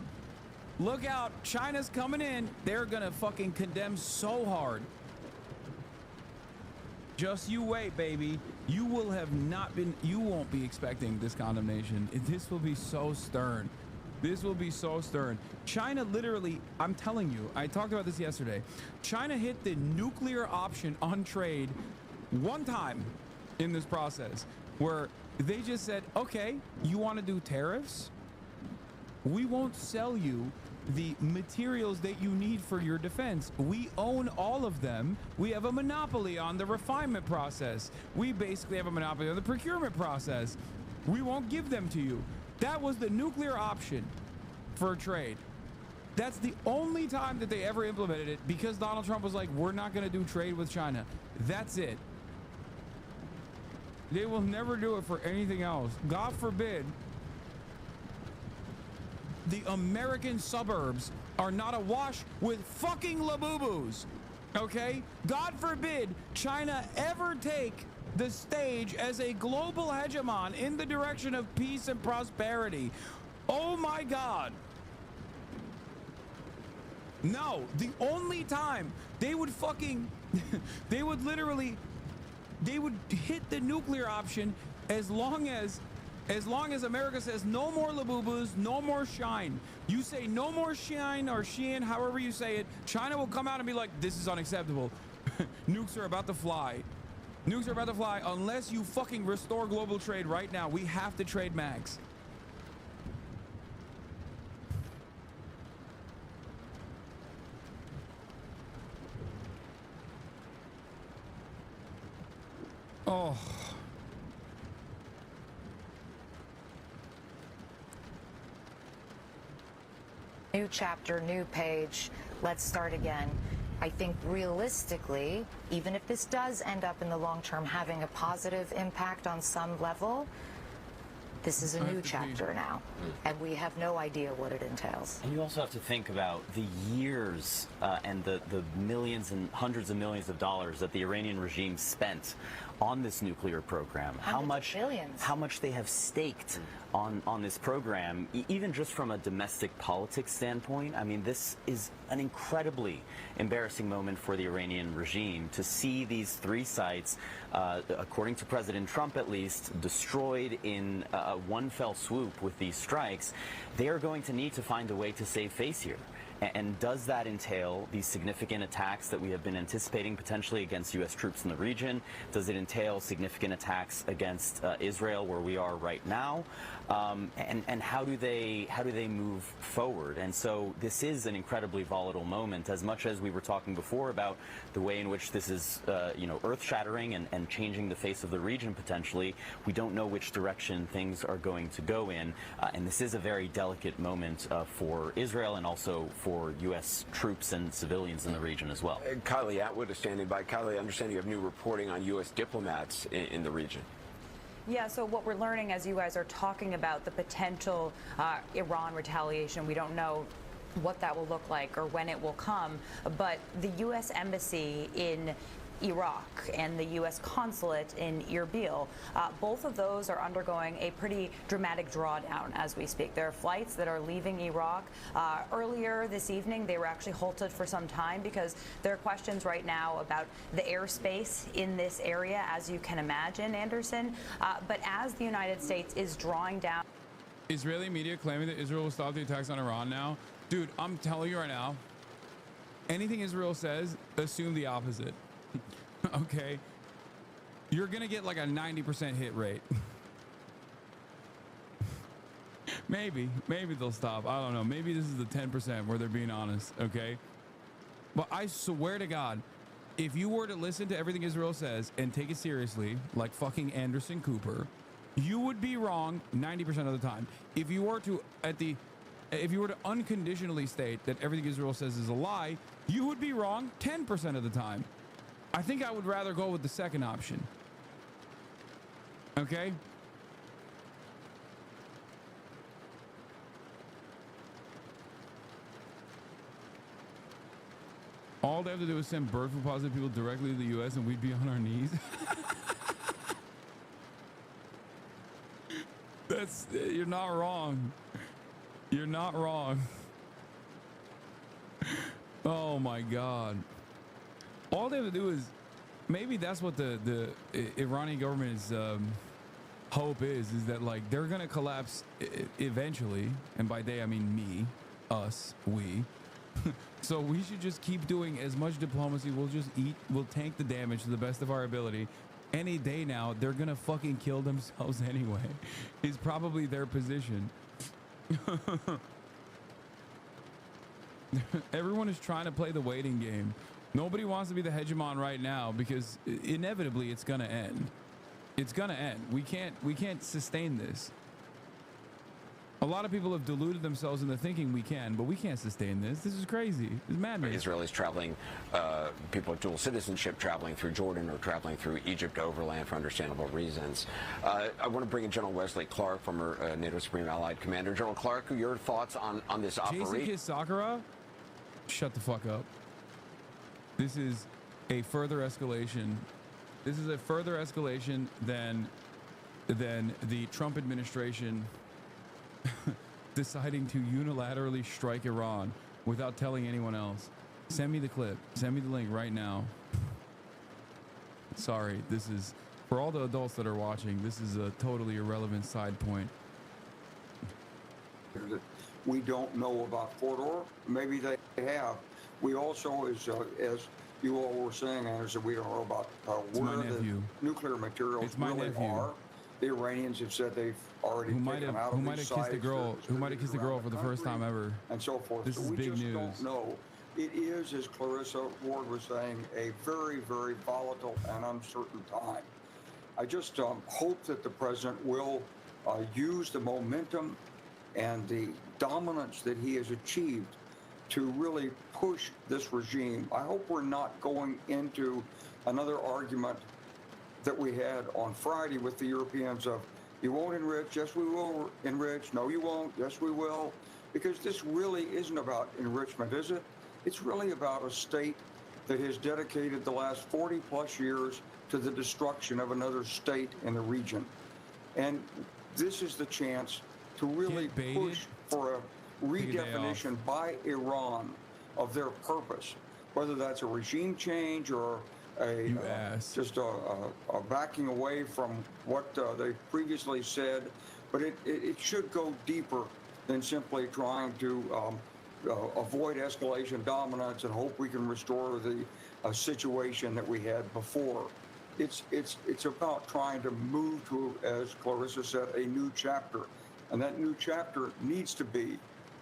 Look out. China's coming in. They're gonna fucking condemn so hard. Just you wait, baby. You will have not been, you won't be expecting this condemnation. This will be so stern. This will be so stern. China literally, I'm telling you, I talked about this yesterday. China hit the nuclear option on trade one time in this process where they just said, okay, you want to do tariffs? We won't sell you the materials that you need for your defense. We own all of them. We have a monopoly on the refinement process. We basically have a monopoly on the procurement process. We won't give them to you. That was the nuclear option for trade. That's the only time that they ever implemented it, because Donald Trump was like, we're not going to do trade with China. That's it. They will never do it for anything else. God forbid the American suburbs are not awash with fucking labubus, okay? God forbid China ever take the stage as a global hegemon in the direction of peace and prosperity. Oh my God. No, the only time they would fucking, they would hit the nuclear option as long as America says no more labubus, no more shine. You say no more shine or Shein, however you say it, China will come out and be like, this is unacceptable. Nukes are about to fly. Nukes are about to fly unless you fucking restore global trade right now. We have to trade max. Oh. New chapter, new page. Let's start again. I think realistically, even if this does end up in the long term having a positive impact on some level, this is a new chapter now, and we have no idea what it entails. And you also have to think about the years and the millions and hundreds of millions of dollars that the Iranian regime spent on this nuclear program. How much they have staked on this program, even just from a domestic politics standpoint. I mean, this is an incredibly embarrassing moment for the Iranian regime to see these 3 sites, according to President Trump at least, destroyed in one fell swoop with these strikes. They are going to need to find a way to save face here. And does that entail these significant attacks that we have been anticipating potentially against U.S. troops in the region? Does it entail significant attacks against Israel, where we are right now? And how do they move forward? And so this is an incredibly volatile moment. As much as we were talking before about the way in which this is, earth-shattering and changing the face of the region potentially, we don't know which direction things are going to go in. And this is a very delicate moment for Israel and also for U.S. troops and civilians in the region as well. Kylie Atwood is standing by. Kylie, I understand you have new reporting on U.S. diplomats in the region. Yeah, so what we're learning as you guys are talking about the potential Iran retaliation, we don't know what that will look like or when it will come, but the U.S. Embassy in Iraq and the U.S. consulate in Erbil, both of those are undergoing a pretty dramatic drawdown as we speak. There are flights that are leaving Iraq. Earlier this evening, they were actually halted for some time because there are questions right now about the airspace in this area, as you can imagine, Anderson. But as the United States is drawing down Israeli media claiming that Israel will stop the attacks on Iran now. Dude, I'm telling you right now, anything Israel says, assume the opposite. Okay? You're going to get like a 90% hit rate. Maybe they'll stop. I don't know. Maybe this is the 10% where they're being honest. Okay? But I swear to God, if you were to listen to everything Israel says and take it seriously, like fucking Anderson Cooper, you would be wrong 90% of the time. If you were to unconditionally state that everything Israel says is a lie, you would be wrong 10% of the time. I think I would rather go with the second option. Okay? All they have to do is send bird flu positive people directly to the U.S. and we'd be on our knees. You're not wrong. You're not wrong. Oh my God. All they have to do is, maybe that's what the Iranian government's hope is that like they're gonna collapse eventually, and by they I mean me, us, we. So we should just keep doing as much diplomacy. We'll tank the damage to the best of our ability. Any day now, they're gonna fucking kill themselves anyway. Is probably their position. Everyone is trying to play the waiting game. Nobody wants to be the hegemon right now because inevitably it's gonna end. It's gonna end. We can't sustain this. A lot of people have deluded themselves into thinking we can, but we can't sustain this. This is crazy. It's madness. Israelis traveling, people with dual citizenship traveling through Jordan or traveling through Egypt overland for understandable reasons. I want to bring in General Wesley Clark, former NATO Supreme Allied Commander. General Clark, your thoughts on this operation? Jason Sakura, shut the fuck up. This is a further escalation. This is a further escalation than the Trump administration deciding to unilaterally strike Iran without telling anyone else. Send me the clip. Send me the link right now. Sorry, this is, for all the adults that are watching, this is a totally irrelevant side point. We don't know about Fordor. Maybe they have. We also, as you all were saying, Anderson, we don't know about where the nuclear materials really are. The Iranians have said they've already taken out of these sites. Who might have kissed the girl for the first time ever. And so forth. This is we big just news. don't know. It is, as Clarissa Ward was saying, a very, very volatile and uncertain time. I just hope that the president will use the momentum and the dominance that he has achieved to really push this regime. I hope we're not going into another argument that we had on Friday with the Europeans of, you won't enrich, yes we will enrich, no you won't, yes we will, because this really isn't about enrichment, is it? It's really about a state that has dedicated the last 40 plus years to the destruction of another state in the region. And this is the chance to really push for a redefinition by Iran of their purpose, whether that's a regime change or just a backing away from what they previously said. But it should go deeper than simply trying to avoid escalation dominance and hope we can restore the situation that we had before. It's about trying to move to, as Clarissa said, a new chapter. And that new chapter needs to be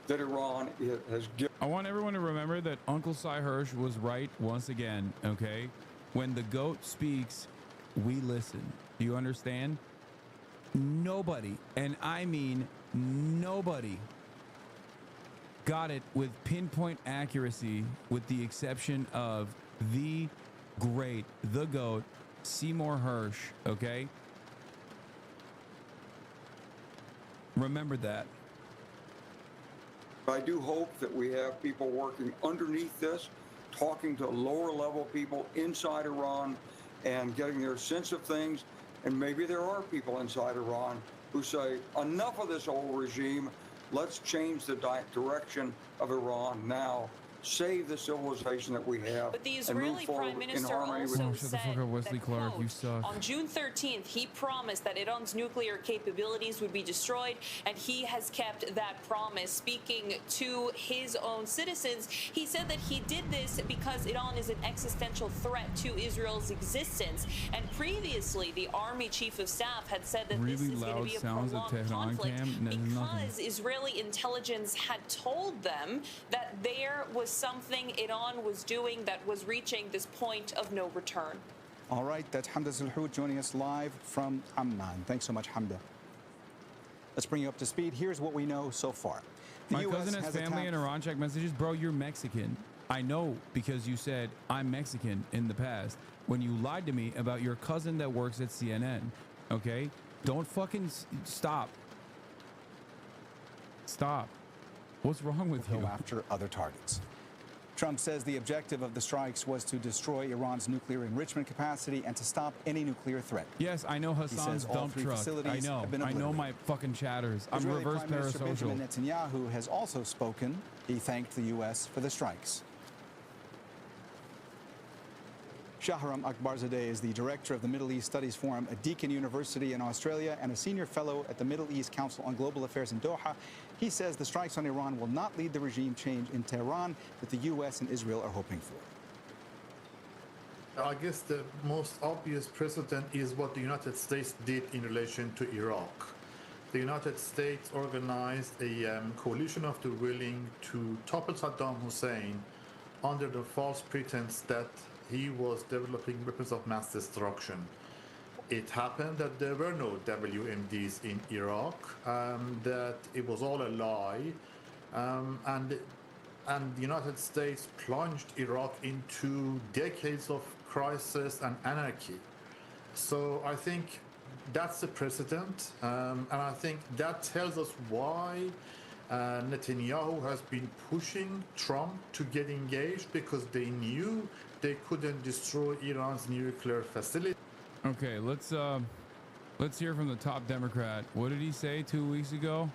that Iran has given. I want everyone to remember that Uncle Cy Hirsch was right once again, okay? When the GOAT speaks, we listen. Do you understand? Nobody, and I mean nobody, got it with pinpoint accuracy, with the exception of the great, the GOAT, Seymour Hirsch, okay? Remember that. I do hope that we have people working underneath this, talking to lower level people inside Iran and getting their sense of things. And maybe there are people inside Iran who say, enough of this old regime, let's change the direction of Iran now save the civilization that we have, But the and move Israeli forward Prime Minister in harmony with. also Shut the fuck said up, Wesley that, Clark. quote, You suck. on June 13th, he promised that Iran's nuclear capabilities would be destroyed, and he has kept that promise. Speaking to his own citizens, he said that he did this because Iran is an existential threat to Israel's existence. And previously, the Army Chief of Staff had said that this Really is going to loud be a sounds at prolonged Tehran conflict cam. because Israeli intelligence had told them that there was something Iran was doing that was reaching this point of no return. All right, that's Hamda Zalhoud joining us live from Amman. Thanks so much, Hamda. Let's bring you up to speed. Here's what we know so far. My cousin has family in Iran. Check messages. Bro, you're Mexican. I know because you said I'm Mexican in the past when you lied to me about your cousin that works at CNN. Okay? Don't fucking stop. Stop. What's wrong with you? Go after other targets. Trump says the objective of the strikes was to destroy Iran's nuclear enrichment capacity and to stop any nuclear threat. Yes, I know Hassan's dump truck. I know my fucking chatters. I'm Israeli reverse Prime Minister parasocial. Benjamin Netanyahu has also spoken. He thanked the U.S. for the strikes. Shahram Akbarzadeh is the director of the Middle East Studies Forum at Deakin University in Australia and a senior fellow at the Middle East Council on Global Affairs in Doha. He says the strikes on Iran will not lead the regime change in Tehran that the U.S. and Israel are hoping for. I guess the most obvious precedent is what the United States did in relation to Iraq. The United States organized a coalition of the willing to topple Saddam Hussein under the false pretense that he was developing weapons of mass destruction. It happened that there were no WMDs in Iraq, that it was all a lie, and the United States plunged Iraq into decades of crisis and anarchy. So I think that's the precedent, and I think that tells us why Netanyahu has been pushing Trump to get engaged, because they knew they couldn't destroy Iran's nuclear facility. Okay, let's hear from the top Democrat. What did he say 2 weeks ago?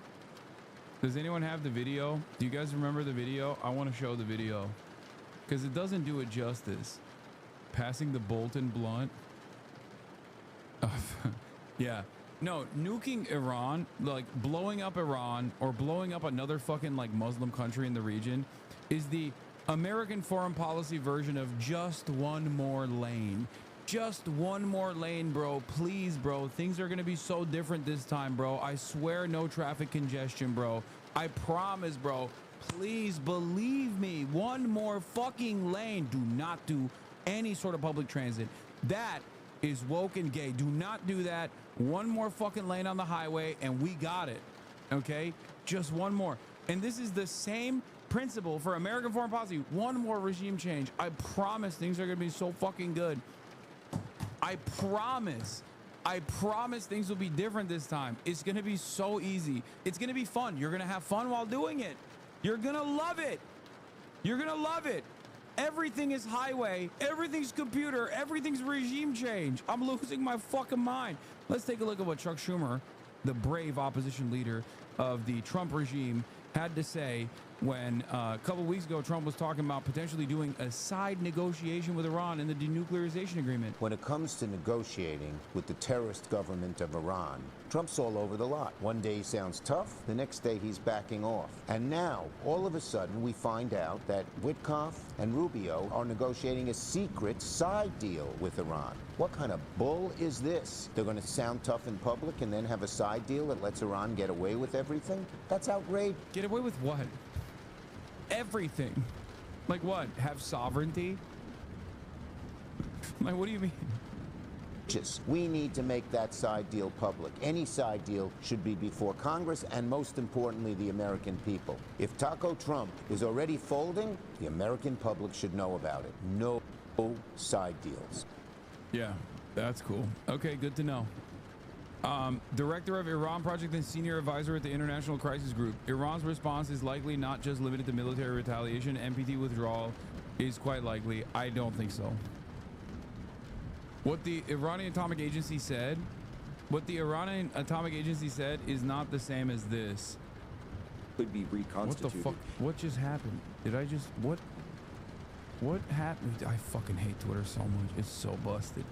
Does anyone have the video? Do you guys remember the video? I want to show the video because it doesn't do it justice. Passing the Bolton blunt. Yeah. No, nuking Iran, like blowing up Iran or blowing up another fucking like Muslim country in the region is the American foreign policy version of just one more lane. Just one more lane, bro. Please, bro. Things are going to be so different this time, bro. I swear no traffic congestion, bro. I promise, bro. Please believe me. One more fucking lane. Do not do any sort of public transit. That is woke and gay. Do not do that. One more fucking lane on the highway and we got it. Okay? Just one more. And this is the same principle for American foreign policy. One more regime change. I promise things are going to be so fucking good. I promise things will be different this time. It's going to be so easy. It's going to be fun. You're going to have fun while doing it. You're going to love it. You're going to love it. Everything is highway. Everything's computer. Everything's regime change. I'm losing my fucking mind. Let's take a look at what Chuck Schumer, the brave opposition leader of the Trump regime, had to say when a couple weeks ago Trump was talking about potentially doing a side negotiation with Iran in the denuclearization agreement. When it comes to negotiating with the terrorist government of Iran, Trump's all over the lot. One day he sounds tough, the next day he's backing off. And now, all of a sudden, we find out that Witkoff and Rubio are negotiating a secret side deal with Iran. What kind of bull is this? They're going to sound tough in public and then have a side deal that lets Iran get away with everything? That's outrageous. Get away with what? Everything. Like what? Have sovereignty? Like, what do you mean? We need to make that side deal public. Any side deal should be before Congress and, most importantly, the American people. If Taco Trump is already folding, the American public should know about it. No side deals. Yeah, that's cool. Okay, good to know. Director of Iran Project and Senior Advisor at the International Crisis Group. Iran's response is likely not just limited to military retaliation. NPT withdrawal is quite likely. I don't think so. What the Iranian Atomic Agency said, is not the same as this. Could be reconstituted. What the fuck? What just happened? Did I just, what? What happened? I fucking hate Twitter so much. It's so busted.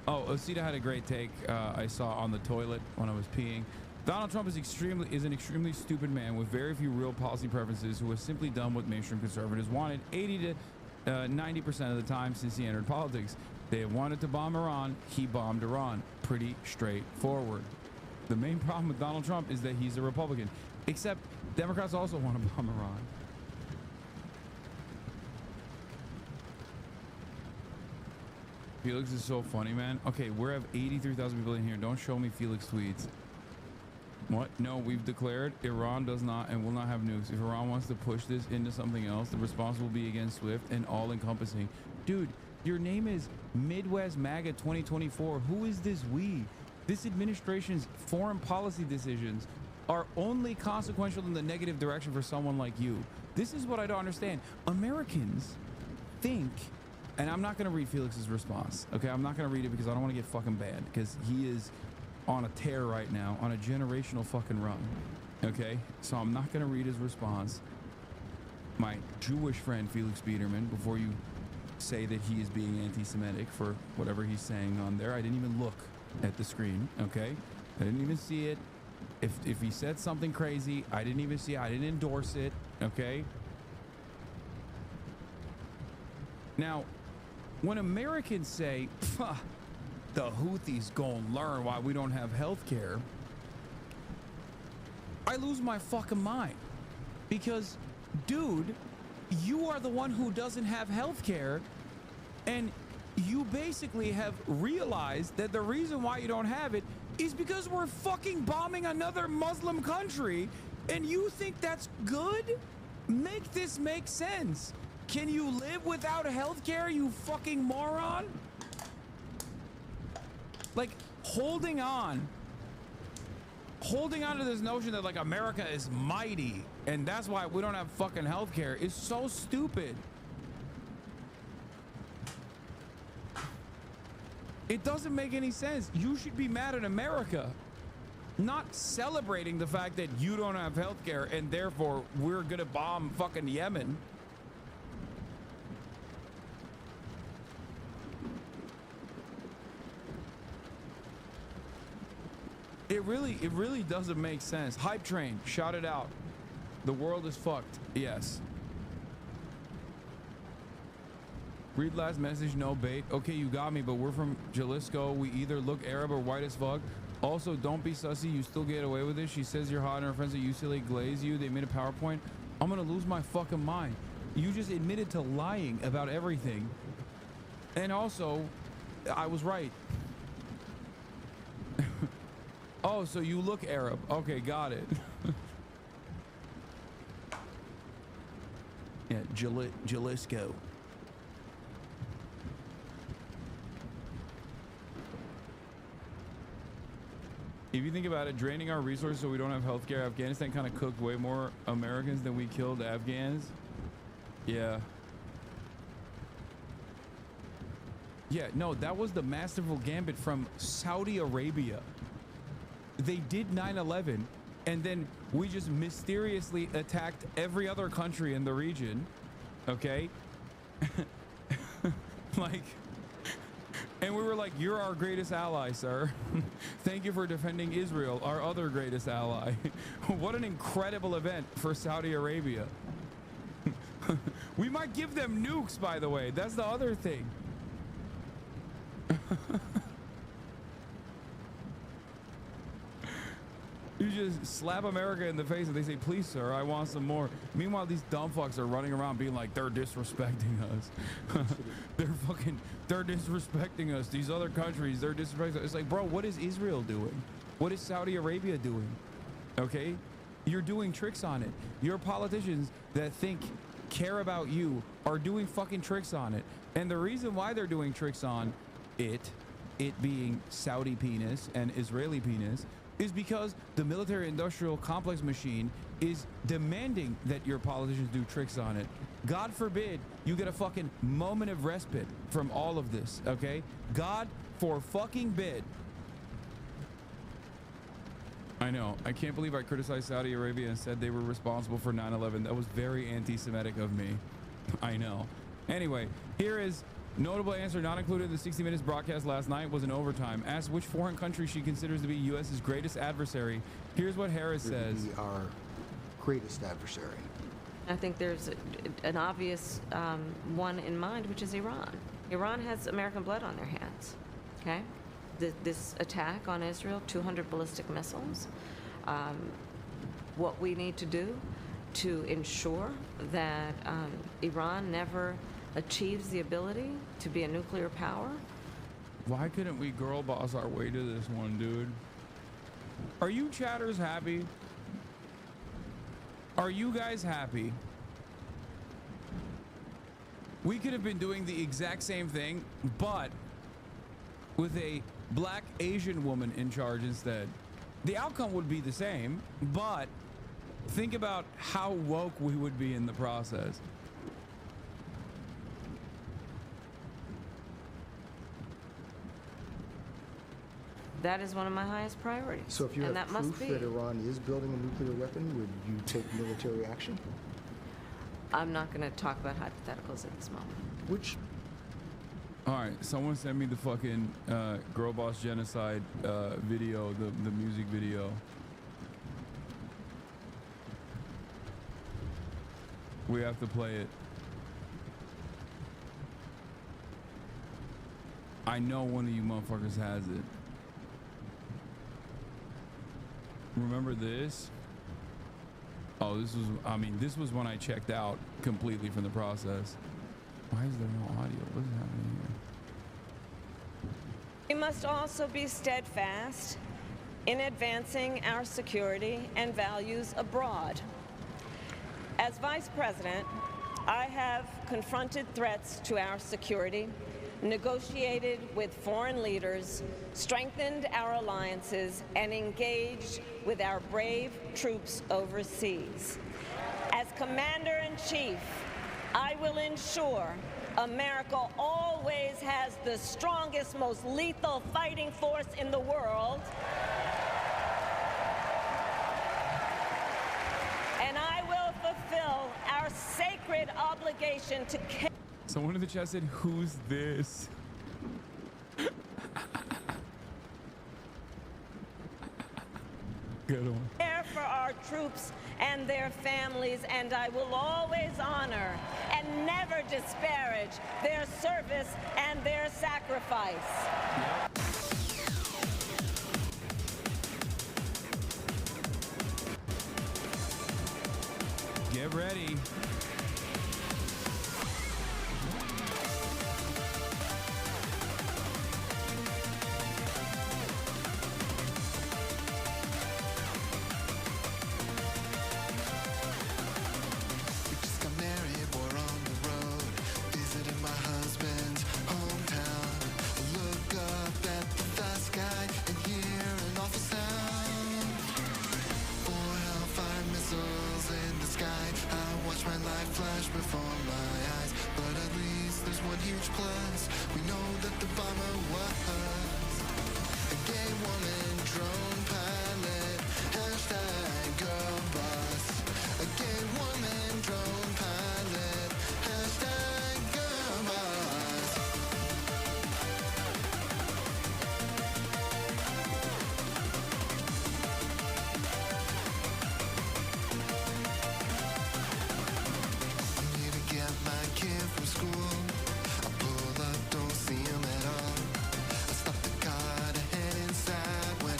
Oh, Osita had a great take I saw on the toilet when I was peeing. Donald Trump is an extremely stupid man with very few real policy preferences who has simply done what mainstream conservatives wanted 80 to 90% of the time since he entered politics. They wanted to bomb Iran. He bombed Iran. Pretty straightforward. The main problem with Donald Trump is that he's a Republican. Except Democrats also want to bomb Iran. Felix is so funny, man. Okay, we have 83,000 people in here. Don't show me Felix tweets. What? No, we've declared Iran does not and will not have nukes. If Iran wants to push this into something else, the response will be against SWIFT and all-encompassing. Dude, your name is Midwest MAGA 2024. Who is this we? This administration's foreign policy decisions are only consequential in the negative direction for someone like you. This is what I don't understand. Americans think, and I'm not going to read Felix's response, okay? I'm not going to read it because I don't want to get fucking banned, because he is on a tear right now, on a generational fucking run, okay? So I'm not going to read his response. My Jewish friend Felix Biederman, before you say that he is being anti-Semitic for whatever he's saying on there, I didn't even look at the screen, okay? I didn't even see it. If he said something crazy, I didn't even see it. I didn't endorse it, okay? Now, when Americans say, the Houthis gonna learn why we don't have health care, I lose my fucking mind. Because, dude, you are the one who doesn't have health care, and you basically have realized that the reason why you don't have it is because we're fucking bombing another Muslim country, and you think that's good? Make this make sense. Can you live without health care, you fucking moron? Like, holding on to this notion that, like, America is mighty and that's why we don't have fucking health care is so stupid. It doesn't make any sense. You should be mad at America, not celebrating the fact that you don't have health care and therefore we're gonna bomb fucking Yemen. It really doesn't make sense. Hype train, shout it out. The world is fucked. Yes. Read last message, no bait. Okay, you got me, but we're from Jalisco. We either look Arab or white as fuck. Also, don't be sussy. You still get away with it. She says you're hot and her friends at UCLA glaze you. They made a PowerPoint. I'm gonna lose my fucking mind. You just admitted to lying about everything. And also, I was right. Oh, so you look Arab. Okay, got it. Yeah, Jalisco. If you think about it, draining our resources so we don't have healthcare, Afghanistan kind of cooked way more Americans than we killed Afghans. Yeah. Yeah, no, that was the masterful gambit from Saudi Arabia. They did 9/11, and then we just mysteriously attacked every other country in the region, okay? Like, and we were like, you're our greatest ally, sir. Thank you for defending Israel, our other greatest ally. What an incredible event for Saudi Arabia. We might give them nukes, by the way. That's the other thing. You just slap America in the face and they say, please, sir, I want some more. Meanwhile, these dumb fucks are running around being like, they're disrespecting us. They're disrespecting us. These other countries, they're disrespecting us. It's like, bro, what is Israel doing? What is Saudi Arabia doing? Okay? You're doing tricks on it. Your politicians that care about you are doing fucking tricks on it. And the reason why they're doing tricks on it being Saudi penis and Israeli penis, is because the military-industrial complex machine is demanding that your politicians do tricks on it. God forbid you get a fucking moment of respite from all of this, okay? God for fucking bid. I know. I can't believe I criticized Saudi Arabia and said they were responsible for 9/11. That was very anti-Semitic of me. I know. Anyway, here is notable answer not included in the 60 Minutes broadcast last night was in overtime. Asked which foreign country she considers to be U.S.'s greatest adversary. Here's what Harris says. Be our greatest adversary. I think there's an obvious one in mind, which is Iran. Iran has American blood on their hands, okay? This attack on Israel, 200 ballistic missiles. What we need to do to ensure that Iran never achieves the ability to be a nuclear power. Why couldn't we girl boss our way to this one, dude? Are you chatters happy? Are you guys happy? We could have been doing the exact same thing, but with a black Asian woman in charge instead. The outcome would be the same, but think about how woke we would be in the process. That is one of my highest priorities. So if you and have that proof must be. that Iran is building a nuclear weapon, would you take military action? I'm not going to talk about hypotheticals at this moment. Which? All right, someone send me the fucking Girl Boss Genocide video, the music video. We have to play it. I know one of you motherfuckers has it. Remember this? Oh, this was, I mean, this was when I checked out completely from the process. Why is there no audio? What is happening here? We must also be steadfast in advancing our security and values abroad. As Vice President, I have confronted threats to our security, negotiated with foreign leaders, strengthened our alliances, and engaged with our brave troops overseas. As Commander-in-Chief, I will ensure America always has the strongest, most lethal fighting force in the world. And I will fulfill our sacred obligation to care. Someone in the chat said, "Who's this?" Good one. Care for our troops and their families, and I will always honor and never disparage their service and their sacrifice. Get ready. When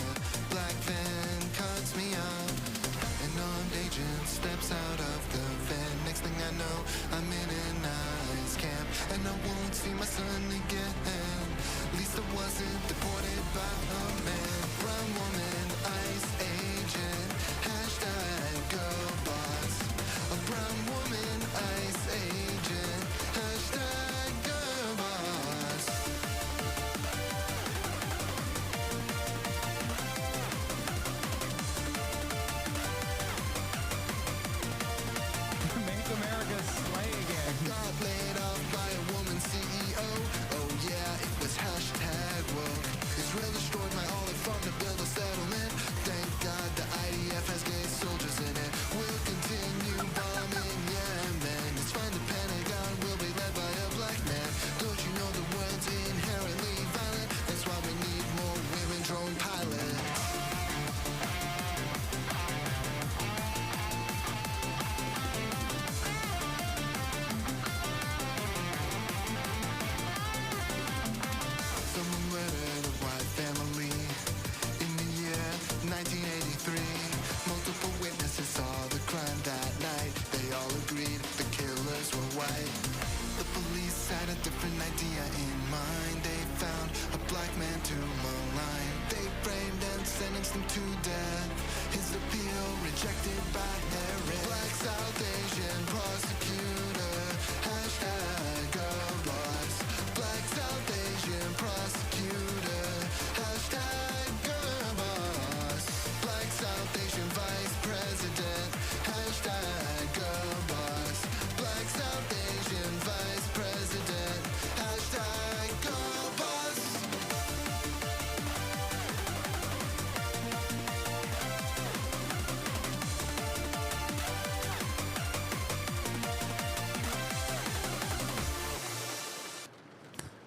him to death. His appeal rejected by Harris. Black South Asian prosecutor. Hashtag go boss. Black South Asian prosecutor. Hashtag go boss. Black South Asian vice president. Hashtag go boss. Black South Asian vice president. Hashtag go boss.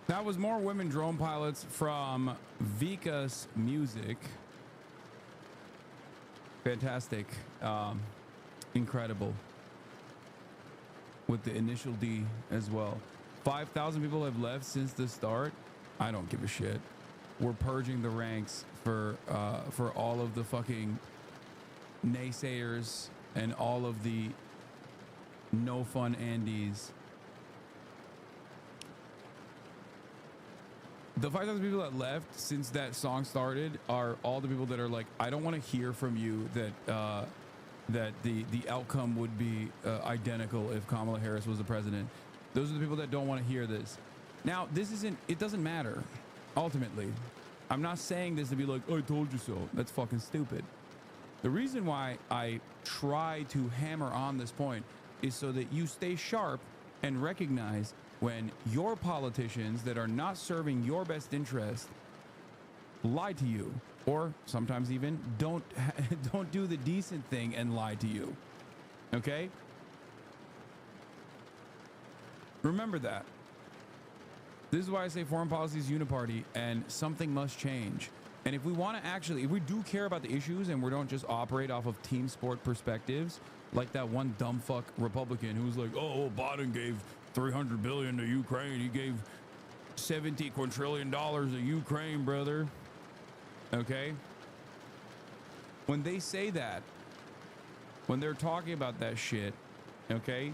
That was more women drone pilots from Vika's music. Fantastic. Incredible. With the initial D as well. 5,000 people have left since the start. I don't give a shit. We're purging the ranks for all of the fucking naysayers and all of the no fun Andes. The 5,000 people that left since that song started are all the people that are like, I don't want to hear from you that that the outcome would be identical if Kamala Harris was the president. Those are the people that don't want to hear this. Now, it doesn't matter, ultimately. I'm not saying this to be like, I told you so. That's fucking stupid. The reason why I try to hammer on this point is so that you stay sharp and recognize when your politicians that are not serving your best interest lie to you, or sometimes even don't do the decent thing and lie to you. Okay? Remember that. This is why I say foreign policy is uniparty and something must change. And if we want to actually, if we do care about the issues and we don't just operate off of team sport perspectives, like that one dumb fuck Republican who was like, oh, Biden gave $300 billion to Ukraine. He gave $70 quadrillion to Ukraine, brother. Okay? When they say that, when they're talking about that shit, okay,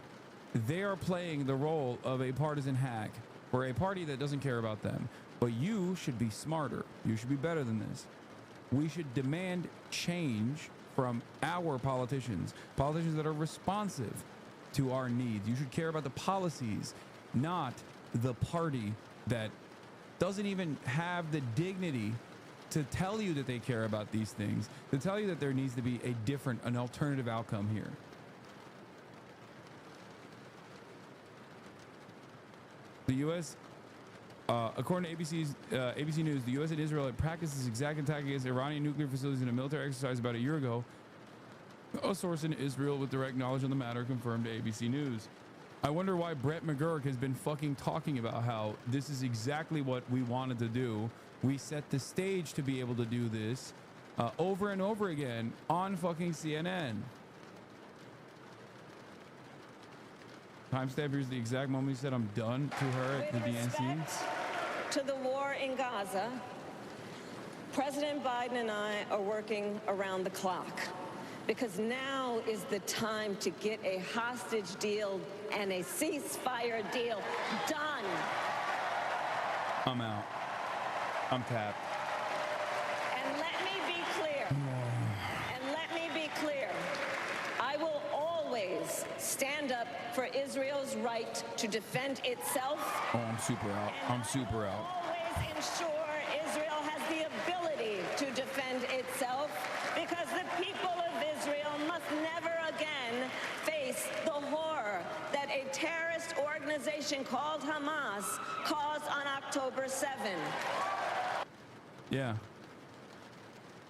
they are playing the role of a partisan hack for a party that doesn't care about them. But you should be smarter. You should be better than this. We should demand change from our politicians that are responsive to our needs. You should care about the policies, not the party that doesn't even have the dignity to tell you that they care about these things, to tell you that there needs to be an alternative outcome here. The U.S., according to ABC News, the U.S. and Israel had practiced this exact attack against Iranian nuclear facilities in a military exercise about a year ago. A source in Israel with direct knowledge on the matter confirmed to ABC News. I wonder why Brett McGurk has been fucking talking about how this is exactly what we wanted to do. We set the stage to be able to do this over and over again on fucking CNN. Timestamp, here's the exact moment he said I'm done to her at the DNC. To the war in Gaza, President Biden and I are working around the clock because now is the time to get a hostage deal and a ceasefire deal done. I'm out. I'm tapped. And let me be clear. I will always stand up for Israel's right to defend itself. Oh, I'm super out. I'm super out. Always ensure Israel has the ability to defend itself because the people of Israel must never again face the horror that a terrorist organization called Hamas caused on October 7. Yeah.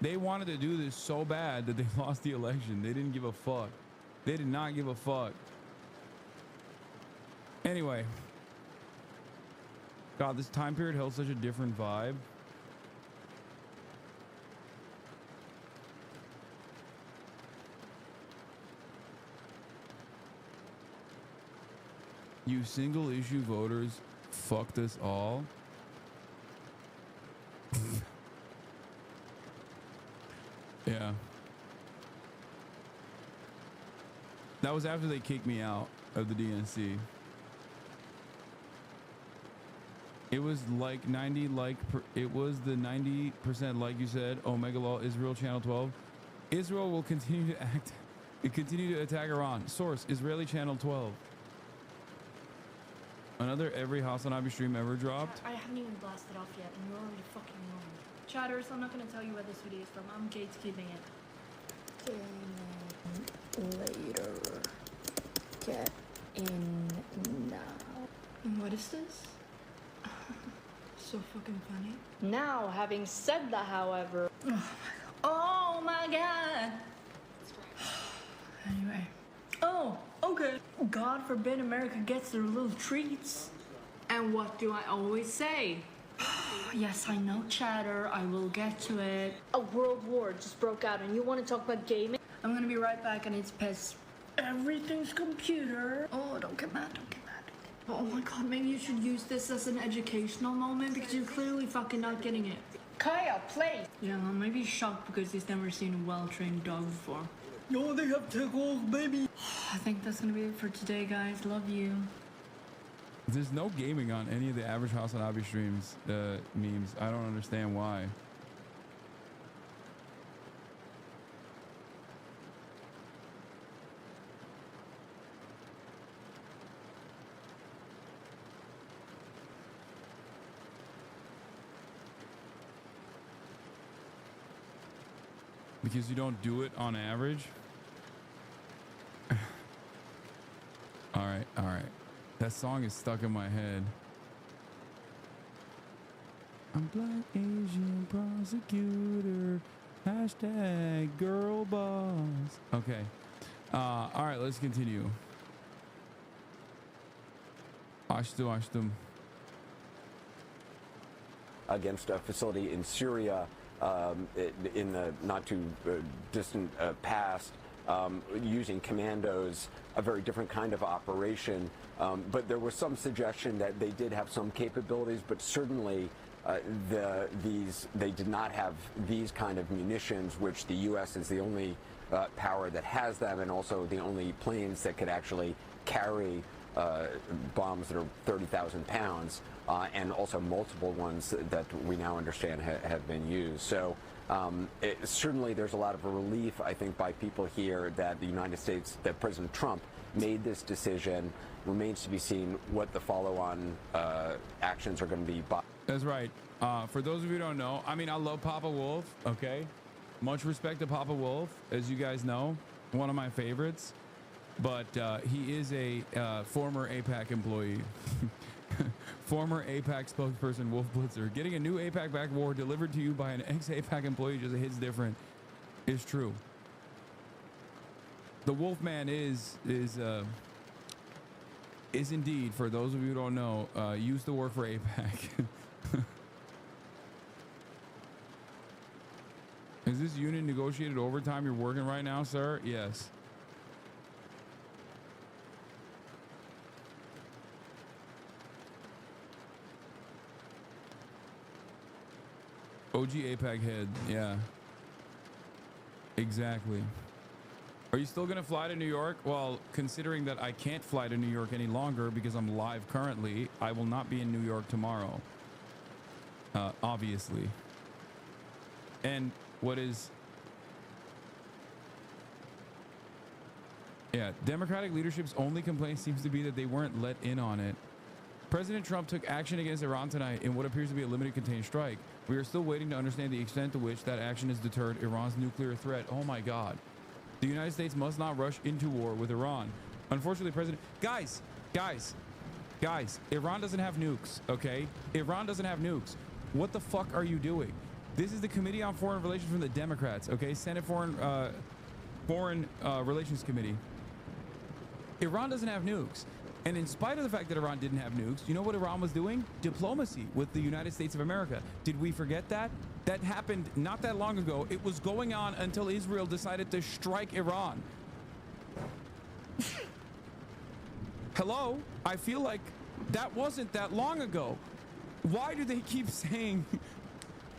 They wanted to do this so bad that they lost the election. They didn't give a fuck. They did not give a fuck. Anyway. God, this time period held such a different vibe. You single issue voters fucked us all. Yeah. That was after they kicked me out of the DNC. It was like 90 like it was the 90% like you said. Omega Law Israel Channel 12. Israel will continue to attack Iran. Source Israeli Channel 12. Another every Hasanabi stream ever dropped. I haven't even blasted off yet, and you're already fucking wrong. Chatters, I'm not gonna tell you where this video is from. I'm gatekeeping it. Later. Get in now. And what is this? So fucking funny. Now, having said that, however. Oh my god! Anyway. Oh, okay. God forbid America gets their little treats. And what do I always say? Yes, I know, chatter. I will get to it. A world war just broke out and you want to talk about gaming? I'm gonna be right back and it's piss. Everything's computer. Oh, don't get mad, don't get mad. Oh my god, maybe you should use this as an educational moment because you're clearly fucking not getting it. Kaya, play! Yeah, well, maybe he's shocked because he's never seen a well-trained dog before. No, they have tickles, baby! I think that's gonna be it for today, guys. Love you. There's no gaming on any of the average Hasanabi streams memes. I don't understand why. Because you don't do it on average? All right. That song is stuck in my head. I'm black Asian prosecutor. Hashtag girl boss. Okay. All right, let's continue. Ashtum. Against a facility in Syria in the not too distant past, using commandos, a very different kind of operation. But there was some suggestion that they did have some capabilities, but certainly they did not have these kind of munitions, which the U.S. is the only power that has them, and also the only planes that could actually carry bombs that are 30,000 pounds, and also multiple ones that we now understand have been used. So certainly there's a lot of relief, I think, by people here that the United States, that President Trump made this decision. Remains to be seen what the follow-on actions are going to be. That's right. For those of you who don't know, I mean, I love Papa Wolf, okay? Much respect to Papa Wolf, as you guys know, one of my favorites. But he is a former AIPAC employee. Former AIPAC spokesperson Wolf Blitzer. Getting a new AIPAC back war delivered to you by an ex-AIPAC employee just hits different. It's true. The Wolfman is indeed, for those of you who don't know, used to work for AIPAC. Is this union negotiated overtime you're working right now, sir? Yes. OG AIPAC head, yeah. Exactly. Are you still gonna fly to New York? Well, considering that I can't fly to New York any longer because I'm live currently, I will not be in New York tomorrow. Obviously. And what is... Yeah, Democratic leadership's only complaint seems to be that they weren't let in on it. President Trump took action against Iran tonight in what appears to be a limited contained strike. We are still waiting to understand the extent to which that action has deterred Iran's nuclear threat. Oh my God. The United States must not rush into war with Iran. Unfortunately, Guys, Iran doesn't have nukes, okay? Iran doesn't have nukes. What the fuck are you doing? This is the Committee on Foreign Relations from the Democrats, okay? Senate Foreign Relations Committee. Iran doesn't have nukes. And in spite of the fact that Iran didn't have nukes, you know what Iran was doing? Diplomacy with the United States of America. Did we forget that? That happened not that long ago. It was going on until Israel decided to strike Iran. Hello? I feel like that wasn't that long ago. Why do they keep saying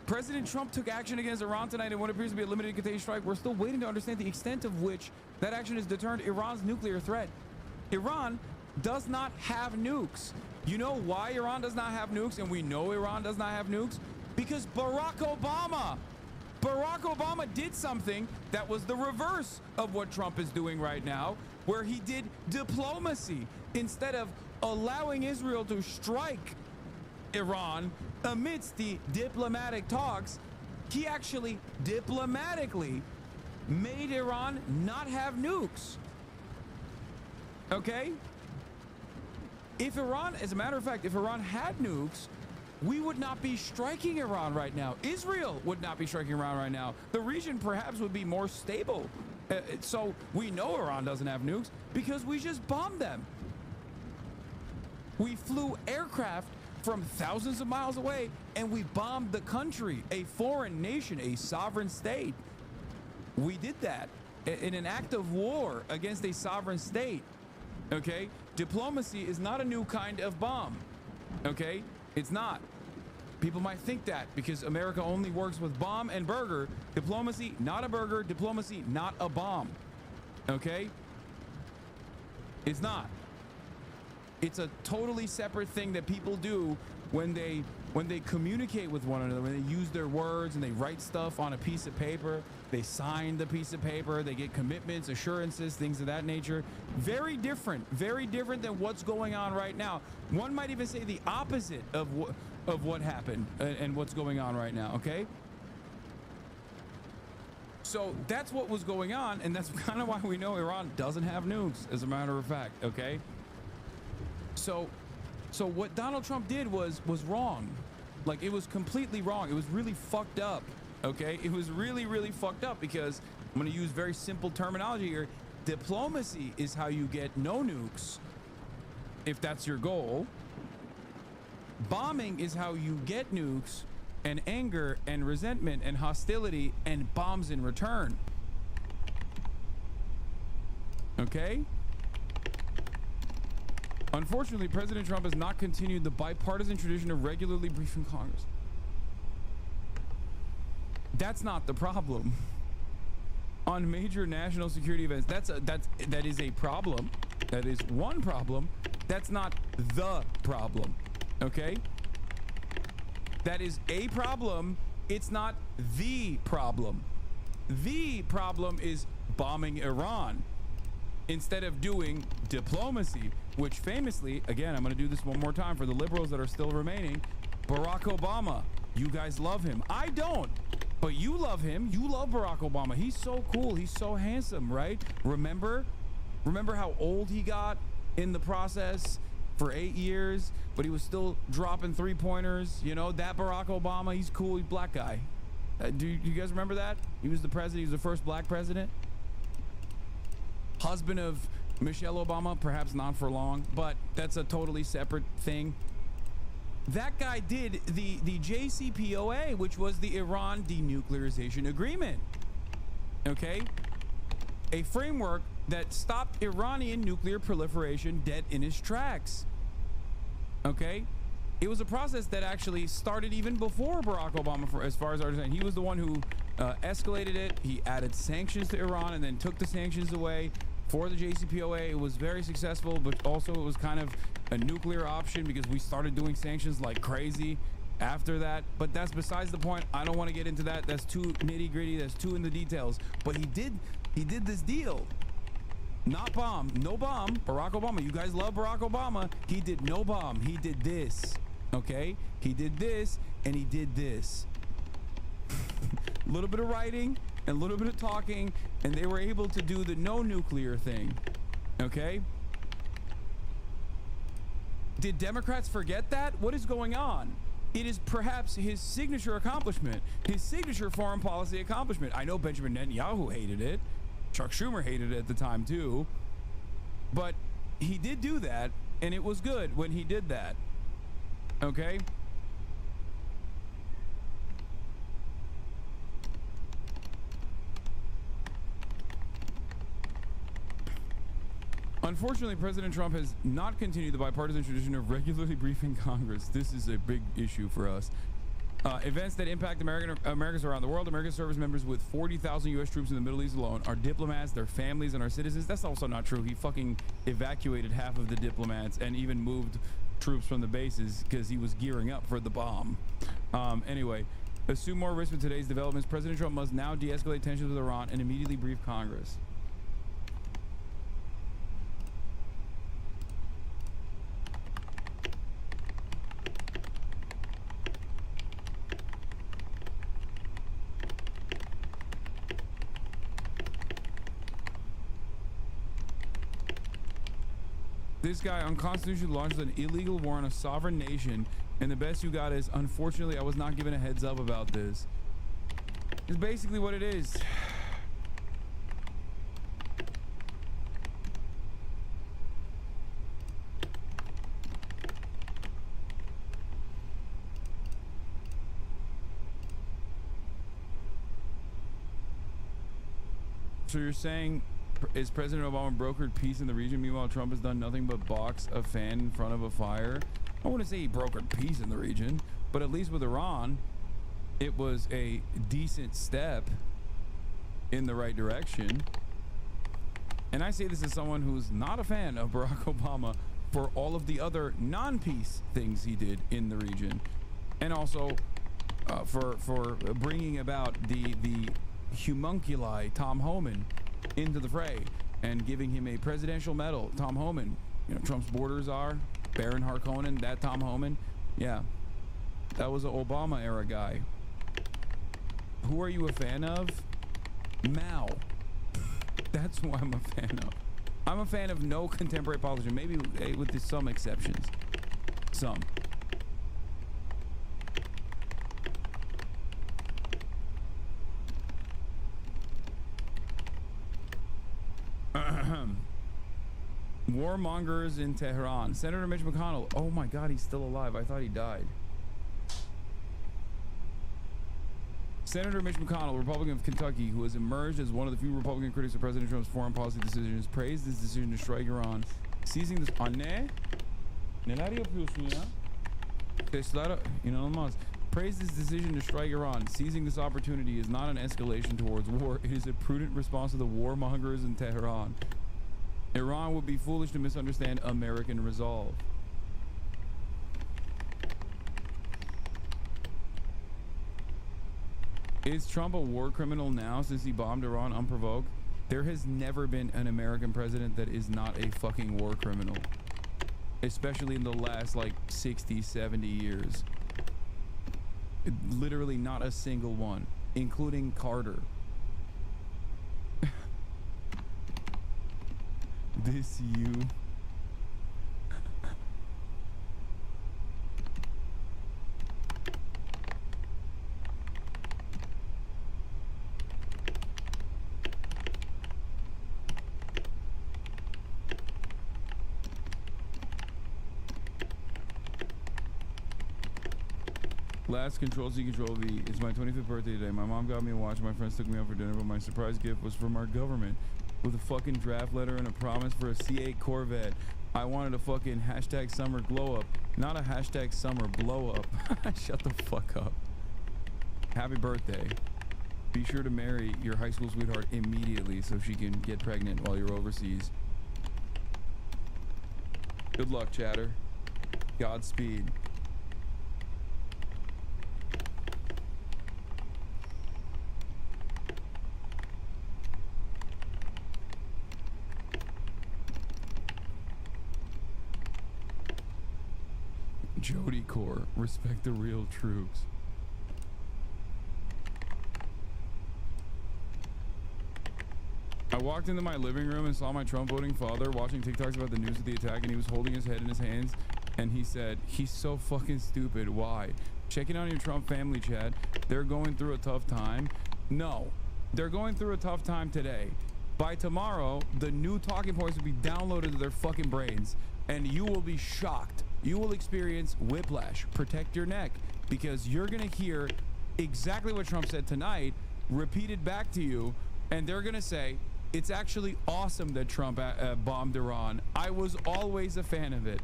President Trump took action against Iran tonight in what appears to be a limited contained strike? We're still waiting to understand the extent of which that action has deterred Iran's nuclear threat. Iran does not have nukes. You know why Iran does not have nukes? And we know Iran does not have nukes because Barack Obama did something that was the reverse of what Trump is doing right now, where he did diplomacy. Instead of allowing Israel to strike Iran amidst the diplomatic talks, he actually diplomatically made Iran not have nukes. Okay? If Iran, as a matter of fact, if Iran had nukes, we would not be striking Iran right now. Israel would not be striking Iran right now. The region perhaps would be more stable. So we know Iran doesn't have nukes because we just bombed them. We flew aircraft from thousands of miles away and we bombed the country, a foreign nation, a sovereign state. We did that in an act of war against a sovereign state. Okay? Diplomacy is not a new kind of bomb. Okay? It's not. People might think that because America only works with bomb and burger. Diplomacy, not a burger. Diplomacy, not a bomb. Okay? It's not. It's a totally separate thing that people do when they communicate with one another, when they use their words and they write stuff on a piece of paper. They sign the piece of paper, they get commitments, assurances, things of that nature. Very different than what's going on right now. One might even say the opposite of what happened and what's going on right now, okay? So that's what was going on, and that's kind of why we know Iran doesn't have nukes, as a matter of fact, okay? So what Donald Trump did was wrong. Like, it was completely wrong. It was really fucked up. Okay, it was really, really fucked up because I'm going to use very simple terminology here. Diplomacy is how you get no nukes, if that's your goal. Bombing is how you get nukes and anger and resentment and hostility and bombs in return. Okay? Unfortunately, President Trump has not continued the bipartisan tradition of regularly briefing Congress. That's not the problem. On major national security events, that is a problem. That is one problem. That's not the problem. Okay? That is a problem. It's not the problem. The problem is bombing Iran instead of doing diplomacy, which famously, again, I'm going to do this one more time for the liberals that are still remaining. Barack Obama, you guys love him. I don't. But you love him. You love Barack Obama. He's so cool. He's so handsome, right? Remember how old he got in the process for 8 years, but he was still dropping three-pointers. You know, that Barack Obama, he's cool. He's a black guy. Do you guys remember that? He was the president. He was the first black president. Husband of Michelle Obama, perhaps not for long, but that's a totally separate thing. That guy did the JCPOA, which was the Iran denuclearization agreement. Okay? A framework that stopped Iranian nuclear proliferation dead in its tracks. Okay? It was a process that actually started even before Barack Obama, as far as I understand. He was the one who escalated it. He added sanctions to Iran and then took the sanctions away for the JCPOA. It was very successful, but also it was kind of a nuclear option because we started doing sanctions like crazy after that. But that's besides the point. I don't want to get into that. That's too nitty gritty. That's too in the details. But he did this deal. Not bomb. No bomb. Barack Obama. You guys love Barack Obama. He did no bomb. He did this. Okay? He did this and he did this. A little bit of writing and a little bit of talking, and they were able to do the no nuclear thing. Okay? Did Democrats forget that? What is going on? It is perhaps his signature accomplishment, his signature foreign policy accomplishment. I know Benjamin Netanyahu hated it. Chuck Schumer hated it at the time too. But he did do that, and it was good when he did that. Okay? Unfortunately, President Trump has not continued the bipartisan tradition of regularly briefing Congress. This is a big issue for us. Events that impact Americans around the world. American service members with 40,000 U.S. troops in the Middle East alone are diplomats, their families, and our citizens. That's also not true. He fucking evacuated half of the diplomats and even moved troops from the bases because he was gearing up for the bomb. Anyway, assume more risk with today's developments. President Trump must now de-escalate tensions with Iran and immediately brief Congress. This guy unconstitutionally launched an illegal war on a sovereign nation, and the best you got is, unfortunately, I was not given a heads up about this. It's basically what it is. So you're saying, is President Obama brokered peace in the region? Meanwhile, Trump has done nothing but box a fan in front of a fire. I wouldn't say he brokered peace in the region, but at least with Iran, it was a decent step in the right direction. And I say this as someone who's not a fan of Barack Obama for all of the other non-peace things he did in the region, and also for bringing about the homunculi Tom Homan into the fray and giving him a presidential medal. Tom Homan, you know, Trump's borders are Baron Harkonnen, that Tom Homan. Yeah, that was an Obama era guy. Who are you a fan of? Mao. That's who I'm a fan of. I'm a fan of no contemporary politician, maybe with some exceptions. Some. Warmongers in Tehran. Senator Mitch McConnell. Oh my God, he's still alive. I thought he died. Senator Mitch McConnell, Republican of Kentucky, who has emerged as one of the few Republican critics of President Trump's foreign policy decisions, praised his decision to strike Iran, seizing this. Praised his decision to strike Iran. Seizing this opportunity is not an escalation towards war. It is a prudent response to the warmongers in Tehran. Iran would be foolish to misunderstand American resolve. Is Trump a war criminal now since he bombed Iran unprovoked? There has never been an American president that is not a fucking war criminal. Especially in the last like 60, 70 years. Literally not a single one, including Carter. This you. Last Control C Control V. It's my 25th birthday today. My mom got me a watch. My friends took me out for dinner, but my surprise gift was from our government with a fucking draft letter and a promise for a C8 Corvette. I wanted a fucking hashtag summer glow up, not a hashtag summer blow up. Shut the fuck up. Happy birthday. Be sure to marry your high school sweetheart immediately so she can get pregnant while you're overseas. Good luck, chatter. Godspeed. Jody Core, respect the real troops. I walked into my living room and saw my Trump voting father watching TikToks about the news of the attack, and he was holding his head in his hands, and he said, he's so fucking stupid. Why? Checking on your Trump family, Chad. They're going through a tough time. No, they're going through a tough time today. By tomorrow, the new talking points will be downloaded to their fucking brains, and you will be shocked. You will experience whiplash. Protect your neck, because you're gonna hear exactly what Trump said tonight repeated back to you, and they're gonna say, it's actually awesome that Trump bombed Iran. I was always a fan of it.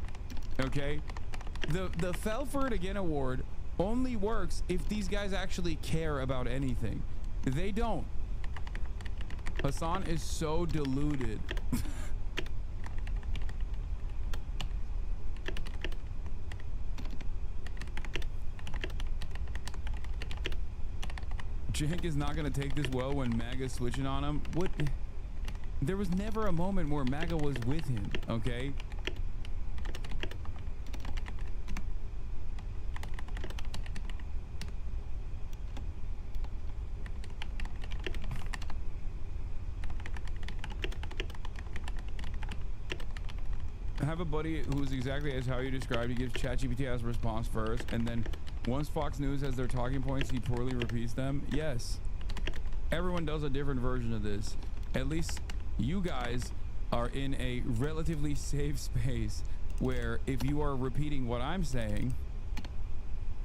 Okay? The Fell for It Again award only works if these guys actually care about anything. They don't. Hasan is so deluded. Cenk is not going to take this well when MAGA's switching on him. What? There was never a moment where MAGA was with him, okay? I have a buddy who's exactly as how you described. He gives ChatGPT as a response first, and then once Fox News has their talking points, he poorly repeats them. Yes, everyone does a different version of this. At least you guys are in a relatively safe space where if you are repeating what I'm saying,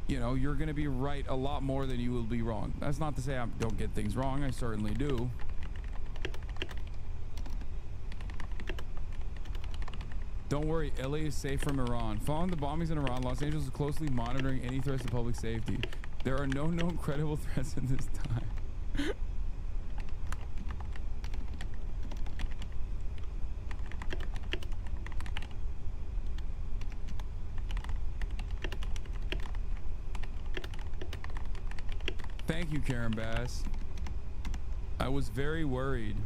you know, you're going to be right a lot more than you will be wrong. That's not to say I don't get things wrong. I certainly do. Don't worry, LA is safe from Iran. Following the bombings in Iran, Los Angeles is closely monitoring any threats to public safety. There are no known credible threats at this time. Thank you, Karen Bass. I was very worried.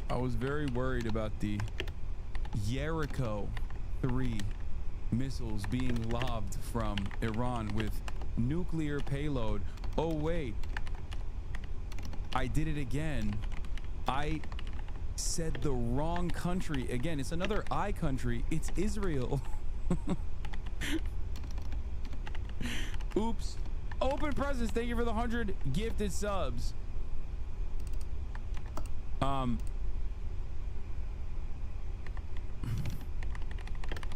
I was very worried about the Jericho 3 missiles being lobbed from Iran with nuclear payload. Oh wait, I did it again. I said the wrong country again. It's another I country. It's Israel. Oops. Open presents. Thank you for the 100 gifted subs.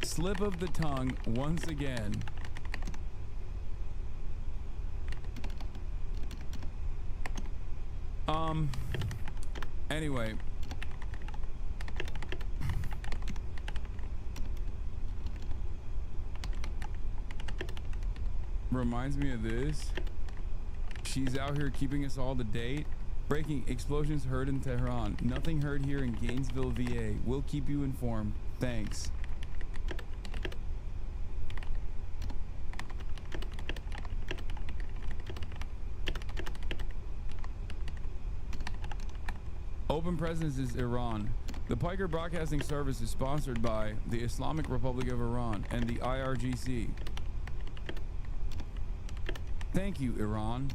Slip of the tongue once again. Anyway, reminds me of this. She's out here keeping us all to date. Breaking: explosions heard in Tehran. Nothing heard here in Gainesville, VA. We'll keep you informed. Thanks. Open Presence is Iran. The Piker Broadcasting Service is sponsored by the Islamic Republic of Iran and the IRGC. Thank you, Iran.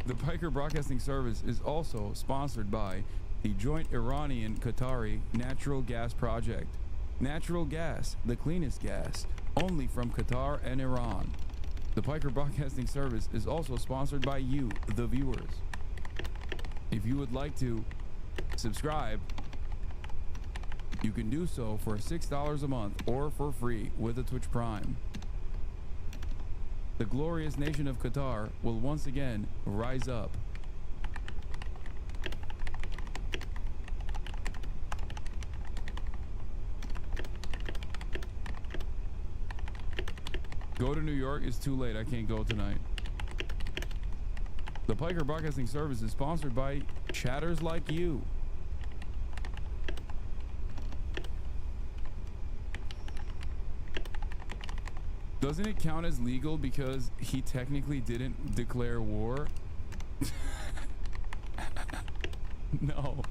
The Piker Broadcasting Service is also sponsored by the joint Iranian-Qatari natural gas project. Natural gas, the cleanest gas, only from Qatar and Iran. The Piker Broadcasting Service is also sponsored by you, the viewers. If you would like to subscribe, you can do so for $6 a month or for free with a Twitch Prime. The glorious nation of Qatar will once again rise up. Go to New York. It's too late. I can't go tonight. The Piker Broadcasting Service is sponsored by chatters like you. Doesn't it count as legal because he technically didn't declare war? No.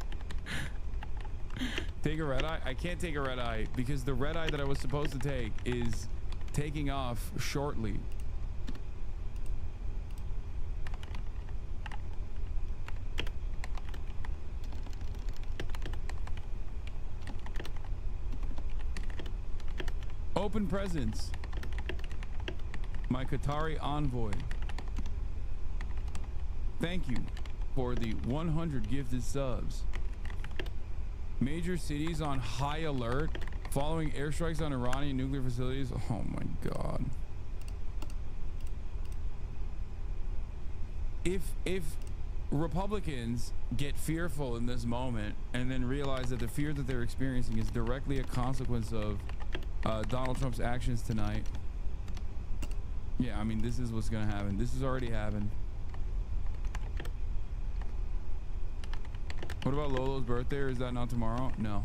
Take a red eye? I can't take a red eye because the red eye that I was supposed to take is taking off shortly. Open presents. My Qatari envoy. Thank you for the 100 gifted subs. Major cities on high alert following airstrikes on Iranian nuclear facilities. Oh my God. if Republicans get fearful in this moment and then realize that the fear that they're experiencing is directly a consequence of Donald Trump's actions tonight, yeah, I mean, this is what's gonna happen. This has already happened. What about Lolo's birthday, or is that not tomorrow? No.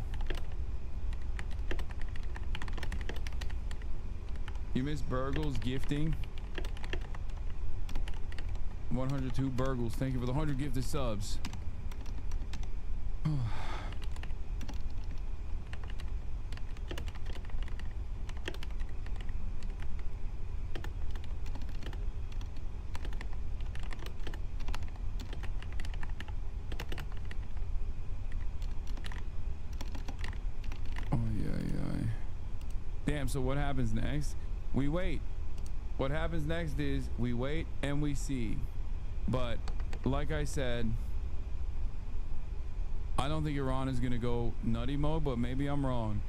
You missed Burgles gifting. 102 Burgles. Thank you for the 100 gifted subs. Damn, so what happens next? We wait. What happens next is we wait and we see. But like I said, I don't think Iran is going to go nutty mode, but maybe I'm wrong.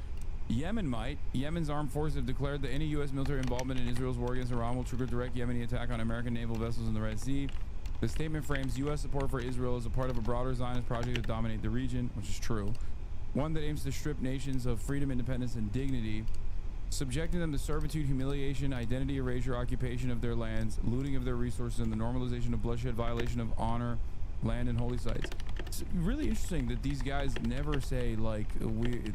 Yemen might. Yemen's armed forces have declared that any U.S. military involvement in Israel's war against Iran will trigger a direct Yemeni attack on American naval vessels in the Red Sea. The statement frames U.S. support for Israel as a part of a broader Zionist project to dominate the region, which is true. One that aims to strip nations of freedom, independence, and dignity, subjecting them to servitude, humiliation, identity erasure, occupation of their lands, looting of their resources, and the normalization of bloodshed, violation of honor, land, and holy sites. It's really interesting that these guys never say like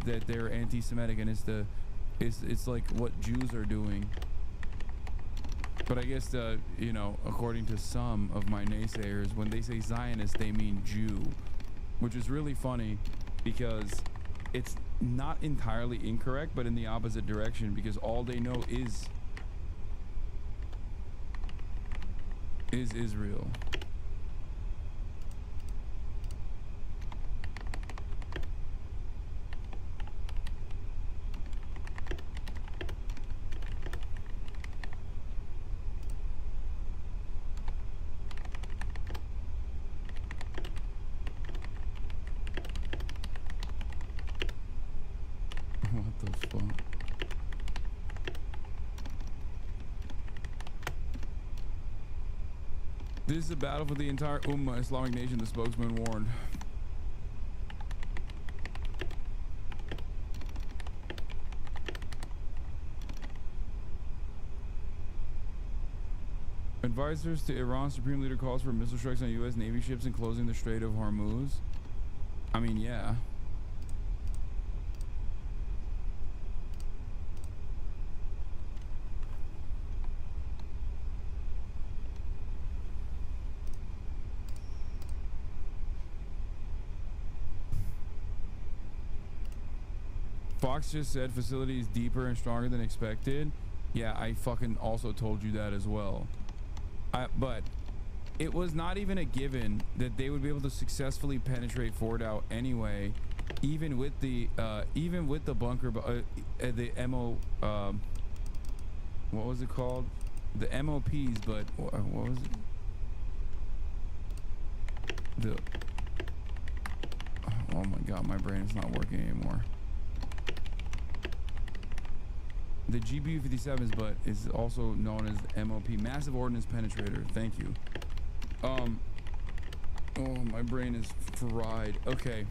that they're anti-Semitic, and it's like what Jews are doing. But I guess you know, according to some of my naysayers, when they say Zionist, they mean Jew, which is really funny because it's not entirely incorrect, but in the opposite direction, because all they know is Israel. This is a battle for the entire Ummah Islamic nation, the spokesman warned. Advisors to Iran Supreme Leader calls for missile strikes on U.S. Navy ships and closing the Strait of Hormuz. I mean, yeah. Fox just said facility is deeper and stronger than expected. Yeah, I fucking also told you that as well. But it was not even a given that they would be able to successfully penetrate Fort out anyway, even with the bunker, the MO, what was it called? The MOPs, but what was it? Oh my God, my brain is not working anymore. The GBU-57s, but is also known as the MOP, Massive Ordnance Penetrator. Thank you. Oh, my brain is fried. Okay.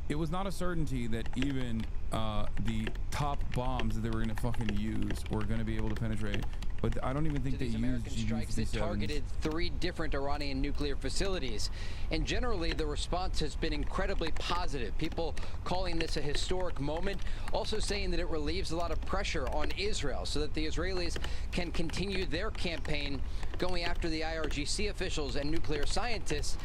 It was not a certainty that even the top bombs that they were going to fucking use were going to be able to penetrate. But I don't even think they used American strikes that targeted 3 different Iranian nuclear facilities. And generally, the response has been incredibly positive. People calling this a historic moment, also saying that it relieves a lot of pressure on Israel so that the Israelis can continue their campaign going after the IRGC officials and nuclear scientists,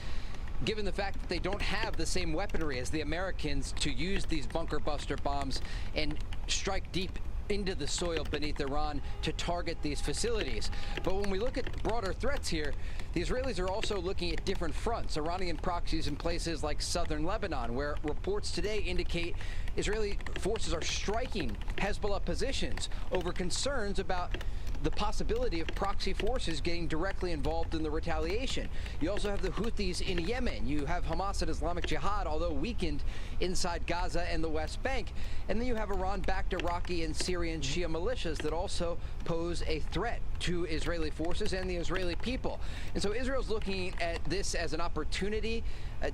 given the fact that they don't have the same weaponry as the Americans to use these bunker buster bombs and strike deep into the soil beneath Iran to target these facilities. But when we look at broader threats here, the Israelis are also looking at different fronts. Iranian proxies in places like southern Lebanon, where reports today indicate Israeli forces are striking Hezbollah positions over concerns about the possibility of proxy forces getting directly involved in the retaliation. You also have the Houthis in Yemen. You have Hamas and Islamic Jihad, although weakened, inside Gaza and the West Bank. And then you have Iran-backed Iraqi and Syrian Shia militias that also pose a threat to Israeli forces and the Israeli people. And so Israel's looking at this as an opportunity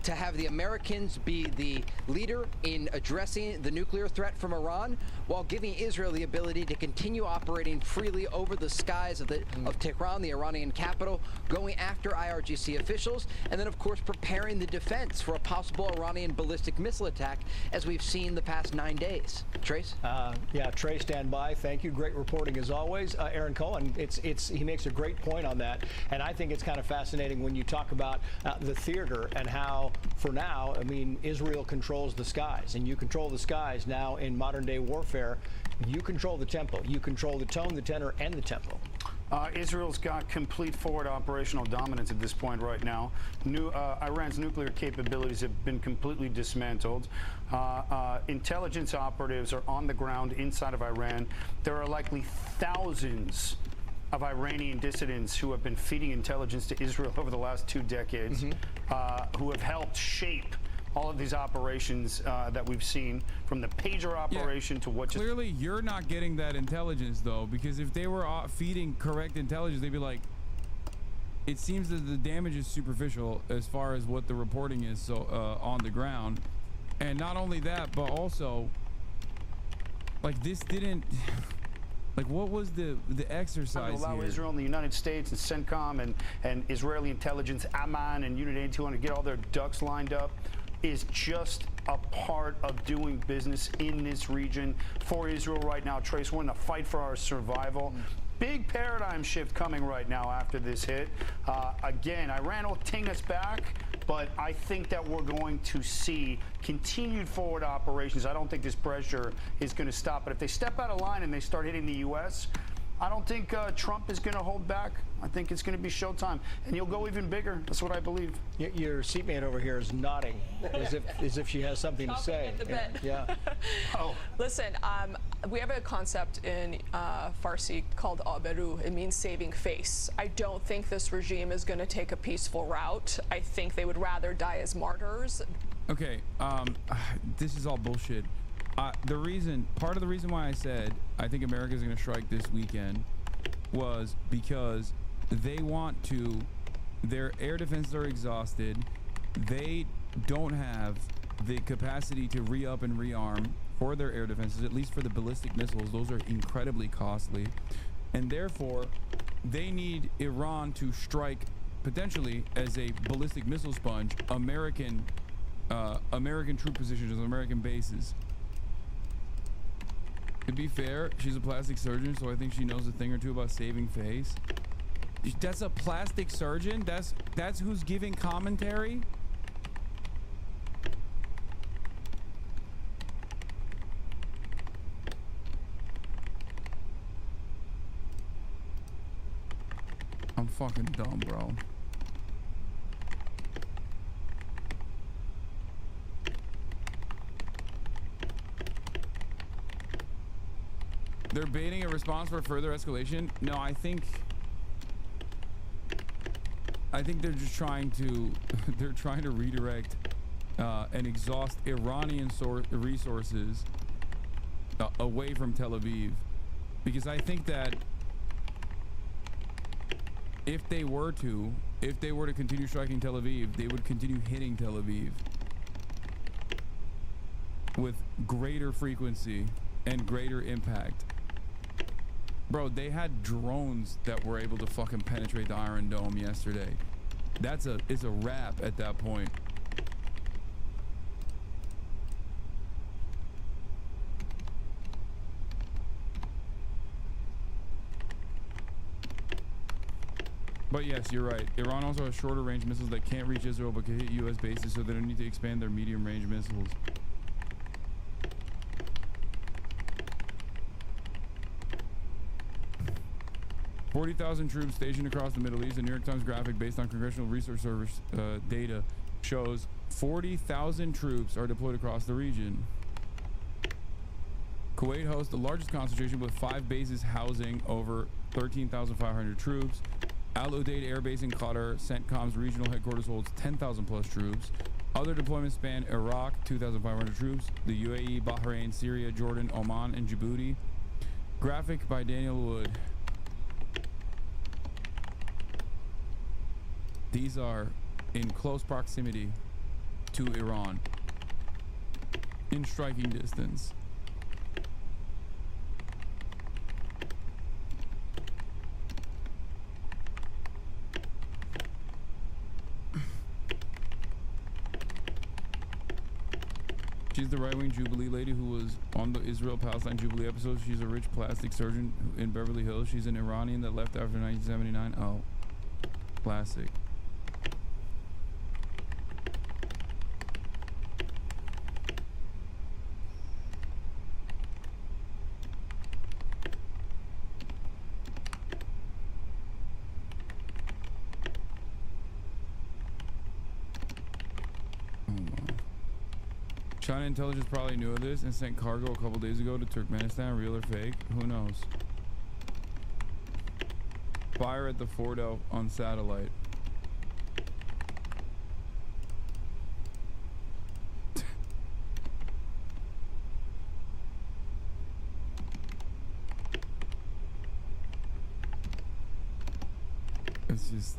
to have the Americans be the leader in addressing the nuclear threat from Iran, while giving Israel the ability to continue operating freely over the skies of Tehran, the Iranian capital, going after IRGC officials, and then, of course, preparing the defense for a possible Iranian ballistic missile attack, as we've seen the past 9 days. Trace? Yeah, Trey, stand by. Thank you. Great reporting as always. Aaron Cohen, he makes a great point on that, and I think it's kind of fascinating when you talk about the theater and how, for now, I mean, Israel controls the skies, and you control the skies now in modern-day warfare. You control the tempo. You control the tone, the tenor, and the tempo. Israel's got complete forward operational dominance at this point right now. Iran's nuclear capabilities have been completely dismantled. Intelligence operatives are on the ground inside of Iran. There are likely thousands of Iranian dissidents who have been feeding intelligence to Israel over the last 2 decades, who have helped shape all of these operations that we've seen, from the pager operation to what just... Clearly, you're not getting that intelligence, though, because if they were feeding correct intelligence, they'd be like, it seems that the damage is superficial as far as what the reporting is on the ground. And not only that, but also, like, this didn't... Like, what was the exercise allow here? Israel and the United States and CENTCOM and Israeli intelligence, Amman and Unit 82 to get all their ducks lined up is just a part of doing business in this region for Israel right now. Trace, we're in a fight for our survival. Big paradigm shift coming right now after this hit. Again, Iran will ting us back, but I think that we're going to see continued forward operations. I don't think this pressure is going to stop. But if they step out of line and they start hitting the U.S., I don't think Trump is going to hold back. I think it's going to be showtime, and you'll go even bigger. That's what I believe. Your seatmate over here is nodding as if she has something to say. At the bit. Yeah. Oh. Listen, we have a concept in Farsi called aberu. It means saving face. I don't think this regime is going to take a peaceful route. I think they would rather die as martyrs. Okay, this is all bullshit. Part of the reason why I said I think America is going to strike this weekend was because they want to, their air defenses are exhausted. They don't have the capacity to re-up and rearm for their air defenses, at least for the ballistic missiles. Those are incredibly costly. And therefore, they need Iran to strike, potentially as a ballistic missile sponge, American troop positions, American bases. To be fair, she's a plastic surgeon, so I think she knows a thing or two about saving face. That's a plastic surgeon? That's who's giving commentary? I'm fucking dumb, bro. They're baiting a response for further escalation. No, I think they're just trying to redirect and exhaust Iranian resources away from Tel Aviv, because I think that if they were to continue striking Tel Aviv, they would continue hitting Tel Aviv with greater frequency and greater impact. Bro, they had drones that were able to fucking penetrate the Iron Dome yesterday. It's a wrap at that point. But yes, you're right. Iran also has shorter range missiles that can't reach Israel but can hit U.S. bases, so they don't need to expand their medium range missiles. $40,000 troops stationed across the Middle East. The New York Times graphic based on Congressional Research Service data shows 40,000 troops are deployed across the region. Kuwait hosts the largest concentration with 5 bases housing over 13,500 troops. Al Udeid Air Base in Qatar, CENTCOM's regional headquarters, holds 10,000 plus troops. Other deployments span Iraq, 2,500 troops, the UAE, Bahrain, Syria, Jordan, Oman, and Djibouti. Graphic by Daniel Wood. These are in close proximity to Iran, in striking distance. She's the right-wing Jubilee lady who was on the Israel-Palestine Jubilee episode. She's a rich plastic surgeon in Beverly Hills. She's an Iranian that left after 1979. Oh, classic. China intelligence probably knew of this and sent cargo a couple days ago to Turkmenistan. Real or fake? Who knows? Fire at the Fordo on satellite. It's just...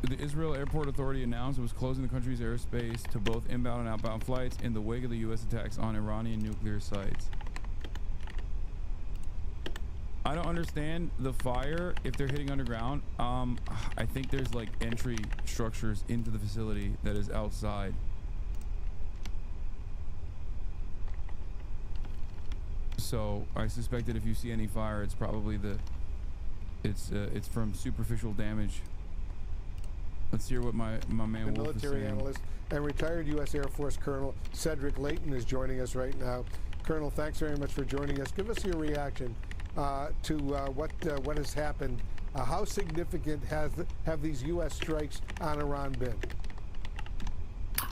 The Israel Airport Authority announced it was closing the country's airspace to both inbound and outbound flights in the wake of the U.S. attacks on Iranian nuclear sites. I don't understand the fire if they're hitting underground. I think there's like entry structures into the facility that is outside. So I suspect that if you see any fire, it's probably it's from superficial damage. Let's hear what my man Wolf is saying. Military analyst and retired U.S. Air Force Colonel Cedric Layton is joining us right now. Colonel, thanks very much for joining us. Give us your reaction to what has happened. How significant have these U.S. strikes on Iran been?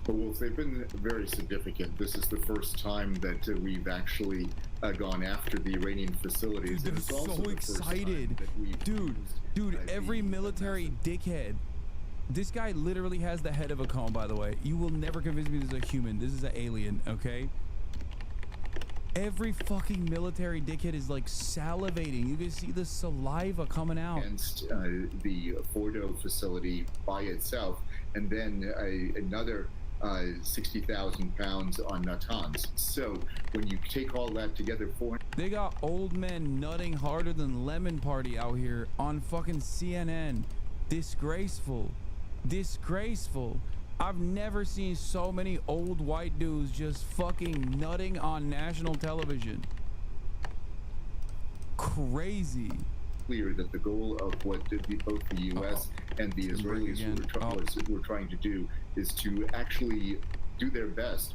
Well, they've been very significant. This is the first time that we've actually gone after the Iranian facilities. Dude, and it's also so excited. Dude, every military dickhead. This guy literally has the head of a cone, by the way. You will never convince me this is a human. This is an alien, okay? Every fucking military dickhead is like salivating. You can see the saliva coming out. Against the Fordo facility by itself, and then another 60,000 pounds on Natanz. So when you take all that together, they got old men nutting harder than Lemon Party out here on fucking CNN. Disgraceful. Disgraceful. I've never seen so many old white dudes just fucking nutting on national television. Crazy. Clear that the goal of what both the U.S. and the Israelis were trying to do is to actually do their best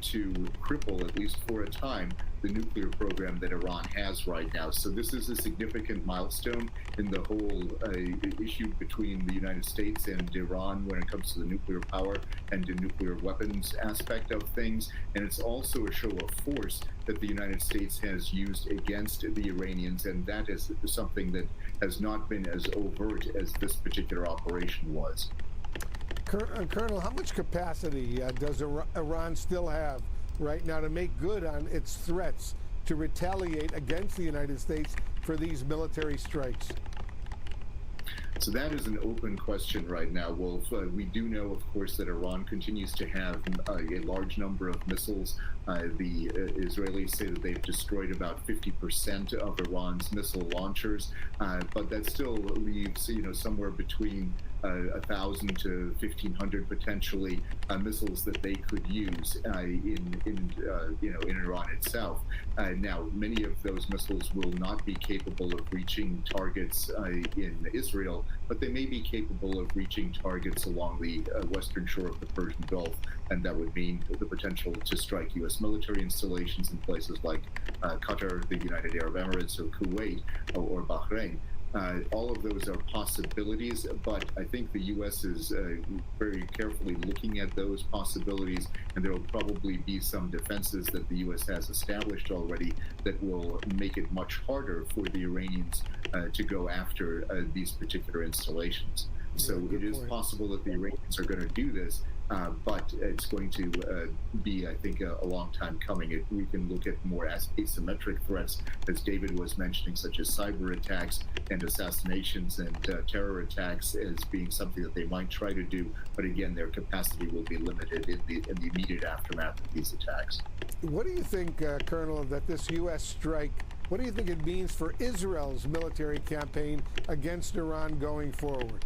to cripple, at least for a time, the nuclear program that Iran has right now. So this is a significant milestone in the whole issue between the United States and Iran when it comes to the nuclear power and the nuclear weapons aspect of things. And it's also a show of force that the United States has used against the Iranians, and that is something that has not been as overt as this particular operation was. Colonel, how much capacity does Iran still have right now to make good on its threats to retaliate against the United States for these military strikes? So that is an open question right now, Wolf. We do know, of course, that Iran continues to have a large number of missiles. The Israelis say that they've destroyed about 50% of Iran's missile launchers, but that still leaves, somewhere between 1,000 to 1,500 potentially missiles that they could use in Iran itself. Now, many of those missiles will not be capable of reaching targets in Israel, but they may be capable of reaching targets along the western shore of the Persian Gulf, and that would mean the potential to strike U.S. military installations in places like Qatar, the United Arab Emirates, or Kuwait, or Bahrain. All of those are possibilities, but I think the U.S. is very carefully looking at those possibilities, and there will probably be some defenses that the U.S. has established already that will make it much harder for the Iranians to go after these particular installations. So it is possible that the Iranians are going to do this, but it's going to be, I think, a long time coming. We can look at more asymmetric threats, as David was mentioning, such as cyber attacks and assassinations and terror attacks as being something that they might try to do. But again, their capacity will be limited in the immediate aftermath of these attacks. What do you think, Colonel, that this U.S. strike, what do you think it means for Israel's military campaign against Iran going forward?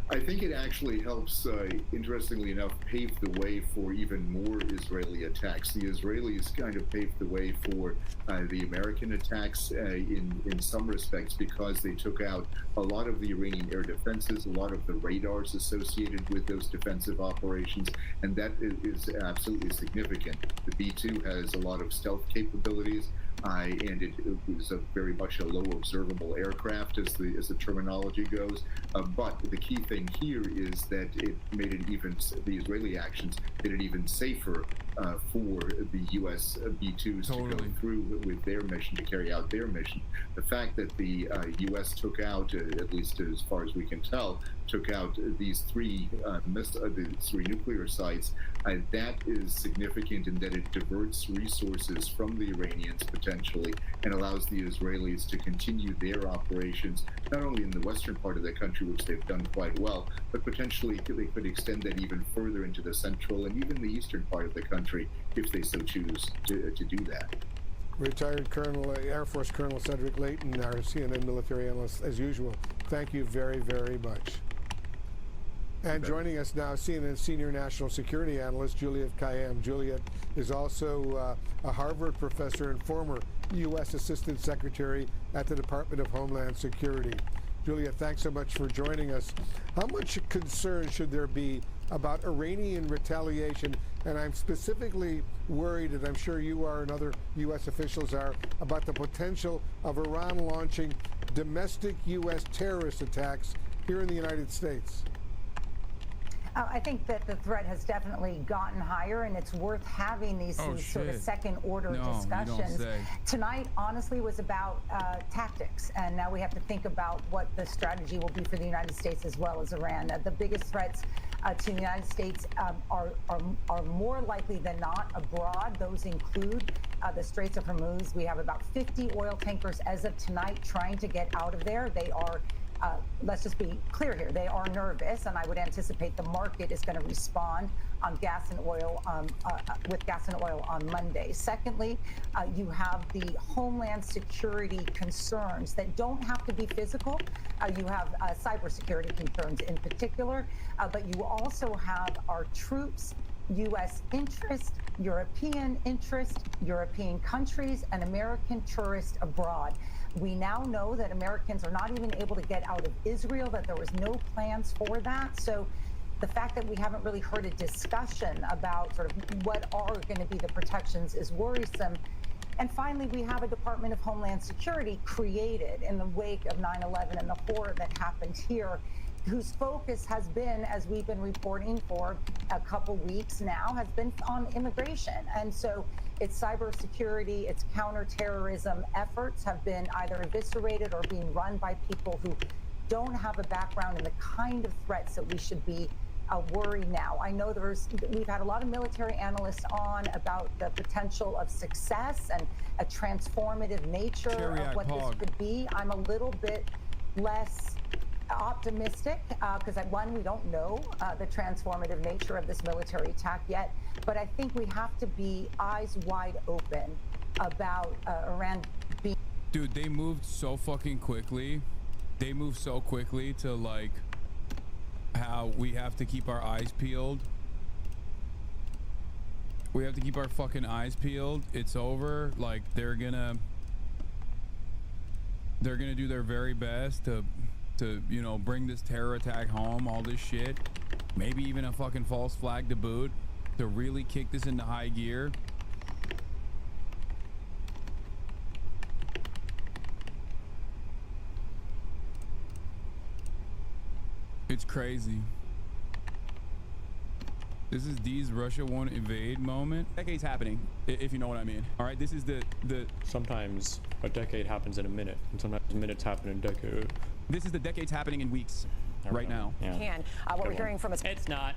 I think it actually helps, interestingly enough, pave the way for even more Israeli attacks. The Israelis kind of paved the way for the American attacks in some respects, because they took out a lot of the Iranian air defenses, a lot of the radars associated with those defensive operations, and that is absolutely significant. The B-2 has a lot of stealth capabilities. And it was very much a low observable aircraft, as the terminology goes. But the key thing here is that it made it even, the Israeli actions made it even safer for the U.S. B-2s to go through with their mission, to carry out their mission. The fact that the U.S. took out, at least as far as we can tell, took out these three nuclear sites, that is significant in that it diverts resources from the Iranians potentially and allows the Israelis to continue their operations, not only in the western part of the country, which they've done quite well, but potentially they could extend that even further into the central and even the eastern part of the country if they so choose to do that. Retired Colonel, Air Force Colonel Cedric Leighton, our CNN military analyst, as usual. Thank you very, very much. And joining us now, CNN Senior National Security Analyst Juliet Kayyem. Juliet is also a Harvard professor and former U.S. Assistant Secretary at the Department of Homeland Security. Juliet, thanks so much for joining us. How much concern should there be about Iranian retaliation? And I'm specifically worried, and I'm sure you are and other U.S. officials are, about the potential of Iran launching domestic U.S. terrorist attacks here in the United States. I think that the threat has definitely gotten higher, and it's worth having these sort of second-order discussions. Tonight, honestly, was about tactics, and now we have to think about what the strategy will be for the United States as well as Iran. The biggest threats to the United States are more likely than not abroad. Those include the Straits of Hormuz. We have about 50 oil tankers as of tonight trying to get out of there. They are let's just be clear here. They are nervous, and I would anticipate the market is going to respond on gas and oil with gas and oil on Monday. Secondly, you have the homeland security concerns that don't have to be physical. You have cybersecurity concerns in particular, but you also have our troops, U.S. interest, European interest, European countries, and American tourists abroad. We now know that Americans are not even able to get out of Israel, that there was no plans for that. So the fact that we haven't really heard a discussion about sort of what are going to be the protections is worrisome. And finally, we have a Department of Homeland Security created in the wake of 9/11 and the horror that happened here, whose focus has been, as we've been reporting for a couple weeks now, has been on immigration. And so its cybersecurity, its counterterrorism efforts have been either eviscerated or being run by people who don't have a background in the kind of threats that we should be worried now. I know we've had a lot of military analysts on about the potential of success and a transformative nature of what this could be. I'm a little bit less optimistic because one, we don't know the transformative nature of this military attack yet, but I think we have to be eyes wide open about Iran being... Dude, they moved so fucking quickly. They moved so quickly to like how we have to keep our eyes peeled. We have to keep our fucking eyes peeled. It's over. Like they're gonna do their very best to you know, bring this terror attack home, all this shit, maybe even a fucking false flag to boot, to really kick this into high gear. It's crazy. This is D's Russia won't invade moment. Decade's happening, if you know what I mean. All right, this is the Sometimes a decade happens in a minute, and sometimes minutes happen in a decade. This is the decade's happening in weeks, right now. Yeah. Can. What we're hearing from us. It's not.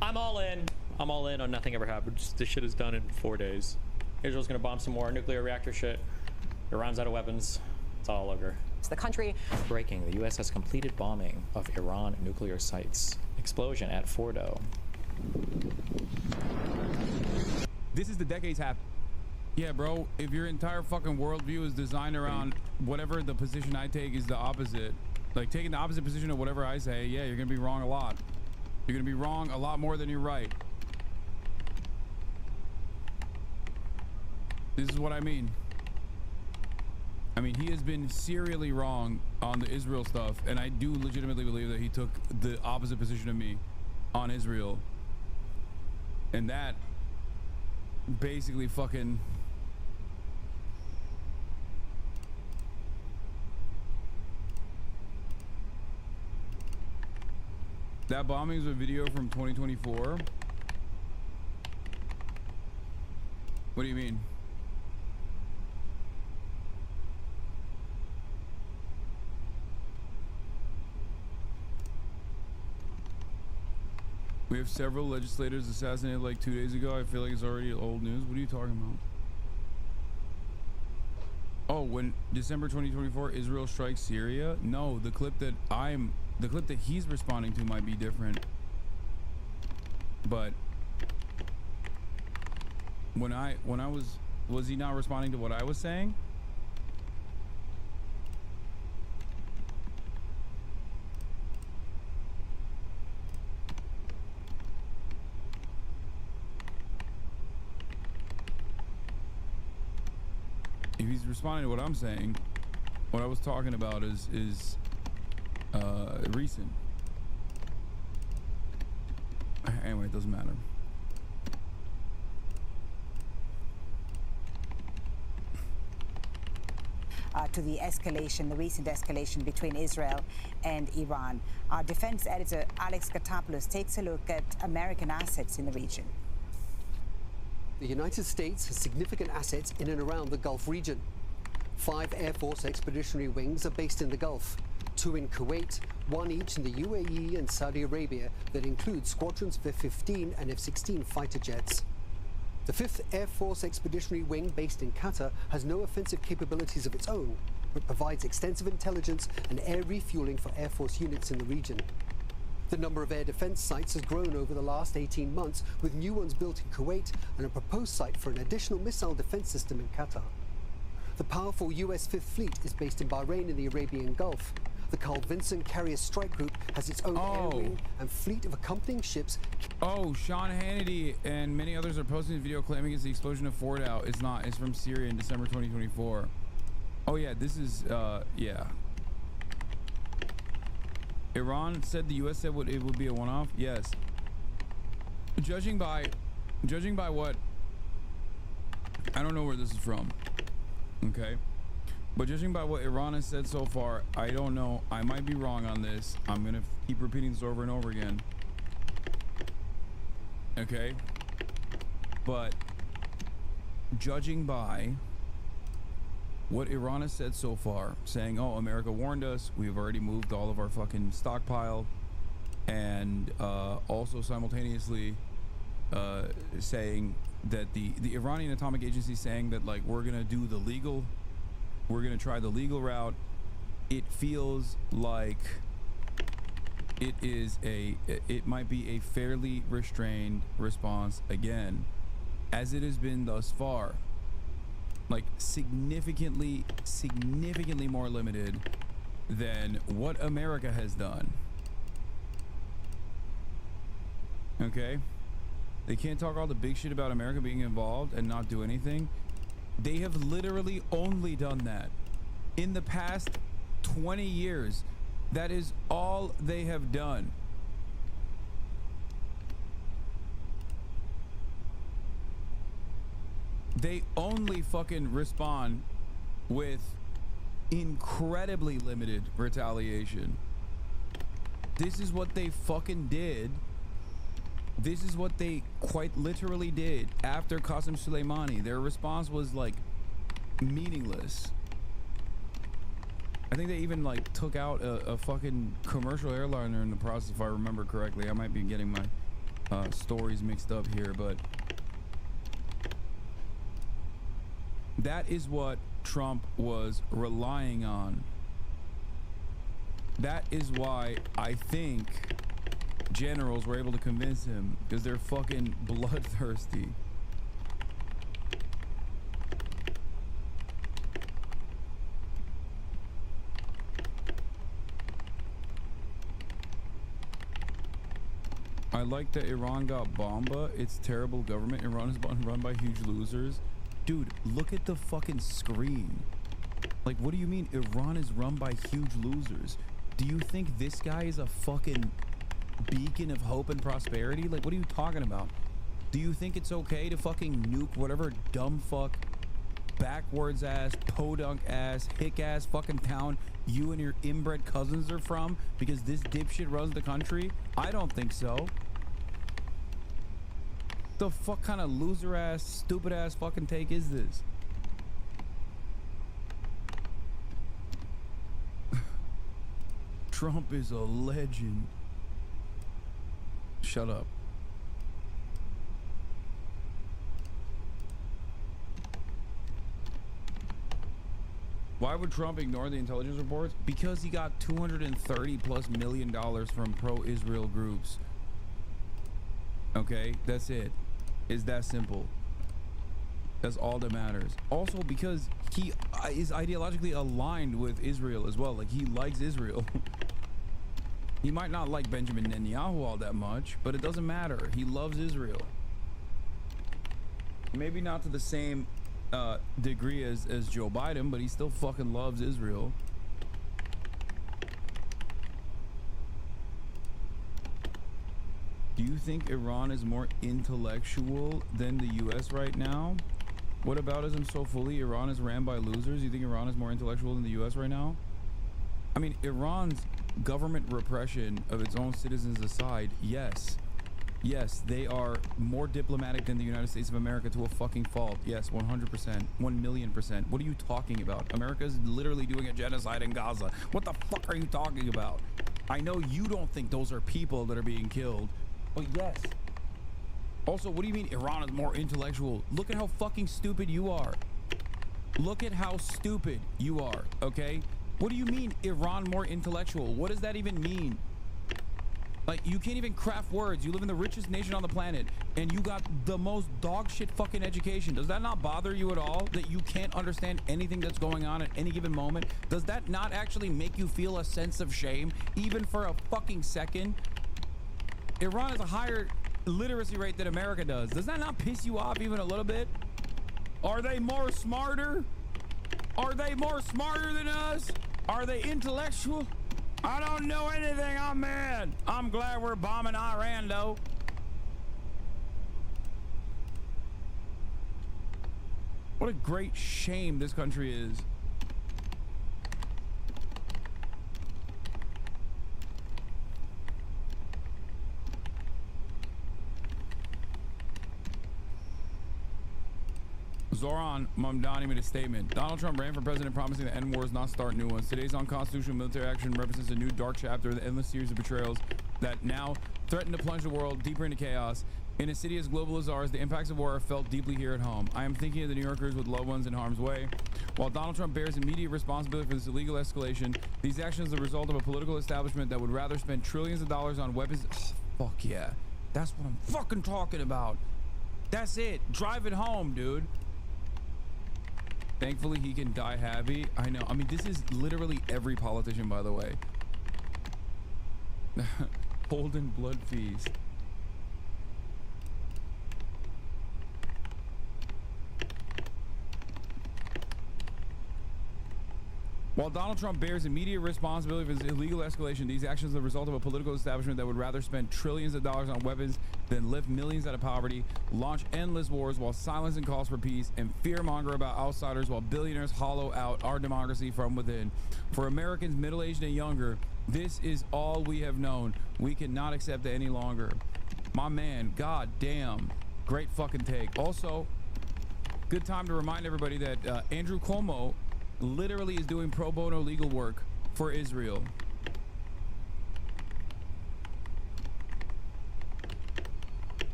I'm all in. I'm all in on nothing ever happens. This shit is done in 4 days. Israel's gonna bomb some more nuclear reactor shit. Iran's out of weapons. It's all over. It's the country. Breaking: the U.S. has completed bombing of Iran nuclear sites. Explosion at Fordo. This is the decade's happening. Yeah, bro, if your entire fucking worldview is designed around whatever the position I take is the opposite, like taking the opposite position of whatever I say, yeah, you're gonna be wrong a lot. You're gonna be wrong a lot more than you're right. This is what I mean. I mean, he has been serially wrong on the Israel stuff, and I do legitimately believe that he took the opposite position of me on Israel. And that basically fucking that bombing is a video from 2024. What do you mean? We have several legislators assassinated like 2 days ago. I feel like it's already old news. What are you talking about? Oh, when December 2024, Israel strikes Syria? No, the clip that he's responding to might be different. But when I was he not responding to what I was saying? If he's responding to what I'm saying, what I was talking about is recent. Anyway, it doesn't matter. To the recent escalation between Israel and Iran. Our defense editor, Alex Katopoulos, takes a look at American assets in the region. The United States has significant assets in and around the Gulf region. 5 Air Force expeditionary wings are based in the Gulf, 2 in Kuwait, 1 each in the UAE and Saudi Arabia that include squadrons of F-15 and F-16 fighter jets. The 5th Air Force Expeditionary Wing, based in Qatar, has no offensive capabilities of its own, but provides extensive intelligence and air refueling for Air Force units in the region. The number of air defense sites has grown over the last 18 months, with new ones built in Kuwait and a proposed site for an additional missile defense system in Qatar. The powerful US 5th Fleet is based in Bahrain in the Arabian Gulf. The Carl Vinson Carrier Strike Group has its own air wing and fleet of accompanying ships. Oh, Sean Hannity and many others are posting a video claiming it's the explosion of Fordo. It's not. It's from Syria in December 2024. Oh yeah, this is yeah. Iran said the US said it would be a one-off. Yes. Judging by what, I don't know where this is from. Okay. But judging by what Iran has said so far, I don't know. I might be wrong on this. I'm going to keep repeating this over and over again. Okay. But judging by what Iran has said so far, saying, oh, America warned us, we've already moved all of our fucking stockpile, and also simultaneously saying that the Iranian Atomic Agency saying that, like, we're going to do the legal, we're going to try the legal route. It feels like it might be a fairly restrained response again, as it has been thus far. Like significantly more limited than what America has done. Okay? They can't talk all the big shit about America being involved and not do anything. They have literally only done that in the past 20 years. That is all they have done. They only fucking respond with incredibly limited retaliation. This is what they fucking did. This is what they quite literally did after Qasem Soleimani. Their response was like meaningless. I think they even like took out a fucking commercial airliner in the process, if I remember correctly. I might be getting my stories mixed up here, but that is what Trump was relying on. That is why I think generals were able to convince him, because they're fucking bloodthirsty. I like that Iran got Bomba. It's terrible government. Iran is run by huge losers. Dude, look at the fucking screen. Like, what do you mean Iran is run by huge losers? Do you think this guy is a fucking beacon of hope and prosperity? Like, what are you talking about? Do you think it's okay to fucking nuke whatever dumb fuck, backwards ass, podunk ass, hick ass fucking town you and your inbred cousins are from because this dipshit runs the country? I don't think so. The fuck kind of loser ass, stupid ass fucking take is this? Trump is a legend. Shut up. Why would Trump ignore the intelligence reports? Because he got $230+ million from pro-Israel groups. Okay, that's it. It's that simple. That's all that matters. Also, because he is ideologically aligned with Israel as well. Like, he likes Israel. He might not like Benjamin Netanyahu all that much, but it doesn't matter. He loves Israel. Maybe not to the same degree as Joe Biden, but he still fucking loves Israel. Do you think Iran is more intellectual than the US right now? What aboutism so fully? Iran is ran by losers. You think Iran is more intellectual than the US right now? I mean, Iran's government repression of its own citizens aside, yes. Yes, they are more diplomatic than the United States of America to a fucking fault. Yes, 100%, 1,000,000%. What are you talking about? America is literally doing a genocide in Gaza. What the fuck are you talking about? I know you don't think those are people that are being killed, but yes. Also, what do you mean Iran is more intellectual? Look at how fucking stupid you are. Look at how stupid you are, okay? What do you mean Iran more intellectual? What does that even mean? Like, you can't even craft words. You live in the richest nation on the planet, and you got the most dog shit fucking education. Does that not bother you at all, that you can't understand anything that's going on at any given moment? Does that not actually make you feel a sense of shame, even for a fucking second? Iran has a higher literacy rate than America does. Does that not piss you off even a little bit? Are they more smarter? Are they more smarter than us? Are they intellectual? I don't know anything. I'm mad. I'm glad we're bombing Iran, though. What a great shame this country is. Zohran Mamdani made a statement. Donald Trump ran for president promising that end wars, not start new ones. Today's unconstitutional military action represents a new dark chapter in the endless series of betrayals that now threaten to plunge the world deeper into chaos. In a city as global as ours, the impacts of war are felt deeply here at home. I am thinking of the New Yorkers with loved ones in harm's way. While Donald Trump bears immediate responsibility for this illegal escalation, these actions are the result of a political establishment that would rather spend trillions of dollars on weapons. Oh, fuck yeah. That's what I'm fucking talking about. That's it. Drive it home, dude. Thankfully, he can die happy. I know. I mean, this is literally every politician, by the way. Holden blood feast. While Donald Trump bears immediate responsibility for this illegal escalation, these actions are the result of a political establishment that would rather spend trillions of dollars on weapons than lift millions out of poverty, launch endless wars while silencing calls for peace, and fearmonger about outsiders while billionaires hollow out our democracy from within. For Americans middle-aged and younger, This is all we have known. We cannot accept it any longer. My man, god damn. Great fucking take. Also, good time to remind everybody that Andrew Cuomo literally is doing pro bono legal work for Israel.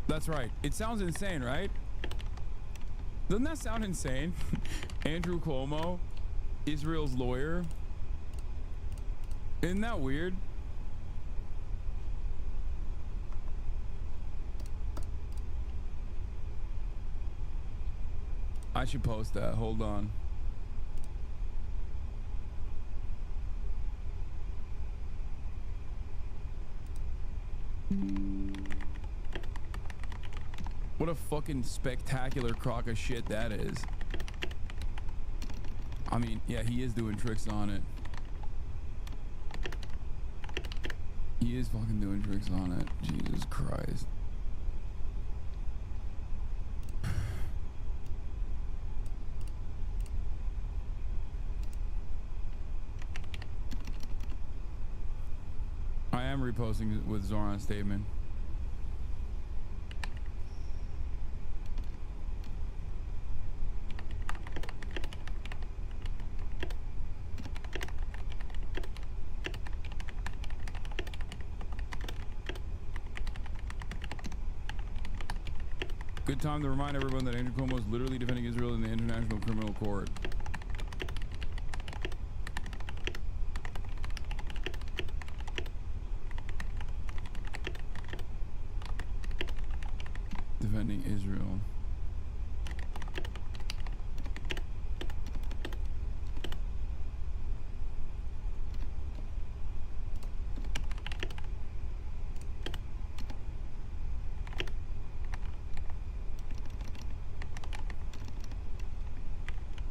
That's right. It sounds insane, right? Doesn't that sound insane? Andrew Cuomo, Israel's lawyer. Isn't that weird? I should post that. Hold on. What a fucking spectacular crock of shit that is. I mean, yeah, he is doing tricks on it. He is fucking doing tricks on it. Jesus Christ. I am reposting it with ZOHRAN's statement. Good time to remind everyone that Andrew Cuomo is literally defending Israel in the International Criminal Court. Defending Israel.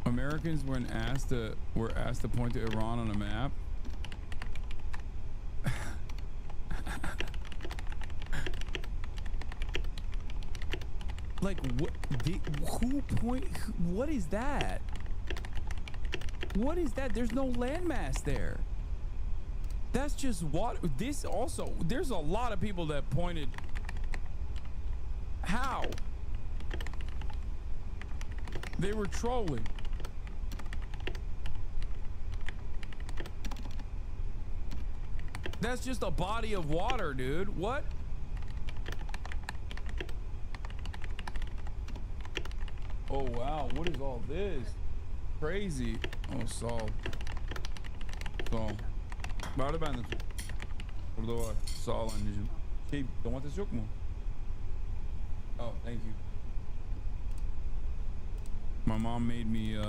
Americans were asked to point to Iran on a map. Like what? What is that? What is that? There's no landmass there. That's just what. This also. There's a lot of people that pointed. How? They were trolling. That's just a body of water, dude. What? Oh, wow. What is all this? Crazy. Oh, Saul. Bari ben de tut. Burada var. Sağ ol anneciğim. Domates yok mu? Oh, thank you. My mom made me,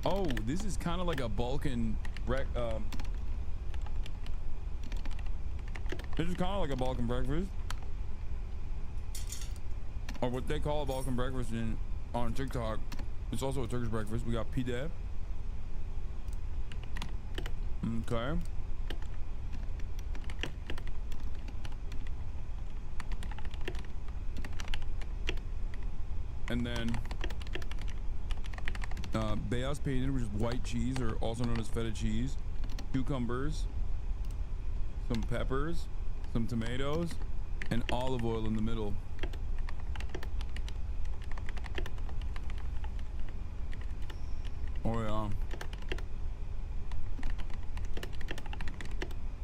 oh, this is kind of like a Balkan this is kind of like a Balkan breakfast, or what they call a Balkan breakfast on TikTok. It's also a Turkish breakfast. We got pide. Okay. And then beyaz peynir, which is white cheese, or also known as feta cheese, cucumbers, some peppers, some tomatoes, and olive oil in the middle. Oh yeah.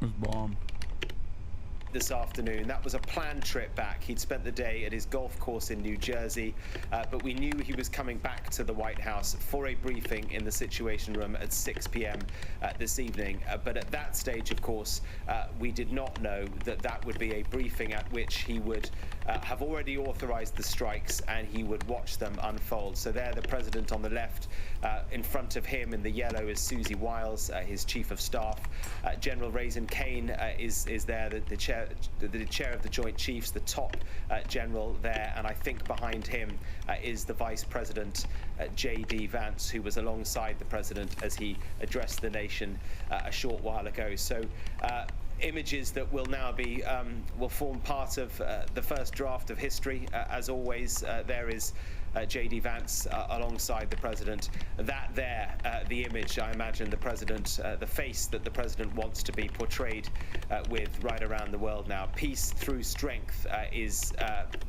It's bomb. This afternoon. That was a planned trip back. He'd spent the day at his golf course in New Jersey, but we knew he was coming back to the White House for a briefing in the Situation Room at 6 p.m. This evening. But at that stage, of course, we did not know that that would be a briefing at which he would have already authorized the strikes and he would watch them unfold. So there, the president on the left, in front of him in the yellow is Susie Wiles, his chief of staff. General Raisin Kane is there, the chair of the Joint Chiefs, the top general there, and I think behind him is the Vice President J.D. Vance, who was alongside the president as he addressed the nation a short while ago. So images that will now be will form part of the first draft of history. As always, there is J.D. Vance alongside the president. That there, the image, I imagine the president, the face that the president wants to be portrayed with right around the world now. Peace through strength is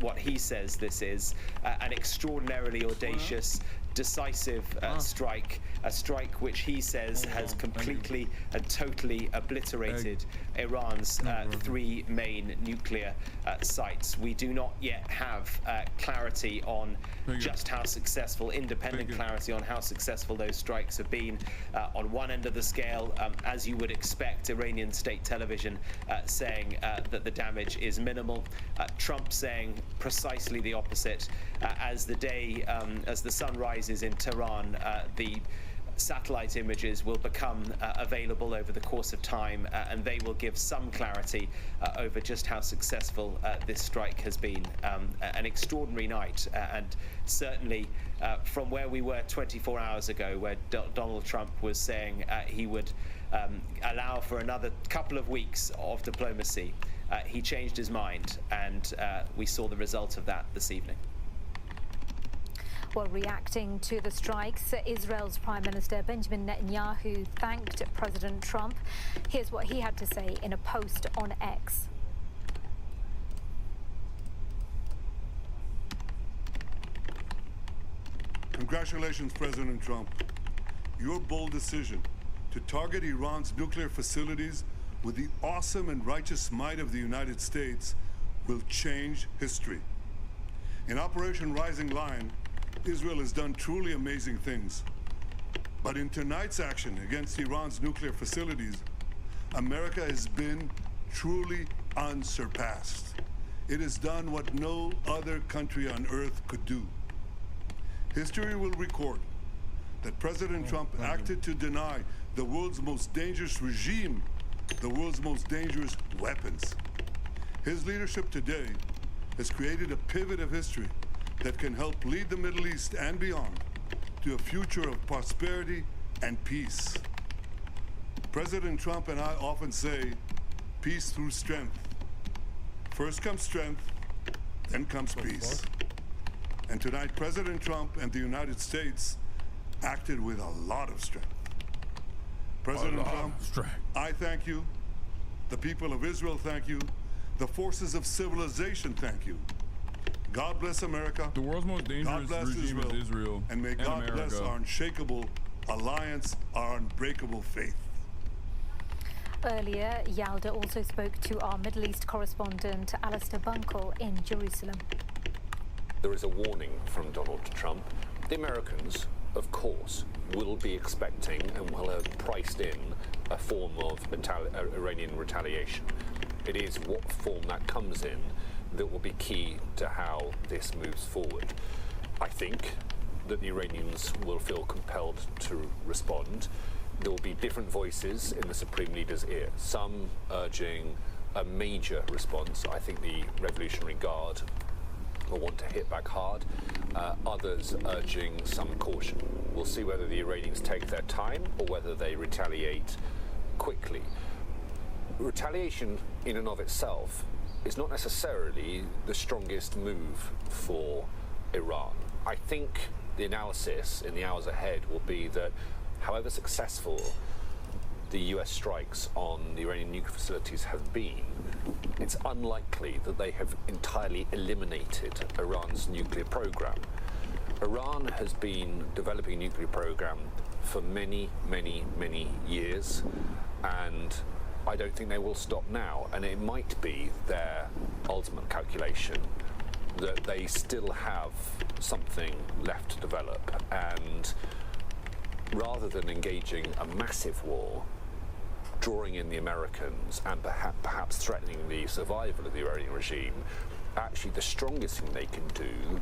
what he says this is. An extraordinarily audacious, decisive strike, a strike which he says has completely and totally obliterated Iran's 3 main nuclear sites. We do not yet have clarity on just how successful, independent clarity on how successful those strikes have been. On one end of the scale, as you would expect, Iranian state television saying that the damage is minimal. Trump saying precisely the opposite. As the sun rises in Tehran, the satellite images will become available over the course of time, and they will give some clarity over just how successful this strike has been. An extraordinary night, and certainly from where we were 24 hours ago, where Donald Trump was saying he would allow for another couple of weeks of diplomacy, he changed his mind, and we saw the result of that this evening. Well, reacting to the strikes, Israel's Prime Minister Benjamin Netanyahu thanked President Trump. Here's what he had to say in a post on X. Congratulations, President Trump. Your bold decision to target Iran's nuclear facilities with the awesome and righteous might of the United States will change history. In Operation Rising Lion, Israel has done truly amazing things. But in tonight's action against Iran's nuclear facilities, America has been truly unsurpassed. It has done what no other country on earth could do. History will record that President Trump acted to deny the world's most dangerous regime the world's most dangerous weapons. His leadership today has created a pivot of history that can help lead the Middle East and beyond to a future of prosperity and peace. President Trump and I often say, peace through strength. First comes strength, then comes peace. And tonight, President Trump and the United States acted with a lot of strength. President Trump, I thank you. The people of Israel thank you. The forces of civilization thank you. God bless America. The world's most dangerous regime is Israel. And may God bless our unshakable alliance, our unbreakable faith. Earlier, Yalda also spoke to our Middle East correspondent, Alistair Bunkle, in Jerusalem. There is a warning from Donald Trump. The Americans, of course, will be expecting and will have priced in a form of Iranian retaliation. It is what form that comes in that will be key to how this moves forward. I think that the Iranians will feel compelled to respond. There will be different voices in the Supreme Leader's ear, some urging a major response. I think the Revolutionary Guard will want to hit back hard, others urging some caution. We'll see whether the Iranians take their time or whether they retaliate quickly. Retaliation in and of itself is not necessarily the strongest move for Iran. I think the analysis in the hours ahead will be that however successful the US strikes on the Iranian nuclear facilities have been, it's unlikely that they have entirely eliminated Iran's nuclear program. Iran has been developing a nuclear program for many, many, many years, and I don't think they will stop now. And it might be their ultimate calculation that they still have something left to develop, and rather than engaging a massive war, drawing in the Americans and perhaps threatening the survival of the Iranian regime, actually the strongest thing they can do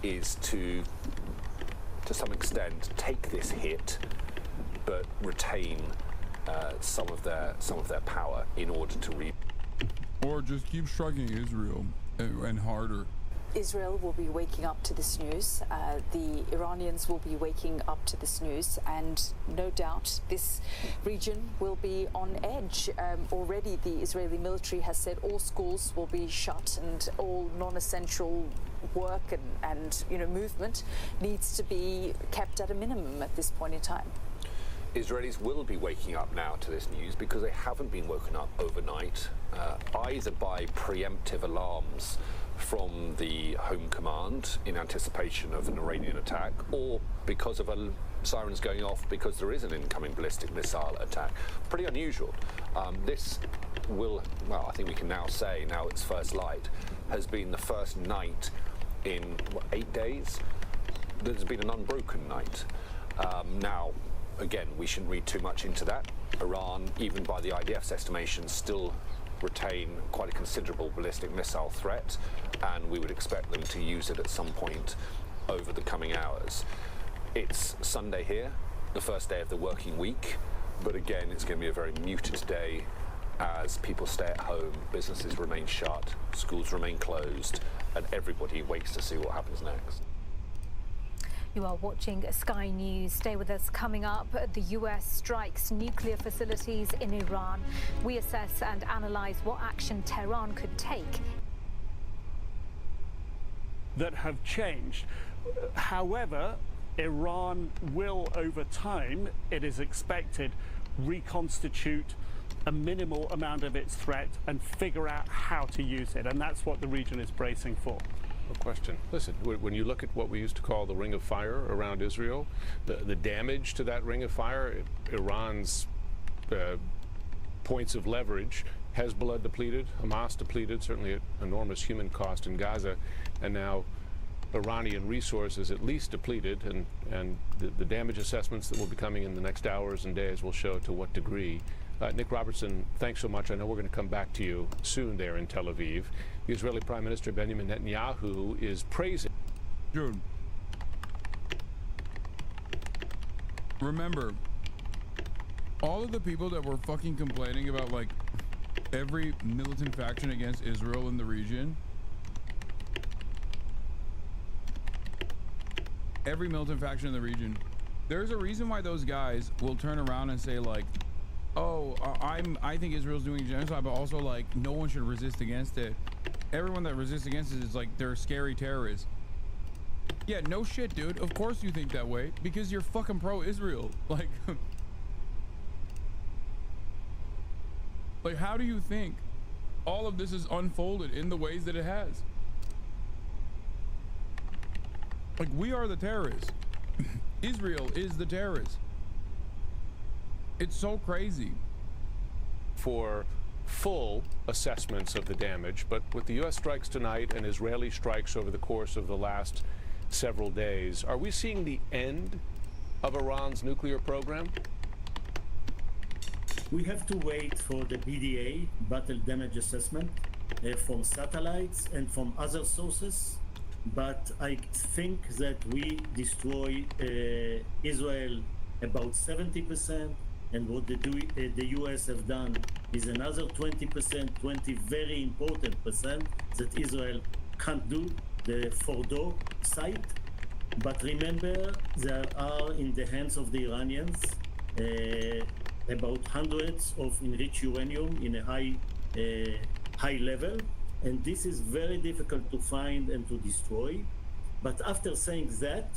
is to some extent take this hit but retain some of their power in order to or just keep striking Israel and harder. Israel will be waking up to this news. The Iranians will be waking up to this news, and no doubt this region will be on edge. Already the Israeli military has said all schools will be shut and all non-essential work and movement needs to be kept at a minimum at this point in time. Israelis will be waking up now to this news because they haven't been woken up overnight, either by preemptive alarms from the Home Command in anticipation of an Iranian attack, or because of sirens going off because there is an incoming ballistic missile attack. Pretty unusual. This will, well, I think we can now say, now it's first light, has been the first night in, 8 days? There's been an unbroken night. Now, again, we shouldn't read too much into that. Iran, even by the IDF's estimation, still retain quite a considerable ballistic missile threat, and we would expect them to use it at some point over the coming hours. It's Sunday here, the first day of the working week, but again, it's going to be a very muted day as people stay at home, businesses remain shut, schools remain closed, and everybody waits to see what happens next. You are watching Sky News. Stay with us. Coming up, the US strikes nuclear facilities in Iran. We assess and analyze what action Tehran could take. That have changed. However, Iran will, over time, it is expected, reconstitute a minimal amount of its threat and figure out how to use it. And that's what the region is bracing for. No question. Listen, when you look at what we used to call the Ring of Fire around Israel, the damage to that Ring of Fire, Iran's points of leverage, Hezbollah depleted, Hamas depleted, certainly at enormous human cost in Gaza, and now Iranian resources at least depleted, and the damage assessments that will be coming in the next hours and days will show to what degree. Nick Robertson, thanks so much. I know we're going to come back to you soon there in Tel Aviv. The Israeli Prime Minister Benjamin Netanyahu is praising. Dude, remember, all of the people that were fucking complaining about like every militant faction against Israel in the region, every militant faction in the region, there's a reason why those guys will turn around and say like, oh, I think Israel's doing genocide, but also like no one should resist against it. Everyone that resists against it is like they're scary terrorists. Yeah, no shit, dude. Of course you think that way because you're fucking pro-Israel. Like, like how do you think all of this is unfolded in the ways that it has? Like, we are the terrorists. Israel is the terrorist. It's so crazy. For full assessments of the damage, but with the U.S. strikes tonight and Israeli strikes over the course of the last several days, are we seeing the end of Iran's nuclear program? We have to wait for the BDA, battle damage assessment, from satellites and from other sources, but I think that we destroy Israel about 70%, and what the US have done is another 20%, 20 very important percent that Israel can't do, the Fordo site. But remember, there are in the hands of the Iranians about hundreds of enriched uranium in a high level, and this is very difficult to find and to destroy. But after saying that,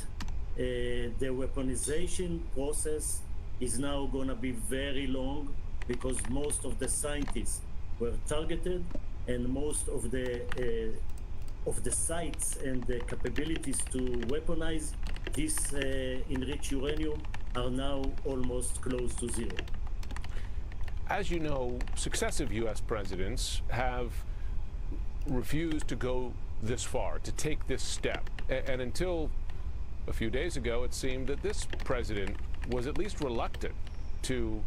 the weaponization process is now going to be very long because most of the scientists were targeted, and most of the sites and the capabilities to weaponize this enriched uranium are now almost close to zero. As you know, successive U.S. presidents have refused to go this far, to take this step. And until a few days ago, it seemed that this president was at least reluctant to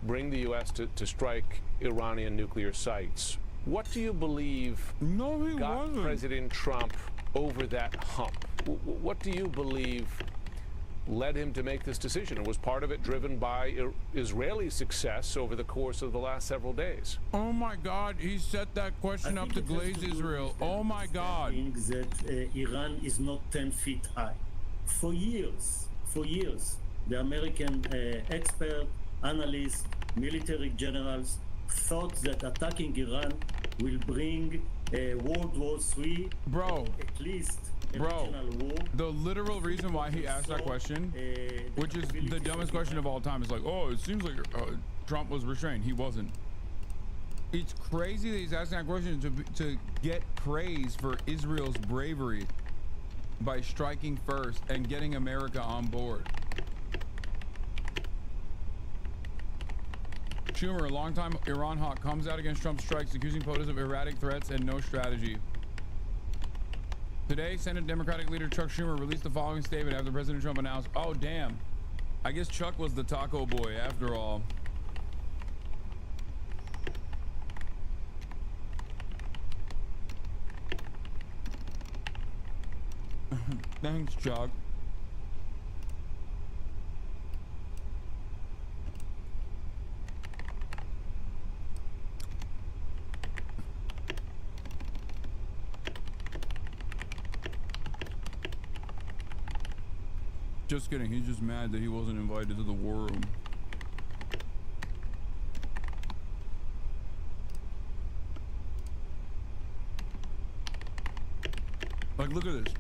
bring the U.S. to strike Iranian nuclear sites. What do you believe got President Trump over that hump? What do you believe led him to make this decision, and was part of it driven by Israeli success over the course of the last several days. Oh my God, he set that question up to glaze Israel. Oh my God. That Iran is not 10 feet high. For years, the American expert, analysts, military generals thought that attacking Iran will bring World War III, at least a regional war. The literal reason why he asked that question, which is the dumbest question of all time, is like, oh, it seems like Trump was restrained. He wasn't. It's crazy that he's asking that question to get praise for Israel's bravery by striking first and getting America on board. Schumer, a longtime Iran hawk, comes out against Trump's strikes, accusing POTUS of erratic threats and no strategy. Today, Senate Democratic leader Chuck Schumer released the following statement after President Trump announced, oh, damn. I guess Chuck was the taco boy after all. Thanks, Chuck. Just kidding, he's just mad that he wasn't invited to the war room. Like, look at this.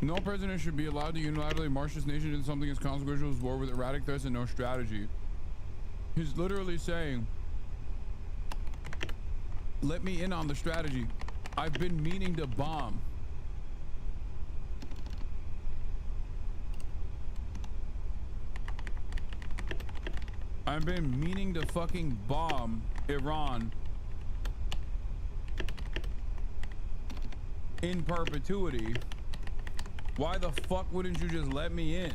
No president should be allowed to unilaterally march this nation into something as consequential as war with erratic threats and no strategy. He's literally saying, let me in on the strategy. I've been meaning to bomb. I've been meaning to fucking bomb Iran in perpetuity. Why the fuck wouldn't you just let me in?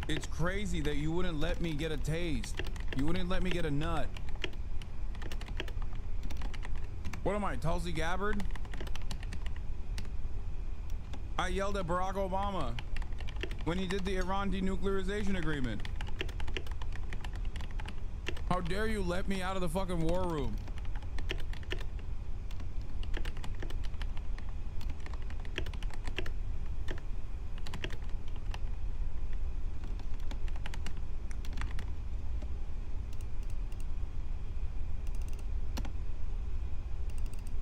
It's crazy that you wouldn't let me get a taste. You wouldn't let me get a nut. What am I, Tulsi Gabbard? I yelled at Barack Obama when he did the Iran denuclearization agreement. How dare you let me out of the fucking war room?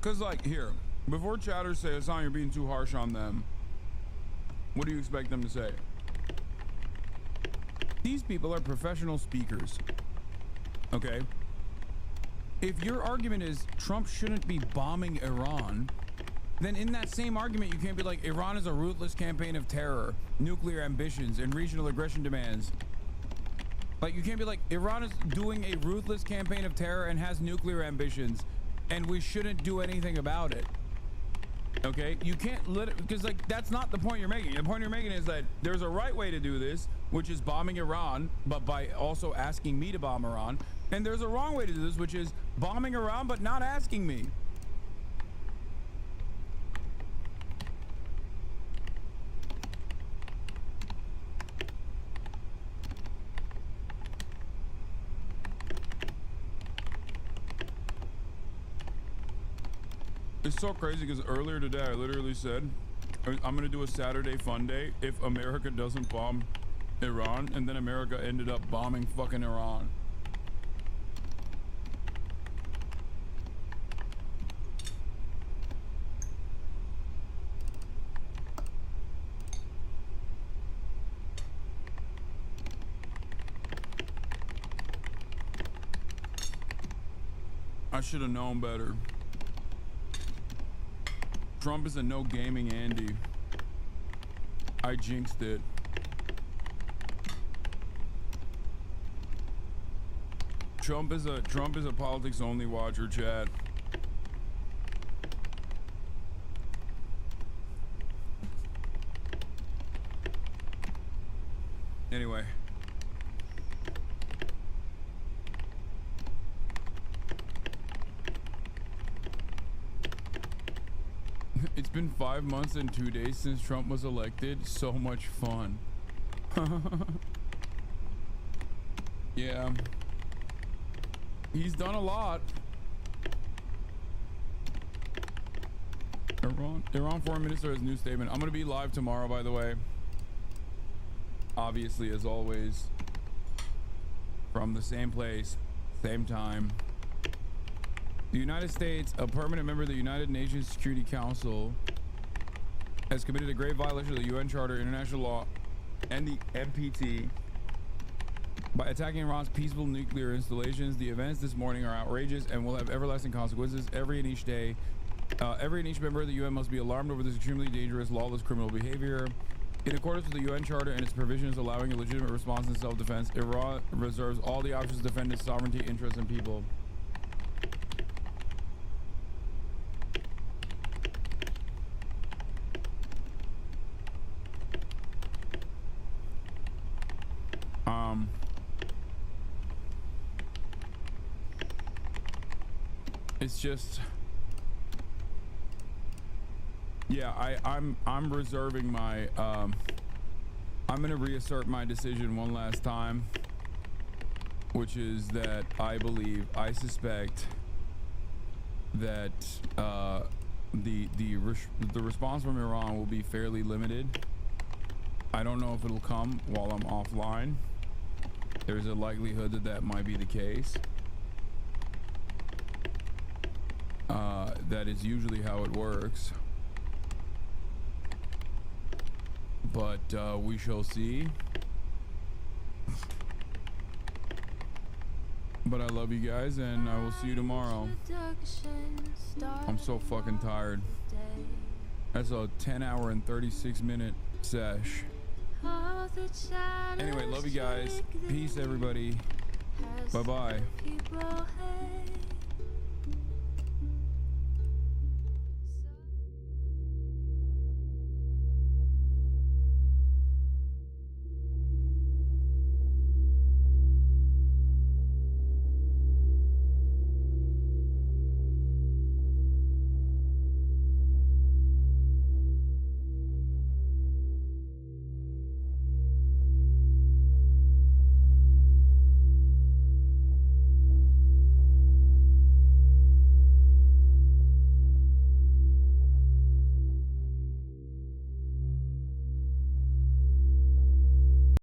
Cause like, here, before chatters say, Hassan, you're being too harsh on them, what do you expect them to say? These people are professional speakers, okay? If your argument is Trump shouldn't be bombing Iran, then in that same argument, you can't be like, Iran is a ruthless campaign of terror, nuclear ambitions, and regional aggression demands. Like, you can't be like, Iran is doing a ruthless campaign of terror and has nuclear ambitions, and we shouldn't do anything about it. Okay, you can't let it, because like that's not the point you're making. The point you're making is that there's a right way to do this, which is bombing Iran, but by also asking me to bomb Iran, and there's a wrong way to do this, which is bombing Iran but not asking me. It's so crazy because earlier today I literally said I'm gonna do a Saturday fun day if America doesn't bomb Iran, and then America ended up bombing fucking Iran. I should have known better. Trump is a no gaming Andy. I jinxed it. Trump is a politics only watcher, chat. Anyway. been 5 months and 2 days since Trump was elected. So much fun. Yeah. He's done a lot. Iran foreign minister has a new statement. I'm going to be live tomorrow, by the way. Obviously, as always. From the same place, same time. The United States, a permanent member of the United Nations Security Council, has committed a grave violation of the UN Charter, international law, and the NPT by attacking Iran's peaceful nuclear installations. The events this morning are outrageous and will have everlasting consequences. Every and each member of the UN must be alarmed over this extremely dangerous, lawless criminal behavior. In accordance with the UN Charter and its provisions allowing a legitimate response in self-defense, Iran reserves all the options to defend its sovereignty, interests, and people. It's just, yeah, I'm reserving my I'm gonna reassert my decision one last time, which is that I suspect that the response from Iran will be fairly limited. I don't know if it'll come while I'm offline. There's a likelihood that that might be the case. That is usually how it works, but we shall see. But I love you guys, and I will see you tomorrow. I'm so fucking tired. That's a 10-hour and 36-minute sesh. Anyway, love you guys. Peace, everybody. Bye-bye.